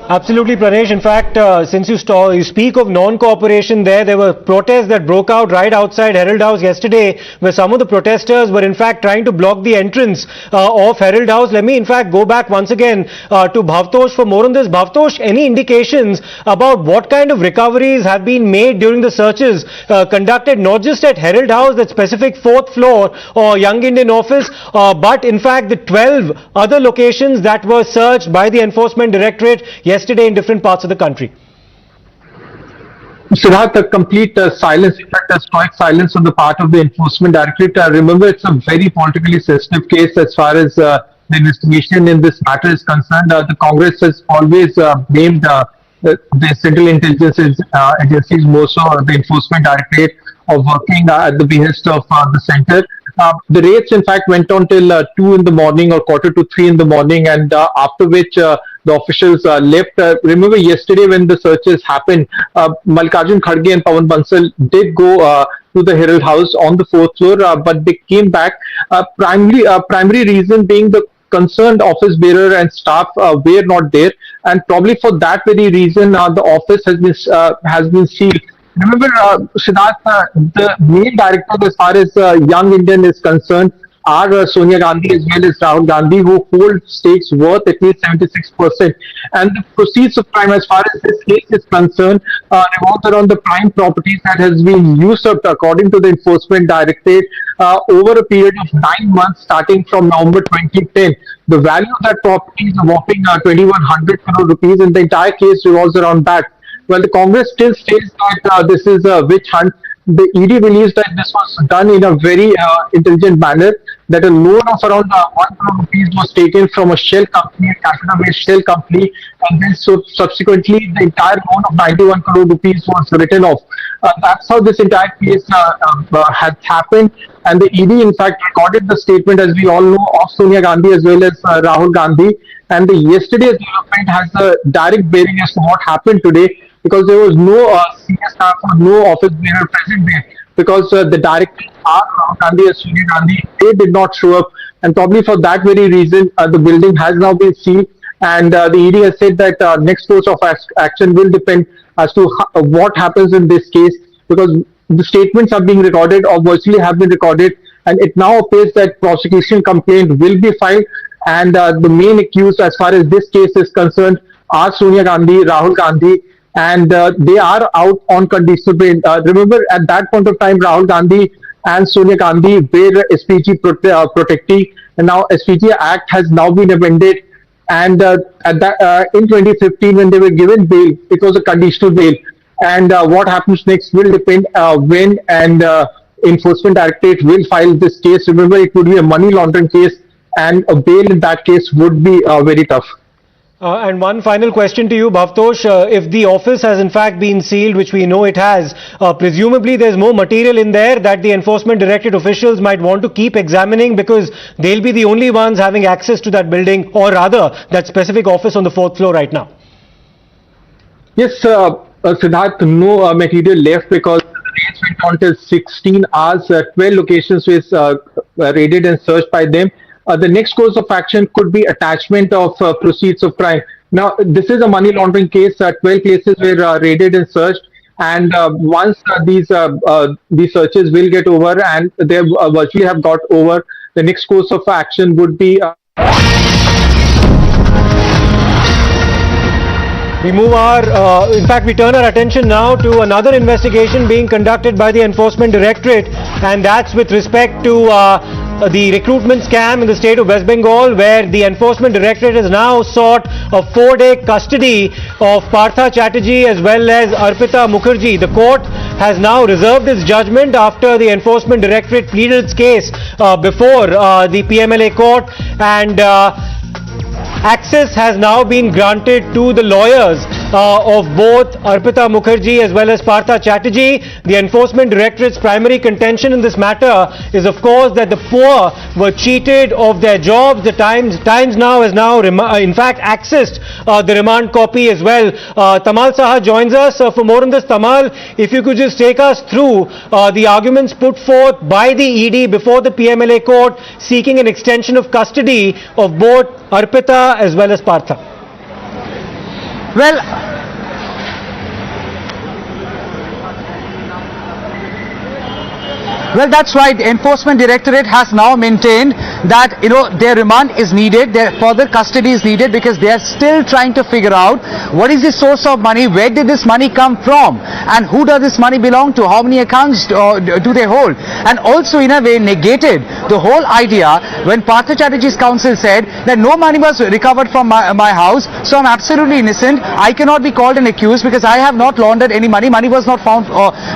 Absolutely, Pranesh. In fact, since you speak of non-cooperation there were protests that broke out right outside Herald House yesterday, where some of the protesters were in fact trying to block the entrance of Herald House. Let me in fact go back once again to Bhavtosh for more on this. Bhavtosh, any indications about what kind of recoveries have been made during the searches conducted not just at Herald House, that specific 4th floor or Young Indian office, but in fact the 12 other locations that were searched by the Enforcement Directorate yesterday in different parts of the country? Siddharth, a complete silence, in fact, a stoic silence on the part of the Enforcement Directorate. Remember, it's a very politically sensitive case as far as the investigation in this matter is concerned. The Congress has always blamed the Central Intelligence agencies, more so the Enforcement Directorate, of working at the behest of the center. The raids, in fact, went on till 2 in the morning or quarter to 3 in the morning, and after which the officials left. Remember yesterday when the searches happened, Mallikarjun Kharge and Pawan Bansal did go to the Herald House on the 4th floor, but they came back. Primary reason being the concerned office bearer and staff were not there, and probably for that very reason the office has been sealed. Remember, Siddharth, the main director as far as Young Indian is concerned are Sonia Gandhi as well as Rahul Gandhi, who hold stakes worth at least 76%. And the proceeds of crime as far as this case is concerned revolves around the prime properties that has been used up according to the Enforcement Directorate over a period of 9 months starting from November 2010. The value of that property is a whopping 2,100 crore rupees, and the entire case revolves around that. Well, the Congress still states that this is a witch hunt. The ED believes that this was done in a very intelligent manner, that a loan of around 1 crore rupees was taken from a shell company, a capital-based shell company, and then subsequently the entire loan of 91 crore rupees was written off. That's how this entire case has happened, and the ED in fact recorded the statement, as we all know, of Sonia Gandhi as well as Rahul Gandhi, and the yesterday's development has a direct bearing as to what happened today, because there was no senior staff or no office bearer present there, because the directors are Rahul Gandhi and Sonia Gandhi, they did not show up, and probably for that very reason the building has now been sealed, and the ED has said that next course of action will depend as to what happens in this case, because the statements are being recorded or virtually have been recorded, and it now appears that prosecution complaint will be filed, and the main accused as far as this case is concerned are Sonia Gandhi, Rahul Gandhi, and they are out on conditional bail. Remember, at that point of time, Rahul Gandhi and Sonia Gandhi were SPG protectee, and now SPG Act has now been amended, and in 2015 when they were given bail, it was a conditional bail, and what happens next will depend when and Enforcement Directorate will file this case. Remember, it would be a money laundering case, and a bail in that case would be very tough. And one final question to you, Bhavtosh. If the office has in fact been sealed, which we know it has, presumably there's more material in there that the Enforcement Directorate officials might want to keep examining because they'll be the only ones having access to that building, or rather that specific office on the 4th floor right now. Yes, Siddharth, no material left because the raids went on till 16 hours. 12 locations was raided and searched by them. The next course of action could be attachment of proceeds of crime. Now, this is a money laundering case. 12 places were raided and searched. And once these searches will get over, and they virtually have got over, the next course of action would be... We move in fact, we turn our attention now to another investigation being conducted by the Enforcement Directorate, and that's with respect to the recruitment scam in the state of West Bengal, where the Enforcement Directorate has now sought a 4-day custody of Partha Chatterjee as well as Arpita Mukherjee. The court has now reserved its judgment after the Enforcement Directorate pleaded its case before the PMLA court, and access has now been granted to the lawyers of both Arpita Mukherjee as well as Partha Chatterjee. The Enforcement Directorate's primary contention in this matter is, of course, that the poor were cheated of their jobs. The Times now has in fact accessed the remand copy as well. Tamal Saha joins us for more on this. Tamal, if you could just take us through the arguments put forth by the ED before the PMLA court seeking an extension of custody of both Arpita as well as Partha. Well, that's right. The Enforcement Directorate has now maintained that, their remand is needed, their further custody is needed, because they are still trying to figure out what is the source of money, where did this money come from, and who does this money belong to, how many accounts do they hold, and also in a way negated the whole idea when Partha Chatterjee's counsel said that no money was recovered from my house, so I'm absolutely innocent, I cannot be called an accused because I have not laundered any money, money was not found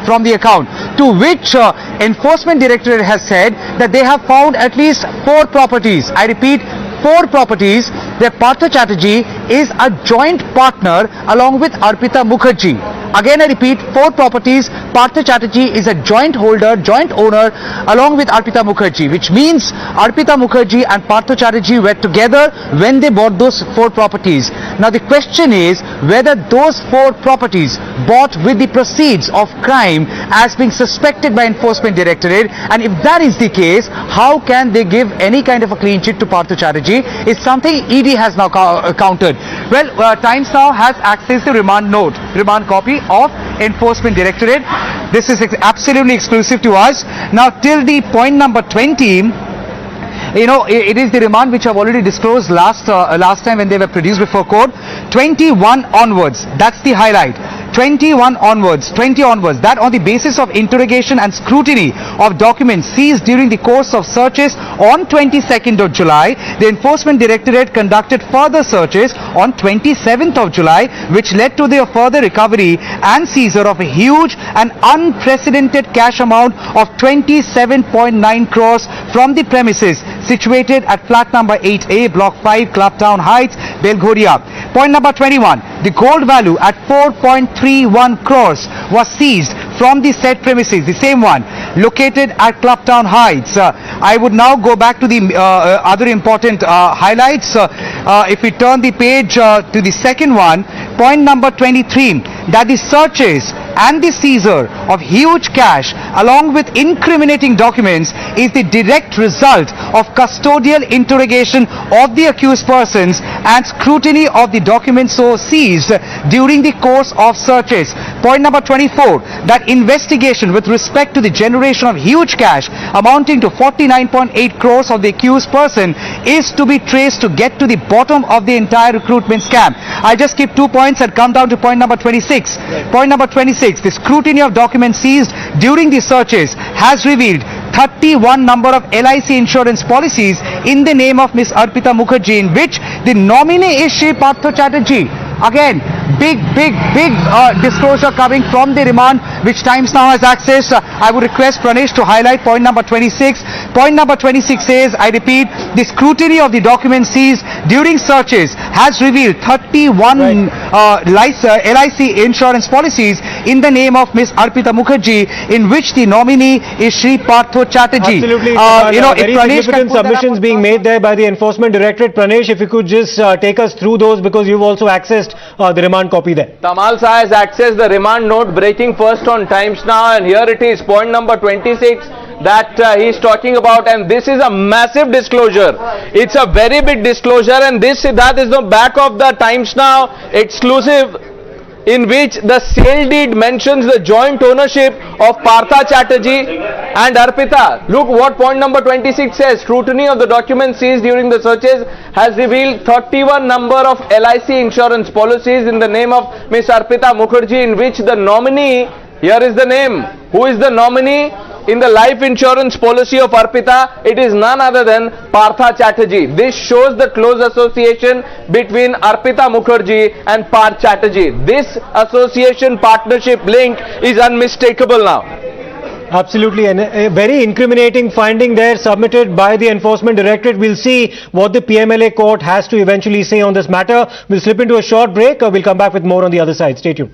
from the account. To which Enforcement Directorate has said that they have found at least 4 properties. I repeat, 4 properties where Partha Chatterjee is a joint partner along with Arpita Mukherjee. Again, I repeat, 4 properties. Partha Chatterjee is a joint holder, joint owner along with Arpita Mukherjee, which means Arpita Mukherjee and Partha Chatterjee were together when they bought those 4 properties. Now the question is whether those 4 properties bought with the proceeds of crime as being suspected by Enforcement Directorate, and if that is the case, how can they give any kind of a clean sheet to Partha Chatterjee, is something ED has now countered. Well, Times now has accessed the remand copy of Enforcement Directorate. This is absolutely exclusive to us. Now till the point number 20, it is the remand which I've already disclosed last time when they were produced before court. 21 onwards, that's the highlight. 20 onwards, that on the basis of interrogation and scrutiny of documents seized during the course of searches on 22nd of July, the Enforcement Directorate conducted further searches on 27th of July, which led to the further recovery and seizure of a huge and unprecedented cash amount of 27.9 crores from the premises situated at flat number 8A, block 5, Clubtown Heights, Belghoria. Point number 21, the gold value at 4.31 crores was seized from the said premises, the same one located at Clubtown Heights. I would now go back to the other important highlights. If we turn the page to the second one, point number 23, that the searches and the seizure of huge cash along with incriminating documents is the direct result of custodial interrogation of the accused persons and scrutiny of the documents so seized during the course of searches. Point number 24, that investigation with respect to the generation of huge cash amounting to 49.8 crores of the accused person is to be traced to get to the bottom of the entire recruitment scam. I just skip 2 points and come down to point number 26. Point number 26, the scrutiny of documents seized during the searches has revealed 31 number of LIC insurance policies in the name of Ms. Arpita Mukherjee, in which the nominee is Shri Partha Chatterjee. Again, big disclosure coming from the remand which Times now has accessed. I would request Pranesh to highlight point number 26. point number 26 says, I repeat, the scrutiny of the documents seized during searches has revealed 31 LIC insurance policies in the name of Ms. Arpita Mukherjee, in which the nominee is Shri Partho Chatterjee. Absolutely. Very significant submissions being made there by the Enforcement Directorate. Pranesh, if you could just take us through those, because you've also accessed the remand copy there. Tamal Shah has accessed the remand note, breaking first on Times Now, and here it is, point number 26 that he's talking about, and this is a massive disclosure. It's a very big disclosure, and that is the back of the Times Now exclusive, in which the sale deed mentions the joint ownership of Partha Chatterjee and Arpita. Look what point number 26 says. Scrutiny of the documents seized during the searches has revealed 31 number of LIC insurance policies in the name of Ms. Arpita Mukherjee, in which the nominee, here is the name. Who is the nominee? In the life insurance policy of Arpita, it is none other than Partha Chatterjee. This shows the close association between Arpita Mukherjee and Parth Chatterjee. This association partnership link is unmistakable now. Absolutely, and a very incriminating finding there submitted by the Enforcement Directorate. We'll see what the PMLA court has to eventually say on this matter. We'll slip into a short break. We'll come back with more on the other side. Stay tuned.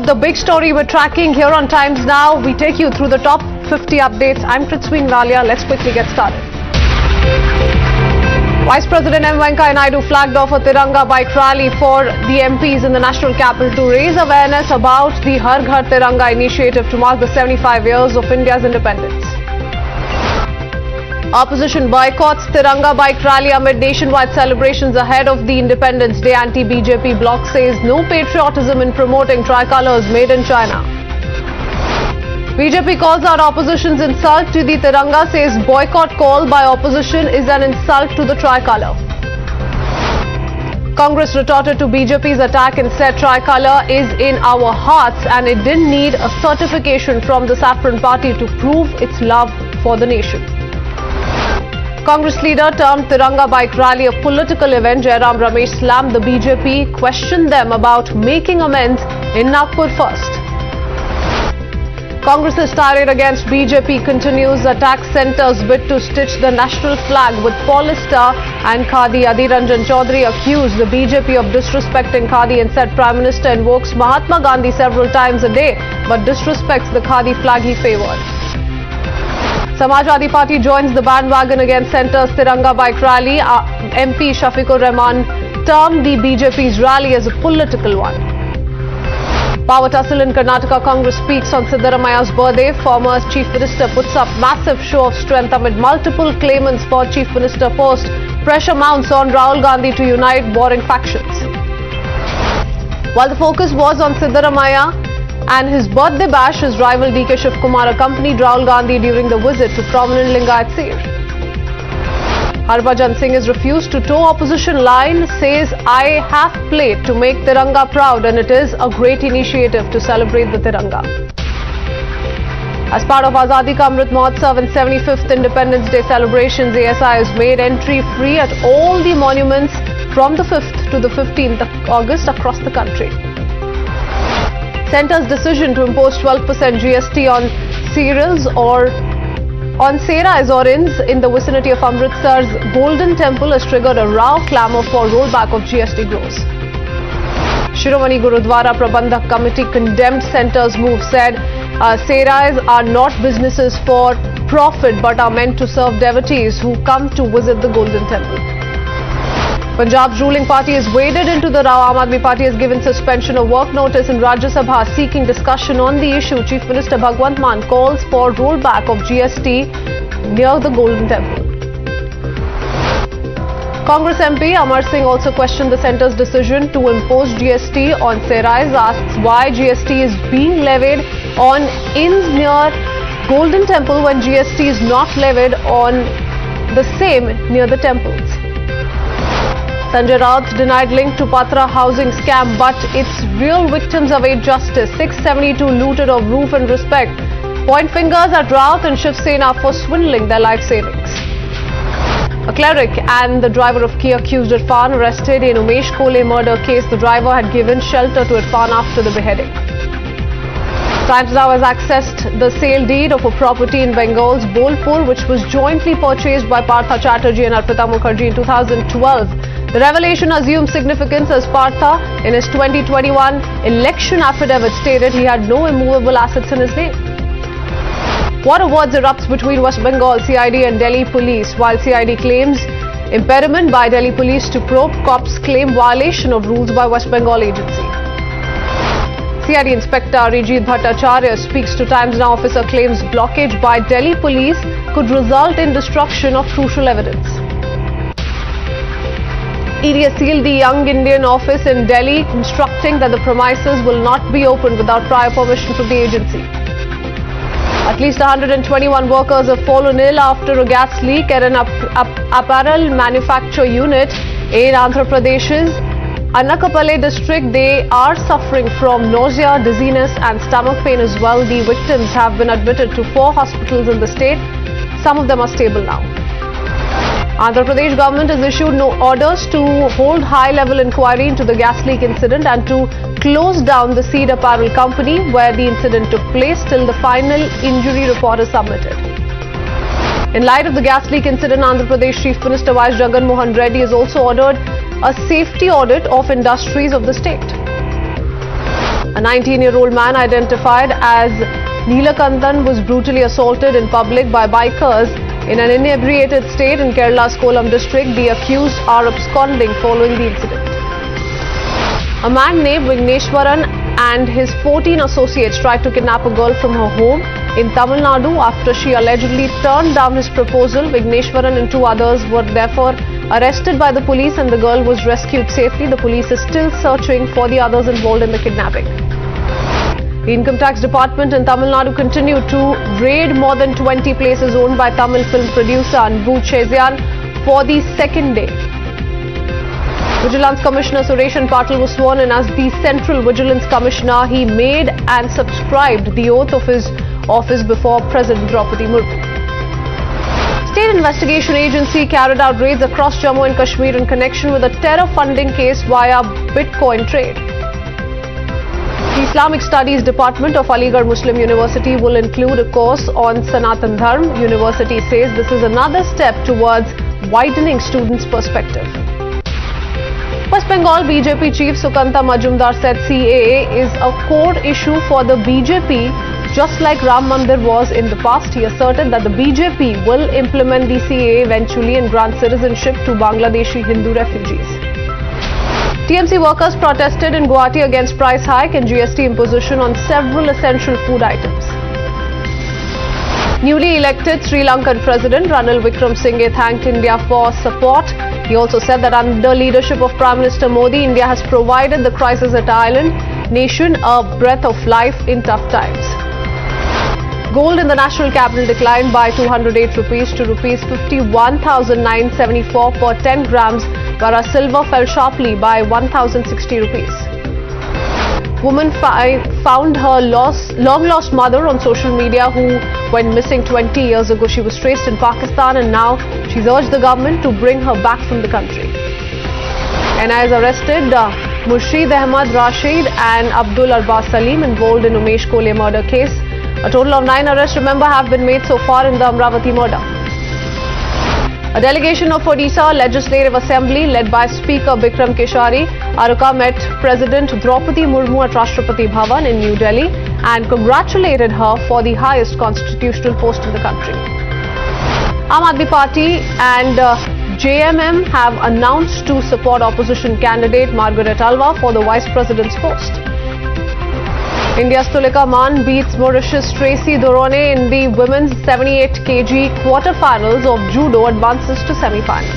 up the big story we're tracking here on Times Now. We take you through the top 50 updates. I'm Prithween Ralia. Let's quickly get started. Vice President M. Venkaiah Naidu flagged off a Tiranga bike rally for the MPs in the national capital to raise awareness about the Har Ghar Tiranga initiative to mark the 75 years of India's independence. Opposition boycotts Tiranga bike rally amid nationwide celebrations ahead of the Independence Day. Anti-BJP bloc says no patriotism in promoting tricolors made in China. BJP calls out opposition's insult to the Tiranga, says boycott call by opposition is an insult to the tricolor. Congress retorted to BJP's attack and said tricolor is in our hearts and it didn't need a certification from the Saffron Party to prove its love for the nation. Congress leader termed Tiranga bike rally a political event. Jairam Ramesh slammed the BJP, questioned them about making amends in Nagpur first. Congress's tirade against BJP continues. Attack centers bid to stitch the national flag with polyester and khadi. Adhir Ranjan Chaudhary accused the BJP of disrespecting khadi and said Prime Minister invokes Mahatma Gandhi several times a day but disrespects the khadi flag he favored. Samajwadi Party joins the bandwagon against Centre's Tiranga bike rally. MP Shafiqur Rahman termed the BJP's rally as a political one. Power tussle in Karnataka. Congress speaks on Siddaramaya's birthday. Former Chief Minister puts up massive show of strength amid multiple claimants for Chief Minister post. Pressure mounts on Rahul Gandhi to unite warring factions. While the focus was on Siddaramaya and his birthday bash, his rival DK Shiv Kumar accompanied Rahul Gandhi during the visit to prominent Lingayat Seer. Harbhajan Singh has refused to toe opposition line, says I have played to make Tiranga proud and it is a great initiative to celebrate the Tiranga. As part of Azadi Ka Amrit Mahotsav and 75th Independence Day celebrations, ASI has made entry free at all the monuments from the 5th to the 15th of August across the country. Centre's decision to impose 12% GST on cereals or on Serais Orange in the vicinity of Amritsar's Golden Temple has triggered a row clamour for rollback of GST growth. Shiromani Gurudwara Prabandhak Committee condemned Centre's move, said Serais are not businesses for profit but are meant to serve devotees who come to visit the Golden Temple. Punjab's ruling party has waded into the row. Aam Aadmi Party has given suspension of work notice in Rajya Sabha seeking discussion on the issue. Chief Minister Bhagwant Mann calls for rollback of GST near the Golden Temple. Congress MP Amar Singh also questioned the Centre's decision to impose GST on Serais, asks why GST is being levied on inns near Golden Temple when GST is not levied on the same near the temples. Sanjay Raut denied link to Patra housing scam, but its real victims await justice. 672 looted of roof and respect. Point fingers at Raut and Shiv Sena for swindling their life savings. A cleric and the driver of Kia accused Irfan arrested in Umesh Kole murder case. The driver had given shelter to Irfan after the beheading. Times Now has accessed the sale deed of a property in Bengal's Bolpur, which was jointly purchased by Partha Chatterjee and Arpita Mukherjee in 2012. The revelation assumes significance as Partha, in his 2021 election affidavit, stated he had no immovable assets in his name. War of words erupts between West Bengal CID and Delhi police. While CID claims impediment by Delhi police to probe, cops claim violation of rules by West Bengal agency. CID Inspector Arijit Bhattacharya speaks to Times Now. Officer claims blockage by Delhi police could result in destruction of crucial evidence. ED sealed the Young Indian office in Delhi, instructing that the premises will not be opened without prior permission from the agency. At least 121 workers have fallen ill after a gas leak at an apparel manufacture unit in Andhra Pradesh's Anakapale district. They are suffering from nausea, dizziness and stomach pain as well. The victims have been admitted to 4 hospitals in the state. Some of them are stable now. Andhra Pradesh government has issued no orders to hold high-level inquiry into the gas leak incident and to close down the seed apparel company where the incident took place till the final injury report is submitted. In light of the gas leak incident, Andhra Pradesh Chief Minister Y. Jagan Mohan Reddy has also ordered a safety audit of industries of the state. A 19-year-old man identified as Neelakantan was brutally assaulted in public by bikers in an inebriated state in Kerala's Kollam district. The accused are absconding following the incident. A man named Vigneshwaran and his 14 associates tried to kidnap a girl from her home in Tamil Nadu after she allegedly turned down his proposal. Vigneshwaran and 2 others were therefore arrested by the police and the girl was rescued safely. The police is still searching for the others involved in the kidnapping. The Income Tax Department in Tamil Nadu continued to raid more than 20 places owned by Tamil film producer Anbu Chezian for the second day. Vigilance Commissioner Sureshan Patil was sworn in as the Central Vigilance Commissioner. He made and subscribed the oath of his office before President Draupadi Murmu. State Investigation Agency carried out raids across Jammu and Kashmir in connection with a terror funding case via Bitcoin trade. The Islamic Studies Department of Aligarh Muslim University will include a course on Sanatan Dharm. University says this is another step towards widening students' perspective. West Bengal BJP Chief Sukanta Majumdar said CAA is a core issue for the BJP, just like Ram Mandir was in the past. He asserted that the BJP will implement the CAA eventually and grant citizenship to Bangladeshi Hindu refugees. TMC workers protested in Guwahati against price hike and GST imposition on several essential food items. Newly elected Sri Lankan President Ranil Wickremesinghe thanked India for support. He also said that under leadership of Prime Minister Modi, India has provided the crisis-hit island nation a breath of life in tough times. Gold in the national capital declined by 208 rupees to rupees 51,974 per 10 grams, whereas silver fell sharply by 1,060 rupees. Woman found her long-lost mother on social media who went missing 20 years ago. She was traced in Pakistan and now she's urged the government to bring her back from the country. NIA has arrested Murshid Ahmad Rashid and Abdul Arbaz Salim involved in Umesh Kole murder case. A total of 9 arrests, remember, have been made so far in the Amravati murder. A delegation of Odisha Legislative Assembly led by Speaker Bikram Keshari Aruka met President Draupadi Murmu at Rashtrapati Bhavan in New Delhi and congratulated her for the highest constitutional post in the country. Aam Aadmi Party and JMM have announced to support opposition candidate Margaret Alva for the Vice President's post. India's Tulika Mann beats Mauritius' Tracy Dorone in the women's 78 kg quarterfinals of judo, advances to semi-final.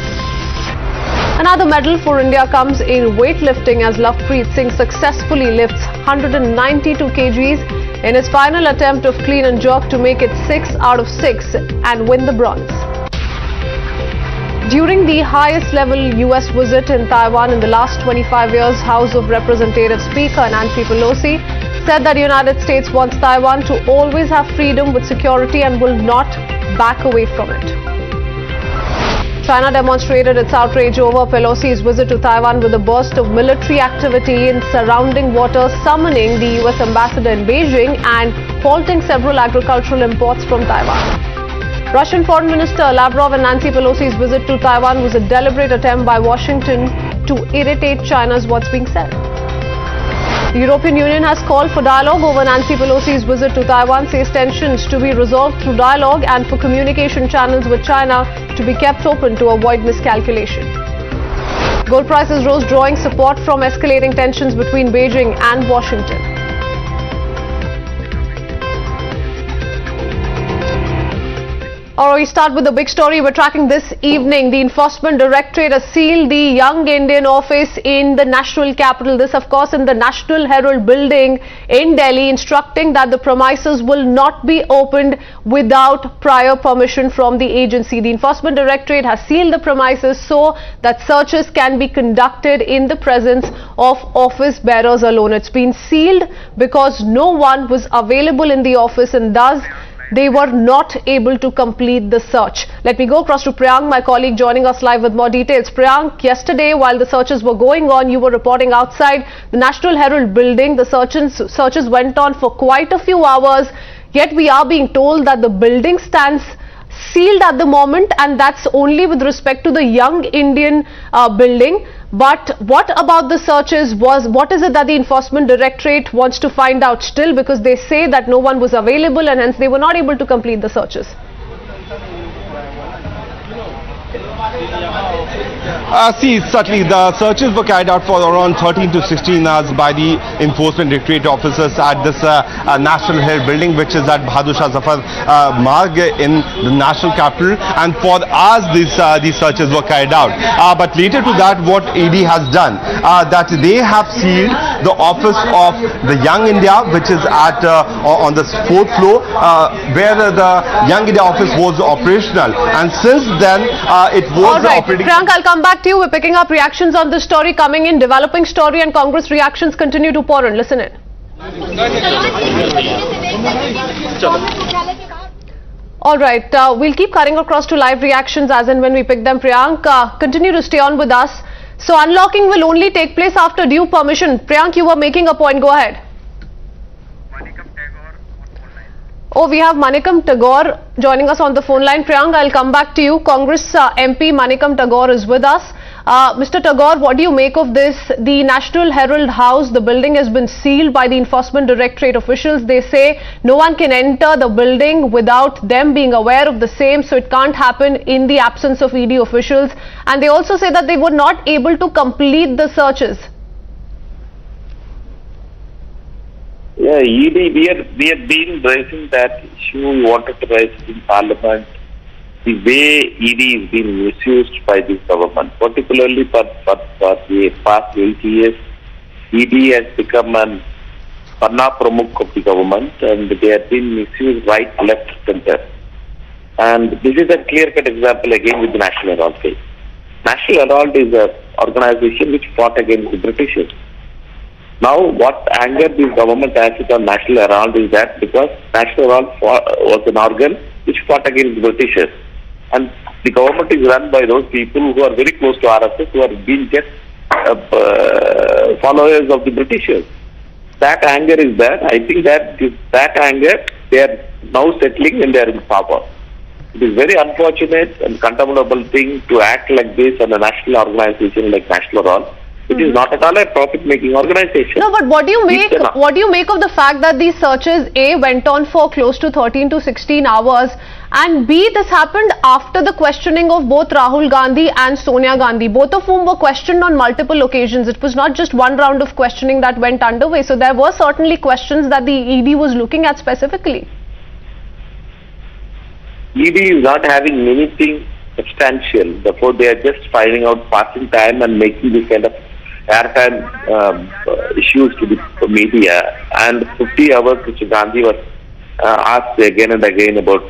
Another medal for India comes in weightlifting as Lovepreet Singh successfully lifts 192 kgs in his final attempt of clean and jerk to make it 6 out of 6 and win the bronze. During the highest level US visit in Taiwan in the last 25 years, House of Representatives Speaker Nancy Pelosi said that the United States wants Taiwan to always have freedom with security and will not back away from it. China demonstrated its outrage over Pelosi's visit to Taiwan with a burst of military activity in surrounding waters, summoning the US ambassador in Beijing and halting several agricultural imports from Taiwan. Russian Foreign Minister Lavrov and Nancy Pelosi's visit to Taiwan was a deliberate attempt by Washington to irritate China's what's being said. The European Union has called for dialogue over Nancy Pelosi's visit to Taiwan, says tensions to be resolved through dialogue and for communication channels with China to be kept open to avoid miscalculation. Gold prices rose, drawing support from escalating tensions between Beijing and Washington. All right, we start with the big story we're tracking this evening. The Enforcement Directorate has sealed the Young Indian office in the national capital. This, of course, in the National Herald building in Delhi, instructing that the premises will not be opened without prior permission from the agency. The Enforcement Directorate has sealed the premises so that searches can be conducted in the presence of office bearers alone. It's been sealed because no one was available in the office and thus they were not able to complete the search. Let me go across to Priyank, my colleague, joining us live with more details. Priyank, yesterday while the searches were going on, you were reporting outside the National Herald building. The searches went on for quite a few hours, yet we are being told that the building stands sealed at the moment, and that's only with respect to the Young Indian building. But what about the searches? What is it that the Enforcement Directorate wants to find out still, because they say that no one was available and hence they were not able to complete the searches? See, certainly the searches were carried out for around 13 to 16 hours by the Enforcement Directorate officers at this National Health building, which is at Bahadur Shah Zafar Marg in the national capital. And for hours these searches were carried out. But later to that, what ED has done, that they have sealed the office of the Young India, which is at on the 4th floor, where the Young India office was operational. And since then, it was operating. Priyank, I'll come back to you. We're picking up reactions on this story coming in. Developing story and Congress reactions continue to pour in. Listen in. All right, we'll keep cutting across to live reactions as and when we pick them. Priyank, continue to stay on with us. So unlocking will only take place after due permission. Priyank, you were making a point. Go ahead. Oh, we have Manikam Tagore joining us on the phone line. Priyank, I'll come back to you. Congress MP Manikam Tagore is with us. Mr. Tagore, what do you make of this? The National Herald House, the building has been sealed by the Enforcement Directorate officials. They say no one can enter the building without them being aware of the same, so it can't happen in the absence of ED officials. And they also say that they were not able to complete the searches. Yeah, ED, we have been raising that issue. We wanted to raise it in Parliament. The way ED is being misused by this government, particularly for the past 8 years, ED has become an Panna Pramukh of the government, and they have been misused right, left, center. And this is a clear-cut example again with the National Herald case. National Herald is an organization which fought against the Britishers. Now, what angered this government has it on National Herald is that because National Herald was an organ which fought against the Britishers. And the government is run by those people who are very close to RSS, who are being just followers of the Britishers. That anger is there. I think that anger, they are now settling and they are in power. It is very unfortunate and condemnable thing to act like this on a national organization like National Herald. It is not at all a profit-making organization. No, but what do you make of the fact that these searches A went on for close to 13 to 16 hours, and B, this happened after the questioning of both Rahul Gandhi and Sonia Gandhi, both of whom were questioned on multiple occasions. It was not just one round of questioning that went underway, so there were certainly questions that the ED was looking at specifically. ED is not having anything substantial, therefore they are just finding out passing time and making this kind of airtime issues to the media. And 50 hours Mr. Gandhi was asked again and again about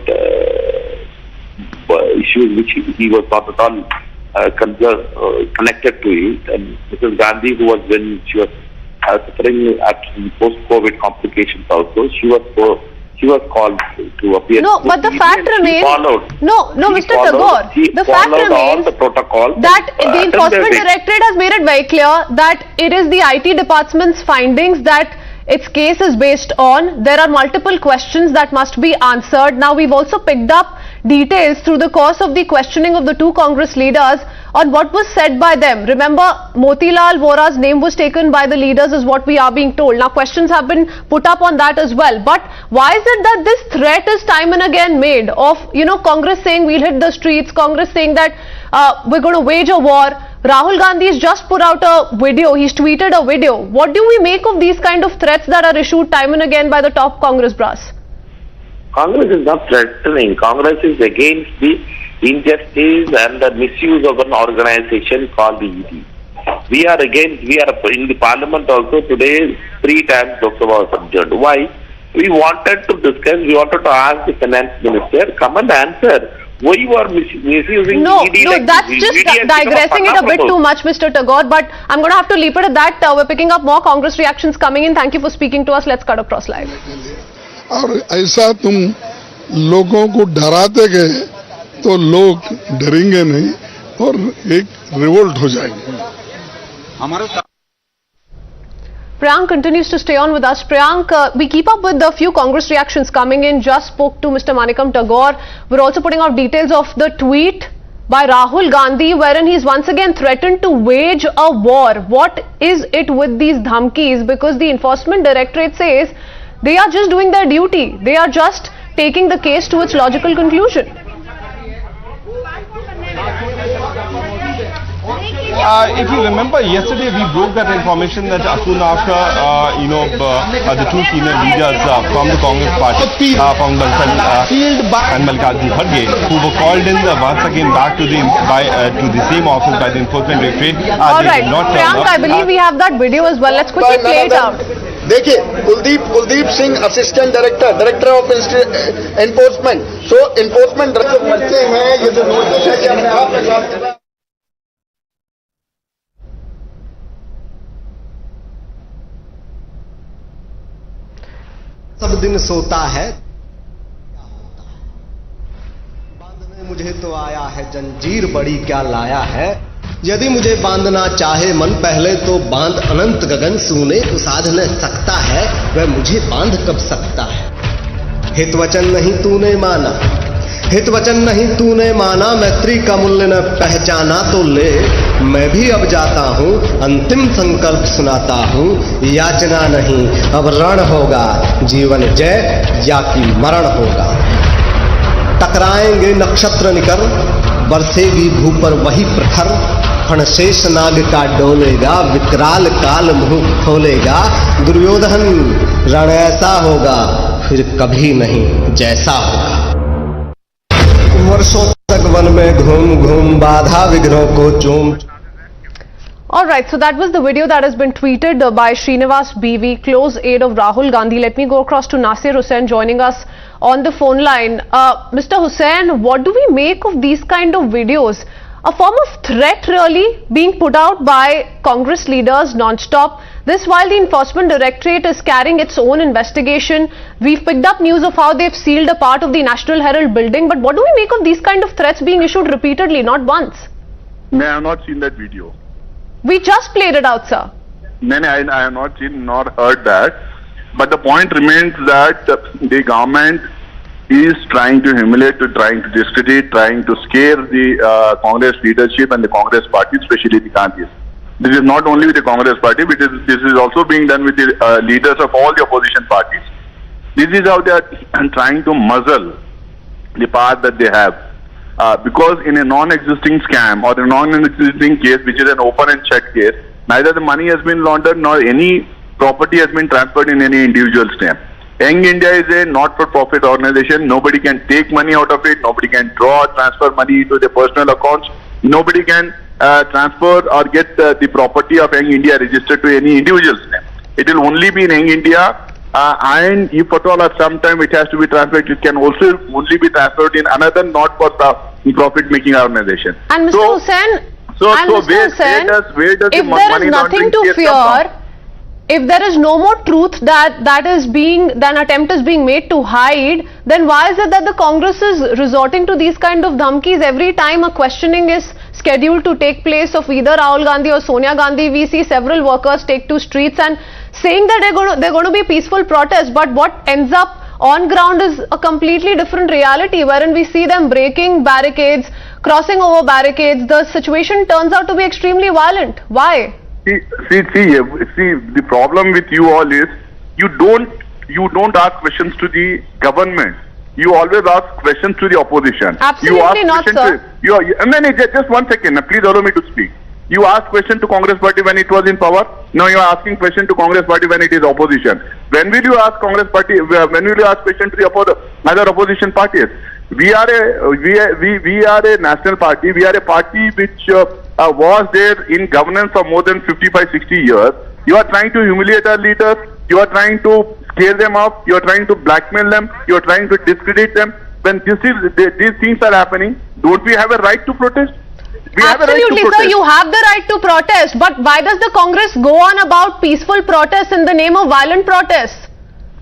issues which he was not at all connected to it. And Mrs. Gandhi, who was when she was suffering at post-COVID complications also, she was called to appear. No, but the fact remains. No, Mr. Tagore. The fact remains that the Enforcement Directorate has made it very clear that it is the IT department's findings that its case is based on. There are multiple questions that must be answered. Now, we've also picked up details through the course of the questioning of the two Congress leaders on what was said by them. Remember, Motilal Vora's name was taken by the leaders is what we are being told. Now, questions have been put up on that as well. But why is it that this threat is time and again made of, Congress saying we'll hit the streets, Congress saying that we're going to wage a war. Rahul Gandhi has just put out a video, he's tweeted a video. What do we make of these kind of threats that are issued time and again by the top Congress brass? Congress is not threatening. Congress is against the injustice and the misuse of an organization called the ED. We are in the parliament also today, 3 times Lok Sabha was adjourned. Why? We wanted to discuss, we wanted to ask the finance minister, come and answer. Why you are misusing ED? No, that's just digressing it a bit too much, Mr. Tagore, but I'm going to have to leave it at that. We're picking up more Congress reactions coming in. Thank you for speaking to us. Let's cut across live. और ऐसा तुम लोगों को डराते गए तो लोग डरेंगे नहीं और एक रिवोल्ट हो जाएंगे. Priyank continues to stay on with us. Priyank, we keep up with the few Congress reactions coming in. Just spoke to Mr. Manikam Tagore. We're also putting out details of the tweet by Rahul Gandhi, wherein he's once again threatened to wage a war. What is it with these dhamkis? Because the Enforcement Directorate says they are just doing their duty. They are just taking the case to its logical conclusion. If you remember, yesterday we broke that information that soon after, the two senior leaders from the Congress party, from Bansal and Mallikarjun Kharge, who were called in once again back to the same office by the Enforcement Directorate. All right, Priyank, I believe we have that video as well. Let's quickly play it out. देखिए Kuldeep Singh assistant director of enforcement so enforcement बच्चे हैं ये जो notice है कि अपने आप सब दिन सोता है बांधने मुझे तो आया है जंजीर बड़ी क्या लाया है यदि मुझे बांधना चाहे मन पहले तो बांध अनंत गगन सूने तो साध न सकता है वह मुझे बांध कब सकता है हित वचन नहीं तूने माना हित वचन नहीं तूने माना मैत्री का मूल्य न पहचाना तो ले मैं भी अब जाता हूं अंतिम संकल्प सुनाता हूं याचना नहीं अब रण होगा जीवन जय या कि मरण होगा टकराएंगे नक्षत्र निकर बरसेगी भू पर वही प्रखर फणशेष नाग का डोलेगा विकराल काल मुंह खोलेगा दुर्योधन रण ऐसा होगा फिर कभी नहीं जैसा होगा वर्षों तक वन में घूम घूम बाधा विघ्नों को चूम. Alright, so that was the video that has been tweeted by Srinivas BV, close aide of Rahul Gandhi. Let me go across to Nasir Hussain joining us on the phone line. Mr. Hussain, what do we make of these kind of videos? A form of threat really being put out by Congress leaders non-stop. This while the Enforcement Directorate is carrying its own investigation. We've picked up news of how they've sealed a part of the National Herald building. But what do we make of these kind of threats being issued repeatedly, not once? I have not seen that video. We just played it out, sir. No, I have not seen nor heard that. But the point remains that the government is trying to humiliate, trying to discredit, trying to scare the Congress leadership and the Congress party, especially the Gandhis. This is not only with the Congress party, but this is also being done with the leaders of all the opposition parties. This is how they are trying to muzzle the power that they have. Because in a non-existing scam or a non-existing case, which is an open and shut case, neither the money has been laundered nor any property has been transferred in any individual's name. Young India is a not-for-profit organization. Nobody can take money out of it. Nobody can transfer money into their personal accounts. Nobody can transfer or get the property of Young India registered to any individual's name. It will only be in Young India. And if at all at some time it has to be transferred, it can also only be transferred in another not-for-profit making organization. And Mr. Hussain, where does if there is nothing to fear, if there is no more truth that an attempt is being made to hide, then why is it that the Congress is resorting to these kind of dhamkis every time a questioning is scheduled to take place of either Rahul Gandhi or Sonia Gandhi? We see several workers take to streets and saying that they're going to be peaceful protests, but what ends up on ground is a completely different reality, wherein we see them breaking barricades, crossing over barricades. The situation turns out to be extremely violent. Why? See, the problem with you all is you don't ask questions to the government. You always ask questions to the opposition. Absolutely not, sir. Just 1 second. Please allow me to speak. You asked question to Congress party when it was in power. Now you are asking question to Congress party when it is opposition. When will you ask Congress party? When will you ask question to the other opposition parties? We are a national party. We are a party which was there in governance for more than 55-60 years. You are trying to humiliate our leaders. You are trying to scare them off. You are trying to blackmail them. You are trying to discredit them. When these things are happening, don't we have a right to protest? Absolutely, sir. You have the right to protest. But why does the Congress go on about peaceful protests in the name of violent protests?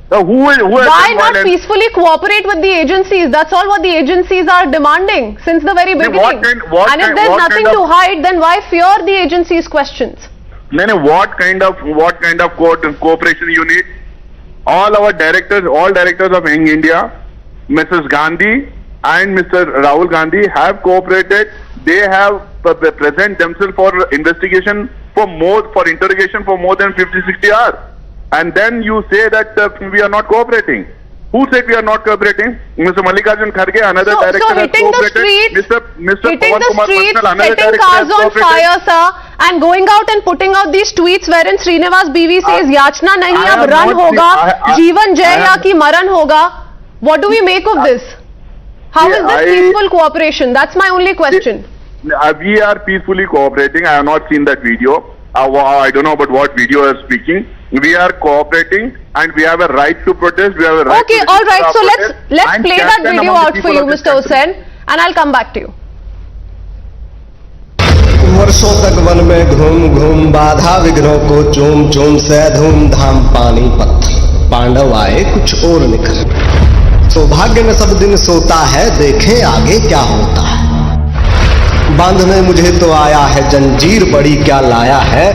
Why not peacefully cooperate with the agencies? That's all what the agencies are demanding since the very beginning. And if there's nothing to hide, then why fear the agencies' questions? What kind of cooperation you need? All directors of Young India, Mrs. Gandhi and Mr. Rahul Gandhi have cooperated. They have present themselves for investigation for interrogation for more than 50-60 hours. And then you say that we are not cooperating. Who said we are not cooperating? Mr. Mallikarjun Kharge, another director, so has hitting the cooperated. streets, Mr. hitting Pawan the Kumar streets, Bansal, another setting director, cars has on cooperated. fire, sir, and going out and putting out these tweets wherein Srinivas BV says, "Yachna nahi, I ab have run not hoga, seen- Jeevan jay I ya have- ki maran hoga." What do we make of this? How is this peaceful cooperation? That's my only question. We are peacefully cooperating. I have not seen that video. I don't know about what video you are speaking. We are cooperating and we have a right to protest. We have a right Okay, to all right. So protest. let's And play that captain video among the out for people you, of this Mr. country. Hussain, and I'll come back to you. वर्षों तक one में घूम घूम बाधा विघ्नों को चूम चूम से धूमधाम पानी पत्थर पांडव आए कुछ और निकल सौभाग्य में सब दिन सोता है देखें आगे क्या होता है बांधने मुझे तो आया है जंजीर बड़ी क्या लाया है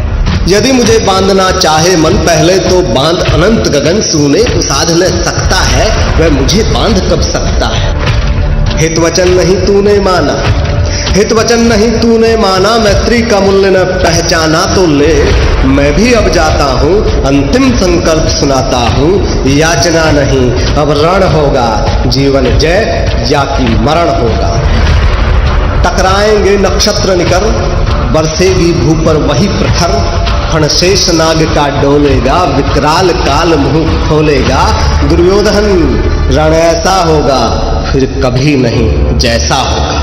यदि मुझे बांधना चाहे मन पहले तो बांध अनंत गगन सूने को साध न सकता है वह मुझे बांध कब सकता है हित वचन नहीं तूने माना हित वचन नहीं तूने माना मैत्री का मूल्य न पहचाना तो ले मैं भी अब जाता हूँ अंतिम संकल्प सुनाता हूँ याचना नहीं अब रण होगा जीवन जय या कि मरण होगा टकराएंगे नक्षत्र निकर बरसेगी भू पर वही प्रखर फणशेष नाग का डोलेगा विकराल काल मुंह खोलेगा दुर्योधन रण ऐसा होगा फिर कभी नहीं जैसा होगा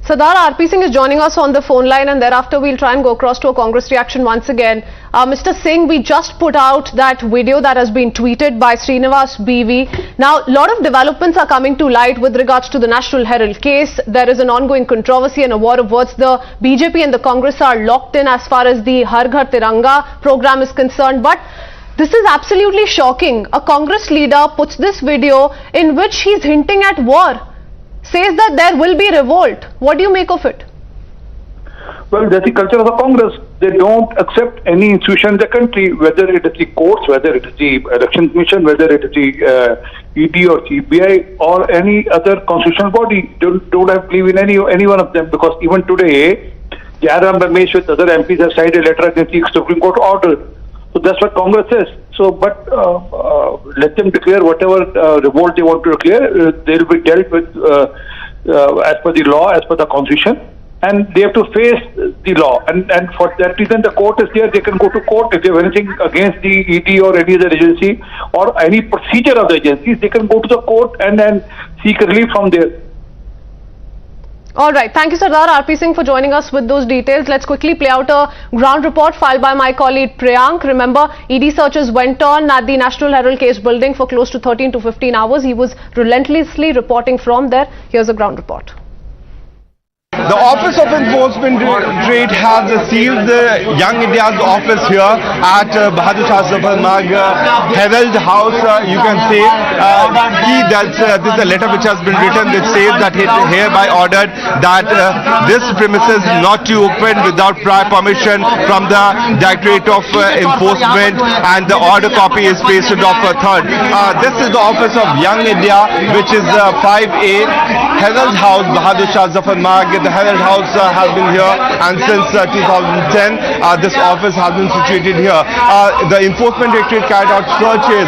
Sardar RP Singh is joining us on the phone line, and thereafter we'll try and go across to a Congress reaction once again. Mr. Singh, we just put out that video that has been tweeted by Srinivas BV. Now, a lot of developments are coming to light with regards to the National Herald case. There is an ongoing controversy and a war of words. The BJP and the Congress are locked in as far as the Har Ghar Tiranga program is concerned. But this is absolutely shocking. A Congress leader puts this video in which he's hinting at war. Says that there will be revolt. What do you make of it? Well, that's the culture of the Congress. They don't accept any institution in the country, whether it is the courts, whether it is the election commission, whether it is the ED or CBI or any other constitutional body. Don't have to believe in any one of them, because even today, Jairam Ramesh with other MPs have signed a letter against the Supreme Court order. So that's what Congress is. So, but let them declare whatever revolt they want to declare. They will be dealt with as per the law, as per the constitution, and they have to face the law. And for that reason, the court is there. They can go to court if they have anything against the ED or any other agency or any procedure of the agencies. They can go to the court and then seek relief from there. All right. Thank you, Sardar RP Singh, for joining us with those details. Let's quickly play out a ground report filed by my colleague Priyank. Remember, ED searches went on at the National Herald case building for close to 13 to 15 hours. He was relentlessly reporting from there. Here's a ground report. The Office of Enforcement Directorate has sealed the Young India's office here at Bahadur Shah Zafar Marg, Herald House. You can say this is a letter which has been written which says that it hereby ordered that this premises not to open without prior permission from the Directorate of Enforcement, and the order copy is pasted off a third. This is the Office of Young India, which is 5A Herald House, Bahadur Shah Zafar Marg. The Herald House has been here, and since 2010 this office has been situated here. The Enforcement Directorate carried out searches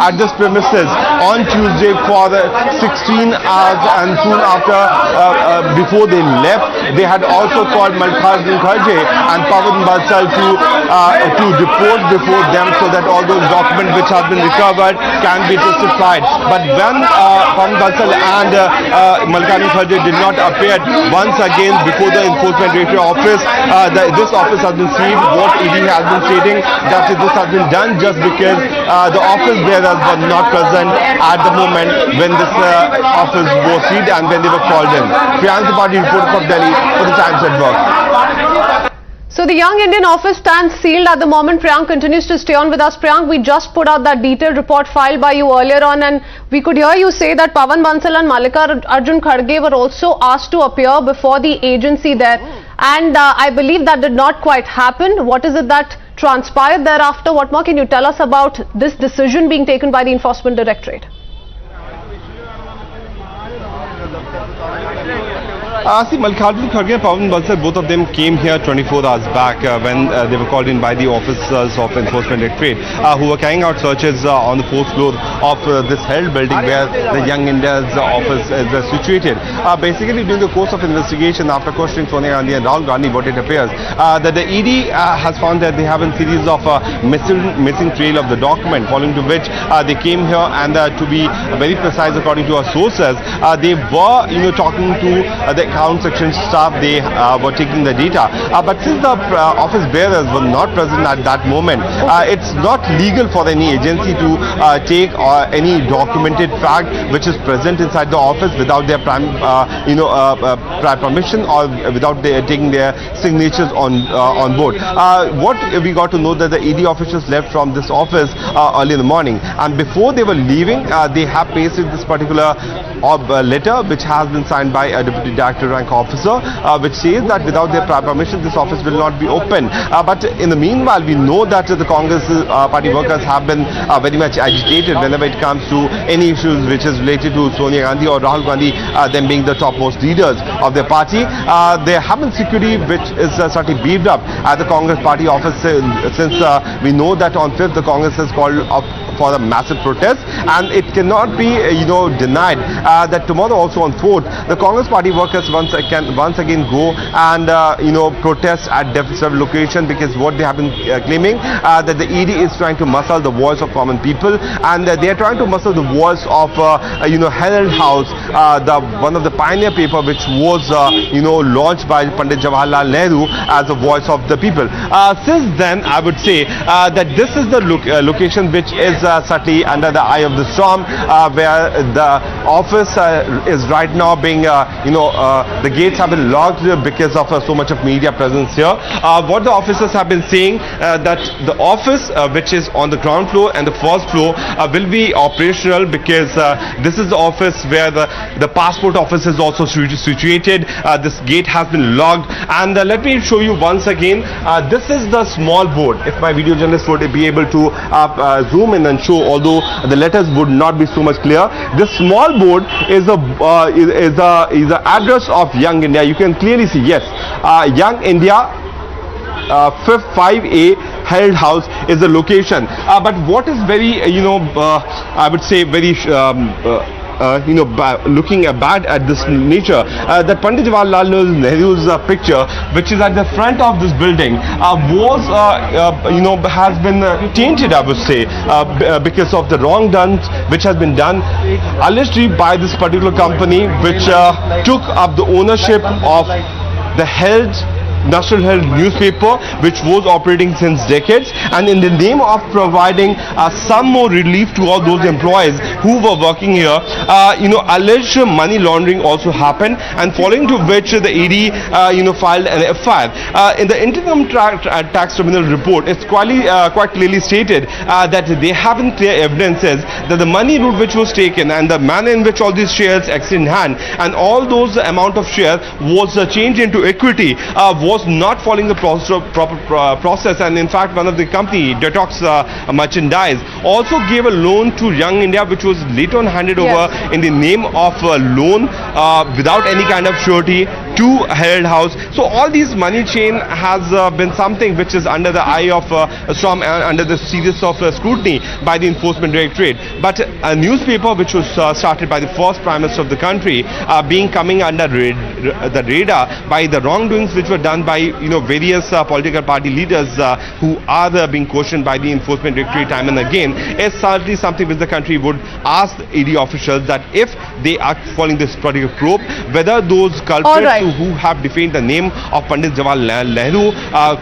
at this premises on Tuesday for 16 hours, and soon after, before they left, they had also called Mallikarjun Kharge and Pawan Bansal to report before them, so that all those documents which have been recovered can be testified. But when Pawan Bansal and Mallikarjun Kharge did not appear once again before the Enforcement Directorate office, this office has been sealed. What ED has been stating that this has been done just because the office bearers were not present at the moment when this office was sealed and when they were called in. Priyank Tripathi reported from Delhi for the Times Network. So the Young Indian office stands sealed at the moment. Priyank continues to stay on with us. Priyank, we just put out that detailed report filed by you earlier on, and we could hear you say that Pawan Bansal and Mallikarjun Kharge were also asked to appear before the agency there. and I believe that did not quite happen. What is it that transpired thereafter? What more can you tell us about this decision being taken by the Enforcement Directorate? See, Mallikarjun Kharge and Pawan Bansal, both of them came here 24 hours back when they were called in by the officers of Enforcement Directorate who were carrying out searches on the 4th floor of this held building where the Young India's office is situated. Basically, during the course of investigation, after questioning Sonia Gandhi and Rahul Gandhi, what it appears that the ED has found that they have a series of missing trail of the document, following to which they came here, and to be very precise, according to our sources, they were talking to the account section staff. They were taking the data, but since the office bearers were not present at that moment, it's not legal for any agency to take any documented fact which is present inside the office without their prior permission or without taking their signatures on board. What we got to know that the ED officials left from this office early in the morning, and before they were leaving, they have pasted this particular letter which has been signed by a deputy director rank officer, which says that without their prior permission this office will not be open. But in the meanwhile, we know that the Congress party workers have been very much agitated whenever it comes to any issues which is related to Sonia Gandhi or Rahul Gandhi, them being the topmost leaders of their party. There have been security which is certainly beefed up at the Congress party office since we know that on 5th the Congress has called up for a massive protest, and it cannot be denied that tomorrow also on 4th the Congress party workers once again go and protest at several locations, because what they have been claiming that the ED is trying to muzzle the voice of common people, and they are trying to muzzle the voice of Herald House, one of the pioneer paper which was launched by Pandit Jawaharlal Nehru as a voice of the people. Since then, I would say that this is the location which is certainly under the eye of the storm, where the office is right now being the gates have been locked because of so much of media presence here. What the officers have been saying that the office which is on the ground floor and the first floor will be operational, because this is the office where the passport office is also situated. This gate has been locked, and let me show you once again. This is the small board. If my video journalist would be able to zoom in and show, although the letters would not be so much clear, this small board is the address of Young India. You can clearly see, yes, Young India 5A Herald House is the location. But what is very I would say very looking bad at this nature, that Pandit Jawaharlal Nehru's picture, which is at the front of this building, was has been tainted, I would say, because of the wrong done which has been done allegedly by this particular company, which took up the ownership of the National Herald newspaper, which was operating since decades, and in the name of providing some more relief to all those employees who were working here, alleged money laundering also happened, and following to which the ED filed an FIR. In the interim tax terminal report, it's quite clearly stated that they haven't clear evidences that the money route which was taken and the manner in which all these shares exist in hand and all those amount of share was changed into equity was not following the proper process. And in fact, one of the company, Detox Merchandise, also gave a loan to Young India, which was later on handed over in the name of a loan without any kind of surety to Herald House. So all these money chain has been something which is under the eye of storm, under the serious of scrutiny by the Enforcement Directorate. But a newspaper which was started by the first Prime Minister of the country coming under the radar by the wrongdoings which were done by various political party leaders who are being questioned by the Enforcement Directorate time and again, is certainly something which the country would ask ED officials that if they are following this particular probe, whether those culprits who have defamed the name of Pandit Jawaharlal Nehru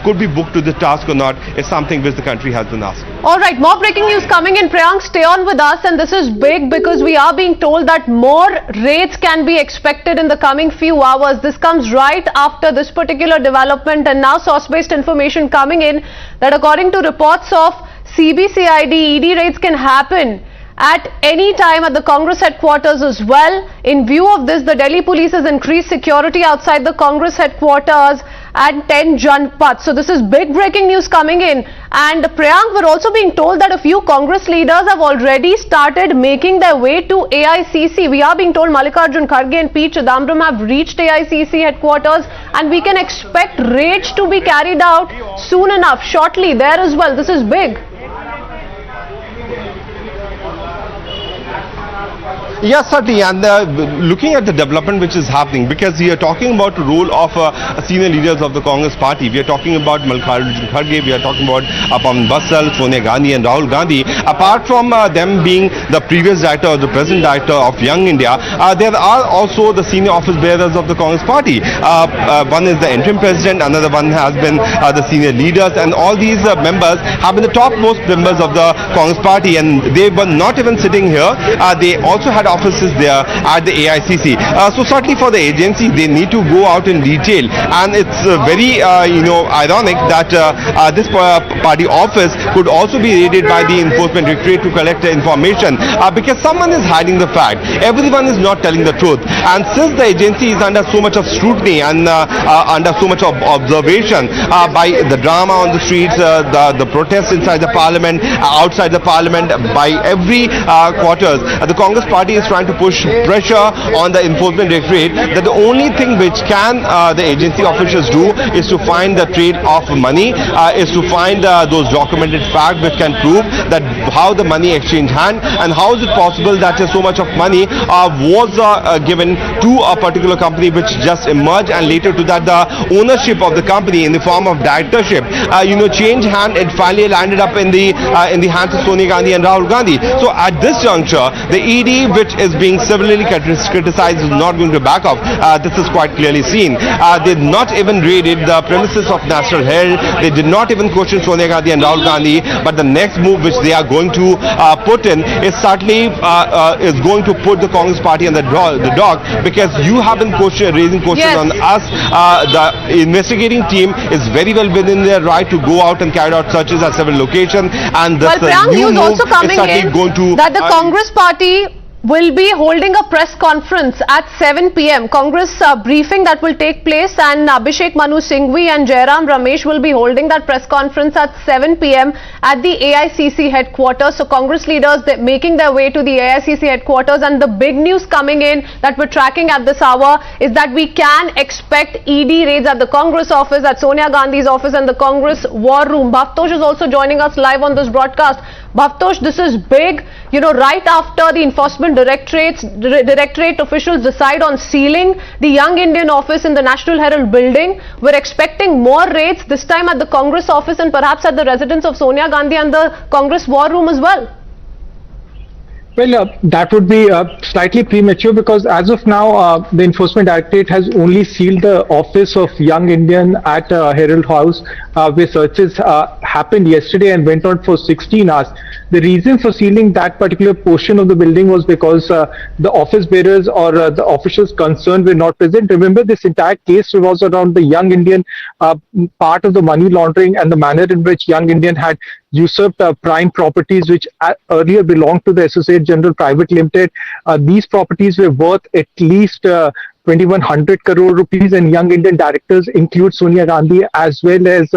could be booked to the task or not, is something which the country has been asked. Alright, more breaking news coming in. Priyank, stay on with us, and this is big because we are being told that more raids can be expected in the coming few hours. This comes right after this particular development, and now source-based information coming in that according to reports of CBCID, ED raids can happen at any time at the Congress headquarters as well. In view of this, the Delhi police has increased security outside the Congress headquarters, and 10 Janpath. So this is big breaking news coming in. And Priyank, we're also being told that a few Congress leaders have already started making their way to AICC. We are being told Mallikarjun Kharge and P. Chidambaram have reached AICC headquarters, and we can expect raids to be carried out soon enough, shortly there as well. This is big. Yes, certainly, and looking at the development which is happening, because we are talking about the role of senior leaders of the Congress party. We are talking about Mallikarjun Kharge, we are talking about Pawan Bansal, Sonia Gandhi and Rahul Gandhi. Apart from them being the previous director or the present director of Young India, there are also the senior office bearers of the Congress party. One is the interim president, another one has been the senior leaders, and all these members have been the topmost members of the Congress party, and they were not even sitting here. They also had offices there at the AICC. So certainly for the agency, they need to go out in detail, and it's very ironic that this party office could also be raided by the enforcement directorate to collect information, because someone is hiding the fact. Everyone is not telling the truth, and since the agency is under so much of scrutiny and under so much of observation by the drama on the streets, the protests inside the parliament, outside the parliament, by every quarters, the Congress party is trying to push pressure on the enforcement directorate that the only thing which can the agency officials do is to find the trail of money, is to find those documented facts which can prove that how the money exchanged hand, and how is it possible that so much of money was given to a particular company which just emerged, and later to that the ownership of the company in the form of directorship changed hand. It finally landed up in the hands of Sonia Gandhi and Rahul Gandhi. So at this juncture, the ED, which is being severely criticized, is not going to back off. This is quite clearly seen. They did not even raided the premises of National Herald. They did not even question Sonia Gandhi and Rahul Gandhi. But the next move which they are going to put in is certainly is going to put the Congress party on the dock, because you have been raising questions on us. The investigating team is very well within their right to go out and carry out searches at several locations, and this new move is certainly going to that the Congress party will be holding a press conference at 7 p.m. Congress briefing that will take place, and Abhishek Manu Singhvi and Jairam Ramesh will be holding that press conference at 7 p.m. at the AICC headquarters. So Congress leaders making their way to the AICC headquarters, and the big news coming in that we're tracking at this hour is that we can expect ED raids at the Congress office, at Sonia Gandhi's office and the Congress war room. Bhavtosh is also joining us live on this broadcast. Bhavtosh, this is big, right after the enforcement directorate officials decide on sealing the Young Indian office in the National Herald building. We're expecting more raids, this time at the Congress office and perhaps at the residence of Sonia Gandhi and the Congress war room as well. Well, that would be slightly premature, because as of now, the Enforcement Directorate has only sealed the office of Young Indian at Herald House, where searches happened yesterday and went on for 16 hours. The reason for sealing that particular portion of the building was because the office bearers or the officials concerned were not present. Remember, this entire case was around the Young Indian part of the money laundering and the manner in which Young Indian had usurped prime properties which earlier belonged to the Associate General Private Limited. These properties were worth at least 2,100 crore rupees, and Young Indian directors include Sonia Gandhi as well as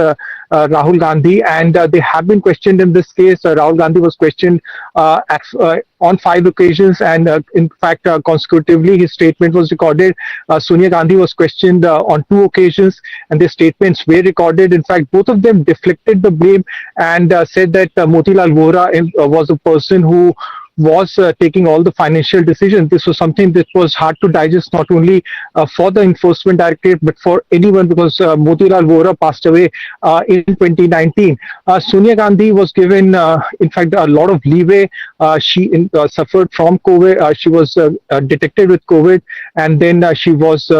Rahul Gandhi, and they have been questioned in this case. Rahul Gandhi was questioned on 5 occasions, and in fact consecutively his statement was recorded. Sonia Gandhi was questioned on 2 occasions, and their statements were recorded. In fact, both of them deflected the blame and said that Motilal Vora was a person who was taking all the financial decisions. This was something that was hard to digest, not only for the Enforcement Directorate but for anyone, because Motilal Vora passed away in 2019. Sonia Gandhi was given, in fact, a lot of leeway. She suffered from COVID. She was detected with COVID, and then she was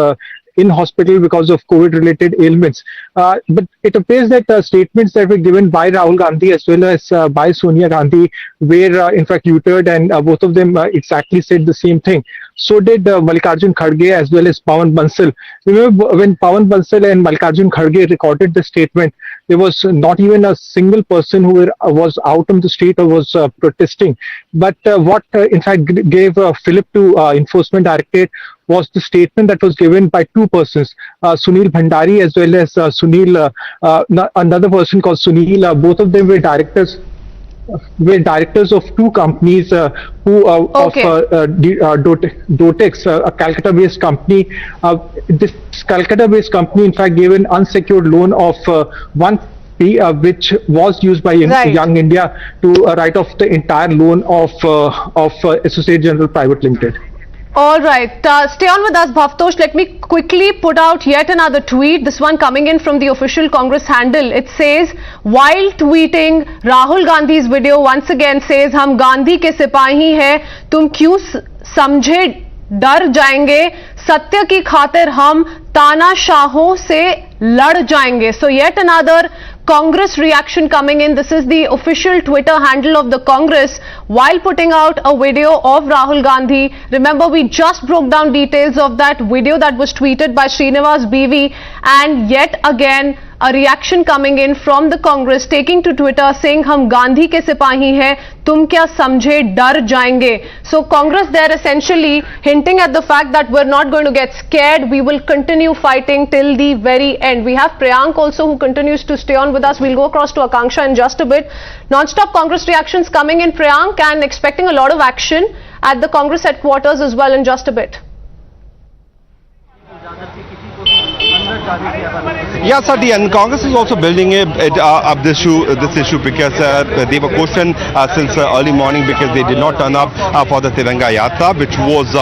in hospital because of COVID-related ailments. But it appears that statements that were given by Rahul Gandhi as well as by Sonia Gandhi were in fact uttered, and both of them exactly said the same thing. So did Mallikarjun Kharge as well as Pawan Bansal. Remember, when Pawan Bansal and Mallikarjun Kharge recorded the statement, there was not even a single person who was out on the street or was protesting. But what in fact gave fillip to Enforcement Directorate was the statement that was given by two persons, Sunil Bhandari as well as another person called Sunil. Both of them were directors of two companies Dotex, a Calcutta-based company. This Calcutta-based company, in fact, gave an unsecured loan of 1 which was used by Young India to write off the entire loan of Associate General Private Limited. All right, stay on with us, Bhavtosh. Let me quickly put out yet another tweet. This one coming in from the official Congress handle. It says, while tweeting Rahul Gandhi's video, once again says, "हम गांधी के सिपाही हैं, तुम क्यों समझे डर जाएंगे, सत्य की खातिर हम तानाशाहों से लड़ जाएंगे." So yet another Congress reaction coming in. This is the official Twitter handle of the Congress while putting out a video of Rahul Gandhi. Remember, we just broke down details of that video that was tweeted by Srinivas BV, and yet again a reaction coming in from the Congress taking to Twitter saying, "हम गांधी के सिपाही हैं, तुम क्या समझे डर जाएंगे." So Congress there essentially hinting at the fact that we're not going to get scared. We will continue fighting till the very end. We have Priyank also who continues to stay on with us. We'll go across to Akanksha in just a bit. Non-stop Congress reactions coming in, Priyank, and expecting a lot of action at the Congress headquarters as well in just a bit. Yes, Sati, and Congress is also building up this issue because they were questioned since early morning because they did not turn up for the Tiranga Yatra, which was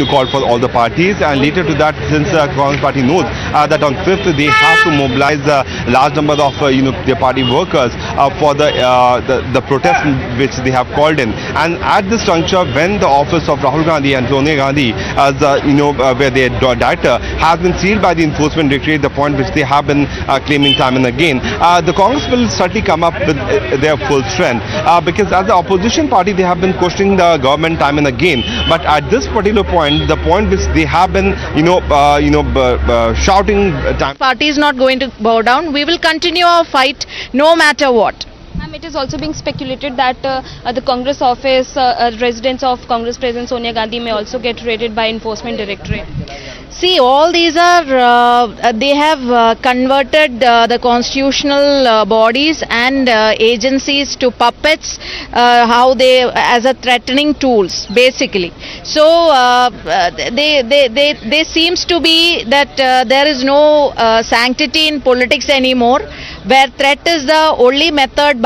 called for all the parties. And later to that, since the Congress party knows that on 5th they have to mobilize a large number of their party workers for the protest which they have called in. And at this juncture, when the office of Rahul Gandhi and Sonia Gandhi, as where their director, has been sealed by the enforcement directorate, the point which they have been claiming time and again, the Congress will certainly come up with their full strength because as the opposition party they have been questioning the government time and again, but at this particular point, the point which they have been shouting time. Party is not going to bow down. We will continue our fight no matter what. It is also being speculated that the Congress office, residence of Congress President Sonia Gandhi may also get raided by Enforcement Directorate. See, all these are, they have converted the constitutional bodies and agencies to puppets, as a threatening tools, basically. So, they seems to be that there is no sanctity in politics anymore, where threat is the only method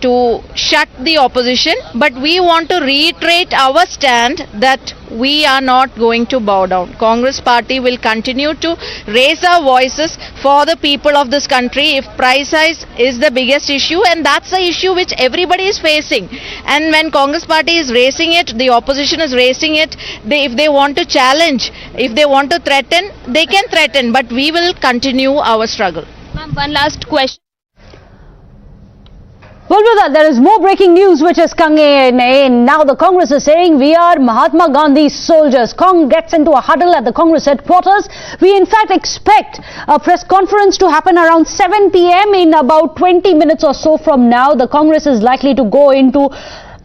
to shut the opposition. But we want to reiterate our stand that we are not going to bow down. Congress party will continue to raise our voices for the people of this country. If price rise is the biggest issue, and that's the issue which everybody is facing, and when Congress party is raising it, the opposition is raising it, if they want to challenge, if they want to threaten, they can threaten, but we will continue our struggle. Ma'am, one last question. Well, with that, there is more breaking news which is coming in. Now the Congress is saying we are Mahatma Gandhi's soldiers. Cong gets into a huddle at the Congress headquarters. We in fact expect a press conference to happen around 7 p.m. in about 20 minutes or so from now. The Congress is likely to go into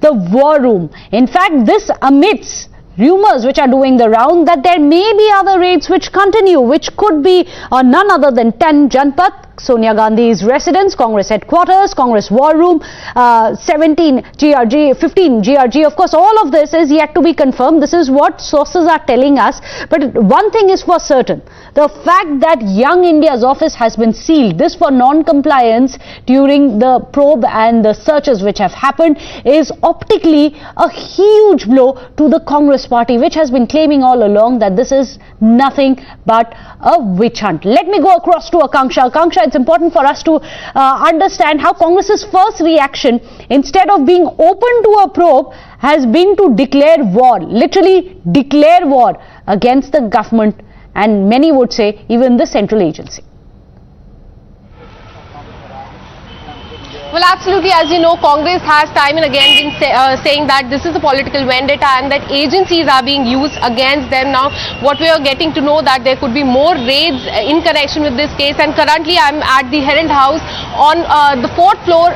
the war room. In fact, this amidst rumors which are doing the round that there may be other raids which continue, which could be none other than 10 Janpat, Sonia Gandhi's residence, Congress headquarters, Congress war room, 17 GRG, 15 GRG. Of course, all of this is yet to be confirmed. This is what sources are telling us. But one thing is for certain, the fact that Young India's office has been sealed, this for non-compliance during the probe and the searches which have happened, is optically a huge blow to the Congress party, which has been claiming all along that this is nothing but a witch hunt. Let me go across to Akanksha. Akanksha, it's important for us to understand how Congress's first reaction, instead of being open to a probe, has been to declare war, literally declare war against the government, and many would say even the central agency. Well, absolutely. As you know, Congress has time and again been saying that this is a political vendetta and that agencies are being used against them. Now, what we are getting to know that there could be more raids in connection with this case. And currently, I'm at the Herald House on the 4th floor.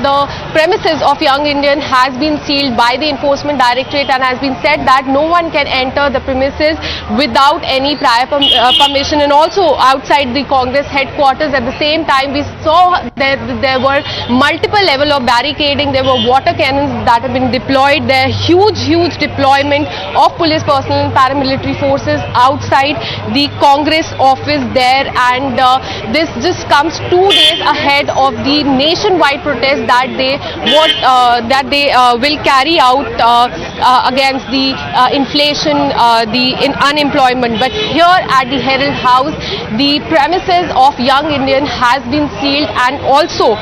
The premises of Young Indian has been sealed by the Enforcement Directorate and has been said that no one can enter the premises without any prior permission. And also outside the Congress headquarters at the same time, we saw that there were multiple level of barricading. There were water cannons that have been deployed. There are huge deployment of police personnel and paramilitary forces outside the Congress office there, and this just comes 2 days ahead of the nationwide protest that they will carry out against the inflation, the unemployment. But here at the Herald House, the premises of Young Indian has been sealed, and also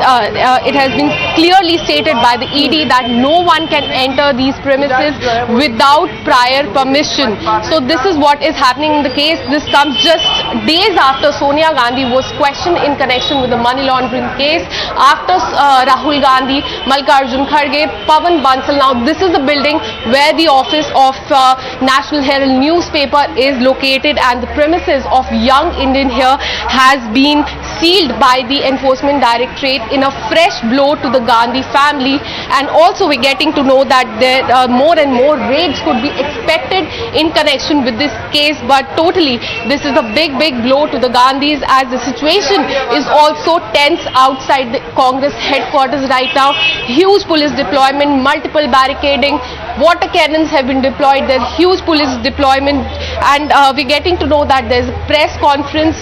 it has been clearly stated by the ED that no one can enter these premises without prior permission. So this is what is happening in the case. This comes just days after Sonia Gandhi was questioned in connection with the money laundering case, after Rahul Gandhi, Mallikarjun Kharge, Pawan Bansal. Now this is the building where the office of National Herald newspaper is located, and the premises of Young Indian here has been sealed by the Enforcement Directorate in a fresh blow to the Gandhi family. And also we're getting to know that there more and more raids could be expected in connection with this case. But totally, this is a big blow to the Gandhis, as the situation is also tense outside the Congress headquarters right now. Huge police deployment, multiple barricading, water cannons have been deployed. There's huge police deployment, and we're getting to know that there's a press conference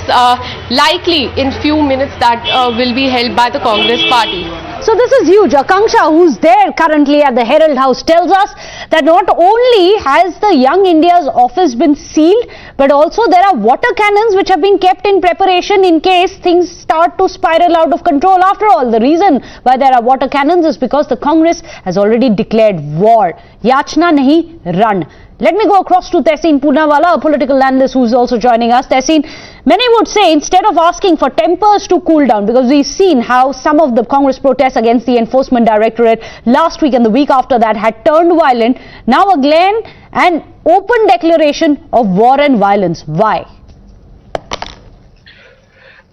likely in few minutes that will be held by the Congress party. So this is huge. Akanksha, who's there currently at the Herald House, tells us that not only has the Young India's office been sealed, but also there are water cannons which have been kept in preparation in case things start to spiral out of control. After all, the reason why there are water cannons is because the Congress has already declared war. Yachna nahi, run. Let me go across to Tehseen Poonawala, a political analyst who's also joining us. Tehseen, many would say instead of asking for tempers to cool down, because we've seen how some of the Congress protests against the Enforcement Directorate last week and the week after that had turned violent, now again an open declaration of war and violence. Why?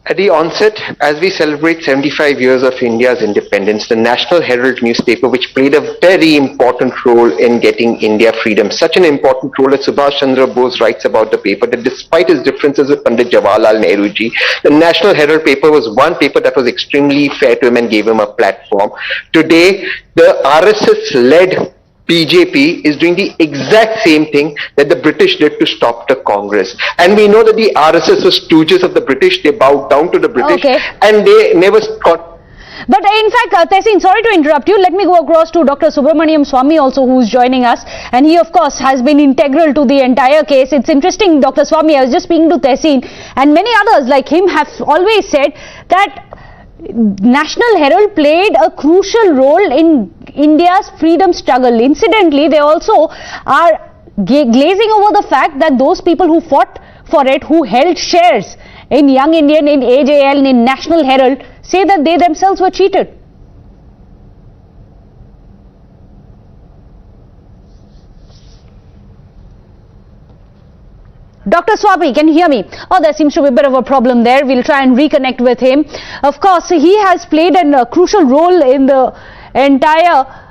At the onset, as we celebrate 75 years of India's independence, the National Herald newspaper, which played a very important role in getting India freedom, such an important role that Subhash Chandra Bose writes about the paper, that despite his differences with Pandit Jawaharlal Nehru ji, the National Herald paper was one paper that was extremely fair to him and gave him a platform. Today, the RSS-led BJP is doing the exact same thing that the British did to stop the Congress. And we know that the RSS was stooges of the British. They bowed down to the British, and they never got. But in fact, Tehseen, sorry to interrupt you. Let me go across to Dr. Subramaniam Swamy also, who's joining us. And he, of course, has been integral to the entire case. It's interesting, Dr. Swamy, I was just speaking to Tehseen, and many others like him have always said that National Herald played a crucial role in India's freedom struggle. Incidentally, they also are glazing over the fact that those people who fought for it, who held shares in Young Indian, in AJL, and in National Herald, say that they themselves were cheated. Dr. Swamy, can you hear me? Oh, there seems to be a bit of a problem there. We'll try and reconnect with him. Of course, he has played a crucial role in the entire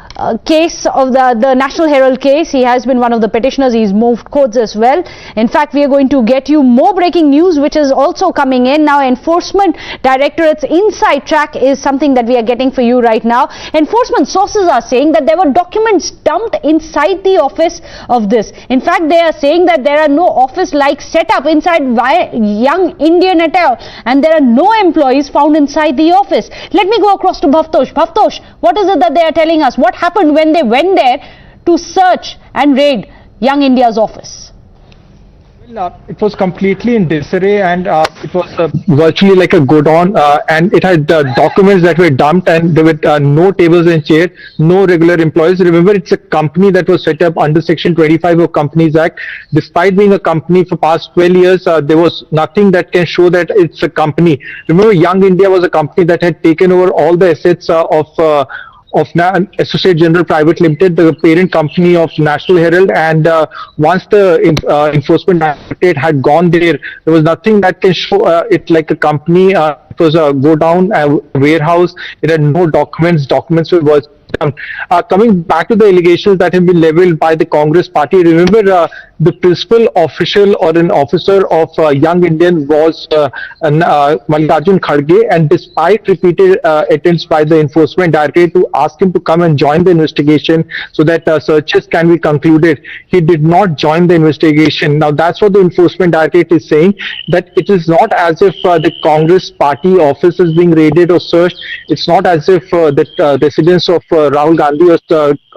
case of the National Herald case. He has been one of the petitioners. He's moved courts as well. In fact, we are going to get you more breaking news, which is also coming in now. Enforcement Directorate's inside track is something that we are getting for you right now. Enforcement sources are saying that there were documents dumped inside the office of this. In fact, they are saying that there are no office-like setup inside Young Indian at all, and there are no employees found inside the office. Let me go across to Bhavtosh. Bhavtosh, what is it that they are telling us? What happened when they went there to search and raid Young India's office? It was completely in disarray, and it was virtually like a godown, and it had documents that were dumped, and there were no tables and chairs, no regular employees. Remember, it's a company that was set up under Section 25 of Companies Act. Despite being a company for past 12 years, there was nothing that can show that it's a company. Remember, Young India was a company that had taken over all the assets of Associate General Private Limited, the parent company of National Herald, and once the enforcement directorate had gone there, there was nothing that can show it like a company. It was a go down warehouse. It had no documents. Documents were coming back to the allegations that have been leveled by the Congress party. Remember, the principal official or an officer of Young Indian was Mallikarjun Kharge, and despite repeated attempts by the enforcement directorate to ask him to come and join the investigation so that searches can be concluded, he did not join the investigation. Now that's what the enforcement directorate is saying, that it is not as if the Congress party office is being raided or searched. It's not as if the residence of Rahul Gandhi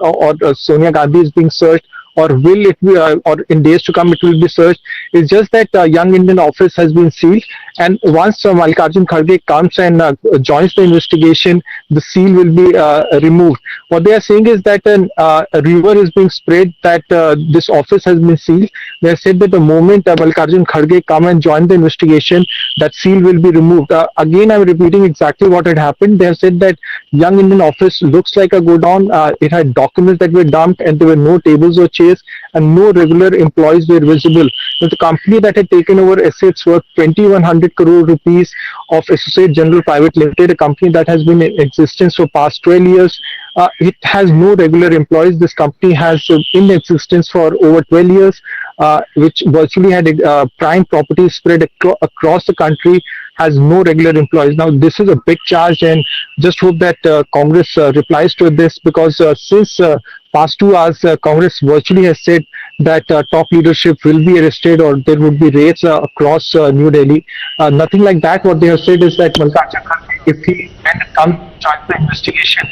or Sonia Gandhi is being searched, or will it be, or in days to come it will be searched. It's just that Young Indian office has been sealed, and once Mallikarjun Kharge comes and joins the investigation, the seal will be removed. What they are saying is that a rumor is being spread that this office has been sealed. They have said that the moment Mallikarjun Kharge come and join the investigation, that seal will be removed. Again, I'm repeating exactly what had happened. They have said that Young Indian office looks like a godown. It had documents that were dumped, and there were no tables or chairs, and no regular employees were visible. The company that had taken over assets worth 2,100 crore rupees of Associate General Private Limited, a company that has been in existence for past 12 years. It has no regular employees. This company has in existence for over 12 years, which virtually had prime properties spread across the country, has no regular employees. Now, this is a big charge, and just hope that Congress replies to this, because since past 2 hours, Congress virtually has said that top leadership will be arrested or there would be raids across New Delhi. Nothing like that. What they have said is that Mallikarjun Kharge, if he can come join the investigation,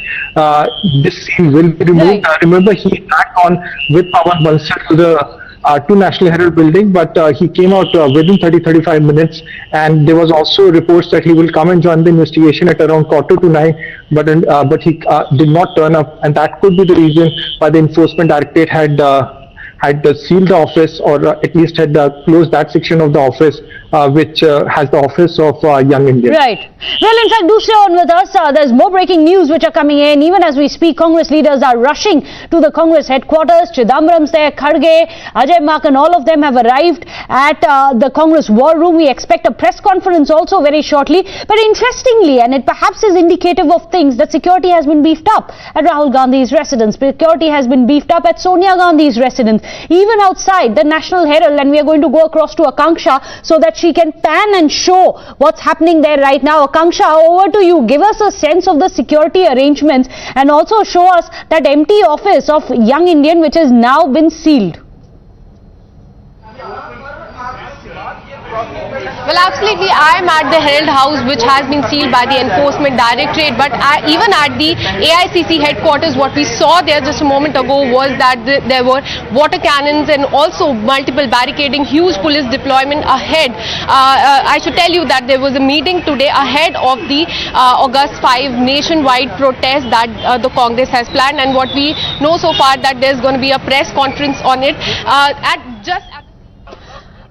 this scene will be removed. Remember, he back on with Pawan Bansal to the to National Herald building, but he came out within 30-35 minutes, and there was also reports that he will come and join the investigation at around 8:45, but he did not turn up, and that could be the reason why the enforcement directorate had sealed the office, or at least had closed that section of the office which has the office of Young India. Right. Well, in fact, do stay on with us. There's more breaking news which are coming in. Even as we speak, Congress leaders are rushing to the Congress headquarters. Chidambaram's there, Kharge, Ajay Makan, all of them have arrived at the Congress war room. We expect a press conference also very shortly. But interestingly, and it perhaps is indicative of things, that security has been beefed up at Rahul Gandhi's residence. Security has been beefed up at Sonia Gandhi's residence, even outside the National Herald. And we are going to go across to Akanksha so that she can pan and show what's happening there right now. Akanksha, over to you. Give us a sense of the security arrangements and also show us that empty office of Young Indian which has now been sealed. Well, absolutely. I am at the Herald House, which has been sealed by the Enforcement Directorate. But even at the AICC headquarters, what we saw there just a moment ago was that there were water cannons and also multiple barricading, huge police deployment ahead. I should tell you that there was a meeting today ahead of the August 5 nationwide protest that the Congress has planned. And what we know so far, that there's going to be a press conference on it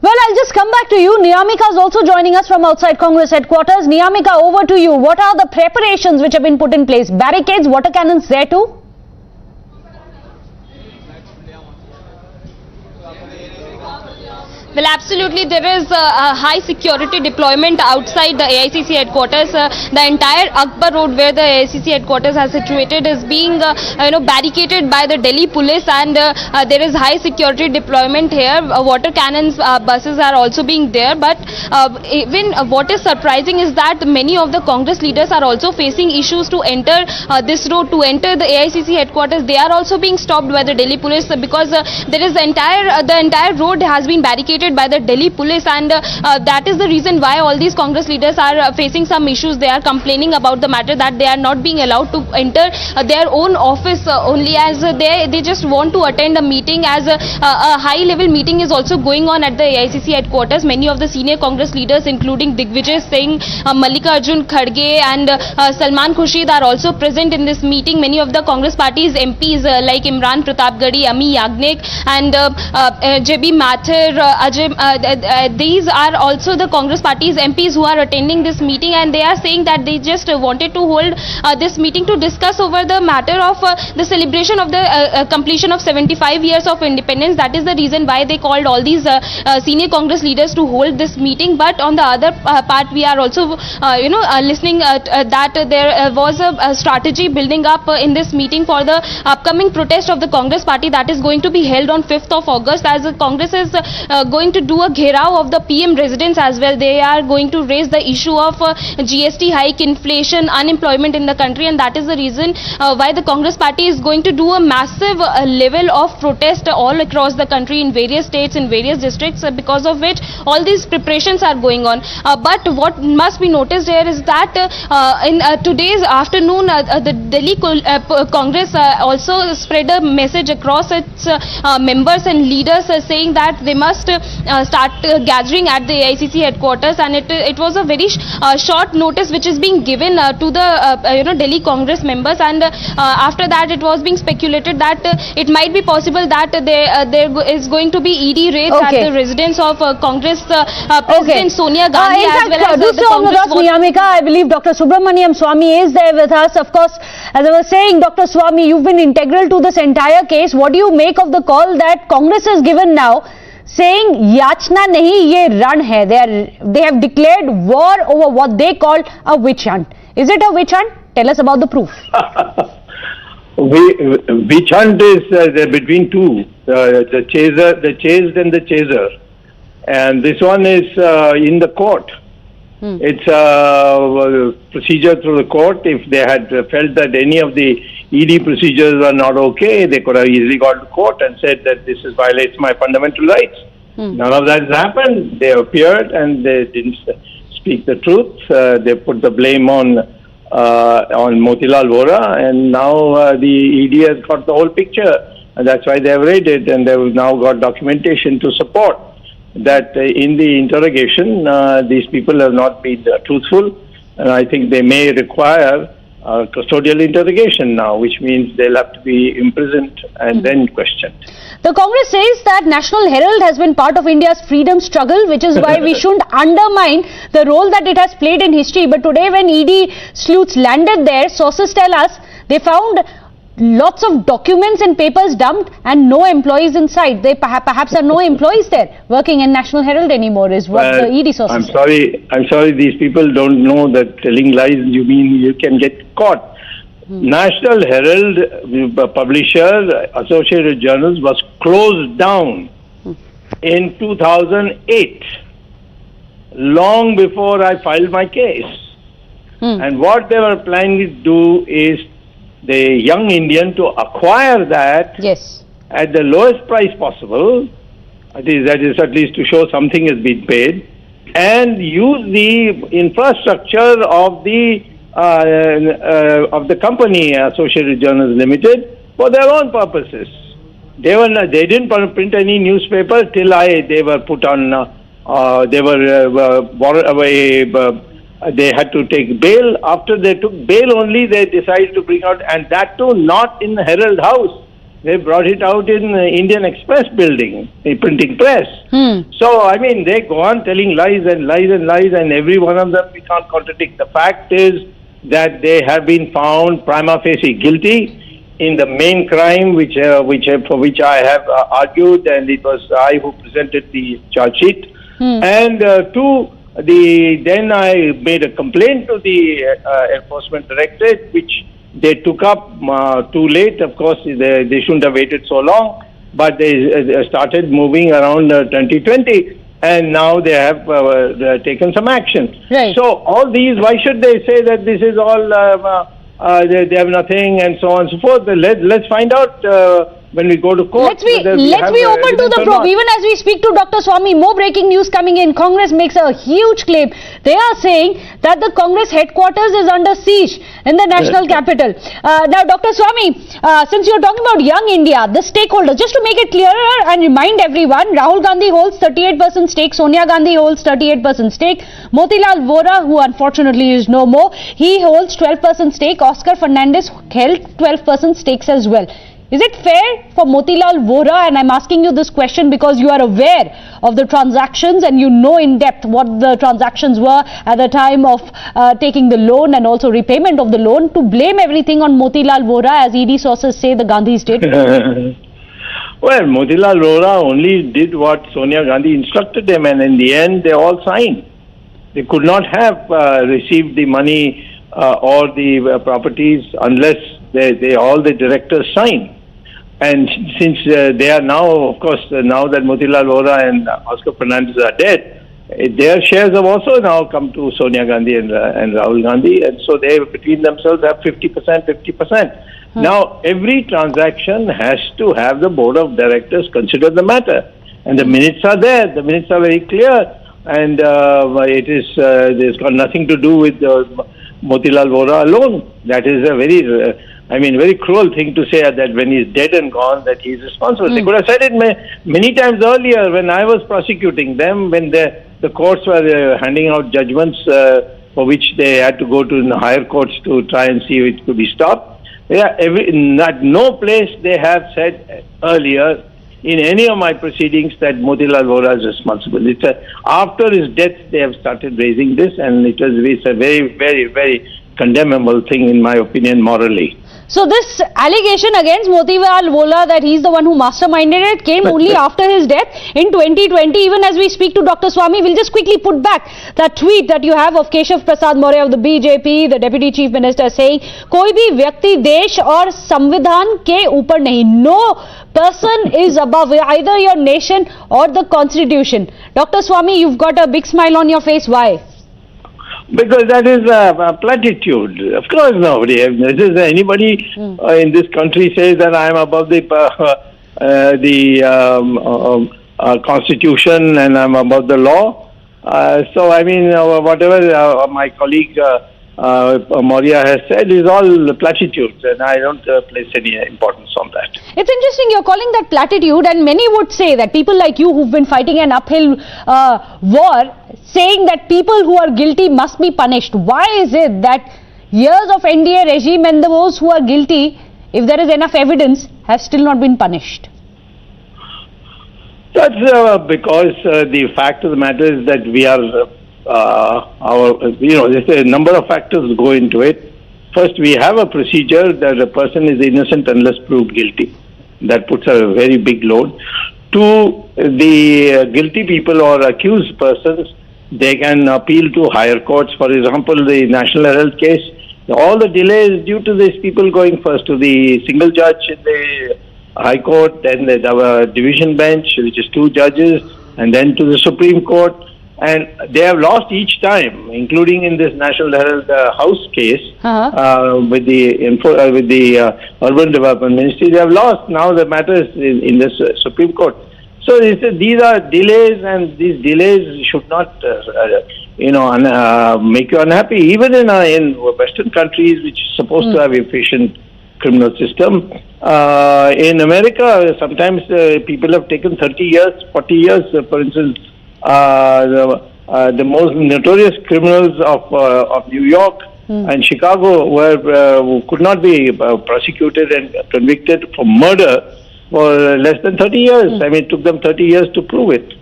Well, I'll just come back to you. Niyamika is also joining us from outside Congress headquarters. Niyamika, over to you. What are the preparations which have been put in place? Barricades, water cannons there too? Well, absolutely. There is a high security deployment outside the AICC headquarters. The entire Akbar Road where the AICC headquarters are situated is being barricaded by the Delhi police, and there is high security deployment here. Water cannons, buses are also being there. But even what is surprising is that many of the Congress leaders are also facing issues to enter this road, to enter the AICC headquarters. They are also being stopped by the Delhi police because there is the entire road has been barricaded situated by the Delhi police, and that is the reason why all these Congress leaders are facing some issues. They are complaining about the matter that they are not being allowed to enter their own office only, as they just want to attend a meeting, as a high level meeting is also going on at the AICC headquarters. Many of the senior Congress leaders, including Digvijay Singh, Mallikarjun Kharge and Salman Khurshid, are also present in this meeting. Many of the Congress party's MPs like Imran Pratapgarhi, Ami Yagnik and JB Mathur, these are also the Congress party's MPs who are attending this meeting, and they are saying that they just wanted to hold this meeting to discuss over the matter of the celebration of the completion of 75 years of independence. That is the reason why they called all these senior Congress leaders to hold this meeting. But on the other part, we are also listening that there was a strategy building up in this meeting for the upcoming protest of the Congress party that is going to be held on 5th of August, as the Congress is going to do a gherao of the PM residence as well. They are going to raise the issue of GST hike, inflation, unemployment in the country, and that is the reason why the Congress party is going to do a massive level of protest all across the country in various states, in various districts, because of which all these preparations are going on. But what must be noticed here is that in today's afternoon, the Delhi Congress also spread a message across its members and leaders saying that they must start gathering at the AICC headquarters, and it was a very short notice which is being given to the Delhi Congress members, and after that it was being speculated that it might be possible that there is going to be ED raids at the residence of Congress President Sonia Gandhi, as well as the Congress Niyamika. I believe Dr. Subramaniam Swamy is there with us. Of course, as I was saying, Dr. Swamy, you've been integral to this entire case. What do you make of the call that Congress has given now, saying yachna nahi, ye run hai? They have declared war over what they call a witch hunt. Is it a witch hunt? Tell us about the proof. Witch hunt is between two, the chased and the chaser, and this one is in the court. It's a procedure through the court. If they had felt that any of the ED procedures were not okay, they could have easily gone to court and said that this violates my fundamental rights. None of that has happened. They appeared and they didn't speak the truth. They put the blame on Motilal Vora, and now the ED has got the whole picture, and that's why they have raided, and they've now got documentation to support that in the interrogation these people have not been truthful, and I think they may require custodial interrogation now, which means they'll have to be imprisoned and then questioned. The Congress says that National Herald has been part of India's freedom struggle, which is why we shouldn't undermine the role that it has played in history. But today when ED sleuths landed there, sources tell us they found lots of documents and papers dumped and no employees inside. They perhaps are no employees there working in National Herald anymore, is what the ED sources say. I'm sorry, these people don't know that telling lies, you mean you can get caught. National Herald publisher, Associated Journals, was closed down in 2008, long before I filed my case. And what they were planning to do is the young Indian to acquire that at the lowest price possible, that is at least to show something has been paid, and use the infrastructure of the company Associated Journals Limited for their own purposes. They didn't print any newspaper till they were put on. They had to take bail. After they took bail only, they decided to bring out, and that too not in the Herald House. They brought it out in the Indian Express building, the printing press. So, I mean, they go on telling lies and lies and lies, and every one of them we can't contradict. The fact is that they have been found prima facie guilty in the main crime, for which I have argued, and it was I who presented the charge sheet. And then I made a complaint to the Enforcement Directorate, which they took up too late. Of course, they shouldn't have waited so long, but they started moving around 2020, and now they have taken some action. So all these, why should they say that this is all, they have nothing and so on and so forth? Let's find out when we go to court. Let's be open to the probe. Even as we speak to Dr. Swamy, more breaking news coming in. Congress makes a huge claim. They are saying that the Congress headquarters is under siege in the national capital. Now, Dr. Swamy, since you're talking about young India, the stakeholders, just to make it clearer and remind everyone, Rahul Gandhi holds 38% stake, Sonia Gandhi holds 38% stake, Motilal Vora, who unfortunately is no more, he holds 12% stake, Oscar Fernandez held 12% stakes as well. Is it fair for Motilal Vora, and I'm asking you this question because you are aware of the transactions and you know in depth what the transactions were at the time of taking the loan and also repayment of the loan, to blame everything on Motilal Vora, as ED sources say the Gandhis did? Well, Motilal Vora only did what Sonia Gandhi instructed them, and in the end they all signed. They could not have received the money or the properties unless all the directors signed. And since they are now, of course, now that Motilal Vora and Oscar Fernandez are dead, their shares have also now come to Sonia Gandhi and Rahul Gandhi, and so they between themselves have 50%. Now, every transaction has to have the board of directors consider the matter, and the minutes are there. The minutes are very clear, and there's got nothing to do with Motilal Vora alone. That is a very cruel thing to say, that when he's dead and gone, that he's responsible. They could have said it many times earlier when I was prosecuting them, when the courts were handing out judgments for which they had to go to the higher courts to try and see if it could be stopped. At no place they have said earlier in any of my proceedings that Motilal Vora is responsible. After his death they have started raising this, and it's a very, very, very condemnable thing in my opinion morally. So this allegation against Motilal Vora that he's the one who masterminded it came only after his death in 2020. Even as we speak to Dr. Swamy, we'll just quickly put back that tweet that you have of Keshav Prasad Maurya of the BJP, the Deputy Chief Minister, saying, "Koi bhi vyakti desh aur samvidhan ke upar nahi." No person is above either your nation or the Constitution. Dr. Swamy, you've got a big smile on your face. Why? Because that is a platitude. Of course, nobody. Anybody in this country says that I am above the Constitution and I am above the law. So I mean, whatever my colleague Maurya has said is all platitudes, and I don't place any importance on that. It's interesting you're calling that platitude, and many would say that people like you who've been fighting an uphill war, saying that people who are guilty must be punished. Why is it that years of NDA regime and those who are guilty, if there is enough evidence, have still not been punished? That's because the fact of the matter is that we are there's a number of factors go into it. First, we have a procedure that a person is innocent unless proved guilty. That puts a very big load. Two, the guilty people or accused persons, they can appeal to higher courts. For example, the National Herald case, all the delay is due to these people going first to the single judge in the High Court, then the division bench, which is 2 judges, and then to the Supreme Court. And they have lost each time, including in this National Herald House case with the Urban Development Ministry. They have lost. Now the matter is in the Supreme Court. So these are delays, and these delays should not, make you unhappy. Even in Western countries, which is supposed to have efficient criminal system, in America, sometimes people have taken 30 years, 40 years, for instance. The most notorious criminals of New York and Chicago who could not be prosecuted and convicted for murder for less than 30 years. I mean, it took them 30 years to prove it.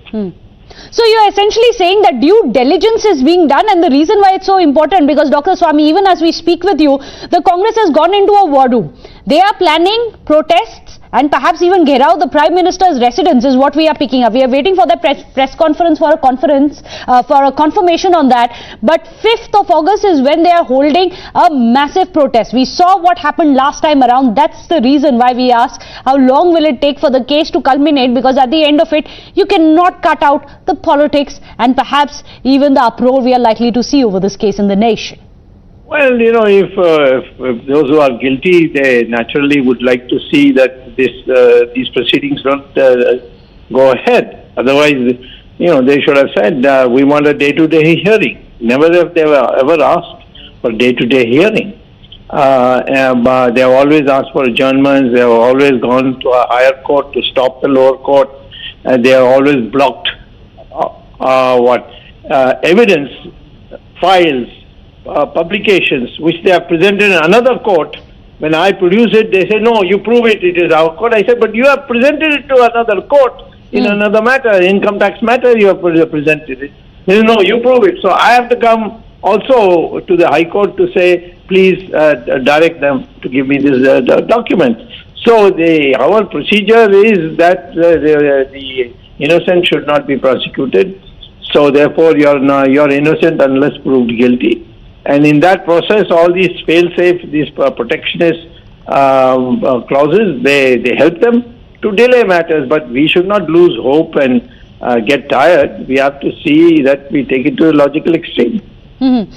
So you're essentially saying that due diligence is being done, and the reason why it's so important, because Dr. Swamy, even as we speak with you, the Congress has gone into a war room. They are planning protests and perhaps even Gherao, the Prime Minister's residence, is what we are picking up. We are waiting for the press conference for a confirmation on that. But 5th of August is when they are holding a massive protest. We saw what happened last time around. That's the reason why we ask how long will it take for the case to culminate, because at the end of it, you cannot cut out the politics and perhaps even the uproar we are likely to see over this case in the nation. Well, if those who are guilty, they naturally would like to see that these proceedings don't go ahead. Otherwise, they should have said, we want a day-to-day hearing. Never have they ever asked for day-to-day hearing. They have always asked for adjournments. They have always gone to a higher court to stop the lower court. They have always blocked evidence, files, publications, which they have presented in another court. When I produce it, they say, no, you prove it, it is our court. I said, but you have presented it to another court in another matter, income tax matter, you have presented it. They say, no, you prove it. So I have to come also to the High Court to say, please direct them to give me this document. So our procedure is that the innocent should not be prosecuted. So therefore, you're innocent unless proved guilty. And in that process, all these fail-safe, these protectionist clauses, they help them to delay matters. But we should not lose hope and get tired. We have to see that we take it to a logical extreme. And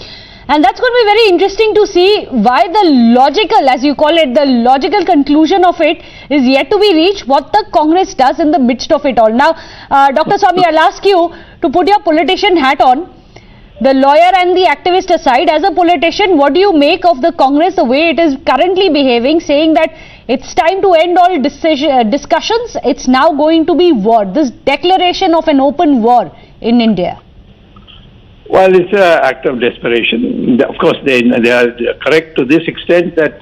that's going to be very interesting to see why the logical, as you call it, the logical conclusion of it is yet to be reached, what the Congress does in the midst of it all. Now, Dr. Swami, I'll ask you to put your politician hat on. The lawyer and the activist aside, as a politician, what do you make of the Congress, the way it is currently behaving, saying that it's time to end all discussions, it's now going to be war, this declaration of an open war in India? Well, it's an act of desperation. Of course, they are correct to this extent that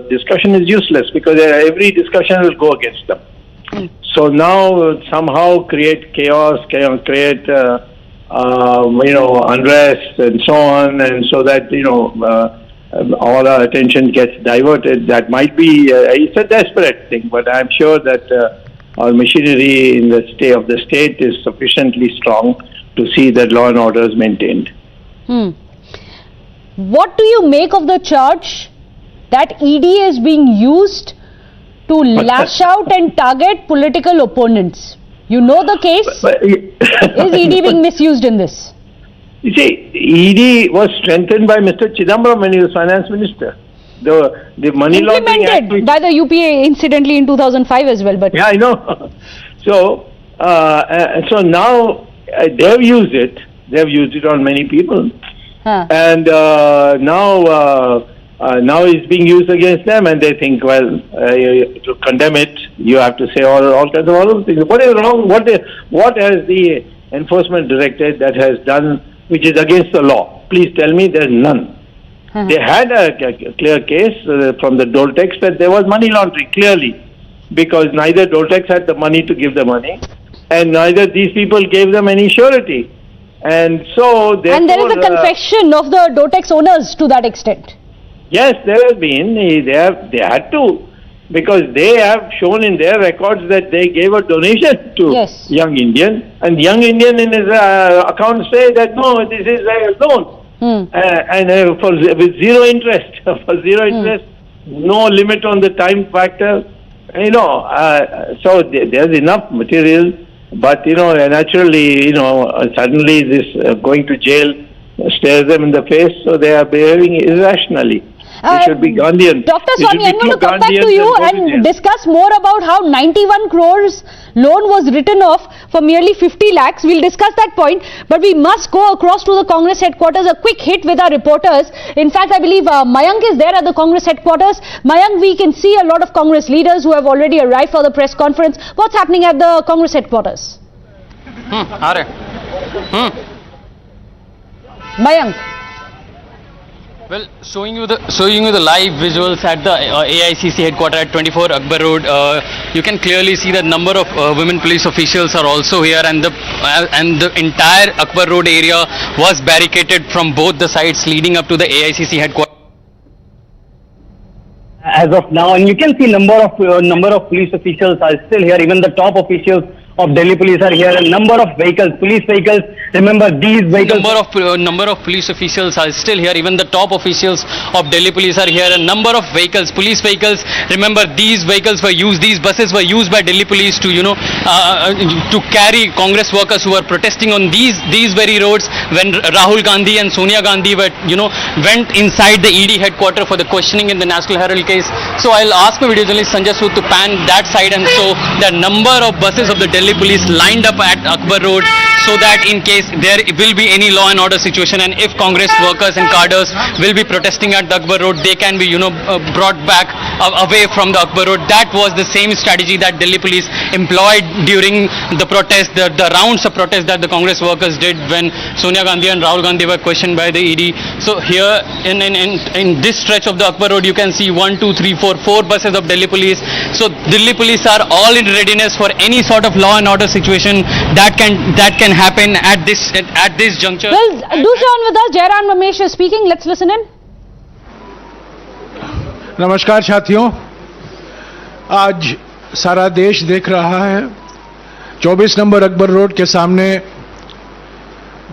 discussion is useless because every discussion will go against them. So now somehow create chaos, create unrest and so on, and so that all our attention gets diverted. That might be it's a desperate thing, but I'm sure that our machinery in the state is sufficiently strong to see that law and order is maintained. What do you make of the charge that ED is being used to lash out and target political opponents? You know the case. Is ED being misused in this? You see, ED was strengthened by Mr. Chidambaram when he was finance minister. The money laundering act implemented by the UPA incidentally in 2005 as well. But yeah, I know. So now they have used it. They have used it on many people, and now it's being used against them. And they think, well, to condemn it, you have to say all kinds of other things. What is wrong? What has the enforcement directorate that has done which is against the law? Please tell me. There's none. They had a clear case from the Doltex that there was money laundering clearly, because neither Doltex had the money to give the money, and neither these people gave them any surety. And so therefore, and there is a confession of the Dotex owners to that extent. Yes, there has been. They had to, because they have shown in their records that they gave a donation to Young Indian, and Young Indian in his account say that no, this is a loan, and with zero interest, no limit on the time factor. So there's enough material. But naturally, suddenly this going to jail stares them in the face, so they are behaving irrationally. They should be Gandhian. Dr. Swami, I'm going to come back to you and discuss more about how 91 crores loan was written off for merely 50 lakhs. We'll discuss that point, but we must go across to the Congress headquarters, a quick hit with our reporters. In fact, I believe Mayank is there at the Congress headquarters. Mayank, we can see a lot of Congress leaders who have already arrived for the press conference. What's happening at the Congress headquarters? Mayank. Well, showing you the live visuals at the AICC headquarters at 24 Akbar Road. You can clearly see that number of women police officials are also here, and the entire Akbar Road area was barricaded from both the sides leading up to the AICC headquarters. As of now, and you can see number of police officials are still here. Even the top officials of Delhi police are here. A number of vehicles, police vehicles. Remember, these vehicles. Number of police officials are still here. Even the top officials of Delhi police are here. A number of vehicles, police vehicles. Remember, these vehicles were used. These buses were used by Delhi police to to carry Congress workers who were protesting on these very roads when Rahul Gandhi and Sonia Gandhi were went inside the ED headquarters for the questioning in the National Herald case. So I'll ask my video journalist Sanjay Sood to pan that side and show the number of buses of the Delhi police lined up at Akbar Road, so that in case there will be any law and order situation, and if Congress workers and cadres will be protesting at the Akbar Road, they can be brought back away from the Akbar Road. That was the same strategy that Delhi police employed during the protest, the rounds of protest that the Congress workers did when Sonia Gandhi and Rahul Gandhi were questioned by the ED. So here in this stretch of the Akbar Road, you can see 1, 2, 3, 4 buses of Delhi police. So Delhi police are all in readiness for any sort of law and order situation that can happen at this juncture. Well, do stay on with us. Jairam Ramesh is speaking. Let's listen in. नमस्कार साथियों, आज सारा देश देख रहा है 24 number Akbar road के सामने,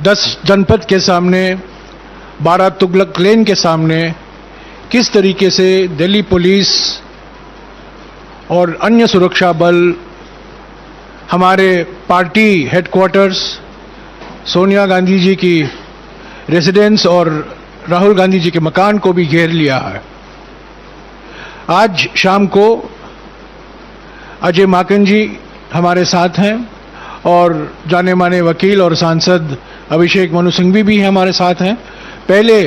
10 जनपद के सामने, 12 तुगलक लेन के सामने किस तरीके से दिल्ली पुलिस और अन्य सुरक्षा बल हमारे पार्टी हेडक्वार्टर्स, सोनिया गांधी जी की रेजिडेंस और राहुल गांधी जी के मकान को भी घेर लिया है। आज शाम को अजय माकन जी हमारे साथ हैं और जाने माने वकील और सांसद अभिषेक मनु सिंघवी भी हमारे साथ हैं। पहले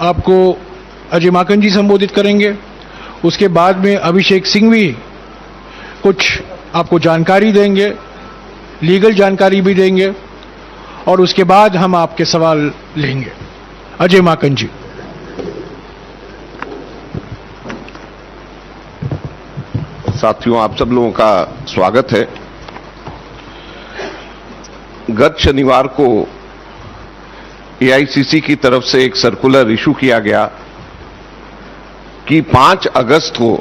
आपको अजय माकन जी संबोधित करेंगे, उसके बाद में अभिषेक सिंघवी कुछ आपको जानकारी देंगे, लीगल जानकारी भी देंगे, और उसके बाद हम आपके सवाल लेंगे। अजय माकन जी। साथियों, आप सब लोगों का स्वागत है। गत शनिवार को एआईसीसी की तरफ से एक सर्कुलर इशू किया गया कि 5 अगस्त को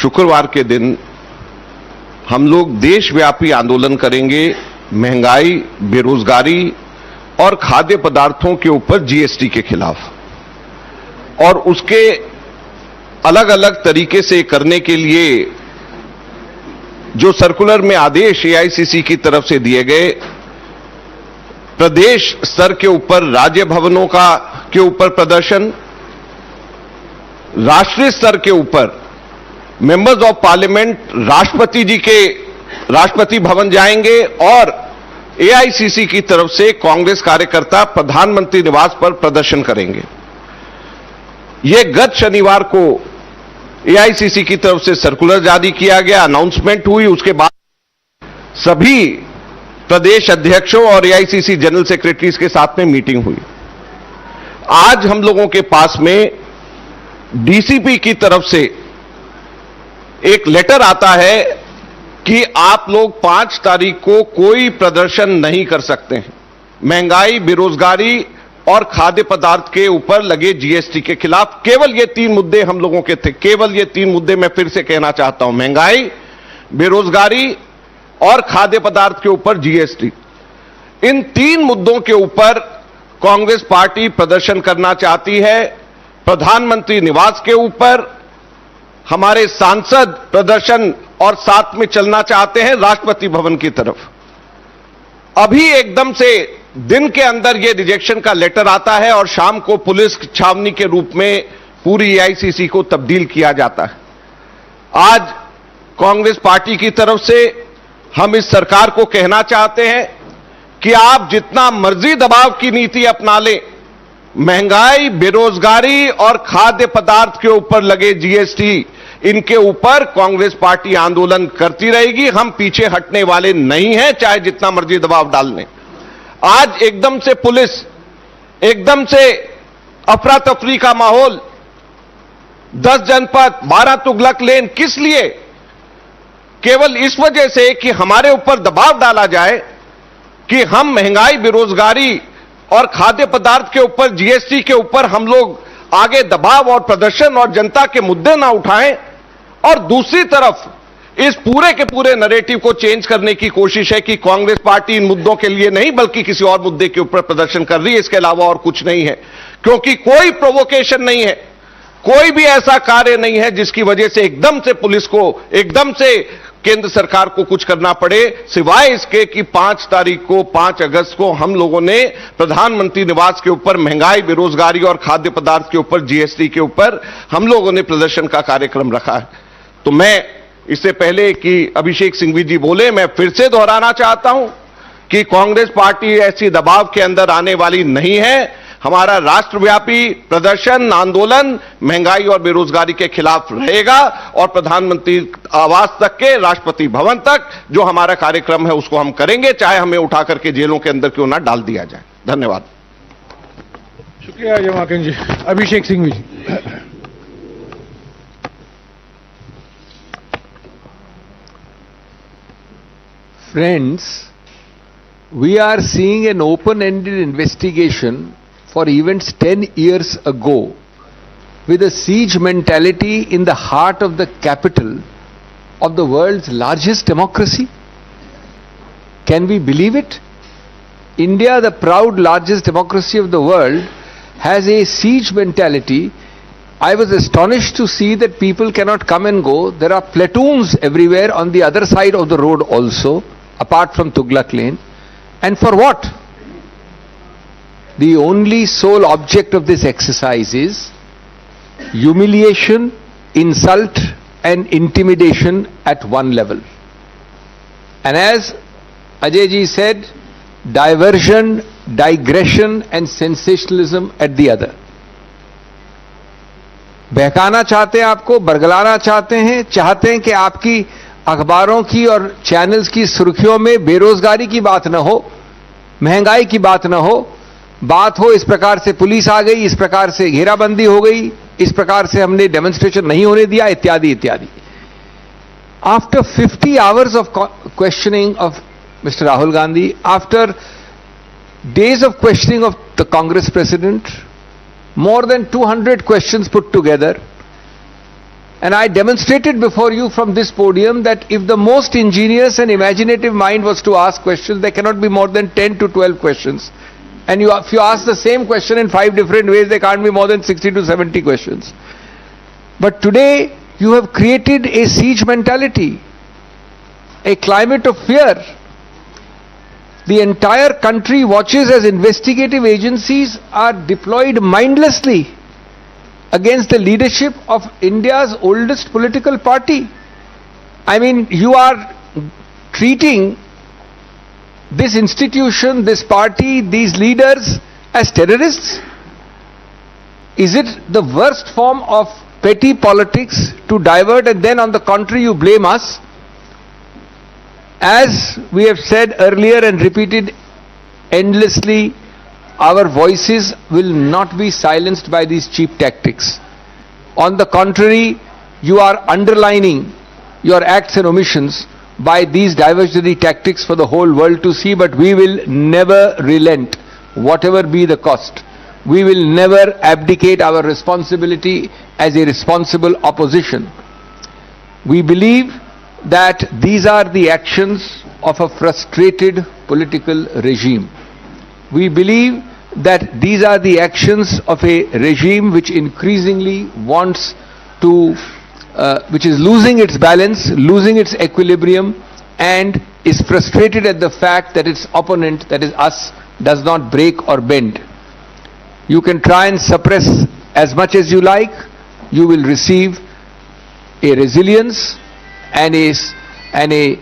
शुक्रवार के दिन हम लोग देशव्यापी आंदोलन करेंगे महंगाई, बेरोजगारी और खाद्य पदार्थों के ऊपर जीएसटी के खिलाफ, और उसके अलग अलग तरीके से करने के लिए जो सर्कुलर में आदेश एआईसीसी की तरफ से दिए गए, प्रदेश स्तर के ऊपर राज्य भवनों के ऊपर प्रदर्शन, राष्ट्रीय स्तर के ऊपर members of parliament Rashtrapati Bhavan जाएंगे, और एआईसीसी की तरफ से कांग्रेस कार्यकर्ता प्रधानमंत्री निवास पर प्रदर्शन करेंगे। यह गत शनिवार को एआईसीसी की तरफ से सर्कुलर जारी किया गया, अनाउंसमेंट हुई, उसके बाद सभी प्रदेश अध्यक्षों और एआईसीसी जनरल सेक्रेटरीज के साथ में मीटिंग हुई। आज हम लोगों के पास में डीसीपी की तरफ से एक लेटर आता है कि आप लोग 5 तारीख को कोई प्रदर्शन नहीं कर सकते हैं। महंगाई, बेरोजगारी और खाद्य पदार्थ के ऊपर लगे जीएसटी के खिलाफ केवल ये 3 मुद्दे हम लोगों के थे। केवल ये 3 मुद्दे मैं फिर से कहना चाहता हूं, महंगाई, बेरोजगारी और खाद्य पदार्थ के ऊपर जीएसटी। इन 3 मुद्दों के ऊपर कांग्रेस पार्टी प्रदर्शन करना चाहती है। प्रधानमंत्री निवास के ऊपर हमारे सांसद प्रदर्शन और साथ में चलना चाहते हैं राष्ट्रपति भवन की तरफ। अभी एकदम से दिन के अंदर यह रिजेक्शन का लेटर आता है और शाम को पुलिस छावनी के रूप में पूरी एआईसीसी को तब्दील किया जाता है। आज कांग्रेस पार्टी की तरफ से हम इस सरकार को कहना चाहते हैं कि आप जितना मर्जी दबाव की नीति अपना लें, महंगाई, बेरोजगारी और खाद्य पदार्थ के ऊपर लगे जीएसटी, इनके ऊपर कांग्रेस पार्टी आंदोलन करती रहेगी। हम पीछे हटने वाले नहीं हैं, चाहे जितना मर्जी दबाव डाल लें। आज एकदम से पुलिस, एकदम से अफरा तफरी का माहौल, 10 जनपद, 12 तुगलक लेन, किस लिए? केवल इस वजह से कि हमारे ऊपर दबाव डाला जाए कि हम महंगाई, बेरोजगारी और खाद्य पदार्थ के ऊपर, जीएसटी के ऊपर हम लोग आगे दबाव और प्रदर्शन और जनता के मुद्दे ना उठाएं, और दूसरी तरफ इस पूरे के पूरे नैरेटिव को चेंज करने की कोशिश है कि कांग्रेस पार्टी इन मुद्दों के लिए नहीं बल्कि किसी और मुद्दे के ऊपर प्रदर्शन कर रही है, इसके अलावा और कुछ नहीं है। क्योंकि कोई प्रोवोकेशन नहीं है, कोई भी ऐसा कार्य नहीं है जिसकी वजह से एकदम से पुलिस को, एकदम से केंद्र सरकार को कुछ करना पड़े, सिवाय इसके कि 5 तारीख को, 5 अगस्त को हम लोगों ने प्रधानमंत्री निवास के ऊपर महंगाई, बेरोजगारी और खाद्य पदार्थ के ऊपर, जीएसटी के ऊपर हम लोगों ने प्रदर्शन का कार्यक्रम रखा है। तो मैं इससे पहले कि अभिषेक सिंघवी जी बोले, मैं फिर से दोहराना चाहता हूं कि कांग्रेस पार्टी ऐसी दबाव के अंदर आने वाली नहीं है। हमारा राष्ट्रव्यापी प्रदर्शन, आंदोलन महंगाई और बेरोजगारी के खिलाफ रहेगा और प्रधानमंत्री आवास तक के, राष्ट्रपति भवन तक जो हमारा कार्यक्रम है उसको हम करेंगे, चाहे हमें उठा करके जेलों के अंदर क्यों ना डाल दिया जाए। धन्यवाद। शुक्रिया अजय माकन जी। अभिषेक सिंघवी जी। Friends, we are seeing an open-ended investigation for events 10 years ago with a siege mentality in the heart of the capital of the world's largest democracy. Can we believe it? India, the proud largest democracy of the world, has a siege mentality. I was astonished to see that people cannot come and go. There are platoons everywhere on the other side of the road also, apart from Tughlaq Lane. And for what? The only sole object of this exercise is humiliation, insult and intimidation at one level. And as Ajay ji said, diversion, digression and sensationalism at the other. बहकाना चाहते हैं आपको, बरगलाना चाहते हैं कि आपकी अखबारों की और चैनल्स की सुर्खियों में बेरोजगारी की बात न हो, महंगाई की बात न हो, बात हो इस प्रकार से पुलिस आ गई, इस प्रकार से घेराबंदी हो गई, इस प्रकार से हमने डेमोन्स्ट्रेशन नहीं होने दिया, इत्यादि इत्यादि। After 50 hours of questioning of Mr. Rahul Gandhi, after days of questioning of the Congress President, more than 200 questions put together, and I demonstrated before you from this podium that if the most ingenious and imaginative mind was to ask questions, there cannot be more than 10 to 12 questions. And if you ask the same question in 5 different ways, there can't be more than 60 to 70 questions. But today, you have created a siege mentality, a climate of fear. The entire country watches as investigative agencies are deployed mindlessly against the leadership of India's oldest political party. I mean, you are treating this institution, this party, these leaders as terrorists. Is it the worst form of petty politics to divert, and then on the contrary you blame us? As we have said earlier and repeated endlessly, our voices will not be silenced by these cheap tactics. On the contrary, you are underlining your acts and omissions by these diversionary tactics for the whole world to see, but we will never relent, whatever be the cost. We will never abdicate our responsibility as a responsible opposition. We believe that these are the actions of a frustrated political regime. We believe that these are the actions of a regime which increasingly wants to, which is losing its balance, losing its equilibrium, and is frustrated at the fact that its opponent, that is us, does not break or bend. You can try and suppress as much as you like, you will receive a resilience and a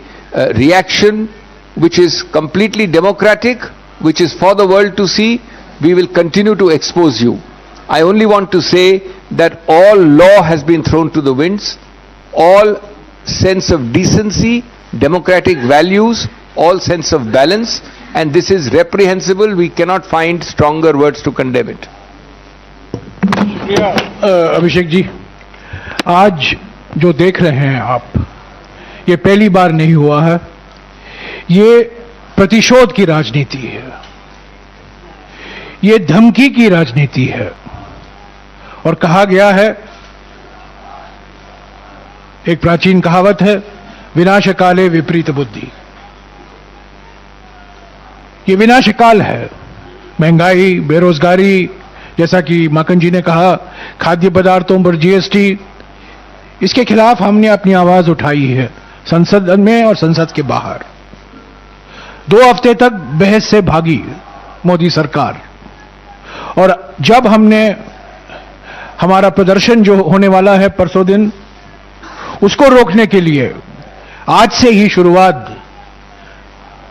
reaction which is completely democratic, which is for the world to see. We will continue to expose you. I only want to say that all law has been thrown to the winds, all sense of decency, democratic values, all sense of balance, and this is reprehensible. We cannot find stronger words to condemn it. Abhishek ji, आज जो देख रहे हैं आप, ये पहली बार नहीं हुआ है। ये प्रतिशोध की राजनीति है, ये धमकी की राजनीति है। और कहा गया है, एक प्राचीन कहावत है, विनाशकाले विपरीत बुद्धि। ये विनाशकाल है। महंगाई, बेरोजगारी, जैसा कि माकन जी ने कहा, खाद्य पदार्थों पर जीएसटी, इसके खिलाफ हमने अपनी आवाज उठाई है संसद में और संसद के बाहर। 2 हफ्ते तक बहस से भागी मोदी सरकार, और जब हमने हमारा प्रदर्शन जो होने वाला है परसों दिन, उसको रोकने के लिए आज से ही शुरुआत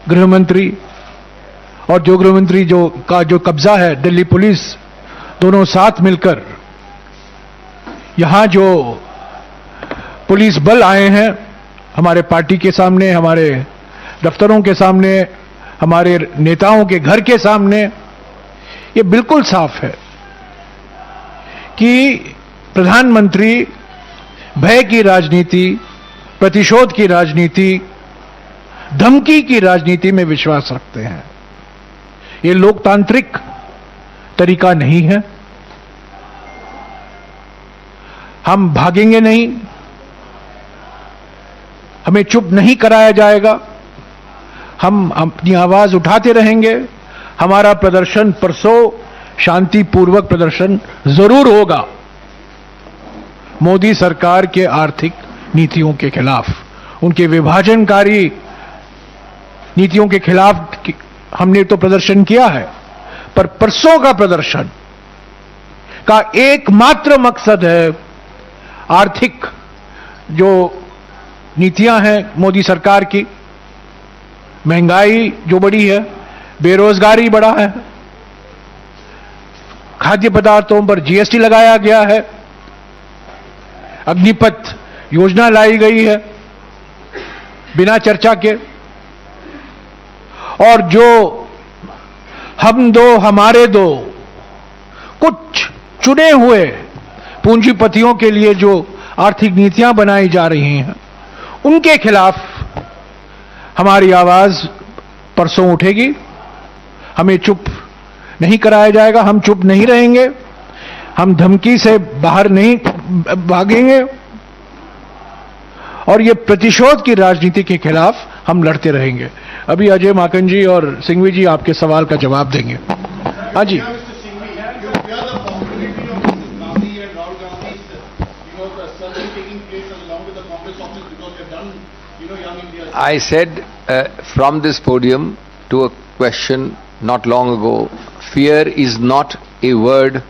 गृह मंत्री और जो गृह मंत्री जो कब्जा है दिल्ली पुलिस, दोनों साथ मिलकर यहां जो पुलिस बल आए हैं हमारे पार्टी के सामने, हमारे दफ्तरों के सामने, हमारे नेताओं के घर के सामने, ये बिल्कुल साफ है कि प्रधानमंत्री भय की राजनीति, प्रतिशोध की राजनीति, धमकी की राजनीति में विश्वास रखते हैं। ये लोकतांत्रिक तरीका नहीं है। हम भागेंगे नहीं, हमें चुप नहीं कराया जाएगा, हम अपनी आवाज उठाते रहेंगे। हमारा प्रदर्शन परसों शांतिपूर्वक प्रदर्शन जरूर होगा मोदी सरकार के आर्थिक नीतियों के खिलाफ, उनके विभाजनकारी नीतियों के खिलाफ हमने तो प्रदर्शन किया है, पर परसों का प्रदर्शन का एकमात्र मकसद है आर्थिक जो नीतियां हैं मोदी सरकार की, महंगाई जो बढ़ी है, बेरोजगारी बढ़ा है, खाद्य पदार्थों पर जीएसटी लगाया गया है, अग्निपथ योजना लाई गई है बिना चर्चा के, और जो हम दो हमारे दो कुछ चुने हुए पूंजीपतियों के लिए जो आर्थिक नीतियां बनाई जा रही हैं, उनके खिलाफ हमारी आवाज परसों उठेगी। हमें चुप नहीं कराया जाएगा, हम चुप नहीं रहेंगे, हम धमकी से बाहर नहीं भागेंगे, और ये प्रतिशोध की राजनीति के खिलाफ हम लड़ते रहेंगे। अभी अजय माकन जी और सिंघवी जी आपके सवाल का जवाब देंगे। हाँ जी। I said from this podium to a question not long ago, fear is not a word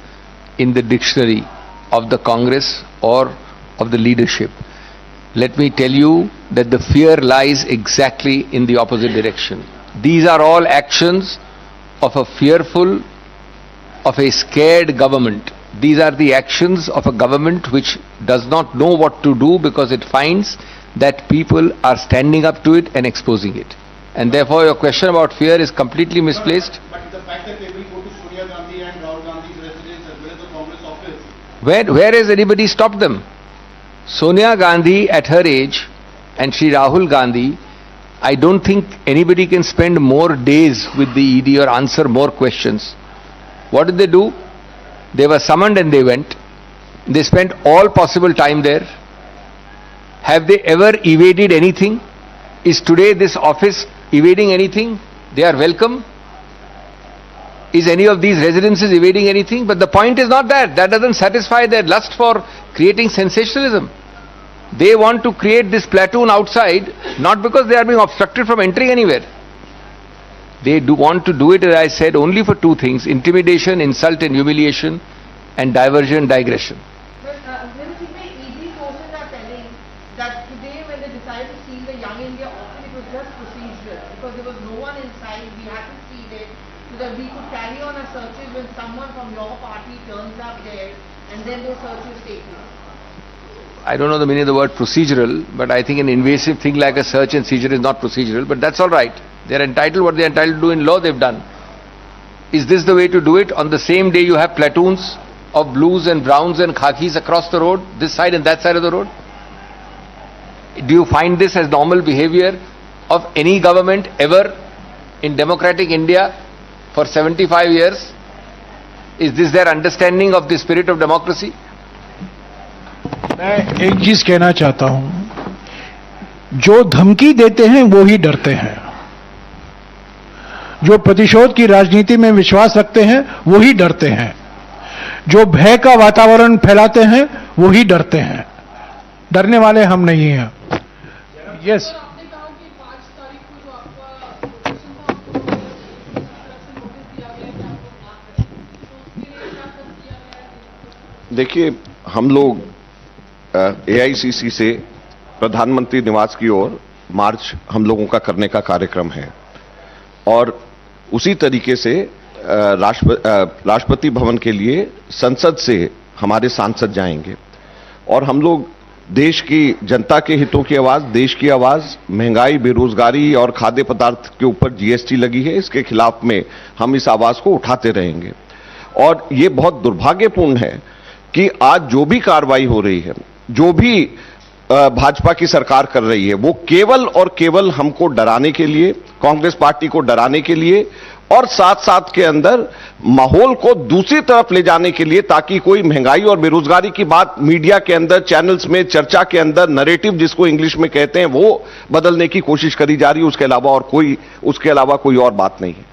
in the dictionary of the Congress or of the leadership. Let me tell you that the fear lies exactly in the opposite direction. These are all actions of a fearful, of a scared government. These are the actions of a government which does not know what to do because it finds that people are standing up to it and exposing it. And therefore your question about fear is completely misplaced. But the fact that they will go to Sonia Gandhi and Rahul Gandhi's residence as well as the Congress office. Where has anybody stopped them? Sonia Gandhi at her age and Shri Rahul Gandhi, I don't think anybody can spend more days with the ED or answer more questions. What did they do? They were summoned and they went. They spent all possible time there. Have they ever evaded anything? Is today this office evading anything? They are welcome. Is any of these residences evading anything? But the point is not that. That doesn't satisfy their lust for creating sensationalism. They want to create this platoon outside, not because they are being obstructed from entering anywhere. They do want to do it, as I said, only for two things: intimidation, insult and humiliation, and diversion, digression. But ED sources are telling that today when they decided to seal the Young India office, it was just procedural because there was no one inside. We had to seal it so that we could carry on our searches when someone from your party turns up there, and then those searches take place. I don't know the meaning of the word procedural, but I think an invasive thing like a search and seizure is not procedural, but that's all right. They're entitled, what they're entitled to do in law, they've done. Is this the way to do it? On the same day you have platoons of blues and browns and khakis across the road, this side and that side of the road? Do you find this as normal behavior of any government ever in democratic India for 75 years? Is this their understanding of the spirit of democracy? मैं एक चीज कहना चाहता हूं जो धमकी देते हैं वो ही डरते हैं, जो प्रतिशोध की राजनीति में विश्वास रखते हैं वो ही डरते हैं, जो भय का वातावरण फैलाते हैं वो ही डरते हैं। डरने वाले हम नहीं हैं। यस, देखिए, हम लोग एआईसीसी से प्रधानमंत्री निवास की ओर मार्च हम लोगों का करने का कार्यक्रम है और उसी तरीके से राष्ट्रपति भवन के लिए संसद से हमारे सांसद जाएंगे और हम लोग देश की जनता के हितों की आवाज, देश की आवाज, महंगाई, बेरोजगारी और खाद्य पदार्थ के ऊपर जीएसटी लगी है, इसके खिलाफ में हम इस आवाज को उठाते रहेंगे। और ये बहुत दुर्भाग्यपूर्ण है कि आज जो भी कार्रवाई हो रही है, जो भी भाजपा की सरकार कर रही है, वो केवल और केवल हमको डराने के लिए, कांग्रेस पार्टी को डराने के लिए और साथ साथ के अंदर माहौल को दूसरी तरफ ले जाने के लिए, ताकि कोई महंगाई और बेरोजगारी की बात मीडिया के अंदर, चैनल्स में, चर्चा के अंदर, नैरेटिव जिसको इंग्लिश में कहते हैं, वो बदलने की कोशिश करी जा रही है। उसके अलावा कोई और बात नहीं है।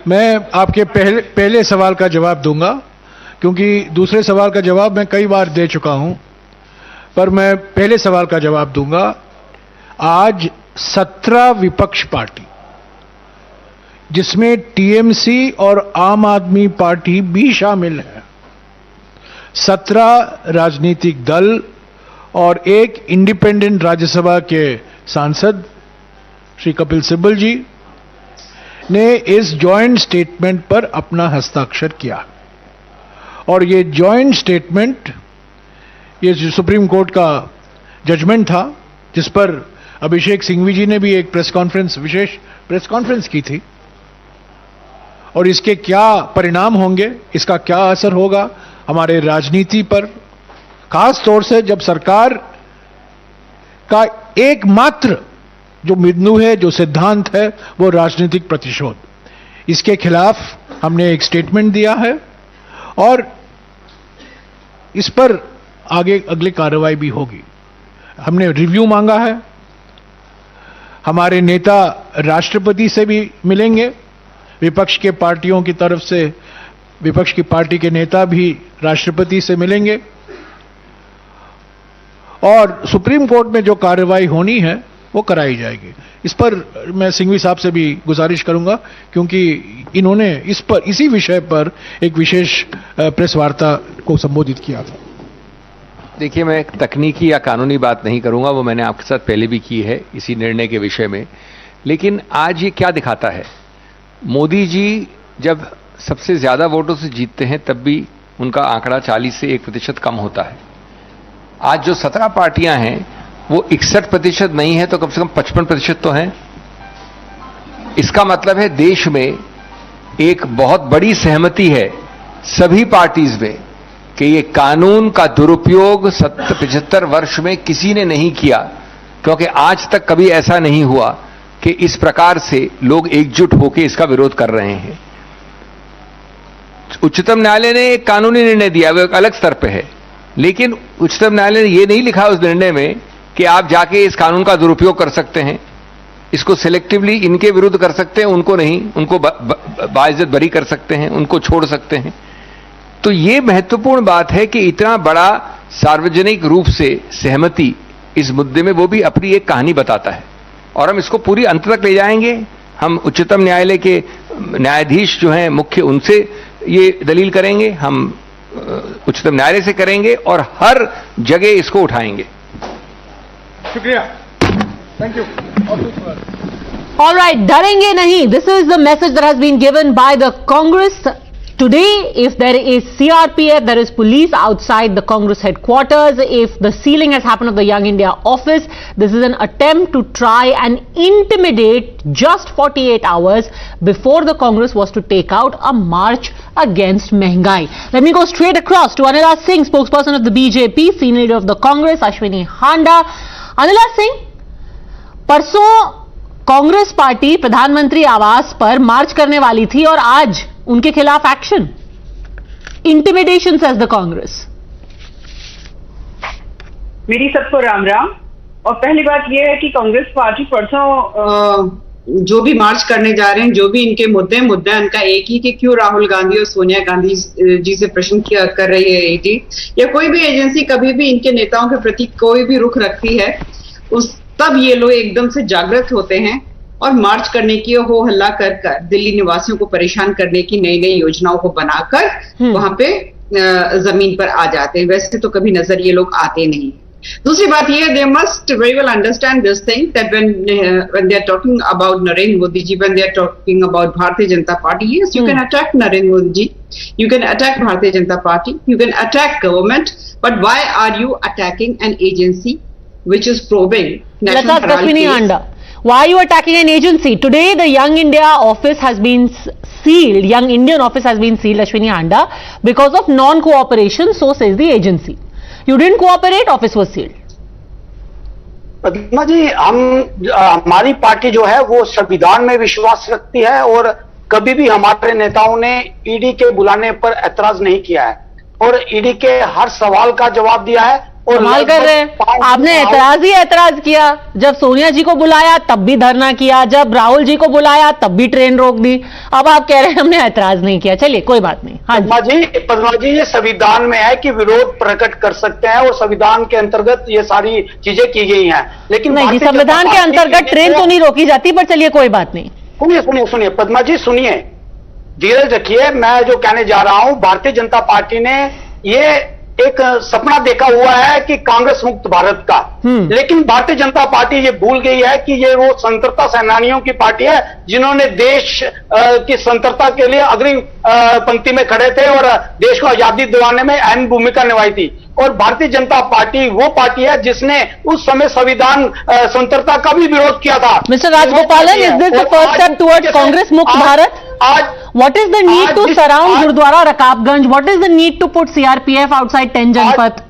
मैं आपके पहले सवाल का जवाब दूंगा, क्योंकि दूसरे सवाल का जवाब मैं कई बार दे चुका हूं, पर मैं पहले सवाल का जवाब दूंगा। आज 17 विपक्ष पार्टी, जिसमें टीएमसी और आम आदमी पार्टी भी शामिल है, 17 राजनीतिक दल और एक इंडिपेंडेंट राज्यसभा के सांसद श्री कपिल सिब्बल जी ने इस जॉइंट स्टेटमेंट पर अपना हस्ताक्षर किया। और ये जॉइंट स्टेटमेंट, ये सुप्रीम कोर्ट का जजमेंट था, जिस पर अभिषेक सिंघवी जी ने भी एक विशेष प्रेस कॉन्फ्रेंस की थी। और इसके क्या परिणाम होंगे, इसका क्या असर होगा हमारे राजनीति पर, खास तौर से जब सरकार का एकमात्र जो बिंदु है, जो सिद्धांत है, वो राजनीतिक प्रतिशोध, इसके खिलाफ हमने एक स्टेटमेंट दिया है और इस पर अगली कार्रवाई भी होगी। हमने रिव्यू मांगा है, हमारे नेता राष्ट्रपति से भी मिलेंगे, विपक्ष के पार्टियों की तरफ से विपक्ष की पार्टी के नेता भी राष्ट्रपति से मिलेंगे और सुप्रीम कोर्ट में जो कार्रवाई होनी है वो कराई जाएगी। इस पर मैं सिंघवी साहब से भी गुजारिश करूंगा, क्योंकि इन्होंने इसी विषय पर एक विशेष प्रेस वार्ता को संबोधित किया था। देखिए, मैं तकनीकी या कानूनी बात नहीं करूंगा, वो मैंने आपके साथ पहले भी की है इसी निर्णय के विषय में। लेकिन आज ये क्या दिखाता है, मोदी जी जब सबसे ज्यादा वोटों से जीतते हैं तब भी उनका आंकड़ा 40 से 1% कम होता है। आज जो 17 पार्टियां हैं वो 61% नहीं है तो कम से कम 55% तो हैं। इसका मतलब है देश में एक बहुत बड़ी सहमति है सभी पार्टीज में कि ये कानून का दुरुपयोग 75 वर्ष में किसी ने नहीं किया, क्योंकि आज तक कभी ऐसा नहीं हुआ कि इस प्रकार से लोग एकजुट होकर इसका विरोध कर रहे हैं। उच्चतम न्यायालय ने एक कानूनी निर्णय दिया, वो एक अलग स्तर पे है, लेकिन उच्चतम न्यायालय ने यह नहीं लिखा उस निर्णय में कि आप जाके इस कानून का दुरुपयोग कर सकते हैं, इसको सिलेक्टिवली इनके विरुद्ध कर सकते हैं, उनको नहीं, उनको बाइज्जत बरी कर सकते हैं, उनको छोड़ सकते हैं। तो ये महत्वपूर्ण बात है कि इतना बड़ा सार्वजनिक रूप से सहमति इस मुद्दे में, वो भी अपनी एक कहानी बताता है और हम इसको पूरी अंत तक ले जाएंगे। हम उच्चतम न्यायालय के न्यायाधीश जो हैं मुख्य, उनसे ये दलील करेंगे, हम उच्चतम न्यायालय से करेंगे और हर जगह इसको उठाएंगे। शुक्रिया, थैंक यू। All right, डरेंगे नहीं. This is the message that has been given by the Congress Today, if there is CRPF, there is police outside the Congress headquarters, if the sealing has happened of the Young India office, this is an attempt to try and intimidate just 48 hours before the Congress was to take out a march against Mehengai. Let me go straight across to Anila Singh, spokesperson of the BJP, senior leader of the Congress, Ashwini Handa. Anila Singh, परसों Congress party प्रधानमंत्री आवास पर मार्च करने वाली थी और आज उनके खिलाफ action, intimidation says the Congress. मेरी सबको राम राम। और पहली बात यह है कि कांग्रेस पार्टी परसों जो भी मार्च करने जा रहे हैं, जो भी इनके मुद्दा उनका एक ही कि क्यों राहुल गांधी और सोनिया गांधी जी से प्रश्न कर रही है ईडी या कोई भी एजेंसी कभी भी इनके नेताओं के प्रति कोई भी रुख रखती है, उस तब ये लोग एकदम से जागृत होते हैं और मार्च करने की हो हल्ला कर दिल्ली निवासियों को परेशान करने की नई नई योजनाओं को बनाकर वहां पे जमीन पर आ जाते हैं। वैसे तो कभी नजर ये लोग आते नहीं। दूसरी बात ये, they must very well understand this thing that when they are talking about Narendra Modi ji, when they are talking about Bharatiya Janata Party, yes you can attack Narendra Modi ji, you can attack Bharatiya Janata Party, you can attack government, but why are you attacking an agency which is probing National Herald case? Why are you attacking an agency? Today, the Young India office has been sealed. Young Indian office has been sealed, Ashwini Handa, because of non-cooperation. So says the agency. You didn't cooperate, office was sealed. Padma ji, हमारी party जो है वो संविधान में विश्वास रखती है और कभी भी हमारे नेताओं ने ईडी के बुलाने पर ऐतराज नहीं किया है और ईडी के हर सवाल का जवाब दिया है। और कमाल कर रहे हैं, आपने ऐतराज किया। जब सोनिया जी को बुलाया तब भी धरना किया, जब राहुल जी को बुलाया तब भी ट्रेन रोक दी। अब आप कह रहे हैं हमने ऐतराज नहीं किया। चलिए कोई बात नहीं। हाँ पद्मा जी, ये संविधान में है कि विरोध प्रकट कर सकते हैं और संविधान के अंतर्गत ये सारी चीजें की गई हैं। लेकिन नहीं, संविधान के अंतर्गत ट्रेन तो नहीं रोकी जाती, पर चलिए कोई बात नहीं। सुनिए पद्मा जी, सुनिए, धीरज रखिए। मैं जो कहने जा रहा हूं, भारतीय जनता पार्टी ने ये एक सपना देखा हुआ है कि कांग्रेस मुक्त भारत का, लेकिन भारतीय जनता पार्टी ये भूल गई है कि ये वो स्वतंत्रता सेनानियों की पार्टी है जिन्होंने देश की स्वतंत्रता के लिए अग्रिम पंक्ति में खड़े थे और देश को आजादी दिलाने में अहम भूमिका निभाई थी। और भारतीय जनता पार्टी वो पार्टी है जिसने उस समय संविधान स्वतंत्रता का भी विरोध किया था। Mister Rajagopalan, is this the first step towards Congress मुक्त Bharat? What is the need to surround Gurdwara Rakabganj? What is the need to put CRPF outside 10 जनपद?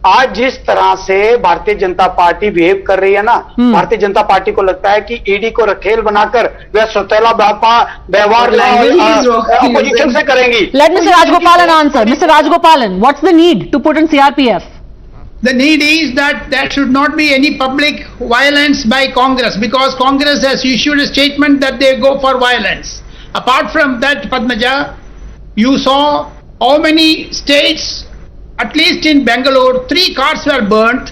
आज जिस तरह से भारतीय जनता पार्टी बिहेव कर रही है ना, भारतीय जनता पार्टी को लगता है कि ईडी को रखेल बनाकर वह सौतेला व्यवहार अपोजिशन से करेंगी। Let Mr. Rajgopalan answer. Mr. Rajgopalan, what's the need to put in CRPF? The need is that there should not be any public violence by Congress, because Congress has issued a statement that they go for violence. Apart from that, Padmaja, you saw how many states, at least in Bangalore, 3 cars were burnt.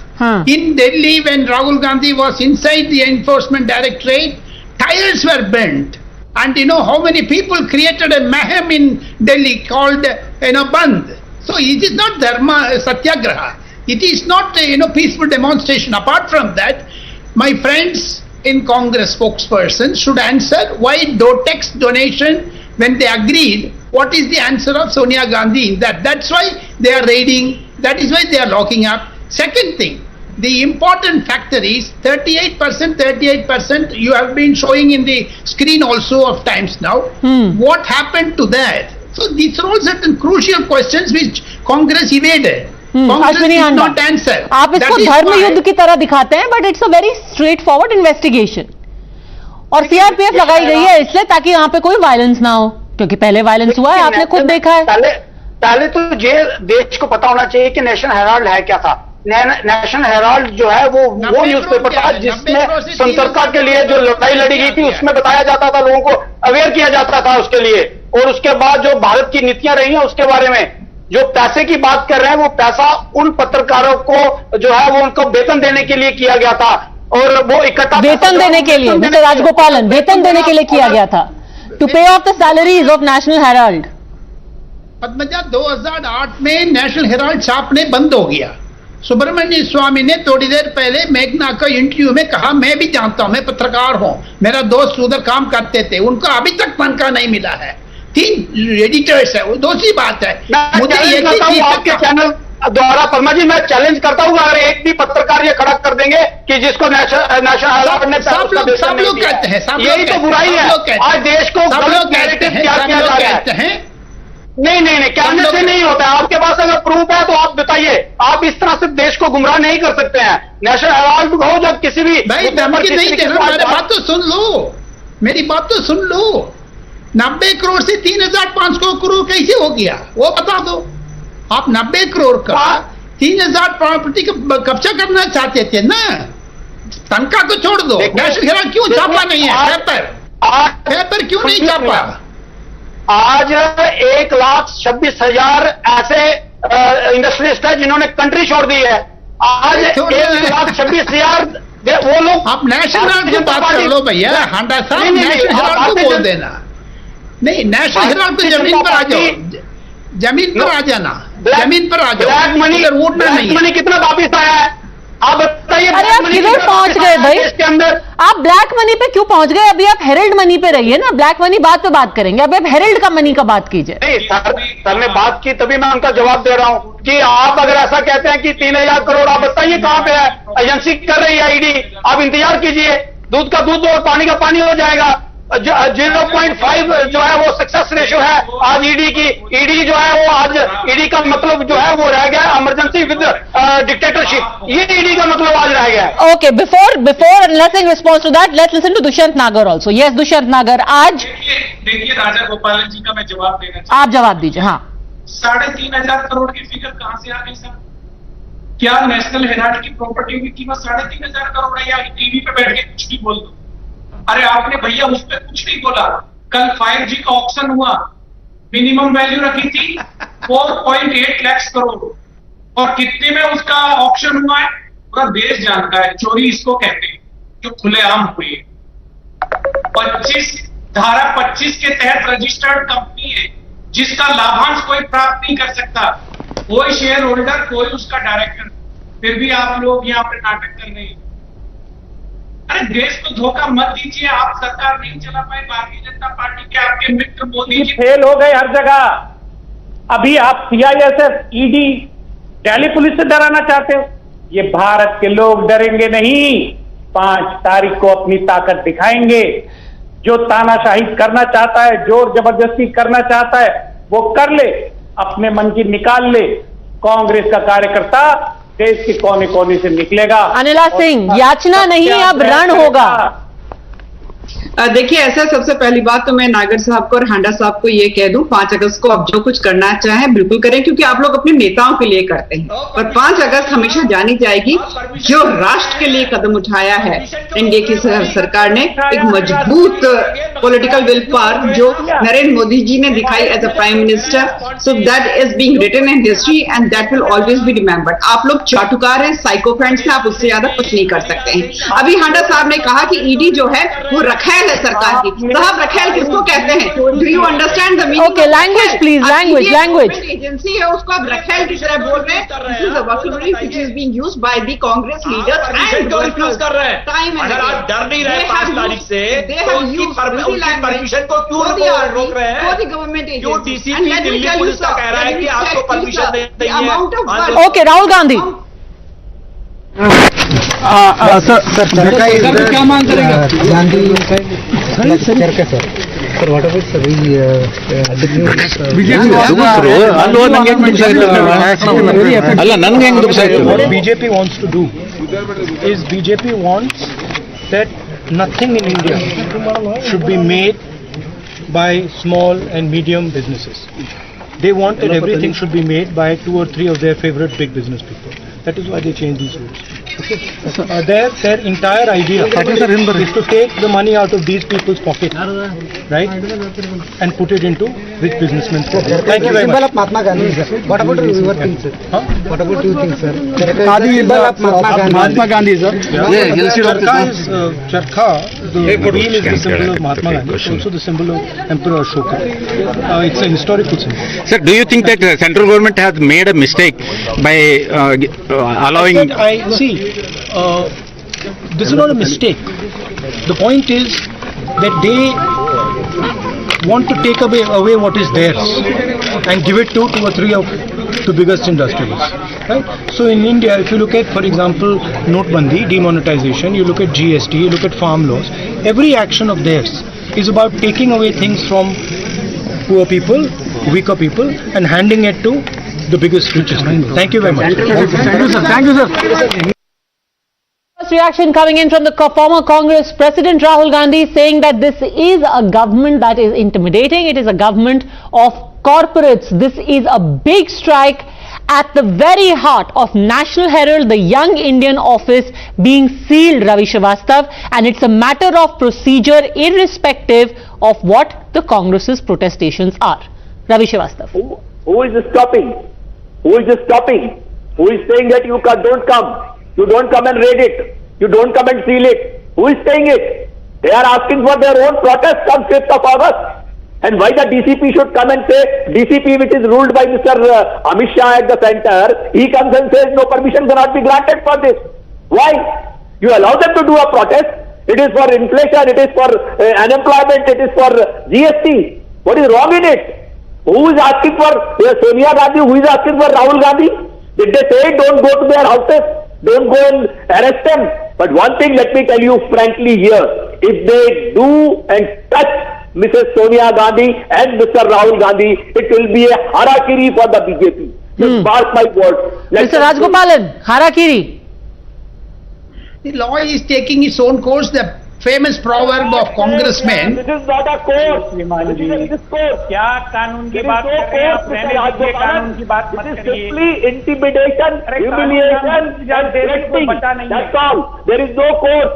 In Delhi, when Rahul Gandhi was inside the enforcement directorate, tires were burnt. And you know how many people created a mayhem in Delhi called, Bandh. So it is not dharma satyagraha. It is not peaceful demonstration. Apart from that, my friends in Congress spokesperson should answer why Dotex donation, when they agreed, what is the answer of Sonia Gandhi in that? That's why they are raiding, that is why they are locking up. Second thing, the important factor is 38%, you have been showing in the screen also of times now. What happened to that? So these are all certain crucial questions which Congress evaded. Ashwini हांडा, आप इसको धर्म युद्ध की तरह दिखाते हैं, but it's a very straight forward investigation और CRPF लगाई गई है इसलिए ताकि यहाँ पे कोई वायलेंस ना हो, क्योंकि पहले वायलेंस हुआ है, आपने खुद देखा है। पहले तो ये देश को पता होना चाहिए कि नेशनल हेराल्ड है क्या था। नेशनल हेराल्ड जो है वो न्यूज़पेपर था जिसमें स्वतंत्रता के लिए जो लड़ाई लड़ी गई थी उसमें बताया जाता था, लोगों को अवेयर किया जाता था उसके लिए। और उसके बाद जो भारत की नीतियां रही हैं उसके बारे में जो पैसे की बात कर रहे हैं, वो पैसा उन पत्रकारों को जो है वो उनको वेतन देने के लिए किया गया था और वो इकट्ठा वेतन देने के लिए, मिस्टर राजगोपालन, वेतन देने के लिए किया गया था, टू पे of the salaries of national Herald. Padmaja, 2008 में नेशनल हेराल्ड छापने बंद हो गया। सुब्रमण्य स्वामी ने थोड़ी देर पहले मेघना का इंटरव्यू में कहा, मैं भी जानता हूं, मैं पत्रकार हूं, मेरा दोस्त उधर काम करते थे, उनका अभी तक तनख्वाह नहीं मिला है। 3 एडिटर्स है, वो दूसरी बात है। मुझे ये आपके चैनल द्वारा परमा जी मैं चैलेंज करता हूँ, अगर एक भी पत्रकार ये खड़ा कर देंगे कि जिसको नेशनल सब लोग कहते हैं, यही तो बुराई है। आज देश को गलत नैरेटिव तैयार किया जा रहा है। नहीं कहने से नहीं होता है। आपके पास अगर प्रूफ है तो आप बताइए। आप इस तरह से देश को गुमराह नहीं कर सकते हैं। नेशनल हेराल्ड हो जब किसी भी नहीं दे रहा, मेरी बात तो सुन लो, मेरी बात तो सुन लो। 90 करोड़ से 3,500 करोड़ कैसे हो गया वो बता दो। आप 90 करोड़ का 3,000 प्रॉपर्टी का कब्जा करना चाहते थे ना, तनख्वाह को छोड़ दो। नेशनल हेराल्ड क्यों छापा नहीं है पेपर क्यों नहीं छापा? आज 1,26,000 ऐसे इंडस्ट्रियलिस्ट है जिन्होंने कंट्री छोड़ दी है। आज 1,26,000 वो लोग। आप नेशनल हेराल्ड की बात कर लो भैया, हांडा साहब नेशनल हेराल्ड को बोल देना। नहीं, नेशनल हेराल्ड पे जमीन पर आ जाओ, जमीन पर आ जाना, जमीन पर आ जाओ। ब्लैक मनी, ब्लैक मनी कितना वापिस आया है आप बताइए। अरे आप किधर पहुंच गए भाई? इसके अंदर आप ब्लैक मनी पे क्यों पहुंच गए? अभी आप हेरल्ड मनी पे रहिए ना, ब्लैक मनी बात पे बात करेंगे, अभी आप हेरल्ड का मनी का बात कीजिए। नहीं सर ने बात की तभी मैं उनका जवाब दे रहा हूं कि आप अगर ऐसा कहते हैं कि 3,000 करोड़, आप बताइए कहां पे है? एजेंसी कर रही है ईडी, आप इंतजार कीजिए। दूध का दूध और पानी का पानी हो जाएगा। 0.5 जो है वो सक्सेस रेशियो है आज ईडी की। ईडी जो है वो आज ईडी का मतलब जो है वो रह गया इमरजेंसी विद डिक्टेटरशिप। ये ईडी का मतलब आज रह गया। Okay, before letting response to that, let's listen to Dushyant Nagar also. Yes, Dushyant Nagar, आज देखिए राजा गोपालन जी का मैं जवाब देना चाहता हूं। आप जवाब दीजिए। हाँ, 3,500 करोड़ की फिगर कहां से आ गई सर? क्या नेशनल हेराल्ड की प्रॉपर्टी की कीमत 3,500 करोड़ है या टीवी पे बैठ के कुछ भी बोल दो? अरे आपने भैया उस पर कुछ नहीं बोला। कल 5G का ऑक्शन हुआ, मिनिमम वैल्यू रखी थी 4.8 लाख करोड़ और कितने में उसका ऑक्शन हुआ है पूरा देश जानता है। चोरी इसको कहते हैं जो खुलेआम हुई है। 25 धारा 25 के तहत रजिस्टर्ड कंपनी है जिसका लाभांश कोई प्राप्त नहीं कर सकता, कोई शेयर होल्डर, कोई उसका डायरेक्टर। फिर भी आप लोग यहाँ पे नाटक कर रहे हैं। अरे देश को धोखा मत दीजिए। आप सरकार नहीं चला पाए, भारतीय जनता पार्टी के आपके मित्र मोदी जी फेल हो गए हर जगह। अभी आप CISF, ED, दिल्ली पुलिस से डराना चाहते हो। ये भारत के लोग डरेंगे नहीं। 5 तारीख को अपनी ताकत दिखाएंगे। जो तानाशाही करना चाहता है, जोर जबरदस्ती करना चाहता है, वो कर ले, अपने मन की निकाल ले। कांग्रेस का कार्यकर्ता देश के कोने कोने से निकलेगा। अनिला सिंह, याचना नहीं अब रण होगा। देखिए ऐसा, सबसे पहली बात तो मैं नागर साहब को और हांडा साहब को ये कह दूं, 5 अगस्त को आप जो कुछ करना चाहें बिल्कुल करें, क्योंकि आप लोग अपने नेताओं के लिए करते हैं। और 5 अगस्त हमेशा जानी जाएगी। जो राष्ट्र के लिए कदम उठाया है एनडीए की सरकार ने, एक मजबूत पॉलिटिकल विल पावर जो नरेंद्र मोदी जी ने दिखाई as a prime minister, so that is being written in history and that will always be remembered. आप लोग चाटुकार हैं, साइकोफेंट्स हैं, आप उससे ज्यादा कुछ नहीं कर सकते हैं। अभी हांडा साहब ने कहा कि ईडी जो है वो रखेल है सरकार की। साहब रखेल किसको कहते हैं? Do you understand the meaning? Okay, language please, language. Agency है उसको आप रखेल की तरह बोल रहे हैं। This is a vocabulary which is being used by the Congress leaders and use कर रहे हैं। अगर आप डर नहीं रहे 5 तारीख से तो उनकी परमिशन को क्यों रोक रहे हैं? क्यों डीसीपी दिल्ली पुलिस का कह रहा है कि आपको परमिशन नहीं है? ओके, राहुल गांधी। सर क्या मांग करेगा What BJP wants to do is BJP wants that nothing in India should be made by small and medium businesses. They want that everything should be made by 2 or 3 of their favorite big business people. That is why they changed these rules. Okay. Their entire idea is to take the money out of these people's pockets, right, and put it into rich businessmen's pockets. Thank you very much. Symbol of Mahatma Gandhi, sir. What about your thing, sir? Huh? What about you think, sir? Symbol of Mahatma Gandhi, sir. Charkha, the wheel is the symbol of Mahatma Gandhi. It's also the symbol of Emperor Ashoka. It's a historical symbol. Sir, do you think that the central government has made a mistake by allowing? This is not a mistake. The point is that want to take away what is theirs and give it to 2 or 3 of the biggest industrialists, right? So in India, if you look at, for example, Notbandi, demonetization, you look at GST, you look at farm laws, every action of theirs is about taking away things from poor people, weaker people, and handing it to the biggest, richest people. Thank you very much. Thank you, sir. Thank you, sir. First reaction coming in from the former Congress President Rahul Gandhi, saying that this is a government that is intimidating. It is a government of corporates. This is a big strike at the very heart of National Herald, the Young Indian office being sealed, Ravi Srivastav, and it's a matter of procedure irrespective of what the Congress's protestations are. Ravi Srivastav. Who is stopping? Who is stopping? Who is saying that you don't come? You don't come and raid it. You don't come and seal it. Who is saying it? They are asking for their own protest on 5th of August. And why the DCP should come and say, DCP which is ruled by Mr. Amit Shah at the center, he comes and says no permission cannot be granted for this. Why? You allow them to do a protest. It is for inflation, it is for unemployment, it is for GST. What is wrong in it? Who is asking for Sonia Gandhi? Who is asking for Rahul Gandhi? Did they say don't go to their houses? Don't go and arrest them? But one thing let me tell you frankly here, if they do and touch Mrs. Sonia Gandhi and Mr. Rahul Gandhi, it will be a harakiri for the BJP. Just mark my word. Mr. Rajgopalan, harakiri. The law is taking its own course. The famous proverb of congressmen. This is not a course. This is a discourse. क्या कानून की बात कर रहे हैं आप? कानून की बात मत करिए. Simply intimidation, humiliation, and threatening. That's all. There is no course.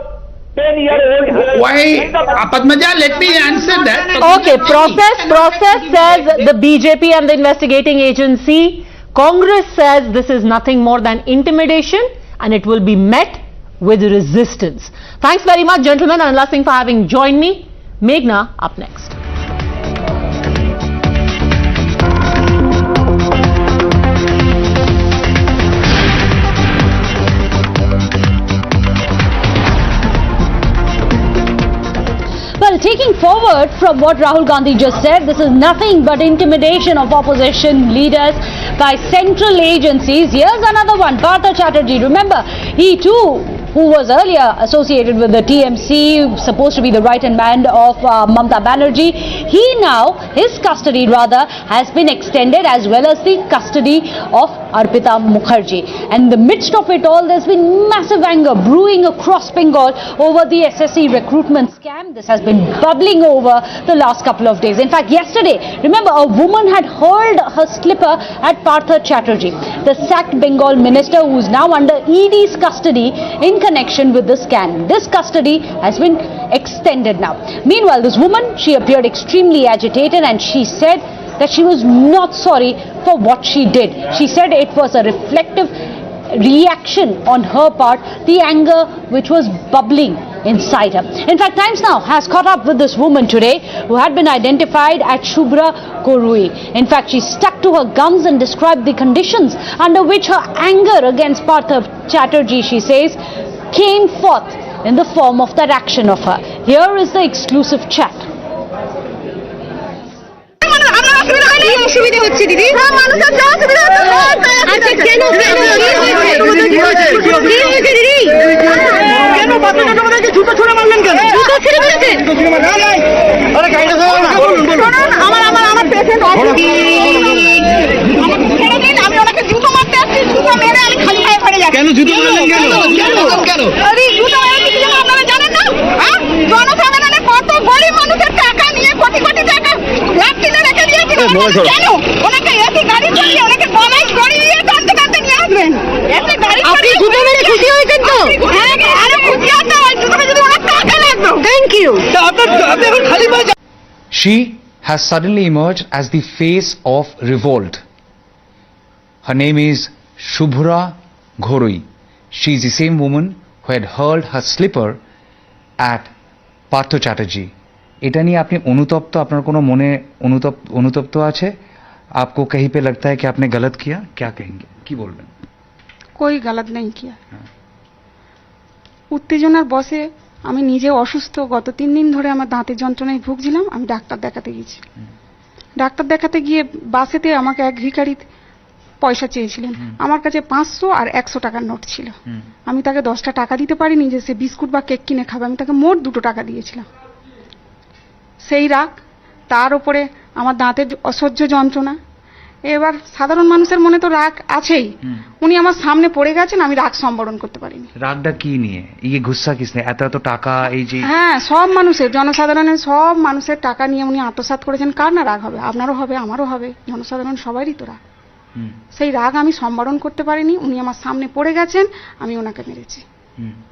10-year-old. Why, Padmaja, let me answer that. Okay, process says the BJP and the investigating agency. Congress says this is nothing more than intimidation and it will be met with resistance. Thanks very much, gentlemen and Ullah Singh, for having joined me. Meghna up next. Well, taking forward from what Rahul Gandhi just said, this is nothing but intimidation of opposition leaders by central agencies. Here's another one, Partha Chatterjee. Remember, he too, who was earlier associated with the TMC, supposed to be the right-hand man of Mamata Banerjee, his custody has been extended, as well as the custody of Arpita Mukherjee. And in the midst of it all, there's been massive anger brewing across Bengal over the SSC recruitment scam. This has been bubbling over the last couple of days. In fact, yesterday, remember, a woman had hurled her slipper at Partha Chatterjee, the sacked Bengal minister who is now under ED's custody in connection with the scam. This custody has been extended now. Meanwhile, this woman, she appeared extremely agitated and she said that she was not sorry for what she did. She said it was a reflective reaction on her part, the anger which was bubbling inside her. In fact, Times Now has caught up with this woman today who had been identified as Shubhra Korui. In fact, she stuck to her guns and described the conditions under which her anger against Partha Chatterjee, she says, came forth in the form of that action of her. Here is the exclusive chat. Thank you. She has suddenly emerged as the face of revolt. Her name is Shubhra Korui. She is the same woman who had hurled her slipper at Partha Chatterjee. এটা নিয়ে আপনি অনুতপ্ত, আপনার কোনো মনে অনুতপ্ত আছে? आपको कहीं पे लगता है कि आपने गलत किया? क्या कहेंगे, কি বলবেন? कोई गलत नहीं किया। उत्तेजनार बसे আমি নিজে অসুস্থ, গত 3 দিন ধরে আমার দাঁতের যন্ত্রণায় ভুগছিলাম। আমি ডাক্তার দেখাতে গেছি। ডাক্তার দেখাতে গিয়ে বাসেতে আমাকে এক ভিখারি পয়সা চেয়েছিলেন। আমার কাছে 500 আর 100 টাকার নোট ছিল। আমি তাকে 10টা টাকা দিতে পারিনি যে সে বিস্কুট বা কেক কিনে খাবে। আমি তাকে মোট 2 টাকা দিয়েছিলাম। সেই রাগ, তার উপরে আমার দাঁতের অসহ্য যন্ত্রণা। এবার সাধারণ মানুষের মনে তো রাগ আছেই। উনি আমার সামনে পড়ে গেছেন, আমি রাগ সম্বরণ করতে পারিনি। রাগটা কি নিয়ে? এই গুসা কিসনে? এত এত টাকা, এই যে হ্যাঁ, সব মানুষের, জনসাধারণের সব মানুষের টাকা নিয়ে উনি আত্মসাৎ করেছেন। কার না রাগ হবে? আপনারও হবে, আমারও হবে, জনসাধারণ সবারই তো রাগ। সেই রাগ আমি সম্বরণ করতে পারিনি। উনি আমার সামনে পড়ে গেছেন, আমি ওনাকে মেরেছি।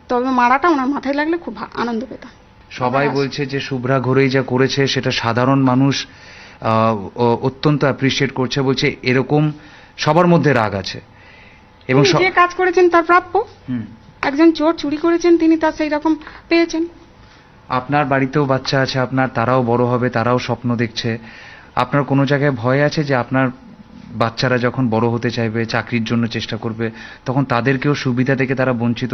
তবে মারাটা ওনার মাথায় লাগলে খুব আনন্দ পেতাম। সবাই বলছে যে শুভ্রা ঘোরই যা করেছে সেটা সাধারণ মানুষ অত্যন্ত অ্যাপ্রিশিয়েট করছে। বলছে এরকম সবার মধ্যে রাগ আছে এবং যে কাজ করেছেন তার প্রাপ্য। একজন চোর চুরি করেছেন, তিনি তার সেই রকম পেয়েছেন। আপনার বাড়িতেও বাচ্চা আছে, আপনার তারাও বড় হবে, তারাও স্বপ্ন দেখছে। আপনার কোনো জায়গায় ভয় আছে যে আপনার বাচ্চারা যখন বড় হতে চাইবে, চাকরির জন্য চেষ্টা করবে, তখন তাদেরকেও সুবিধা থেকে তারা বঞ্চিত?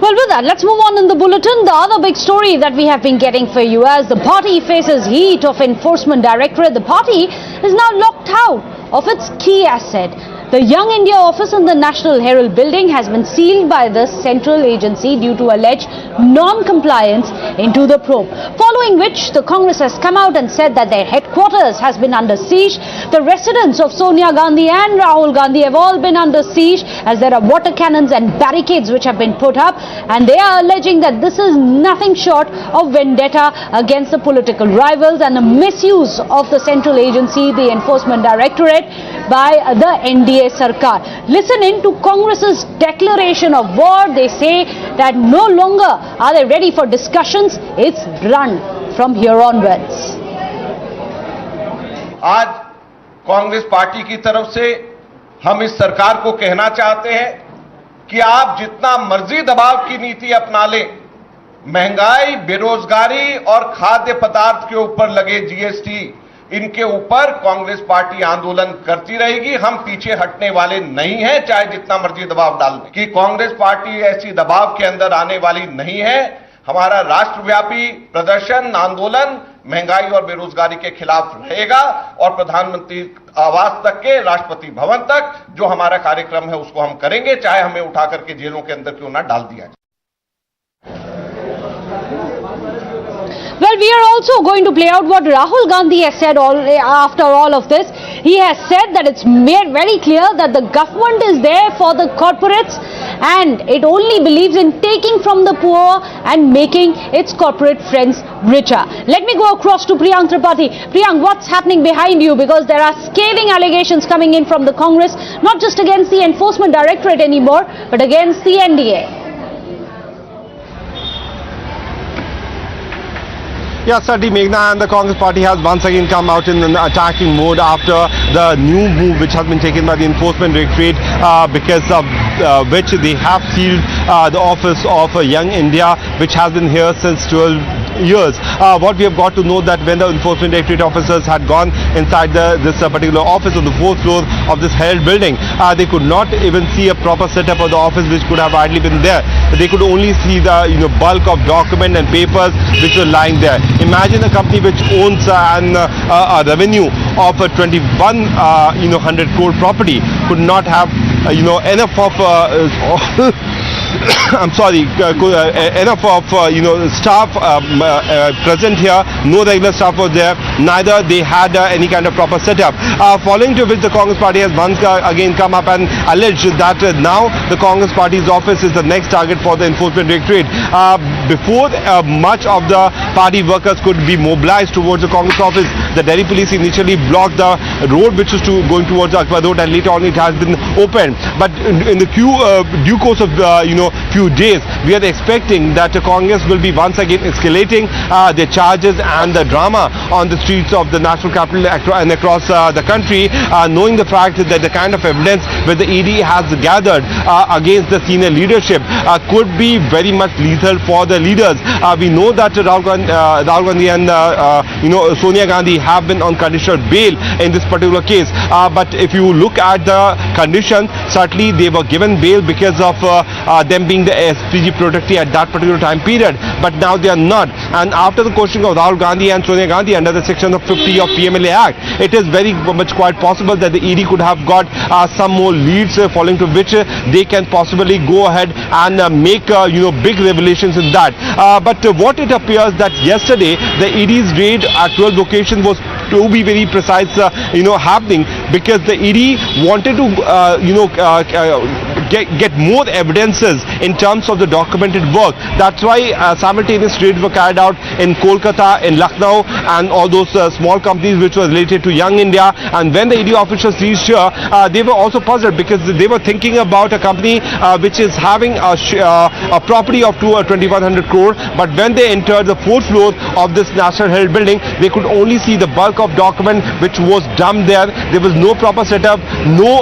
Well, with that, let's move on in the bulletin. The other big story that we have been getting for you, as the party faces heat of Enforcement Directorate, the party is now locked out of its key asset. The Young India office in the National Herald building has been sealed by the central agency due to alleged non-compliance into the probe, following which the Congress has come out and said that their headquarters has been under siege. The residents of Sonia Gandhi and Rahul Gandhi have all been under siege as there are water cannons and barricades which have been put up, and they are alleging that this is nothing short of vendetta against the political rivals and the misuse of the central agency, the Enforcement Directorate, by the NDA Sarkar. Listen in to Congress's declaration of war. They say that no longer are they ready for discussions. It's run from here onwards. आज Congress party की तरफ से हम इस सरकार को कहना चाहते हैं कि आप जितना मर्जी दबाव की नीति अपना लें, महंगाई, बेरोजगारी और खाद्य पदार्थ के ऊपर लगे जीएसटी, इनके ऊपर कांग्रेस पार्टी आंदोलन करती रहेगी। हम पीछे हटने वाले नहीं हैं, चाहे जितना मर्जी दबाव डाल दें। कि कांग्रेस पार्टी ऐसी दबाव के अंदर आने वाली नहीं है। हमारा राष्ट्रव्यापी प्रदर्शन, आंदोलन महंगाई और बेरोजगारी के खिलाफ रहेगा और प्रधानमंत्री आवास तक के, राष्ट्रपति भवन तक जो हमारा कार्यक्रम है उसको हम करेंगे, चाहे हमें उठा करके जेलों के अंदर क्यों ना डाल दिया जाए। Well, we are also going to play out what Rahul Gandhi has said after all of this. He has said that it's made very clear that the government is there for the corporates and it only believes in taking from the poor and making its corporate friends richer. Let me go across to Priyank Tripathi. Priyank, what's happening behind you? Because there are scathing allegations coming in from the Congress, not just against the Enforcement Directorate anymore, but against the NDA. Yes, certainly, Meghna, and the Congress party has once again come out in an attacking mode after the new move which has been taken by the Enforcement Directorate, because of which they have sealed the office of Young India, which has been here since 12 years. What we have got to know that when the Enforcement Directorate officers had gone inside this particular office on the 4th floor of this Herald building, they could not even see a proper setup of the office which could have ideally been there. They could only see the bulk of document and papers which were lying there. Imagine a company which owns a revenue of 2100 crore property could not have enough of I'm sorry, enough of staff present here. No regular staff was there. Neither they had any kind of proper setup. Following to which the Congress party has once again come up and alleged that now the Congress party's office is the next target for the Enforcement Directorate. Before much of the party workers could be mobilized towards the Congress office, the Delhi police initially blocked the road which was going towards Akbar Road, and later on it has been opened. But in the due course of few days, we are expecting that Congress will be once again escalating their charges and the drama on the streets of the national capital and across the country, knowing the fact that the kind of evidence that the ED has gathered against the senior leadership could be very much lethal for the leaders. We know that Rahul Gandhi and Sonia Gandhi have been on conditional bail in this particular case. But if you look at the conditions, certainly they were given bail because of them being the SPG protectee at that particular time period. But now they are not. And after the questioning of Rahul Gandhi and Sonia Gandhi under the section of 50 of PMLA Act, it is very much quite possible that the ED could have got some more leads following to which they can possibly go ahead and make big revelations in that. But what it appears that yesterday the ED's raid at 12 locations was, to be very precise, happening because the ED wanted to get more evidences in terms of the documented work. That's why simultaneous raids were carried out in Kolkata, in Lucknow, and all those small companies which were related to Young India. And when the ED officials reached here, they were also puzzled because they were thinking about a company which is having a property of 2,100 crore. But when they entered the 4th floor of this National Herald building, they could only see the bulk of document which was dumped there. There was no proper setup, no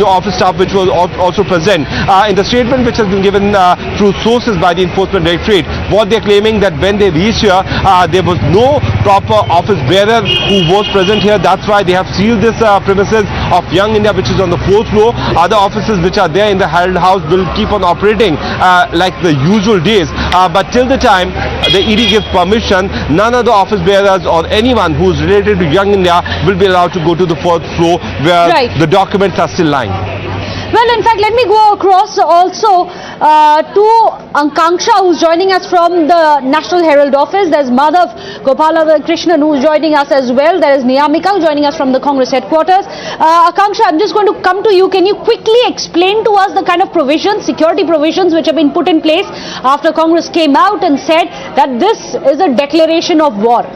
office staff which was also present. In the statement which has been given through sources by the Enforcement Directorate, what they're claiming that when they reached here, there was no proper office bearer who was present here. That's why they have sealed this premises of Young India, which is on the 4th floor. Other offices which are there in the Herald House will keep on operating like the usual days. But till the time the ED gives permission, none of the office bearers or anyone who is related to Young India will be allowed to go to the 4th floor where the documents are still lying. Well, in fact, let me go across also to Ankanksha, who's joining us from the National Herald office. There's Madhav Gopalakrishnan, who's joining us as well. There is Niyamika, joining us from the Congress headquarters. Ankanksha, I'm just going to come to you. Can you quickly explain to us the kind of provisions, security provisions, which have been put in place after Congress came out and said that this is a declaration of war?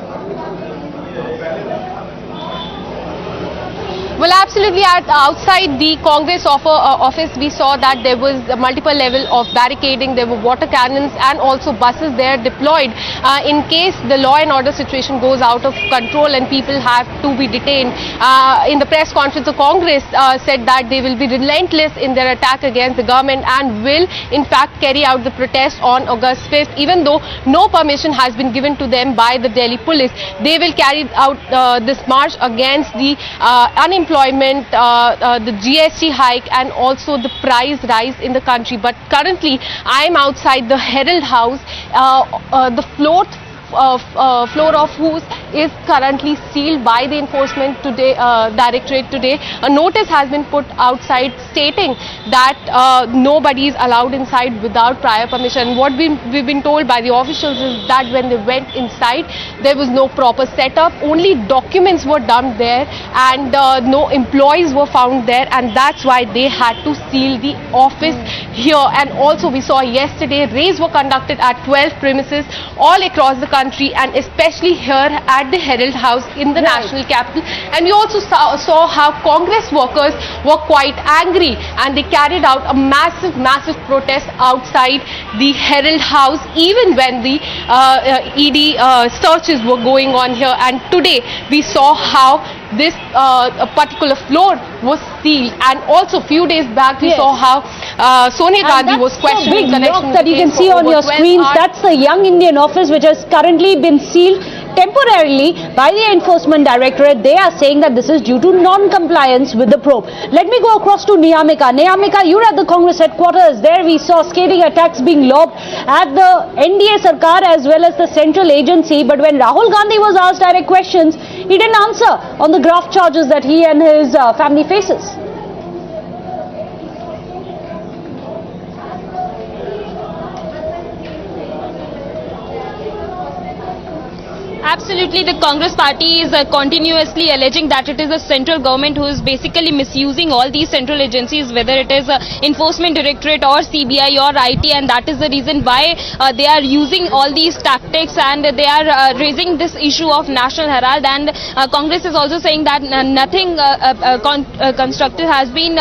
Well, absolutely. Outside the Congress office, we saw that there was a multiple level of barricading. There were water cannons and also buses there deployed in case the law and order situation goes out of control and people have to be detained. In the press conference, the Congress said that they will be relentless in their attack against the government and will in fact carry out the protest on August 5th. Even though no permission has been given to them by the Delhi police, they will carry out this march against the unemployment, the GST hike and also the price rise in the country. But currently I am outside the Herald House, the floor of whose is currently sealed by the Enforcement Directorate today. A notice has been put outside stating that nobody is allowed inside without prior permission. What we've been told by the officials is that when they went inside, there was no proper setup, only documents were dumped there and no employees were found there, and that's why they had to seal the office here. And also we saw yesterday raids were conducted at 12 premises all across the country and especially here at the Herald House in the national capital. And we also saw how Congress workers were quite angry and they carried out a massive protest outside the Herald House even when the ED searches were going on here. And today we saw how this particular floor was sealed, and also few days back we saw how Sonia Gandhi was questioned in connection with that you can see on your screens. That's the Young Indian office which has currently been sealed temporarily by the Enforcement Directorate. They are saying that this is due to non-compliance with the probe. Let me go across to Niyamika. Niyamika, you're at the Congress headquarters. There we saw scathing attacks being lobbed at the NDA Sarkar as well as the central agency. But when Rahul Gandhi was asked direct questions, he didn't answer on the graft charges that he and his family faces. Absolutely, the Congress party is continuously alleging that it is the central government who is basically misusing all these central agencies, whether it is Enforcement Directorate or CBI or IT, and that is the reason why they are using all these tactics and they are raising this issue of National Herald. And Congress is also saying that nothing constructive has been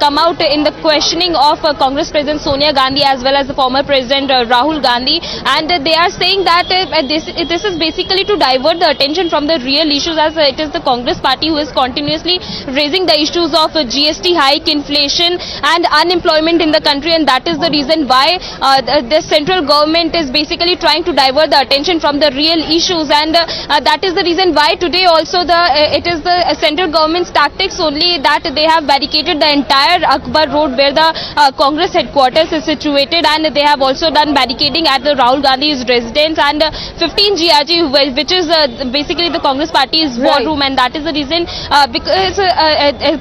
come out in the questioning of Congress President Sonia Gandhi as well as the former President Rahul Gandhi, and they are saying that this is basically to divert the attention from the real issues, as it is the Congress party who is continuously raising the issues of GST hike, inflation and unemployment in the country, and that is the reason why the central government is basically trying to divert the attention from the real issues. And that is the reason why today also it is the central government's tactics only that they have barricaded the entire Akbar Road where the Congress headquarters is situated, and they have also done barricading at the Rahul Gandhi's residence and 15 GRG, which is basically the Congress party's war room, and that is the reason because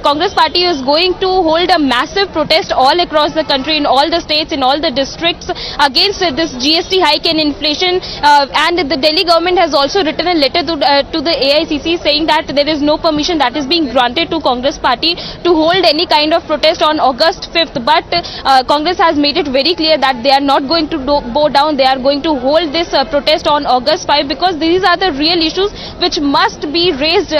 Congress party is going to hold a massive protest all across the country, in all the states, in all the districts against this GST hike and inflation. And the Delhi government has also written a letter to the AICC saying that there is no permission that is being granted to Congress party to hold any kind of protest on August 5th. But Congress has made it very clear that they are not going to bow down. They are going to hold this protest on August 5 because these are the real issues which must be raised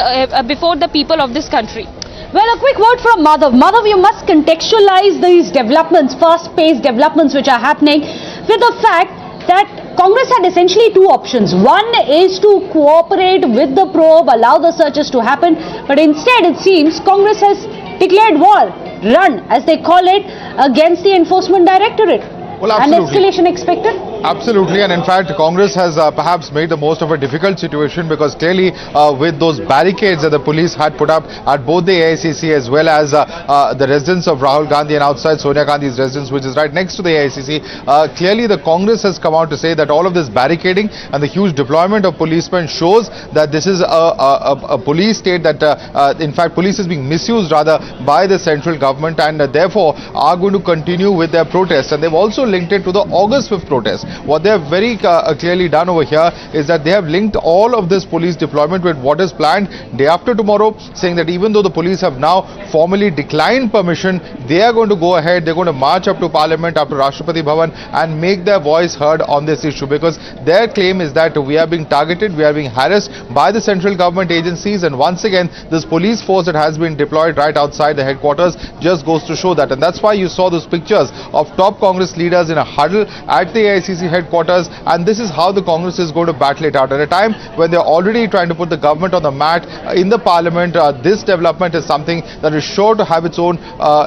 before the people of this country. Well, a quick word from Madhav. Madhav, you must contextualize these developments, fast-paced developments which are happening, with the fact that Congress had essentially two options. One is to cooperate with the probe, allow the searches to happen, but instead it seems Congress has declared war, run as they call it, against the Enforcement Directorate. Well, absolutely. An escalation expected? Absolutely, and in fact Congress has perhaps made the most of a difficult situation, because clearly with those barricades that the police had put up at both the AICC as well as the residence of Rahul Gandhi and outside Sonia Gandhi's residence, which is right next to the AICC, clearly the Congress has come out to say that all of this barricading and the huge deployment of policemen shows that this is a police state, that in fact police is being misused rather by the central government, and therefore are going to continue with their protests. And they've also linked it to the August 5th protest. What they have very clearly done over here is that they have linked all of this police deployment with what is planned day after tomorrow, saying that even though the police have now formally declined permission, they are going to go ahead, they're going to march up to Parliament, up to Rashtrapati Bhavan, and make their voice heard on this issue, because their claim is that we are being targeted, we are being harassed by the central government agencies, and once again this police force that has been deployed right outside the headquarters just goes to show that. And that's why you saw those pictures of top Congress leaders in a huddle at the AICC headquarters, and this is how the Congress is going to battle it out. At a time when they're already trying to put the government on the mat in the Parliament, this development is something that is sure to have its own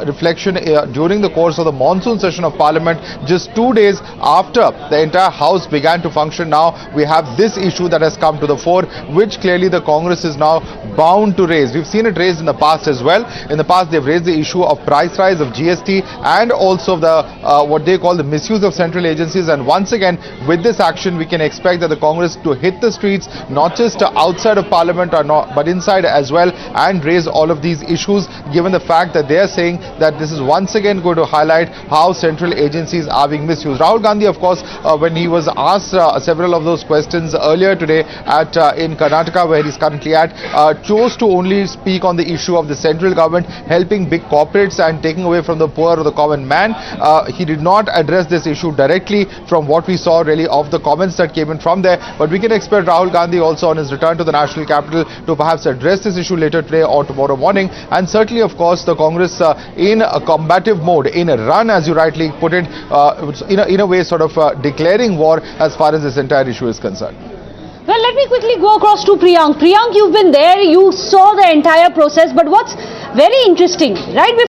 reflection during the course of the monsoon session of Parliament. Just 2 days after the entire House began to function, now we have this issue that has come to the fore, which clearly the Congress is now bound to raise. We've seen it raised in the past as well. In the past, they've raised the issue of price rise, of GST, and also the what they call the misuse of central agencies. And once again, with this action, we can expect that the Congress to hit the streets, not just outside of Parliament but inside as well, and raise all of these issues, given the fact that they are saying that this is once again going to highlight how central agencies are being misused. Rahul Gandhi, of course, when he was asked several of those questions earlier today in Karnataka, where he's currently at, chose to only speak on the issue of the central government helping big corporates and taking away from the poor or the common man. He did not address this issue directly from what we saw really of the comments that came in from there, but we can expect Rahul Gandhi also on his return to the national capital to perhaps address this issue later today or tomorrow morning. And certainly, of course, the Congress in a combative mode, in a run, as you rightly put it, in a way sort of declaring war as far as this entire issue is concerned. Well, let me quickly go across to Priyank. Priyank, you've been there, you saw the entire process, but what's very interesting, right